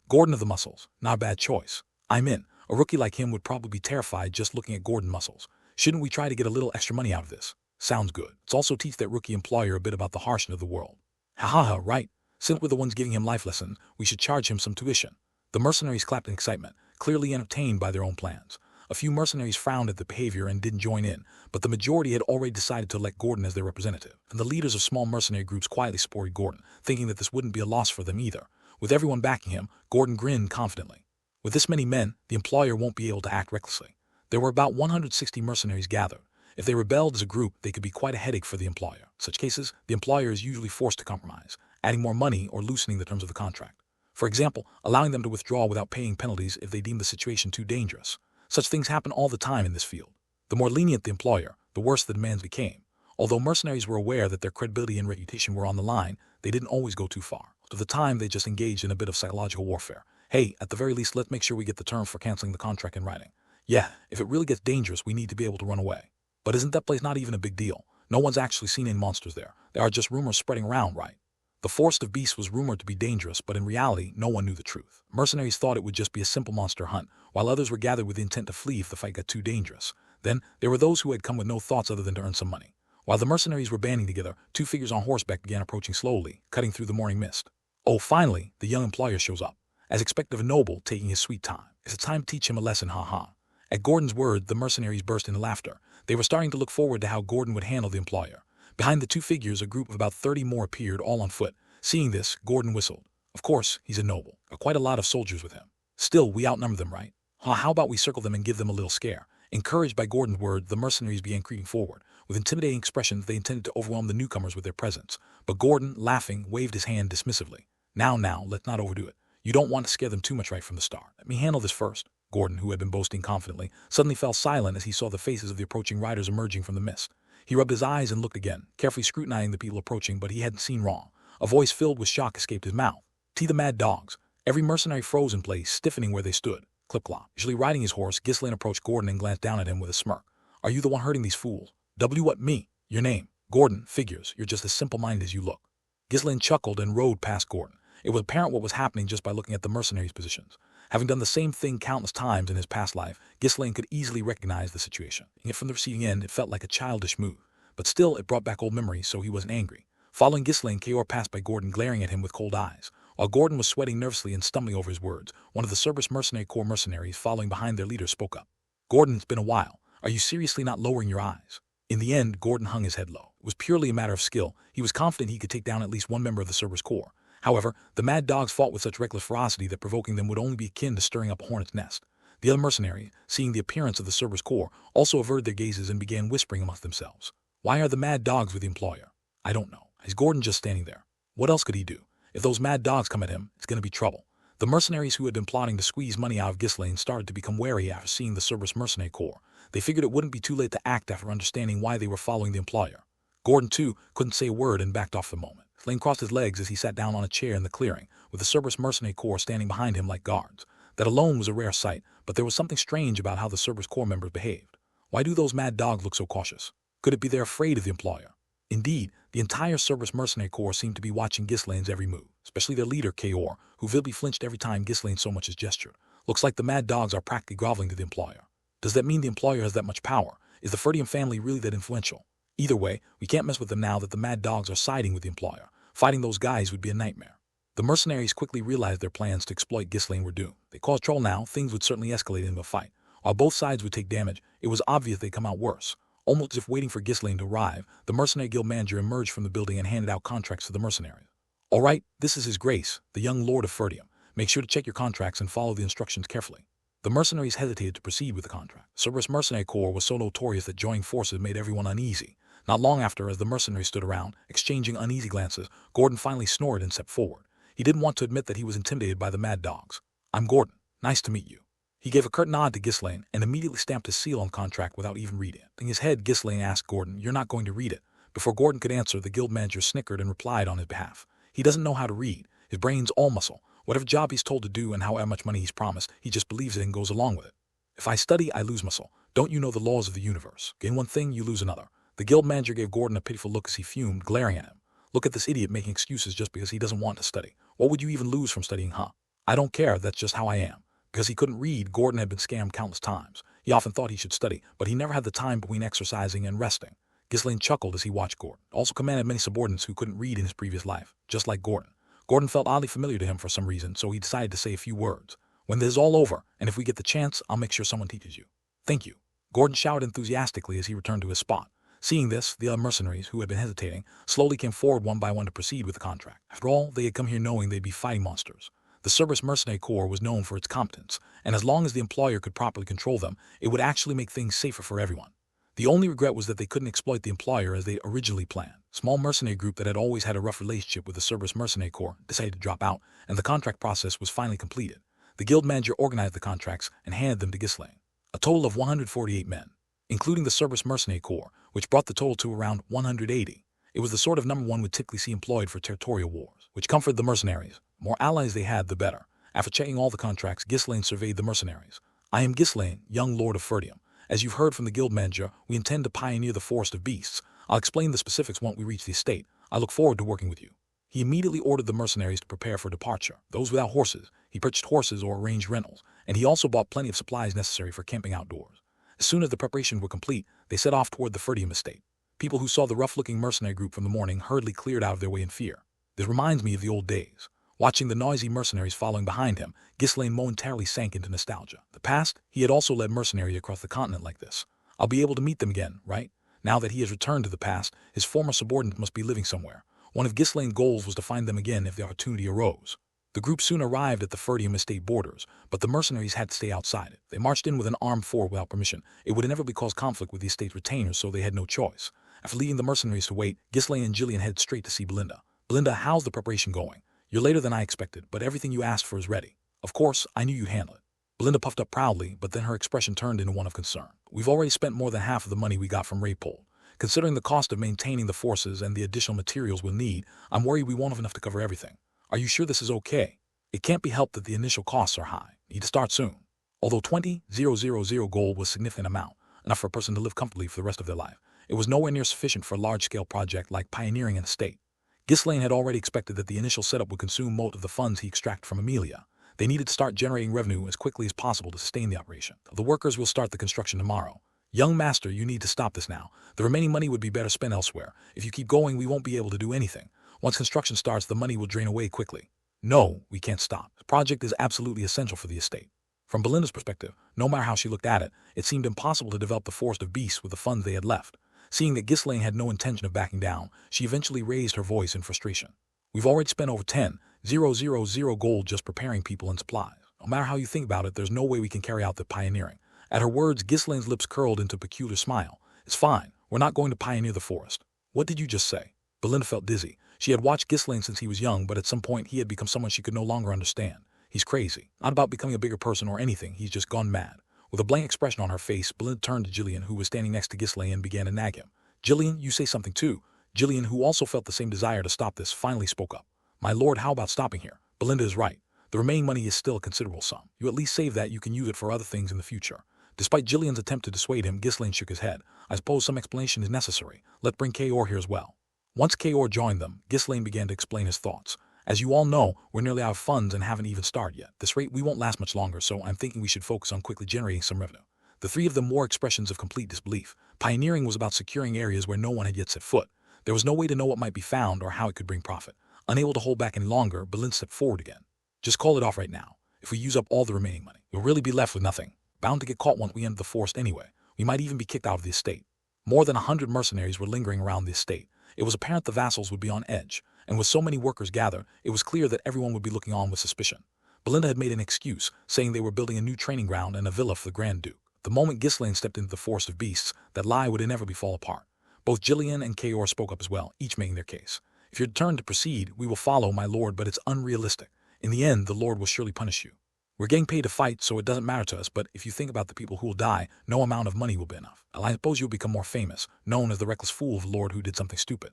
Gordon of the muscles. Not a bad choice. I'm in. A rookie like him would probably be terrified just looking at Gordon muscles. Shouldn't we try to get a little extra money out of this? Sounds good. Let's also teach that rookie employer a bit about the harshness of the world. Ha ha ha, right. Since we're the ones giving him life lessons, we should charge him some tuition. The mercenaries clapped in excitement, clearly entertained by their own plans. A few mercenaries frowned at the behavior and didn't join in, but the majority had already decided to elect Gordon as their representative, and the leaders of small mercenary groups quietly supported Gordon, thinking that this wouldn't be a loss for them either. With everyone backing him, Gordon grinned confidently. With this many men, the employer won't be able to act recklessly. There were about 160 mercenaries gathered. If they rebelled as a group, they could be quite a headache for the employer. In such cases, the employer is usually forced to compromise, adding more money or loosening the terms of the contract. For example, allowing them to withdraw without paying penalties if they deem the situation too dangerous. Such things happen all the time in this field. The more lenient the employer, the worse the demands became. Although mercenaries were aware that their credibility and reputation were on the line, they didn't always go too far. Most of the time, they just engaged in a bit of psychological warfare. "Hey, at the very least, let's make sure we get the terms for canceling the contract in writing. Yeah, if it really gets dangerous, we need to be able to run away." "But isn't that place not even a big deal? No one's actually seen any monsters there. There are just rumors spreading around, right?" The Forest of Beasts was rumored to be dangerous, but in reality, no one knew the truth. Mercenaries thought it would just be a simple monster hunt, while others were gathered with the intent to flee if the fight got too dangerous. Then, there were those who had come with no thoughts other than to earn some money. While the mercenaries were banding together, two figures on horseback began approaching slowly, cutting through the morning mist. Oh, finally, the young employer shows up. As expected of a noble, taking his sweet time. It's time to teach him a lesson, ha. At Gordon's word, the mercenaries burst into laughter. They were starting to look forward to how Gordon would handle the employer. Behind the two figures, a group of about 30 more appeared, all on foot. Seeing this, Gordon whistled. Of course, he's a noble, but quite a lot of soldiers with him. Still, we outnumber them, right? How about we circle them and give them a little scare? Encouraged by Gordon's word, the mercenaries began creeping forward. With intimidating expressions, they intended to overwhelm the newcomers with their presence. But Gordon, laughing, waved his hand dismissively. Now, let's not overdo it. You don't want to scare them too much right from the start. Let me handle this first. Gordon, who had been boasting confidently, suddenly fell silent as he saw the faces of the approaching riders emerging from the mist. He rubbed his eyes and looked again, carefully scrutinizing the people approaching, but he hadn't seen wrong. A voice filled with shock escaped his mouth. "The mad dogs." Every mercenary froze in place, stiffening where they stood. Clip-clop. Usually riding his horse, Ghislaine approached Gordon and glanced down at him with a smirk. "Are you the one hurting these fools?" What, me? Your name?" "Gordon, figures. You're just as simple-minded as you look." Ghislaine chuckled and rode past Gordon. It was apparent what was happening just by looking at the mercenaries' positions. Having done the same thing countless times in his past life, Ghislaine could easily recognize the situation. Yet from the receiving end, it felt like a childish move. But still, it brought back old memories, so he wasn't angry. Following Ghislaine, Kaor passed by Gordon, glaring at him with cold eyes. While Gordon was sweating nervously and stumbling over his words, one of the Cerberus Mercenary Corps mercenaries following behind their leader spoke up. "Gordon, it's been a while. Are you seriously not lowering your eyes?" In the end, Gordon hung his head low. It was purely a matter of skill. He was confident he could take down at least one member of the Cerberus Corps. However, the mad dogs fought with such reckless ferocity that provoking them would only be akin to stirring up a hornet's nest. The other mercenaries, seeing the appearance of the Cerberus Corps, also averted their gazes and began whispering amongst themselves. "Why are the mad dogs with the employer?" "I don't know. Is Gordon just standing there? What else could he do? If those mad dogs come at him, it's going to be trouble." The mercenaries who had been plotting to squeeze money out of Ghislaine started to become wary after seeing the Cerberus Mercenary Corps. They figured it wouldn't be too late to act after understanding why they were following the employer. Gordon, too, couldn't say a word and backed off for a moment. Ghislaine crossed his legs as he sat down on a chair in the clearing, with the Cerberus Mercenary Corps standing behind him like guards. That alone was a rare sight, but there was something strange about how the Cerberus Corps members behaved. Why do those mad dogs look so cautious? Could it be they're afraid of the employer? Indeed, the entire Cerberus Mercenary Corps seemed to be watching Ghislaine's every move, especially their leader, Kaor, who visibly flinched every time Ghislaine so much as gestured. Looks like the mad dogs are practically groveling to the employer. Does that mean the employer has that much power? Is the Ferdium family really that influential? Either way, we can't mess with them now that the mad dogs are siding with the employer. Fighting those guys would be a nightmare. The mercenaries quickly realized their plans to exploit Ghislaine were doomed. They caused trouble now, things would certainly escalate into a fight. While both sides would take damage, it was obvious they'd come out worse. Almost as if waiting for Ghislaine to arrive, the mercenary guild manager emerged from the building and handed out contracts to the mercenaries. "All right, this is His Grace, the young Lord of Ferdium. Make sure to check your contracts and follow the instructions carefully." The mercenaries hesitated to proceed with the contract. The Cerberus Mercenary Corps was so notorious that joining forces made everyone uneasy. Not long after, as the mercenaries stood around, exchanging uneasy glances, Gordon finally snored and stepped forward. He didn't want to admit that he was intimidated by the mad dogs. "I'm Gordon. Nice to meet you." He gave a curt nod to Ghislaine and immediately stamped his seal on the contract without even reading it. In his head, Ghislaine asked Gordon, "You're not going to read it?" Before Gordon could answer, the guild manager snickered and replied on his behalf. "He doesn't know how to read. His brain's all muscle. Whatever job he's told to do and however much money he's promised, he just believes it and goes along with it. If I study, I lose muscle. Don't you know the laws of the universe? Gain one thing, you lose another." The guild manager gave Gordon a pitiful look as he fumed, glaring at him. "Look at this idiot making excuses just because he doesn't want to study. What would you even lose from studying, huh?" "I don't care, that's just how I am." Because he couldn't read, Gordon had been scammed countless times. He often thought he should study, but he never had the time between exercising and resting. Ghislaine chuckled as he watched Gordon. Also commanded many subordinates who couldn't read in his previous life, just like Gordon. Gordon felt oddly familiar to him for some reason, so he decided to say a few words. "When this is all over, and if we get the chance, I'll make sure someone teaches you." "Thank you." Gordon shouted enthusiastically as he returned to his spot. Seeing this, the other mercenaries, who had been hesitating, slowly came forward one by one to proceed with the contract. After all, they had come here knowing they'd be fighting monsters. The Cerberus Mercenary Corps was known for its competence, and as long as the employer could properly control them, it would actually make things safer for everyone. The only regret was that they couldn't exploit the employer as they originally planned. A small mercenary group that had always had a rough relationship with the Cerberus Mercenary Corps decided to drop out, and the contract process was finally completed. The guild manager organized the contracts and handed them to Ghislaine. A total of 148 men, including the Cerberus Mercenary Corps, which brought the total to around 180. It was the sort of number one would typically see employed for territorial wars, which comforted the mercenaries. The more allies they had, the better. After checking all the contracts, Ghislaine surveyed the mercenaries. "I am Ghislaine, young Lord of Ferdium. As you've heard from the guild manager, we intend to pioneer the Forest of Beasts. I'll explain the specifics once we reach the estate. I look forward to working with you." He immediately ordered the mercenaries to prepare for departure. Those without horses, he purchased horses or arranged rentals, and he also bought plenty of supplies necessary for camping outdoors. As soon as the preparations were complete, they set off toward the Ferdium estate. People who saw the rough-looking mercenary group from the morning hurriedly cleared out of their way in fear. This reminds me of the old days. Watching the noisy mercenaries following behind him, Ghislaine momentarily sank into nostalgia. The past, he had also led mercenaries across the continent like this. I'll be able to meet them again, right? Now that he has returned to the past, his former subordinates must be living somewhere. One of Ghislaine's goals was to find them again if the opportunity arose. The group soon arrived at the Ferdium estate borders, but the mercenaries had to stay outside it. They marched in with an armed force without permission. It would inevitably cause conflict with the estate's retainers, so they had no choice. After leaving the mercenaries to wait, Ghislaine and Jillian headed straight to see Belinda. Belinda, how's the preparation going? You're later than I expected, but everything you asked for is ready. Of course, I knew you'd handle it. Belinda puffed up proudly, but then her expression turned into one of concern. We've already spent more than half of the money we got from Raypole. Considering the cost of maintaining the forces and the additional materials we'll need, I'm worried we won't have enough to cover everything. Are you sure this is okay? It can't be helped that the initial costs are high. Need to start soon. Although 20,000 gold was a significant amount, enough for a person to live comfortably for the rest of their life, it was nowhere near sufficient for a large-scale project like pioneering an estate. Ghislaine had already expected that the initial setup would consume most of the funds he extracted from Amelia. They needed to start generating revenue as quickly as possible to sustain the operation. The workers will start the construction tomorrow. Young master, you need to stop this now. The remaining money would be better spent elsewhere. If you keep going, we won't be able to do anything. Once construction starts, the money will drain away quickly. No, we can't stop. The project is absolutely essential for the estate. From Belinda's perspective, no matter how she looked at it, it seemed impossible to develop the forest of beasts with the funds they had left. Seeing that Ghislaine had no intention of backing down, she eventually raised her voice in frustration. We've already spent over 10,000 gold just preparing people and supplies. No matter how you think about it, there's no way we can carry out the pioneering. At her words, Ghislaine's lips curled into a peculiar smile. It's fine. We're not going to pioneer the forest. What did you just say? Belinda felt dizzy. She had watched Ghislaine since he was young, but at some point he had become someone she could no longer understand. He's crazy. Not about becoming a bigger person or anything. He's just gone mad. With a blank expression on her face, Belinda turned to Jillian, who was standing next to Ghislaine, and began to nag him. Jillian, you say something too. Jillian, who also felt the same desire to stop this, finally spoke up. My lord, how about stopping here? Belinda is right. The remaining money is still a considerable sum. You at least save that, you can use it for other things in the future. Despite Jillian's attempt to dissuade him, Ghislaine shook his head. I suppose some explanation is necessary. Let's bring Kaor here as well. Once Kaor joined them, Ghislaine began to explain his thoughts. As you all know, we're nearly out of funds and haven't even started yet. At this rate, we won't last much longer, so I'm thinking we should focus on quickly generating some revenue. The three of them wore expressions of complete disbelief. Pioneering was about securing areas where no one had yet set foot. There was no way to know what might be found or how it could bring profit. Unable to hold back any longer, Belinda stepped forward again. Just call it off right now. If we use up all the remaining money, we'll really be left with nothing. Bound to get caught once we enter the forest anyway. We might even be kicked out of the estate. More than 100 mercenaries were lingering around the estate. It was apparent the vassals would be on edge, and with so many workers gathered, it was clear that everyone would be looking on with suspicion. Belinda had made an excuse, saying they were building a new training ground and a villa for the Grand Duke. The moment Ghislaine stepped into the forest of beasts, that lie would inevitably fall apart. Both Jillian and Kaor spoke up as well, each making their case. If you're determined to proceed, we will follow, my lord, but it's unrealistic. In the end, the Lord will surely punish you. We're getting paid to fight, so it doesn't matter to us, but if you think about the people who will die, no amount of money will be enough. I suppose you'll become more famous, known as the reckless fool of the Lord who did something stupid.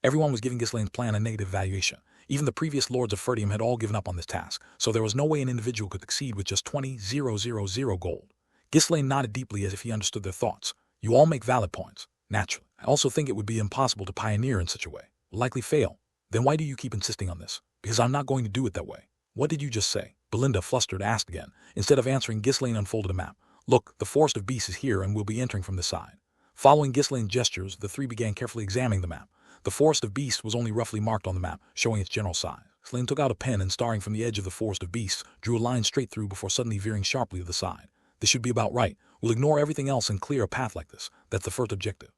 Everyone was giving Ghislaine's plan a negative valuation. Even the previous lords of Ferdium had all given up on this task, so there was no way an individual could succeed with just 20,000 gold. Ghislaine nodded deeply as if he understood their thoughts. You all make valid points. Naturally. I also think it would be impossible to pioneer in such a way. Will likely fail. Then why do you keep insisting on this? Because I'm not going to do it that way. What did you just say? Belinda, flustered, asked again. Instead of answering, Ghislaine unfolded a map. Look, the forest of beasts is here and we'll be entering from this side. Following Ghislaine's gestures, the three began carefully examining the map. The forest of beasts was only roughly marked on the map, showing its general size. Ghislaine took out a pen and, starting from the edge of the forest of beasts, drew a line straight through before suddenly veering sharply to the side. This should be about right. We'll ignore everything else and clear a path like this. That's the first objective.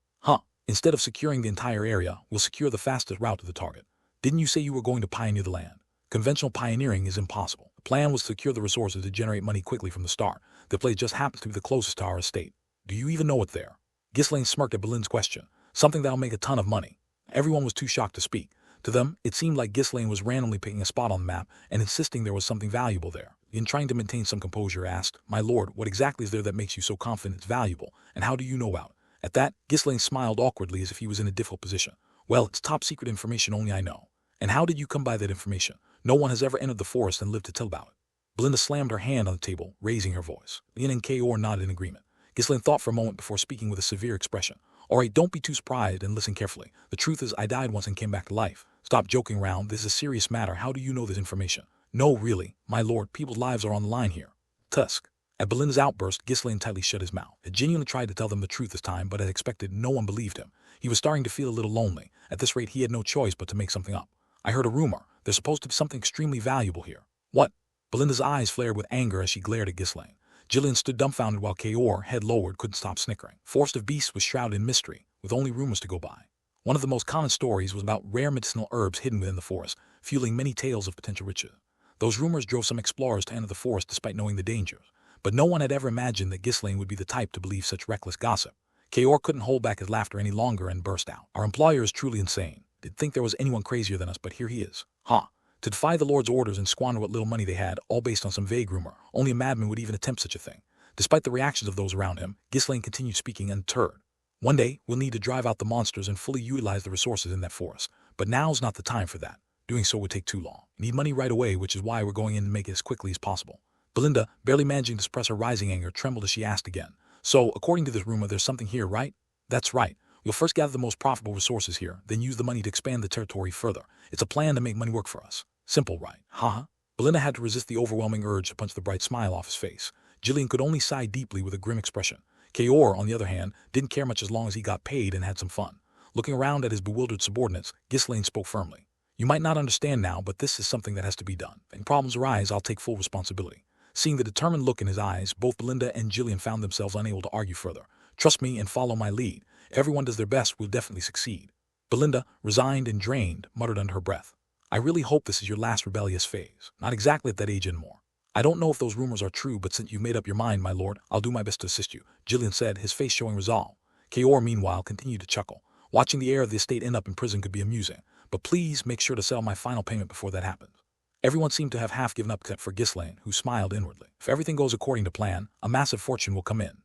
Instead of securing the entire area, we'll secure the fastest route to the target. Didn't you say you were going to pioneer the land? Conventional pioneering is impossible. The plan was to secure the resources to generate money quickly from the start. The place just happens to be the closest to our estate. Do you even know it there? Ghislaine smirked at Belinda's question. Something that'll make a ton of money. Everyone was too shocked to speak. To them, it seemed like Ghislaine was randomly picking a spot on the map and insisting there was something valuable there. In trying to maintain some composure, asked, My lord, what exactly is there that makes you so confident it's valuable, and how do you know about it? At that, Ghislaine smiled awkwardly as if he was in a difficult position. Well, it's top secret information only I know. And how did you come by that information? No one has ever entered the forest and lived to tell about it. Belinda slammed her hand on the table, raising her voice. Ian and Kaor nodded in agreement. Ghislaine thought for a moment before speaking with a severe expression. All right, don't be too surprised and listen carefully. The truth is I died once and came back to life. Stop joking around. This is a serious matter. How do you know this information? No, really, my lord, people's lives are on the line here. Tusk. At Belinda's outburst, Ghislaine tightly shut his mouth. He genuinely tried to tell them the truth this time, but as expected, no one believed him. He was starting to feel a little lonely. At this rate, he had no choice but to make something up. I heard a rumor. There's supposed to be something extremely valuable here. What? Belinda's eyes flared with anger as she glared at Ghislaine. Gillian stood dumbfounded while Kaor, head lowered, couldn't stop snickering. Forest of Beasts was shrouded in mystery, with only rumors to go by. One of the most common stories was about rare medicinal herbs hidden within the forest, fueling many tales of potential riches. Those rumors drove some explorers to enter the forest despite knowing the dangers. But no one had ever imagined that Ghislaine would be the type to believe such reckless gossip. Kaor couldn't hold back his laughter any longer and burst out. Our employer is truly insane. Didn't think there was anyone crazier than us, but here he is. Ha! To defy the Lord's orders and squander what little money they had, all based on some vague rumor. Only a madman would even attempt such a thing. Despite the reactions of those around him, Ghislaine continued speaking undeterred. One day, we'll need to drive out the monsters and fully utilize the resources in that forest. But now's not the time for that. Doing so would take too long. We need money right away, which is why we're going in to make it as quickly as possible. Belinda, barely managing to suppress her rising anger, trembled as she asked again. So, according to this rumor, there's something here, right? That's right. We'll first gather the most profitable resources here, then use the money to expand the territory further. It's a plan to make money work for us. Simple, right? Haha. Belinda had to resist the overwhelming urge to punch the bright smile off his face. Gillian could only sigh deeply with a grim expression. Kaor, on the other hand, didn't care much as long as he got paid and had some fun. Looking around at his bewildered subordinates, Ghislaine spoke firmly. You might not understand now, but this is something that has to be done. If any problems arise, I'll take full responsibility. Seeing the determined look in his eyes, both Belinda and Gillian found themselves unable to argue further. Trust me and follow my lead. If everyone does their best, we'll definitely succeed. Belinda, resigned and drained, muttered under her breath. I really hope this is your last rebellious phase. Not exactly at that age anymore. I don't know if those rumors are true, but since you've made up your mind, my lord, I'll do my best to assist you, Gillian said, his face showing resolve. Kaor, meanwhile, continued to chuckle. Watching the heir of the estate end up in prison could be amusing, but please make sure to settle my final payment before that happens. Everyone seemed to have half given up except for Ghislaine, who smiled inwardly. If everything goes according to plan, a massive fortune will come in.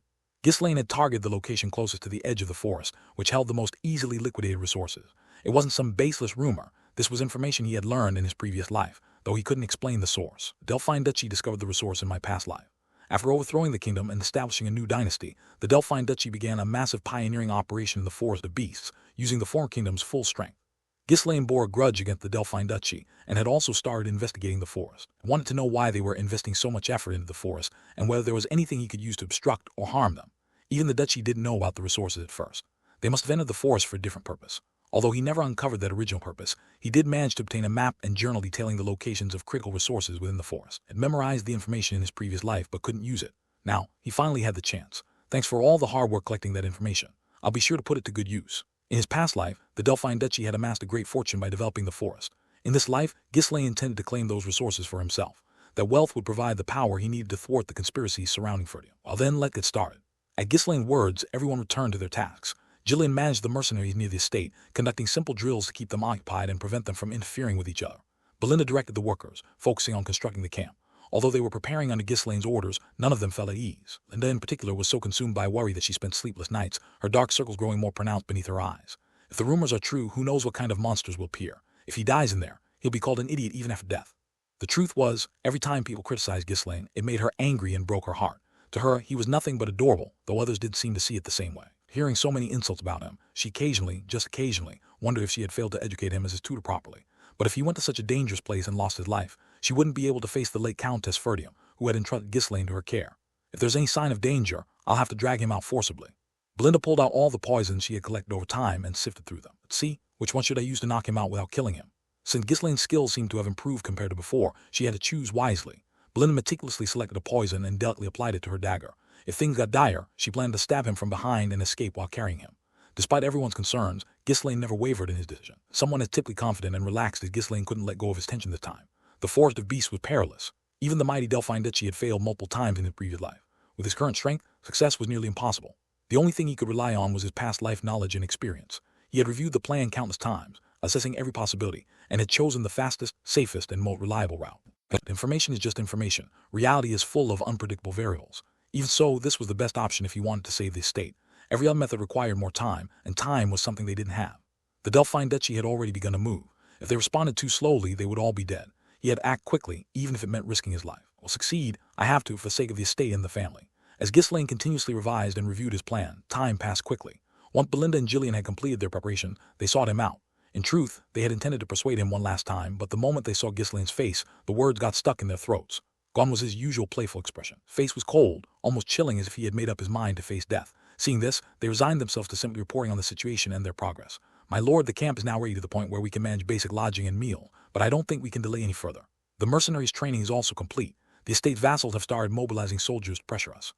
Ghislaine had targeted the location closest to the edge of the forest, which held the most easily liquidated resources. It wasn't some baseless rumor. This was information he had learned in his previous life, though he couldn't explain the source. The Delphine Duchy discovered the resource in my past life. After overthrowing the kingdom and establishing a new dynasty, the Delphine Duchy began a massive pioneering operation in the Forest of Beasts, using the former kingdom's full strength. Ghislaine bore a grudge against the Delphine Duchy and had also started investigating the forest. He wanted to know why they were investing so much effort into the forest and whether there was anything he could use to obstruct or harm them. Even the duchy didn't know about the resources at first. They must have entered the forest for a different purpose. Although he never uncovered that original purpose, he did manage to obtain a map and journal detailing the locations of critical resources within the forest. He had memorized the information in his previous life but couldn't use it. Now, he finally had the chance. Thanks for all the hard work collecting that information. I'll be sure to put it to good use. In his past life, the Delphine Duchy had amassed a great fortune by developing the forest. In this life, Ghislaine intended to claim those resources for himself. That wealth would provide the power he needed to thwart the conspiracies surrounding Ferdium. Well then, let's get started. At Ghislaine's words, everyone returned to their tasks. Gillian managed the mercenaries near the estate, conducting simple drills to keep them occupied and prevent them from interfering with each other. Belinda directed the workers, focusing on constructing the camp. Although they were preparing under Ghislaine's orders, none of them felt at ease. Linda in particular was so consumed by worry that she spent sleepless nights, her dark circles growing more pronounced beneath her eyes. If the rumors are true, who knows what kind of monsters will appear. If he dies in there, he'll be called an idiot even after death. The truth was, every time people criticized Ghislaine, it made her angry and broke her heart. To her, he was nothing but adorable, though others did seem to see it the same way. Hearing so many insults about him, she occasionally, just occasionally, wondered if she had failed to educate him as his tutor properly. But if he went to such a dangerous place and lost his life, she wouldn't be able to face the late Countess Ferdium, who had entrusted Ghislaine to her care. If there's any sign of danger, I'll have to drag him out forcibly. Belinda pulled out all the poisons she had collected over time and sifted through them. Let's see, which one should I use to knock him out without killing him? Since Ghislaine's skills seemed to have improved compared to before, she had to choose wisely. Belinda meticulously selected a poison and delicately applied it to her dagger. If things got dire, she planned to stab him from behind and escape while carrying him. Despite everyone's concerns, Ghislaine never wavered in his decision. Someone as typically confident and relaxed as Ghislaine couldn't let go of his tension this time. The Forest of Beasts was perilous. Even the mighty Delphine Duchy had failed multiple times in his previous life. With his current strength, success was nearly impossible. The only thing he could rely on was his past life knowledge and experience. He had reviewed the plan countless times, assessing every possibility, and had chosen the fastest, safest, and most reliable route. But information is just information. Reality is full of unpredictable variables. Even so, this was the best option if he wanted to save the estate. Every other method required more time, and time was something they didn't have. The Delphine Duchy had already begun to move. If they responded too slowly, they would all be dead. He had to act quickly, even if it meant risking his life. Well, succeed, I have to for the sake of the estate and the family. As Ghislaine continuously revised and reviewed his plan, time passed quickly. Once Belinda and Gillian had completed their preparation, they sought him out. In truth, they had intended to persuade him one last time, but the moment they saw Ghislaine's face, the words got stuck in their throats. Gone was his usual playful expression. Face was cold, almost chilling, as if he had made up his mind to face death. Seeing this, they resigned themselves to simply reporting on the situation and their progress. My lord, the camp is now ready to the point where we can manage basic lodging and meal, but I don't think we can delay any further. The mercenaries' training is also complete. The estate vassals have started mobilizing soldiers to pressure us.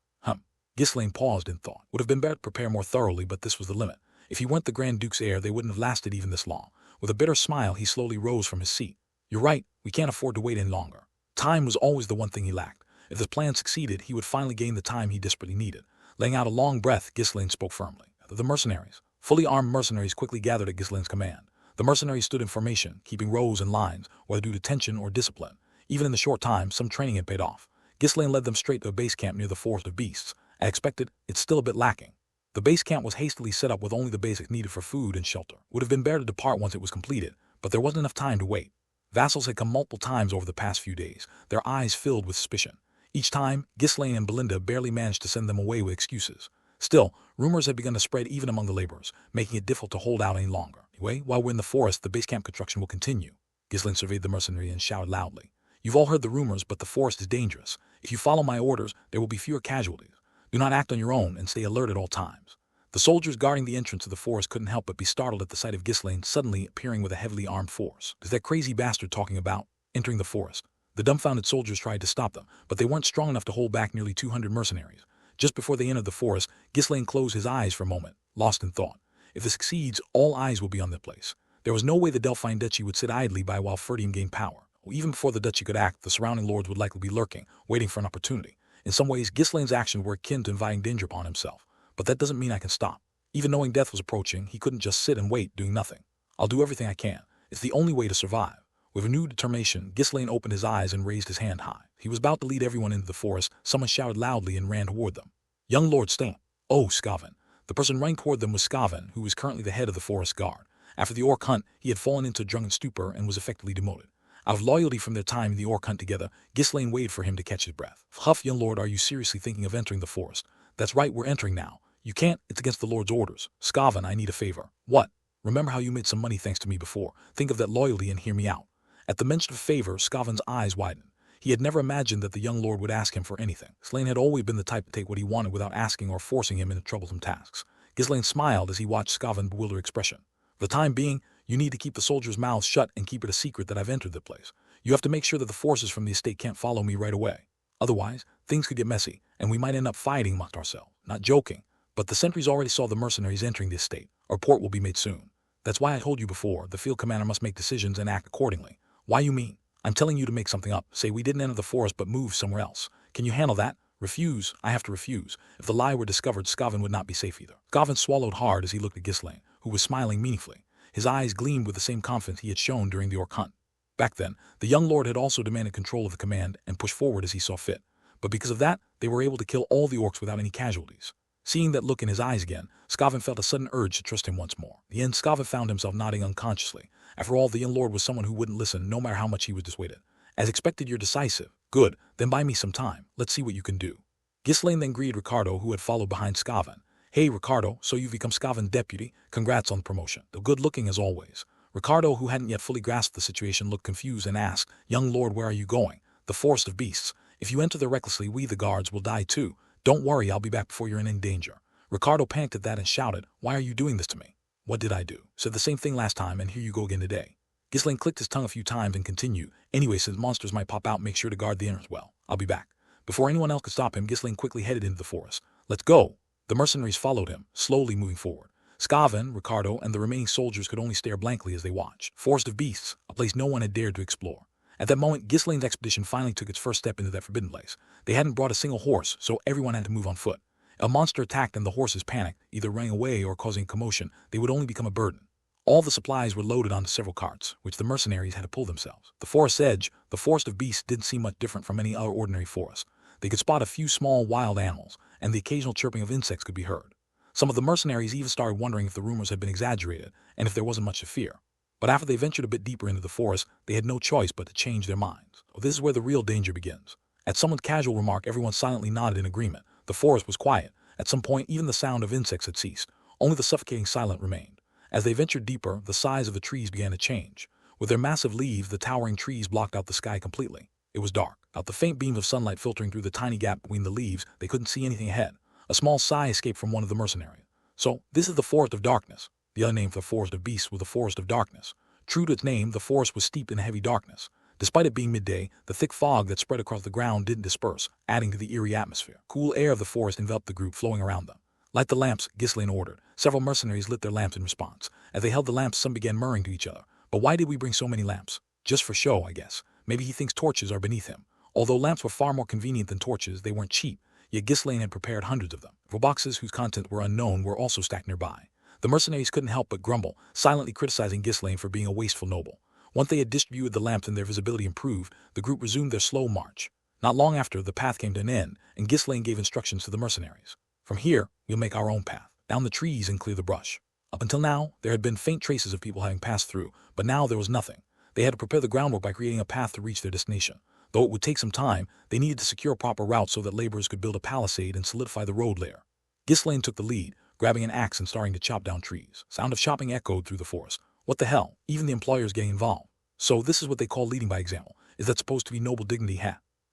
Ghislaine paused in thought. Would have been better to prepare more thoroughly, but this was the limit. If he weren't the Grand Duke's heir, they wouldn't have lasted even this long. With a bitter smile, he slowly rose from his seat. You're right, we can't afford to wait any longer. Time was always the one thing he lacked. If his plan succeeded, he would finally gain the time he desperately needed. Letting out a long breath, Ghislaine spoke firmly. The mercenaries. Fully armed mercenaries quickly gathered at Ghislaine's command. The mercenaries stood in formation, keeping rows and lines, whether due to tension or discipline. Even in the short time, some training had paid off. Ghislaine led them straight to a base camp near the Forest of Beasts. As expected, it's still a bit lacking. The base camp was hastily set up with only the basics needed for food and shelter. It would have been better to depart once it was completed, but there wasn't enough time to wait. Vassals had come multiple times over the past few days, their eyes filled with suspicion. Each time, Ghislaine and Belinda barely managed to send them away with excuses. Still, rumors had begun to spread even among the laborers, making it difficult to hold out any longer. Anyway, while we're in the forest, the base camp construction will continue. Ghislaine surveyed the mercenary and shouted loudly. You've all heard the rumors, but the forest is dangerous. If you follow my orders, there will be fewer casualties. Do not act on your own and stay alert at all times. The soldiers guarding the entrance to the forest couldn't help but be startled at the sight of Ghislaine suddenly appearing with a heavily armed force. Is that crazy bastard talking about entering the forest? The dumbfounded soldiers tried to stop them, but they weren't strong enough to hold back nearly 200 mercenaries. Just before they entered the forest, Ghislaine closed his eyes for a moment, lost in thought. If this succeeds, all eyes will be on the place. There was no way the Delphine Duchy would sit idly by while Ferdium gained power. Even before the duchy could act, the surrounding lords would likely be lurking, waiting for an opportunity. In some ways, Ghislaine's actions were akin to inviting danger upon himself. But that doesn't mean I can stop. Even knowing death was approaching, he couldn't just sit and wait, doing nothing. I'll do everything I can. It's the only way to survive. With renewed determination, Ghislaine opened his eyes and raised his hand high. He was about to lead everyone into the forest. Someone shouted loudly and ran toward them. Young Lord Stain. Oh, Scavan. The person running toward them was Scavan, who was currently the head of the forest guard. After the orc hunt, he had fallen into a drunken stupor and was effectively demoted. Out of loyalty from their time in the orc hunt together, Ghislaine waited for him to catch his breath. Huff, young lord, are you seriously thinking of entering the forest? That's right, we're entering now. You can't, it's against the Lord's orders. Scavan, I need a favor. What? Remember how you made some money thanks to me before. Think of that loyalty and hear me out. At the mention of favor, Scavan's eyes widened. He had never imagined that the young lord would ask him for anything. Ghislaine had always been the type to take what he wanted without asking or forcing him into troublesome tasks. Ghislaine smiled as he watched Scavan's bewildered expression. For the time being, you need to keep the soldiers' mouths shut and keep it a secret that I've entered the place. You have to make sure that the forces from the estate can't follow me right away. Otherwise, things could get messy, and we might end up fighting amongst ourselves. Not joking, but the sentries already saw the mercenaries entering the estate. A report will be made soon. That's why I told you before, the field commander must make decisions and act accordingly. Why you mean? I'm telling you to make something up. Say we didn't enter the forest but moved somewhere else. Can you handle that? Refuse. I have to refuse. If the lie were discovered, Scavan would not be safe either. Scavan swallowed hard as he looked at Ghislaine, who was smiling meaningfully. His eyes gleamed with the same confidence he had shown during the orc hunt. Back then, the young lord had also demanded control of the command and pushed forward as he saw fit. But because of that, they were able to kill all the orcs without any casualties. Seeing that look in his eyes again, Scavan felt a sudden urge to trust him once more. In the end, Scavan found himself nodding unconsciously. After all, the young lord was someone who wouldn't listen no matter how much he was dissuaded. As expected, you're decisive. Good, then buy me some time. Let's see what you can do. Ghislaine then greeted Ricardo, who had followed behind Scavan. Hey, Ricardo, so you've become Scavan's deputy. Congrats on the promotion. Though good-looking as always. Ricardo, who hadn't yet fully grasped the situation, looked confused and asked, Young lord, where are you going? The Forest of Beasts. If you enter there recklessly, we, the guards, will die too. Don't worry, I'll be back before you're in any danger. Ricardo panicked at that and shouted, Why are you doing this to me? What did I do? Said the same thing last time, and here you go again today. Ghislaine clicked his tongue a few times and continued, Anyway, since monsters might pop out, make sure to guard the entrance well. I'll be back. Before anyone else could stop him, Ghislaine quickly headed into the forest. Let's go. The mercenaries followed him, slowly moving forward. Scavan, Ricardo, and the remaining soldiers could only stare blankly as they watched. Forest of Beasts, a place no one had dared to explore. At that moment, Ghislaine's expedition finally took its first step into that forbidden place. They hadn't brought a single horse, so everyone had to move on foot. A monster attacked and the horses panicked, either running away or causing commotion. They would only become a burden. All the supplies were loaded onto several carts, which the mercenaries had to pull themselves. The forest's edge, the Forest of Beasts, didn't seem much different from any other ordinary forest. They could spot a few small wild animals, and the occasional chirping of insects could be heard. Some of the mercenaries even started wondering if the rumors had been exaggerated, and if there wasn't much to fear. But after they ventured a bit deeper into the forest, they had no choice but to change their minds. This is where the real danger begins. At someone's casual remark, everyone silently nodded in agreement. The forest was quiet. At some point, even the sound of insects had ceased. Only the suffocating silence remained. As they ventured deeper, the size of the trees began to change. With their massive leaves, the towering trees blocked out the sky completely. It was dark. Out the faint beams of sunlight filtering through the tiny gap between the leaves, they couldn't see anything ahead. A small sigh escaped from one of the mercenaries. So, this is the Forest of Darkness. The other name for the Forest of Beasts was the Forest of Darkness. True to its name, the forest was steeped in heavy darkness. Despite it being midday, the thick fog that spread across the ground didn't disperse, adding to the eerie atmosphere. Cool air of the forest enveloped the group, flowing around them. Light the lamps, Ghislaine ordered. Several mercenaries lit their lamps in response. As they held the lamps, some began murmuring to each other. But why did we bring so many lamps? Just for show, I guess. Maybe he thinks torches are beneath him. Although lamps were far more convenient than torches, they weren't cheap. Yet Ghislaine had prepared hundreds of them. Boxes whose contents were unknown were also stacked nearby. The mercenaries couldn't help but grumble, silently criticizing Ghislaine for being a wasteful noble. Once they had distributed the lamps and their visibility improved, the group resumed their slow march. Not long after, the path came to an end, and Ghislaine gave instructions to the mercenaries. From here, we'll make our own path, down the trees and clear the brush. Up until now, there had been faint traces of people having passed through, but now there was nothing. They had to prepare the groundwork by creating a path to reach their destination. Though it would take some time, they needed to secure a proper route so that laborers could build a palisade and solidify the road layer. Ghislaine took the lead, grabbing an axe and starting to chop down trees. Sound of chopping echoed through the forest. What the hell? Even the employers getting involved. So this is what they call leading by example. Is that supposed to be noble dignity?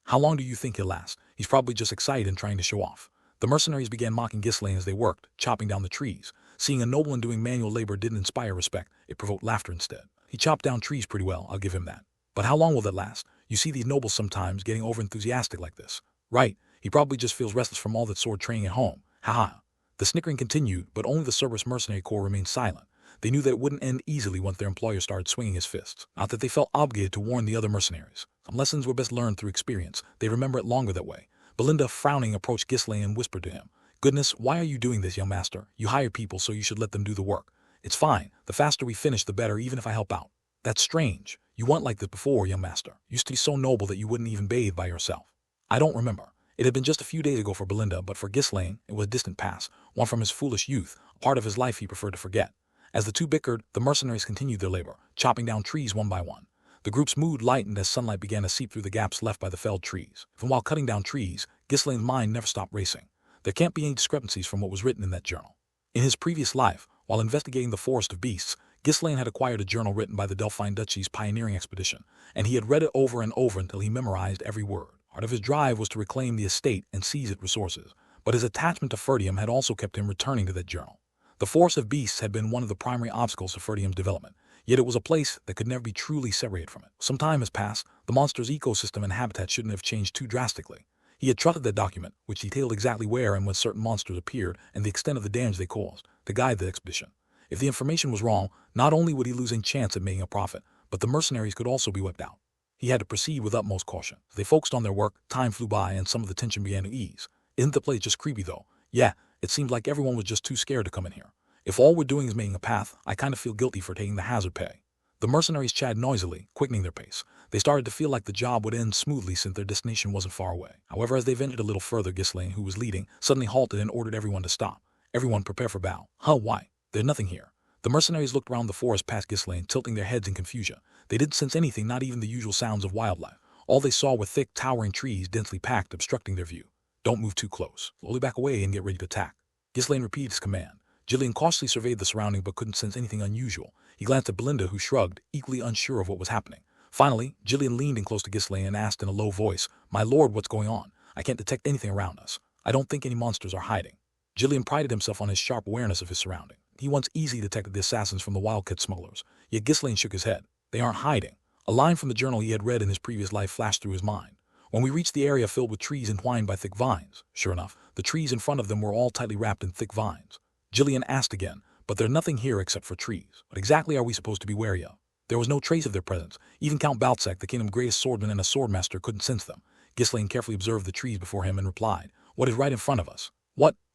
How long do you think he'll last? He's probably just excited and trying to show off. The mercenaries began mocking Ghislaine as they worked, chopping down the trees. Seeing a nobleman doing manual labor didn't inspire respect, it provoked laughter instead. He chopped down trees pretty well, I'll give him that. But how long will that last? You see these nobles sometimes getting over-enthusiastic like this. Right, he probably just feels restless from all that sword training at home. Haha. The snickering continued, but only the Cerberus mercenary corps remained silent. They knew that it wouldn't end easily once their employer started swinging his fists. Not that they felt obligated to warn the other mercenaries. Some lessons were best learned through experience. They remember it longer that way. Belinda, frowning, approached Ghislaine and whispered to him. Goodness, why are you doing this, young master? You hired people, so you should let them do the work. It's fine. The faster we finish, the better, even if I help out. That's strange. You weren't like this before, young master. You used to be so noble that you wouldn't even bathe by yourself. I don't remember. It had been just a few days ago for Belinda, but for Ghislaine, it was a distant past, one from his foolish youth, a part of his life he preferred to forget. As the two bickered, the mercenaries continued their labor, chopping down trees one by one. The group's mood lightened as sunlight began to seep through the gaps left by the felled trees. And while cutting down trees, Ghislaine's mind never stopped racing. There can't be any discrepancies from what was written in that journal. In his previous life, while investigating the Forest of Beasts, Ghislaine had acquired a journal written by the Delphine Duchy's pioneering expedition, and he had read it over and over until he memorized every word. Part of his drive was to reclaim the estate and seize its resources, but his attachment to Ferdium had also kept him returning to that journal. The Forest of Beasts had been one of the primary obstacles to Ferdium's development, yet it was a place that could never be truly separated from it. Some time has passed, the monster's ecosystem and habitat shouldn't have changed too drastically. He had trusted that document, which detailed exactly where and when certain monsters appeared and the extent of the damage they caused, to guide the expedition. If the information was wrong, not only would he lose any chance at making a profit, but the mercenaries could also be wiped out. He had to proceed with utmost caution. As they focused on their work, time flew by and some of the tension began to ease. Isn't the place just creepy though? Yeah, it seemed like everyone was just too scared to come in here. If all we're doing is making a path, I kind of feel guilty for taking the hazard pay. The mercenaries chatted noisily, quickening their pace. They started to feel like the job would end smoothly since their destination wasn't far away. However, as they ventured a little further, Ghislaine, who was leading, suddenly halted and ordered everyone to stop. Everyone prepare for battle. Why? There's nothing here. The mercenaries looked around the forest past Ghislaine, tilting their heads in confusion. They didn't sense anything, not even the usual sounds of wildlife. All they saw were thick, towering trees densely packed, obstructing their view. Don't move too close. Slowly back away and get ready to attack. Ghislaine repeated his command. Gillian cautiously surveyed the surrounding but couldn't sense anything unusual. He glanced at Belinda, who shrugged, equally unsure of what was happening. Finally, Gillian leaned in close to Ghislaine and asked in a low voice, My lord, what's going on? I can't detect anything around us. I don't think any monsters are hiding. Gillian prided himself on his sharp awareness of his surrounding. He once easily detected the assassins from the wildcat smugglers. Yet Ghislaine shook his head. They aren't hiding. A line from the journal he had read in his previous life flashed through his mind. When we reached the area filled with trees entwined by thick vines, sure enough, the trees in front of them were all tightly wrapped in thick vines. Gillian asked again, but there's nothing here except for trees. What exactly are we supposed to be wary of? There was no trace of their presence. Even Count Balzac, the kingdom's greatest swordsman and a swordmaster, couldn't sense them. Ghislaine carefully observed the trees before him and replied, What is right in front of us?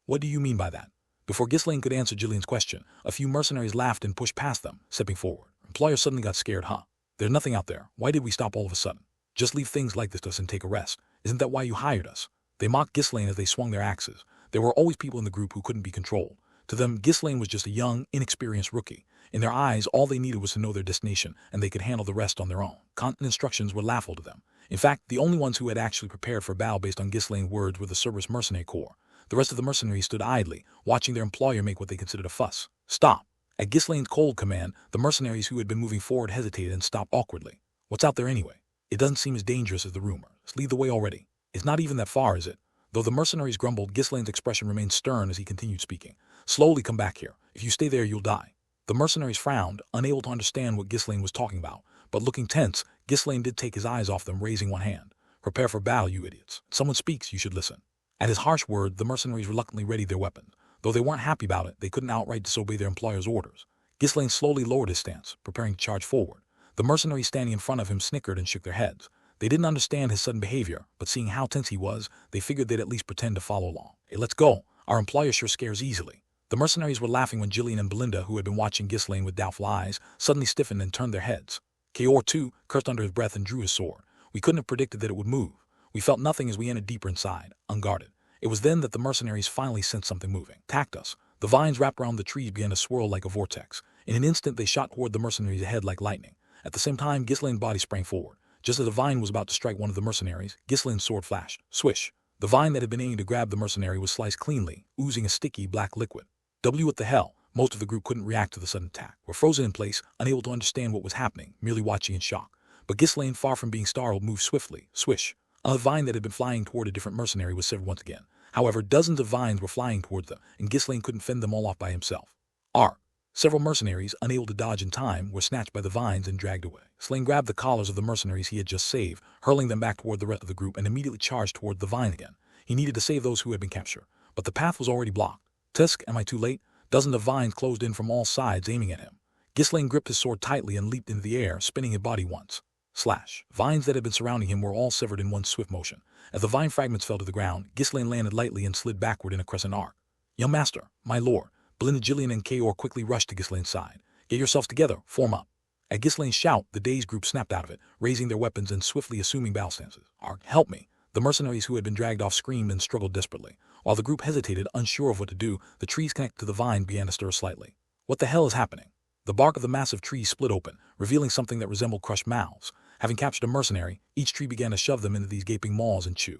What do you mean by that? Before Ghislaine could answer Gillian's question, a few mercenaries laughed and pushed past them, stepping forward. Employer suddenly got scared, There's nothing out there. Why did we stop all of a sudden? Just leave things like this to us and take a rest. Isn't that why you hired us? They mocked Ghislaine as they swung their axes. There were always people in the group who couldn't be controlled. To them, Ghislaine was just a young, inexperienced rookie. In their eyes, all they needed was to know their destination, and they could handle the rest on their own. Constant instructions were laughable to them. In fact, the only ones who had actually prepared for battle based on Ghislaine's words were the Cerberus Mercenary Corps. The rest of the mercenaries stood idly, watching their employer make what they considered a fuss. Stop! At Ghislaine's cold command, the mercenaries who had been moving forward hesitated and stopped awkwardly. What's out there anyway? It doesn't seem as dangerous as the rumor. Let's lead the way already. It's not even that far, is it? Though the mercenaries grumbled, Ghislaine's expression remained stern as he continued speaking. Slowly come back here. If you stay there, you'll die. The mercenaries frowned, unable to understand what Ghislaine was talking about, but looking tense, Ghislaine did take his eyes off them, raising one hand. Prepare for battle, you idiots. If someone speaks, you should listen. At his harsh word, the mercenaries reluctantly readied their weapons. Though they weren't happy about it, they couldn't outright disobey their employer's orders. Ghislaine slowly lowered his stance, preparing to charge forward. The mercenaries standing in front of him snickered and shook their heads. They didn't understand his sudden behavior, but seeing how tense he was, they figured they'd at least pretend to follow along. Hey, let's go. Our employer sure scares easily. The mercenaries were laughing when Jillian and Belinda, who had been watching Ghislaine with doubtful eyes, suddenly stiffened and turned their heads. Kaor, too, cursed under his breath and drew his sword. We couldn't have predicted that it would move. We felt nothing as we entered deeper inside, unguarded. It was then that the mercenaries finally sensed something moving. Attacked us. The vines wrapped around the trees began to swirl like a vortex. In an instant, they shot toward the mercenaries ahead like lightning. At the same time, Ghislaine's body sprang forward. Just as the vine was about to strike one of the mercenaries, Ghislaine's sword flashed. Swish! The vine that had been aiming to grab the mercenary was sliced cleanly, oozing a sticky black liquid. What the hell? Most of the group couldn't react to the sudden attack. Were frozen in place, unable to understand what was happening, merely watching in shock. But Ghislaine, far from being startled, moved swiftly. Swish! A vine that had been flying toward a different mercenary was severed once again. However, dozens of vines were flying towards them, and Ghislaine couldn't fend them all off by himself. Several mercenaries, unable to dodge in time, were snatched by the vines and dragged away. Slaine grabbed the collars of the mercenaries he had just saved, hurling them back toward the rest of the group, and immediately charged toward the vine again. He needed to save those who had been captured, but the path was already blocked. Tusk, am I too late? Dozens of vines closed in from all sides, aiming at him. Ghislaine gripped his sword tightly and leaped into the air, spinning his body once. Slash. Vines that had been surrounding him were all severed in one swift motion. As the vine fragments fell to the ground, Ghislaine landed lightly and slid backward in a crescent arc. Young master, my lord. Belinda, Jillian, and Kaor quickly rushed to Ghislaine's side. Get yourselves together, form up. At Ghislaine's shout, the Days group snapped out of it, raising their weapons and swiftly assuming battle stances. Help me. The mercenaries who had been dragged off screamed and struggled desperately. While the group hesitated, unsure of what to do, the trees connected to the vine began to stir slightly. What the hell is happening? The bark of the massive trees split open, revealing something that resembled crushed mouths. Having captured a mercenary, each tree began to shove them into these gaping maws and chew.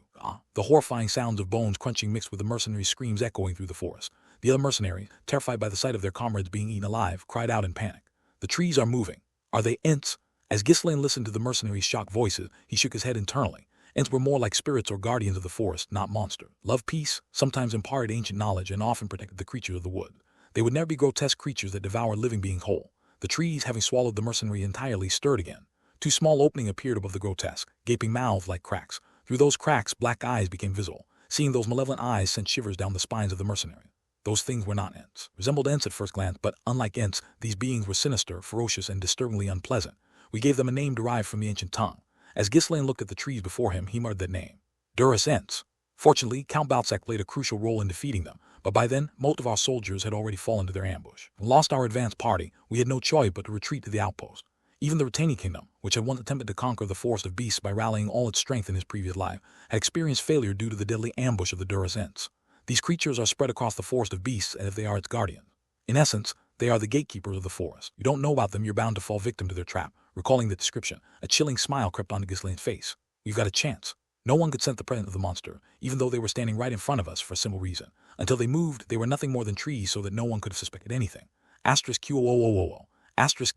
The horrifying sounds of bones crunching mixed with the mercenaries' screams echoing through the forest. The other mercenaries, terrified by the sight of their comrades being eaten alive, cried out in panic. The trees are moving. Are they Ents? As Ghislaine listened to the mercenaries' shocked voices, he shook his head internally. Ents were more like spirits or guardians of the forest, not monsters. Love peace, sometimes imparted ancient knowledge, and often protected the creatures of the wood. They would never be grotesque creatures that devour living beings whole. The trees, having swallowed the mercenary entirely, stirred again. Two small openings appeared above the grotesque, gaping mouths like cracks. Through those cracks, black eyes became visible. Seeing those malevolent eyes sent shivers down the spines of the mercenary. Those things were not Ents. Resembled Ents at first glance, but unlike Ents, these beings were sinister, ferocious, and disturbingly unpleasant. We gave them a name derived from the ancient tongue. As Ghislaine looked at the trees before him, he muttered that name. Durus Ents. Fortunately, Count Balzac played a crucial role in defeating them, but by then, most of our soldiers had already fallen to their ambush. We lost our advance party. We had no choice but to retreat to the outpost. Even the retaining kingdom, which had once attempted to conquer the forest of beasts by rallying all its strength in his previous life, had experienced failure due to the deadly ambush of the Durus Ents. These creatures are spread across the forest of beasts as if they are its guardians. In essence, they are the gatekeepers of the forest. You don't know about them, you're bound to fall victim to their trap. Recalling the description, a chilling smile crept onto Ghislaine's face. We've got a chance. No one could sense the presence of the monster, even though they were standing right in front of us for a simple reason. Until they moved, they were nothing more than trees, so that no one could have suspected anything. *QOOOO.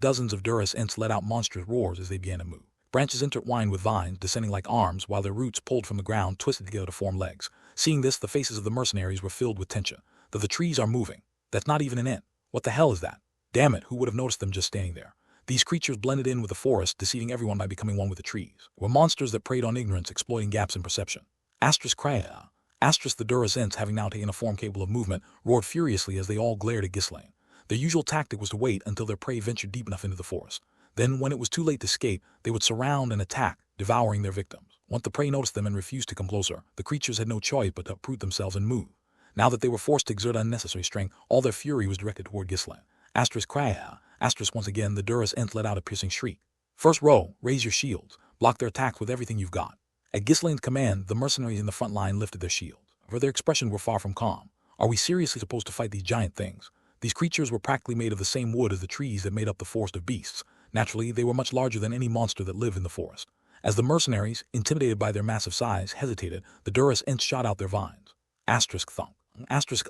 Dozens of Durus Ents let out monstrous roars as they began to move. Branches intertwined with vines, descending like arms, while their roots, pulled from the ground, twisted together to form legs. Seeing this, the faces of the mercenaries were filled with tension. The trees are moving. That's not even an Ent. What the hell is that? Damn it, who would have noticed them just standing there? These creatures blended in with the forest, deceiving everyone by becoming one with the trees. Were monsters that preyed on ignorance, exploiting gaps in perception. Crya. The Durus Ents, having now taken a form capable of movement, roared furiously as they all glared at Ghislaine. Their usual tactic was to wait until their prey ventured deep enough into the forest. Then, when it was too late to escape, they would surround and attack, devouring their victims. Once the prey noticed them and refused to come closer, the creatures had no choice but to uproot themselves and move. Now that they were forced to exert unnecessary strength, all their fury was directed toward Ghislaine. Crya. Once again, the Durus Ents let out a piercing shriek. First row, raise your shields. Block their attacks with everything you've got. At Ghislaine's command, the mercenaries in the front line lifted their shields. For their expressions were far from calm. Are we seriously supposed to fight these giant things? These creatures were practically made of the same wood as the trees that made up the forest of beasts. Naturally, they were much larger than any monster that lived in the forest. As the mercenaries, intimidated by their massive size, hesitated, the Durus Ents shot out their vines. Thunk.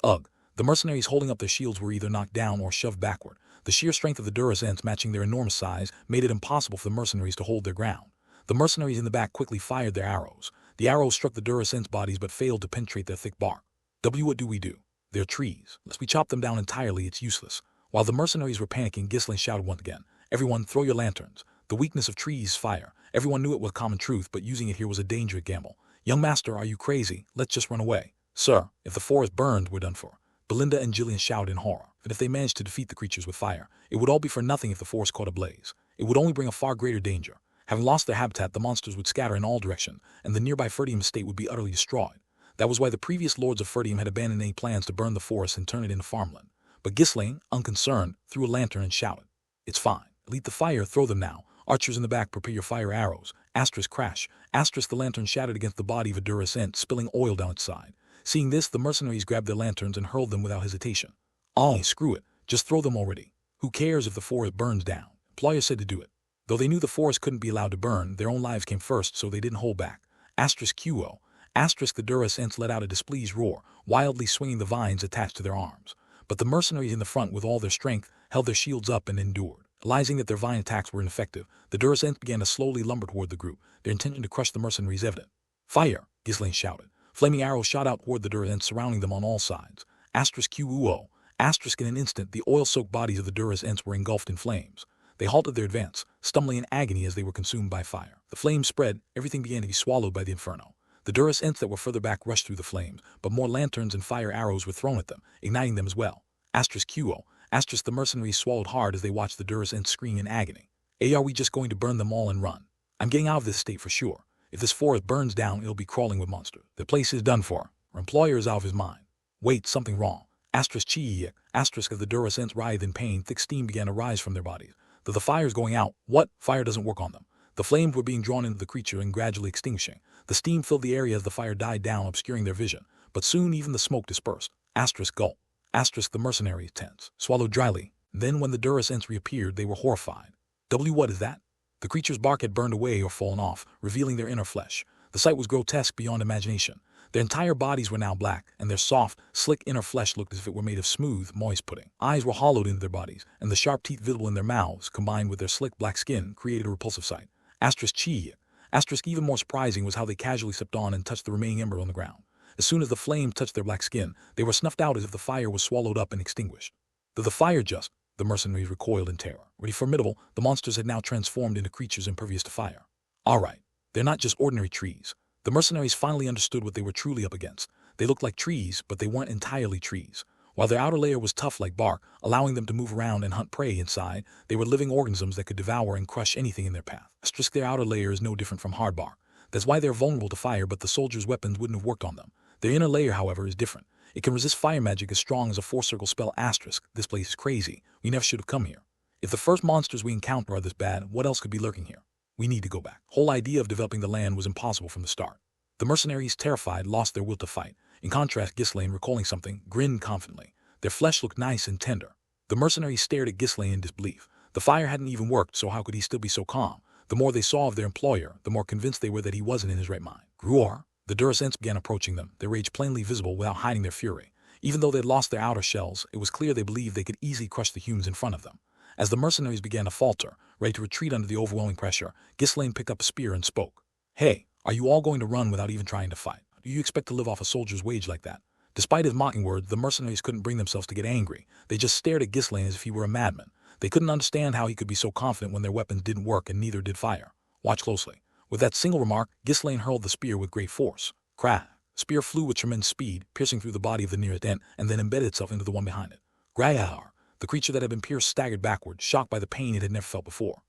Ugh. The mercenaries holding up their shields were either knocked down or shoved backward. The sheer strength of the Durus Ents matching their enormous size made it impossible for the mercenaries to hold their ground. The mercenaries in the back quickly fired their arrows. The arrows struck the Durus Ents' bodies but failed to penetrate their thick bark. What do we do? They're trees. Unless we chop them down entirely, it's useless. While the mercenaries were panicking, Ghislaine shouted once again, "Everyone, throw your lanterns. The weakness of trees is fire." Everyone knew it was common truth, but using it here was a dangerous gamble. "Young master, are you crazy? Let's just run away." "Sir, if the forest burned, we're done for." Belinda and Gillian shouted in horror. And if they managed to defeat the creatures with fire, it would all be for nothing if the forest caught ablaze. It would only bring a far greater danger. Having lost their habitat, the monsters would scatter in all directions, and the nearby Ferdium estate would be utterly destroyed. That was why the previous lords of Ferdium had abandoned any plans to burn the forest and turn it into farmland. But Ghislaine, unconcerned, threw a lantern and shouted, "It's fine. Lead the fire, throw them now. Archers in the back, prepare your fire arrows." Asterisk crash. Asterisk the lantern shattered against the body of a Durus Ent, spilling oil down its side. Seeing this, the mercenaries grabbed their lanterns and hurled them without hesitation. "Oh, screw it. Just throw them already. Who cares if the forest burns down?" Employer said to do it. Though they knew the forest couldn't be allowed to burn, their own lives came first, so they didn't hold back. Asterisk QO. Asterisk the Durus Ents let out a displeased roar, wildly swinging the vines attached to their arms. But the mercenaries in the front, with all their strength, held their shields up and endured. Realizing that their vine attacks were ineffective, the Durus Ents began to slowly lumber toward the group, their intention to crush the mercenaries evident. "Fire!" Ghislaine shouted. Flaming arrows shot out toward the Durus Ents, surrounding them on all sides. Asterisk QUO. Asterisk in an instant, the oil-soaked bodies of the Durus Ents were engulfed in flames. They halted their advance, stumbling in agony as they were consumed by fire. The flames spread, everything began to be swallowed by the inferno. The Durus Ents that were further back rushed through the flames, but more lanterns and fire arrows were thrown at them, igniting them as well. Asterisk QO. Asterisk the mercenaries swallowed hard as they watched the Durus Ents scream in agony. Are we just going to burn them all and run? I'm getting out of this state for sure. If this forest burns down, it'll be crawling with monsters. The place is done for. Our employer is out of his mind. Wait, something wrong. Asterisk chi. Asterisk as the Durus Ents writhed in pain, thick steam began to rise from their bodies. Though the fire's going out, what? Fire doesn't work on them. The flames were being drawn into the creature and gradually extinguishing. The steam filled the area as the fire died down, obscuring their vision. But soon even the smoke dispersed. Asterisk gulp. Asterisk the mercenary tense, swallowed dryly. Then when the Durus Ents reappeared, they were horrified. What is that? The creature's bark had burned away or fallen off, revealing their inner flesh. The sight was grotesque beyond imagination. Their entire bodies were now black, and their soft, slick inner flesh looked as if it were made of smooth, moist pudding. Eyes were hollowed into their bodies, and the sharp teeth visible in their mouths, combined with their slick black skin, created a repulsive sight. Asterisk chi. Asterisk even more surprising was how they casually stepped on and touched the remaining ember on the ground. As soon as the flame touched their black skin, they were snuffed out as if the fire was swallowed up and extinguished. Though the fire just, the mercenaries recoiled in terror. Already formidable, the monsters had now transformed into creatures impervious to fire. All right, they're not just ordinary trees. The mercenaries finally understood what they were truly up against. They looked like trees, but they weren't entirely trees. While their outer layer was tough like bark, allowing them to move around and hunt prey inside, they were living organisms that could devour and crush anything in their path. Asterisk their outer layer is no different from hard bark. That's why they're vulnerable to fire, but the soldiers' weapons wouldn't have worked on them. Their inner layer, however, is different. It can resist fire magic as strong as a four-circle spell. Asterisk. This place is crazy. We never should have come here. If the first monsters we encounter are this bad, what else could be lurking here? We need to go back. Whole idea of developing the land was impossible from the start. The mercenaries, terrified, lost their will to fight. In contrast, Ghislaine, recalling something, grinned confidently. Their flesh looked nice and tender. The mercenaries stared at Ghislaine in disbelief. The fire hadn't even worked, so how could he still be so calm? The more they saw of their employer, the more convinced they were that he wasn't in his right mind. Gruar. The Durus Ents began approaching them, their rage plainly visible without hiding their fury. Even though they had lost their outer shells, it was clear they believed they could easily crush the humans in front of them. As the mercenaries began to falter, ready to retreat under the overwhelming pressure, Ghislaine picked up a spear and spoke. "Hey, are you all going to run without even trying to fight? Do you expect to live off a soldier's wage like that?" Despite his mocking words, the mercenaries couldn't bring themselves to get angry. They just stared at Ghislaine as if he were a madman. They couldn't understand how he could be so confident when their weapons didn't work and neither did fire. Watch closely. With that single remark, Ghislaine hurled the spear with great force. Crash! The spear flew with tremendous speed, piercing through the body of the nearest Ent, and then embedded itself into the one behind it. Grayar! The creature that had been pierced staggered backward, shocked by the pain it had never felt before.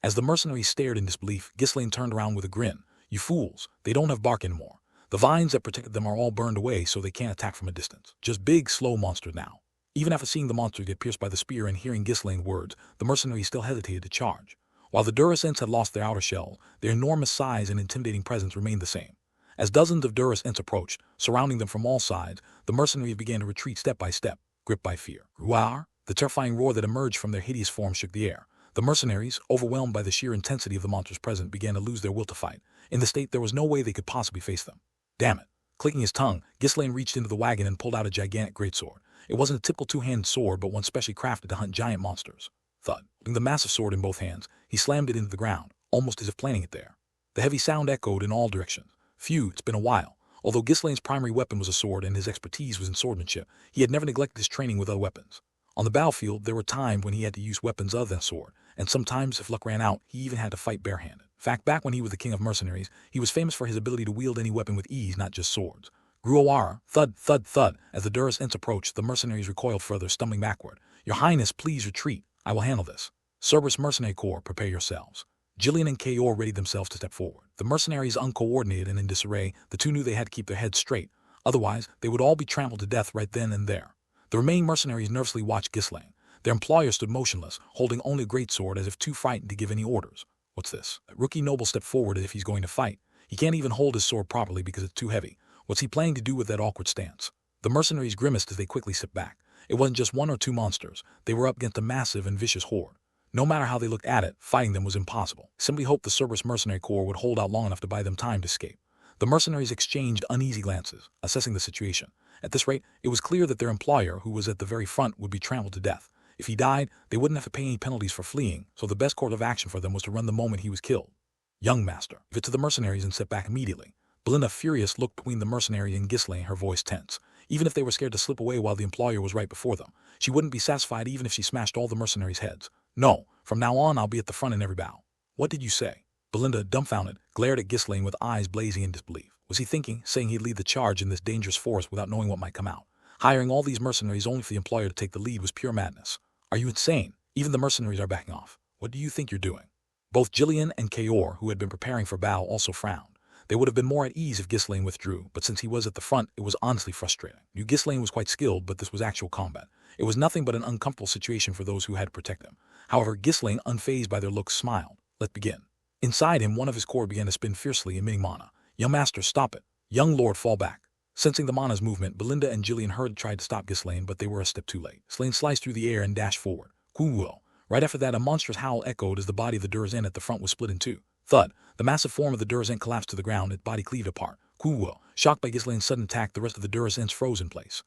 As the mercenaries stared in disbelief, Ghislaine turned around with a grin. "You fools, they don't have bark anymore. The vines that protected them are all burned away, so they can't attack from a distance. Just big, slow monsters now." Even after seeing the monster get pierced by the spear and hearing Ghislaine's words, the mercenaries still hesitated to charge. While the Durus Ents had lost their outer shell, their enormous size and intimidating presence remained the same. As dozens of Durus Ents approached, surrounding them from all sides, the mercenaries began to retreat step by step, gripped by fear. Ruar! The terrifying roar that emerged from their hideous forms shook the air. The mercenaries, overwhelmed by the sheer intensity of the monsters present, began to lose their will to fight. In the state, there was no way they could possibly face them. Damn it! Clicking his tongue, Ghislaine reached into the wagon and pulled out a gigantic greatsword. It wasn't a typical two-handed sword, but one specially crafted to hunt giant monsters. Thud. Holding the massive sword in both hands, he slammed it into the ground, almost as if planting it there. The heavy sound echoed in all directions. Phew, it's been a while. Although Ghislaine's primary weapon was a sword and his expertise was in swordsmanship, he had never neglected his training with other weapons. On the battlefield, there were times when he had to use weapons other than a sword, and sometimes, if luck ran out, he even had to fight barehanded. In fact, back when he was the King of Mercenaries, he was famous for his ability to wield any weapon with ease, not just swords. Gruawara, thud, thud, thud. As the Duras Ents approached, the mercenaries recoiled further, stumbling backward. Your Highness, please retreat. I will handle this. Cerberus Mercenary Corps, prepare yourselves. Jillian and Kayor readied themselves to step forward. The mercenaries uncoordinated and in disarray, the two knew they had to keep their heads straight. Otherwise, they would all be trampled to death right then and there. The remaining mercenaries nervously watched Ghislaine. Their employer stood motionless, holding only a greatsword as if too frightened to give any orders. What's this? A rookie noble stepped forward as if he's going to fight. He can't even hold his sword properly because it's too heavy. What's he planning to do with that awkward stance? The mercenaries grimaced as they quickly stepped back. It wasn't just one or two monsters. They were up against a massive and vicious horde. No matter how they looked at it, fighting them was impossible. Simply hoped the Cerberus Mercenary Corps would hold out long enough to buy them time to escape. The mercenaries exchanged uneasy glances, assessing the situation. At this rate, it was clear that their employer, who was at the very front, would be trampled to death. If he died, they wouldn't have to pay any penalties for fleeing, so the best course of action for them was to run the moment he was killed. Young master, give it to the mercenaries and step back immediately. Belinda, furious, looked between the mercenary and Ghislaine, her voice tense. Even if they were scared to slip away while the employer was right before them, she wouldn't be satisfied even if she smashed all the mercenaries' heads. No, from now on I'll be at the front in every battle. What did you say? Belinda, dumbfounded, glared at Ghislaine with eyes blazing in disbelief. Was he thinking, saying he'd lead the charge in this dangerous forest without knowing what might come out? Hiring all these mercenaries only for the employer to take the lead was pure madness. Are you insane? Even the mercenaries are backing off. What do you think you're doing? Both Jillian and Kayor, who had been preparing for battle, also frowned. They would have been more at ease if Ghislaine withdrew, but since he was at the front, it was honestly frustrating. Ghislaine was quite skilled, but this was actual combat. It was nothing but an uncomfortable situation for those who had to protect him. However, Ghislaine, unfazed by their looks, smiled. Let's begin. Inside him, one of his core began to spin fiercely, emitting mana. Young master, stop it. Young lord, fall back. Sensing the mana's movement, Belinda and Jillian tried to stop Ghislaine, but they were a step too late. Ghislaine sliced through the air and dashed forward. Kuwo. Right after that, a monstrous howl echoed as the body of the Duras Ent at the front was split in two. Thud. The massive form of the Duras Ent collapsed to the ground, its body cleaved apart. Kuwo. Shocked by Ghislaine's sudden attack, the rest of the Duras Ents froze in place.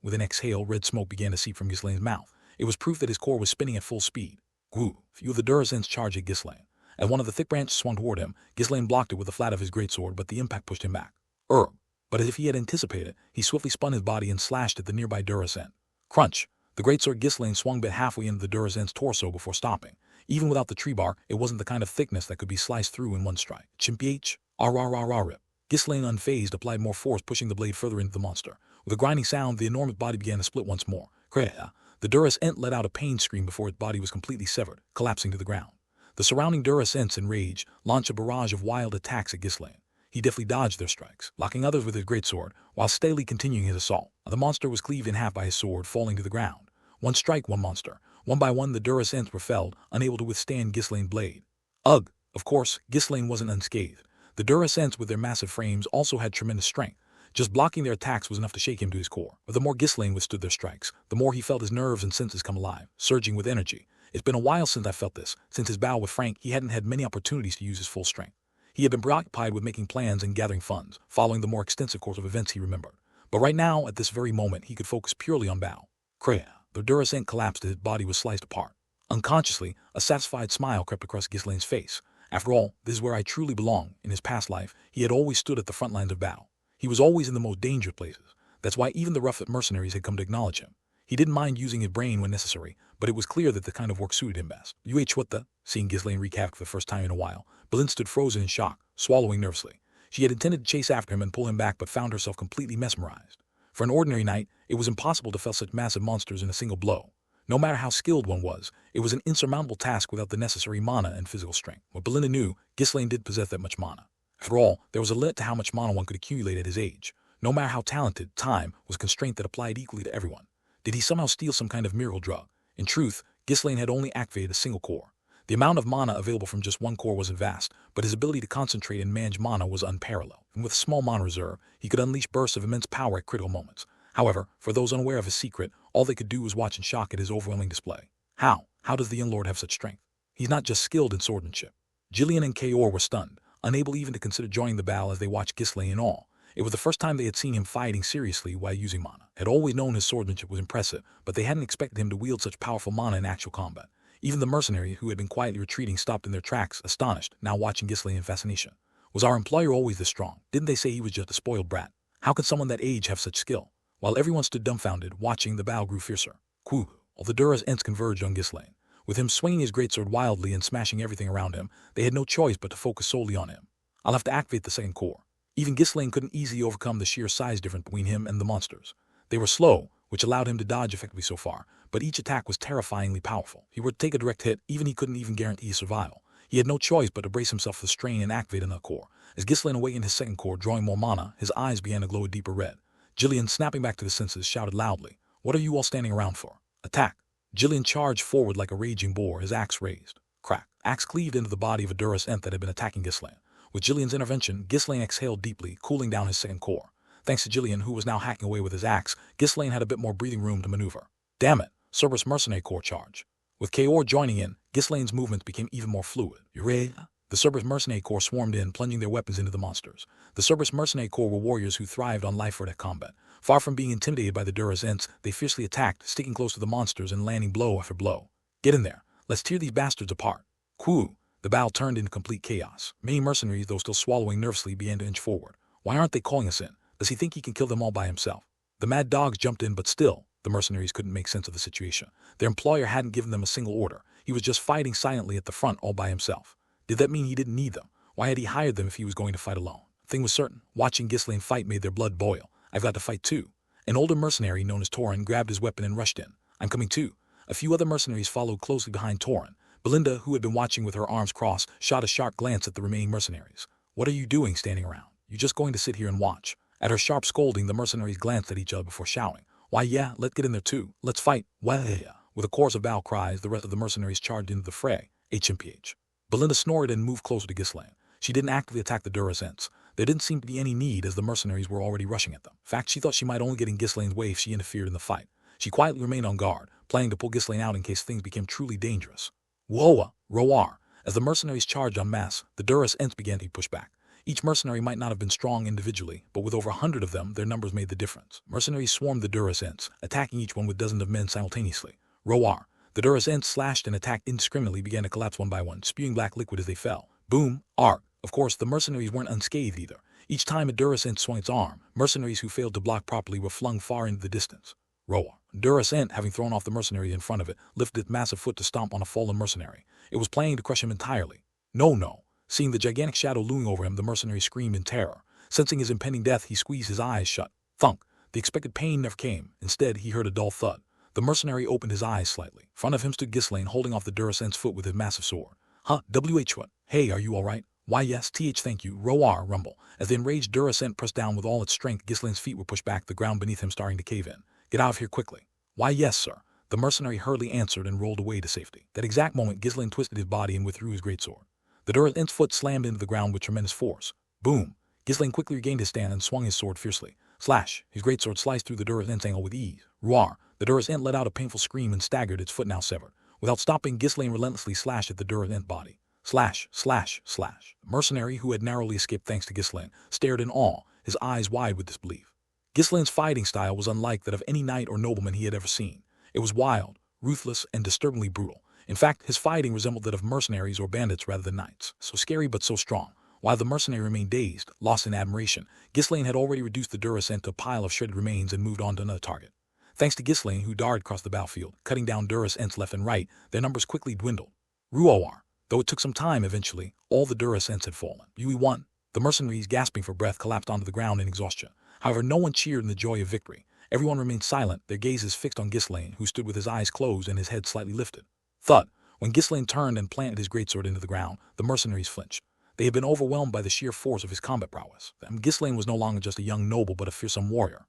With an exhale, red smoke began to seep from Ghislaine's mouth. It was proof that his core was spinning at full speed. Few of the Duras Ents charged at Ghislaine. As one of the thick branches swung toward him, Ghislaine blocked it with the flat of his greatsword, but the impact pushed him back. But as if he had anticipated, he swiftly spun his body and slashed at the nearby Duras Ent. Crunch! The greatsword Ghislaine swung bit halfway into the Duras Ent's torso before stopping. Even without the tree bark, it wasn't the kind of thickness that could be sliced through in one strike. Chimph! Rip. Ghislaine, unfazed, applied more force, pushing the blade further into the monster. With a grinding sound, the enormous body began to split once more. Kreha! The Duras Ent let out a pain scream before its body was completely severed, collapsing to the ground. The surrounding Duras Ents, in rage, launched a barrage of wild attacks at Ghislaine. He deftly dodged their strikes, locking others with his greatsword, while steadily continuing his assault. The monster was cleaved in half by his sword, falling to the ground. One strike, one monster. One by one, the Duras Ents were felled, unable to withstand Ghislaine's blade. Ugh! Of course, Ghislaine wasn't unscathed. The Duras Ents, with their massive frames, also had tremendous strength. Just blocking their attacks was enough to shake him to his core. But the more Ghislaine withstood their strikes, the more he felt his nerves and senses come alive, surging with energy. It's been a while since I felt this. Since his battle with Frank, he hadn't had many opportunities to use his full strength. He had been preoccupied with making plans and gathering funds, following the more extensive course of events he remembered. But right now, at this very moment, he could focus purely on battle. Kreha! The Duras Ent collapsed as his body was sliced apart. Unconsciously, a satisfied smile crept across Ghislaine's face. After all, this is where I truly belong. In his past life, he had always stood at the front lines of battle. He was always in the most dangerous places. That's why even the roughest mercenaries had come to acknowledge him. He didn't mind using his brain when necessary, but it was clear that the kind of work suited him best. What the? Seeing Ghislaine wreak havoc for the first time in a while, Belinda stood frozen in shock, swallowing nervously. She had intended to chase after him and pull him back, but found herself completely mesmerized. For an ordinary knight, it was impossible to fell such massive monsters in a single blow. No matter how skilled one was, it was an insurmountable task without the necessary mana and physical strength. What Belinda knew, Ghislaine did possess that much mana. After all, there was a limit to how much mana one could accumulate at his age. No matter how talented, time was a constraint that applied equally to everyone. Did he somehow steal some kind of miracle drug? In truth, Ghislaine had only activated a single core. The amount of mana available from just one core wasn't vast, but his ability to concentrate and manage mana was unparalleled. And with a small mana reserve, he could unleash bursts of immense power at critical moments. However, for those unaware of his secret, all they could do was watch in shock at his overwhelming display. How does the young lord have such strength? He's not just skilled in swordsmanship. Jillian and Kayor were stunned, unable even to consider joining the battle as they watched Ghislaine in awe. It was the first time they had seen him fighting seriously while using mana. Had always known his swordsmanship was impressive, but they hadn't expected him to wield such powerful mana in actual combat. Even the mercenary, who had been quietly retreating, stopped in their tracks, astonished, now watching Ghislaine in fascination. Was our employer always this strong? Didn't they say he was just a spoiled brat? How could someone that age have such skill? While everyone stood dumbfounded, watching, the battle grew fiercer. Quoo! All the Duras Ents converged on Ghislaine. With him swinging his greatsword wildly and smashing everything around him, they had no choice but to focus solely on him. I'll have to activate the second core. Even Ghislaine couldn't easily overcome the sheer size difference between him and the monsters. They were slow, which allowed him to dodge effectively so far, but each attack was terrifyingly powerful. If he were to take a direct hit, even he couldn't even guarantee his survival. He had no choice but to brace himself for the strain and activate another core. As Ghislaine awakened his second core, drawing more mana, his eyes began to glow a deeper red. Jillian, snapping back to the senses, shouted loudly, "What are you all standing around for? Attack!" Jillian charged forward like a raging boar, his axe raised. Crack. Axe cleaved into the body of a Duras Ent that had been attacking Ghislaine. With Jillian's intervention, Ghislaine exhaled deeply, cooling down his second core. Thanks to Jillian, who was now hacking away with his axe, Ghislaine had a bit more breathing room to maneuver. Damn it! Cerberus Mercenary core charge. With Kaor joining in, Ghislaine's movements became even more fluid. The Cerberus Mercenary Corps swarmed in, plunging their weapons into the monsters. The Cerberus Mercenary Corps were warriors who thrived on life-or-death combat. Far from being intimidated by the Duras Ents, they fiercely attacked, sticking close to the monsters and landing blow after blow. Get in there. Let's tear these bastards apart. Quoo! The battle turned into complete chaos. Many mercenaries, though still swallowing nervously, began to inch forward. Why aren't they calling us in? Does he think he can kill them all by himself? The mad dogs jumped in, but still, the mercenaries couldn't make sense of the situation. Their employer hadn't given them a single order. He was just fighting silently at the front all by himself. Did that mean he didn't need them? Why had he hired them if he was going to fight alone? Thing was certain. Watching Ghislaine fight made their blood boil. I've got to fight too. An older mercenary known as Torin grabbed his weapon and rushed in. I'm coming too. A few other mercenaries followed closely behind Torin. Belinda, who had been watching with her arms crossed, shot a sharp glance at the remaining mercenaries. What are you doing standing around? You're just going to sit here and watch. At her sharp scolding, the mercenaries glanced at each other before shouting. Why yeah, let's get in there too. Let's fight. Well yeah. With a chorus of battle cries, the rest of the mercenaries charged into the fray. HMPH. Belinda snorted and moved closer to Ghislaine. She didn't actively attack the Duras Ents. There didn't seem to be any need, as the mercenaries were already rushing at them. In fact, she thought she might only get in Ghislaine's way if she interfered in the fight. She quietly remained on guard, planning to pull Ghislaine out in case things became truly dangerous. Whoa! Roar! As the mercenaries charged en masse, the Duras Ents began to be pushed back. Each mercenary might not have been strong individually, but with over 100 of them, their numbers made the difference. Mercenaries swarmed the Duras Ents, attacking each one with dozens of men simultaneously. Roar! The Duras Ents slashed and attacked indiscriminately, began to collapse one by one, spewing black liquid as they fell. Boom! Arc! Of course, the mercenaries weren't unscathed either. Each time a Duras Ent swung its arm, mercenaries who failed to block properly were flung far into the distance. Roar! Duras Ent, having thrown off the mercenary in front of it, lifted its massive foot to stomp on a fallen mercenary. It was planning to crush him entirely. No. Seeing the gigantic shadow looming over him, the mercenary screamed in terror. Sensing his impending death, he squeezed his eyes shut. Thunk! The expected pain never came. Instead, he heard a dull thud. The mercenary opened his eyes slightly. In front of him stood Ghislaine, holding off the Duras Ent's foot with his massive sword. Huh? What? Hey, are you alright? Why yes, thank you. Roar! Rumble. As the enraged Duras Ent pressed down with all its strength, Ghislaine's feet were pushed back, the ground beneath him starting to cave in. Get out of here quickly. Why yes, sir. The mercenary hurriedly answered and rolled away to safety. That exact moment, Ghislaine twisted his body and withdrew his greatsword. The Duras Ent's foot slammed into the ground with tremendous force. Boom! Ghislaine quickly regained his stand and swung his sword fiercely. Slash! His greatsword sliced through the Duras Ent's ankle with ease. Roar! The Duras Ent let out a painful scream and staggered, its foot now severed. Without stopping, Ghislaine relentlessly slashed at the Duras Ent body. Slash! Slash! Slash! The mercenary, who had narrowly escaped thanks to Ghislaine, stared in awe, his eyes wide with disbelief. Ghislaine's fighting style was unlike that of any knight or nobleman he had ever seen. It was wild, ruthless, and disturbingly brutal. In fact, his fighting resembled that of mercenaries or bandits rather than knights. So scary but so strong. While the mercenary remained dazed, lost in admiration, Ghislaine had already reduced the Duras Ent to a pile of shredded remains and moved on to another target. Thanks to Ghislaine, who darted across the battlefield, cutting down Duras Ents left and right, their numbers quickly dwindled. Roar! Though it took some time, eventually, all the Duras Ents had fallen. We won. The mercenaries, gasping for breath, collapsed onto the ground in exhaustion. However, no one cheered in the joy of victory. Everyone remained silent, their gazes fixed on Ghislaine, who stood with his eyes closed and his head slightly lifted. Thud! When Ghislaine turned and planted his greatsword into the ground, the mercenaries flinched. They had been overwhelmed by the sheer force of his combat prowess. Ghislaine was no longer just a young noble but a fearsome warrior.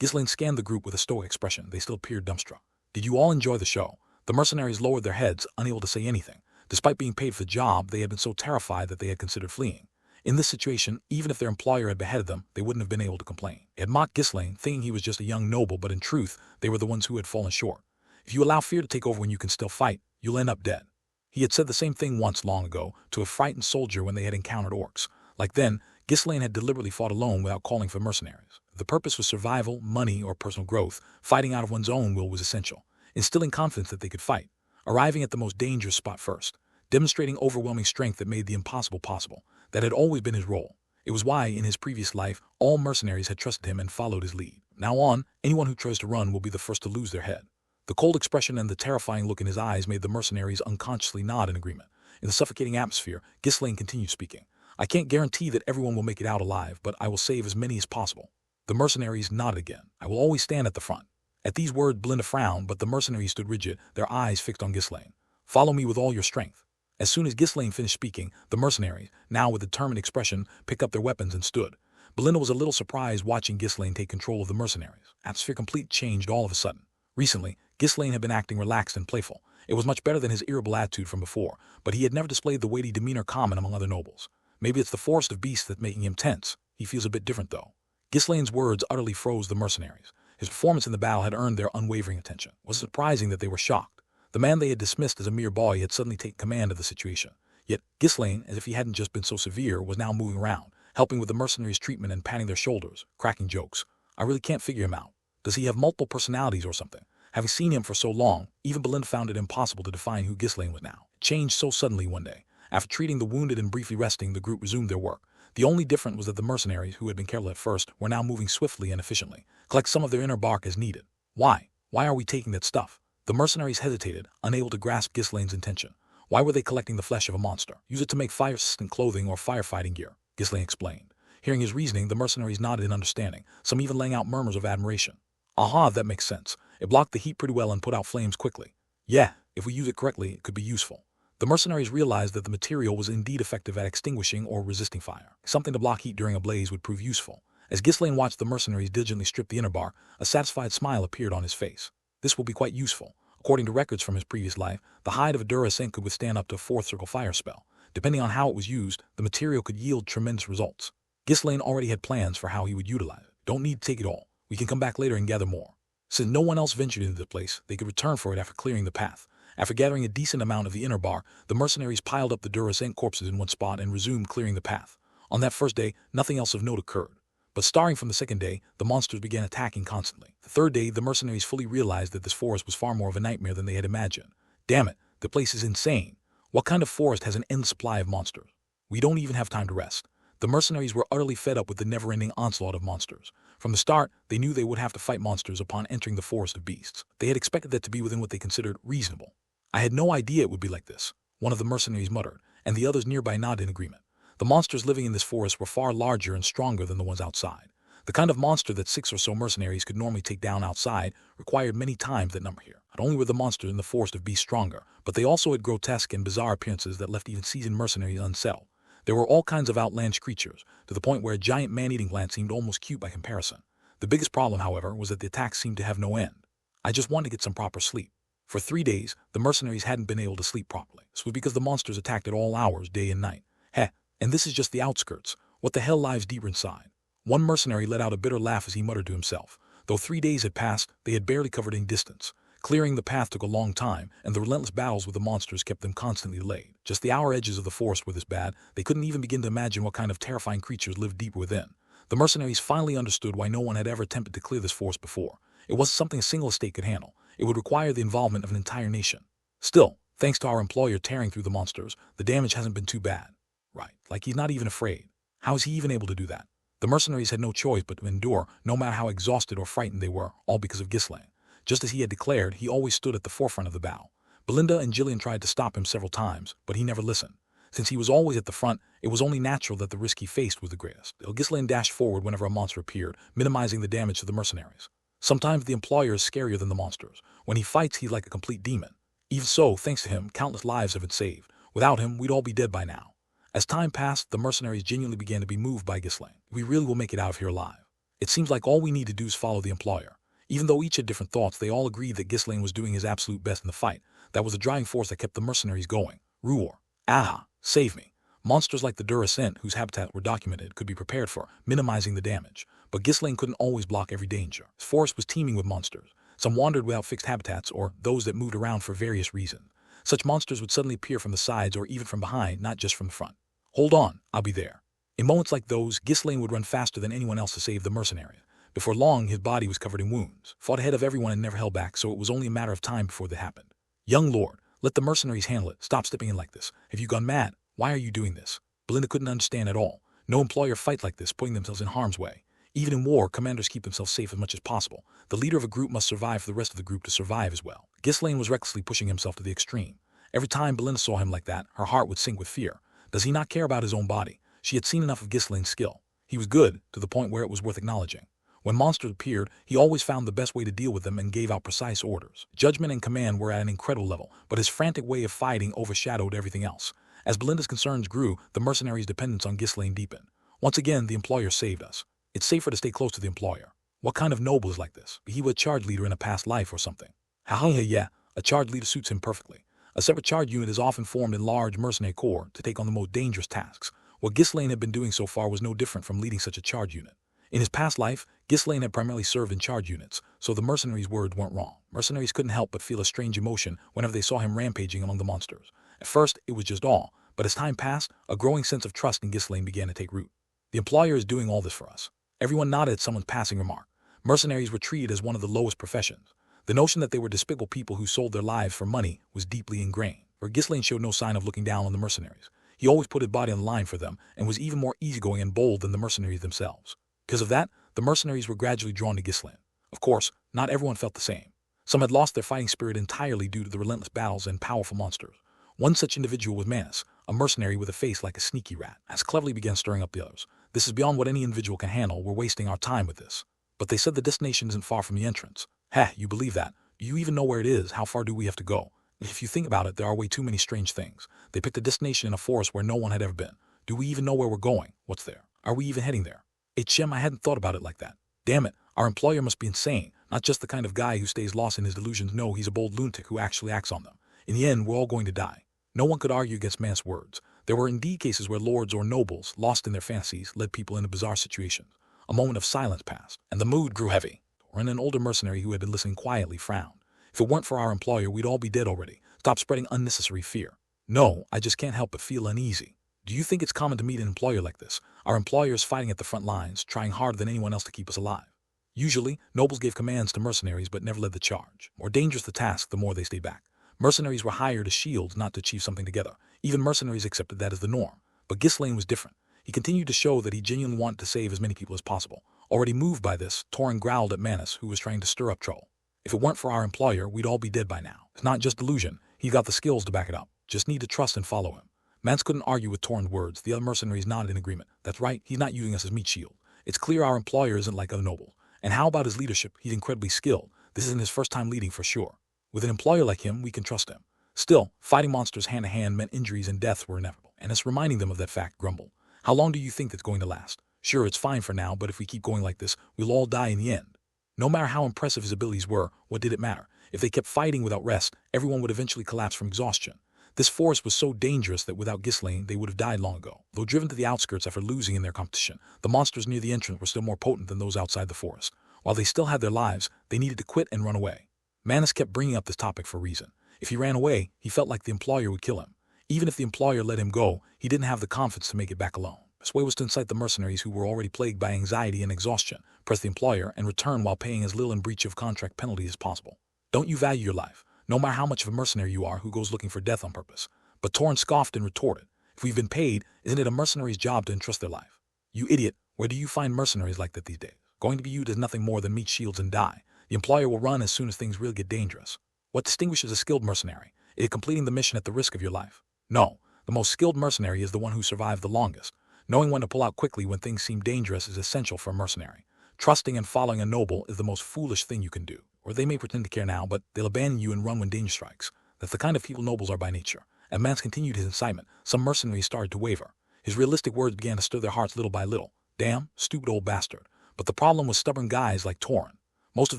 Ghislaine scanned the group with a stoic expression. They still appeared dumbstruck. Did you all enjoy the show? The mercenaries lowered their heads, unable to say anything. Despite being paid for the job, they had been so terrified that they had considered fleeing. In this situation, even if their employer had beheaded them, they wouldn't have been able to complain. They had mocked Ghislaine, thinking he was just a young noble, but in truth, they were the ones who had fallen short. If you allow fear to take over when you can still fight, you'll end up dead. He had said the same thing once long ago to a frightened soldier when they had encountered orcs. Like then, Ghislaine had deliberately fought alone without calling for mercenaries. If the purpose was survival, money, or personal growth, fighting out of one's own will was essential, instilling confidence that they could fight, arriving at the most dangerous spot first, demonstrating overwhelming strength that made the impossible possible. That had always been his role. It was why, in his previous life, all mercenaries had trusted him and followed his lead. Now on, anyone who tries to run will be the first to lose their head. The cold expression and the terrifying look in his eyes made the mercenaries unconsciously nod in agreement. In the suffocating atmosphere, Ghislaine continued speaking. I can't guarantee that everyone will make it out alive, but I will save as many as possible. The mercenaries nodded again. I will always stand at the front. At these words, Belinda frowned, but the mercenaries stood rigid, their eyes fixed on Ghislaine. Follow me with all your strength. As soon as Ghislaine finished speaking, the mercenaries, now with a determined expression, picked up their weapons and stood. Belinda was a little surprised watching Ghislaine take control of the mercenaries. Atmosphere complete changed all of a sudden. Recently, Ghislaine had been acting relaxed and playful. It was much better than his irritable attitude from before, but he had never displayed the weighty demeanor common among other nobles. Maybe it's the forest of beasts that's making him tense. He feels a bit different, though. Ghislaine's words utterly froze the mercenaries. His performance in the battle had earned their unwavering attention. It was surprising that they were shocked. The man they had dismissed as a mere boy had suddenly taken command of the situation. Yet Ghislaine, as if he hadn't just been so severe, was now moving around, helping with the mercenaries' treatment and patting their shoulders, cracking jokes. I really can't figure him out. Does he have multiple personalities or something? Having seen him for so long, even Belinda found it impossible to define who Ghislaine was now. It changed so suddenly one day. After treating the wounded and briefly resting, the group resumed their work. The only difference was that the mercenaries, who had been careful at first, were now moving swiftly and efficiently. Collect some of their inner bark as needed. Why? Why are we taking that stuff? The mercenaries hesitated, unable to grasp Ghislaine's intention. Why were they collecting the flesh of a monster? Use it to make fire-resistant clothing or firefighting gear, Ghislaine explained. Hearing his reasoning, the mercenaries nodded in understanding, some even laying out murmurs of admiration. Aha, that makes sense. It blocked the heat pretty well and put out flames quickly. Yeah, if we use it correctly, it could be useful. The mercenaries realized that the material was indeed effective at extinguishing or resisting fire. Something to block heat during a blaze would prove useful. As Ghislaine watched the mercenaries diligently strip the inner bark, a satisfied smile appeared on his face. This will be quite useful. According to records from his previous life, the hide of a Duracent could withstand up to a fourth circle fire spell. Depending on how it was used, the material could yield tremendous results. Ghislaine already had plans for how he would utilize it. Don't need to take it all. We can come back later and gather more. Since no one else ventured into the place, they could return for it after clearing the path. After gathering a decent amount of the inner bar, the mercenaries piled up the Duracent corpses in one spot and resumed clearing the path. On that first day, nothing else of note occurred. But starting from the second day, the monsters began attacking constantly. The third day, the mercenaries fully realized that this forest was far more of a nightmare than they had imagined. Damn it, the place is insane. What kind of forest has an endless supply of monsters? We don't even have time to rest. The mercenaries were utterly fed up with the never-ending onslaught of monsters. From the start, they knew they would have to fight monsters upon entering the forest of beasts. They had expected that to be within what they considered reasonable. I had no idea it would be like this, one of the mercenaries muttered, and the others nearby nodded in agreement. The monsters living in this forest were far larger and stronger than the ones outside. The kind of monster that 6 or so mercenaries could normally take down outside required many times that number here. Not only were the monsters in the forest of beasts stronger, but they also had grotesque and bizarre appearances that left even seasoned mercenaries unsettled. There were all kinds of outlandish creatures, to the point where a giant man-eating plant seemed almost cute by comparison. The biggest problem, however, was that the attacks seemed to have no end. I just wanted to get some proper sleep. For 3 days, the mercenaries hadn't been able to sleep properly. This was because the monsters attacked at all hours, day and night. Heh, and this is just the outskirts. What the hell lies deeper inside? One mercenary let out a bitter laugh as he muttered to himself. Though 3 days had passed, they had barely covered any distance. Clearing the path took a long time, and the relentless battles with the monsters kept them constantly delayed. Just the outer edges of the forest were this bad, they couldn't even begin to imagine what kind of terrifying creatures lived deep within. The mercenaries finally understood why no one had ever attempted to clear this forest before. It wasn't something a single estate could handle. It would require the involvement of an entire nation. Still, thanks to our employer tearing through the monsters, the damage hasn't been too bad. Right, like he's not even afraid. How is he even able to do that? The mercenaries had no choice but to endure, no matter how exhausted or frightened they were, all because of Ghislaine. Just as he had declared, he always stood at the forefront of the battle. Belinda and Gillian tried to stop him several times, but he never listened. Since he was always at the front, it was only natural that the risk he faced was the greatest. Ghislaine dashed forward whenever a monster appeared, minimizing the damage to the mercenaries. Sometimes the employer is scarier than the monsters. When he fights, he's like a complete demon. Even so, thanks to him, countless lives have been saved. Without him, we'd all be dead by now. As time passed, the mercenaries genuinely began to be moved by Ghislaine. We really will make it out of here alive. It seems like all we need to do is follow the employer. Even though each had different thoughts, they all agreed that Ghislaine was doing his absolute best in the fight. That was the driving force that kept the mercenaries going. Ruor. Aha, save me. Monsters like the Duracent, whose habitat were documented, could be prepared for, minimizing the damage. But Ghislaine couldn't always block every danger. His forest was teeming with monsters. Some wandered without fixed habitats, or those that moved around for various reasons. Such monsters would suddenly appear from the sides or even from behind, not just from the front. Hold on, I'll be there. In moments like those, Ghislaine would run faster than anyone else to save the mercenary. Before long, his body was covered in wounds, fought ahead of everyone and never held back, so it was only a matter of time before that happened. Young lord, let the mercenaries handle it. Stop stepping in like this. Have you gone mad? Why are you doing this? Belinda couldn't understand at all. No employer fight like this, putting themselves in harm's way. Even in war, commanders keep themselves safe as much as possible. The leader of a group must survive for the rest of the group to survive as well. Ghislaine was recklessly pushing himself to the extreme. Every time Belinda saw him like that, her heart would sink with fear. Does he not care about his own body? She had seen enough of Ghislaine's skill. He was good, to the point where it was worth acknowledging. When monsters appeared, he always found the best way to deal with them and gave out precise orders. Judgment and command were at an incredible level, but his frantic way of fighting overshadowed everything else. As Belinda's concerns grew, the mercenaries' dependence on Ghislaine deepened. Once again, the employer saved us. It's safer to stay close to the employer. What kind of noble is like this? He was a charge leader in a past life or something. Yeah, a charge leader suits him perfectly. A separate charge unit is often formed in large mercenary corps to take on the most dangerous tasks. What Ghislaine had been doing so far was no different from leading such a charge unit. In his past life, Ghislaine had primarily served in charge units, so the mercenaries' words weren't wrong. Mercenaries couldn't help but feel a strange emotion whenever they saw him rampaging among the monsters. At first, it was just awe, but as time passed, a growing sense of trust in Ghislaine began to take root. The employer is doing all this for us. Everyone nodded at someone's passing remark. Mercenaries were treated as one of the lowest professions. The notion that they were despicable people who sold their lives for money was deeply ingrained. For Ghislaine showed no sign of looking down on the mercenaries. He always put his body on the line for them and was even more easygoing and bold than the mercenaries themselves. Because of that, the mercenaries were gradually drawn to Ghislaine. Of course, not everyone felt the same. Some had lost their fighting spirit entirely due to the relentless battles and powerful monsters. One such individual was Manus, a mercenary with a face like a sneaky rat. As cleverly began stirring up the others. This is beyond what any individual can handle. We're wasting our time with this. But they said the destination isn't far from the entrance. Heh, you believe that? Do you even know where it is? How far do we have to go? If you think about it, there are way too many strange things. They picked a destination in a forest where no one had ever been. Do we even know where we're going? What's there? Are we even heading there? Shem, I hadn't thought about it like that. Damn it, our employer must be insane. Not just the kind of guy who stays lost in his delusions. No, he's a bold lunatic who actually acts on them. In the end, we're all going to die. No one could argue against Man's words. There were indeed cases where lords or nobles, lost in their fantasies, led people into bizarre situations. A moment of silence passed, and the mood grew heavy. And an older mercenary who had been listening quietly frowned. If it weren't for our employer, we'd all be dead already. Stop spreading unnecessary fear. No, I just can't help but feel uneasy. Do you think it's common to meet an employer like this? Our employer is fighting at the front lines, trying harder than anyone else to keep us alive. Usually, nobles gave commands to mercenaries but never led the charge. More dangerous the task, the more they stayed back. Mercenaries were hired as shields, not to achieve something together. Even mercenaries accepted that as the norm. But Ghislaine was different. He continued to show that he genuinely wanted to save as many people as possible. Already moved by this, Torin growled at Manus, who was trying to stir up trouble. If it weren't for our employer, we'd all be dead by now. It's not just delusion. He's got the skills to back it up. Just need to trust and follow him. Mance couldn't argue with Torin's words. The other mercenaries nodded in agreement. That's right, he's not using us as meat shield. It's clear our employer isn't like other nobles. And how about his leadership? He's incredibly skilled. This isn't his first time leading for sure. With an employer like him, we can trust him. Still, fighting monsters hand-to-hand meant injuries and deaths were inevitable. And it's reminding them of that fact grumbled. How long do you think that's going to last? Sure, it's fine for now, but if we keep going like this, we'll all die in the end. No matter how impressive his abilities were, what did it matter? If they kept fighting without rest, everyone would eventually collapse from exhaustion. This forest was so dangerous that without Ghislaine, they would have died long ago. Though driven to the outskirts after losing in their competition, the monsters near the entrance were still more potent than those outside the forest. While they still had their lives, they needed to quit and run away. Manus kept bringing up this topic for a reason. If he ran away, he felt like the employer would kill him. Even if the employer let him go, he didn't have the confidence to make it back alone. His way was to incite the mercenaries who were already plagued by anxiety and exhaustion, press the employer, and return while paying as little in breach of contract penalty as possible. Don't you value your life? No matter how much of a mercenary you are who goes looking for death on purpose. But Torin scoffed and retorted, if we've been paid, isn't it a mercenary's job to entrust their life? You idiot, where do you find mercenaries like that these days? Going to be viewed as nothing more than meat shields and die. The employer will run as soon as things really get dangerous. What distinguishes a skilled mercenary? Is completing the mission at the risk of your life? No, the most skilled mercenary is the one who survived the longest. Knowing when to pull out quickly when things seem dangerous is essential for a mercenary. Trusting and following a noble is the most foolish thing you can do. Or they may pretend to care now, but they'll abandon you and run when danger strikes. That's the kind of people nobles are by nature. As Mance continued his incitement, some mercenaries started to waver. His realistic words began to stir their hearts little by little. Damn, stupid old bastard. But the problem was stubborn guys like Torin. Most of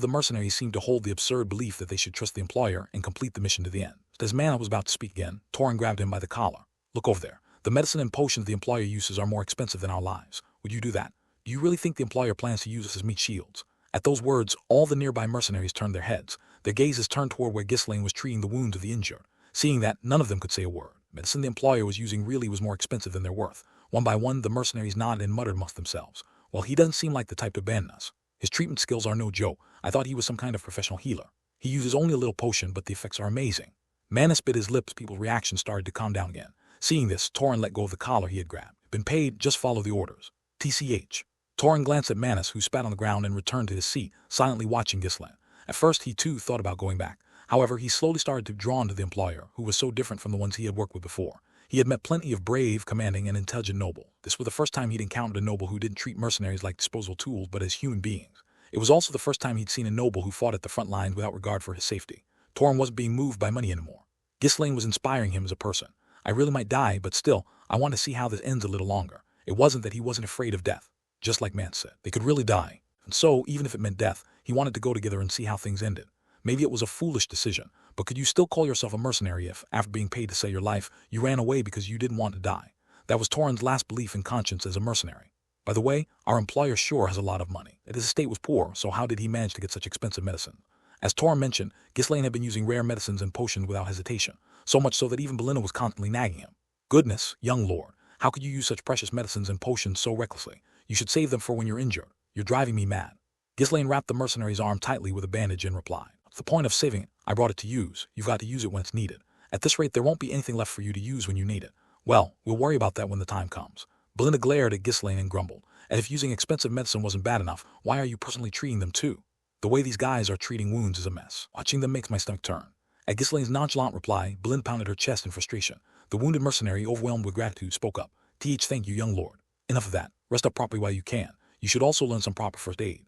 the mercenaries seemed to hold the absurd belief that they should trust the employer and complete the mission to the end. As Mana was about to speak again, Torin grabbed him by the collar. Look over there. The medicine and potions the employer uses are more expensive than our lives. Would you do that? Do you really think the employer plans to use us as meat shields? At those words, all the nearby mercenaries turned their heads. Their gazes turned toward where Ghislaine was treating the wounds of the injured. Seeing that, none of them could say a word. Medicine the employer was using really was more expensive than their worth. One by one, the mercenaries nodded and muttered amongst themselves. Well, he doesn't seem like the type to abandon us. His treatment skills are no joke. I thought he was some kind of professional healer. He uses only a little potion, but the effects are amazing. Manus bit his lips. People's reaction started to calm down again. Seeing this, Torin let go of the collar he had grabbed. Been paid, just follow the orders. TCH. Torin glanced at Manus, who spat on the ground and returned to his seat, silently watching Ghislaine. At first, he too thought about going back. However, he slowly started to be drawn to the employer, who was so different from the ones he had worked with before. He had met plenty of brave, commanding, and intelligent noble. This was the first time he'd encountered a noble who didn't treat mercenaries like disposable tools but as human beings. It was also the first time he'd seen a noble who fought at the front lines without regard for his safety. Torin wasn't being moved by money anymore. Ghislaine was inspiring him as a person. I really might die, but still, I want to see how this ends a little longer. It wasn't that he wasn't afraid of death. Just like Mance said, they could really die. And so, even if it meant death, he wanted to go together and see how things ended. Maybe it was a foolish decision, but could you still call yourself a mercenary if, after being paid to save your life, you ran away because you didn't want to die? That was Torin's last belief in conscience as a mercenary. By the way, our employer sure has a lot of money. His estate was poor, so how did he manage to get such expensive medicine? As Torin mentioned, Ghislaine had been using rare medicines and potions without hesitation, so much so that even Belinda was constantly nagging him. Goodness, young lord, how could you use such precious medicines and potions so recklessly? You should save them for when you're injured. You're driving me mad. Ghislaine wrapped the mercenary's arm tightly with a bandage and replied, "What's the point of saving it? I brought it to use. You've got to use it when it's needed. At this rate, there won't be anything left for you to use when you need it. Well, we'll worry about that when the time comes." Belinda glared at Ghislaine and grumbled, "And if using expensive medicine wasn't bad enough, why are you personally treating them too? The way these guys are treating wounds is a mess. Watching them makes my stomach turn." At Ghislaine's nonchalant reply, Belinda pounded her chest in frustration. The wounded mercenary, overwhelmed with gratitude, spoke up. Thank you, young lord. Enough of that. Rest up properly while you can. You should also learn some proper first aid."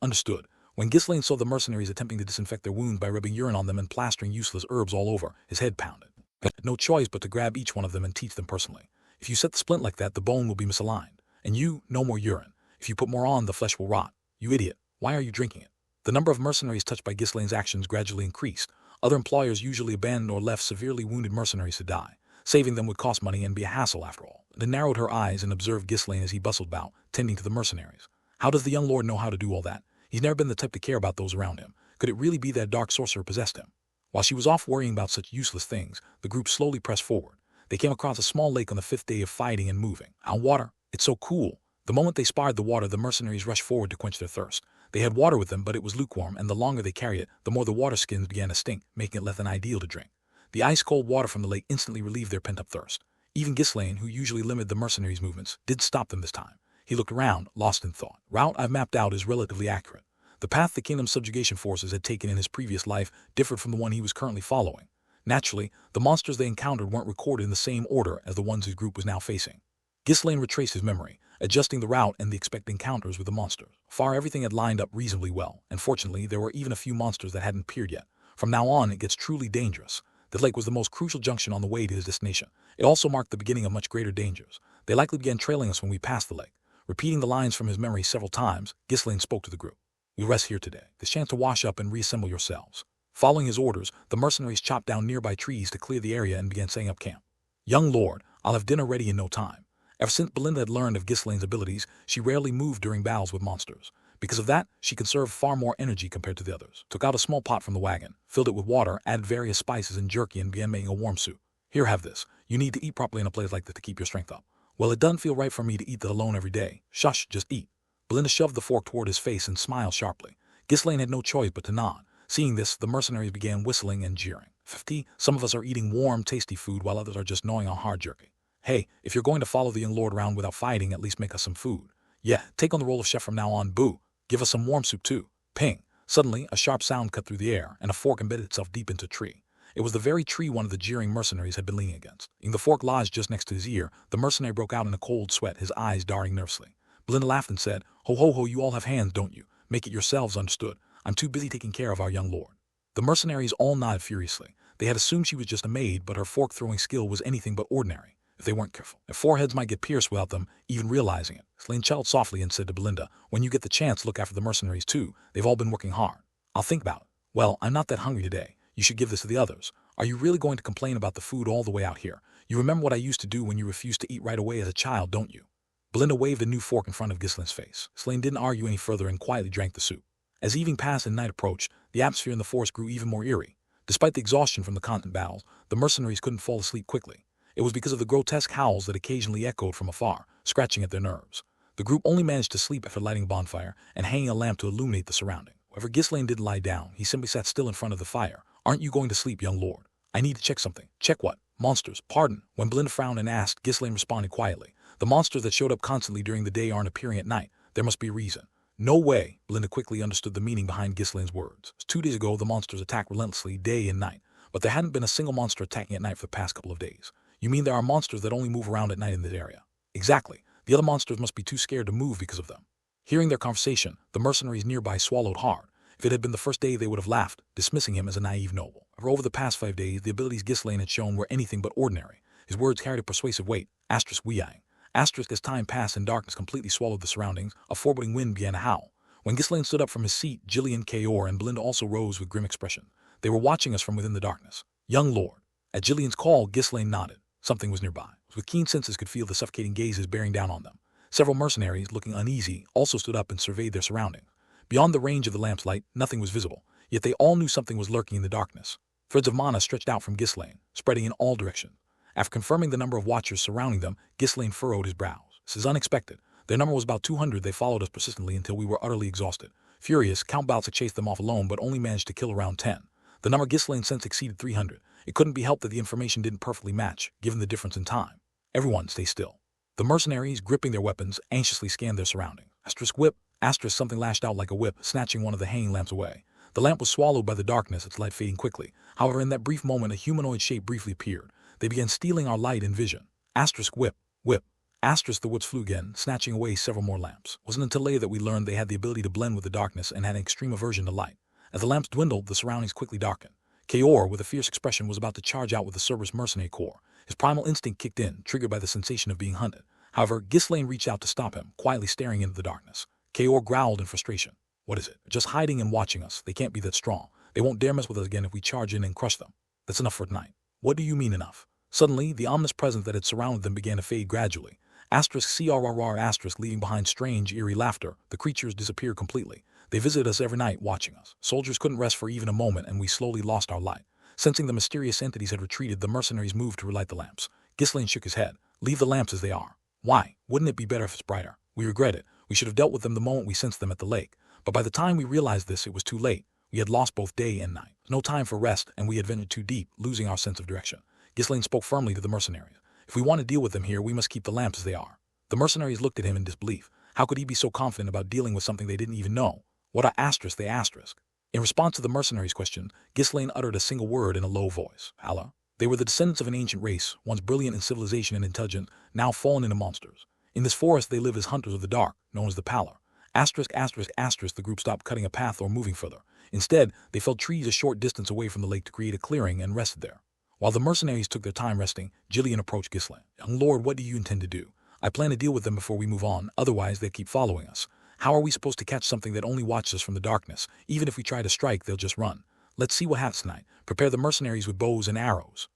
Understood. When Ghislaine saw the mercenaries attempting to disinfect their wounds by rubbing urine on them and plastering useless herbs all over, his head pounded. He had no choice but to grab each one of them and teach them personally. If you set the splint like that, the bone will be misaligned. And you, no more urine. If you put more on, the flesh will rot. You idiot. Why are you drinking it? The number of mercenaries touched by Ghislaine's actions gradually increased. Other employers usually abandoned or left severely wounded mercenaries to die. Saving them would cost money and be a hassle after all. They narrowed her eyes and observed Ghislaine as he bustled about, tending to the mercenaries. How does the young lord know how to do all that? He's never been the type to care about those around him. Could it really be that dark sorcerer possessed him? While she was off worrying about such useless things, the group slowly pressed forward. They came across a small lake on the 5th day of fighting and moving. Water. It's so cool. The moment they spied the water, the mercenaries rushed forward to quench their thirst. They had water with them, but it was lukewarm, and the longer they carried it, the more the water skins began to stink, making it less than ideal to drink. The ice-cold water from the lake instantly relieved their pent-up thirst. Even Ghislaine, who usually limited the mercenaries' movements, didn't stop them this time. He looked around, lost in thought. Route I've mapped out is relatively accurate. The path the kingdom's subjugation forces had taken in his previous life differed from the one he was currently following. Naturally, the monsters they encountered weren't recorded in the same order as the ones his group was now facing. Ghislaine retraced his memory, adjusting the route and the expected encounters with the monsters. Far everything had lined up reasonably well, and fortunately there were even a few monsters that hadn't appeared yet. From now on, it gets truly dangerous. The lake was the most crucial junction on the way to his destination. It also marked the beginning of much greater dangers. They likely began trailing us when we passed the lake. Repeating the lines from his memory several times, Ghislaine spoke to the group. "You'll rest here today. This chance to wash up and reassemble yourselves." Following his orders, the mercenaries chopped down nearby trees to clear the area and began setting up camp. "Young lord, I'll have dinner ready in no time." Ever since Belinda had learned of Ghislaine's abilities, she rarely moved during battles with monsters. Because of that, she conserved far more energy compared to the others. Took out a small pot from the wagon, filled it with water, added various spices and jerky, and began making a warm soup. "Here, have this. You need to eat properly in a place like this to keep your strength up." "Well, it doesn't feel right for me to eat that alone every day." "Shush, just eat." Belinda shoved the fork toward his face and smiled sharply. Ghislaine had no choice but to nod. Seeing this, the mercenaries began whistling and jeering. 50, some of us are eating warm, tasty food while others are just gnawing on hard jerky. "Hey, if you're going to follow the young lord around without fighting, at least make us some food." "Yeah, take on the role of chef from now on, boo. Give us some warm soup too." Ping. Suddenly, a sharp sound cut through the air, and a fork embedded itself deep into a tree. It was the very tree one of the jeering mercenaries had been leaning against. The fork lodged just next to his ear, the mercenary broke out in a cold sweat, his eyes darting nervously. Belinda laughed and said, "Ho ho ho, you all have hands, don't you? Make it yourselves, understood? I'm too busy taking care of our young lord." The mercenaries all nodded furiously. They had assumed she was just a maid, but her fork-throwing skill was anything but ordinary, if they weren't careful. Their foreheads might get pierced without them even realizing it. Ghislaine chuckled softly and said to Belinda, "When you get the chance, look after the mercenaries too. They've all been working hard." "I'll think about it." "Well, I'm not that hungry today. You should give this to the others. Are you really going to complain about the food all the way out here? You remember what I used to do when you refused to eat right away as a child, don't you?" Belinda waved a new fork in front of Ghislaine's face. Ghislaine didn't argue any further and quietly drank the soup. As evening passed and night approached, the atmosphere in the forest grew even more eerie. Despite the exhaustion from the constant battles, the mercenaries couldn't fall asleep quickly. It was because of the grotesque howls that occasionally echoed from afar, scratching at their nerves. The group only managed to sleep after lighting a bonfire and hanging a lamp to illuminate the surrounding. However, Ghislaine didn't lie down. He simply sat still in front of the fire. "Aren't you going to sleep, young lord? I need to check something." "Check what?" "Monsters. Pardon." When Belinda frowned and asked, Ghislaine responded quietly. "The monsters that showed up constantly during the day aren't appearing at night. There must be a reason." "No way." Belinda quickly understood the meaning behind Ghislaine's words. 2 days ago, the monsters attacked relentlessly day and night, but there hadn't been a single monster attacking at night for the past couple of days. "You mean there are monsters that only move around at night in this area?" "Exactly. The other monsters must be too scared to move because of them." Hearing their conversation, the mercenaries nearby swallowed hard. If it had been the first day, they would have laughed, dismissing him as a naive noble. For over the past 5 days, the abilities Ghislaine had shown were anything but ordinary. His words carried a persuasive weight. Weang. As time passed and darkness completely swallowed the surroundings, a foreboding wind began to howl. When Ghislaine stood up from his seat, Jillian, Kaor, and Belinda also rose with grim expression. They were watching us from within the darkness. "Young lord." At Jillian's call, Ghislaine nodded. Something was nearby. With keen senses could feel the suffocating gazes bearing down on them. Several mercenaries, looking uneasy, also stood up and surveyed their surroundings. Beyond the range of the lamp's light, nothing was visible, yet they all knew something was lurking in the darkness. Threads of mana stretched out from Ghislaine, spreading in all directions. After confirming the number of watchers surrounding them, Ghislaine furrowed his brows. "This is unexpected. Their number was about 200. They followed us persistently until we were utterly exhausted. Furious, Count Baltic chased them off alone but only managed to kill around 10. The number Ghislaine sensed exceeded 300. It couldn't be helped that the information didn't perfectly match, given the difference in time. Everyone stay still." The mercenaries, gripping their weapons, anxiously scanned their surroundings. Whip. Something lashed out like a whip, snatching one of the hanging lamps away. The lamp was swallowed by the darkness, its light fading quickly. However, in that brief moment, a humanoid shape briefly appeared. They began stealing our light and vision. Whip. The whips flew again, snatching away several more lamps. It wasn't until later that we learned they had the ability to blend with the darkness and had an extreme aversion to light. As the lamps dwindled, the surroundings quickly darkened. Kaor, with a fierce expression, was about to charge out with the Cerberus mercenary corps. His primal instinct kicked in, triggered by the sensation of being hunted. However, Ghislaine reached out to stop him, quietly staring into the darkness. Kaor growled in frustration. "What is it? Just hiding and watching us. They can't be that strong. They won't dare mess with us again if we charge in and crush them. That's enough for tonight." "What do you mean enough?" Suddenly, the ominous presence that had surrounded them began to fade gradually. Leaving behind strange, eerie laughter, the creatures disappeared completely. They visited us every night, watching us. Soldiers couldn't rest for even a moment, and we slowly lost our light. Sensing the mysterious entities had retreated, the mercenaries moved to relight the lamps. Ghislaine shook his head. "Leave the lamps as they are." "Why? Wouldn't it be better if it's brighter?" "We regret it. We should have dealt with them the moment we sensed them at the lake. But by the time we realized this, it was too late. We had lost both day and night. No time for rest, and we had ventured too deep, losing our sense of direction." Ghislaine spoke firmly to the mercenaries. "If we want to deal with them here, we must keep the lamps as they are." The mercenaries looked at him in disbelief. How could he be so confident about dealing with something they didn't even know? "What are they?" In response to the mercenaries' question, Ghislaine uttered a single word in a low voice. "Allah." They were the descendants of an ancient race, once brilliant in civilization and intelligence, now fallen into monsters. In this forest they live as hunters of the dark, known as the Pallor. The group stopped cutting a path or moving further. Instead, they felled trees a short distance away from the lake to create a clearing and rested there. While the mercenaries took their time resting, Jillian approached Ghislaine. "Young lord, what do you intend to do?" "I plan to deal with them before we move on, otherwise they'll keep following us. How are we supposed to catch something that only watches us from the darkness? Even if we try to strike, they'll just run. Let's see what happens tonight. Prepare the mercenaries with bows and arrows."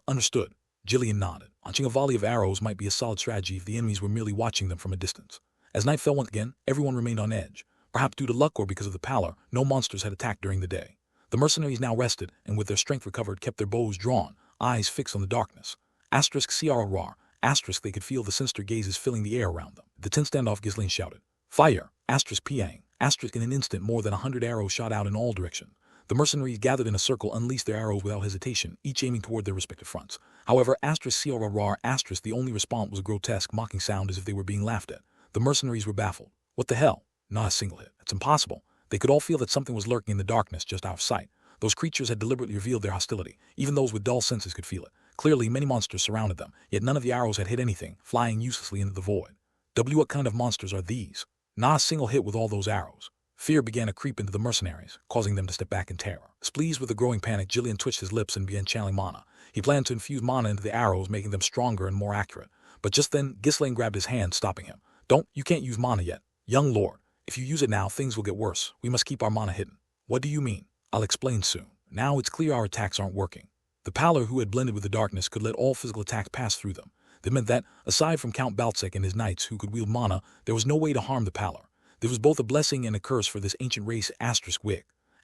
Understood." Jillian nodded. Launching a volley of arrows might be a solid strategy if the enemies were merely watching them from a distance. As night fell once again, everyone remained on edge. Perhaps due to luck or because of the pallor, no monsters had attacked during the day. The mercenaries now rested, and with their strength recovered, kept their bows drawn, eyes fixed on the darkness. They could feel the sinister gazes filling the air around them. The tense standoff, Ghislaine shouted. "Fire!" Piang. In an instant, more than 100 arrows shot out in all directions. The mercenaries gathered in a circle, unleashed their arrows without hesitation, each aiming toward their respective fronts. However, the only response was a grotesque, mocking sound as if they were being laughed at. The mercenaries were baffled. What the hell? Not a single hit. It's impossible. They could all feel that something was lurking in the darkness just out of sight. Those creatures had deliberately revealed their hostility. Even those with dull senses could feel it. Clearly, many monsters surrounded them, yet none of the arrows had hit anything, flying uselessly into the void. What kind of monsters are these? Not a single hit with all those arrows. Fear began to creep into the mercenaries, causing them to step back in terror. Displeased with the growing panic, Jillian twitched his lips and began channeling mana. He planned to infuse mana into the arrows, making them stronger and more accurate. But just then, Ghislaine grabbed his hand, stopping him. You can't use mana yet. Young lord, if you use it now, things will get worse. We must keep our mana hidden." "What do you mean?" "I'll explain soon. Now it's clear our attacks aren't working." The pallor, who had blended with the darkness, could let all physical attacks pass through them. That meant that, aside from Count Baltic and his knights who could wield mana, there was no way to harm the pallor. There was both a blessing and a curse for this ancient race.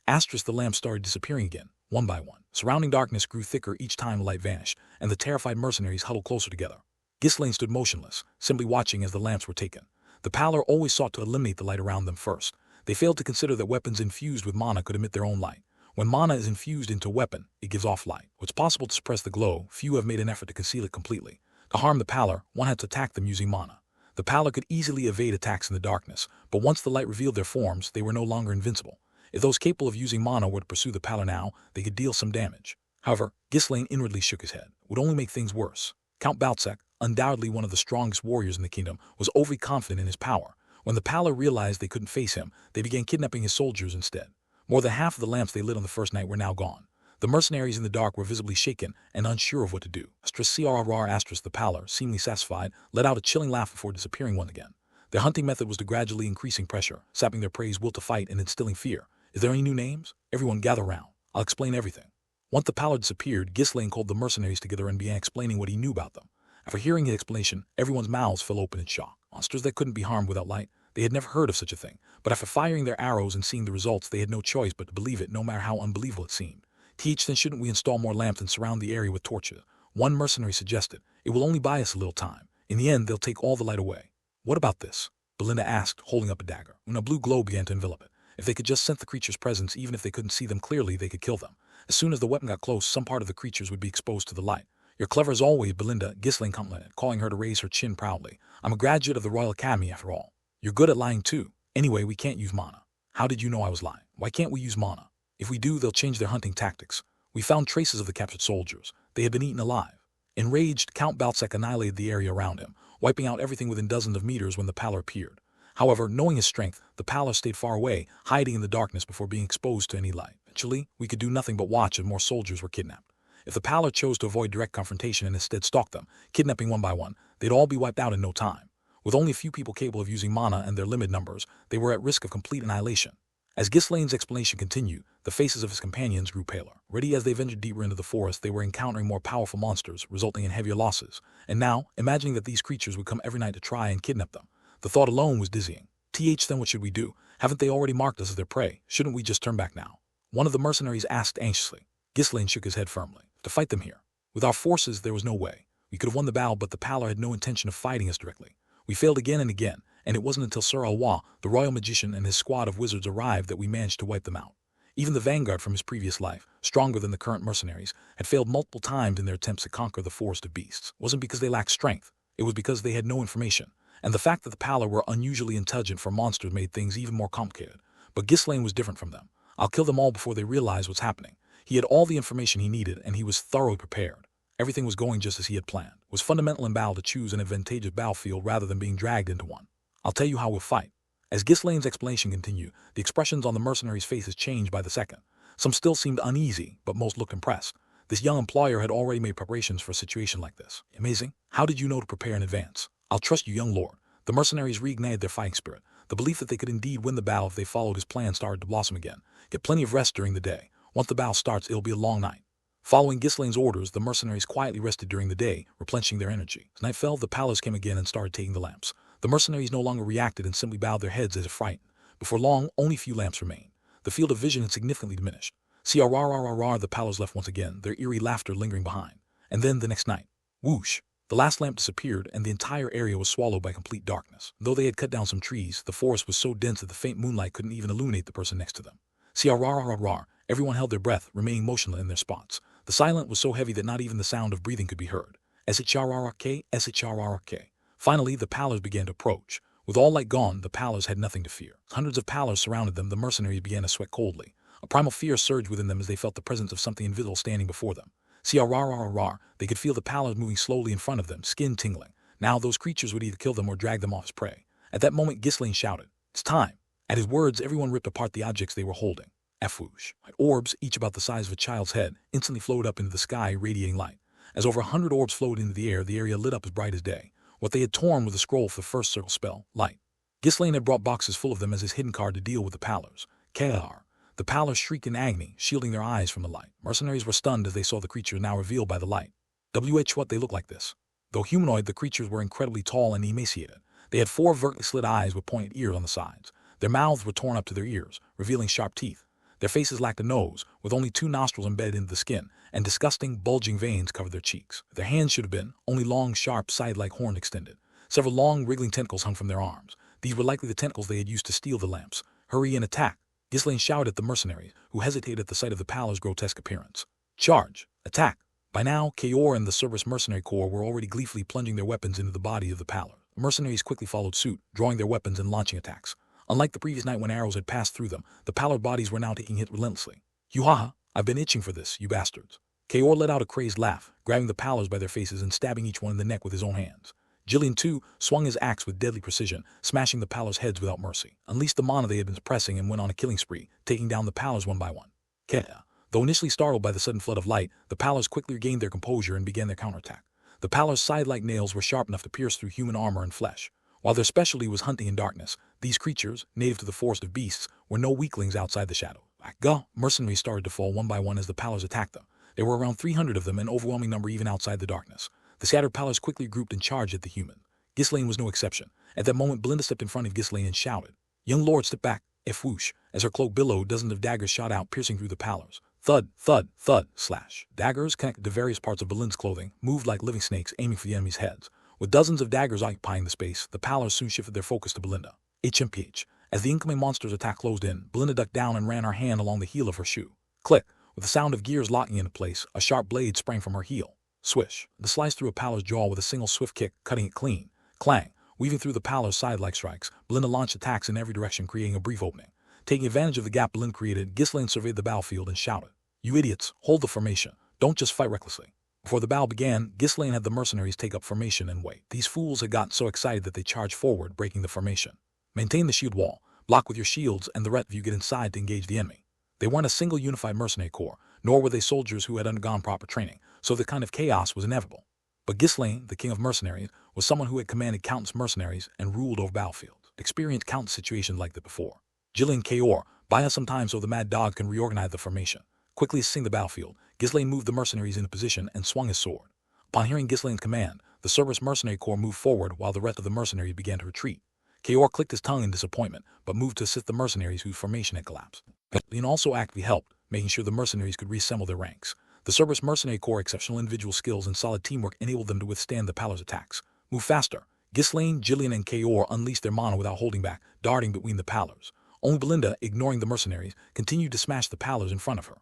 Asterisk the lamps started disappearing again, one by one. Surrounding darkness grew thicker each time the light vanished, and the terrified mercenaries huddled closer together. Ghislaine stood motionless, simply watching as the lamps were taken. The pallor always sought to eliminate the light around them first. They failed to consider that weapons infused with mana could emit their own light. When mana is infused into a weapon, it gives off light. It's possible to suppress the glow, few have made an effort to conceal it completely. To harm the pallor, one had to attack them using mana. The pallor could easily evade attacks in the darkness, but once the light revealed their forms, they were no longer invincible. If those capable of using mana were to pursue the pallor now, they could deal some damage. However, Ghislaine inwardly shook his head. It would only make things worse. Count Balzac, undoubtedly one of the strongest warriors in the kingdom, was overly confident in his power. When the pallor realized they couldn't face him, they began kidnapping his soldiers instead. More than half of the lamps they lit on the first night were now gone. The mercenaries in the dark were visibly shaken and unsure of what to do. The pallor, seemingly satisfied, let out a chilling laugh before disappearing once again. Their hunting method was to gradually increasing pressure, sapping their prey's will to fight and instilling fear. Is there any new names? Everyone gather round. I'll explain everything. Once the pallor disappeared, Ghislaine called the mercenaries together and began explaining what he knew about them. After hearing his explanation, everyone's mouths fell open in shock. Monsters that couldn't be harmed without light. They had never heard of such a thing, but after firing their arrows and seeing the results, they had no choice but to believe it, no matter how unbelievable it seemed. Then shouldn't we install more lamps and surround the area with torches? One mercenary suggested. It will only buy us a little time. In the end, they'll take all the light away. What about this? Belinda asked, holding up a dagger. When a blue glow began to envelop it. If they could just sense the creature's presence, even if they couldn't see them clearly, they could kill them. As soon as the weapon got close, some part of the creatures would be exposed to the light. You're clever as always, Belinda, Ghislaine complimented, calling her to raise her chin proudly. I'm a graduate of the Royal Academy, after all. You're good at lying, too. Anyway, we can't use mana. How did you know I was lying? Why can't we use mana? If we do, they'll change their hunting tactics. We found traces of the captured soldiers. They had been eaten alive. Enraged, Count Balzac annihilated the area around him, wiping out everything within dozens of meters when the pallor appeared. However, knowing his strength, the pallor stayed far away, hiding in the darkness before being exposed to any light. Eventually, we could do nothing but watch as more soldiers were kidnapped. If the pallor chose to avoid direct confrontation and instead stalked them, kidnapping one by one, they'd all be wiped out in no time. With only a few people capable of using mana and their limited numbers, they were at risk of complete annihilation. As Ghislaine's explanation continued, the faces of his companions grew paler. Ready as they ventured deeper into the forest, they were encountering more powerful monsters, resulting in heavier losses. And now, imagining that these creatures would come every night to try and kidnap them, the thought alone was dizzying. Then what should we do? Haven't they already marked us as their prey? Shouldn't we just turn back now? One of the mercenaries asked anxiously. Ghislaine shook his head firmly. To fight them here. With our forces, there was no way. We could have won the battle, but the pallor had no intention of fighting us directly. We failed again and again, and it wasn't until Sir Alwa, the royal magician, and his squad of wizards arrived that we managed to wipe them out. Even the vanguard from his previous life, stronger than the current mercenaries, had failed multiple times in their attempts to conquer the forest of beasts. It wasn't because they lacked strength, it was because they had no information. And the fact that the pallor were unusually intelligent for monsters made things even more complicated. But Ghislaine was different from them. I'll kill them all before they realize what's happening. He had all the information he needed, and he was thoroughly prepared. Everything was going just as he had planned. It was fundamental in battle to choose an advantageous battlefield rather than being dragged into one. I'll tell you how we'll fight. As Ghislaine's explanation continued, the expressions on the mercenaries' faces changed by the second. Some still seemed uneasy, but most looked impressed. This young employer had already made preparations for a situation like this. Amazing. How did you know to prepare in advance? I'll trust you, young lord. The mercenaries reignited their fighting spirit. The belief that they could indeed win the battle if they followed his plan started to blossom again. Get plenty of rest during the day. Once the battle starts, it'll be a long night. Following Ghislaine's orders, the mercenaries quietly rested during the day, replenishing their energy. As night fell, the pallors came again and started taking the lamps. The mercenaries no longer reacted and simply bowed their heads as if frightened. Before long, only few lamps remained. The field of vision had significantly diminished. The pallors left once again, their eerie laughter lingering behind. And then the next night, whoosh! The last lamp disappeared, and the entire area was swallowed by complete darkness. Though they had cut down some trees, the forest was so dense that the faint moonlight couldn't even illuminate the person next to them. Everyone held their breath, remaining motionless in their spots. The silence was so heavy that not even the sound of breathing could be heard. Finally, the pallors began to approach. With all light gone, the pallors had nothing to fear. Hundreds of pallors surrounded them. The mercenaries began to sweat coldly. A primal fear surged within them as they felt the presence of something invisible standing before them. They could feel the pallors moving slowly in front of them, skin tingling. Now those creatures would either kill them or drag them off as prey. At that moment, Ghislaine shouted, "It's time!" At his words, everyone ripped apart the objects they were holding. Whoosh. Orbs, each about the size of a child's head, instantly flowed up into the sky, radiating light. As over 100 orbs flowed into the area lit up as bright as day. What they had torn was a scroll for the first circle spell, light. Ghislaine had brought boxes full of them as his hidden card to deal with the pallors. The pallors shrieked in agony, shielding their eyes from the light. Mercenaries were stunned as they saw the creatures now revealed by the light. What they looked like this. Though humanoid, the creatures were incredibly tall and emaciated. They had 4 vertically slit eyes with pointed ears on the sides. Their mouths were torn up to their ears, revealing sharp teeth. Their faces lacked a nose, with only 2 nostrils embedded into the skin, and disgusting, bulging veins covered their cheeks. Their hands should have been only long, sharp, side-like horns extended. Several long, wriggling tentacles hung from their arms. These were likely the tentacles they had used to steal the lamps. Hurry and attack! Ghislaine shouted at the mercenaries, who hesitated at the sight of the pallor's grotesque appearance. Charge! Attack! By now, Kaor and the Cerberus Mercenary Corps were already gleefully plunging their weapons into the body of the pallor. The mercenaries quickly followed suit, drawing their weapons and launching attacks. Unlike the previous night when arrows had passed through them, the pallor bodies were now taking hit relentlessly. "You I've been itching for this, you bastards." Kaor let out a crazed laugh, grabbing the pallors by their faces and stabbing each one in the neck with his own hands. Jillian, too, swung his axe with deadly precision, smashing the pallors' heads without mercy. Unleashed the mana they had been suppressing and went on a killing spree, taking down the pallors one by one. Though initially startled by the sudden flood of light, the pallors quickly regained their composure and began their counterattack. The pallors' side-like nails were sharp enough to pierce through human armor and flesh. While their specialty was hunting in darkness, these creatures, native to the forest of beasts, were no weaklings outside the shadow. Mercenaries started to fall one by one as the pallors attacked them. There were around 300 of them, an overwhelming number even outside the darkness. The scattered pallors quickly grouped and charged at the human. Ghislaine was no exception. At that moment, Belinda stepped in front of Ghislaine and shouted, "Young lord, step back!" Whoosh! As her cloak billowed, dozens of daggers shot out, piercing through the pallors. Thud, thud, thud, slash. Daggers, connected to various parts of Belinda's clothing, moved like living snakes, aiming for the enemy's heads. With dozens of daggers occupying the space, the pallors soon shifted their focus to Belinda. HMPH. As the incoming monster's attack closed in, Belinda ducked down and ran her hand along the heel of her shoe. Click! With the sound of gears locking into place, a sharp blade sprang from her heel. Swish! The slice through a pallor's jaw with a single swift kick, cutting it clean. Clang! Weaving through the pallor's side-like strikes, Belinda launched attacks in every direction, creating a brief opening. Taking advantage of the gap Belinda created, Ghislaine surveyed the battlefield and shouted, "You idiots, hold the formation. Don't just fight recklessly." Before the battle began, Ghislaine had the mercenaries take up formation and wait. These fools had gotten so excited that they charged forward, breaking the formation. Maintain the shield wall, block with your shields, and the rest of you get inside to engage the enemy. They weren't a single unified mercenary corps, nor were they soldiers who had undergone proper training, so the kind of chaos was inevitable. But Ghislaine, the King of Mercenaries, was someone who had commanded countless mercenaries and ruled over battlefields, experienced countless situations like that before. Jillian Kaor, buy us some time so the mad dog can reorganize the formation. Quickly assessing the battlefield, Ghislaine moved the mercenaries into position and swung his sword. Upon hearing Ghislaine's command, the Cerberus Mercenary Corps moved forward while the rest of the mercenaries began to retreat. Kaor clicked his tongue in disappointment, but moved to assist the mercenaries whose formation had collapsed. Ghislaine also actively helped, making sure the mercenaries could reassemble their ranks. The Cerberus Mercenary Corps' exceptional individual skills and solid teamwork enabled them to withstand the pallor's attacks. Move faster! Ghislaine, Jillian, and Kaor unleashed their mana without holding back, darting between the pallors. Only Belinda, ignoring the mercenaries, continued to smash the pallors in front of her.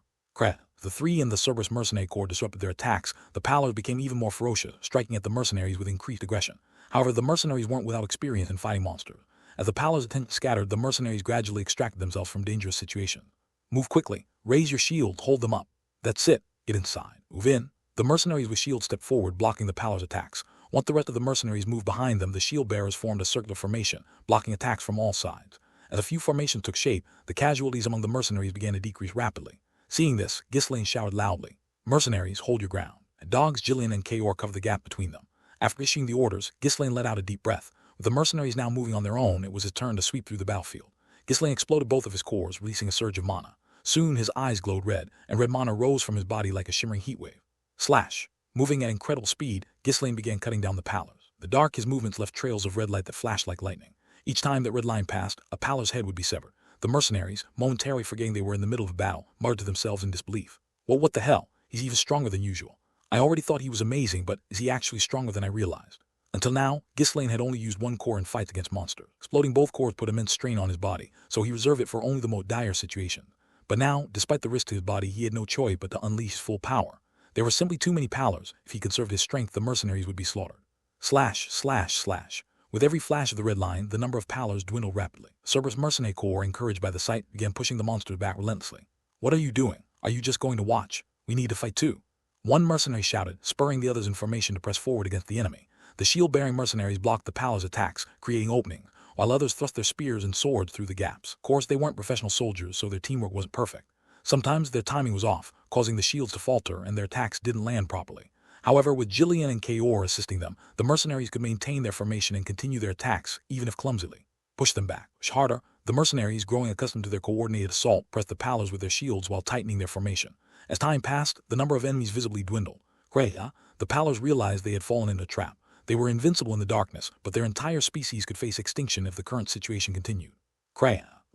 The three and the Cerberus Mercenary Corps disrupted their attacks. The pallors became even more ferocious, striking at the mercenaries with increased aggression. However, the mercenaries weren't without experience in fighting monsters. As the pallors' attention scattered, the mercenaries gradually extracted themselves from dangerous situations. Move quickly. Raise your shield. Hold them up. That's it. Get inside. Move in. The mercenaries with shields stepped forward, blocking the pallors' attacks. Once the rest of the mercenaries moved behind them, the shield bearers formed a circular formation, blocking attacks from all sides. As a few formations took shape, the casualties among the mercenaries began to decrease rapidly. Seeing this, Ghislaine shouted loudly, "Mercenaries, hold your ground." Dogs, Jillian, and Kaor covered the gap between them. After issuing the orders, Ghislaine let out a deep breath. With the mercenaries now moving on their own, it was his turn to sweep through the battlefield. Ghislaine exploded both of his cores, releasing a surge of mana. Soon his eyes glowed red, and red mana rose from his body like a shimmering heatwave. Slash! Moving at incredible speed, Ghislaine began cutting down the pallors. The dark, his movements left trails of red light that flashed like lightning. Each time that red line passed, a pallor's head would be severed. The mercenaries, momentarily forgetting they were in the middle of a battle, muttered to themselves in disbelief. "Well, what the hell? He's even stronger than usual. I already thought he was amazing, but is he actually stronger than I realized?" Until now, Ghislaine had only used one core in fights against monsters. Exploding both cores put immense strain on his body, so he reserved it for only the most dire situations. But now, despite the risk to his body, he had no choice but to unleash his full power. There were simply too many pallors. If he conserved his strength, the mercenaries would be slaughtered. Slash, slash, slash. With every flash of the red line, the number of pallors dwindled rapidly. Cerberus Mercenary Corps, encouraged by the sight, began pushing the monsters back relentlessly. "What are you doing? Are you just going to watch? We need to fight too." One mercenary shouted, spurring the others in formation to press forward against the enemy. The shield-bearing mercenaries blocked the pallors' attacks, creating openings, while others thrust their spears and swords through the gaps. Of course, they weren't professional soldiers, so their teamwork wasn't perfect. Sometimes their timing was off, causing the shields to falter, and their attacks didn't land properly. However, with Jillian and Kaor assisting them, the mercenaries could maintain their formation and continue their attacks, even if clumsily. Push them back. Push harder. The mercenaries, growing accustomed to their coordinated assault, pressed the pallors with their shields while tightening their formation. As time passed, the number of enemies visibly dwindled. The pallors realized they had fallen into a trap. They were invincible in the darkness, but their entire species could face extinction if the current situation continued.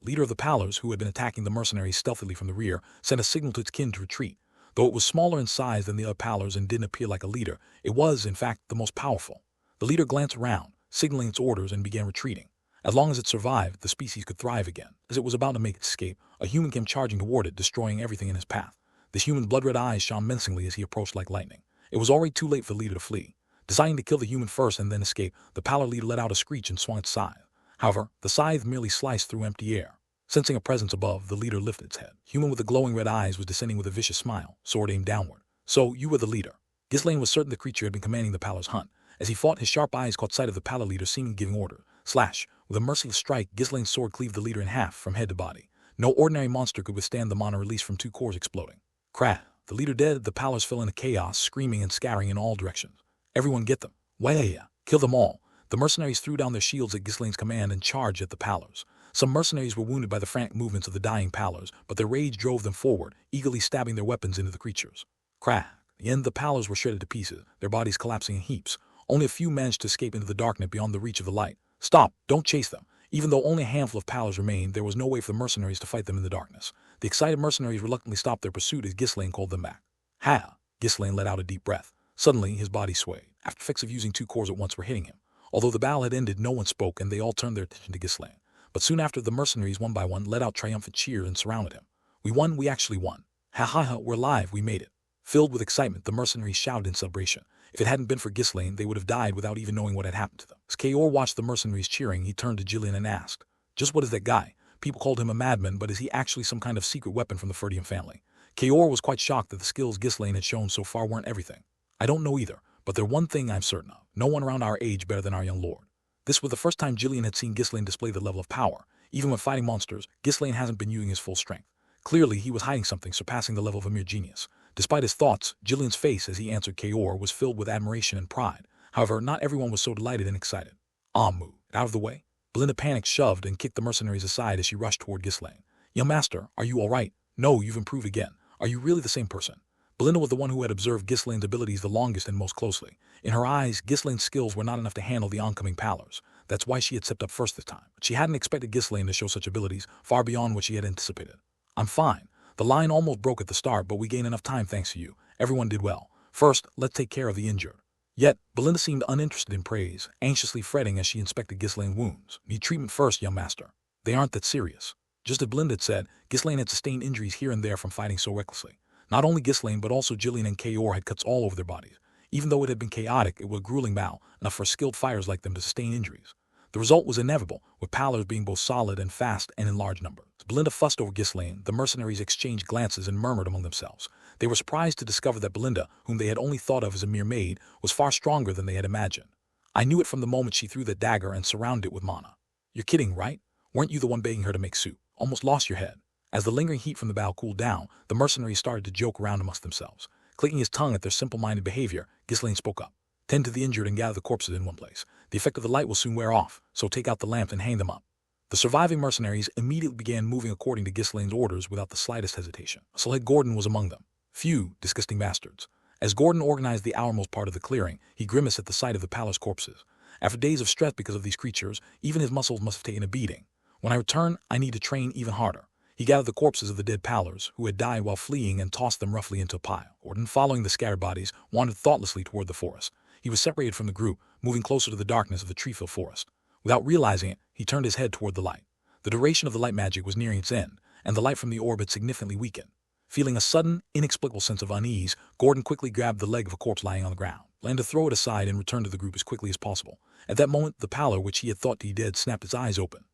leader of the Pallars, who had been attacking the mercenaries stealthily from the rear, sent a signal to its kin to retreat. Though it was smaller in size than the other Pallars and didn't appear like a leader, it was, in fact, the most powerful. The leader glanced around, signaling its orders, and began retreating. As long as it survived, the species could thrive again. As it was about to make its escape, a human came charging toward it, destroying everything in his path. This human's blood-red eyes shone menacingly as he approached like lightning. It was already too late for the leader to flee. Deciding to kill the human first and then escape, the Pallar leader let out a screech and swung its scythe. However, the scythe merely sliced through empty air. Sensing a presence above, the leader lifted its head. Human with the glowing red eyes was descending with a vicious smile, sword aimed downward. So, you were the leader. Ghislaine was certain the creature had been commanding the Pallar's hunt. As he fought, his sharp eyes caught sight of the Pallar leader seemingly giving order. Slash! With a merciless strike, Ghislaine's sword cleaved the leader in half from head to body. No ordinary monster could withstand the mana released from two cores exploding. Crash! The leader dead, the Pallars fell into chaos, screaming and scattering in all directions. Everyone get them. Waya! Kill them all. The mercenaries threw down their shields at Ghislaine's command and charged at the Pallars. Some mercenaries were wounded by the frantic movements of the dying Pallars, but their rage drove them forward, eagerly stabbing their weapons into the creatures. Crash! In the end, the Pallars were shredded to pieces, their bodies collapsing in heaps. Only a few managed to escape into the darkness beyond the reach of the light. Stop! Don't chase them! Even though only a handful of Pallars remained, there was no way for the mercenaries to fight them in the darkness. The excited mercenaries reluctantly stopped their pursuit as Ghislaine called them back. Ha! Ghislaine let out a deep breath. Suddenly, his body swayed. After effects of using two cores at once were hitting him. Although the battle had ended, no one spoke, and they all turned their attention to Ghislaine. But soon after, the mercenaries, one by one, let out triumphant cheers and surrounded him. We won, we actually won. Ha ha ha, we're alive, we made it. Filled with excitement, the mercenaries shouted in celebration. If it hadn't been for Ghislaine, they would have died without even knowing what had happened to them. As Kaor watched the mercenaries cheering, he turned to Jillian and asked, "Just what is that guy? People called him a madman, but is he actually some kind of secret weapon from the Ferdian family?" Kaor was quite shocked that the skills Ghislaine had shown so far weren't everything. "I don't know either, but there's one thing I'm certain of. No one around our age better than our young lord." This was the first time Jillian had seen Ghislaine display the level of power. Even when fighting monsters, Ghislaine hasn't been using his full strength. Clearly, he was hiding something surpassing the level of a mere genius. Despite his thoughts, Jillian's face as he answered Kaor was filled with admiration and pride. However, not everyone was so delighted and excited. Move out of the way. Belinda panicked, shoved, and kicked the mercenaries aside as she rushed toward Ghislaine. "Young master, are you all right? No, you've improved again. Are you really the same person?" Belinda was the one who had observed Ghislaine's abilities the longest and most closely. In her eyes, Ghislaine's skills were not enough to handle the oncoming Pallars. That's why she had stepped up first this time. But she hadn't expected Ghislaine to show such abilities, far beyond what she had anticipated. "I'm fine. The line almost broke at the start, but we gained enough time thanks to you. Everyone did well. First, let's take care of the injured." Yet, Belinda seemed uninterested in praise, anxiously fretting as she inspected Ghislaine's wounds. "Need treatment first, young master. They aren't that serious." Just as Belinda had said, Ghislaine had sustained injuries here and there from fighting so recklessly. Not only Ghislaine, but also Jillian and Kaor had cuts all over their bodies. Even though it had been chaotic, it was a grueling battle, enough for skilled fighters like them to sustain injuries. The result was inevitable, with Pallars being both solid and fast and in large numbers. As Belinda fussed over Ghislaine, the mercenaries exchanged glances and murmured among themselves. They were surprised to discover that Belinda, whom they had only thought of as a mere maid, was far stronger than they had imagined. "I knew it from the moment she threw the dagger and surrounded it with mana." "You're kidding, right? Weren't you the one begging her to make soup? Almost lost your head." As the lingering heat from the battle cooled down, the mercenaries started to joke around amongst themselves. Clicking his tongue at their simple-minded behavior, Ghislaine spoke up. "Tend to the injured and gather the corpses in one place. The effect of the light will soon wear off, so take out the lamps and hang them up." The surviving mercenaries immediately began moving according to Ghislaine's orders without the slightest hesitation. Saleh Gordon was among them. "Phew, disgusting bastards." As Gordon organized the outermost part of the clearing, he grimaced at the sight of the Pallars' corpses. After days of stress because of these creatures, even his muscles must have taken a beating. "When I return, I need to train even harder." He gathered the corpses of the dead Pallars, who had died while fleeing, and tossed them roughly into a pile. Gordon, following the scattered bodies, wandered thoughtlessly toward the forest. He was separated from the group, moving closer to the darkness of the tree-filled forest. Without realizing it, he turned his head toward the light. The duration of the light magic was nearing its end, and the light from the orb had significantly weakened. Feeling a sudden, inexplicable sense of unease, Gordon quickly grabbed the leg of a corpse lying on the ground, planned to throw it aside and return to the group as quickly as possible. At that moment, the Pallar, which he had thought to be dead, snapped its eyes open.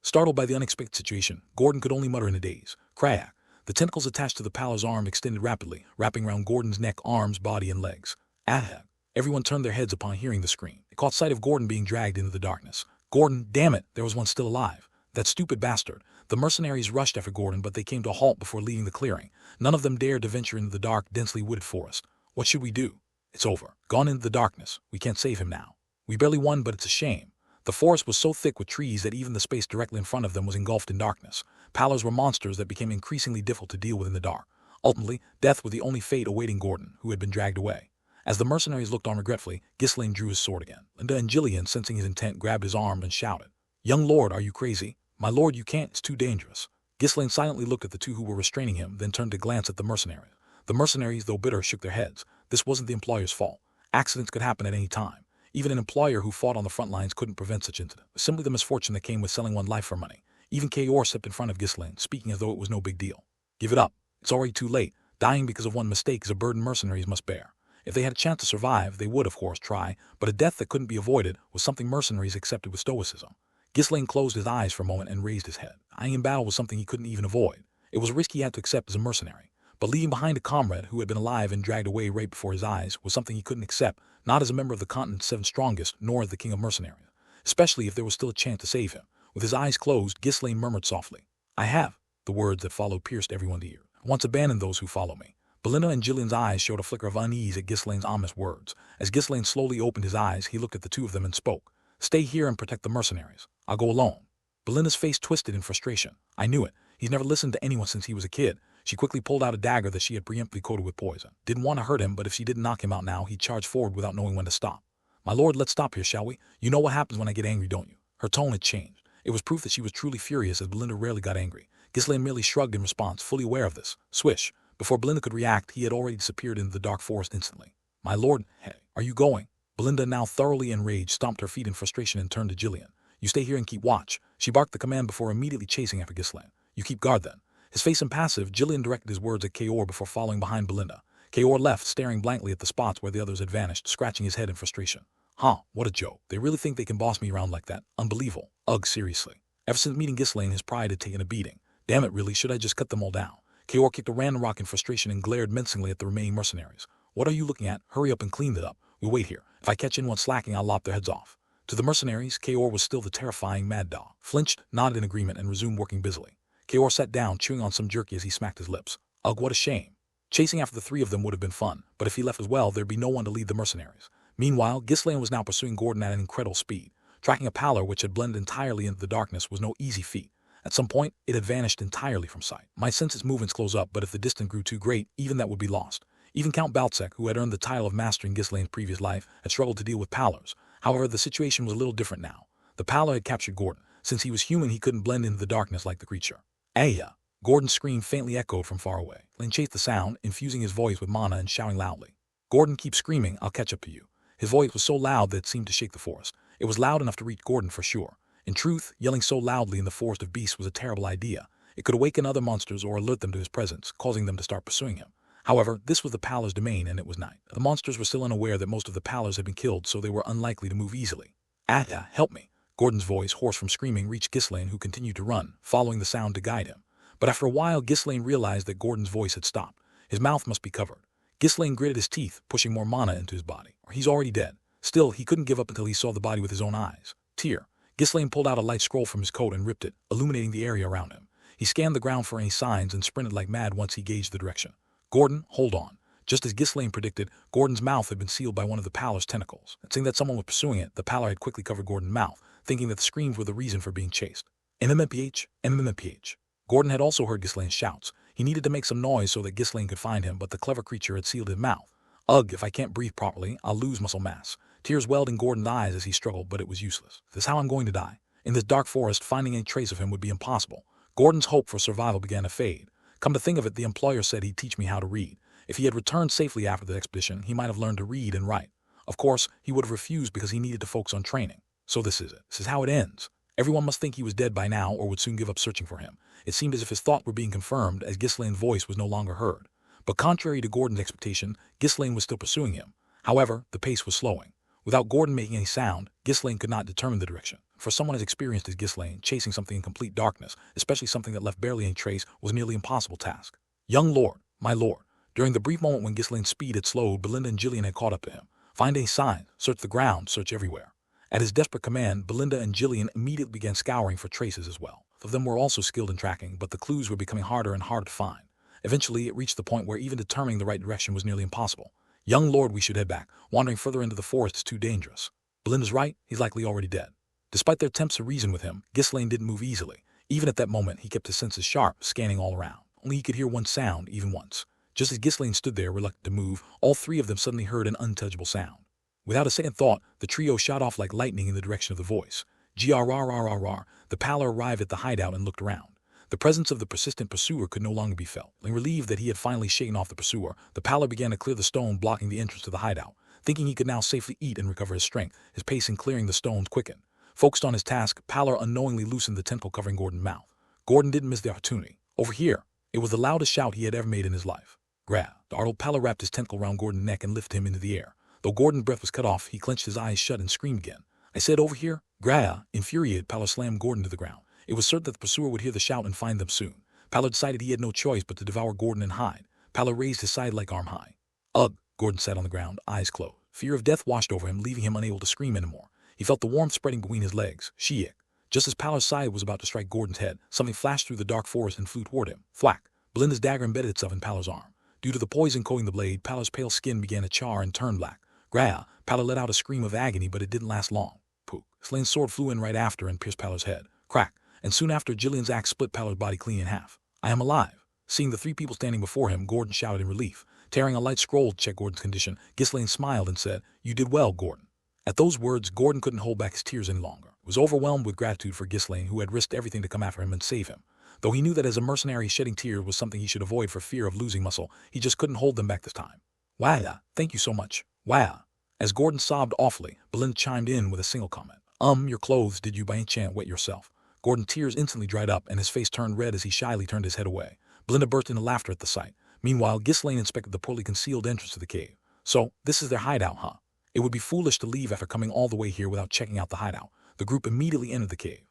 Startled by the unexpected situation, Gordon could only mutter in a daze. "Crack!" The tentacles attached to the Pallar's arm extended rapidly, wrapping around Gordon's neck, arms, body, and legs. "Ah!" Everyone turned their heads upon hearing the scream. They caught sight of Gordon being dragged into the darkness. "Gordon, damn it, there was one still alive." "That stupid bastard." The mercenaries rushed after Gordon, but they came to a halt before leaving the clearing. None of them dared to venture into the dark, densely wooded forest. "What should we do?" "It's over. Gone into the darkness. We can't save him now. We barely won, but it's a shame." The forest was so thick with trees that even the space directly in front of them was engulfed in darkness. Pallars were monsters that became increasingly difficult to deal with in the dark. Ultimately, death was the only fate awaiting Gordon, who had been dragged away. As the mercenaries looked on regretfully, Ghislaine drew his sword again. Linda and Jillian, sensing his intent, grabbed his arm and shouted, "Young lord, are you crazy? My lord, you can't. It's too dangerous. Ghislaine silently looked at the two who were restraining him, then turned to glance at the mercenary. The mercenaries, though bitter, shook their heads. This wasn't the employer's fault. Accidents could happen at any time. Even an employer who fought on the front lines couldn't prevent such incidents. It was simply the misfortune that came with selling one's life for money. Even Kayor stepped in front of Ghislaine, speaking as though it was no big deal. Give it up. It's already too late. Dying because of one mistake is a burden mercenaries must bear. If they had a chance to survive, they would, of course, try, but a death that couldn't be avoided was something mercenaries accepted with stoicism. Ghislaine closed his eyes for a moment and raised his head. Dying in battle was something he couldn't even avoid. It was a risk he had to accept as a mercenary. But leaving behind a comrade who had been alive and dragged away right before his eyes was something he couldn't accept, not as a member of the continent's 7 strongest, nor as the King of Mercenaries. Especially if there was still a chance to save him. With his eyes closed, Ghislaine murmured softly, "I have." The words that followed pierced everyone's ear. "I once abandoned those who follow me." Belinda and Gillian's eyes showed a flicker of unease at Ghislaine's ominous words. As Ghislaine slowly opened his eyes, he looked at the two of them and spoke. "Stay here and protect the mercenaries. I'll go alone." Belinda's face twisted in frustration. "I knew it. He's never listened to anyone since he was a kid." She quickly pulled out a dagger that she had preemptively coated with poison. Didn't want to hurt him, but if she didn't knock him out now, he'd charge forward without knowing when to stop. "My lord, let's stop here, shall we? You know what happens when I get angry, don't you?" Her tone had changed. It was proof that she was truly furious, as Belinda rarely got angry. Ghislaine merely shrugged in response, fully aware of this. Swish. Before Belinda could react, he had already disappeared into the dark forest instantly. "My lord, hey, are you going?" Belinda, now thoroughly enraged, stomped her feet in frustration and turned to Gillian. "You stay here and keep watch." She barked the command before immediately chasing after Ghislaine. "You keep guard then." His face impassive, Gillian directed his words at Kayor before following behind Belinda. Kayor left, staring blankly at the spots where the others had vanished, scratching his head in frustration. "Huh, what a joke. They really think they can boss me around like that? Unbelievable. Ugh, seriously." Ever since meeting Ghislaine, his pride had taken a beating. Damn it, really, should I just cut them all down? Kayor kicked a random rock in frustration and glared menacingly at the remaining mercenaries. "What are you looking at? Hurry up and clean it up. We'll wait here. If I catch anyone slacking, I'll lop their heads off." To the mercenaries, Kayor was still the terrifying mad dog. Flinched, nodded in agreement, and resumed working busily. Kayor sat down, chewing on some jerky as he smacked his lips. Ugh, what a shame. Chasing after the three of them would have been fun, but if he left as well, there'd be no one to lead the mercenaries. Meanwhile, Ghislaine was now pursuing Gordon at an incredible speed. Tracking a pallor which had blended entirely into the darkness was no easy feat. At some point, it had vanished entirely from sight. Might sense its movements close up, but if the distance grew too great, even that would be lost. Even Count Baltzek, who had earned the title of mastering Ghislaine's previous life, had struggled to deal with pallors. However, the situation was a little different now. The pallor had captured Gordon. Since he was human, he couldn't blend into the darkness like the creature. "Aya!" Gordon's scream faintly echoed from far away. Lane chased the sound, infusing his voice with mana and shouting loudly. "Gordon, keep screaming, I'll catch up to you." His voice was so loud that it seemed to shake the forest. It was loud enough to reach Gordon for sure. In truth, yelling so loudly in the forest of beasts was a terrible idea. It could awaken other monsters or alert them to his presence, causing them to start pursuing him. However, this was the pallor's domain and it was night. The monsters were still unaware that most of the pallors had been killed, so they were unlikely to move easily. "Atta, help me." Gordon's voice, hoarse from screaming, reached Ghislaine, who continued to run, following the sound to guide him. But after a while, Ghislaine realized that Gordon's voice had stopped. His mouth must be covered. Ghislaine gritted his teeth, pushing more mana into his body. Or he's already dead. Still, he couldn't give up until he saw the body with his own eyes. Tear. Ghislaine pulled out a light scroll from his coat and ripped it, illuminating the area around him. He scanned the ground for any signs and sprinted like mad once he gauged the direction. "Gordon, hold on." Just as Ghislaine predicted, Gordon's mouth had been sealed by one of the pallor's tentacles. And seeing that someone was pursuing it, the pallor had quickly covered Gordon's mouth, thinking that the screams were the reason for being chased. MMPH, MMPH. Gordon had also heard Ghislaine's shouts. He needed to make some noise so that Ghislaine could find him, but the clever creature had sealed his mouth. Ugh, if I can't breathe properly, I'll lose muscle mass. Tears welled in Gordon's eyes as he struggled, but it was useless. This is how I'm going to die. In this dark forest, finding any trace of him would be impossible. Gordon's hope for survival began to fade. Come to think of it, the employer said he'd teach me how to read. If he had returned safely after the expedition, he might have learned to read and write. Of course, he would have refused because he needed to focus on training. So this is it. This is how it ends. Everyone must think he was dead by now or would soon give up searching for him. It seemed as if his thought were being confirmed as Ghislaine's voice was no longer heard. But contrary to Gordon's expectation, Ghislaine was still pursuing him. However, the pace was slowing. Without Gordon making any sound, Ghislaine could not determine the direction. For someone as experienced as Ghislaine, chasing something in complete darkness, especially something that left barely any trace, was a nearly impossible task. "Young lord, my lord." During the brief moment when Ghislaine's speed had slowed, Belinda and Gillian had caught up to him. "Find any signs, search the ground, search everywhere." At his desperate command, Belinda and Gillian immediately began scouring for traces as well. Both of them were also skilled in tracking, but the clues were becoming harder and harder to find. Eventually, it reached the point where even determining the right direction was nearly impossible. "Young lord, we should head back. Wandering further into the forest is too dangerous." Belinda's right, he's likely already dead. Despite their attempts to reason with him, Ghislaine didn't move easily. Even at that moment, he kept his senses sharp, scanning all around. Only he could hear one sound, even once. Just as Ghislaine stood there, reluctant to move, all three of them suddenly heard an unintelligible sound. Without a second thought, the trio shot off like lightning in the direction of the voice. Grrrrrrr. The pallor arrived at the hideout and looked around. The presence of the persistent pursuer could no longer be felt. Relieved that he had finally shaken off the pursuer, the pallor began to clear the stone blocking the entrance to the hideout. Thinking he could now safely eat and recover his strength, his pace in clearing the stones quickened. Focused on his task, pallor unknowingly loosened the tentacle covering Gordon's mouth. Gordon didn't miss the opportunity. Over here! It was the loudest shout he had ever made in his life. Grab. The startled pallor wrapped his tentacle around Gordon's neck and lifted him into the air. Though Gordon's breath was cut off, he clenched his eyes shut and screamed again. I said over here? Grab. Infuriated, pallor slammed Gordon to the ground. It was certain that the pursuer would hear the shout and find them soon. Pallor decided he had no choice but to devour Gordon and hide. Pallor raised his side-like arm high. Ugh! Gordon sat on the ground, eyes closed. Fear of death washed over him, leaving him unable to scream anymore. He felt the warmth spreading between his legs. Sheik. Just as Pallor's scythe was about to strike Gordon's head, something flashed through the dark forest and flew toward him. Thwack! Belinda's dagger embedded itself in Pallor's arm. Due to the poison coating the blade, Pallor's pale skin began to char and turn black. Grah! Pallor let out a scream of agony, but it didn't last long. Pook! Slane's sword flew in right after and pierced Pallor's head. Crack! And soon after, Jillian's axe split Pallor's body clean in half. I am alive! Seeing the three people standing before him, Gordon shouted in relief. Tearing a light scroll to check Gordon's condition, Ghislaine smiled and said, You did well, Gordon. At those words, Gordon couldn't hold back his tears any longer. He was overwhelmed with gratitude for Ghislaine, who had risked everything to come after him and save him. Though he knew that as a mercenary, shedding tears was something he should avoid for fear of losing muscle, he just couldn't hold them back this time. Wah! Thank you so much. Wah! As Gordon sobbed awfully, Belinda chimed in with a single comment. Your clothes, did you by any chance wet yourself? Gordon's tears instantly dried up and his face turned red as he shyly turned his head away. Belinda burst into laughter at the sight. Meanwhile, Ghislaine inspected the poorly concealed entrance to the cave. So, this is their hideout, huh? It would be foolish to leave after coming all the way here without checking out the hideout. The group immediately entered the cave.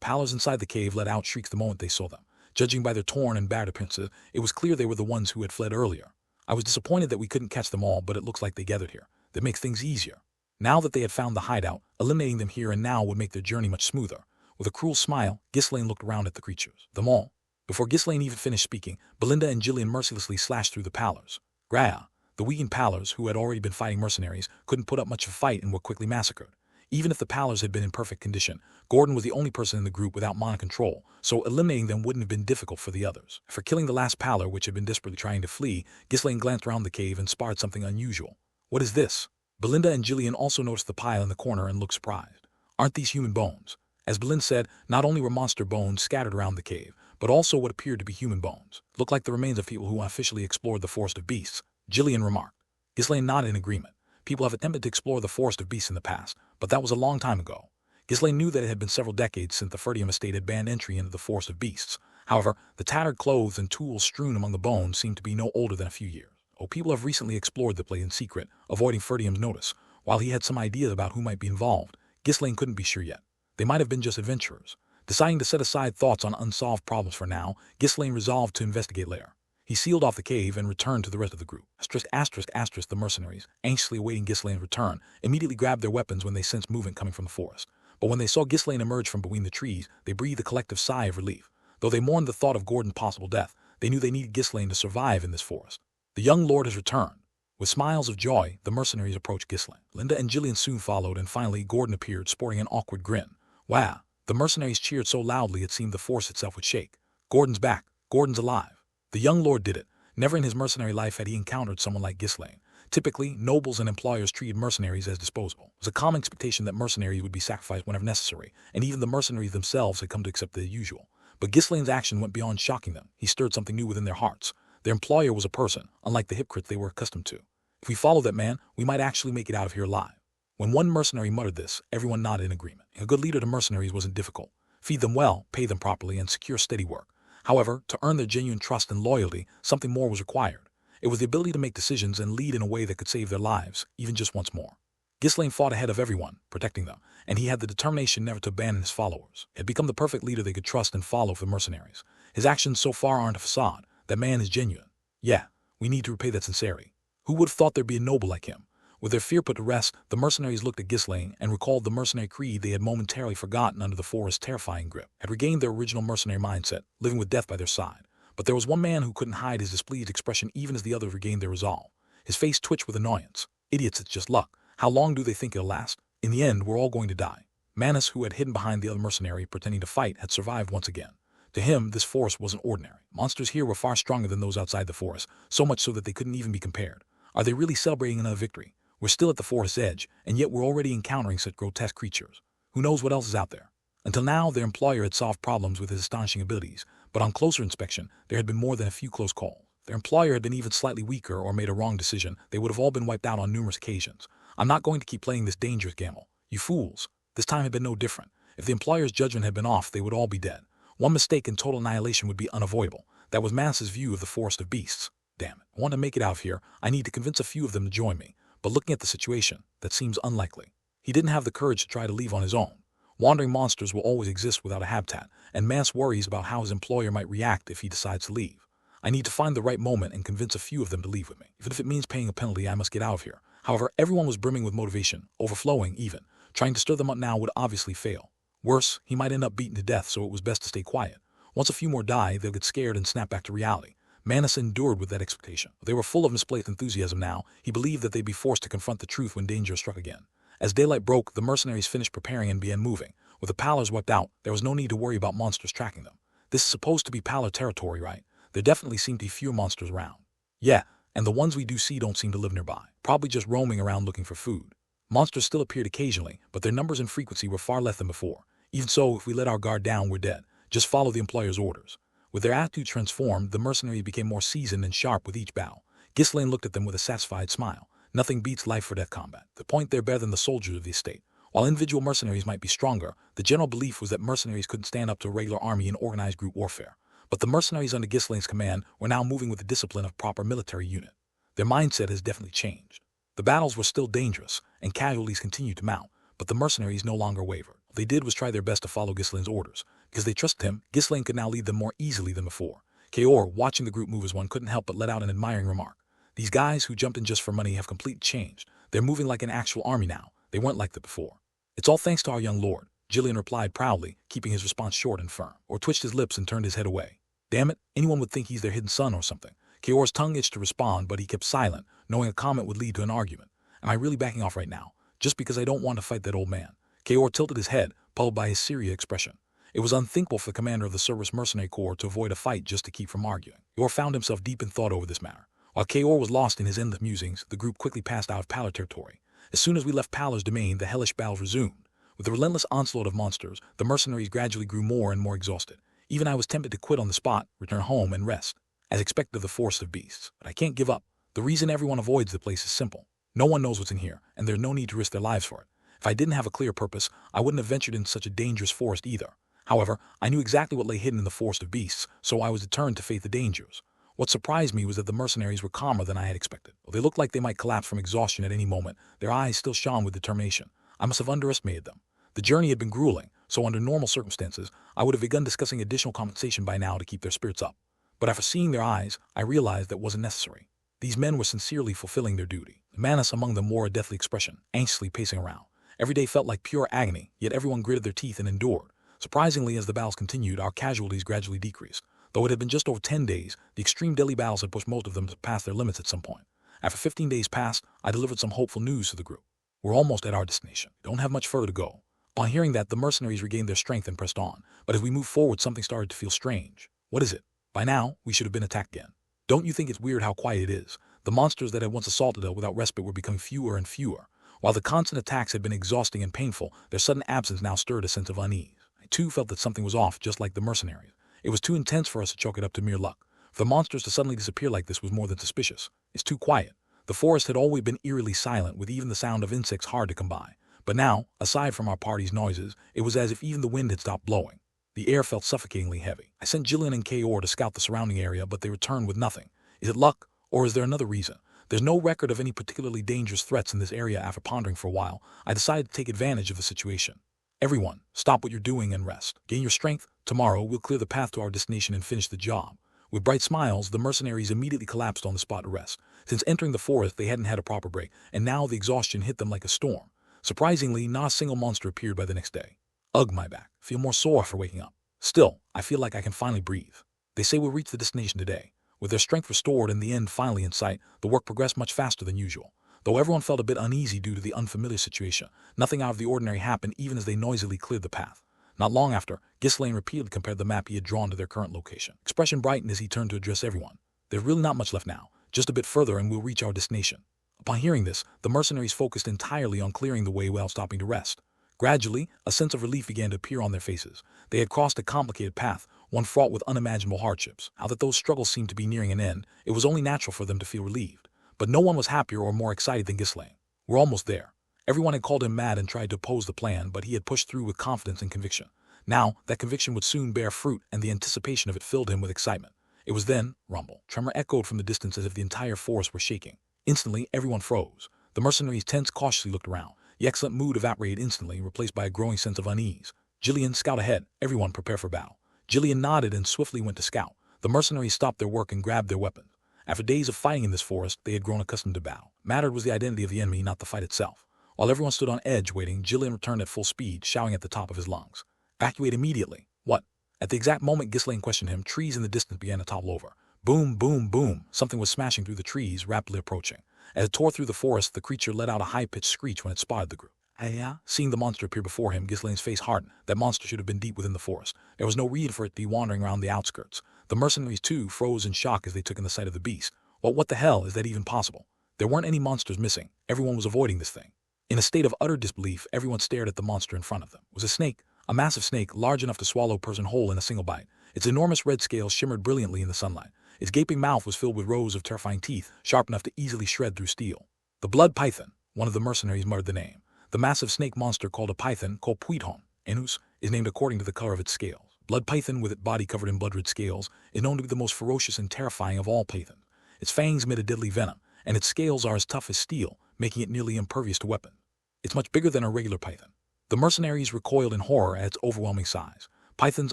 Pallors inside the cave let out shrieks the moment they saw them. Judging by their torn and battered appearances, it was clear they were the ones who had fled earlier. I was disappointed that we couldn't catch them all, but it looks like they gathered here. That makes things easier. Now that they had found the hideout, eliminating them here and now would make their journey much smoother. With a cruel smile, Ghislaine looked around at the creatures. Them all. Before Ghislaine even finished speaking, Belinda and Jillian mercilessly slashed through the pallors. The weakened pallors, who had already been fighting mercenaries, couldn't put up much of a fight and were quickly massacred. Even if the pallors had been in perfect condition, Gordon was the only person in the group without mana control, so eliminating them wouldn't have been difficult for the others. For killing the last pallor, which had been desperately trying to flee, Ghislaine glanced around the cave and spotted something unusual. What is this? Belinda and Jillian also noticed the pile in the corner and looked surprised. Aren't these human bones? As Belinda said, not only were monster bones scattered around the cave, but also what appeared to be human bones. Looked like the remains of people who unofficially explored the Forest of Beasts, Jillian remarked. Ghislaine nodded in agreement. People have attempted to explore the Forest of Beasts in the past, but that was a long time ago. Ghislaine knew that it had been several decades since the Ferdium estate had banned entry into the Forest of Beasts. However, the tattered clothes and tools strewn among the bones seemed to be no older than a few years. People have recently explored the place in secret, avoiding Ferdium's notice. While he had some ideas about who might be involved, Ghislaine couldn't be sure yet. They might have been just adventurers. Deciding to set aside thoughts on unsolved problems for now, Ghislaine resolved to investigate later. He sealed off the cave and returned to the rest of the group. The mercenaries, anxiously awaiting Ghislaine's return, immediately grabbed their weapons when they sensed movement coming from the forest. But when they saw Ghislaine emerge from between the trees, they breathed a collective sigh of relief. Though they mourned the thought of Gordon's possible death, they knew they needed Ghislaine to survive in this forest. The young lord has returned. With smiles of joy, the mercenaries approached Ghislaine. Linda and Jillian soon followed, and finally Gordon appeared, sporting an awkward grin. Wow! The mercenaries cheered so loudly it seemed the forest itself would shake. Gordon's back. Gordon's alive. The young lord did it. Never in his mercenary life had he encountered someone like Ghislaine. Typically, nobles and employers treated mercenaries as disposable. It was a common expectation that mercenaries would be sacrificed whenever necessary, and even the mercenaries themselves had come to accept the usual. But Ghislaine's action went beyond shocking them. He stirred something new within their hearts. Their employer was a person, unlike the hypocrites they were accustomed to. If we follow that man, we might actually make it out of here alive. When one mercenary muttered this, everyone nodded in agreement. A good leader to mercenaries wasn't difficult. Feed them well, pay them properly, and secure steady work. However, to earn their genuine trust and loyalty, something more was required. It was the ability to make decisions and lead in a way that could save their lives, even just once more. Ghislaine fought ahead of everyone, protecting them, and he had the determination never to abandon his followers. He had become the perfect leader they could trust and follow for the mercenaries. His actions so far aren't a facade. That man is genuine. Yeah, we need to repay that sincerity. Who would have thought there'd be a noble like him? With their fear put to rest, the mercenaries looked at Ghislaine and recalled the mercenary creed they had momentarily forgotten under the forest's terrifying grip, had regained their original mercenary mindset, living with death by their side. But there was one man who couldn't hide his displeased expression even as the others regained their resolve. His face twitched with annoyance. Idiots, it's just luck. How long do they think it'll last? In the end, we're all going to die. Manus, who had hidden behind the other mercenary pretending to fight, had survived once again. To him, this forest wasn't ordinary. Monsters here were far stronger than those outside the forest, so much so that they couldn't even be compared. Are they really celebrating another victory? We're still at the forest's edge, and yet we're already encountering such grotesque creatures. Who knows what else is out there? Until now, their employer had solved problems with his astonishing abilities, but on closer inspection, there had been more than a few close calls. Their employer had been even slightly weaker or made a wrong decision. They would have all been wiped out on numerous occasions. I'm not going to keep playing this dangerous gamble. You fools. This time had been no different. If the employer's judgment had been off, they would all be dead. One mistake and total annihilation would be unavoidable. That was Manus's view of the forest of beasts. Damn it. I want to make it out of here. I need to convince a few of them to join me. But looking at the situation, that seems unlikely. He didn't have the courage to try to leave on his own. Wandering monsters will always exist without a habitat, and Manus worries about how his employer might react if he decides to leave. I need to find the right moment and convince a few of them to leave with me. Even if it means paying a penalty, I must get out of here. However, everyone was brimming with motivation, overflowing even. Trying to stir them up now would obviously fail. Worse, he might end up beaten to death, so it was best to stay quiet. Once a few more die, they'll get scared and snap back to reality. Manus endured with that expectation. They were full of misplaced enthusiasm now. He believed that they'd be forced to confront the truth when danger struck again. As daylight broke, the mercenaries finished preparing and began moving. With the pallors wiped out, there was no need to worry about monsters tracking them. This is supposed to be pallor territory, right? There definitely seem to be fewer monsters around. Yeah, and the ones we do see don't seem to live nearby. Probably just roaming around looking for food. Monsters still appeared occasionally, but their numbers and frequency were far less than before. Even so, if we let our guard down, we're dead. Just follow the employer's orders. With their attitude transformed, the mercenaries became more seasoned and sharp with each battle. Ghislaine looked at them with a satisfied smile. Nothing beats life-or-death combat. The point they're better than the soldiers of the estate. While individual mercenaries might be stronger, the general belief was that mercenaries couldn't stand up to a regular army in organized group warfare. But the mercenaries under Ghislaine's command were now moving with the discipline of proper military unit. Their mindset has definitely changed. The battles were still dangerous, and casualties continued to mount, but the mercenaries no longer wavered. What they did was try their best to follow Ghislaine's orders. Because they trusted him, Ghislaine could now lead them more easily than before. Kaor, watching the group move as one, couldn't help but let out an admiring remark. These guys who jumped in just for money have completely changed. They're moving like an actual army now. They weren't like that before. It's all thanks to our young lord, Jillian replied proudly, keeping his response short and firm, or twitched his lips and turned his head away. Damn it, anyone would think he's their hidden son or something. Kaor's tongue itched to respond, but he kept silent, knowing a comment would lead to an argument. Am I really backing off right now? Just because I don't want to fight that old man? Kaor tilted his head, puzzled by his serious expression. It was unthinkable for the commander of the Cerberus Mercenary Corps to avoid a fight just to keep from arguing. Kaor found himself deep in thought over this matter. While Kaor was lost in his endless musings, the group quickly passed out of Pallor territory. As soon as we left Pallor's domain, the hellish battles resumed. With the relentless onslaught of monsters, the mercenaries gradually grew more and more exhausted. Even I was tempted to quit on the spot, return home, and rest, as expected of the forest of beasts. But I can't give up. The reason everyone avoids the place is simple. No one knows what's in here, and there's no need to risk their lives for it. If I didn't have a clear purpose, I wouldn't have ventured into such a dangerous forest either. However, I knew exactly what lay hidden in the forest of beasts, so I was determined to face the dangers. What surprised me was that the mercenaries were calmer than I had expected. Though they looked like they might collapse from exhaustion at any moment, their eyes still shone with determination. I must have underestimated them. The journey had been grueling, so under normal circumstances, I would have begun discussing additional compensation by now to keep their spirits up. But after seeing their eyes, I realized that wasn't necessary. These men were sincerely fulfilling their duty. Manus among them wore a deathly expression, anxiously pacing around. Every day felt like pure agony, yet everyone gritted their teeth and endured. Surprisingly, as the battles continued, our casualties gradually decreased. Though it had been just over 10 days, the extreme deadly battles had pushed most of them to pass their limits at some point. After 15 days passed, I delivered some hopeful news to the group. We're almost at our destination. We don't have much further to go. Upon hearing that, the mercenaries regained their strength and pressed on. But as we moved forward, something started to feel strange. What is it? By now, we should have been attacked again. Don't you think it's weird how quiet it is? The monsters that had once assaulted us without respite were becoming fewer and fewer. While the constant attacks had been exhausting and painful, their sudden absence now stirred a sense of unease. I too felt that something was off, just like the mercenaries. It was too intense for us to chalk it up to mere luck. For the monsters to suddenly disappear like this was more than suspicious. It's too quiet. The forest had always been eerily silent, with even the sound of insects hard to come by. But now, aside from our party's noises, it was as if even the wind had stopped blowing. The air felt suffocatingly heavy. I sent Jillian and Kaor to scout the surrounding area, but they returned with nothing. Is it luck, or is there another reason? There's no record of any particularly dangerous threats in this area. After pondering for a while, I decided to take advantage of the situation. Everyone, stop what you're doing and rest. Gain your strength. Tomorrow, we'll clear the path to our destination and finish the job. With bright smiles, the mercenaries immediately collapsed on the spot to rest. Since entering the forest, they hadn't had a proper break, and now the exhaustion hit them like a storm. Surprisingly, not a single monster appeared by the next day. Ugh, my back. Feel more sore for waking up. Still, I feel like I can finally breathe. They say we'll reach the destination today. With their strength restored and the end finally in sight, the work progressed much faster than usual. Though everyone felt a bit uneasy due to the unfamiliar situation, nothing out of the ordinary happened even as they noisily cleared the path. Not long after, Ghislaine repeatedly compared the map he had drawn to their current location. Expression brightened as he turned to address everyone. There's really not much left now. Just a bit further and we'll reach our destination. Upon hearing this, the mercenaries focused entirely on clearing the way while stopping to rest. Gradually, a sense of relief began to appear on their faces. They had crossed a complicated path, one fraught with unimaginable hardships. Now that those struggles seemed to be nearing an end, it was only natural for them to feel relieved. But no one was happier or more excited than Ghislaine. We're almost there. Everyone had called him mad and tried to oppose the plan, but he had pushed through with confidence and conviction. Now, that conviction would soon bear fruit, and the anticipation of it filled him with excitement. It was then, rumble, tremor echoed from the distance as if the entire forest were shaking. Instantly, everyone froze. The mercenaries tensed, cautiously looked around. The excellent mood evaporated instantly, replaced by a growing sense of unease. Jillian, scout ahead. Everyone prepare for battle. Jillian nodded and swiftly went to scout. The mercenaries stopped their work and grabbed their weapons. After days of fighting in this forest, they had grown accustomed to battle. Mattered was the identity of the enemy, not the fight itself. While everyone stood on edge waiting, Jillian returned at full speed, shouting at the top of his lungs. Evacuate immediately. What? At the exact moment Ghislaine questioned him, trees in the distance began to topple over. Boom, boom, boom. Something was smashing through the trees, rapidly approaching. As it tore through the forest, the creature let out a high-pitched screech when it spotted the group. Yeah? Seeing the monster appear before him, Ghislaine's face hardened. That monster should have been deep within the forest. There was no reason for it to be wandering around the outskirts. The mercenaries, too, froze in shock as they took in the sight of the beast. Well, what the hell is that even possible? There weren't any monsters missing. Everyone was avoiding this thing. In a state of utter disbelief, everyone stared at the monster in front of them. It was a snake, a massive snake large enough to swallow a person whole in a single bite. Its enormous red scales shimmered brilliantly in the sunlight. Its gaping mouth was filled with rows of terrifying teeth, sharp enough to easily shred through steel. The blood python, one of the mercenaries muttered the name. The massive snake monster called a python, called Puithon, Enus, is named according to the color of its scales. Blood python, with its body covered in blood-red scales, is known to be the most ferocious and terrifying of all pythons. Its fangs emit a deadly venom, and its scales are as tough as steel, making it nearly impervious to weapons. It's much bigger than a regular python. The mercenaries recoiled in horror at its overwhelming size. Pythons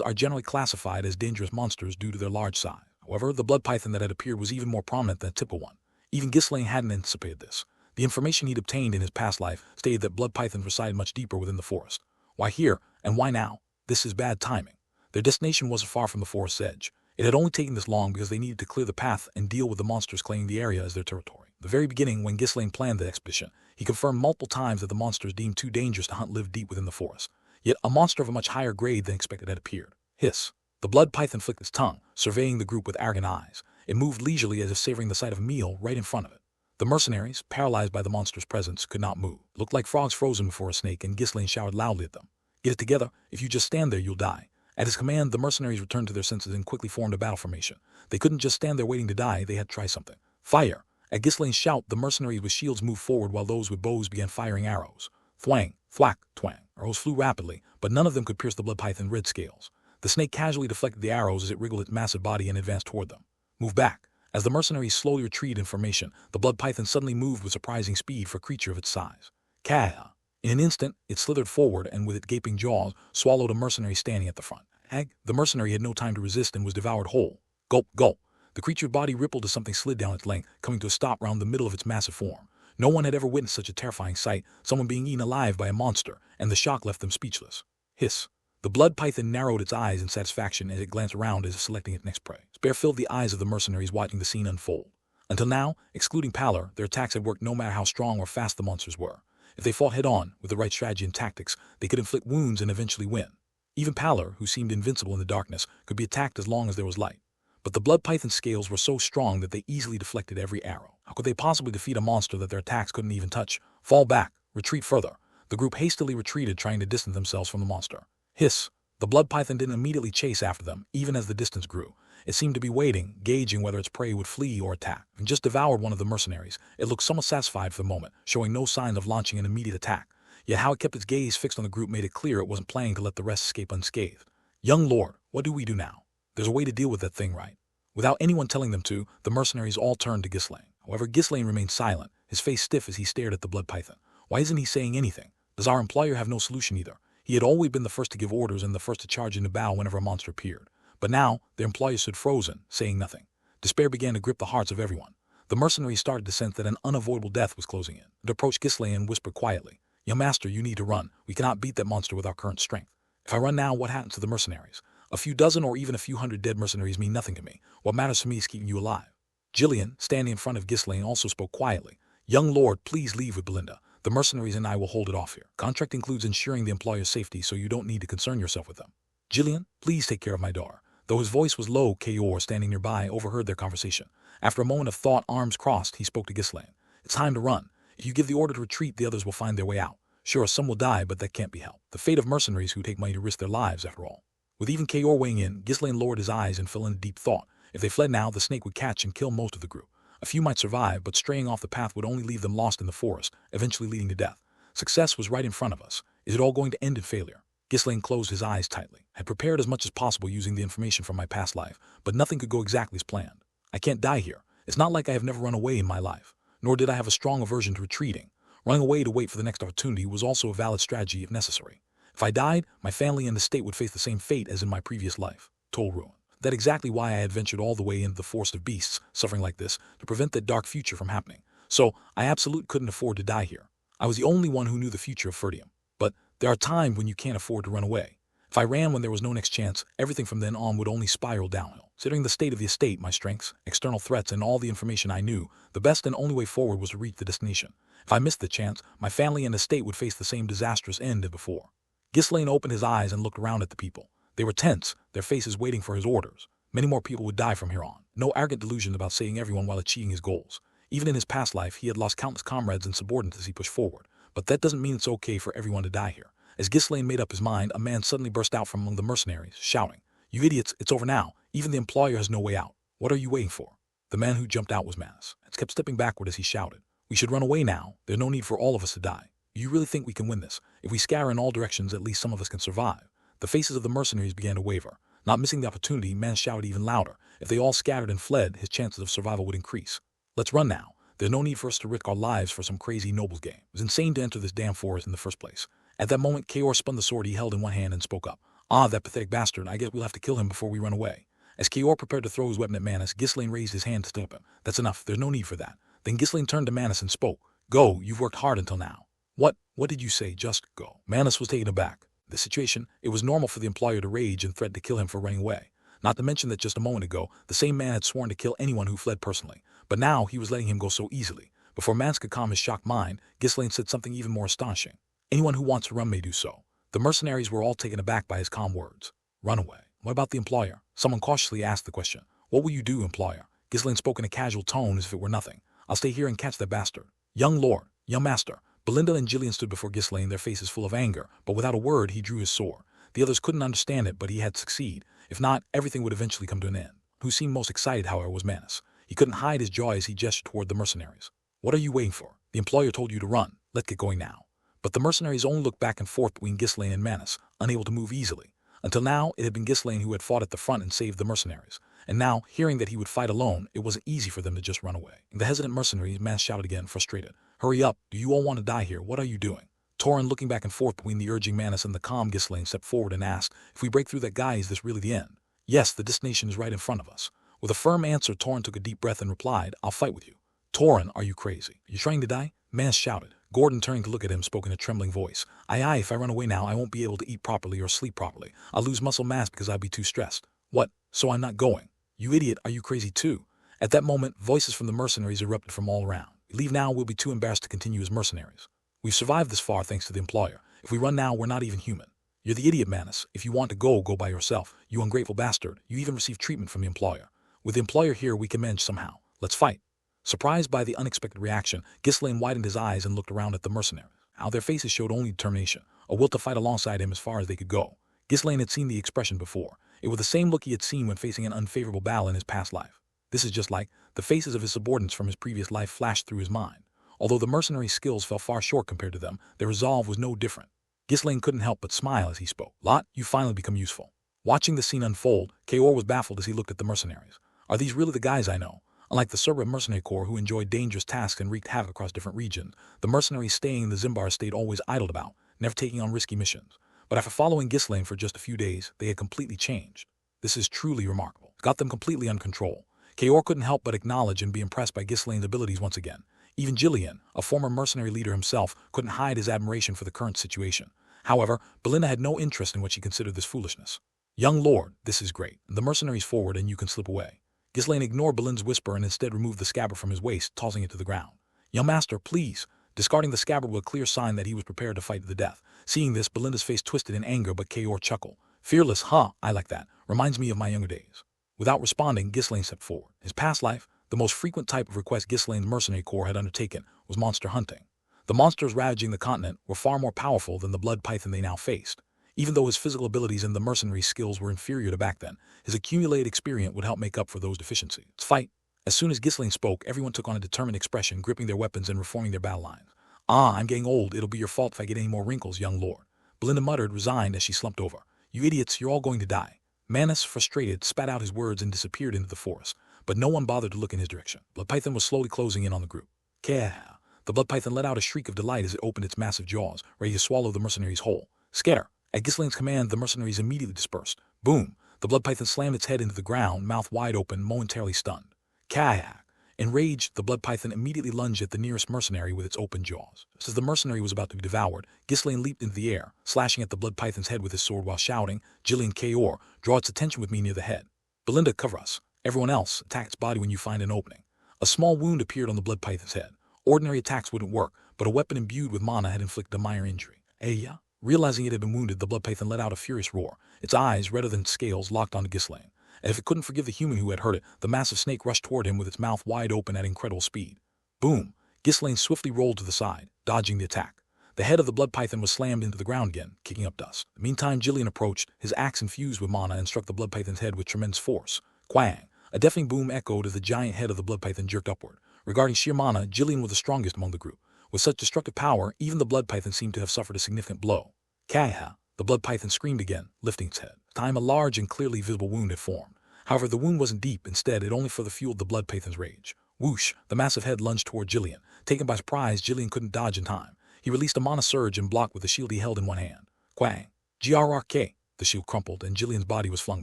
are generally classified as dangerous monsters due to their large size. However, the blood python that had appeared was even more prominent than a typical one. Even Ghislaine hadn't anticipated this. The information he'd obtained in his past life stated that blood pythons resided much deeper within the forest. Why here, and why now? This is bad timing. Their destination wasn't far from the forest's edge. It had only taken this long because they needed to clear the path and deal with the monsters claiming the area as their territory. The very beginning, when Ghislaine planned the expedition, he confirmed multiple times that the monsters deemed too dangerous to hunt lived deep within the forest. Yet a monster of a much higher grade than expected had appeared. Hiss. The blood python flicked its tongue, surveying the group with arrogant eyes. It moved leisurely as if savoring the sight of a meal right in front of it. The mercenaries, paralyzed by the monster's presence, could not move. It looked like frogs frozen before a snake, and Ghislaine shouted loudly at them. Get it together. If you just stand there, you'll die. At his command, the mercenaries returned to their senses and quickly formed a battle formation. They couldn't just stand there waiting to die, they had to try something. Fire! At Ghislaine's shout, the mercenaries with shields moved forward while those with bows began firing arrows. Thwang, thwack, twang. Arrows flew rapidly, but none of them could pierce the blood python's red scales. The snake casually deflected the arrows as it wriggled its massive body and advanced toward them. Move back. As the mercenaries slowly retreated in formation, the blood python suddenly moved with surprising speed for a creature of its size. Kah! In an instant, it slithered forward and with its gaping jaws, swallowed a mercenary standing at the front. The mercenary had no time to resist and was devoured whole. Gulp, gulp. The creature's body rippled as something slid down its length, coming to a stop round the middle of its massive form. No one had ever witnessed such a terrifying sight, someone being eaten alive by a monster, and the shock left them speechless. Hiss. The blood python narrowed its eyes in satisfaction as it glanced around as if selecting its next prey. Despair filled the eyes of the mercenaries watching the scene unfold. Until now, excluding Pallor, their attacks had worked no matter how strong or fast the monsters were. If they fought head-on, with the right strategy and tactics, they could inflict wounds and eventually win. Even Pallor, who seemed invincible in the darkness, could be attacked as long as there was light. But the blood python's scales were so strong that they easily deflected every arrow. How could they possibly defeat a monster that their attacks couldn't even touch? Fall back. Retreat further. The group hastily retreated, trying to distance themselves from the monster. Hiss. The blood python didn't immediately chase after them, even as the distance grew. It seemed to be waiting, gauging whether its prey would flee or attack. Having just devoured one of the mercenaries, it looked somewhat satisfied for the moment, showing no signs of launching an immediate attack. Yet how it kept its gaze fixed on the group made it clear it wasn't planning to let the rest escape unscathed. Young lord, what do we do now? There's a way to deal with that thing, right? Without anyone telling them to, the mercenaries all turned to Ghislaine. However, Ghislaine remained silent, his face stiff as he stared at the blood python. Why isn't he saying anything? Does our employer have no solution either? He had always been the first to give orders and the first to charge into battle whenever a monster appeared. But now, their employer stood frozen, saying nothing. Despair began to grip the hearts of everyone. The mercenaries started to sense that an unavoidable death was closing in. It approached Ghislaine and whispered quietly, Young master, you need to run. We cannot beat that monster with our current strength. If I run now, what happens to the mercenaries? A few dozen or even a few hundred dead mercenaries mean nothing to me. What matters to me is keeping you alive. Jillian, standing in front of Ghislaine, also spoke quietly. Young lord, please leave with Belinda. The mercenaries and I will hold it off here. Contract includes ensuring the employer's safety, so you don't need to concern yourself with them. Jillian, please take care of my daughter. Though his voice was low, Kayor, standing nearby, overheard their conversation. After a moment of thought, arms crossed, he spoke to Ghislaine. It's time to run. If you give the order to retreat, the others will find their way out. Sure, some will die, but that can't be helped. The fate of mercenaries who take money to risk their lives, after all. With even Kaor weighing in, Ghislaine lowered his eyes and fell into deep thought. If they fled now, the snake would catch and kill most of the group. A few might survive, but straying off the path would only leave them lost in the forest, eventually leading to death. Success was right in front of us. Is it all going to end in failure? Ghislaine closed his eyes tightly. Had prepared as much as possible using the information from my past life, but nothing could go exactly as planned. I can't die here. It's not like I have never run away in my life, nor did I have a strong aversion to retreating. Running away to wait for the next opportunity was also a valid strategy if necessary. If I died, my family and the state would face the same fate as in my previous life. Total ruin. That's exactly why I had ventured all the way into the forest of beasts, suffering like this, to prevent that dark future from happening. So, I absolutely couldn't afford to die here. I was the only one who knew the future of Ferdium. But there are times when you can't afford to run away. If I ran when there was no next chance, everything from then on would only spiral downhill. Considering the state of the estate, my strengths, external threats, and all the information I knew, the best and only way forward was to reach the destination. If I missed the chance, my family and estate would face the same disastrous end as before. Ghislaine opened his eyes and looked around at the people. They were tense, their faces waiting for his orders. Many more people would die from here on. No arrogant delusion about saving everyone while achieving his goals. Even in his past life, he had lost countless comrades and subordinates as he pushed forward. But that doesn't mean it's okay for everyone to die here. As Ghislaine made up his mind, a man suddenly burst out from among the mercenaries, shouting, "You idiots, it's over now. Even the employer has no way out. What are you waiting for?" The man who jumped out was Manus, and kept stepping backward as he shouted, "We should run away now. There's no need for all of us to die. You really think we can win this? If we scatter in all directions, at least some of us can survive." The faces of the mercenaries began to waver. Not missing the opportunity, Manus shouted even louder. If they all scattered and fled, his chances of survival would increase. "Let's run now. There's no need for us to risk our lives for some crazy noble's game. It was insane to enter this damn forest in the first place." At that moment, Kaor spun the sword he held in one hand and spoke up. "Ah, that pathetic bastard. I guess we'll have to kill him before we run away." As Kaor prepared to throw his weapon at Manus, Ghislaine raised his hand to stop him. "That's enough. There's no need for that." Then Ghislaine turned to Manus and spoke. "Go. You've worked hard until now." What did you say? Just go." Manus was taken aback. The situation, it was normal for the employer to rage and threaten to kill him for running away. Not to mention that just a moment ago, the same man had sworn to kill anyone who fled personally. But now he was letting him go so easily. Before Manus could calm his shocked mind, Ghislaine said something even more astonishing. "Anyone who wants to run may do so." The mercenaries were all taken aback by his calm words. "Run away. What about the employer?" Someone cautiously asked the question. "What will you do, employer?" Ghislaine spoke in a casual tone as if it were nothing. "I'll stay here and catch that bastard." "Young lord, young master." Belinda and Gillian stood before Ghislaine, their faces full of anger, but without a word he drew his sword. The others couldn't understand it, but he had succeeded. If not, everything would eventually come to an end. Who seemed most excited, however, was Manus. He couldn't hide his joy as he gestured toward the mercenaries. "What are you waiting for? The employer told you to run. Let's get going now." But the mercenaries only looked back and forth between Ghislaine and Manus, unable to move easily. Until now, it had been Ghislaine who had fought at the front and saved the mercenaries. And now, hearing that he would fight alone, it wasn't easy for them to just run away. The hesitant mercenaries, Manus shouted again, frustrated. "Hurry up. Do you all want to die here? What are you doing?" Torin, looking back and forth between the urging Manus and the calm Ghislaine, stepped forward and asked, "If we break through that guy, is this really the end?" "Yes, the destination is right in front of us." With a firm answer, Torin took a deep breath and replied, "I'll fight with you." "Torin, are you crazy? Are you trying to die?" Manus shouted. Gordon, turning to look at him, spoke in a trembling voice. Aye, if I run away now, I won't be able to eat properly or sleep properly. I'll lose muscle mass because I'll be too stressed." "What? So I'm not going?" "You idiot, are you crazy too?" At that moment, voices from the mercenaries erupted from all around. "We leave now, we'll be too embarrassed to continue as mercenaries. We've survived this far thanks to the employer. If we run now, we're not even human." "You're the idiot, Manus. If you want to go, go by yourself. You ungrateful bastard. You even received treatment from the employer. With the employer here, we can manage somehow. Let's fight." Surprised by the unexpected reaction, Ghislaine widened his eyes and looked around at the mercenaries. How their faces showed only determination, a will to fight alongside him as far as they could go. Ghislaine had seen the expression before. It was the same look he had seen when facing an unfavorable battle in his past life. This is just like the faces of his subordinates from his previous life flashed through his mind. Although the mercenaries' skills fell far short compared to them, their resolve was no different. Ghislaine couldn't help but smile as he spoke. "Lot, you finally become useful." Watching the scene unfold, Kaor was baffled as he looked at the mercenaries. Are these really the guys I know? Unlike the Serba mercenary corps who enjoyed dangerous tasks and wreaked havoc across different regions, the mercenaries staying in the Zimbar stayed always idled about, never taking on risky missions. But after following Ghislaine for just a few days, they had completely changed. This is truly remarkable. It got them completely under control. Kaor couldn't help but acknowledge and be impressed by Ghislaine's abilities once again. Even Gillian, a former mercenary leader himself, couldn't hide his admiration for the current situation. However, Belinda had no interest in what she considered this foolishness. "Young lord, this is great. The mercenaries forward and you can slip away." Ghislaine ignored Belinda's whisper and instead removed the scabbard from his waist, tossing it to the ground. "Young master, please," discarding the scabbard with a clear sign that he was prepared to fight to the death. Seeing this, Belinda's face twisted in anger, but Kaor chuckled. "Fearless, huh? I like that. Reminds me of my younger days." Without responding, Ghislaine stepped forward. His past life, the most frequent type of request Ghislaine's mercenary corps had undertaken, was monster hunting. The monsters ravaging the continent were far more powerful than the blood python they now faced. Even though his physical abilities and the mercenary skills were inferior to back then, his accumulated experience would help make up for those deficiencies. Fight. As soon as Ghislaine spoke, everyone took on a determined expression, gripping their weapons and reforming their battle lines. "Ah, I'm getting old. It'll be your fault if I get any more wrinkles, young lord," Belinda muttered, resigned as she slumped over. "You idiots, you're all going to die." Manus, frustrated, spat out his words and disappeared into the forest, but no one bothered to look in his direction. Blood Python was slowly closing in on the group. "Kah!" The Blood Python let out a shriek of delight as it opened its massive jaws, ready to swallow the mercenaries whole. Scatter! At Ghislaine's command, the mercenaries immediately dispersed. Boom! The Blood Python slammed its head into the ground, mouth wide open, momentarily stunned. Kayak! Enraged, the Blood Python immediately lunged at the nearest mercenary with its open jaws. Just as the mercenary was about to be devoured, Ghislaine leaped into the air, slashing at the Blood Python's head with his sword while shouting, "Jillian Kaor, draw its attention with me near the head. Belinda, cover us. Everyone else, attack its body when you find an opening." A small wound appeared on the Blood Python's head. Ordinary attacks wouldn't work, but a weapon imbued with mana had inflicted a minor injury. "Aya!" Realizing it had been wounded, the Blood Python let out a furious roar. Its eyes, redder than scales, locked onto Ghislaine. And if it couldn't forgive the human who had hurt it, the massive snake rushed toward him with its mouth wide open at incredible speed. Boom! Ghislaine swiftly rolled to the side, dodging the attack. The head of the Blood Python was slammed into the ground again, kicking up dust. Meantime, Jillian approached, his axe infused with mana, and struck the Blood Python's head with tremendous force. Quang! A deafening boom echoed as the giant head of the Blood Python jerked upward. Regarding sheer mana, Jillian was the strongest among the group. With such destructive power, even the Blood Python seemed to have suffered a significant blow. Kaha! The Blood Python screamed again, lifting its head. This time a large and clearly visible wound had formed. However, the wound wasn't deep. Instead, it only further fueled the Blood Python's rage. Whoosh! The massive head lunged toward Jillian. Taken by surprise, Jillian couldn't dodge in time. He released a mana surge and blocked with the shield he held in one hand. Quang! GRRK! The shield crumpled, and Jillian's body was flung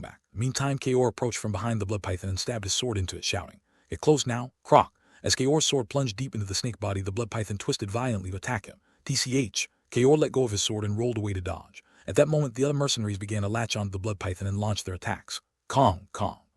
back. Meantime, Kaor approached from behind the Blood Python and stabbed his sword into it, shouting, "Get close now, croc!" As Kaor's sword plunged deep into the snake body, the Blood Python twisted violently to attack him. TCH! Kaor let go of his sword and rolled away to dodge. At that moment, the other mercenaries began to latch onto the Blood Python and launch their attacks. Kong!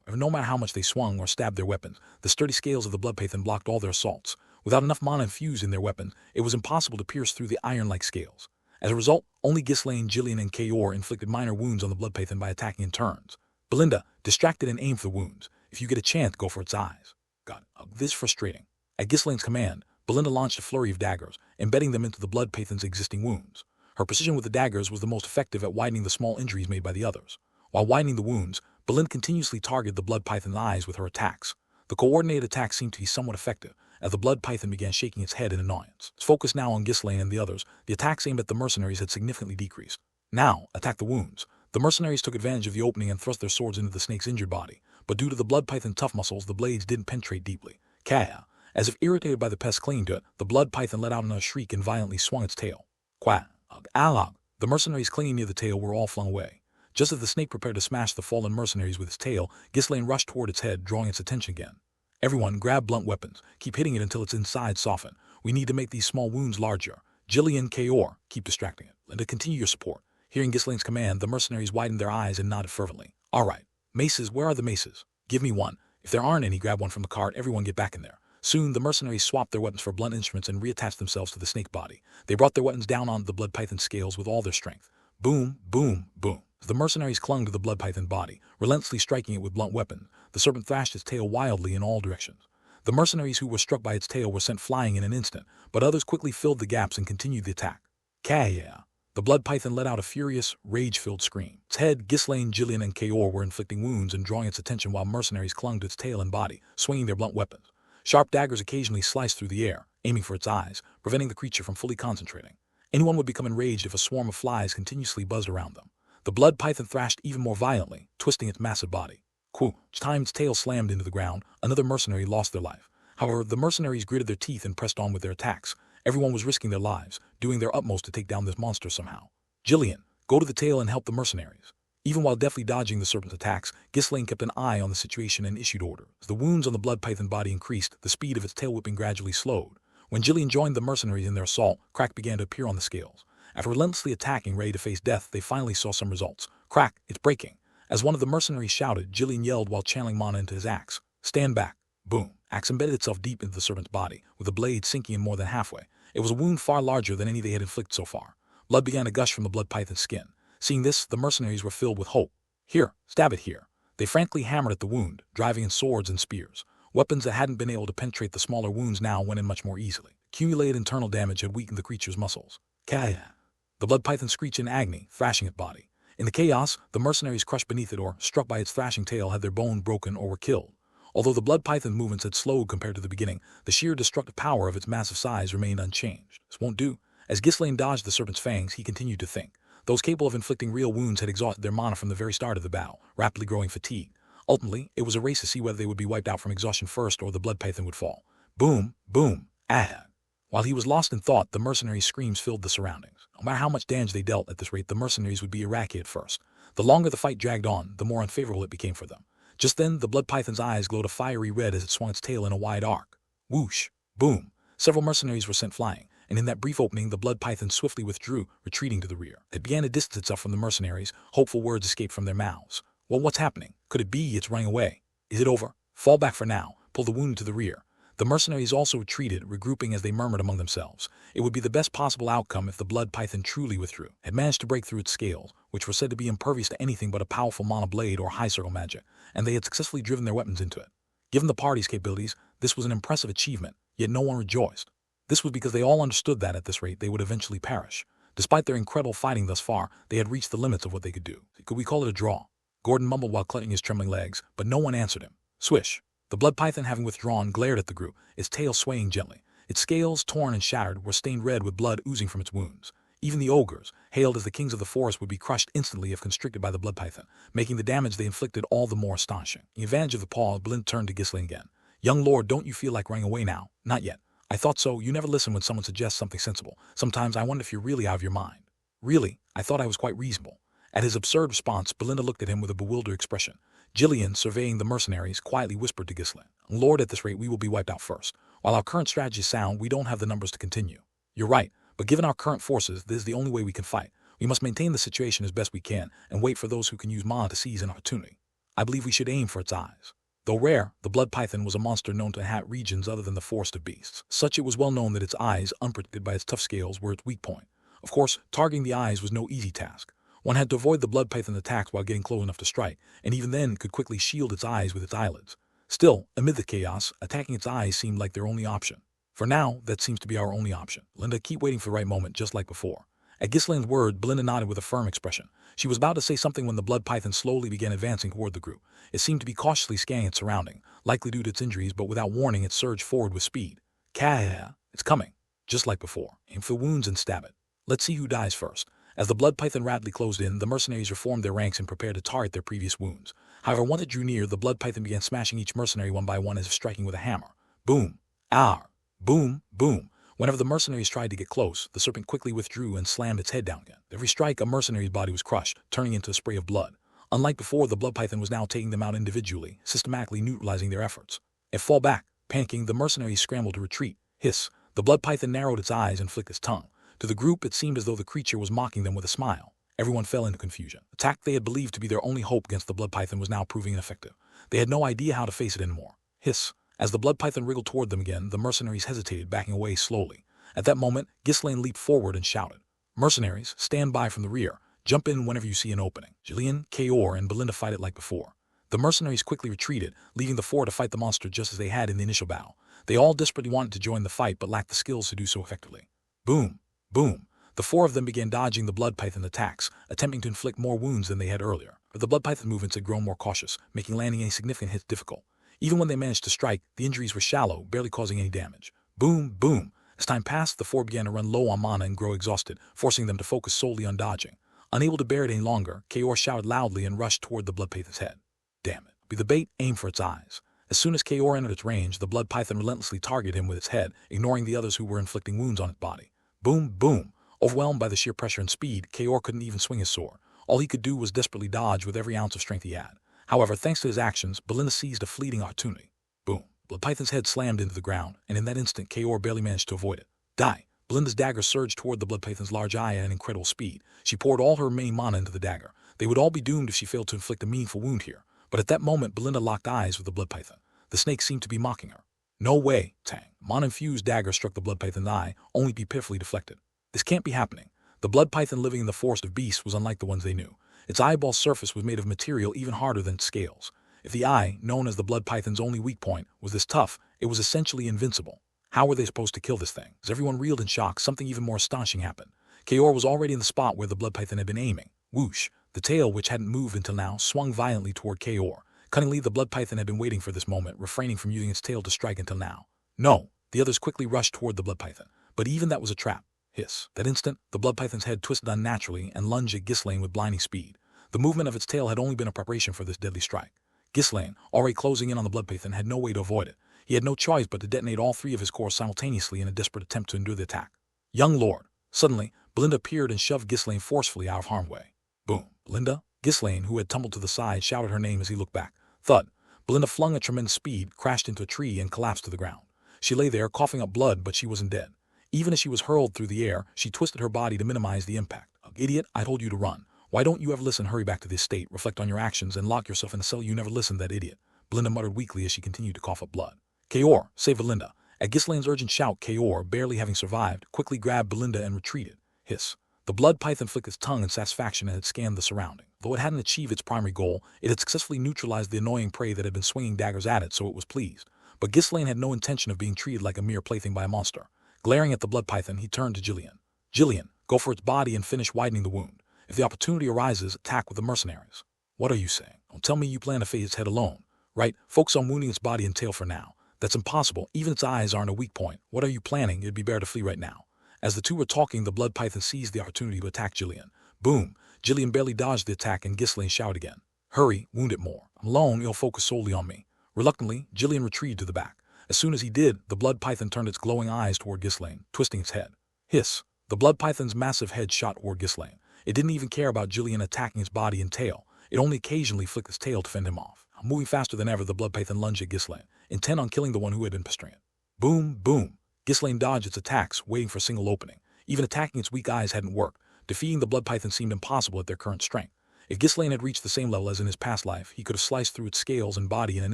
No matter how much they swung or stabbed their weapons, the sturdy scales of the Blood Python blocked all their assaults. Without enough mana infused in their weapons, it was impossible to pierce through the iron-like scales. As a result, only Ghislaine, Jillian, and Kaor inflicted minor wounds on the Blood Python by attacking in turns. Belinda, distracted and aimed for the wounds. If you get a chance, go for its eyes. God, this is frustrating. At Ghislaine's command, Belinda launched a flurry of daggers, embedding them into the Blood Python's existing wounds. Her precision with the daggers was the most effective at widening the small injuries made by the others. While widening the wounds, Belinda continuously targeted the Blood Python's eyes with her attacks. The coordinated attack seemed to be somewhat effective, as the Blood Python began shaking its head in annoyance. Its focus now on Ghislaine and the others, the attacks aimed at the mercenaries had significantly decreased. Now, attack the wounds. The mercenaries took advantage of the opening and thrust their swords into the snake's injured body, but due to the Blood Python's tough muscles, the blades didn't penetrate deeply. Kah! As if irritated by the pest clinging to it, the Blood Python let out another shriek and violently swung its tail. Quack! Alog! The mercenaries clinging near the tail were all flung away. Just as the snake prepared to smash the fallen mercenaries with its tail, Ghislaine rushed toward its head, drawing its attention again. "Everyone, grab blunt weapons. Keep hitting it until its inside soften. We need to make these small wounds larger. Jillian, Kaor, keep distracting it. And to continue your support." Hearing Ghislaine's command, the mercenaries widened their eyes and nodded fervently. "All right. Maces, where are the maces? Give me one. If there aren't any, grab one from the cart. Everyone get back in there." Soon, the mercenaries swapped their weapons for blunt instruments and reattached themselves to the snake body. They brought their weapons down onto the Blood Python's scales with all their strength. Boom, boom, boom. The mercenaries clung to the Blood Python body, relentlessly striking it with blunt weapons. The serpent thrashed its tail wildly in all directions. The mercenaries who were struck by its tail were sent flying in an instant, but others quickly filled the gaps and continued the attack. Kaya! The Blood Python let out a furious, rage-filled scream. Its head, Ghislaine, Jillian, and Kaor were inflicting wounds and drawing its attention while mercenaries clung to its tail and body, swinging their blunt weapons. Sharp daggers occasionally sliced through the air, aiming for its eyes, preventing the creature from fully concentrating. Anyone would become enraged if a swarm of flies continuously buzzed around them. The Blood Python thrashed even more violently, twisting its massive body. Each time its tail slammed into the ground, another mercenary lost their life. However, the mercenaries gritted their teeth and pressed on with their attacks. Everyone was risking their lives, doing their utmost to take down this monster somehow. Jillian, go to the tail and help the mercenaries. Even while deftly dodging the serpent's attacks, Ghislaine kept an eye on the situation and issued orders. As the wounds on the Blood Python body increased, the speed of its tail whipping gradually slowed. When Jillian joined the mercenaries in their assault, crack began to appear on the scales. After relentlessly attacking, ready to face death, they finally saw some results. "Crack, it's breaking." As one of the mercenaries shouted, Jillian yelled while channeling mana into his axe. "Stand back." Boom. Axe embedded itself deep into the serpent's body, with the blade sinking in more than halfway. It was a wound far larger than any they had inflicted so far. Blood began to gush from the Blood Python's skin. Seeing this, the mercenaries were filled with hope. "Here, stab it here." They frankly hammered at the wound, driving in swords and spears. Weapons that hadn't been able to penetrate the smaller wounds now went in much more easily. Accumulated internal damage had weakened the creature's muscles. Kaya. The blood python screeched in agony, thrashing at body. In the chaos, the mercenaries crushed beneath it or, struck by its thrashing tail, had their bone broken or were killed. Although the blood python's movements had slowed compared to the beginning, the sheer destructive power of its massive size remained unchanged. This won't do. As Ghislaine dodged the serpent's fangs, he continued to think. Those capable of inflicting real wounds had exhausted their mana from the very start of the battle, rapidly growing fatigued. Ultimately, it was a race to see whether they would be wiped out from exhaustion first or the blood python would fall. Boom, boom, ah. While he was lost in thought, the mercenaries' screams filled the surroundings. No matter how much damage they dealt at this rate, the mercenaries would be eradicated first. The longer the fight dragged on, the more unfavorable it became for them. Just then, the blood python's eyes glowed a fiery red as it swung its tail in a wide arc. Whoosh, boom. Several mercenaries were sent flying, and in that brief opening, the blood python swiftly withdrew, retreating to the rear. It began to distance itself from the mercenaries. Hopeful words escaped from their mouths. Well, what's happening? Could it be it's running away? Is it over? Fall back for now. Pull the wounded to the rear. The mercenaries also retreated, regrouping as they murmured among themselves. It would be the best possible outcome if the blood python truly withdrew. It had managed to break through its scales, which were said to be impervious to anything but a powerful mana blade or high circle magic, and they had successfully driven their weapons into it. Given the party's capabilities, this was an impressive achievement, yet no one rejoiced. This was because they all understood that at this rate they would eventually perish. Despite their incredible fighting thus far, they had reached the limits of what they could do. Could we call it a draw? Gordon mumbled while clutching his trembling legs, but no one answered him. Swish. The blood python, having withdrawn, glared at the group, its tail swaying gently. Its scales, torn and shattered, were stained red with blood oozing from its wounds. Even the ogres, hailed as the kings of the forest, would be crushed instantly if constricted by the blood python, making the damage they inflicted all the more astonishing. The advantage of the pause, Blind turned to Ghislaine again. Young lord, don't you feel like running away now? Not yet. I thought so. You never listen when someone suggests something sensible. Sometimes I wonder if you're really out of your mind. Really? I thought I was quite reasonable. At his absurd response, Belinda looked at him with a bewildered expression. Gillian, surveying the mercenaries, quietly whispered to Ghislaine, Lord, at this rate we will be wiped out first. While our current strategy is sound, we don't have the numbers to continue. You're right, but given our current forces, this is the only way we can fight. We must maintain the situation as best we can, and wait for those who can use mana to seize an opportunity. I believe we should aim for its eyes. Though rare, the blood python was a monster known to inhabit regions other than the forest of beasts. Such it was well known that its eyes, unprotected by its tough scales, were its weak point. Of course, targeting the eyes was no easy task. One had to avoid the blood python's attacks while getting close enough to strike, and even then could quickly shield its eyes with its eyelids. Still, amid the chaos, attacking its eyes seemed like their only option. For now, that seems to be our only option. Belinda, keep waiting for the right moment, just like before. At Ghislaine's word, Belinda nodded with a firm expression. She was about to say something when the blood python slowly began advancing toward the group. It seemed to be cautiously scanning its surrounding, likely due to its injuries, but without warning it surged forward with speed. Kaya, it's coming. Just like before. Aim for the wounds and stab it. Let's see who dies first. As the blood python rapidly closed in, the mercenaries reformed their ranks and prepared to target their previous wounds. However, once it drew near, the blood python began smashing each mercenary one by one as if striking with a hammer. Boom. Ah. Boom. Boom. Whenever the mercenaries tried to get close, the serpent quickly withdrew and slammed its head down again. Every strike, a mercenary's body was crushed, turning into a spray of blood. Unlike before, the blood python was now taking them out individually, systematically neutralizing their efforts. If fall back, panicking, the mercenaries scrambled to retreat. Hiss. The blood python narrowed its eyes and flicked its tongue. To the group, it seemed as though the creature was mocking them with a smile. Everyone fell into confusion. The tact they had believed to be their only hope against the blood python was now proving ineffective. They had no idea how to face it anymore. Hiss. As the blood python wriggled toward them again, the mercenaries hesitated, backing away slowly. At that moment, Ghislaine leaped forward and shouted, Mercenaries, stand by from the rear. Jump in whenever you see an opening. Gillian, Kaor, and Belinda fight it like before. The mercenaries quickly retreated, leaving the four to fight the monster just as they had in the initial battle. They all desperately wanted to join the fight but lacked the skills to do so effectively. Boom. Boom. The four of them began dodging the blood python attacks, attempting to inflict more wounds than they had earlier. But the blood python movements had grown more cautious, making landing any significant hits difficult. Even when they managed to strike, the injuries were shallow, barely causing any damage. Boom. Boom. As time passed, the four began to run low on mana and grow exhausted, forcing them to focus solely on dodging. Unable to bear it any longer, Kaor shouted loudly and rushed toward the blood python's head. Damn it. Be the bait, aim for its eyes. As soon as Kaor entered its range, the blood python relentlessly targeted him with its head, ignoring the others who were inflicting wounds on its body. Boom. Boom. Overwhelmed by the sheer pressure and speed, Kaor couldn't even swing his sword. All he could do was desperately dodge with every ounce of strength he had. However, thanks to his actions, Belinda seized a fleeting opportunity. Boom. Blood python's head slammed into the ground, and in that instant, Kaor barely managed to avoid it. Die. Belinda's dagger surged toward the blood python's large eye at an incredible speed. She poured all her remaining mana into the dagger. They would all be doomed if she failed to inflict a meaningful wound here. But at that moment, Belinda locked eyes with the blood python. The snake seemed to be mocking her. No way, Tang. Mana-infused dagger struck the blood python's eye, only to be pitifully deflected. This can't be happening. The blood python living in the forest of beasts was unlike the ones they knew. Its eyeball surface was made of material even harder than its scales. If the eye, known as the blood python's only weak point, was this tough, it was essentially invincible. How were they supposed to kill this thing? As everyone reeled in shock, something even more astonishing happened. Kaor was already in the spot where the blood python had been aiming. Whoosh! The tail, which hadn't moved until now, swung violently toward Kaor. Cunningly, the blood python had been waiting for this moment, refraining from using its tail to strike until now. No! The others quickly rushed toward the blood python. But even that was a trap. Hiss. That instant, the blood python's head twisted unnaturally and lunged at Ghislaine with blinding speed. The movement of its tail had only been a preparation for this deadly strike. Ghislaine, already closing in on the blood python, had no way to avoid it. He had no choice but to detonate all three of his cores simultaneously in a desperate attempt to endure the attack. Young lord. Suddenly, Belinda appeared and shoved Ghislaine forcefully out of harm's way. Boom. Belinda? Ghislaine, who had tumbled to the side, shouted her name as he looked back. Thud. Belinda flung at tremendous speed, crashed into a tree, and collapsed to the ground. She lay there, coughing up blood, but she wasn't dead. Even as she was hurled through the air, she twisted her body to minimize the impact. Idiot, I told you to run. Why don't you ever listen? Hurry back to the estate, reflect on your actions, and lock yourself in a cell. You never listened, that idiot. Belinda muttered weakly as she continued to cough up blood. Kaor, save Belinda. At Ghislaine's urgent shout, Kaor, barely having survived, quickly grabbed Belinda and retreated. Hiss. The blood python flicked its tongue in satisfaction and had scanned the surrounding. Though it hadn't achieved its primary goal, it had successfully neutralized the annoying prey that had been swinging daggers at it, so it was pleased. But Ghislaine had no intention of being treated like a mere plaything by a monster. Glaring at the blood python, he turned to Jillian. Jillian, go for its body and finish widening the wound. If the opportunity arises, attack with the mercenaries. What are you saying? Don't tell me you plan to face its head alone. Right, focus on wounding its body and tail for now. That's impossible, even its eyes aren't a weak point. What are you planning? It'd be better to flee right now. As the two were talking, the blood python seized the opportunity to attack Jillian. Boom! Jillian barely dodged the attack and Ghislaine shouted again. Hurry, wound it more. I'm alone, you'll focus solely on me. Reluctantly, Jillian retreated to the back. As soon as he did, the blood python turned its glowing eyes toward Ghislaine, twisting its head. Hiss! The blood python's massive head shot toward Ghislaine. It didn't even care about Jillian attacking its body and tail. It only occasionally flicked its tail to fend him off. Moving faster than ever, the blood python lunged at Ghislaine, intent on killing the one who had been pestering it. Boom, boom. Ghislaine dodged its attacks, waiting for a single opening. Even attacking its weak eyes hadn't worked. Defeating the blood python seemed impossible at their current strength. If Ghislaine had reached the same level as in his past life, he could have sliced through its scales and body in an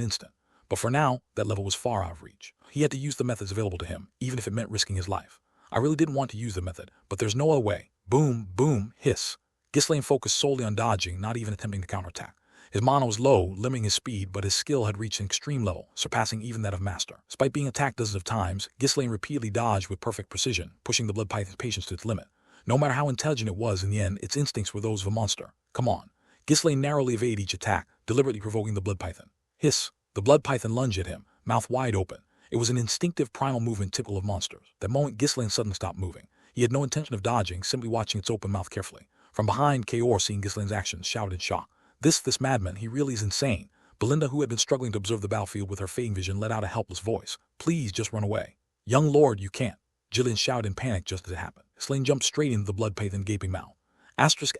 instant. But for now, that level was far out of reach. He had to use the methods available to him, even if it meant risking his life. I really didn't want to use the method, but there's no other way. Boom, boom, hiss. Ghislaine focused solely on dodging, not even attempting to counterattack. His mana was low, limiting his speed, but his skill had reached an extreme level, surpassing even that of Master. Despite being attacked dozens of times, Ghislaine repeatedly dodged with perfect precision, pushing the blood python's patience to its limit. No matter how intelligent it was, in the end, its instincts were those of a monster. Come on. Ghislaine narrowly evaded each attack, deliberately provoking the blood python. Hiss. The blood python lunged at him, mouth wide open. It was an instinctive primal movement typical of monsters. That moment, Ghislaine suddenly stopped moving. He had no intention of dodging, simply watching its open mouth carefully. From behind, Kaor, seeing Ghislaine's actions, shouted in shock. This madman, he really is insane. Belinda, who had been struggling to observe the battlefield with her fading vision, let out a helpless voice. Please, just run away. Young lord, you can't. Jillian shouted in panic just as it happened. Ghislaine jumped straight into the blood python's gaping mouth. Asterisk.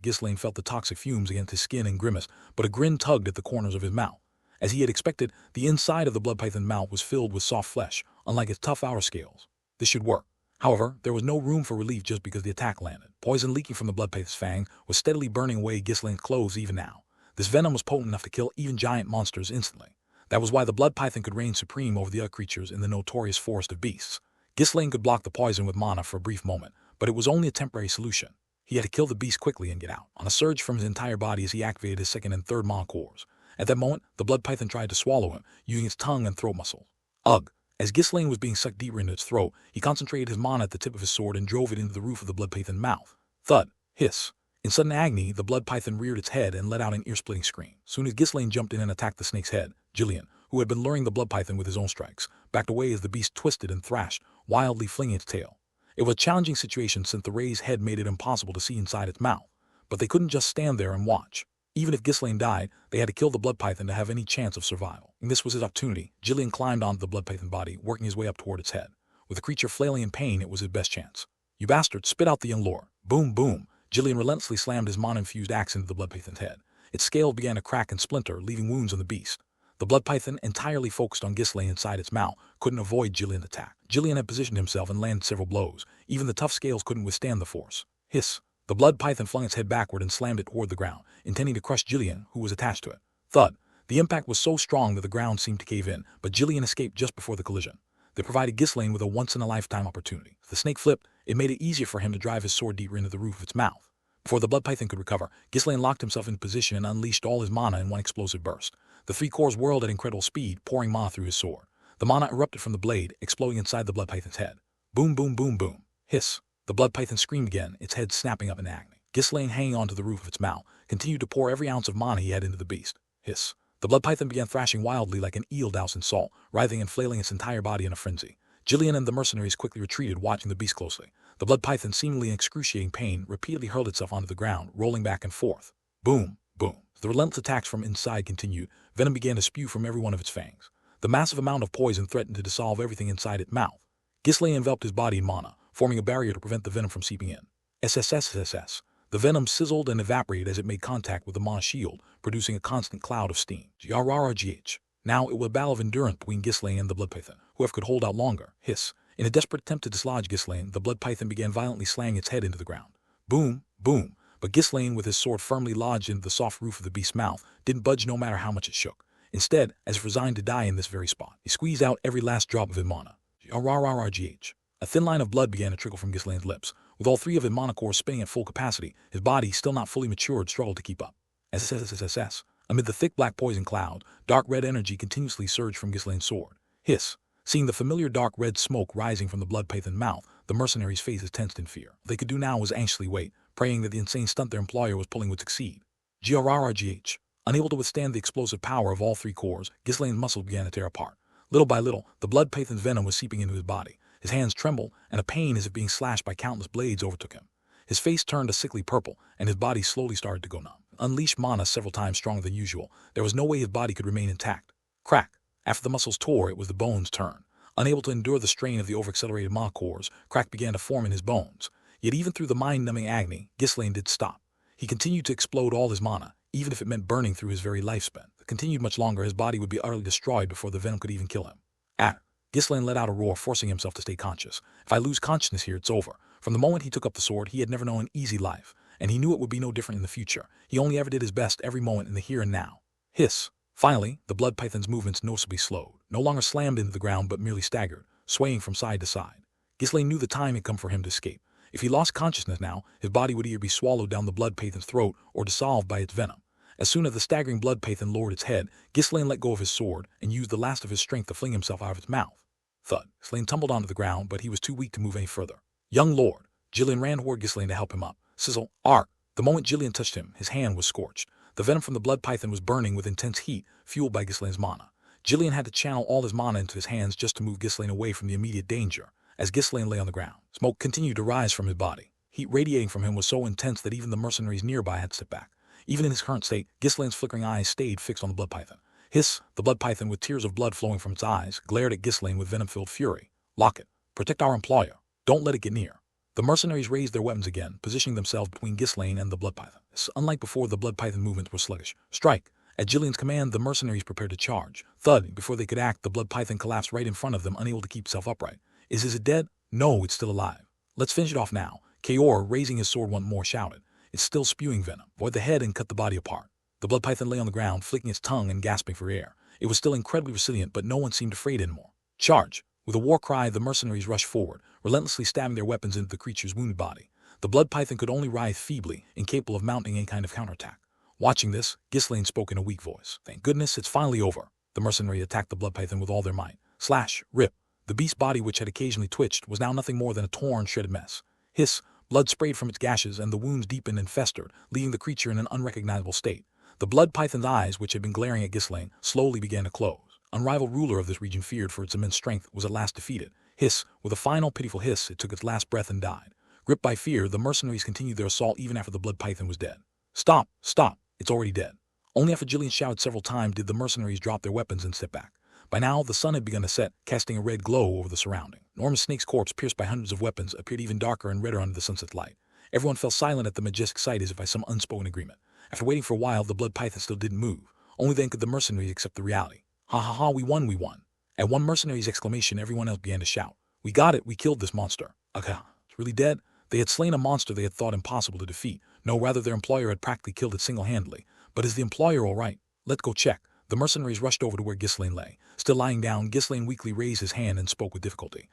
Ghislaine felt the toxic fumes against his skin and grimaced, but a grin tugged at the corners of his mouth. As he had expected, the inside of the blood python's mouth was filled with soft flesh, unlike its tough outer scales. This should work. However, there was no room for relief just because the attack landed. Poison leaking from the blood python's fang was steadily burning away Ghislaine's clothes even now. This venom was potent enough to kill even giant monsters instantly. That was why the blood python could reign supreme over the other creatures in the notorious forest of beasts. Ghislaine could block the poison with mana for a brief moment, but it was only a temporary solution. He had to kill the beast quickly and get out, on a surge from his entire body as he activated his second and third mana cores. At that moment, the blood python tried to swallow him, using its tongue and throat muscles. Ugh! As Ghislaine was being sucked deeper into its throat, he concentrated his mana at the tip of his sword and drove it into the roof of the blood python's mouth. Thud! Hiss! In sudden agony, the blood python reared its head and let out an ear-splitting scream. Soon as Ghislaine jumped in and attacked the snake's head, Jillian, who had been luring the blood python with his own strikes, backed away as the beast twisted and thrashed, wildly flinging its tail. It was a challenging situation since the raised head made it impossible to see inside its mouth. But they couldn't just stand there and watch. Even if Ghislaine died, they had to kill the blood python to have any chance of survival. And this was his opportunity. Jillian climbed onto the blood python body, working his way up toward its head. With the creature flailing in pain, it was his best chance. You bastard, spit out the young lord. Boom, boom. Jillian relentlessly slammed his mana-infused axe into the blood python's head. Its scales began to crack and splinter, leaving wounds on the beast. The blood python, entirely focused on Ghislaine inside its mouth, couldn't avoid Jillian's attack. Jillian had positioned himself and landed several blows. Even the tough scales couldn't withstand the force. Hiss. The blood python flung its head backward and slammed it toward the ground, intending to crush Jillian, who was attached to it. Thud. The impact was so strong that the ground seemed to cave in, but Jillian escaped just before the collision. They provided Ghislaine with a once-in-a-lifetime opportunity. If the snake flipped, it made it easier for him to drive his sword deeper into the roof of its mouth. Before the blood python could recover, Ghislaine locked himself in position and unleashed all his mana in one explosive burst. The three cores whirled at incredible speed, pouring mana through his sword. The mana erupted from the blade, exploding inside the blood python's head. Boom, boom, boom, boom. Hiss. The blood python screamed again, its head snapping up in agony. Ghislaine, hanging onto the roof of its mouth, continued to pour every ounce of mana he had into the beast. Hiss. The blood python began thrashing wildly like an eel doused in salt, writhing and flailing its entire body in a frenzy. Gillian and the mercenaries quickly retreated, watching the beast closely. The blood python, seemingly in excruciating pain, repeatedly hurled itself onto the ground, rolling back and forth. Boom, boom. The relentless attacks from inside continued. Venom began to spew from every one of its fangs. The massive amount of poison threatened to dissolve everything inside its mouth. Ghislaine enveloped his body in mana, forming a barrier to prevent the venom from seeping in. SSSSS. The venom sizzled and evaporated as it made contact with the mana shield, producing a constant cloud of steam. GRRGH. Now it was a battle of endurance between Ghislaine and the blood python. Whoever could hold out longer. Hiss. In a desperate attempt to dislodge Ghislaine, the blood python began violently slanging its head into the ground. Boom, boom. But Ghislaine, with his sword firmly lodged into the soft roof of the beast's mouth, didn't budge no matter how much it shook. Instead, as if resigned to die in this very spot, he squeezed out every last drop of his mana. GRRGH. A thin line of blood began to trickle from Ghislaine's lips. With all three of his mana cores spinning at full capacity, his body, still not fully matured, struggled to keep up. SSSSS. Amid the thick black poison cloud, dark red energy continuously surged from Ghislaine's sword. Hiss. Seeing the familiar dark red smoke rising from the blood python's mouth, the mercenaries' faces tensed in fear. What they could do now was anxiously wait, praying that the insane stunt their employer was pulling would succeed. GRRGH. Unable to withstand the explosive power of all three cores, Ghislaine's muscles began to tear apart. Little by little, the blood python's venom was seeping into his body. His hands trembled, and a pain as if being slashed by countless blades overtook him. His face turned a sickly purple, and his body slowly started to go numb. Unleashed mana several times stronger than usual, there was no way his body could remain intact. Crack. After the muscles tore, it was the bones' turn. Unable to endure the strain of the overaccelerated mana cores, crack began to form in his bones. Yet even through the mind-numbing agony, Ghislaine did stop. He continued to explode all his mana, even if it meant burning through his very lifespan. If it continued much longer, his body would be utterly destroyed before the venom could even kill him. Ghislaine let out a roar, forcing himself to stay conscious. If I lose consciousness here, it's over. From the moment he took up the sword, he had never known an easy life, and he knew it would be no different in the future. He only ever did his best every moment in the here and now. Hiss. Finally, the blood python's movements noticeably slowed, no longer slammed into the ground but merely staggered, swaying from side to side. Ghislaine knew the time had come for him to escape. If he lost consciousness now, his body would either be swallowed down the blood python's throat or dissolved by its venom. As soon as the staggering blood python lowered its head, Ghislaine let go of his sword and used the last of his strength to fling himself out of its mouth. Thud. Ghislaine tumbled onto the ground, but he was too weak to move any further. Young lord. Gillian ran toward Ghislaine to help him up. Sizzle. Arc. The moment Gillian touched him, his hand was scorched. The venom from the blood python was burning with intense heat, fueled by Ghislaine's mana. Gillian had to channel all his mana into his hands just to move Ghislaine away from the immediate danger. As Ghislaine lay on the ground, smoke continued to rise from his body. Heat radiating from him was so intense that even the mercenaries nearby had to sit back. Even in his current state, Ghislaine's flickering eyes stayed fixed on the blood python. Hiss. The blood python, with tears of blood flowing from its eyes, glared at Ghislaine with venom-filled fury. Lock it. Protect our employer. Don't let it get near. The mercenaries raised their weapons again, positioning themselves between Ghislaine and the blood python. Unlike before, the blood python movements were sluggish. Strike. At Gillian's command, the mercenaries prepared to charge. Thud. Before they could act, the blood python collapsed right in front of them, unable to keep itself upright. Is it dead? No, it's still alive. Let's finish it off now. Kaor, raising his sword once more, shouted. It's still spewing venom. Void the head and cut the body apart. The blood python lay on the ground, flicking its tongue and gasping for air. It was still incredibly resilient, but no one seemed afraid anymore. Charge! With a war cry, the mercenaries rushed forward, relentlessly stabbing their weapons into the creature's wounded body. The blood python could only writhe feebly, incapable of mounting any kind of counterattack. Watching this, Ghislaine spoke in a weak voice. Thank goodness it's finally over. The mercenary attacked the blood python with all their might. Slash, rip. The beast's body, which had occasionally twitched, was now nothing more than a torn, shredded mess. Hiss. Blood sprayed from its gashes, and the wounds deepened and festered, leaving the creature in an unrecognizable state. The blood python's eyes, which had been glaring at Ghislaine, slowly began to close. Unrivaled ruler of this region, feared for its immense strength, was at last defeated. Hiss. With a final pitiful hiss, it took its last breath and died. Gripped by fear, the mercenaries continued their assault even after the blood python was dead. Stop! Stop! It's already dead. Only after Gillian shouted several times did the mercenaries drop their weapons and step back. By now, the sun had begun to set, casting a red glow over the surrounding. Enormous Snake's corpse, pierced by hundreds of weapons, appeared even darker and redder under the sunset's light. Everyone fell silent at the majestic sight as if by some unspoken agreement. After waiting for a while, the blood python still didn't move. Only then could the mercenaries accept the reality. Ha ha ha, we won, we won. At one mercenary's exclamation, everyone else began to shout. We got it, we killed this monster. Aha, it's really dead? They had slain a monster they had thought impossible to defeat. No, rather their employer had practically killed it single-handedly. But is the employer all right? Let's go check. The mercenaries rushed over to where Ghislaine lay. Still lying down, Ghislaine weakly raised his hand and spoke with difficulty.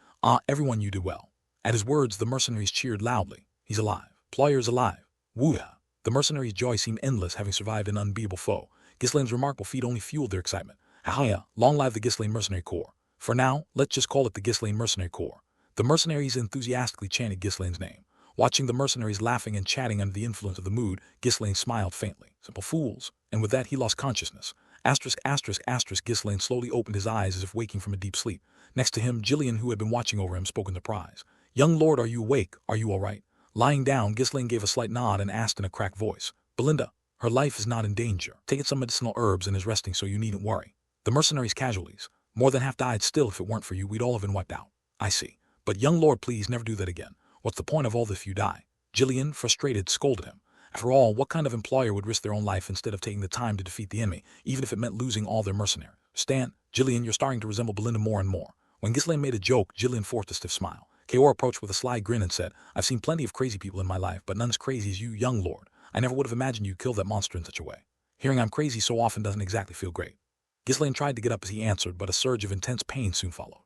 Everyone, you did well. At his words, the mercenaries cheered loudly. He's alive. Employer's alive. Woo-ha! The mercenaries' joy seemed endless, having survived an unbeatable foe. Ghislaine's remarkable feat only fueled their excitement. Ha-ha! Long live the Ghislaine Mercenary Corps. For now, let's just call it the Ghislaine Mercenary Corps. The mercenaries enthusiastically chanted Ghislaine's name. Watching the mercenaries laughing and chatting under the influence of the mood, Ghislaine smiled faintly. Simple fools. And with that he lost consciousness. Ghislaine slowly opened his eyes as if waking from a deep sleep. Next to him, Gillian, who had been watching over him, spoke in surprise. Young lord, are you awake? Are you all right? Lying down, Ghislaine gave a slight nod and asked in a cracked voice. Belinda, her life is not in danger. Taken some medicinal herbs and is resting, so you needn't worry. The mercenaries' casualties. More than half died still. If it weren't for you, we'd all have been wiped out. I see. But young lord, please never do that again. What's the point of all this if you die? Gillian, frustrated, scolded him. After all, what kind of employer would risk their own life instead of taking the time to defeat the enemy, even if it meant losing all their mercenaries? Stan, Gillian, you're starting to resemble Belinda more and more. When Ghislaine made a joke, Gillian forced a stiff smile. Kaor approached with a sly grin and said, I've seen plenty of crazy people in my life, but none as crazy as you, young lord. I never would have imagined you killed that monster in such a way. Hearing I'm crazy so often doesn't exactly feel great. Ghislaine tried to get up as he answered, but a surge of intense pain soon followed.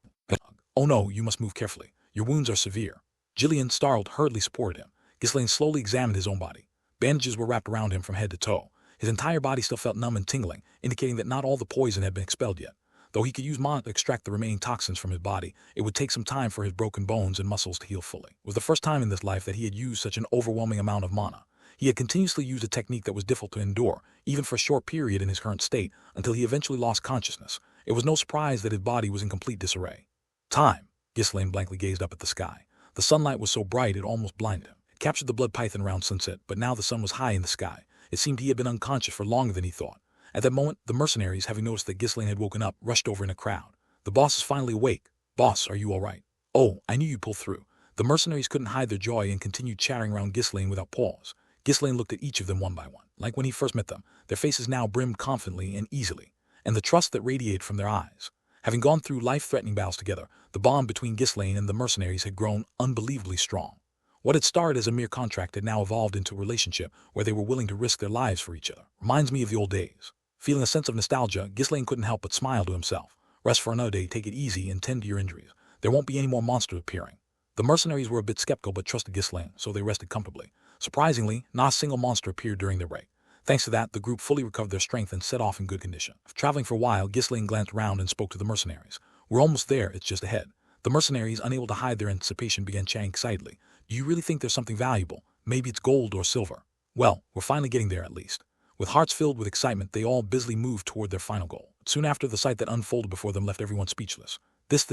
Oh no, you must move carefully. Your wounds are severe. Gillian, startled, hurriedly supported him. Ghislaine slowly examined his own body. Bandages were wrapped around him from head to toe. His entire body still felt numb and tingling, indicating that not all the poison had been expelled yet. Though he could use mana to extract the remaining toxins from his body, it would take some time for his broken bones and muscles to heal fully. It was the first time in this life that he had used such an overwhelming amount of mana. He had continuously used a technique that was difficult to endure, even for a short period in his current state, until he eventually lost consciousness. It was no surprise that his body was in complete disarray. Time. Ghislaine blankly gazed up at the sky. The sunlight was so bright it almost blinded him. It captured the blood python around sunset, but now the sun was high in the sky. It seemed he had been unconscious for longer than he thought. At that moment, the mercenaries, having noticed that Ghislaine had woken up, rushed over in a crowd. The boss is finally awake. Boss, are you all right? Oh, I knew you'd pull through. The mercenaries couldn't hide their joy and continued chattering around Ghislaine without pause. Ghislaine looked at each of them one by one. Like when he first met them, their faces now brimmed confidently and easily, and the trust that radiated from their eyes. Having gone through life-threatening battles together, the bond between Ghislaine and the mercenaries had grown unbelievably strong. What had started as a mere contract had now evolved into a relationship where they were willing to risk their lives for each other. Reminds me of the old days. Feeling a sense of nostalgia, Ghislaine couldn't help but smile to himself. Rest for another day, take it easy, and tend to your injuries. There won't be any more monsters appearing. The mercenaries were a bit skeptical but trusted Ghislaine, so they rested comfortably. Surprisingly, not a single monster appeared during their break. Thanks to that, the group fully recovered their strength and set off in good condition. Traveling for a while, Ghislaine glanced round and spoke to the mercenaries. We're almost there, it's just ahead. The mercenaries, unable to hide their anticipation, began chatting excitedly. Do you really think there's something valuable? Maybe it's gold or silver. Well, we're finally getting there at least. With hearts filled with excitement, they all busily moved toward their final goal. Soon after, the sight that unfolded before them left everyone speechless. Is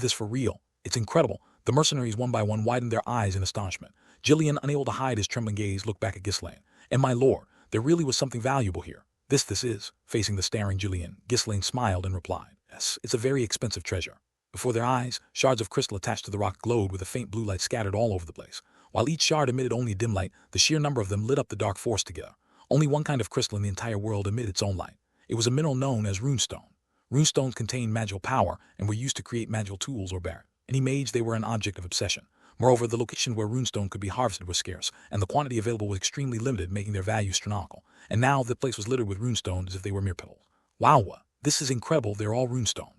this for real? It's incredible. The mercenaries one by one widened their eyes in astonishment. Gillian, unable to hide his trembling gaze, looked back at Ghislaine. And my lord, there really was something valuable here. This is. Facing the staring Gillian, Ghislaine smiled and replied. Yes, it's a very expensive treasure. Before their eyes, shards of crystal attached to the rock glowed with a faint blue light scattered all over the place. While each shard emitted only a dim light, the sheer number of them lit up the dark forest together. Only one kind of crystal in the entire world emitted its own light. It was a mineral known as runestone. Runestones contained magical power and were used to create magical tools or barriers. Any mage, they were an object of obsession. Moreover, the location where runestone could be harvested was scarce, and the quantity available was extremely limited, making their value astronomical. And now the place was littered with runestones as if they were mere pebbles. Wow, this is incredible, they're all runestones.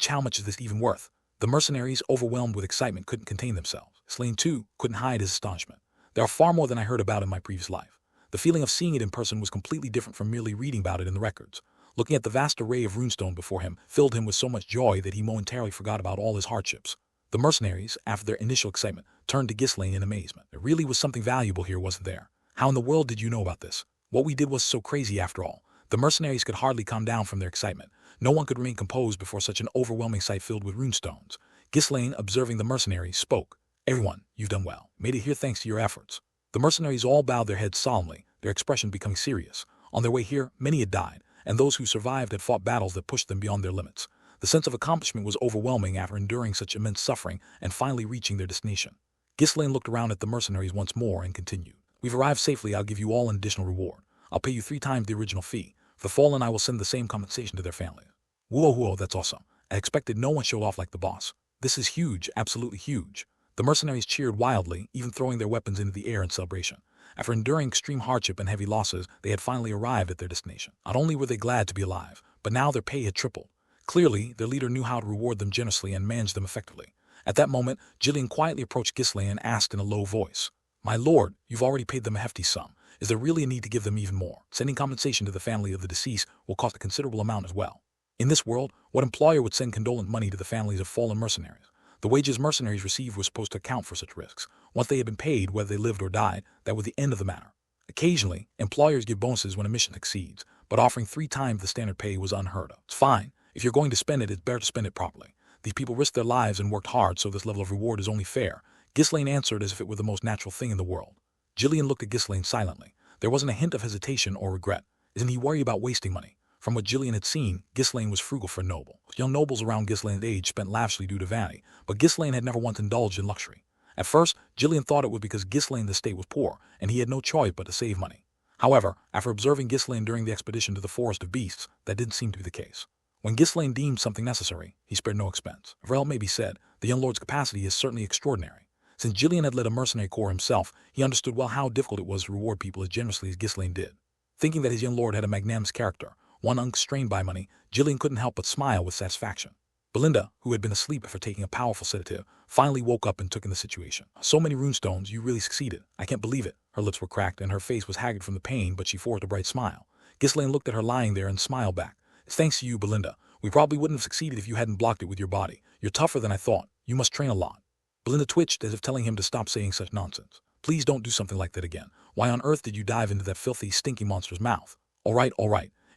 How much is this even worth? The mercenaries, overwhelmed with excitement, couldn't contain themselves. Slain too couldn't hide his astonishment. There are far more than I heard about in my previous life. The feeling of seeing it in person was completely different from merely reading about it in the records. Looking at the vast array of runestone before him filled him with so much joy that he momentarily forgot about all his hardships. The mercenaries, after their initial excitement, turned to Ghislaine in amazement. There really was something valuable here, wasn't there? How in the world did you know about this? What we did was so crazy after all. The mercenaries could hardly calm down from their excitement. No one could remain composed before such an overwhelming sight filled with runestones. Ghislaine, observing the mercenaries, spoke. Everyone, you've done well. Made it here thanks to your efforts. The mercenaries all bowed their heads solemnly, their expression becoming serious. On their way here, many had died, and those who survived had fought battles that pushed them beyond their limits. The sense of accomplishment was overwhelming after enduring such immense suffering and finally reaching their destination. Ghislaine looked around at the mercenaries once more and continued. We've arrived safely. I'll give you all an additional reward. I'll pay you 3 times the original fee. For the fallen, I will send the same compensation to their families. Whoa, that's awesome. I expected no one showed off like the boss. This is huge, absolutely huge. The mercenaries cheered wildly, even throwing their weapons into the air in celebration. After enduring extreme hardship and heavy losses, they had finally arrived at their destination. Not only were they glad to be alive, but now their pay had tripled. Clearly, their leader knew how to reward them generously and manage them effectively. At that moment, Gillian quietly approached Ghislaine and asked in a low voice, My lord, you've already paid them a hefty sum. Is there really a need to give them even more? Sending compensation to the family of the deceased will cost a considerable amount as well. In this world, what employer would send condolent money to the families of fallen mercenaries? The wages mercenaries received were supposed to account for such risks. Once they had been paid, whether they lived or died, that was the end of the matter. Occasionally, employers give bonuses when a mission succeeds, but offering 3 times the standard pay was unheard of. It's fine. If you're going to spend it, it's better to spend it properly. These people risked their lives and worked hard, so this level of reward is only fair. Ghislaine answered as if it were the most natural thing in the world. Gillian looked at Ghislaine silently. There wasn't a hint of hesitation or regret. Isn't he worried about wasting money? From what Gillian had seen, Ghislaine was frugal for a noble. Young nobles around Ghislaine's age spent lavishly due to vanity, but Ghislaine had never once indulged in luxury. At first, Gillian thought it was because Ghislaine's estate was poor, and he had no choice but to save money. However, after observing Ghislaine during the expedition to the Forest of Beasts, that didn't seem to be the case. When Ghislaine deemed something necessary, he spared no expense. For it may be said, the young lord's capacity is certainly extraordinary. Since Gillian had led a mercenary corps himself, he understood well how difficult it was to reward people as generously as Ghislaine did. Thinking that his young lord had a magnanimous character, one unconstrained by money, Gillian couldn't help but smile with satisfaction. Belinda, who had been asleep after taking a powerful sedative, finally woke up and took in the situation. So many runestones, you really succeeded. I can't believe it. Her lips were cracked and her face was haggard from the pain, but she forced a bright smile. Ghislaine looked at her lying there and smiled back. It's thanks to you, Belinda. We probably wouldn't have succeeded if you hadn't blocked it with your body. You're tougher than I thought. You must train a lot. Belinda twitched as if telling him to stop saying such nonsense. Please don't do something like that again. Why on earth did you dive into that filthy, stinky monster's mouth? All right.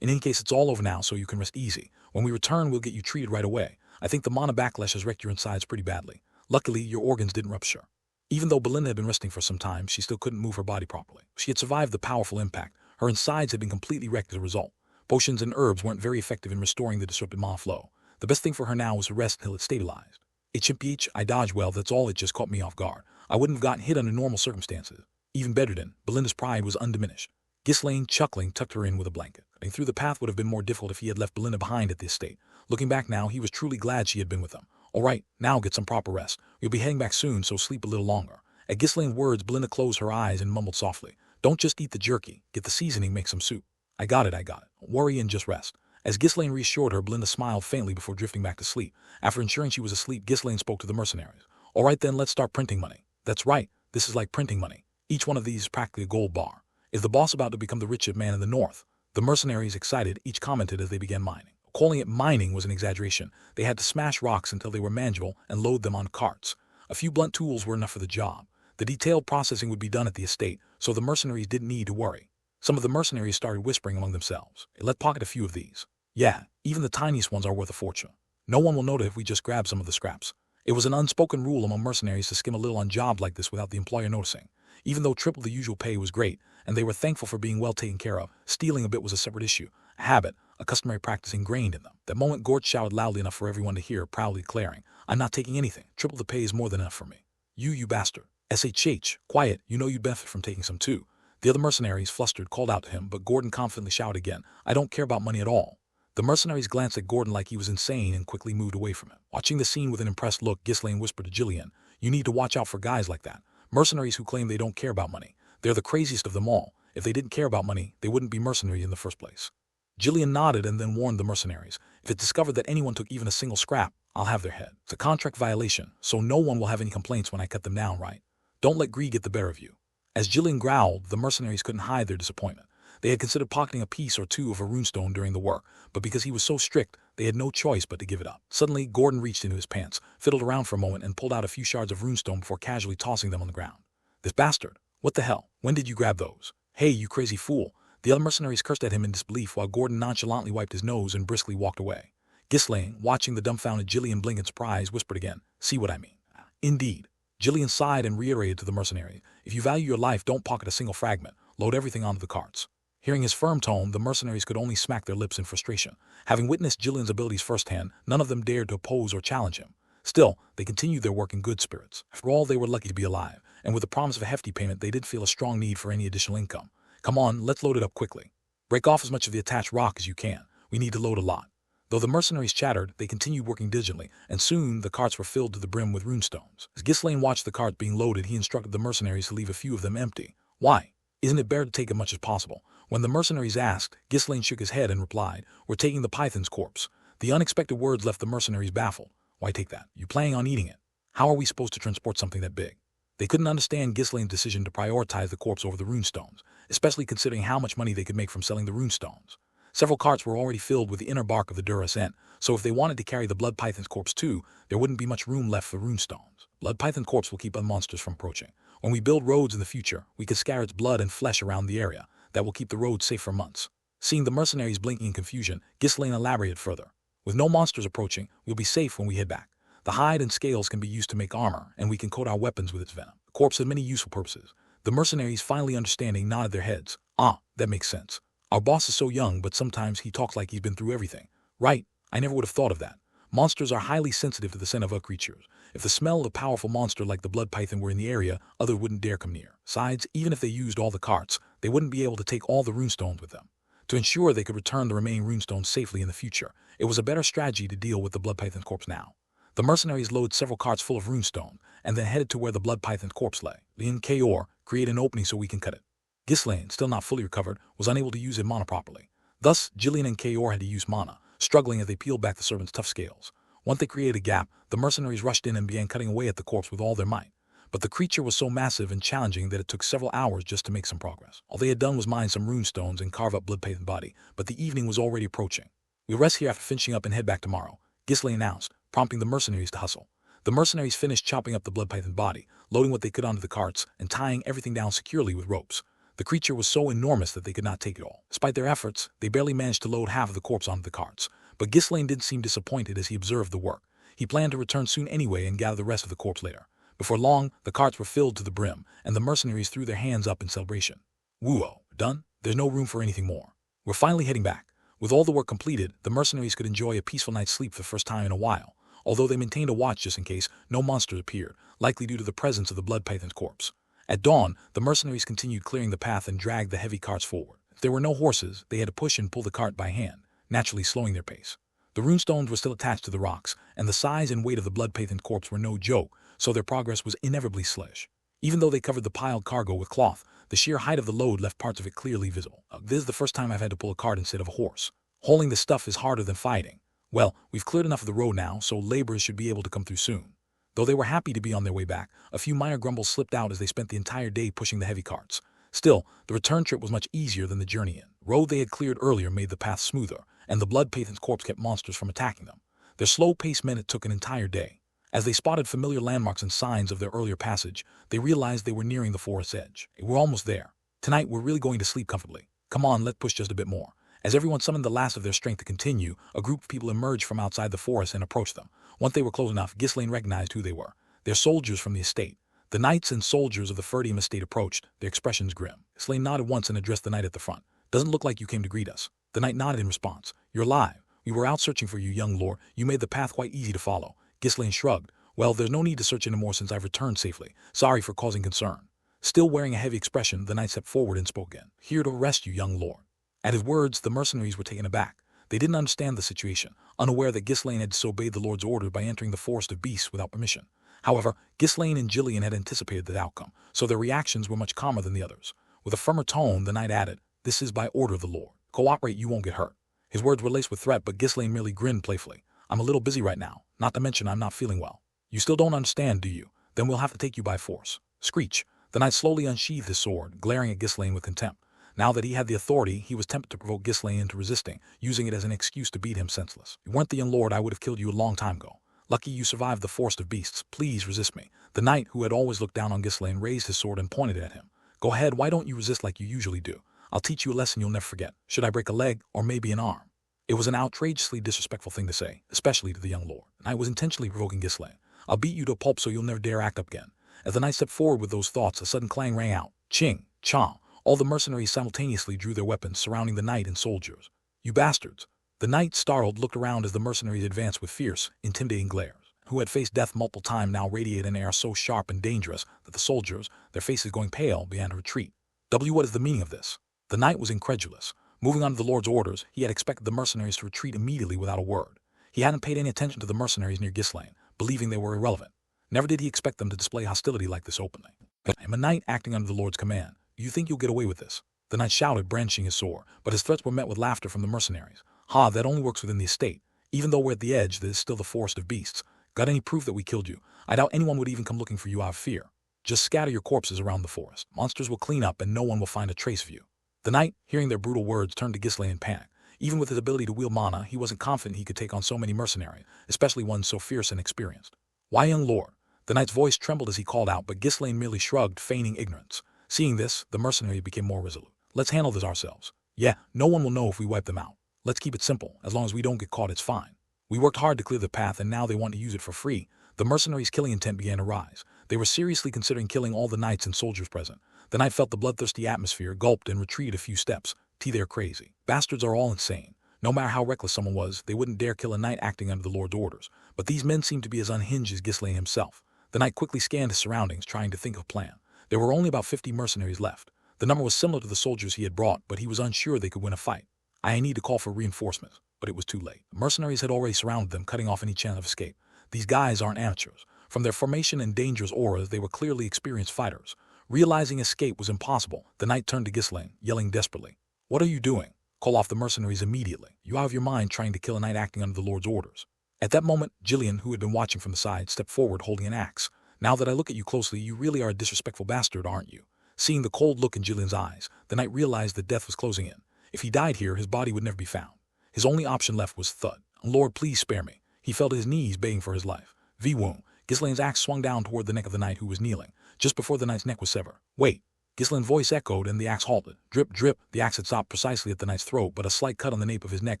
In any case, it's all over now, so you can rest easy. When we return, we'll get you treated right away. I think the mana backlash has wrecked your insides pretty badly. Luckily, your organs didn't rupture. Even though Belinda had been resting for some time, she still couldn't move her body properly. She had survived the powerful impact. Her insides had been completely wrecked as a result. Potions and herbs weren't very effective in restoring the disrupted mana flow. The best thing for her now was to rest until it stabilized. HMPH, I dodged well, that's all, it just caught me off guard. I wouldn't have gotten hit under normal circumstances. Even better than, Belinda's pride was undiminished. Ghislaine, chuckling, tucked her in with a blanket. Getting through the path would have been more difficult if he had left Belinda behind at the estate. Looking back now, he was truly glad she had been with him. All right, now get some proper rest. You'll be heading back soon, so sleep a little longer. At Ghislaine's words, Belinda closed her eyes and mumbled softly. Don't just eat the jerky. Get the seasoning, make some soup. I got it. Don't worry and just rest. As Ghislaine reassured her, Belinda smiled faintly before drifting back to sleep. After ensuring she was asleep, Ghislaine spoke to the mercenaries. All right then, let's start printing money. That's right, this is like printing money. Each one of these is practically a gold bar. Is the boss about to become the richest man in the north? The mercenaries, excited, each commented as they began mining. Calling it mining was an exaggeration. They had to smash rocks until they were manageable and load them on carts. A few blunt tools were enough for the job. The detailed processing would be done at the estate, so the mercenaries didn't need to worry. Some of the mercenaries started whispering among themselves. Let's pocket a few of these. Yeah, even the tiniest ones are worth a fortune. No one will notice if we just grab some of the scraps. It was an unspoken rule among mercenaries to skim a little on jobs like this without the employer noticing. Even though triple the usual pay was great, and they were thankful for being well taken care of, stealing a bit was a separate issue, a habit, a customary practice ingrained in them. That moment Gort shouted loudly enough for everyone to hear, proudly declaring, I'm not taking anything. Triple the pay is more than enough for me. You bastard. SHH, quiet, you know you'd benefit from taking some too. The other mercenaries, flustered, called out to him, but Gordon confidently shouted again, I don't care about money at all. The mercenaries glanced at Gordon like he was insane and quickly moved away from him. Watching the scene with an impressed look, Ghislaine whispered to Gillian, you need to watch out for guys like that. Mercenaries who claim they don't care about money. They're the craziest of them all. If they didn't care about money, they wouldn't be mercenary in the first place. Gillian nodded and then warned the mercenaries, if it's discovered that anyone took even a single scrap, I'll have their head. It's a contract violation, so no one will have any complaints when I cut them down, right? Don't let greed get the better of you. As Gillian growled, the mercenaries couldn't hide their disappointment. They had considered pocketing a piece or two of a runestone during the work, but because he was so strict, they had no choice but to give it up. Suddenly, Gordon reached into his pants, fiddled around for a moment, and pulled out a few shards of runestone before casually tossing them on the ground. This bastard! What the hell? When did you grab those? Hey, you crazy fool! The other mercenaries cursed at him in disbelief while Gordon nonchalantly wiped his nose and briskly walked away. Ghislaine, watching the dumbfounded Gillian blink in surprise, whispered again, see what I mean? Indeed. Gillian sighed and reiterated to the mercenary, if you value your life, don't pocket a single fragment. Load everything onto the carts. Hearing his firm tone, the mercenaries could only smack their lips in frustration. Having witnessed Gillian's abilities firsthand, none of them dared to oppose or challenge him. Still, they continued their work in good spirits. After all, they were lucky to be alive, and with the promise of a hefty payment, they did feel a strong need for any additional income. Come on, let's load it up quickly. Break off as much of the attached rock as you can. We need to load a lot. Though the mercenaries chattered, they continued working diligently, and soon the carts were filled to the brim with runestones. As Ghislaine watched the carts being loaded, he instructed the mercenaries to leave a few of them empty. Why? Isn't it better to take as much as possible? When the mercenaries asked, Ghislaine shook his head and replied, we're taking the python's corpse. The unexpected words left the mercenaries baffled. Why take that? You planning on eating it? How are we supposed to transport something that big? They couldn't understand Ghislaine's decision to prioritize the corpse over the runestones, especially considering how much money they could make from selling the runestones. Several carts were already filled with the inner bark of the Duras Ent, so if they wanted to carry the Blood Python's corpse too, there wouldn't be much room left for runestones. Blood Python corpse will keep other monsters from approaching. When we build roads in the future, we could scatter its blood and flesh around the area. That will keep the roads safe for months. Seeing the mercenaries blinking in confusion, Ghislaine elaborated further. With no monsters approaching, we'll be safe when we head back. The hide and scales can be used to make armor, and we can coat our weapons with its venom. The corpse had many useful purposes. The mercenaries, finally understanding, nodded their heads. Ah, that makes sense. Our boss is so young, but sometimes he talks like he's been through everything. Right, I never would have thought of that. Monsters are highly sensitive to the scent of other creatures. If the smell of a powerful monster like the blood python were in the area, others wouldn't dare come near. Besides, even if they used all the carts, they wouldn't be able to take all the runestones with them. To ensure they could return the remaining runestones safely in the future, it was a better strategy to deal with the blood python's corpse now. The mercenaries loaded several carts full of runestone, and then headed to where the blood python's corpse lay. Lin Kaor, create an opening so we can cut it. Ghislaine, still not fully recovered, was unable to use his mana properly. Thus, Jillian and Kaor had to use mana, struggling as they peeled back the servant's tough scales. Once they created a gap, the mercenaries rushed in and began cutting away at the corpse with all their might. But the creature was so massive and challenging that it took several hours just to make some progress. All they had done was mine some runestones and carve up blood python's body, but the evening was already approaching. We'll rest here after finishing up and head back tomorrow, Ghislaine announced, prompting the mercenaries to hustle. The mercenaries finished chopping up the blood python's body, loading what they could onto the carts, and tying everything down securely with ropes. The creature was so enormous that they could not take it all. Despite their efforts, they barely managed to load half of the corpse onto the carts. But Ghislaine didn't seem disappointed as he observed the work. He planned to return soon anyway and gather the rest of the corpse later. Before long, the carts were filled to the brim, and the mercenaries threw their hands up in celebration. Woo-oh, done? There's no room for anything more. We're finally heading back. With all the work completed, the mercenaries could enjoy a peaceful night's sleep for the first time in a while, although they maintained a watch just in case no monsters appeared, likely due to the presence of the blood python's corpse. At dawn, the mercenaries continued clearing the path and dragged the heavy carts forward. If there were no horses, they had to push and pull the cart by hand, naturally slowing their pace. The runestones were still attached to the rocks, and the size and weight of the blood python corpse were no joke, so their progress was inevitably sluggish. Even though they covered the piled cargo with cloth, the sheer height of the load left parts of it clearly visible. This is the first time I've had to pull a cart instead of a horse. Hauling the stuff is harder than fighting. Well, we've cleared enough of the road now, so laborers should be able to come through soon. Though they were happy to be on their way back, a few minor grumbles slipped out as they spent the entire day pushing the heavy carts. Still, the return trip was much easier than the journey in. The road they had cleared earlier made the path smoother, and the blood python's corpse kept monsters from attacking them. Their slow pace meant it took an entire day. As they spotted familiar landmarks and signs of their earlier passage, they realized they were nearing the forest's edge. We're almost there. Tonight we're really going to sleep comfortably. Come on, let's push just a bit more. As everyone summoned the last of their strength to continue, a group of people emerged from outside the forest and approached them. Once they were close enough, Ghislaine recognized who they were. They're soldiers from the estate. The knights and soldiers of the Ferdium estate approached, their expressions grim. Ghislaine nodded once and addressed the knight at the front. Doesn't look like you came to greet us. The knight nodded in response. You're alive. We were out searching for you, young lord. You made the path quite easy to follow. Ghislaine shrugged. Well, there's no need to search anymore since I've returned safely. Sorry for causing concern. Still wearing a heavy expression, the knight stepped forward and spoke again. Here to arrest you, young lord. At his words, the mercenaries were taken aback. They didn't understand the situation, unaware that Ghislaine had disobeyed the lord's order by entering the forest of beasts without permission. However, Ghislaine and Jillian had anticipated the outcome, so their reactions were much calmer than the others. With a firmer tone, the knight added, This is by order of the lord. Cooperate, you won't get hurt. His words were laced with threat, but Ghislaine merely grinned playfully. I'm a little busy right now, not to mention I'm not feeling well. You still don't understand, do you? Then we'll have to take you by force. Screech. The knight slowly unsheathed his sword, glaring at Ghislaine with contempt. Now that he had the authority, he was tempted to provoke Ghislaine into resisting, using it as an excuse to beat him senseless. If you weren't the young lord, I would have killed you a long time ago. Lucky you survived the forest of beasts. Please resist me. The knight, who had always looked down on Ghislaine, raised his sword and pointed at him. Go ahead, why don't you resist like you usually do? I'll teach you a lesson you'll never forget. Should I break a leg, or maybe an arm? It was an outrageously disrespectful thing to say, especially to the young lord. The knight was intentionally provoking Ghislaine. I'll beat you to a pulp so you'll never dare act up again. As the knight stepped forward with those thoughts, a sudden clang rang out. Ching, chong. All the mercenaries simultaneously drew their weapons, surrounding the knight and soldiers. You bastards. The knight, startled, looked around as the mercenaries advanced with fierce, intimidating glares. Who had faced death multiple times now radiated an air so sharp and dangerous that the soldiers, their faces going pale, began to retreat. What is the meaning of this? The knight was incredulous. Moving on to the lord's orders, he had expected the mercenaries to retreat immediately without a word. He hadn't paid any attention to the mercenaries near Ghislaine, believing they were irrelevant. Never did he expect them to display hostility like this openly. I'm a knight acting under the lord's command. Do you think you'll get away with this? The knight shouted, brandishing his sword, but his threats were met with laughter from the mercenaries. Ha, that only works within the estate. Even though we're at the edge, there is still the forest of beasts. Got any proof that we killed you? I doubt anyone would even come looking for you out of fear. Just scatter your corpses around the forest. Monsters will clean up and no one will find a trace of you. The knight, hearing their brutal words, turned to Ghislaine in panic. Even with his ability to wield mana, he wasn't confident he could take on so many mercenaries, especially one so fierce and experienced. Why, young lord? The knight's voice trembled as he called out, but Ghislaine merely shrugged, feigning ignorance. Seeing this, the mercenary became more resolute. Let's handle this ourselves. Yeah, no one will know if we wipe them out. Let's keep it simple. As long as we don't get caught, it's fine. We worked hard to clear the path and now they want to use it for free. The mercenaries' killing intent began to rise. They were seriously considering killing all the knights and soldiers present. The knight felt the bloodthirsty atmosphere, gulped, and retreated a few steps. They're crazy. Bastards are all insane. No matter how reckless someone was, they wouldn't dare kill a knight acting under the Lord's orders. But these men seemed to be as unhinged as Ghislaine himself. The knight quickly scanned his surroundings, trying to think of a plan. There were only about 50 mercenaries left. The number was similar to the soldiers he had brought, but he was unsure they could win a fight. I need to call for reinforcements, but it was too late. The mercenaries had already surrounded them, cutting off any chance of escape. These guys aren't amateurs. From their formation and dangerous auras, they were clearly experienced fighters. Realizing escape was impossible, the knight turned to Ghislaine, yelling desperately. What are you doing? Call off the mercenaries immediately. You out of your mind trying to kill a knight acting under the Lord's orders. At that moment, Jillian, who had been watching from the side, stepped forward holding an axe. Now that I look at you closely, you really are a disrespectful bastard, aren't you? Seeing the cold look in Jillian's eyes, the knight realized that death was closing in. If he died here, his body would never be found. His only option left was thud. Lord, please spare me. He fell to his knees, begging for his life. V-wound. Ghislaine's axe swung down toward the neck of the knight who was kneeling, just before the knight's neck was severed. Wait. Ghislaine's voice echoed and the axe halted. Drip, drip. The axe had stopped precisely at the knight's throat, but a slight cut on the nape of his neck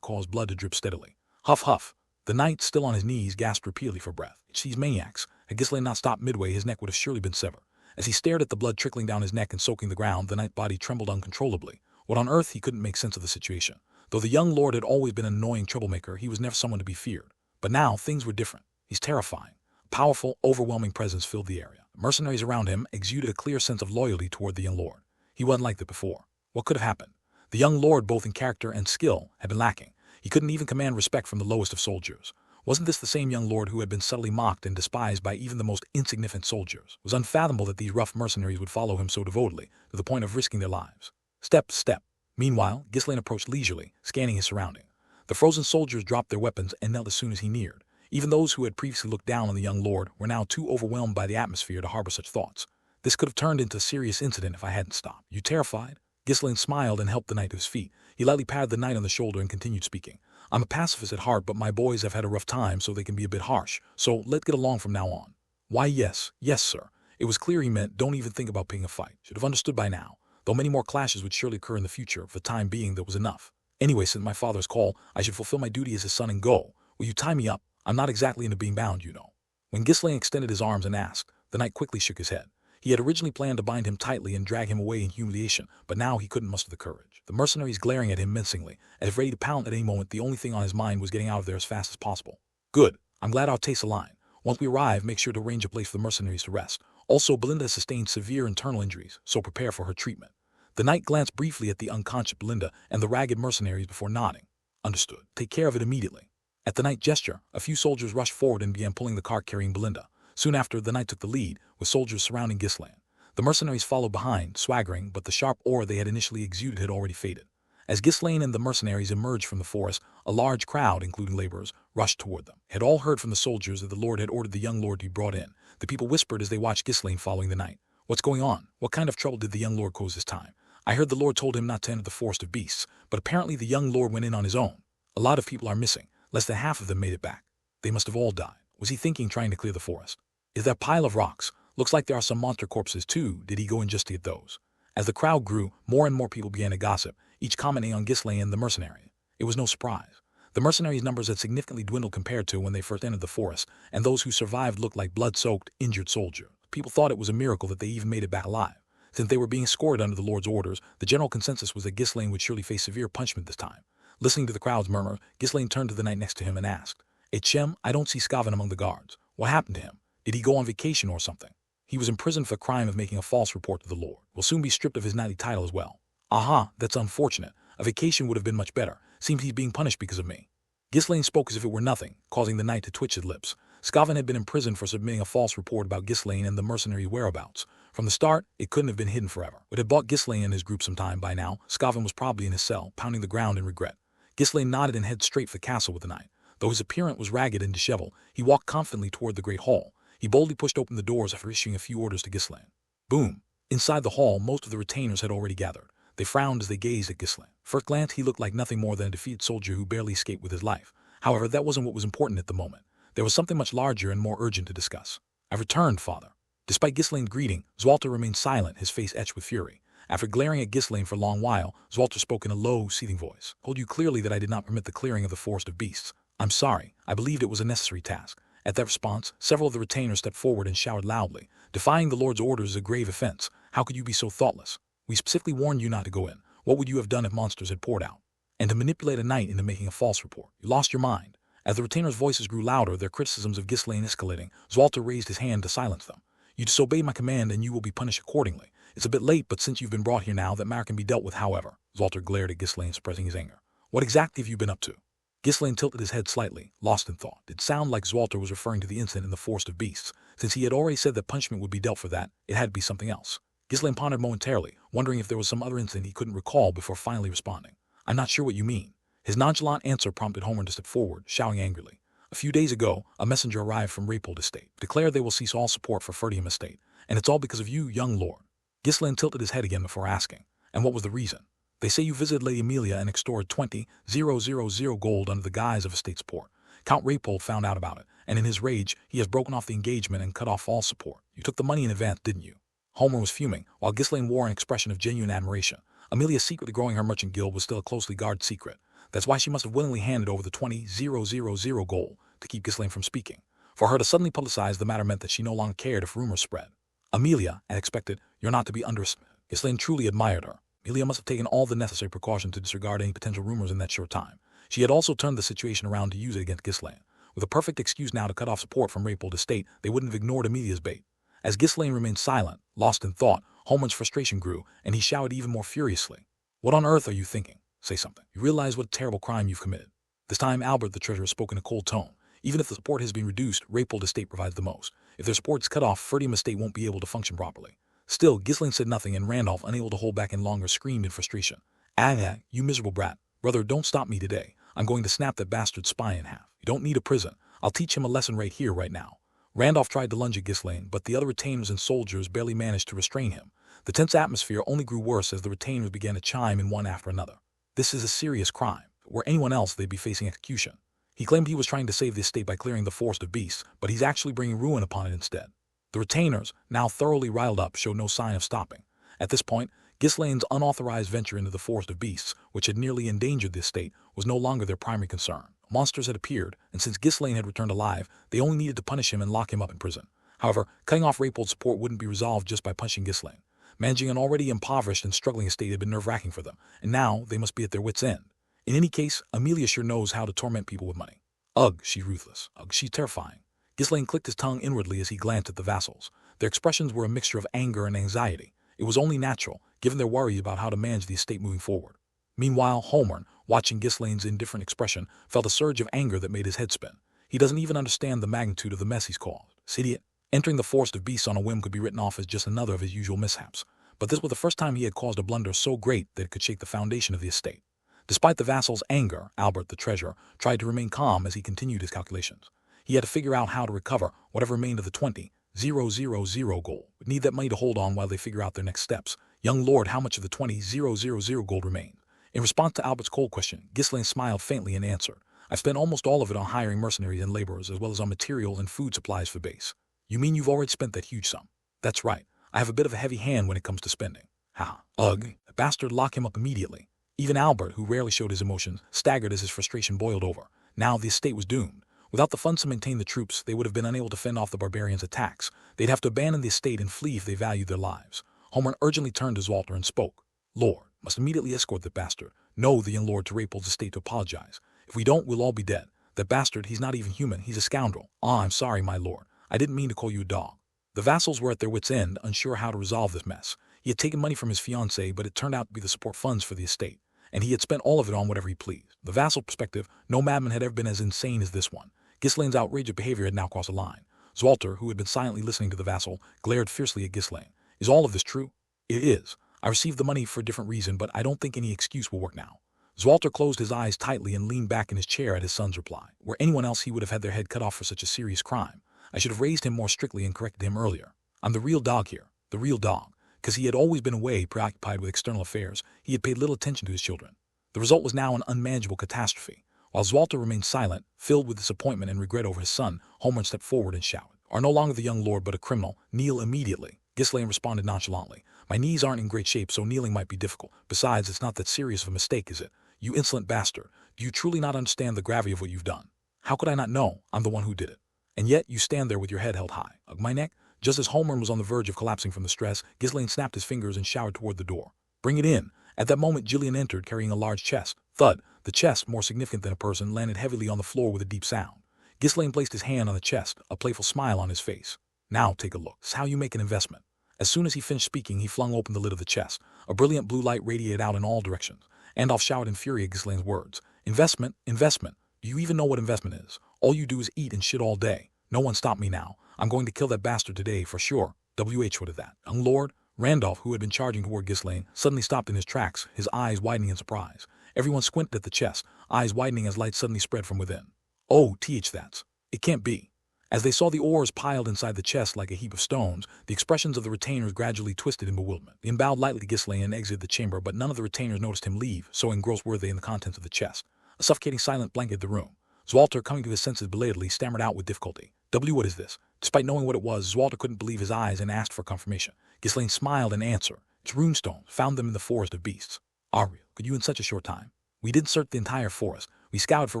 caused blood to drip steadily. Huff, huff. The knight, still on his knees, gasped repeatedly for breath. It's these maniacs. Had Ghislaine not stopped midway, his neck would have surely been severed. As he stared at the blood trickling down his neck and soaking the ground, the knight's body trembled uncontrollably. What on earth? He couldn't make sense of the situation. Though the young lord had always been an annoying troublemaker, he was never someone to be feared. But now, things were different. He's terrifying. A powerful, overwhelming presence filled the area. The mercenaries around him exuded a clear sense of loyalty toward the young lord. He wasn't like that before. What could have happened? The young lord, both in character and skill, had been lacking. He couldn't even command respect from the lowest of soldiers. Wasn't this the same young lord who had been subtly mocked and despised by even the most insignificant soldiers? It was unfathomable that these rough mercenaries would follow him so devotedly, to the point of risking their lives. Step, step. Meanwhile, Ghislaine approached leisurely, scanning his surroundings. The frozen soldiers dropped their weapons and knelt as soon as he neared. Even those who had previously looked down on the young lord were now too overwhelmed by the atmosphere to harbor such thoughts. This could have turned into a serious incident if I hadn't stopped. You terrified? Ghislaine smiled and helped the knight to his feet. He lightly patted the knight on the shoulder and continued speaking. I'm a pacifist at heart, but my boys have had a rough time, so they can be a bit harsh. So let's get along from now on. Why, yes, sir. It was clear he meant don't even think about picking a fight. Should have understood by now. Though many more clashes would surely occur in the future, for the time being that was enough. Anyway, since my father's call, I should fulfill my duty as his son and go. Will you tie me up? I'm not exactly into being bound, you know. When Ghislaine extended his arms and asked, the knight quickly shook his head. He had originally planned to bind him tightly and drag him away in humiliation, but now he couldn't muster the courage. The mercenaries glaring at him menacingly, as if ready to pound at any moment, the only thing on his mind was getting out of there as fast as possible. Good. I'm glad our tastes align. Once we arrive, make sure to arrange a place for the mercenaries to rest. Also, Belinda has sustained severe internal injuries, so prepare for her treatment. The knight glanced briefly at the unconscious Belinda and the ragged mercenaries before nodding. Understood. Take care of it immediately. At the knight's gesture, a few soldiers rushed forward and began pulling the cart carrying Belinda. Soon after, the knight took the lead, with soldiers surrounding Ghislaine. The mercenaries followed behind, swaggering, but the sharp aura they had initially exuded had already faded. As Ghislaine and the mercenaries emerged from the forest, a large crowd, including laborers, rushed toward them. Had all heard from the soldiers that the lord had ordered the young lord to be brought in. The people whispered as they watched Ghislaine following the knight. What's going on? What kind of trouble did the young lord cause this time? I heard the lord told him not to enter the forest of beasts, but apparently the young lord went in on his own. A lot of people are missing. Less than half of them made it back. They must have all died. Was he thinking trying to clear the forest? Is that pile of rocks? Looks like there are some monster corpses too. Did he go in just to get those? As the crowd grew, more and more people began to gossip, each commenting on Ghislaine and the mercenary. It was no surprise. The mercenaries' numbers had significantly dwindled compared to when they first entered the forest, and those who survived looked like blood-soaked, injured soldiers. People thought it was a miracle that they even made it back alive. Since they were being escorted under the Lord's orders, the general consensus was that Ghislaine would surely face severe punishment this time. Listening to the crowd's murmur, Ghislaine turned to the knight next to him and asked, Chem, I don't see Skaven among the guards. What happened to him? Did he go on vacation or something? He was imprisoned for the crime of making a false report to the Lord. Will soon be stripped of his knightly title as well. Aha, that's unfortunate. A vacation would have been much better. Seems he's being punished because of me. Ghislaine spoke as if it were nothing, causing the knight to twitch his lips. Skaven had been imprisoned for submitting a false report about Ghislaine and the mercenary whereabouts. From the start, it couldn't have been hidden forever. It had bought Ghislaine and his group some time by now. Skaven was probably in his cell, pounding the ground in regret. Ghislaine nodded and headed straight for the castle with the knight. Though his appearance was ragged and disheveled, he walked confidently toward the great hall. He boldly pushed open the doors after issuing a few orders to Ghislaine. Boom. Inside the hall, most of the retainers had already gathered. They frowned as they gazed at Ghislaine. First glance, he looked like nothing more than a defeated soldier who barely escaped with his life. However, that wasn't what was important at the moment. There was something much larger and more urgent to discuss. "I've returned, father." Despite Ghislaine's greeting, Zwalter remained silent, his face etched with fury. After glaring at Ghislaine for a long while, Zwalter spoke in a low, seething voice. "Told you clearly that I did not permit the clearing of the forest of beasts. I'm sorry. I believed it was a necessary task." At that response, several of the retainers stepped forward and shouted loudly. "Defying the Lord's orders is a grave offense. How could you be so thoughtless? We specifically warned you not to go in. What would you have done if monsters had poured out? And to manipulate a knight into making a false report. You lost your mind." As the retainers' voices grew louder, their criticisms of Ghislaine escalating, Zwalter raised his hand to silence them. "You disobeyed my command and you will be punished accordingly. It's a bit late, but since you've been brought here now, that matter can be dealt with however." Zwalter glared at Ghislaine, suppressing his anger. "What exactly have you been up to?" Ghislaine tilted his head slightly, lost in thought. It sounded like Zwalter was referring to the incident in the Forest of Beasts. Since he had already said that punishment would be dealt for that, it had to be something else. Ghislaine pondered momentarily, wondering if there was some other incident he couldn't recall before finally responding. "I'm not sure what you mean." His nonchalant answer prompted Homer to step forward, shouting angrily. "A few days ago, a messenger arrived from Regressed Estate, declared they will cease all support for Ferdium Estate, and it's all because of you, young lord." Ghislaine tilted his head again before asking, "And what was the reason?" "They say you visited Lady Amelia and extorted 20,000 gold under the guise of estate support. Count Regressed found out about it, and in his rage, he has broken off the engagement and cut off all support. You took the money in advance, didn't you?" Homer was fuming, while Ghislaine wore an expression of genuine admiration. Amelia secretly growing her merchant guild was still a closely guarded secret. That's why she must have willingly handed over the 20,000 gold to keep Ghislaine from speaking. For her to suddenly publicize the matter meant that she no longer cared if rumors spread. "Amelia, as expected, you're not to be underestimated." Ghislaine truly admired her. Amelia must have taken all the necessary precautions to disregard any potential rumors in that short time. She had also turned the situation around to use it against Ghislaine. With a perfect excuse now to cut off support from Regressed Estate, they wouldn't have ignored Amelia's bait. As Ghislaine remained silent, lost in thought, Holman's frustration grew, and he shouted even more furiously. "What on earth are you thinking? Say something. You realize what a terrible crime you've committed." This time Albert the treasurer spoke in a cold tone. "Even if the support has been reduced, Regressed Estate provides the most. If their support is cut off, Ferdium Estate won't be able to function properly." Still, Ghislaine said nothing, and Randolph, unable to hold back any longer, screamed in frustration. "Ah, you miserable brat. Brother, don't stop me today. I'm going to snap that bastard's spine in half. You don't need a prison. I'll teach him a lesson right here, right now." Randolph tried to lunge at Ghislaine, but the other retainers and soldiers barely managed to restrain him. The tense atmosphere only grew worse as the retainers began to chime in one after another. "This is a serious crime. If it were anyone else, they'd be facing execution. He claimed he was trying to save the estate by clearing the forest of beasts, but he's actually bringing ruin upon it instead." The retainers, now thoroughly riled up, showed no sign of stopping. At this point, Ghislaine's unauthorized venture into the forest of beasts, which had nearly endangered the estate, was no longer their primary concern. Monsters had appeared, and since Ghislaine had returned alive, they only needed to punish him and lock him up in prison. However, cutting off Regressed support wouldn't be resolved just by punishing Ghislaine. Managing an already impoverished and struggling estate had been nerve-wracking for them, and now they must be at their wits' end. In any case, Amelia sure knows how to torment people with money. Ugh, she's ruthless. Ugh, she's terrifying. Ghislaine clicked his tongue inwardly as he glanced at the vassals. Their expressions were a mixture of anger and anxiety. It was only natural, given their worry about how to manage the estate moving forward. Meanwhile, Homer, watching Ghislaine's indifferent expression, felt a surge of anger that made his head spin. He doesn't even understand the magnitude of the mess he's caused. This idiot. Entering the forest of beasts on a whim could be written off as just another of his usual mishaps. But this was the first time he had caused a blunder so great that it could shake the foundation of the estate. Despite the vassal's anger, Albert, the treasurer, tried to remain calm as he continued his calculations. He had to figure out how to recover whatever remained of the 20,000 gold. Would need that money to hold on while they figure out their next steps. "Young lord, how much of the 20,000 gold remained?" In response to Albert's cold question, Ghislaine smiled faintly and answered, "I've spent almost all of it on hiring mercenaries and laborers, as well as on material and food supplies for base." "You mean you've already spent that huge sum?" "That's right. I have a bit of a heavy hand when it comes to spending." "Ha. Ugh. The bastard, lock him up immediately." Even Albert, who rarely showed his emotions, staggered as his frustration boiled over. Now the estate was doomed. Without the funds to maintain the troops, they would have been unable to fend off the barbarians' attacks. They'd have to abandon the estate and flee if they valued their lives. Homer urgently turned to Zwalter and spoke. "Lord, must immediately escort the bastard. Know the young lord to Regressed Estate to apologize. If we don't, we'll all be dead. That bastard, he's not even human, he's a scoundrel. Ah, I'm sorry, my lord. I didn't mean to call you a dog." The vassals were at their wits' end, unsure how to resolve this mess. He had taken money from his fiancée, but it turned out to be the support funds for the estate, and he had spent all of it on whatever he pleased. The vassal perspective, no madman had ever been as insane as this one. Ghislaine's outrageous behavior had now crossed a line. Zwalter, who had been silently listening to the vassal, glared fiercely at Ghislaine. "Is all of this true?" "It is. I received the money for a different reason, but I don't think any excuse will work now." Zwalter closed his eyes tightly and leaned back in his chair at his son's reply. Were anyone else, he would have had their head cut off for such a serious crime. I should have raised him more strictly and corrected him earlier. I'm the real dog here. The real dog. Because he had always been away, preoccupied with external affairs, he had paid little attention to his children. The result was now an unmanageable catastrophe. While Zwalter remained silent, filled with disappointment and regret over his son, Homeland stepped forward and shouted, "Are no longer the young lord but a criminal. Kneel immediately." Ghislaine responded nonchalantly, "My knees aren't in great shape, so kneeling might be difficult. Besides, it's not that serious of a mistake, is it? You insolent bastard. Do you truly not understand the gravity of what you've done? How could I not know? I'm the one who did it. And yet you stand there with your head held high. Ugh, my neck." Just as Homer was on the verge of collapsing from the stress, Ghislaine snapped his fingers and shouted toward the door, "Bring it in." At that moment, Gillian entered, carrying a large chest. Thud! The chest, more significant than a person, landed heavily on the floor with a deep sound. Ghislaine placed his hand on the chest, a playful smile on his face. "Now take a look. This is how you make an investment." As soon as he finished speaking, he flung open the lid of the chest. A brilliant blue light radiated out in all directions. Andolph shouted in fury at Ghislaine's words. "Investment? Investment? Do you even know what investment is? All you do is eat and shit all day. No one stop me now. I'm going to kill that bastard today, for sure. WH what of that? Young Lord?" Randolph, who had been charging toward Ghislaine, suddenly stopped in his tracks, his eyes widening in surprise. Everyone squinted at the chest, eyes widening as light suddenly spread from within. "Oh, that's. It can't be." As they saw the ores piled inside the chest like a heap of stones, the expressions of the retainers gradually twisted in bewilderment. He bowed lightly to Ghislaine and exited the chamber, but none of the retainers noticed him leave, so engrossed were they in the contents of the chest. A suffocating silence blanketed the room. Zwalter, coming to his senses belatedly, stammered out with difficulty, "What is this?" Despite knowing what it was, Zwalter couldn't believe his eyes and asked for confirmation. Ghislaine smiled in answer. "It's runestones. Found them in the forest of beasts." "Ariel, could you in such a short time?" "We didn't search the entire forest. We scouted for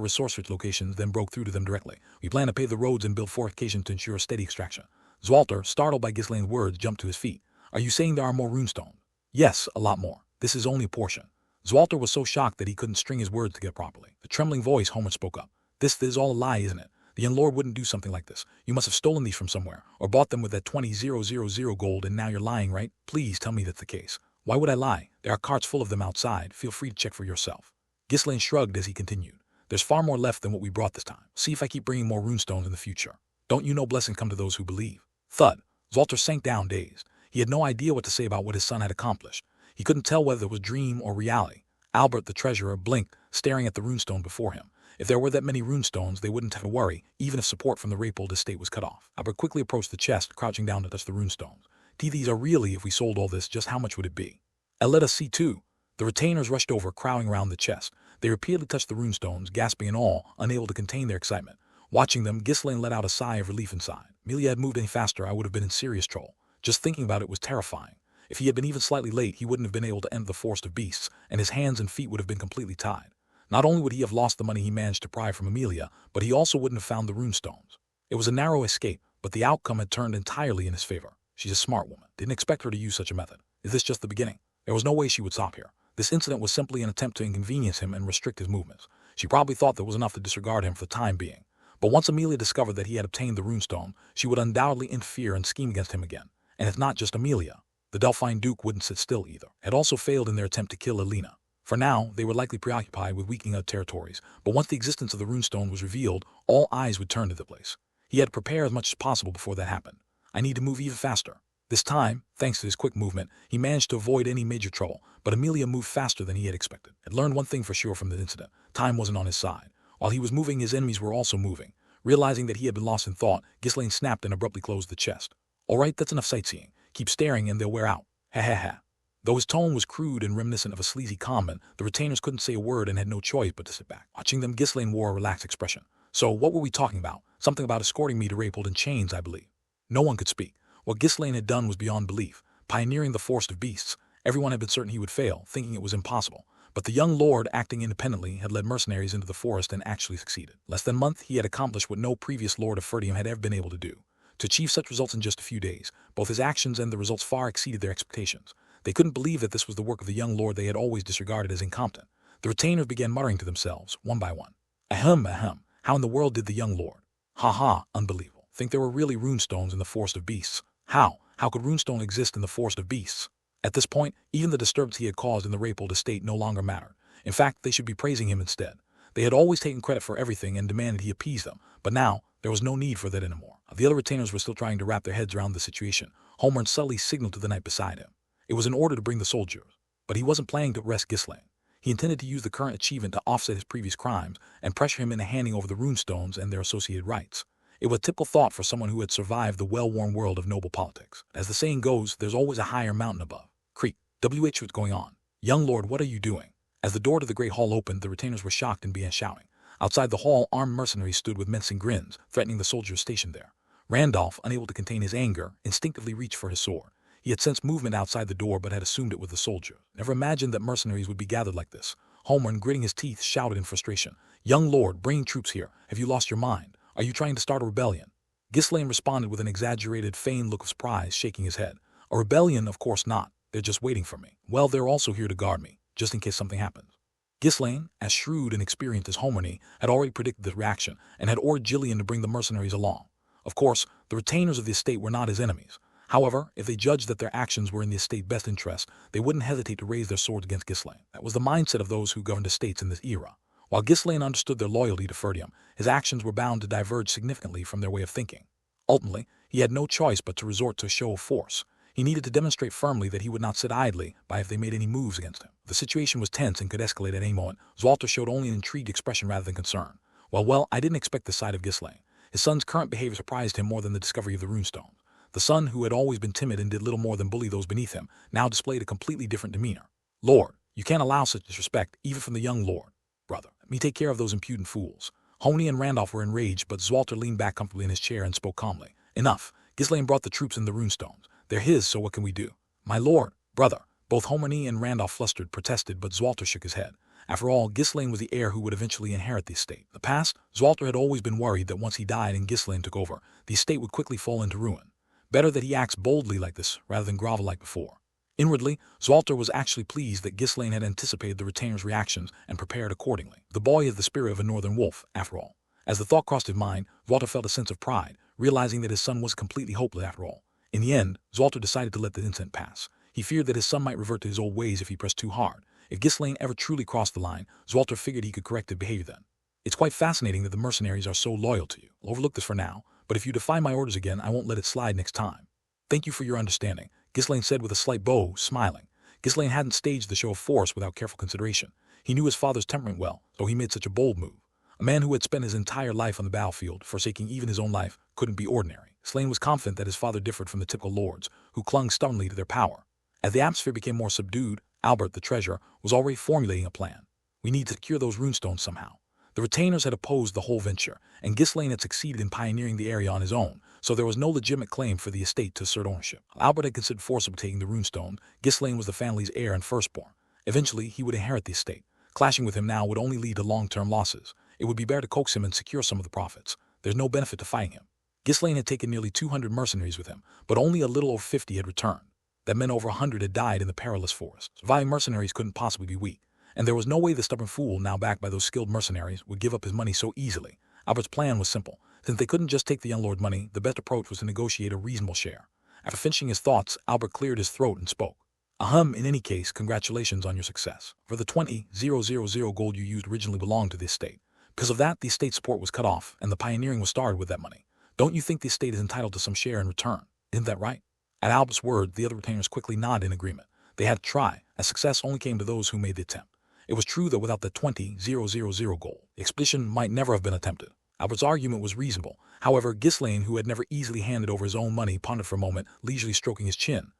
resource-rich locations, then broke through to them directly. We plan to pave the roads and build fortifications to ensure steady extraction." Zwalter, startled by Ghislaine's words, jumped to his feet. "Are you saying there are more runestones?" "Yes, a lot more. This is only a portion." Zwalter was so shocked that he couldn't string his words together properly. The trembling voice, Homer spoke up. This is all a lie, isn't it? The young lord wouldn't do something like this. You must have stolen these from somewhere, or bought them with that 20,000 gold, and now you're lying, right? Please tell me that's the case. Why would I lie? There are carts full of them outside. Feel free to check for yourself." Ghislaine shrugged as he continued. "There's far more left than what we brought this time. See if I keep bringing more runestones in the future. Don't you know blessings come to those who believe?" Thud. Zwalter sank down, dazed. He had no idea what to say about what his son had accomplished. He couldn't tell whether it was dream or reality. Albert, the treasurer, blinked, staring at the runestone before him. If there were that many runestones, they wouldn't have to worry, even if support from the Rapold estate was cut off. Albert quickly approached the chest, crouching down to touch the runestones. "These are really, if we sold all this, just how much would it be?" "Let us see too." The retainers rushed over, crowding around the chest. They repeatedly touched the runestones, gasping in awe, unable to contain their excitement. Watching them, Ghislaine let out a sigh of relief inside. Amelia had moved any faster, I would have been in serious trouble. Just thinking about it was terrifying. If he had been even slightly late, he wouldn't have been able to enter the forest of beasts, and his hands and feet would have been completely tied. Not only would he have lost the money he managed to pry from Amelia, but he also wouldn't have found the runestones. It was a narrow escape, but the outcome had turned entirely in his favor. She's a smart woman. Didn't expect her to use such a method. Is this just the beginning? There was no way she would stop here. This incident was simply an attempt to inconvenience him and restrict his movements. She probably thought that was enough to disregard him for the time being. But once Amelia discovered that he had obtained the runestone, she would undoubtedly interfere and scheme against him again. And if not just Amelia, the Delphine Duke wouldn't sit still either. Had also failed in their attempt to kill Alina. For now, they were likely preoccupied with weakening other territories, but once the existence of the runestone was revealed, all eyes would turn to the place. He had to prepare as much as possible before that happened. I need to move even faster. This time, thanks to his quick movement, he managed to avoid any major trouble, but Amelia moved faster than he had expected. Had learned one thing for sure from the incident. Time wasn't on his side. While he was moving, his enemies were also moving. Realizing that he had been lost in thought, Ghislaine snapped and abruptly closed the chest. "All right, that's enough sightseeing. Keep staring and they'll wear out. Ha ha ha." Though his tone was crude and reminiscent of a sleazy comment, the retainers couldn't say a word and had no choice but to sit back. Watching them, Ghislaine wore a relaxed expression. "So, what were we talking about? Something about escorting me to Rapold in chains, I believe." No one could speak. What Ghislaine had done was beyond belief. Pioneering the forest of beasts, everyone had been certain he would fail, thinking it was impossible. But the young lord, acting independently, had led mercenaries into the forest and actually succeeded. Less than a month, he had accomplished what no previous lord of Ferdium had ever been able to do. To achieve such results in just a few days, both his actions and the results far exceeded their expectations. They couldn't believe that this was the work of the young lord they had always disregarded as incompetent. The retainers began muttering to themselves, one by one. Ahem, ahem, how in the world did the young lord? Ha ha, unbelievable. Think there were really runestones in the forest of beasts. How? How could runestone exist in the forest of beasts? At this point, even the disturbance he had caused in the Rapold estate no longer mattered. In fact, they should be praising him instead. They had always taken credit for everything and demanded he appease them, but now, there was no need for that anymore. The other retainers were still trying to wrap their heads around the situation. Homer subtly signaled to the knight beside him. It was in order to bring the soldiers, but he wasn't planning to arrest Ghislaine. He intended to use the current achievement to offset his previous crimes and pressure him into handing over the runestones and their associated rights. It was a typical thought for someone who had survived the well-worn world of noble politics. As the saying goes, there's always a higher mountain above. Creek. What's going on? Young lord, what are you doing? As the door to the great hall opened, the retainers were shocked and began shouting. Outside the hall, armed mercenaries stood with menacing grins, threatening the soldiers stationed there. Randolph, unable to contain his anger, instinctively reached for his sword. He had sensed movement outside the door but had assumed it was the soldier. Never imagined that mercenaries would be gathered like this. Homer, gritting his teeth, shouted in frustration. Young lord, bringing troops here. Have you lost your mind? Are you trying to start a rebellion? Ghislaine responded with an exaggerated, feigned look of surprise, shaking his head. A rebellion? Of course not. They're just waiting for me. Well, they're also here to guard me, just in case something happens. Ghislaine, as shrewd and experienced as Homerny, had already predicted the reaction and had ordered Gillian to bring the mercenaries along. Of course, the retainers of the estate were not his enemies. However, if they judged that their actions were in the estate's best interest, they wouldn't hesitate to raise their swords against Ghislaine. That was the mindset of those who governed estates in this era. While Ghislaine understood their loyalty to Ferdium, his actions were bound to diverge significantly from their way of thinking. Ultimately, he had no choice but to resort to a show of force. He needed to demonstrate firmly that he would not sit idly by if they made any moves against him. The situation was tense and could escalate at any moment. Zwalter showed only an intrigued expression rather than concern. Well, I didn't expect this side of Ghislaine. His son's current behavior surprised him more than the discovery of the runestones. The son, who had always been timid and did little more than bully those beneath him, now displayed a completely different demeanor. Lord, you can't allow such disrespect, even from the young lord. Brother, let me take care of those impudent fools. Honey and Randolph were enraged, but Zwalter leaned back comfortably in his chair and spoke calmly. Enough. Ghislaine brought the troops and the runestones. They're his, so what can we do? My lord, brother. Both Homerny and Randolph flustered, protested, but Zwalter shook his head. After all, Ghislaine was the heir who would eventually inherit the estate. In the past, Zwalter had always been worried that once he died and Ghislaine took over, the estate would quickly fall into ruin. Better that he acts boldly like this, rather than grovel like before. Inwardly, Zwalter was actually pleased that Ghislaine had anticipated the retainer's reactions and prepared accordingly. The boy is the spirit of a northern wolf, after all. As the thought crossed his mind, Zwalter felt a sense of pride, realizing that his son was completely hopeless after all. In the end, Zwalter decided to let the incident pass. He feared that his son might revert to his old ways if he pressed too hard. If Ghislaine ever truly crossed the line, Zwalter figured he could correct his behavior then. It's quite fascinating that the mercenaries are so loyal to you. I'll overlook this for now, but if you defy my orders again, I won't let it slide next time. Thank you for your understanding, Ghislaine said with a slight bow, smiling. Ghislaine hadn't staged the show of force without careful consideration. He knew his father's temperament well, so he made such a bold move. A man who had spent his entire life on the battlefield, forsaking even his own life, couldn't be ordinary. Ghislaine was confident that his father differed from the typical lords, who clung stubbornly to their power. As the atmosphere became more subdued, Albert, the treasurer, was already formulating a plan. We need to secure those runestones somehow. The retainers had opposed the whole venture, and Ghislaine had succeeded in pioneering the area on his own, so there was no legitimate claim for the estate to assert ownership. Albert had considered forcibly taking the runestone. Ghislaine was the family's heir and firstborn. Eventually, he would inherit the estate. Clashing with him now would only lead to long-term losses. It would be better to coax him and secure some of the profits. There's no benefit to fighting him. Ghislaine had taken nearly 200 mercenaries with him, but only a little over 50 had returned. That meant over 100 had died in the perilous forest. Surviving mercenaries couldn't possibly be weak, and there was no way the stubborn fool, now backed by those skilled mercenaries, would give up his money so easily. Albert's plan was simple. Since they couldn't just take the young lord's money, the best approach was to negotiate a reasonable share. After finishing his thoughts, Albert cleared his throat and spoke. In any case, congratulations on your success. For the 20,000 gold you used originally belonged to the estate. Because of that, the estate support was cut off, and the pioneering was started with that money. Don't you think the estate is entitled to some share in return? Isn't that right? At Albert's word, the other retainers quickly nodded in agreement. They had to try, as success only came to those who made the attempt. It was true that without the 20,000 gold, the expedition might never have been attempted. Albert's argument was reasonable. However, Ghislaine, who had never easily handed over his own money, pondered for a moment, leisurely stroking his chin.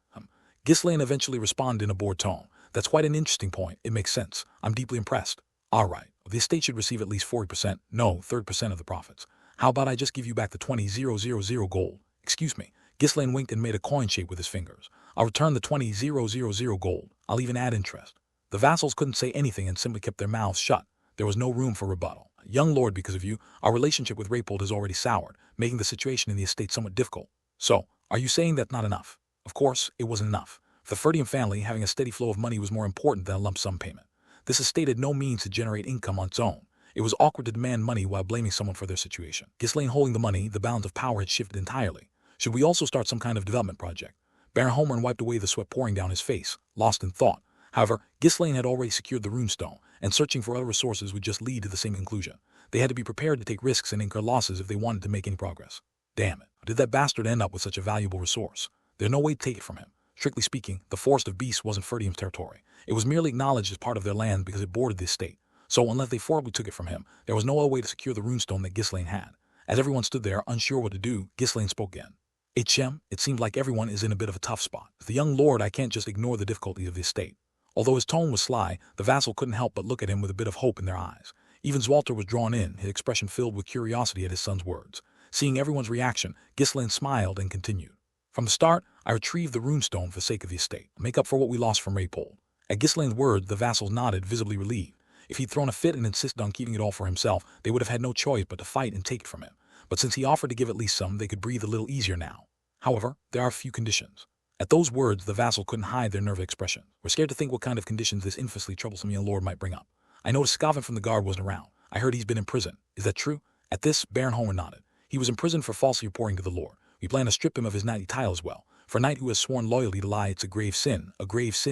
Ghislaine eventually responded in a bored tone. That's quite an interesting point. It makes sense. I'm deeply impressed. All right. The estate should receive at least 40%, no, 30% of the profits. How about I just give you back the 20,000 gold? Excuse me. Ghislaine winked and made a coin shape with his fingers. I'll return the 20,000 gold. I'll even add interest. The vassals couldn't say anything and simply kept their mouths shut. There was no room for rebuttal. Young lord, because of you, our relationship with Raypold has already soured, making the situation in the estate somewhat difficult. So, are you saying that's not enough? Of course, it wasn't enough. For the Ferdium family, having a steady flow of money was more important than a lump sum payment. This estate had no means to generate income on its own. It was awkward to demand money while blaming someone for their situation. Ghislaine holding the money, the balance of power had shifted entirely. Should we also start some kind of development project? Baron Homer wiped away the sweat pouring down his face, lost in thought. However, Ghislaine had already secured the runestone, and searching for other resources would just lead to the same conclusion. They had to be prepared to take risks and incur losses if they wanted to make any progress. Damn it. How did that bastard end up with such a valuable resource? There's no way to take it from him. Strictly speaking, the Forest of Beasts wasn't Ferdium's territory. It was merely acknowledged as part of their land because it bordered the estate. So unless they forcibly took it from him, there was no other way to secure the runestone that Ghislaine had. As everyone stood there, unsure what to do, Ghislaine spoke again. Hm, it seems like everyone is in a bit of a tough spot. As the young lord, I can't just ignore the difficulties of the estate. Although his tone was sly, the vassal couldn't help but look at him with a bit of hope in their eyes. Even Zwalter was drawn in, his expression filled with curiosity at his son's words. Seeing everyone's reaction, Ghislaine smiled and continued. From the start, I retrieved the runestone for the sake of the estate, to make up for what we lost from Raypold. At Ghislaine's words, the vassals nodded, visibly relieved. If he'd thrown a fit and insisted on keeping it all for himself, they would have had no choice but to fight and take it from him. But since he offered to give at least some, they could breathe a little easier now. However, there are a few conditions. At those words, the vassal couldn't hide their nervous expression. We're scared to think what kind of conditions this infamously troublesome young lord might bring up. I noticed Scoundrel from the guard wasn't around. I heard he's been in prison. Is that true? At this, Baron Homer nodded. He was imprisoned for falsely reporting to the lord. We plan to strip him of his knightly title as well. For a knight who has sworn loyalty to lie, it's a grave sin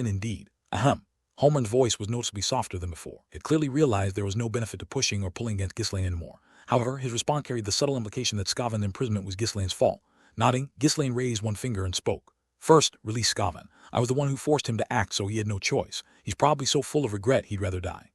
indeed. Ahem. Homer's voice was noticeably softer than before. It clearly realized there was no benefit to pushing or pulling against Ghislaine anymore. However, his response carried the subtle implication that Scoundrel's imprisonment was Ghislaine's fault. Nodding, Ghislaine raised one finger and spoke. First, release Scoundrel. I was the one who forced him to act, so he had no choice. He's probably so full of regret he'd rather die.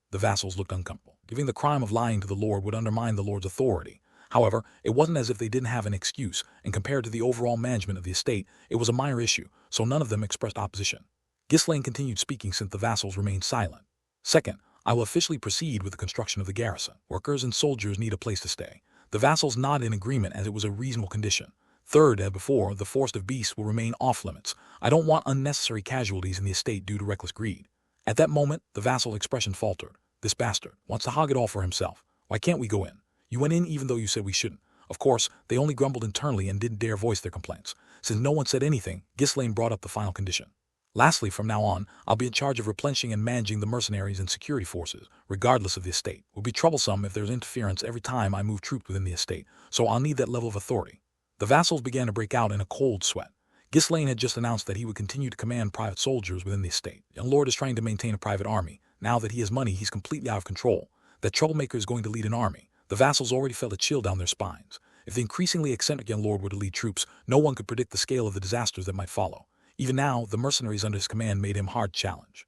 The vassals looked uncomfortable. Giving the crime of lying to the lord would undermine the lord's authority. However, it wasn't as if they didn't have an excuse, and compared to the overall management of the estate, it was a minor issue, so none of them expressed opposition. Ghislaine continued speaking since the vassals remained silent. Second, I will officially proceed with the construction of the garrison. Workers and soldiers need a place to stay. The vassals nodded in agreement as it was a reasonable condition. Third, as before, the forest of beasts will remain off limits. I don't want unnecessary casualties in the estate due to reckless greed. At that moment, the vassal's expression faltered. This bastard wants to hog it all for himself. Why can't we go in? You went in even though you said we shouldn't. Of course, they only grumbled internally and didn't dare voice their complaints. Since no one said anything, Ghislaine brought up the final condition. Lastly, from now on, I'll be in charge of replenishing and managing the mercenaries and security forces, regardless of the estate. It will be troublesome if there's interference every time I move troops within the estate, so I'll need that level of authority. The vassals began to break out in a cold sweat. Ghislaine had just announced that he would continue to command private soldiers within the estate. Young lord is trying to maintain a private army. Now that he has money, he's completely out of control. That troublemaker is going to lead an army. The vassals already felt a chill down their spines. If the increasingly eccentric young lord were to lead troops, no one could predict the scale of the disasters that might follow. Even now, the mercenaries under his command made him hard challenge.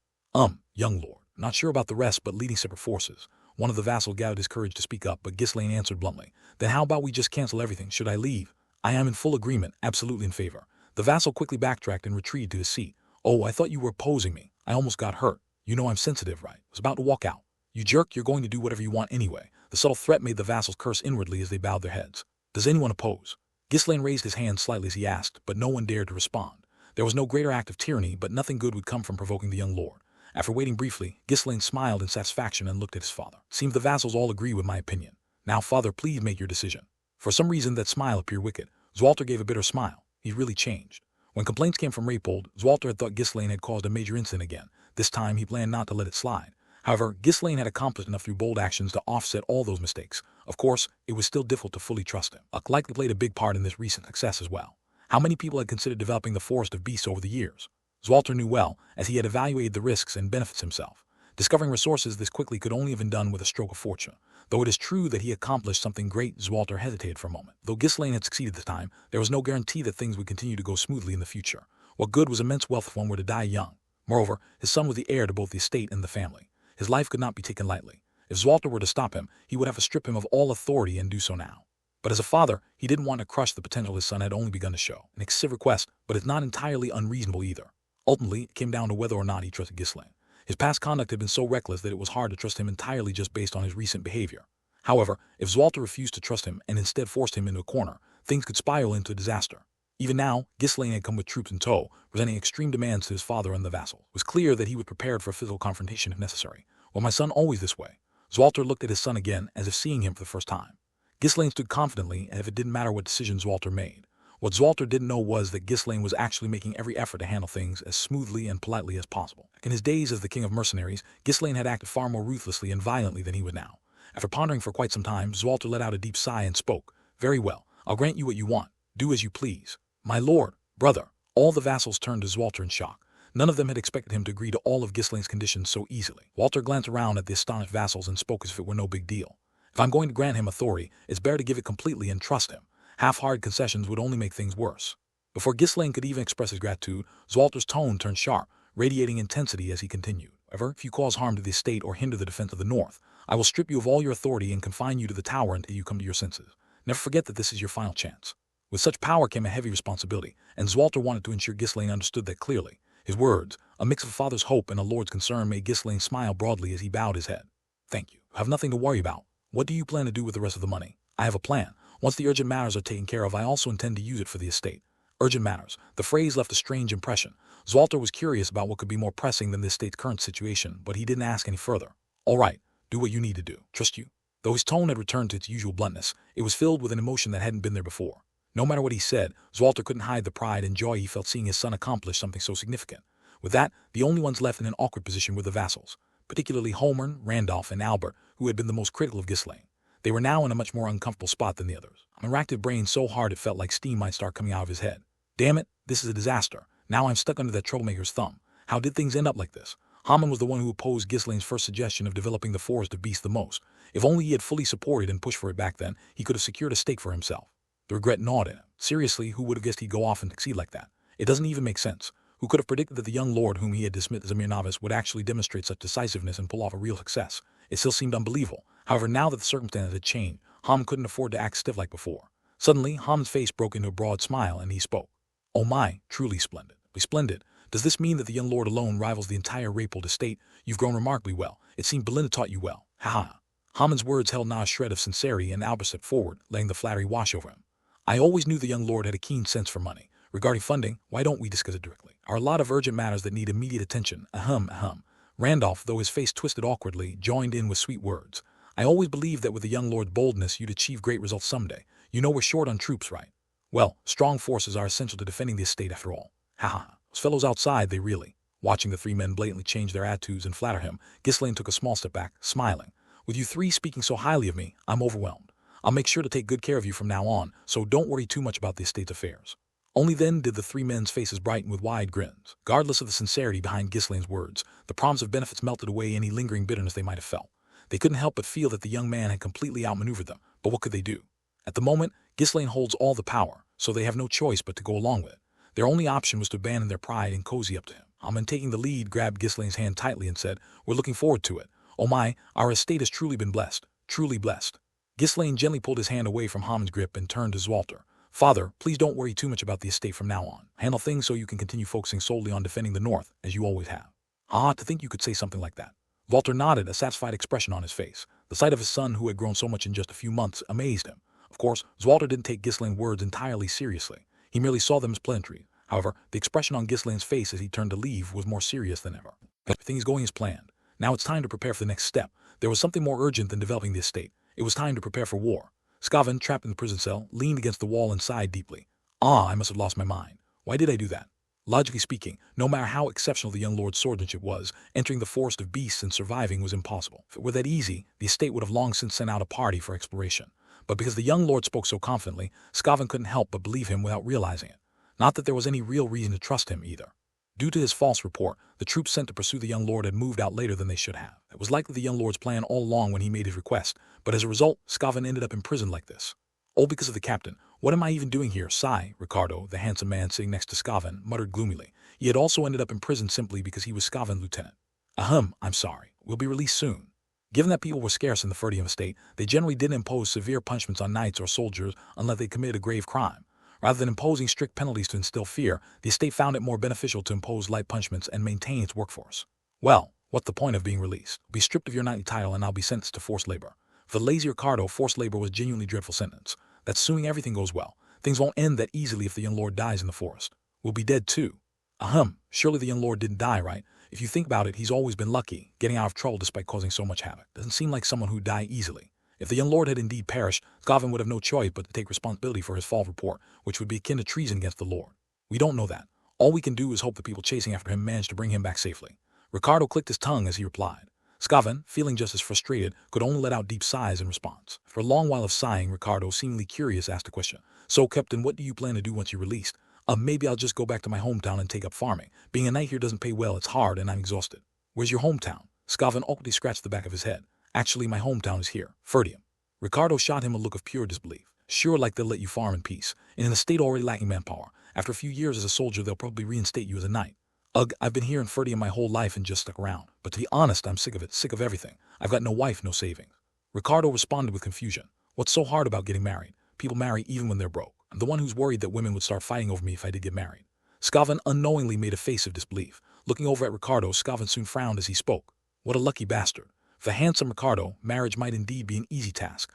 Young lord, not sure about the rest, but leading separate forces. One of the vassals gathered his courage to speak up, but Ghislaine answered bluntly. Then how about we just cancel everything? Should I leave? I am in full agreement, absolutely in favor. The vassal quickly backtracked and retreated to his seat. Oh, I thought you were opposing me. I almost got hurt. You know I'm sensitive, right? I was about to walk out. You jerk, you're going to do whatever you want anyway. The subtle threat made the vassals curse inwardly as they bowed their heads. Does anyone oppose? Ghislaine raised his hand slightly as he asked, but no one dared to respond. There was no greater act of tyranny, but nothing good would come from provoking the young lord. After waiting briefly, Ghislaine smiled in satisfaction and looked at his father. Seems the vassals all agree with my opinion. Now, father, please make your decision. For some reason, that smile appeared wicked. Zwalter gave a bitter smile. He really changed. When complaints came from Raypold, Zwalter had thought Ghislaine had caused a major incident again. This time, he planned not to let it slide. However, Ghislaine had accomplished enough through bold actions to offset all those mistakes. Of course, it was still difficult to fully trust him. Luck likely played a big part in this recent success as well. How many people had considered developing the forest of beasts over the years? Zwalter knew well, as he had evaluated the risks and benefits himself. Discovering resources this quickly could only have been done with a stroke of fortune. Though it is true that he accomplished something great, Zwalter hesitated for a moment. Though Ghislaine had succeeded this time, there was no guarantee that things would continue to go smoothly in the future. What good was immense wealth if one were to die young? Moreover, his son was the heir to both the estate and the family. His life could not be taken lightly. If Zwalter were to stop him, he would have to strip him of all authority and do so now. But as a father, he didn't want to crush the potential his son had only begun to show. An excessive request, but it's not entirely unreasonable either. Ultimately, it came down to whether or not he trusted Ghislaine. His past conduct had been so reckless that it was hard to trust him entirely just based on his recent behavior. However, if Zwalter refused to trust him and instead forced him into a corner, things could spiral into a disaster. Even now, Ghislaine had come with troops in tow, presenting extreme demands to his father and the vassal. It was clear that he was prepared for a physical confrontation if necessary. Was my son always this way? Zwalter looked at his son again, as if seeing him for the first time. Ghislaine stood confidently, as if it didn't matter what decision Zwalter made. What Zwalter didn't know was that Ghislaine was actually making every effort to handle things as smoothly and politely as possible. In his days as the King of Mercenaries, Ghislaine had acted far more ruthlessly and violently than he would now. After pondering for quite some time, Zwalter let out a deep sigh and spoke. Very well, I'll grant you what you want. Do as you please. My lord, brother. All the vassals turned to Zwalter in shock. None of them had expected him to agree to all of Ghislaine's conditions so easily. Zwalter glanced around at the astonished vassals and spoke as if it were no big deal. If I'm going to grant him authority, it's better to give it completely and trust him. Half-hearted concessions would only make things worse. Before Ghislaine could even express his gratitude, Zwalter's tone turned sharp, radiating intensity as he continued. However, if you cause harm to the estate or hinder the defense of the north, I will strip you of all your authority and confine you to the tower until you come to your senses. Never forget that this is your final chance. With such power came a heavy responsibility, and Zwalter wanted to ensure Ghislaine understood that clearly. His words, a mix of a father's hope and a lord's concern, made Ghislaine smile broadly as he bowed his head. Thank you. I have nothing to worry about. What do you plan to do with the rest of the money? I have a plan. Once the urgent matters are taken care of, I also intend to use it for the estate. Urgent matters. The phrase left a strange impression. Zwalter was curious about what could be more pressing than the estate's current situation, but he didn't ask any further. All right, do what you need to do. Trust you. Though his tone had returned to its usual bluntness, it was filled with an emotion that hadn't been there before. No matter what he said, Zwalter couldn't hide the pride and joy he felt seeing his son accomplish something so significant. With that, the only ones left in an awkward position were the vassals, particularly Holmern, Randolph, and Albert, who had been the most critical of Ghislaine. They were now in a much more uncomfortable spot than the others. Haman racked his brain so hard it felt like steam might start coming out of his head. Damn it, this is a disaster. Now I'm stuck under that troublemaker's thumb. How did things end up like this? Haman was the one who opposed Ghislaine's first suggestion of developing the forest of beasts the most. If only he had fully supported and pushed for it back then, he could have secured a stake for himself. The regret gnawed at him. Seriously, who would have guessed he'd go off and succeed like that? It doesn't even make sense. Who could have predicted that the young lord whom he had dismissed as a mere novice would actually demonstrate such decisiveness and pull off a real success? It still seemed unbelievable. However, now that the circumstances had changed, Haman couldn't afford to act stiff like before. Suddenly, Haman's face broke into a broad smile, and he spoke. Oh my, truly splendid. Splendid. Does this mean that the young lord alone rivals the entire Rappold estate? You've grown remarkably well. It seemed Belinda taught you well. Ha ha. Haman's words held not a shred of sincerity, and Albert stepped forward, letting the flattery wash over him. I always knew the young lord had a keen sense for money. Regarding funding, why don't we discuss it directly? There are a lot of urgent matters that need immediate attention. Ahem. Randolph, though his face twisted awkwardly, joined in with sweet words. I always believed that with the young lord's boldness you'd achieve great results someday. You know we're short on troops, right? Well, strong forces are essential to defending the estate after all. Ha ha. Those fellows outside, they really. Watching the three men blatantly change their attitudes and flatter him, Ghislaine took a small step back, smiling. With you three speaking so highly of me, I'm overwhelmed. I'll make sure to take good care of you from now on, so don't worry too much about the estate's affairs. Only then did the three men's faces brighten with wide grins. Regardless of the sincerity behind Ghislaine's words, the promise of benefits melted away any lingering bitterness they might have felt. They couldn't help but feel that the young man had completely outmaneuvered them, but what could they do? At the moment, Ghislaine holds all the power, so they have no choice but to go along with it. Their only option was to abandon their pride and cozy up to him. Haman, taking the lead, grabbed Ghislaine's hand tightly and said, We're looking forward to it. Oh my, our estate has truly been blessed. Truly blessed. Ghislaine gently pulled his hand away from Haman's grip and turned to Zwalter. Father, please don't worry too much about the estate from now on. Handle things so you can continue focusing solely on defending the North, as you always have. Ah, to think you could say something like that. Walter nodded, a satisfied expression on his face. The sight of his son, who had grown so much in just a few months, amazed him. Of course, Zwalter didn't take Ghislaine's words entirely seriously. He merely saw them as pleasantries. However, the expression on Ghislaine's face as he turned to leave was more serious than ever. Everything is going as planned. Now it's time to prepare for the next step. There was something more urgent than developing the estate. It was time to prepare for war. Scavan, trapped in the prison cell, leaned against the wall and sighed deeply. Ah, I must have lost my mind. Why did I do that? Logically speaking, no matter how exceptional the young lord's swordsmanship was, entering the forest of beasts and surviving was impossible. If it were that easy, the estate would have long since sent out a party for exploration. But because the young lord spoke so confidently, Scavan couldn't help but believe him without realizing it. Not that there was any real reason to trust him either. Due to his false report, the troops sent to pursue the young lord had moved out later than they should have. It was likely the young lord's plan all along when he made his request, but as a result, Scavan ended up imprisoned like this. All because of the captain. What am I even doing here? Sigh, Ricardo, the handsome man sitting next to Scavan, muttered gloomily. He had also ended up in prison simply because he was Scavan's lieutenant. Ahem, I'm sorry. We'll be released soon. Given that people were scarce in the Ferdium estate, they generally didn't impose severe punishments on knights or soldiers unless they committed a grave crime. Rather than imposing strict penalties to instill fear, the estate found it more beneficial to impose light punishments and maintain its workforce. Well, what's the point of being released? Be stripped of your knightly title and I'll be sentenced to forced labor. For the lazy Ricardo, forced labor was a genuinely dreadful sentence. That's assuming everything goes well. Things won't end that easily if the young lord dies in the forest. We'll be dead too. Ahem, surely the young lord didn't die, right? If you think about it, he's always been lucky, getting out of trouble despite causing so much havoc. Doesn't seem like someone who'd die easily. If the young lord had indeed perished, Scavan would have no choice but to take responsibility for his false report, which would be akin to treason against the lord. We don't know that. All we can do is hope the people chasing after him manage to bring him back safely. Ricardo clicked his tongue as he replied. Scavan, feeling just as frustrated, could only let out deep sighs in response. For a long while of sighing, Ricardo, seemingly curious, asked a question. So, Captain, what do you plan to do once you're released? Maybe I'll just go back to my hometown and take up farming. Being a knight here doesn't pay well, it's hard, and I'm exhausted. Where's your hometown? Scavan awkwardly scratched the back of his head. Actually, my hometown is here, Ferdium. Ricardo shot him a look of pure disbelief. Sure, like they'll let you farm in peace. And in a state already lacking manpower, after a few years as a soldier, they'll probably reinstate you as a knight. Ugh, I've been here in Ferdium my whole life and just stuck around. But to be honest, I'm sick of it, sick of everything. I've got no wife, no savings. Ricardo responded with confusion. What's so hard about getting married? People marry even when they're broke. I'm the one who's worried that women would start fighting over me if I did get married. Scavan unknowingly made a face of disbelief. Looking over at Ricardo, Scavan soon frowned as he spoke. What a lucky bastard. For handsome Ricardo, marriage might indeed be an easy task.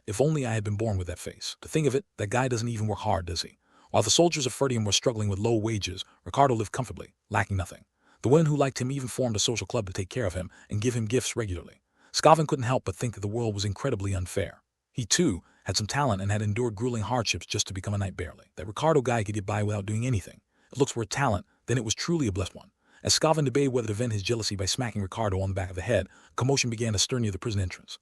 If only I had been born with that face. To think of it, that guy doesn't even work hard, does he? While the soldiers of Ferdium were struggling with low wages, Ricardo lived comfortably, lacking nothing. The women who liked him even formed a social club to take care of him and give him gifts regularly. Scavan couldn't help but think that the world was incredibly unfair. He, too, had some talent and had endured grueling hardships just to become a knight barely. That Ricardo guy could get by without doing anything. If looks were a talent, then it was truly a blessed one. As Scavan debated whether to vent his jealousy by smacking Ricardo on the back of the head, a commotion began to stir near the prison entrance.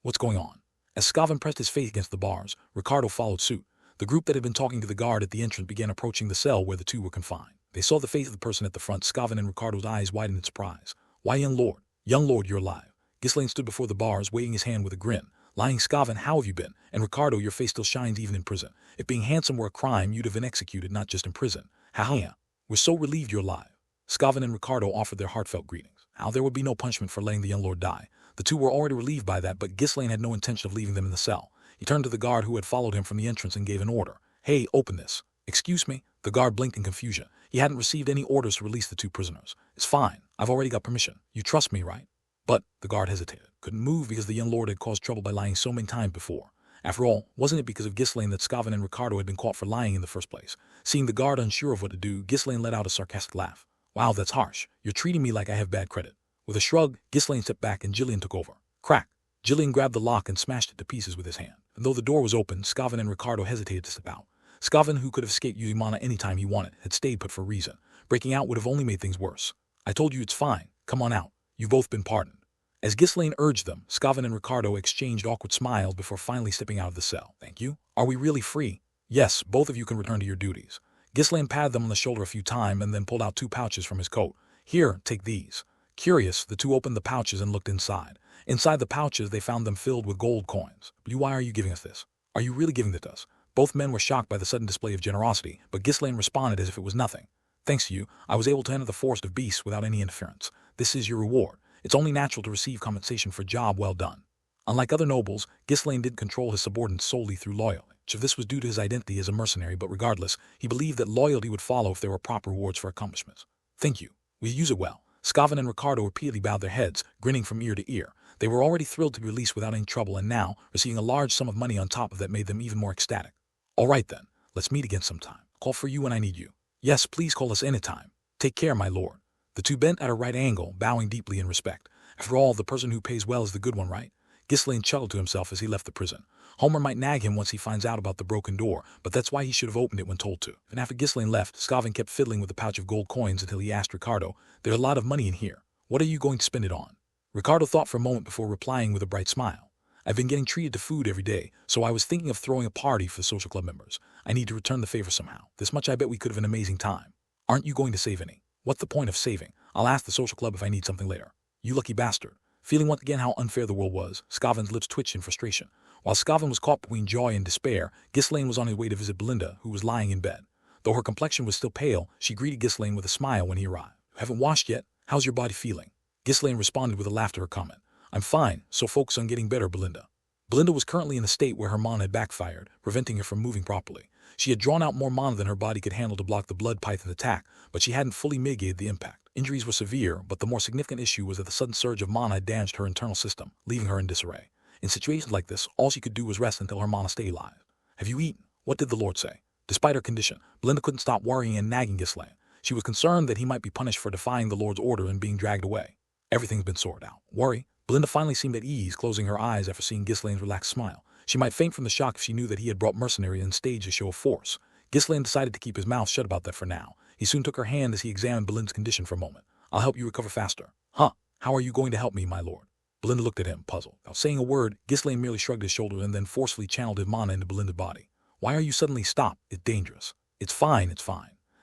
What's going on? As Scavan pressed his face against the bars, Ricardo followed suit. The group that had been talking to the guard at the entrance began approaching the cell where the two were confined. They saw the face of the person at the front. Scavan and Ricardo's eyes widened in surprise. Why, young lord, you're alive. Ghislaine stood before the bars, waving his hand with a grin. Lying Scavan, how have you been? And Ricardo, your face still shines even in prison. If being handsome were a crime, you'd have been executed, not just in prison. How? We're so relieved you're alive. Scavan and Ricardo offered their heartfelt greetings. How there would be no punishment for letting the young lord die. The two were already relieved by that, but Ghislaine had no intention of leaving them in the cell. He turned to the guard who had followed him from the entrance and gave an order. Hey, open this. Excuse me? The guard blinked in confusion. He hadn't received any orders to release the two prisoners. It's fine. I've already got permission. You trust me, right? But the guard hesitated. Couldn't move because the young lord had caused trouble by lying so many times before. After all, wasn't it because of Ghislaine that Scavan and Ricardo had been caught for lying in the first place? Seeing the guard unsure of what to do, Ghislaine let out a sarcastic laugh. Wow, that's harsh. You're treating me like I have bad credit. With a shrug, Ghislaine stepped back and Jillian took over. Crack! Jillian grabbed the lock and smashed it to pieces with his hand. And though the door was open, Scavan and Ricardo hesitated to step out. Scavan, who could have escaped using mana anytime he wanted, had stayed put for a reason. Breaking out would have only made things worse. I told you it's fine. Come on out. You've both been pardoned. As Ghislaine urged them, Scavan and Ricardo exchanged awkward smiles before finally stepping out of the cell. Thank you. Are we really free? Yes, both of you can return to your duties. Ghislaine patted them on the shoulder a few times and then pulled out 2 pouches from his coat. Here, take these. Curious, the two opened the pouches and looked inside. Inside the pouches, they found them filled with gold coins. Why are you giving us this? Are you really giving it to us? Both men were shocked by the sudden display of generosity, but Ghislaine responded as if it was nothing. Thanks to you, I was able to enter the forest of beasts without any interference. This is your reward. It's only natural to receive compensation for a job well done. Unlike other nobles, Ghislaine didn't control his subordinates solely through loyalty. This was due to his identity as a mercenary, but regardless, he believed that loyalty would follow if there were proper rewards for accomplishments. Thank you. We use it well. Scavan and Ricardo repeatedly bowed their heads, grinning from ear to ear. They were already thrilled to be released without any trouble, and now, receiving a large sum of money on top of that made them even more ecstatic. All right then, let's meet again sometime. Call for you when I need you. Yes, please call us anytime. Take care, my lord. The two bent at a right angle, bowing deeply in respect. After all, the person who pays well is the good one, right? Ghislaine chuckled to himself as he left the prison. Homer might nag him once he finds out about the broken door, but that's why he should have opened it when told to. And after Ghislaine left, Scavan kept fiddling with the pouch of gold coins until he asked Ricardo, "There's a lot of money in here. What are you going to spend it on?" Ricardo thought for a moment before replying with a bright smile. "I've been getting treated to food every day, so I was thinking of throwing a party for the social club members. I need to return the favor somehow. This much I bet we could have an amazing time. Aren't you going to save any?" "What's the point of saving? I'll ask the social club if I need something later." "You lucky bastard." Feeling once again how unfair the world was, Scavan's lips twitched in frustration. While Scavan was caught between joy and despair, Ghislaine was on his way to visit Belinda, who was lying in bed. Though her complexion was still pale, she greeted Ghislaine with a smile when he arrived. "You haven't washed yet? How's your body feeling?" Ghislaine responded with a laugh to her comment. "I'm fine, so focus on getting better, Belinda." Belinda was currently in a state where her mana had backfired, preventing her from moving properly. She had drawn out more mana than her body could handle to block the blood python attack, but she hadn't fully mitigated the impact. Injuries were severe, but the more significant issue was that the sudden surge of mana had damaged her internal system, leaving her in disarray. In situations like this, all she could do was rest until her mana stayed alive. "Have you eaten? What did the Lord say?" Despite her condition, Belinda couldn't stop worrying and nagging Ghislaine. She was concerned that he might be punished for defying the Lord's order and being dragged away. "Everything's been sorted out. Worry." Belinda finally seemed at ease, closing her eyes after seeing Ghislaine's relaxed smile. She might faint from the shock if she knew that he had brought Mercenary and staged a show of force. Ghislaine decided to keep his mouth shut about that for now. He soon took her hand as he examined Belinda's condition for a moment. "I'll help you recover faster." "Huh? How are you going to help me, my lord?" Belinda looked at him, puzzled. Without saying a word, Ghislaine merely shrugged his shoulders and then forcefully channeled his mana into Belinda's body. "Why are you suddenly stopped? It's dangerous." It's fine.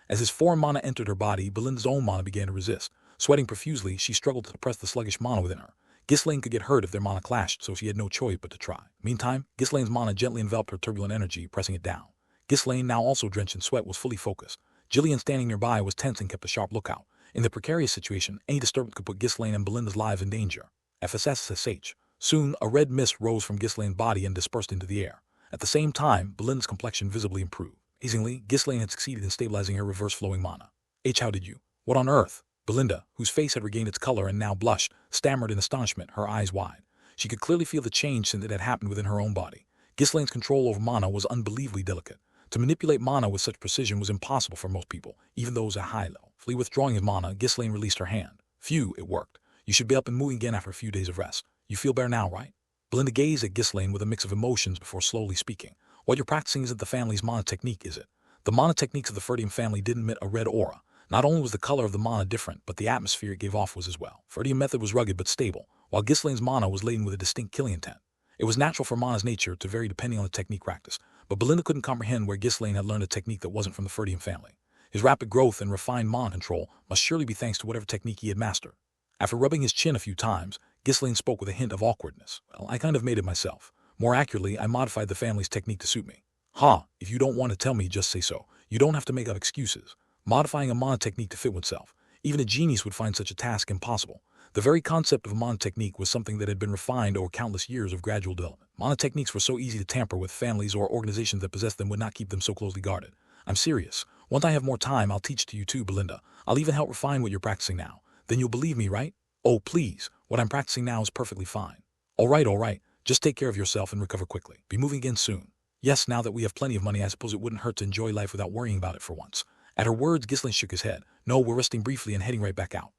As his foreign mana entered her body, Belinda's own mana began to resist. Sweating profusely, she struggled to suppress the sluggish mana within her. Ghislaine could get hurt if their mana clashed, so she had no choice but to try. Meantime, Ghislaine's mana gently enveloped her turbulent energy, pressing it down. Ghislaine, now also drenched in sweat, was fully focused. Jillian, standing nearby, was tense and kept a sharp lookout. In the precarious situation, any disturbance could put Ghislaine and Belinda's lives in danger. FSSSH. Soon, a red mist rose from Ghislaine's body and dispersed into the air. At the same time, Belinda's complexion visibly improved. Amazingly, Ghislaine had succeeded in stabilizing her reverse-flowing mana. How did you? What on earth? Belinda, whose face had regained its color and now blushed, stammered in astonishment, her eyes wide. She could clearly feel the change since it had happened within her own body. Ghislaine's control over mana was unbelievably delicate. To manipulate mana with such precision was impossible for most people, even those at high level. Fully withdrawing his mana, Ghislaine released her hand. Phew, it worked. You should be up and moving again after a few days of rest. You feel better now, right? Belinda gazed at Ghislaine with a mix of emotions before slowly speaking. What you're practicing isn't the family's mana technique, is it? The mana techniques of the Ferdium family didn't emit a red aura. Not only was the color of the mana different, but the atmosphere it gave off was as well. Ferdium method was rugged but stable, while Ghislaine's mana was laden with a distinct killing intent. It was natural for mana's nature to vary depending on the technique practiced, but Belinda couldn't comprehend where Ghislaine had learned a technique that wasn't from the Ferdium family. His rapid growth and refined mana control must surely be thanks to whatever technique he had mastered. After rubbing his chin a few times, Ghislaine spoke with a hint of awkwardness. Well, I kind of made it myself. More accurately, I modified the family's technique to suit me. If you don't want to tell me, just say so. You don't have to make up excuses. Modifying a mana technique to fit oneself. Even a genius would find such a task impossible. The very concept of a mana technique was something that had been refined over countless years of gradual development. Mana techniques were so easy to tamper with. Families or organizations that possessed them would not keep them so closely guarded. I'm serious. Once I have more time, I'll teach to you too, Belinda. I'll even help refine what you're practicing now. Then you'll believe me, right? Oh, please. What I'm practicing now is perfectly fine. All right. Just take care of yourself and recover quickly. Be moving again soon. Yes, now that we have plenty of money, I suppose it wouldn't hurt to enjoy life without worrying about it for once. At her words, Ghislaine shook his head. No, we're resting briefly and heading right back out.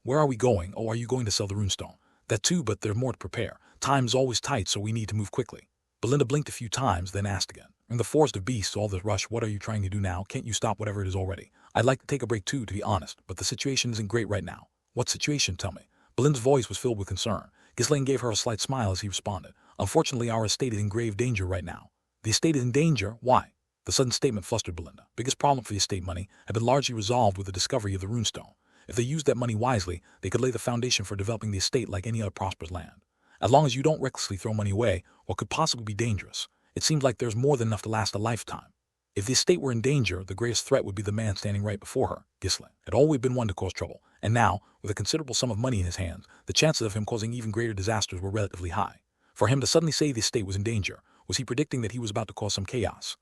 Where are we going? Oh, are you going to sell the runestone? That too, but there's more to prepare. Time's always tight, so we need to move quickly. Belinda blinked a few times, then asked again. In the forest of beasts, all this rush, what are you trying to do now? Can't you stop whatever it is already? I'd like to take a break too, to be honest, but the situation isn't great right now. What situation, tell me? Belinda's voice was filled with concern. Ghislaine gave her a slight smile as he responded. Unfortunately, our estate is in grave danger right now. The estate is in danger? Why? The sudden statement flustered Belinda. Biggest problem for the estate money had been largely resolved with the discovery of the runestone. If they used that money wisely, they could lay the foundation for developing the estate like any other prosperous land. As long as you don't recklessly throw money away, what could possibly be dangerous? It seems like there's more than enough to last a lifetime. If the estate were in danger, the greatest threat would be the man standing right before her. Ghislaine had always been one to cause trouble, and now, with a considerable sum of money in his hands, the chances of him causing even greater disasters were relatively high. For him to suddenly say the estate was in danger, was he predicting that he was about to cause some chaos?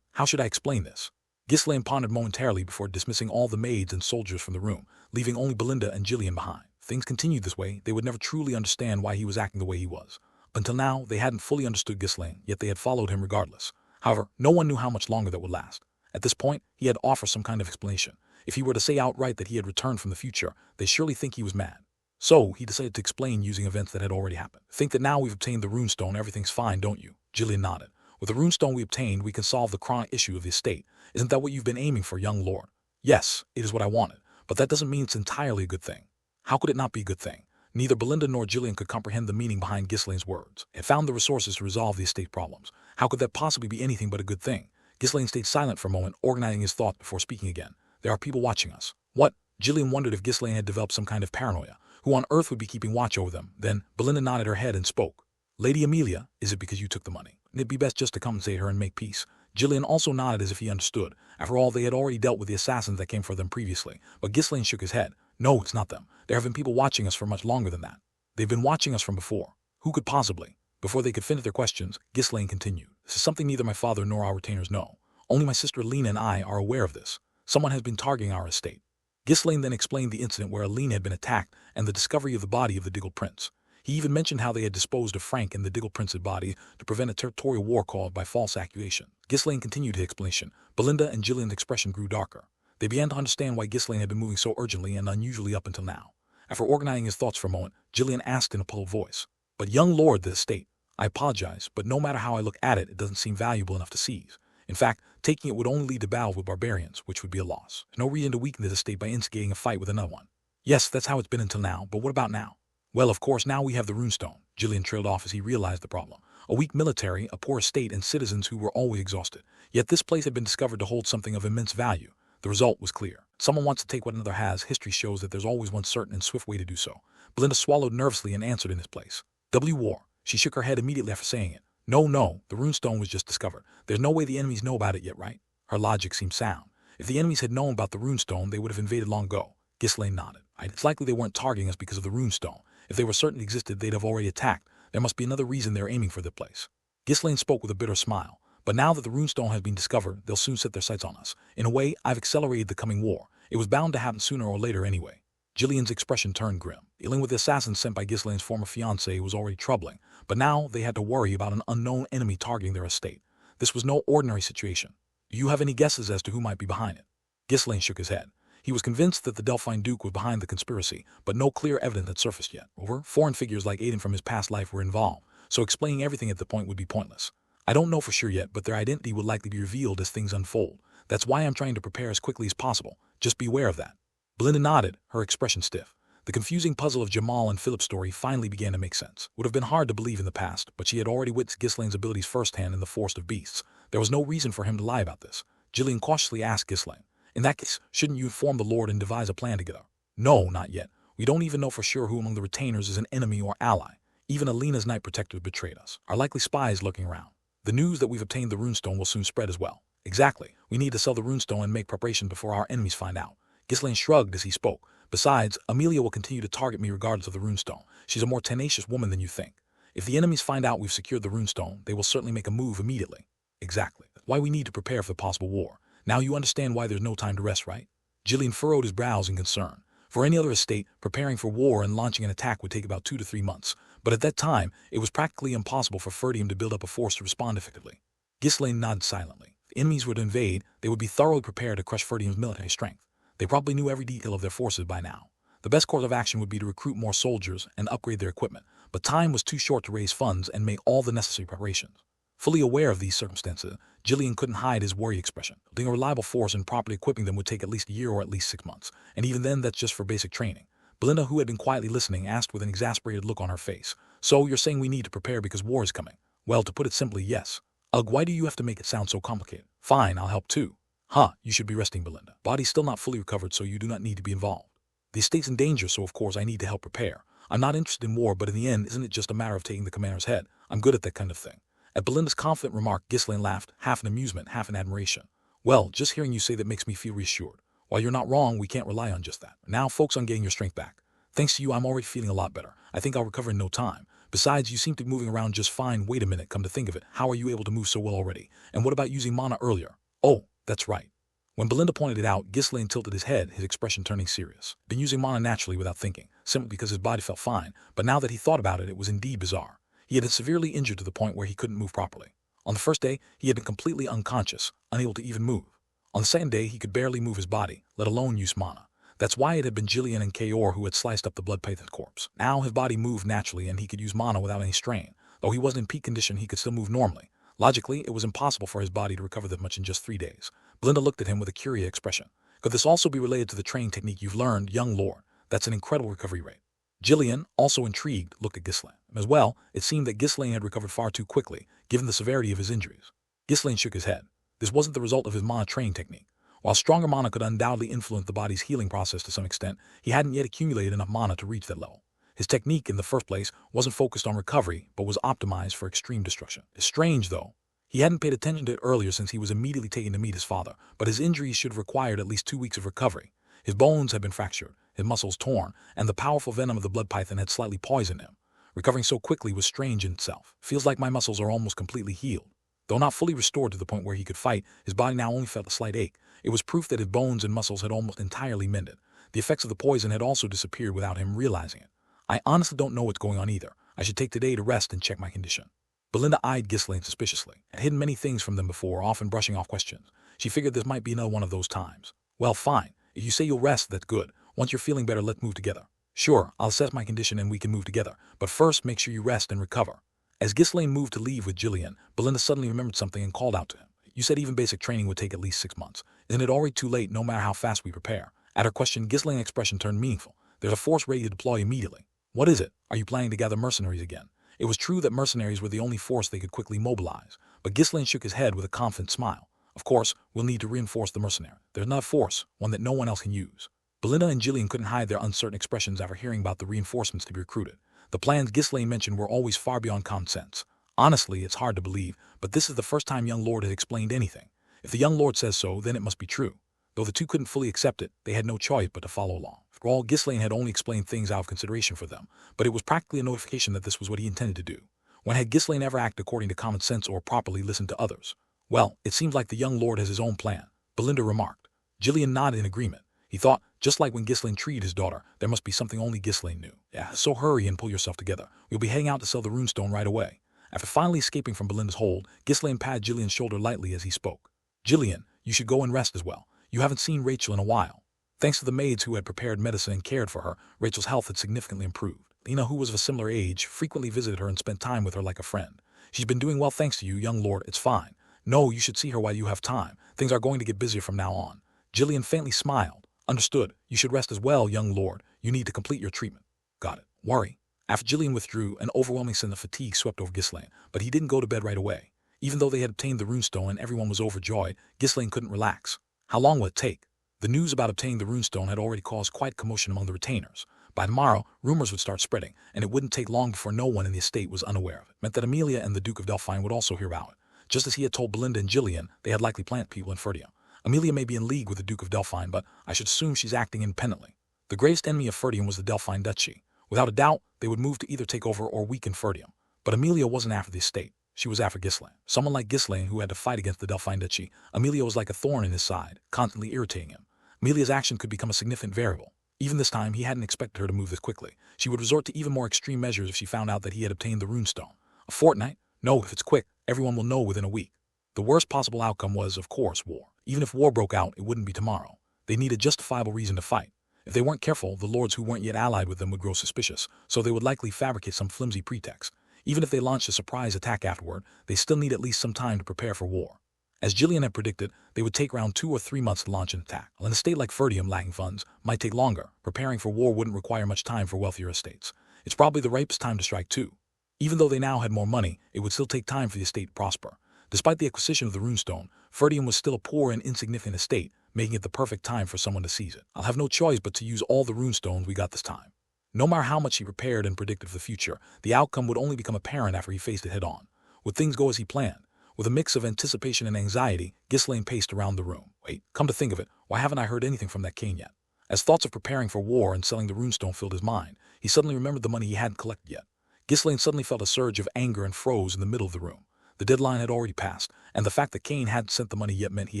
How should I explain this? Ghislaine pondered momentarily before dismissing all the maids and soldiers from the room, leaving only Belinda and Gillian behind. If things continued this way, they would never truly understand why he was acting the way he was. Until now, they hadn't fully understood Ghislaine, yet they had followed him regardless. However, no one knew how much longer that would last. At this point, he had to offer some kind of explanation. If he were to say outright that he had returned from the future, they'd surely think he was mad. So, he decided to explain using events that had already happened. Think that now we've obtained the runestone, everything's fine, don't you? Gillian nodded. With the runestone we obtained, we can solve the chronic issue of the estate. Isn't that what you've been aiming for, young lord? Yes, it is what I wanted, but that doesn't mean it's entirely a good thing. How could it not be a good thing? Neither Belinda nor Gillian could comprehend the meaning behind Ghislaine's words. They had found the resources to resolve the estate problems. How could that possibly be anything but a good thing? Ghislaine stayed silent for a moment, organizing his thoughts before speaking again. There are people watching us. What? Gillian wondered if Ghislaine had developed some kind of paranoia. Who on earth would be keeping watch over them? Then Belinda nodded her head and spoke. Lady Amelia, is it because you took the money? It'd be best just to compensate her and make peace. Gillian also nodded as if he understood. After all, they had already dealt with the assassins that came for them previously. But Ghislaine shook his head. No, it's not them. There have been people watching us for much longer than that. They've been watching us from before. Who could possibly? Before they could finish their questions, Ghislaine continued. This is something neither my father nor our retainers know. Only my sister Lena and I are aware of this. Someone has been targeting our estate. Ghislaine then explained the incident where Aline had been attacked and the discovery of the body of the Diggle Prince. He even mentioned how they had disposed of Frank and the Diggle Prince's body to prevent a territorial war caused by false accusation. Ghislaine continued his explanation. Belinda and Gillian's expression grew darker. They began to understand why Ghislaine had been moving so urgently and unusually up until now. After organizing his thoughts for a moment, Gillian asked in a puzzled voice, "But young lord, the estate. I apologize, but no matter how I look at it, it doesn't seem valuable enough to seize. In fact, taking it would only lead to battle with barbarians, which would be a loss. There's no reason to weaken this estate by instigating a fight with another one. Yes, that's how it's been until now, but what about now? Well, of course, now we have the runestone." Gillian trailed off as he realized the problem. A weak military, a poor estate, and citizens who were always exhausted. Yet this place had been discovered to hold something of immense value. The result was clear. Someone wants to take what another has. History shows that there's always one certain and swift way to do so. Belinda swallowed nervously and answered in his place. War. She shook her head immediately after saying it. No, the runestone was just discovered. There's no way the enemies know about it yet, right? Her logic seemed sound. If the enemies had known about the runestone, they would have invaded long ago. Ghislaine nodded. It's likely they weren't targeting us because of the runestone. If they were certain it existed, they'd have already attacked. There must be another reason they're aiming for the place. Ghislaine spoke with a bitter smile. But now that the runestone has been discovered, they'll soon set their sights on us. In a way, I've accelerated the coming war. It was bound to happen sooner or later anyway. Jillian's expression turned grim. Dealing with the assassins sent by Ghislaine's former fiancé was already troubling, but now they had to worry about an unknown enemy targeting their estate. This was no ordinary situation. Do you have any guesses as to who might be behind it? Ghislaine shook his head. He was convinced that the Delphine Duke was behind the conspiracy, but no clear evidence had surfaced yet. Moreover, foreign figures like Aiden from his past life were involved, so explaining everything at the point would be pointless. I don't know for sure yet, but their identity will likely be revealed as things unfold. That's why I'm trying to prepare as quickly as possible. Just be aware of that. Belinda nodded, her expression stiff. The confusing puzzle of Jamal and Philip's story finally began to make sense. Would have been hard to believe in the past, but she had already witnessed Ghislaine's abilities firsthand in the Forest of Beasts. There was no reason for him to lie about this. Jillian cautiously asked Ghislaine, "In that case, shouldn't you inform the Lord and devise a plan together?" "No, not yet. We don't even know for sure who among the retainers is an enemy or ally. Even Alina's Night Protector betrayed us. Our likely spies lurking around. The news that we've obtained the runestone will soon spread as well." "Exactly. We need to sell the runestone and make preparation before our enemies find out." Ghislaine shrugged as he spoke. "Besides, Amelia will continue to target me regardless of the runestone. She's a more tenacious woman than you think. If the enemies find out we've secured the runestone, they will certainly make a move immediately." "Exactly. That's why we need to prepare for the possible war. Now you understand why there's no time to rest, right?" Jillian furrowed his brows in concern. For any other estate, preparing for war and launching an attack would take about 2 to 3 months. But at that time, it was practically impossible for Ferdium to build up a force to respond effectively. Ghislaine nodded silently. If the enemies were to invade, they would be thoroughly prepared to crush Ferdium's military strength. They probably knew every detail of their forces by now. The best course of action would be to recruit more soldiers and upgrade their equipment, but time was too short to raise funds and make all the necessary preparations. Fully aware of these circumstances, Jillian couldn't hide his worry expression. Building a reliable force and properly equipping them would take at least a year or at least 6 months, and even then that's just for basic training. Belinda, who had been quietly listening, asked with an exasperated look on her face, "So you're saying we need to prepare because war is coming?" "Well, to put it simply, yes." "Ugh, why do you have to make it sound so complicated?" "Fine, I'll help too." "Huh, you should be resting, Belinda. Body's still not fully recovered, so you do not need to be involved. The estate's in danger, so of course I need to help prepare. I'm not interested in war, but in the end, isn't it just a matter of taking the commander's head? I'm good at that kind of thing." At Belinda's confident remark, Ghislaine laughed, half in amusement, half in admiration. "Well, just hearing you say that makes me feel reassured. While you're not wrong, we can't rely on just that. Now focus on getting your strength back. Thanks to you, I'm already feeling a lot better. I think I'll recover in no time. Besides, you seem to be moving around just fine. Wait a minute, come to think of it, how are you able to move so well already? And what about using mana earlier?" "Oh, that's right." When Belinda pointed it out, Ghislaine tilted his head, his expression turning serious. Been using mana naturally without thinking, simply because his body felt fine, but now that he thought about it, it was indeed bizarre. He had been severely injured to the point where he couldn't move properly. On the first day, he had been completely unconscious, unable to even move. On the second day, he could barely move his body, let alone use mana. That's why it had been Jillian and Kaor who had sliced up the blood python's corpse. Now his body moved naturally and he could use mana without any strain. Though he wasn't in peak condition, he could still move normally. Logically, it was impossible for his body to recover that much in just 3 days. Belinda looked at him with a curious expression. "Could this also be related to the training technique you've learned, young lord? That's an incredible recovery rate." Jillian, also intrigued, looked at Ghislaine. As well, it seemed that Ghislaine had recovered far too quickly, given the severity of his injuries. Ghislaine shook his head. This wasn't the result of his mana training technique. While stronger mana could undoubtedly influence the body's healing process to some extent, he hadn't yet accumulated enough mana to reach that level. His technique, in the first place, wasn't focused on recovery, but was optimized for extreme destruction. It's strange, though. He hadn't paid attention to it earlier since he was immediately taken to meet his father, but his injuries should have required at least 2 weeks of recovery. His bones had been fractured, his muscles torn, and the powerful venom of the blood python had slightly poisoned him. Recovering so quickly was strange in itself. "Feels like my muscles are almost completely healed." Though not fully restored to the point where he could fight, his body now only felt a slight ache. It was proof that his bones and muscles had almost entirely mended. The effects of the poison had also disappeared without him realizing it. "I honestly don't know what's going on either. I should take today to rest and check my condition." Belinda eyed Ghislaine suspiciously. Had hidden many things from them before, often brushing off questions. She figured this might be another one of those times. "Well, fine. If you say you'll rest, that's good. Once you're feeling better, let's move together." "Sure, I'll assess my condition and we can move together. But first, make sure you rest and recover." As Ghislaine moved to leave with Jillian, Belinda suddenly remembered something and called out to him. "You said even basic training would take at least 6 months. Isn't it already too late, no matter how fast we prepare?" At her question, Ghislaine's expression turned meaningful. "There's a force ready to deploy immediately." "What is it? Are you planning to gather mercenaries again?" It was true that mercenaries were the only force they could quickly mobilize, but Ghislaine shook his head with a confident smile. "Of course, we'll need to reinforce the mercenary. There's another force, one that no one else can use." Belinda and Jillian couldn't hide their uncertain expressions after hearing about the reinforcements to be recruited. The plans Ghislaine mentioned were always far beyond common sense. Honestly, it's hard to believe, but this is the first time young lord has explained anything. If the young lord says so, then it must be true. Though the two couldn't fully accept it, they had no choice but to follow along. After all, Ghislaine had only explained things out of consideration for them, but it was practically a notification that this was what he intended to do. When had Ghislaine ever acted according to common sense or properly listened to others? Well, it seems like the young lord has his own plan, Belinda remarked. Gillian nodded in agreement. He thought, just like when Ghislaine treated his daughter, there must be something only Ghislaine knew. Yeah, so hurry and pull yourself together. We'll be heading out to sell the runestone right away. After finally escaping from Belinda's hold, Ghislaine patted Gillian's shoulder lightly as he spoke. Gillian, you should go and rest as well. You haven't seen Rachel in a while. Thanks to the maids who had prepared medicine and cared for her, Rachel's health had significantly improved. Lena, who was of a similar age, frequently visited her and spent time with her like a friend. She's been doing well thanks to you, young lord, it's fine. No, you should see her while you have time. Things are going to get busier from now on. Gillian faintly smiled. Understood. You should rest as well, young lord. You need to complete your treatment. Got it. Worry. After Gillian withdrew, an overwhelming sense of fatigue swept over Ghislaine, but he didn't go to bed right away. Even though they had obtained the runestone and everyone was overjoyed, Ghislaine couldn't relax. How long would it take? The news about obtaining the runestone had already caused quite commotion among the retainers. By tomorrow, rumors would start spreading, and it wouldn't take long before no one in the estate was unaware of it. It meant that Amelia and the Duke of Delphine would also hear about it. Just as he had told Belinda and Gillian, they had likely planted people in Ferdia. Amelia may be in league with the Duke of Delphine, but I should assume she's acting independently. The greatest enemy of Ferdium was the Delphine Duchy. Without a doubt, they would move to either take over or weaken Ferdium. But Amelia wasn't after the estate. She was after Ghislaine. Someone like Ghislaine who had to fight against the Delphine Duchy, Amelia was like a thorn in his side, constantly irritating him. Amelia's action could become a significant variable. Even this time, he hadn't expected her to move this quickly. She would resort to even more extreme measures if she found out that he had obtained the runestone. A fortnight? No, if it's quick, everyone will know within a week. The worst possible outcome was, of course, war. Even if war broke out, it wouldn't be tomorrow. They needed justifiable reason to fight. If they weren't careful, the lords who weren't yet allied with them would grow suspicious, so they would likely fabricate some flimsy pretext. Even if they launched a surprise attack afterward, they still need at least some time to prepare for war. As Gillian had predicted, they would take around 2 or 3 months to launch an attack. While in a state like Ferdium lacking funds might take longer, preparing for war wouldn't require much time for wealthier estates. It's probably the ripest time to strike too. Even though they now had more money, it would still take time for the estate to prosper. Despite the acquisition of the runestone, Ferdium was still a poor and insignificant estate, making it the perfect time for someone to seize it. I'll have no choice but to use all the runestones we got this time. No matter how much he prepared and predicted for the future, the outcome would only become apparent after he faced it head-on. Would things go as he planned? With a mix of anticipation and anxiety, Ghislaine paced around the room. Wait, come to think of it, why haven't I heard anything from that Kane yet? As thoughts of preparing for war and selling the runestone filled his mind, he suddenly remembered the money he hadn't collected yet. Ghislaine suddenly felt a surge of anger and froze in the middle of the room. The deadline had already passed, and the fact that Kane hadn't sent the money yet meant he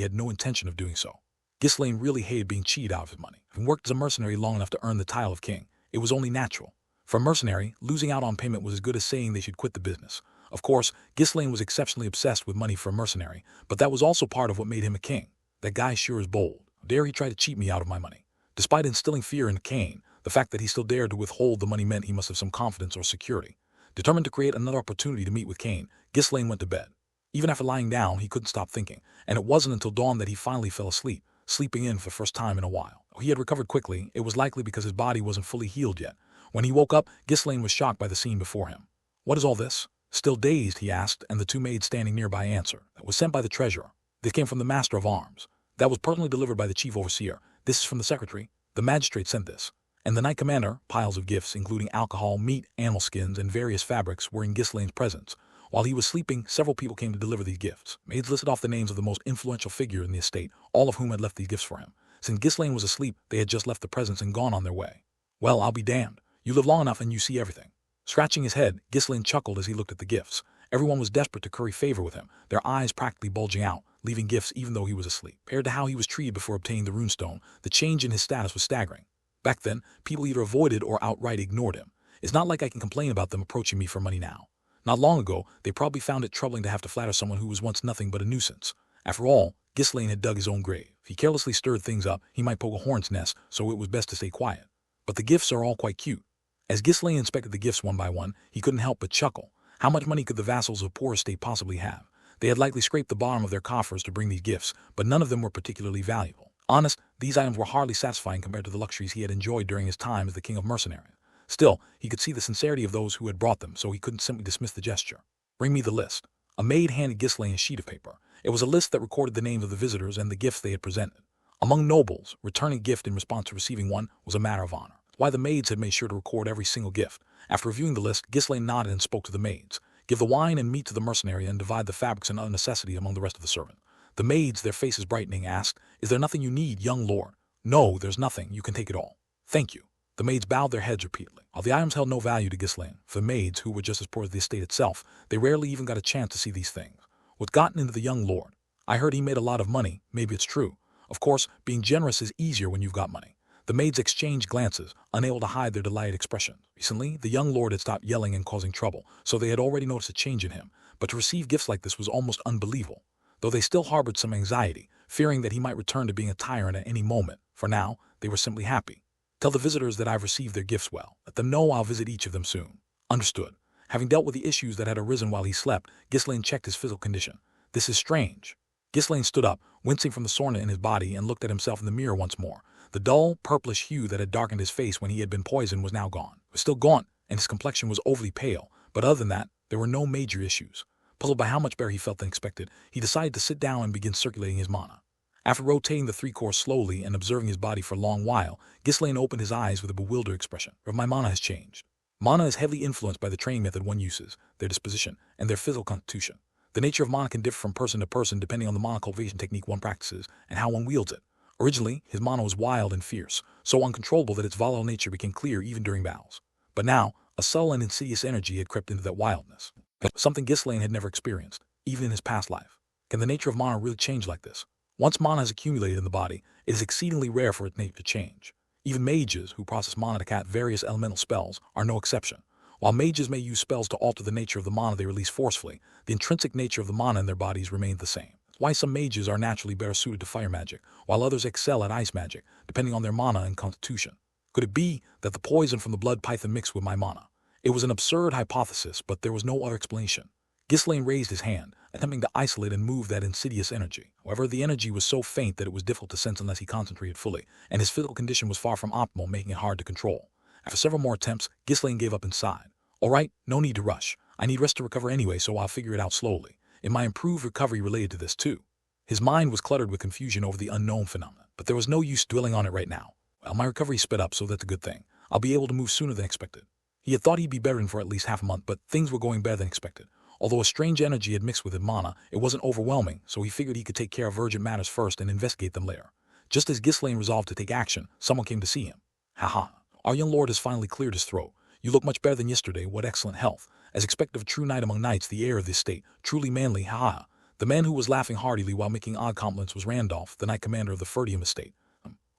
had no intention of doing so. Ghislaine really hated being cheated out of his money. Having worked as a mercenary long enough to earn the title of king, it was only natural. For a mercenary, losing out on payment was as good as saying they should quit the business. Of course, Ghislaine was exceptionally obsessed with money for a mercenary, but that was also part of what made him a king. That guy sure is bold. How dare he try to cheat me out of my money? Despite instilling fear in Kane, the fact that he still dared to withhold the money meant he must have some confidence or security. Determined to create another opportunity to meet with Kane, Ghislaine went to bed. Even after lying down, he couldn't stop thinking, and it wasn't until dawn that he finally fell asleep, sleeping in for the first time in a while. He had recovered quickly. It was likely because his body wasn't fully healed yet. When he woke up, Ghislaine was shocked by the scene before him. What is all this? Still dazed, he asked, and the 2 maids standing nearby answered. That was sent by the treasurer. This came from the master of arms. That was personally delivered by the chief overseer. This is from the secretary. The magistrate sent this. And the knight commander, piles of gifts, including alcohol, meat, animal skins, and various fabrics, were in Ghislaine's presence. While he was sleeping, several people came to deliver these gifts. Maids listed off the names of the most influential figures in the estate, all of whom had left these gifts for him. Since Ghislaine was asleep, they had just left the presence and gone on their way. Well, I'll be damned. You live long enough and you see everything. Scratching his head, Ghislaine chuckled as he looked at the gifts. Everyone was desperate to curry favor with him, their eyes practically bulging out, leaving gifts even though he was asleep. Compared to how he was treated before obtaining the runestone, the change in his status was staggering. Back then, people either avoided or outright ignored him. It's not like I can complain about them approaching me for money now. Not long ago, they probably found it troubling to have to flatter someone who was once nothing but a nuisance. After all, Ghislaine had dug his own grave. If he carelessly stirred things up, he might poke a hornet's nest, so it was best to stay quiet. But the gifts are all quite cute. As Ghislaine inspected the gifts one by one, he couldn't help but chuckle. How much money could the vassals of a poor estate possibly have? They had likely scraped the bottom of their coffers to bring these gifts, but none of them were particularly valuable. Honest, these items were hardly satisfying compared to the luxuries he had enjoyed during his time as the King of Mercenaries. Still, he could see the sincerity of those who had brought them, so he couldn't simply dismiss the gesture. Bring me the list. A maid handed Ghislaine a sheet of paper. It was a list that recorded the names of the visitors and the gifts they had presented. Among nobles, returning a gift in response to receiving one was a matter of honor. Why the maids had made sure to record every single gift. After reviewing the list, Ghislaine nodded and spoke to the maids. Give the wine and meat to the mercenary and divide the fabrics and other necessities among the rest of the servant. The maids, their faces brightening, asked, "Is there nothing you need, young lord?" "No, there's nothing. You can take it all." "Thank you." The maids bowed their heads repeatedly. While the items held no value to Ghislaine, for the maids, who were just as poor as the estate itself, they rarely even got a chance to see these things. What gotten into the young lord? I heard he made a lot of money. Maybe it's true. Of course, being generous is easier when you've got money. The maids exchanged glances, unable to hide their delighted expression. Recently, the young lord had stopped yelling and causing trouble, so they had already noticed a change in him, but to receive gifts like this was almost unbelievable. Though they still harbored some anxiety, fearing that he might return to being a tyrant at any moment, for now, they were simply happy. "Tell the visitors that I've received their gifts well. Let them know I'll visit each of them soon." Understood. Having dealt with the issues that had arisen while he slept, Ghislaine checked his physical condition. This is strange. Ghislaine stood up, wincing from the soreness in his body, and looked at himself in the mirror once more. The dull, purplish hue that had darkened his face when he had been poisoned was now gone. It was still gaunt, and his complexion was overly pale, but other than that, there were no major issues. Puzzled by how much better he felt than expected, he decided to sit down and begin circulating his mana. After rotating the three-course slowly and observing his body for a long while, Ghislaine opened his eyes with a bewildered expression. "My mana has changed." Mana is heavily influenced by the training method one uses, their disposition, and their physical constitution. The nature of mana can differ from person to person depending on the mana cultivation technique one practices and how one wields it. Originally, his mana was wild and fierce, so uncontrollable that its volatile nature became clear even during battles. But now, a subtle and insidious energy had crept into that wildness. Something Ghislaine had never experienced, even in his past life. Can the nature of mana really change like this? Once mana has accumulated in the body, it is exceedingly rare for its nature to change. Even mages, who process mana to cast various elemental spells, are no exception. While mages may use spells to alter the nature of the mana they release forcefully, the intrinsic nature of the mana in their bodies remains the same. Why some mages are naturally better suited to fire magic, while others excel at ice magic, depending on their mana and constitution. Could it be that the poison from the blood python mixed with my mana? It was an absurd hypothesis, but there was no other explanation. Ghislaine raised his hand, attempting to isolate and move that insidious energy. However, the energy was so faint that it was difficult to sense unless he concentrated fully, and his physical condition was far from optimal, making it hard to control. After several more attempts, Ghislaine gave up and sighed. "All right, no need to rush. I need rest to recover anyway, so I'll figure it out slowly. It might improve recovery related to this too." His mind was cluttered with confusion over the unknown phenomenon, but there was no use dwelling on it right now. "Well, my recovery sped up, so that's a good thing. I'll be able to move sooner than expected." He had thought he'd be bedridden for at least half a month, but things were going better than expected. Although a strange energy had mixed with his mana, it wasn't overwhelming, so he figured he could take care of urgent matters first and investigate them later. Just as Ghislaine resolved to take action, someone came to see him. "Haha, our young lord has finally cleared his throat. You look much better than yesterday. What excellent health. As expected of a true knight among knights, the heir of this state. Truly manly, haha." The man who was laughing heartily while making odd compliments was Randolph, the knight commander of the Ferdium estate.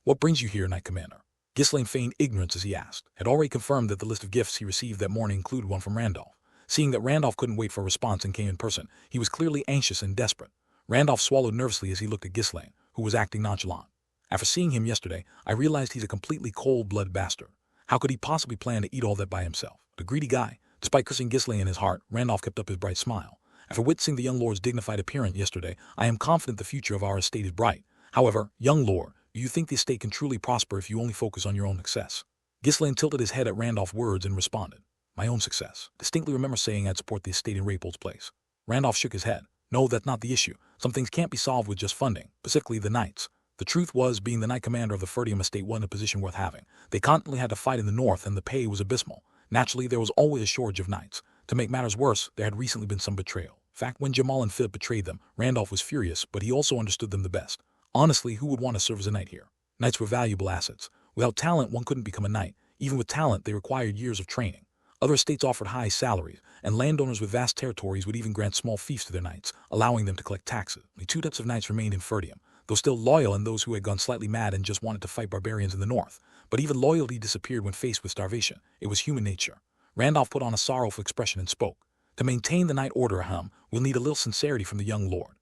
"What brings you here, knight commander?" Ghislaine feigned ignorance as he asked, had already confirmed that the list of gifts he received that morning included one from Randolph. Seeing that Randolph couldn't wait for a response and came in person, he was clearly anxious and desperate. Randolph swallowed nervously as he looked at Ghislaine, who was acting nonchalant. "After seeing him yesterday, I realized he's a completely cold-blooded bastard. How could he possibly plan to eat all that by himself? The greedy guy." Despite cursing Ghislaine in his heart, Randolph kept up his bright smile. "After witnessing the young lord's dignified appearance yesterday, I am confident the future of our estate is bright. However, young lord, do you think the estate can truly prosper if you only focus on your own success?" Ghislaine tilted his head at Randolph's words and responded, "My own success. Distinctly remember saying I'd support the estate in Rapol's place." Randolph shook his head. "No, that's not the issue. Some things can't be solved with just funding, specifically the knights." The truth was, being the knight commander of the Ferdium estate wasn't a position worth having. They constantly had to fight in the north, and the pay was abysmal. Naturally, there was always a shortage of knights. To make matters worse, there had recently been some betrayal. In fact, when Jamal and Philip betrayed them, Randolph was furious, but he also understood them the best. Honestly, who would want to serve as a knight here? Knights were valuable assets. Without talent, one couldn't become a knight. Even with talent, they required years of training. Other estates offered high salaries, and landowners with vast territories would even grant small fiefs to their knights, allowing them to collect taxes. Only two types of knights remained in Ferdium, though still loyal, and those who had gone slightly mad and just wanted to fight barbarians in the north. But even loyalty disappeared when faced with starvation. It was human nature. Randolph put on a sorrowful expression and spoke. "To maintain the knight order, ahem, we'll need a little sincerity from the young lord.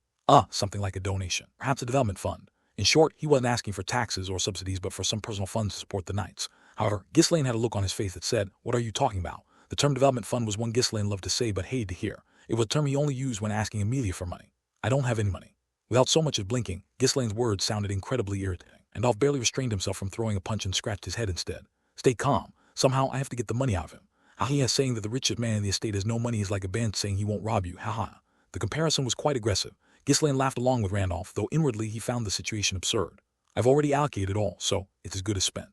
Something like a donation, perhaps a development fund." In short, he wasn't asking for taxes or subsidies, but for some personal funds to support the knights. However, Ghislaine had a look on his face that said, "What are you talking about?" The term development fund was one Ghislaine loved to say but hated to hear. It was a term he only used when asking Amelia for money. "I don't have any money." Without so much as blinking, Ghislaine's words sounded incredibly irritating. Randolph barely restrained himself from throwing a punch and scratched his head instead. "Stay calm. Somehow I have to get the money out of him. How he has saying that the richest man in the estate has no money is like a bandit saying he won't rob you. Haha." The comparison was quite aggressive. Ghislaine laughed along with Randolph, though inwardly he found the situation absurd. "I've already allocated all, so it's as good as spent."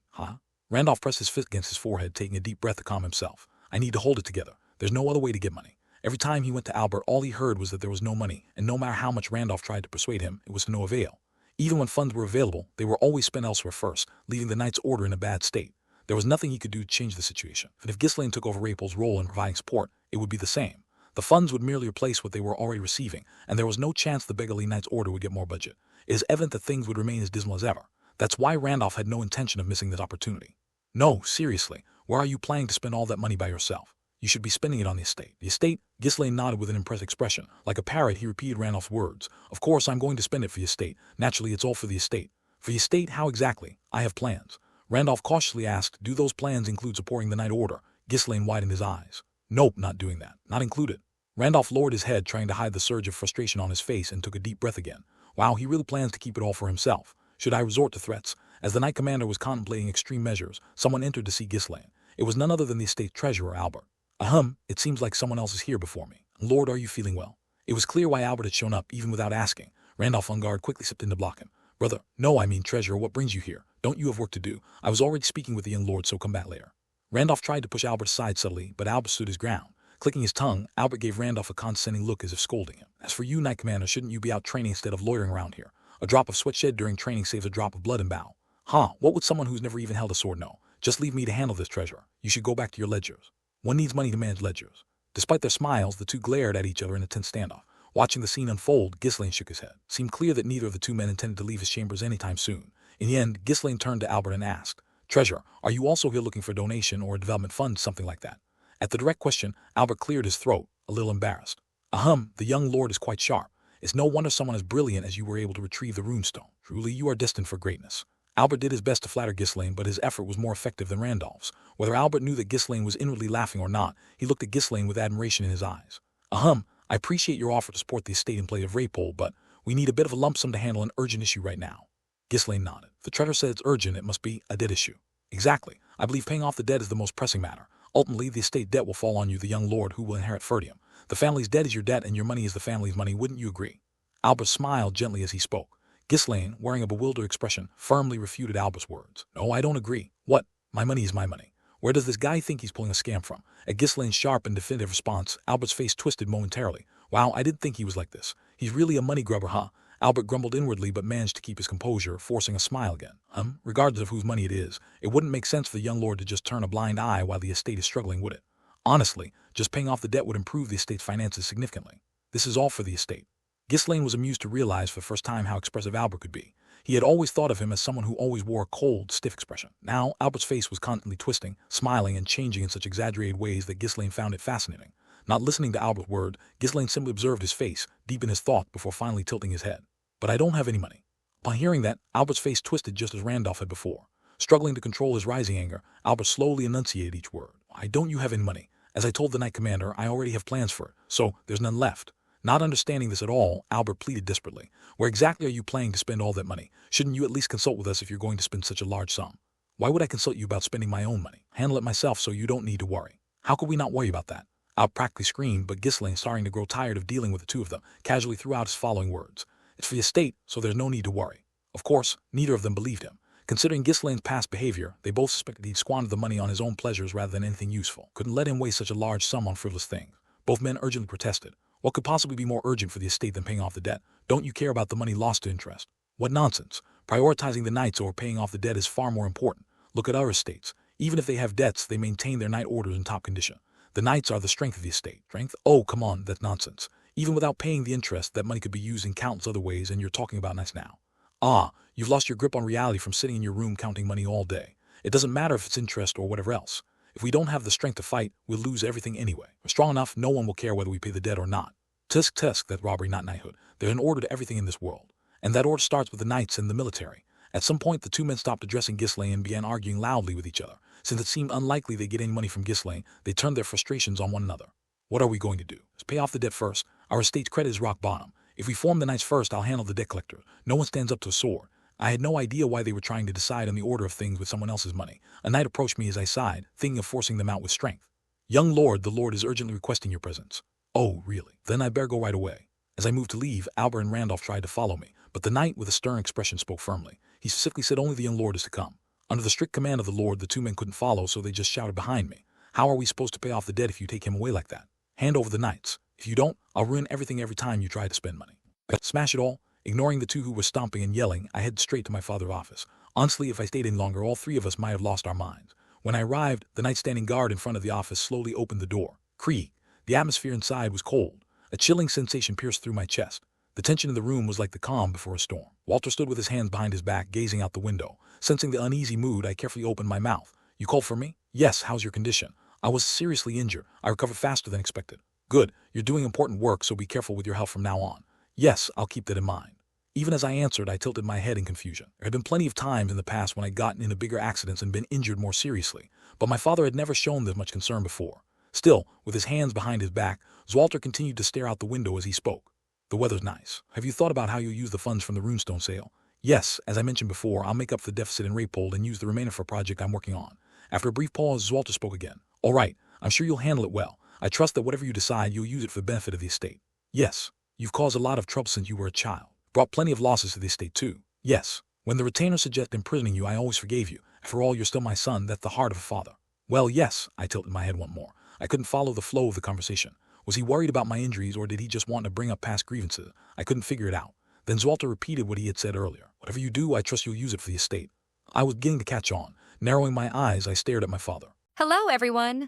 Randolph pressed his fist against his forehead, taking a deep breath to calm himself. "I need to hold it together. There's no other way to get money. Every time he went to Albert, all he heard was that there was no money, and no matter how much Randolph tried to persuade him, it was to no avail. Even when funds were available, they were always spent elsewhere first, leaving the knight's order in a bad state. There was nothing he could do to change the situation, and if Ghislaine took over Rapol's role in providing support, it would be the same. The funds would merely replace what they were already receiving, and there was no chance the beggarly knight's order would get more budget. It is evident that things would remain as dismal as ever. That's why Randolph had no intention of missing this opportunity. No, seriously, where are you planning to spend all that money by yourself? You should be spending it on the estate. The estate? Ghislaine nodded with an impressed expression. Like a parrot, he repeated Randolph's words. Of course, I'm going to spend it for the estate. Naturally, it's all for the estate. For the estate, how exactly? I have plans. Randolph cautiously asked, do those plans include supporting the night order? Ghislaine widened his eyes. Nope, not doing that. Not included. Randolph lowered his head, trying to hide the surge of frustration on his face, and took a deep breath again. Wow, he really plans to keep it all for himself. Should I resort to threats? As the knight commander was contemplating extreme measures, someone entered to see Ghislaine. It was none other than the estate treasurer, Albert. Ahem, it seems like someone else is here before me. Lord, are you feeling well? It was clear why Albert had shown up, even without asking. Randolph, on guard, quickly stepped in to block him. Brother, no, I mean treasurer, what brings you here? Don't you have work to do? I was already speaking with the young lord, so come back later. Randolph tried to push Albert aside subtly, but Albert stood his ground. Clicking his tongue, Albert gave Randolph a condescending look as if scolding him. As for you, Knight Commander, shouldn't you be out training instead of loitering around here? A drop of sweat shed during training saves a drop of blood in battle. Huh, what would someone who's never even held a sword know? Just leave me to handle this, treasurer. You should go back to your ledgers. One needs money to manage ledgers. Despite their smiles, the two glared at each other in a tense standoff. Watching the scene unfold, Ghislaine shook his head. It seemed clear that neither of the two men intended to leave his chambers anytime soon. In the end, Ghislaine turned to Albert and asked, Treasurer, are you also here looking for a donation or a development fund, something like that? At the direct question, Albert cleared his throat, a little embarrassed. Ahem, the young lord is quite sharp. It's no wonder someone as brilliant as you were able to retrieve the runestone. Truly, you are destined for greatness. Albert did his best to flatter Ghislaine, but his effort was more effective than Randolph's. Whether Albert knew that Ghislaine was inwardly laughing or not, he looked at Ghislaine with admiration in his eyes. Ahem, I appreciate your offer to support the estate and play of Rapol, but we need a bit of a lump sum to handle an urgent issue right now. Ghislaine nodded. If the treasurer said it's urgent, it must be a debt issue. Exactly. I believe paying off the debt is the most pressing matter. Ultimately, the estate debt will fall on you, the young lord who will inherit Ferdium. The family's debt is your debt, and your money is the family's money. Wouldn't you agree? Albert smiled gently as he spoke. Ghislaine, wearing a bewildered expression, firmly refuted Albert's words. No, I don't agree. What? My money is my money. Where does this guy think he's pulling a scam from? At Ghislaine's sharp and definitive response, Albert's face twisted momentarily. Wow, I didn't think he was like this. He's really a money grubber, huh? Albert grumbled inwardly but managed to keep his composure, forcing a smile again. Regardless of whose money it is, it wouldn't make sense for the young lord to just turn a blind eye while the estate is struggling, would it? Honestly, just paying off the debt would improve the estate's finances significantly. This is all for the estate. Ghislaine was amused to realize for the first time how expressive Albert could be. He had always thought of him as someone who always wore a cold, stiff expression. Now, Albert's face was constantly twisting, smiling, and changing in such exaggerated ways that Ghislaine found it fascinating. Not listening to Albert's word, Ghislaine simply observed his face, deep in his thought, before finally tilting his head. But I don't have any money. Upon hearing that, Albert's face twisted just as Randolph had before. Struggling to control his rising anger, Albert slowly enunciated each word. Why don't you have any money? As I told the Knight Commander, I already have plans for it, so there's none left. Not understanding this at all, Albert pleaded desperately. Where exactly are you planning to spend all that money? Shouldn't you at least consult with us if you're going to spend such a large sum? Why would I consult you about spending my own money? Handle it myself so you don't need to worry. How could we not worry about that? Albert practically screamed, but Ghislaine, starting to grow tired of dealing with the two of them, casually threw out his following words. It's for the estate, so there's no need to worry. Of course, neither of them believed him. Considering Ghislaine's past behavior, they both suspected he'd squandered the money on his own pleasures rather than anything useful. Couldn't let him waste such a large sum on frivolous things. Both men urgently protested. What could possibly be more urgent for the estate than paying off the debt? Don't you care about the money lost to interest? What nonsense. Prioritizing the knights over paying off the debt is far more important. Look at other estates. Even if they have debts, they maintain their knight orders in top condition. The knights are the strength of the estate. Strength? Oh, come on, that's nonsense. Even without paying the interest, that money could be used in countless other ways, and you're talking about knights now. Ah, you've lost your grip on reality from sitting in your room counting money all day. It doesn't matter if it's interest or whatever else. If we don't have the strength to fight, we'll lose everything anyway. We're strong enough, no one will care whether we pay the debt or not. Tusk, that's robbery, not knighthood. There's an order to everything in this world. And that order starts with the knights and the military. At some point, the two men stopped addressing Ghislaine and began arguing loudly with each other. Since it seemed unlikely they'd get any money from Ghislaine, they turned their frustrations on one another. What are we going to do? Let's pay off the debt first. Our estate's credit is rock bottom. If we form the knights first, I'll handle the debt collector. No one stands up to a sword. I had no idea why they were trying to decide on the order of things with someone else's money. A knight approached me as I sighed, thinking of forcing them out with strength. Young lord, the lord is urgently requesting your presence. Oh, really? Then I'd better go right away. As I moved to leave, Albert and Randolph tried to follow me, but the knight with a stern expression spoke firmly. He specifically said only the young lord is to come. Under the strict command of the lord, the two men couldn't follow, so they just shouted behind me. How are we supposed to pay off the debt if you take him away like that? Hand over the knights. If you don't, I'll ruin everything every time you try to spend money. I smash it all. Ignoring the two who were stomping and yelling, I head straight to my father's office. Honestly, if I stayed any longer, all three of us might have lost our minds. When I arrived, the knight standing guard in front of the office slowly opened the door. Creak. The atmosphere inside was cold. A chilling sensation pierced through my chest. The tension in the room was like the calm before a storm. Walter stood with his hands behind his back, gazing out the window. Sensing the uneasy mood, I carefully opened my mouth. You called for me? Yes, how's your condition? I was seriously injured. I recovered faster than expected. Good, you're doing important work, so be careful with your health from now on. Yes, I'll keep that in mind. Even as I answered, I tilted my head in confusion. There had been plenty of times in the past when I'd gotten into bigger accidents and been injured more seriously, but my father had never shown this much concern before. Still, with his hands behind his back, Walter continued to stare out the window as he spoke. The weather's nice. Have you thought about how you'll use the funds from the runestone sale? Yes, as I mentioned before, I'll make up the deficit in Raypole and use the remainder for a project I'm working on. After a brief pause, Walter spoke again. All right, I'm sure you'll handle it well. I trust that whatever you decide, you'll use it for the benefit of the estate. Yes, you've caused a lot of trouble since you were a child. Brought plenty of losses to the estate too. Yes, when the retainer suggested imprisoning you, I always forgave you. After all, you're still my son. That's the heart of a father. Well, yes, I tilted my head once more. I couldn't follow the flow of the conversation. Was he worried about my injuries, or did he just want to bring up past grievances? I couldn't figure it out. Then Walter repeated what he had said earlier. Whatever you do, I trust you'll use it for the estate. I was beginning to catch on. Narrowing my eyes, I stared at my father. Hello, everyone.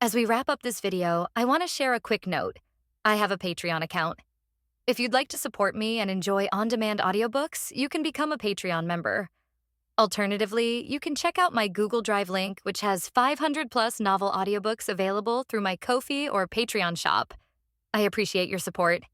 As we wrap up this video, I want to share a quick note. I have a Patreon account. If you'd like to support me and enjoy on-demand audiobooks, you can become a Patreon member. Alternatively, you can check out my Google Drive link, which has 500+ novel audiobooks available through my Ko-fi or Patreon shop. I appreciate your support.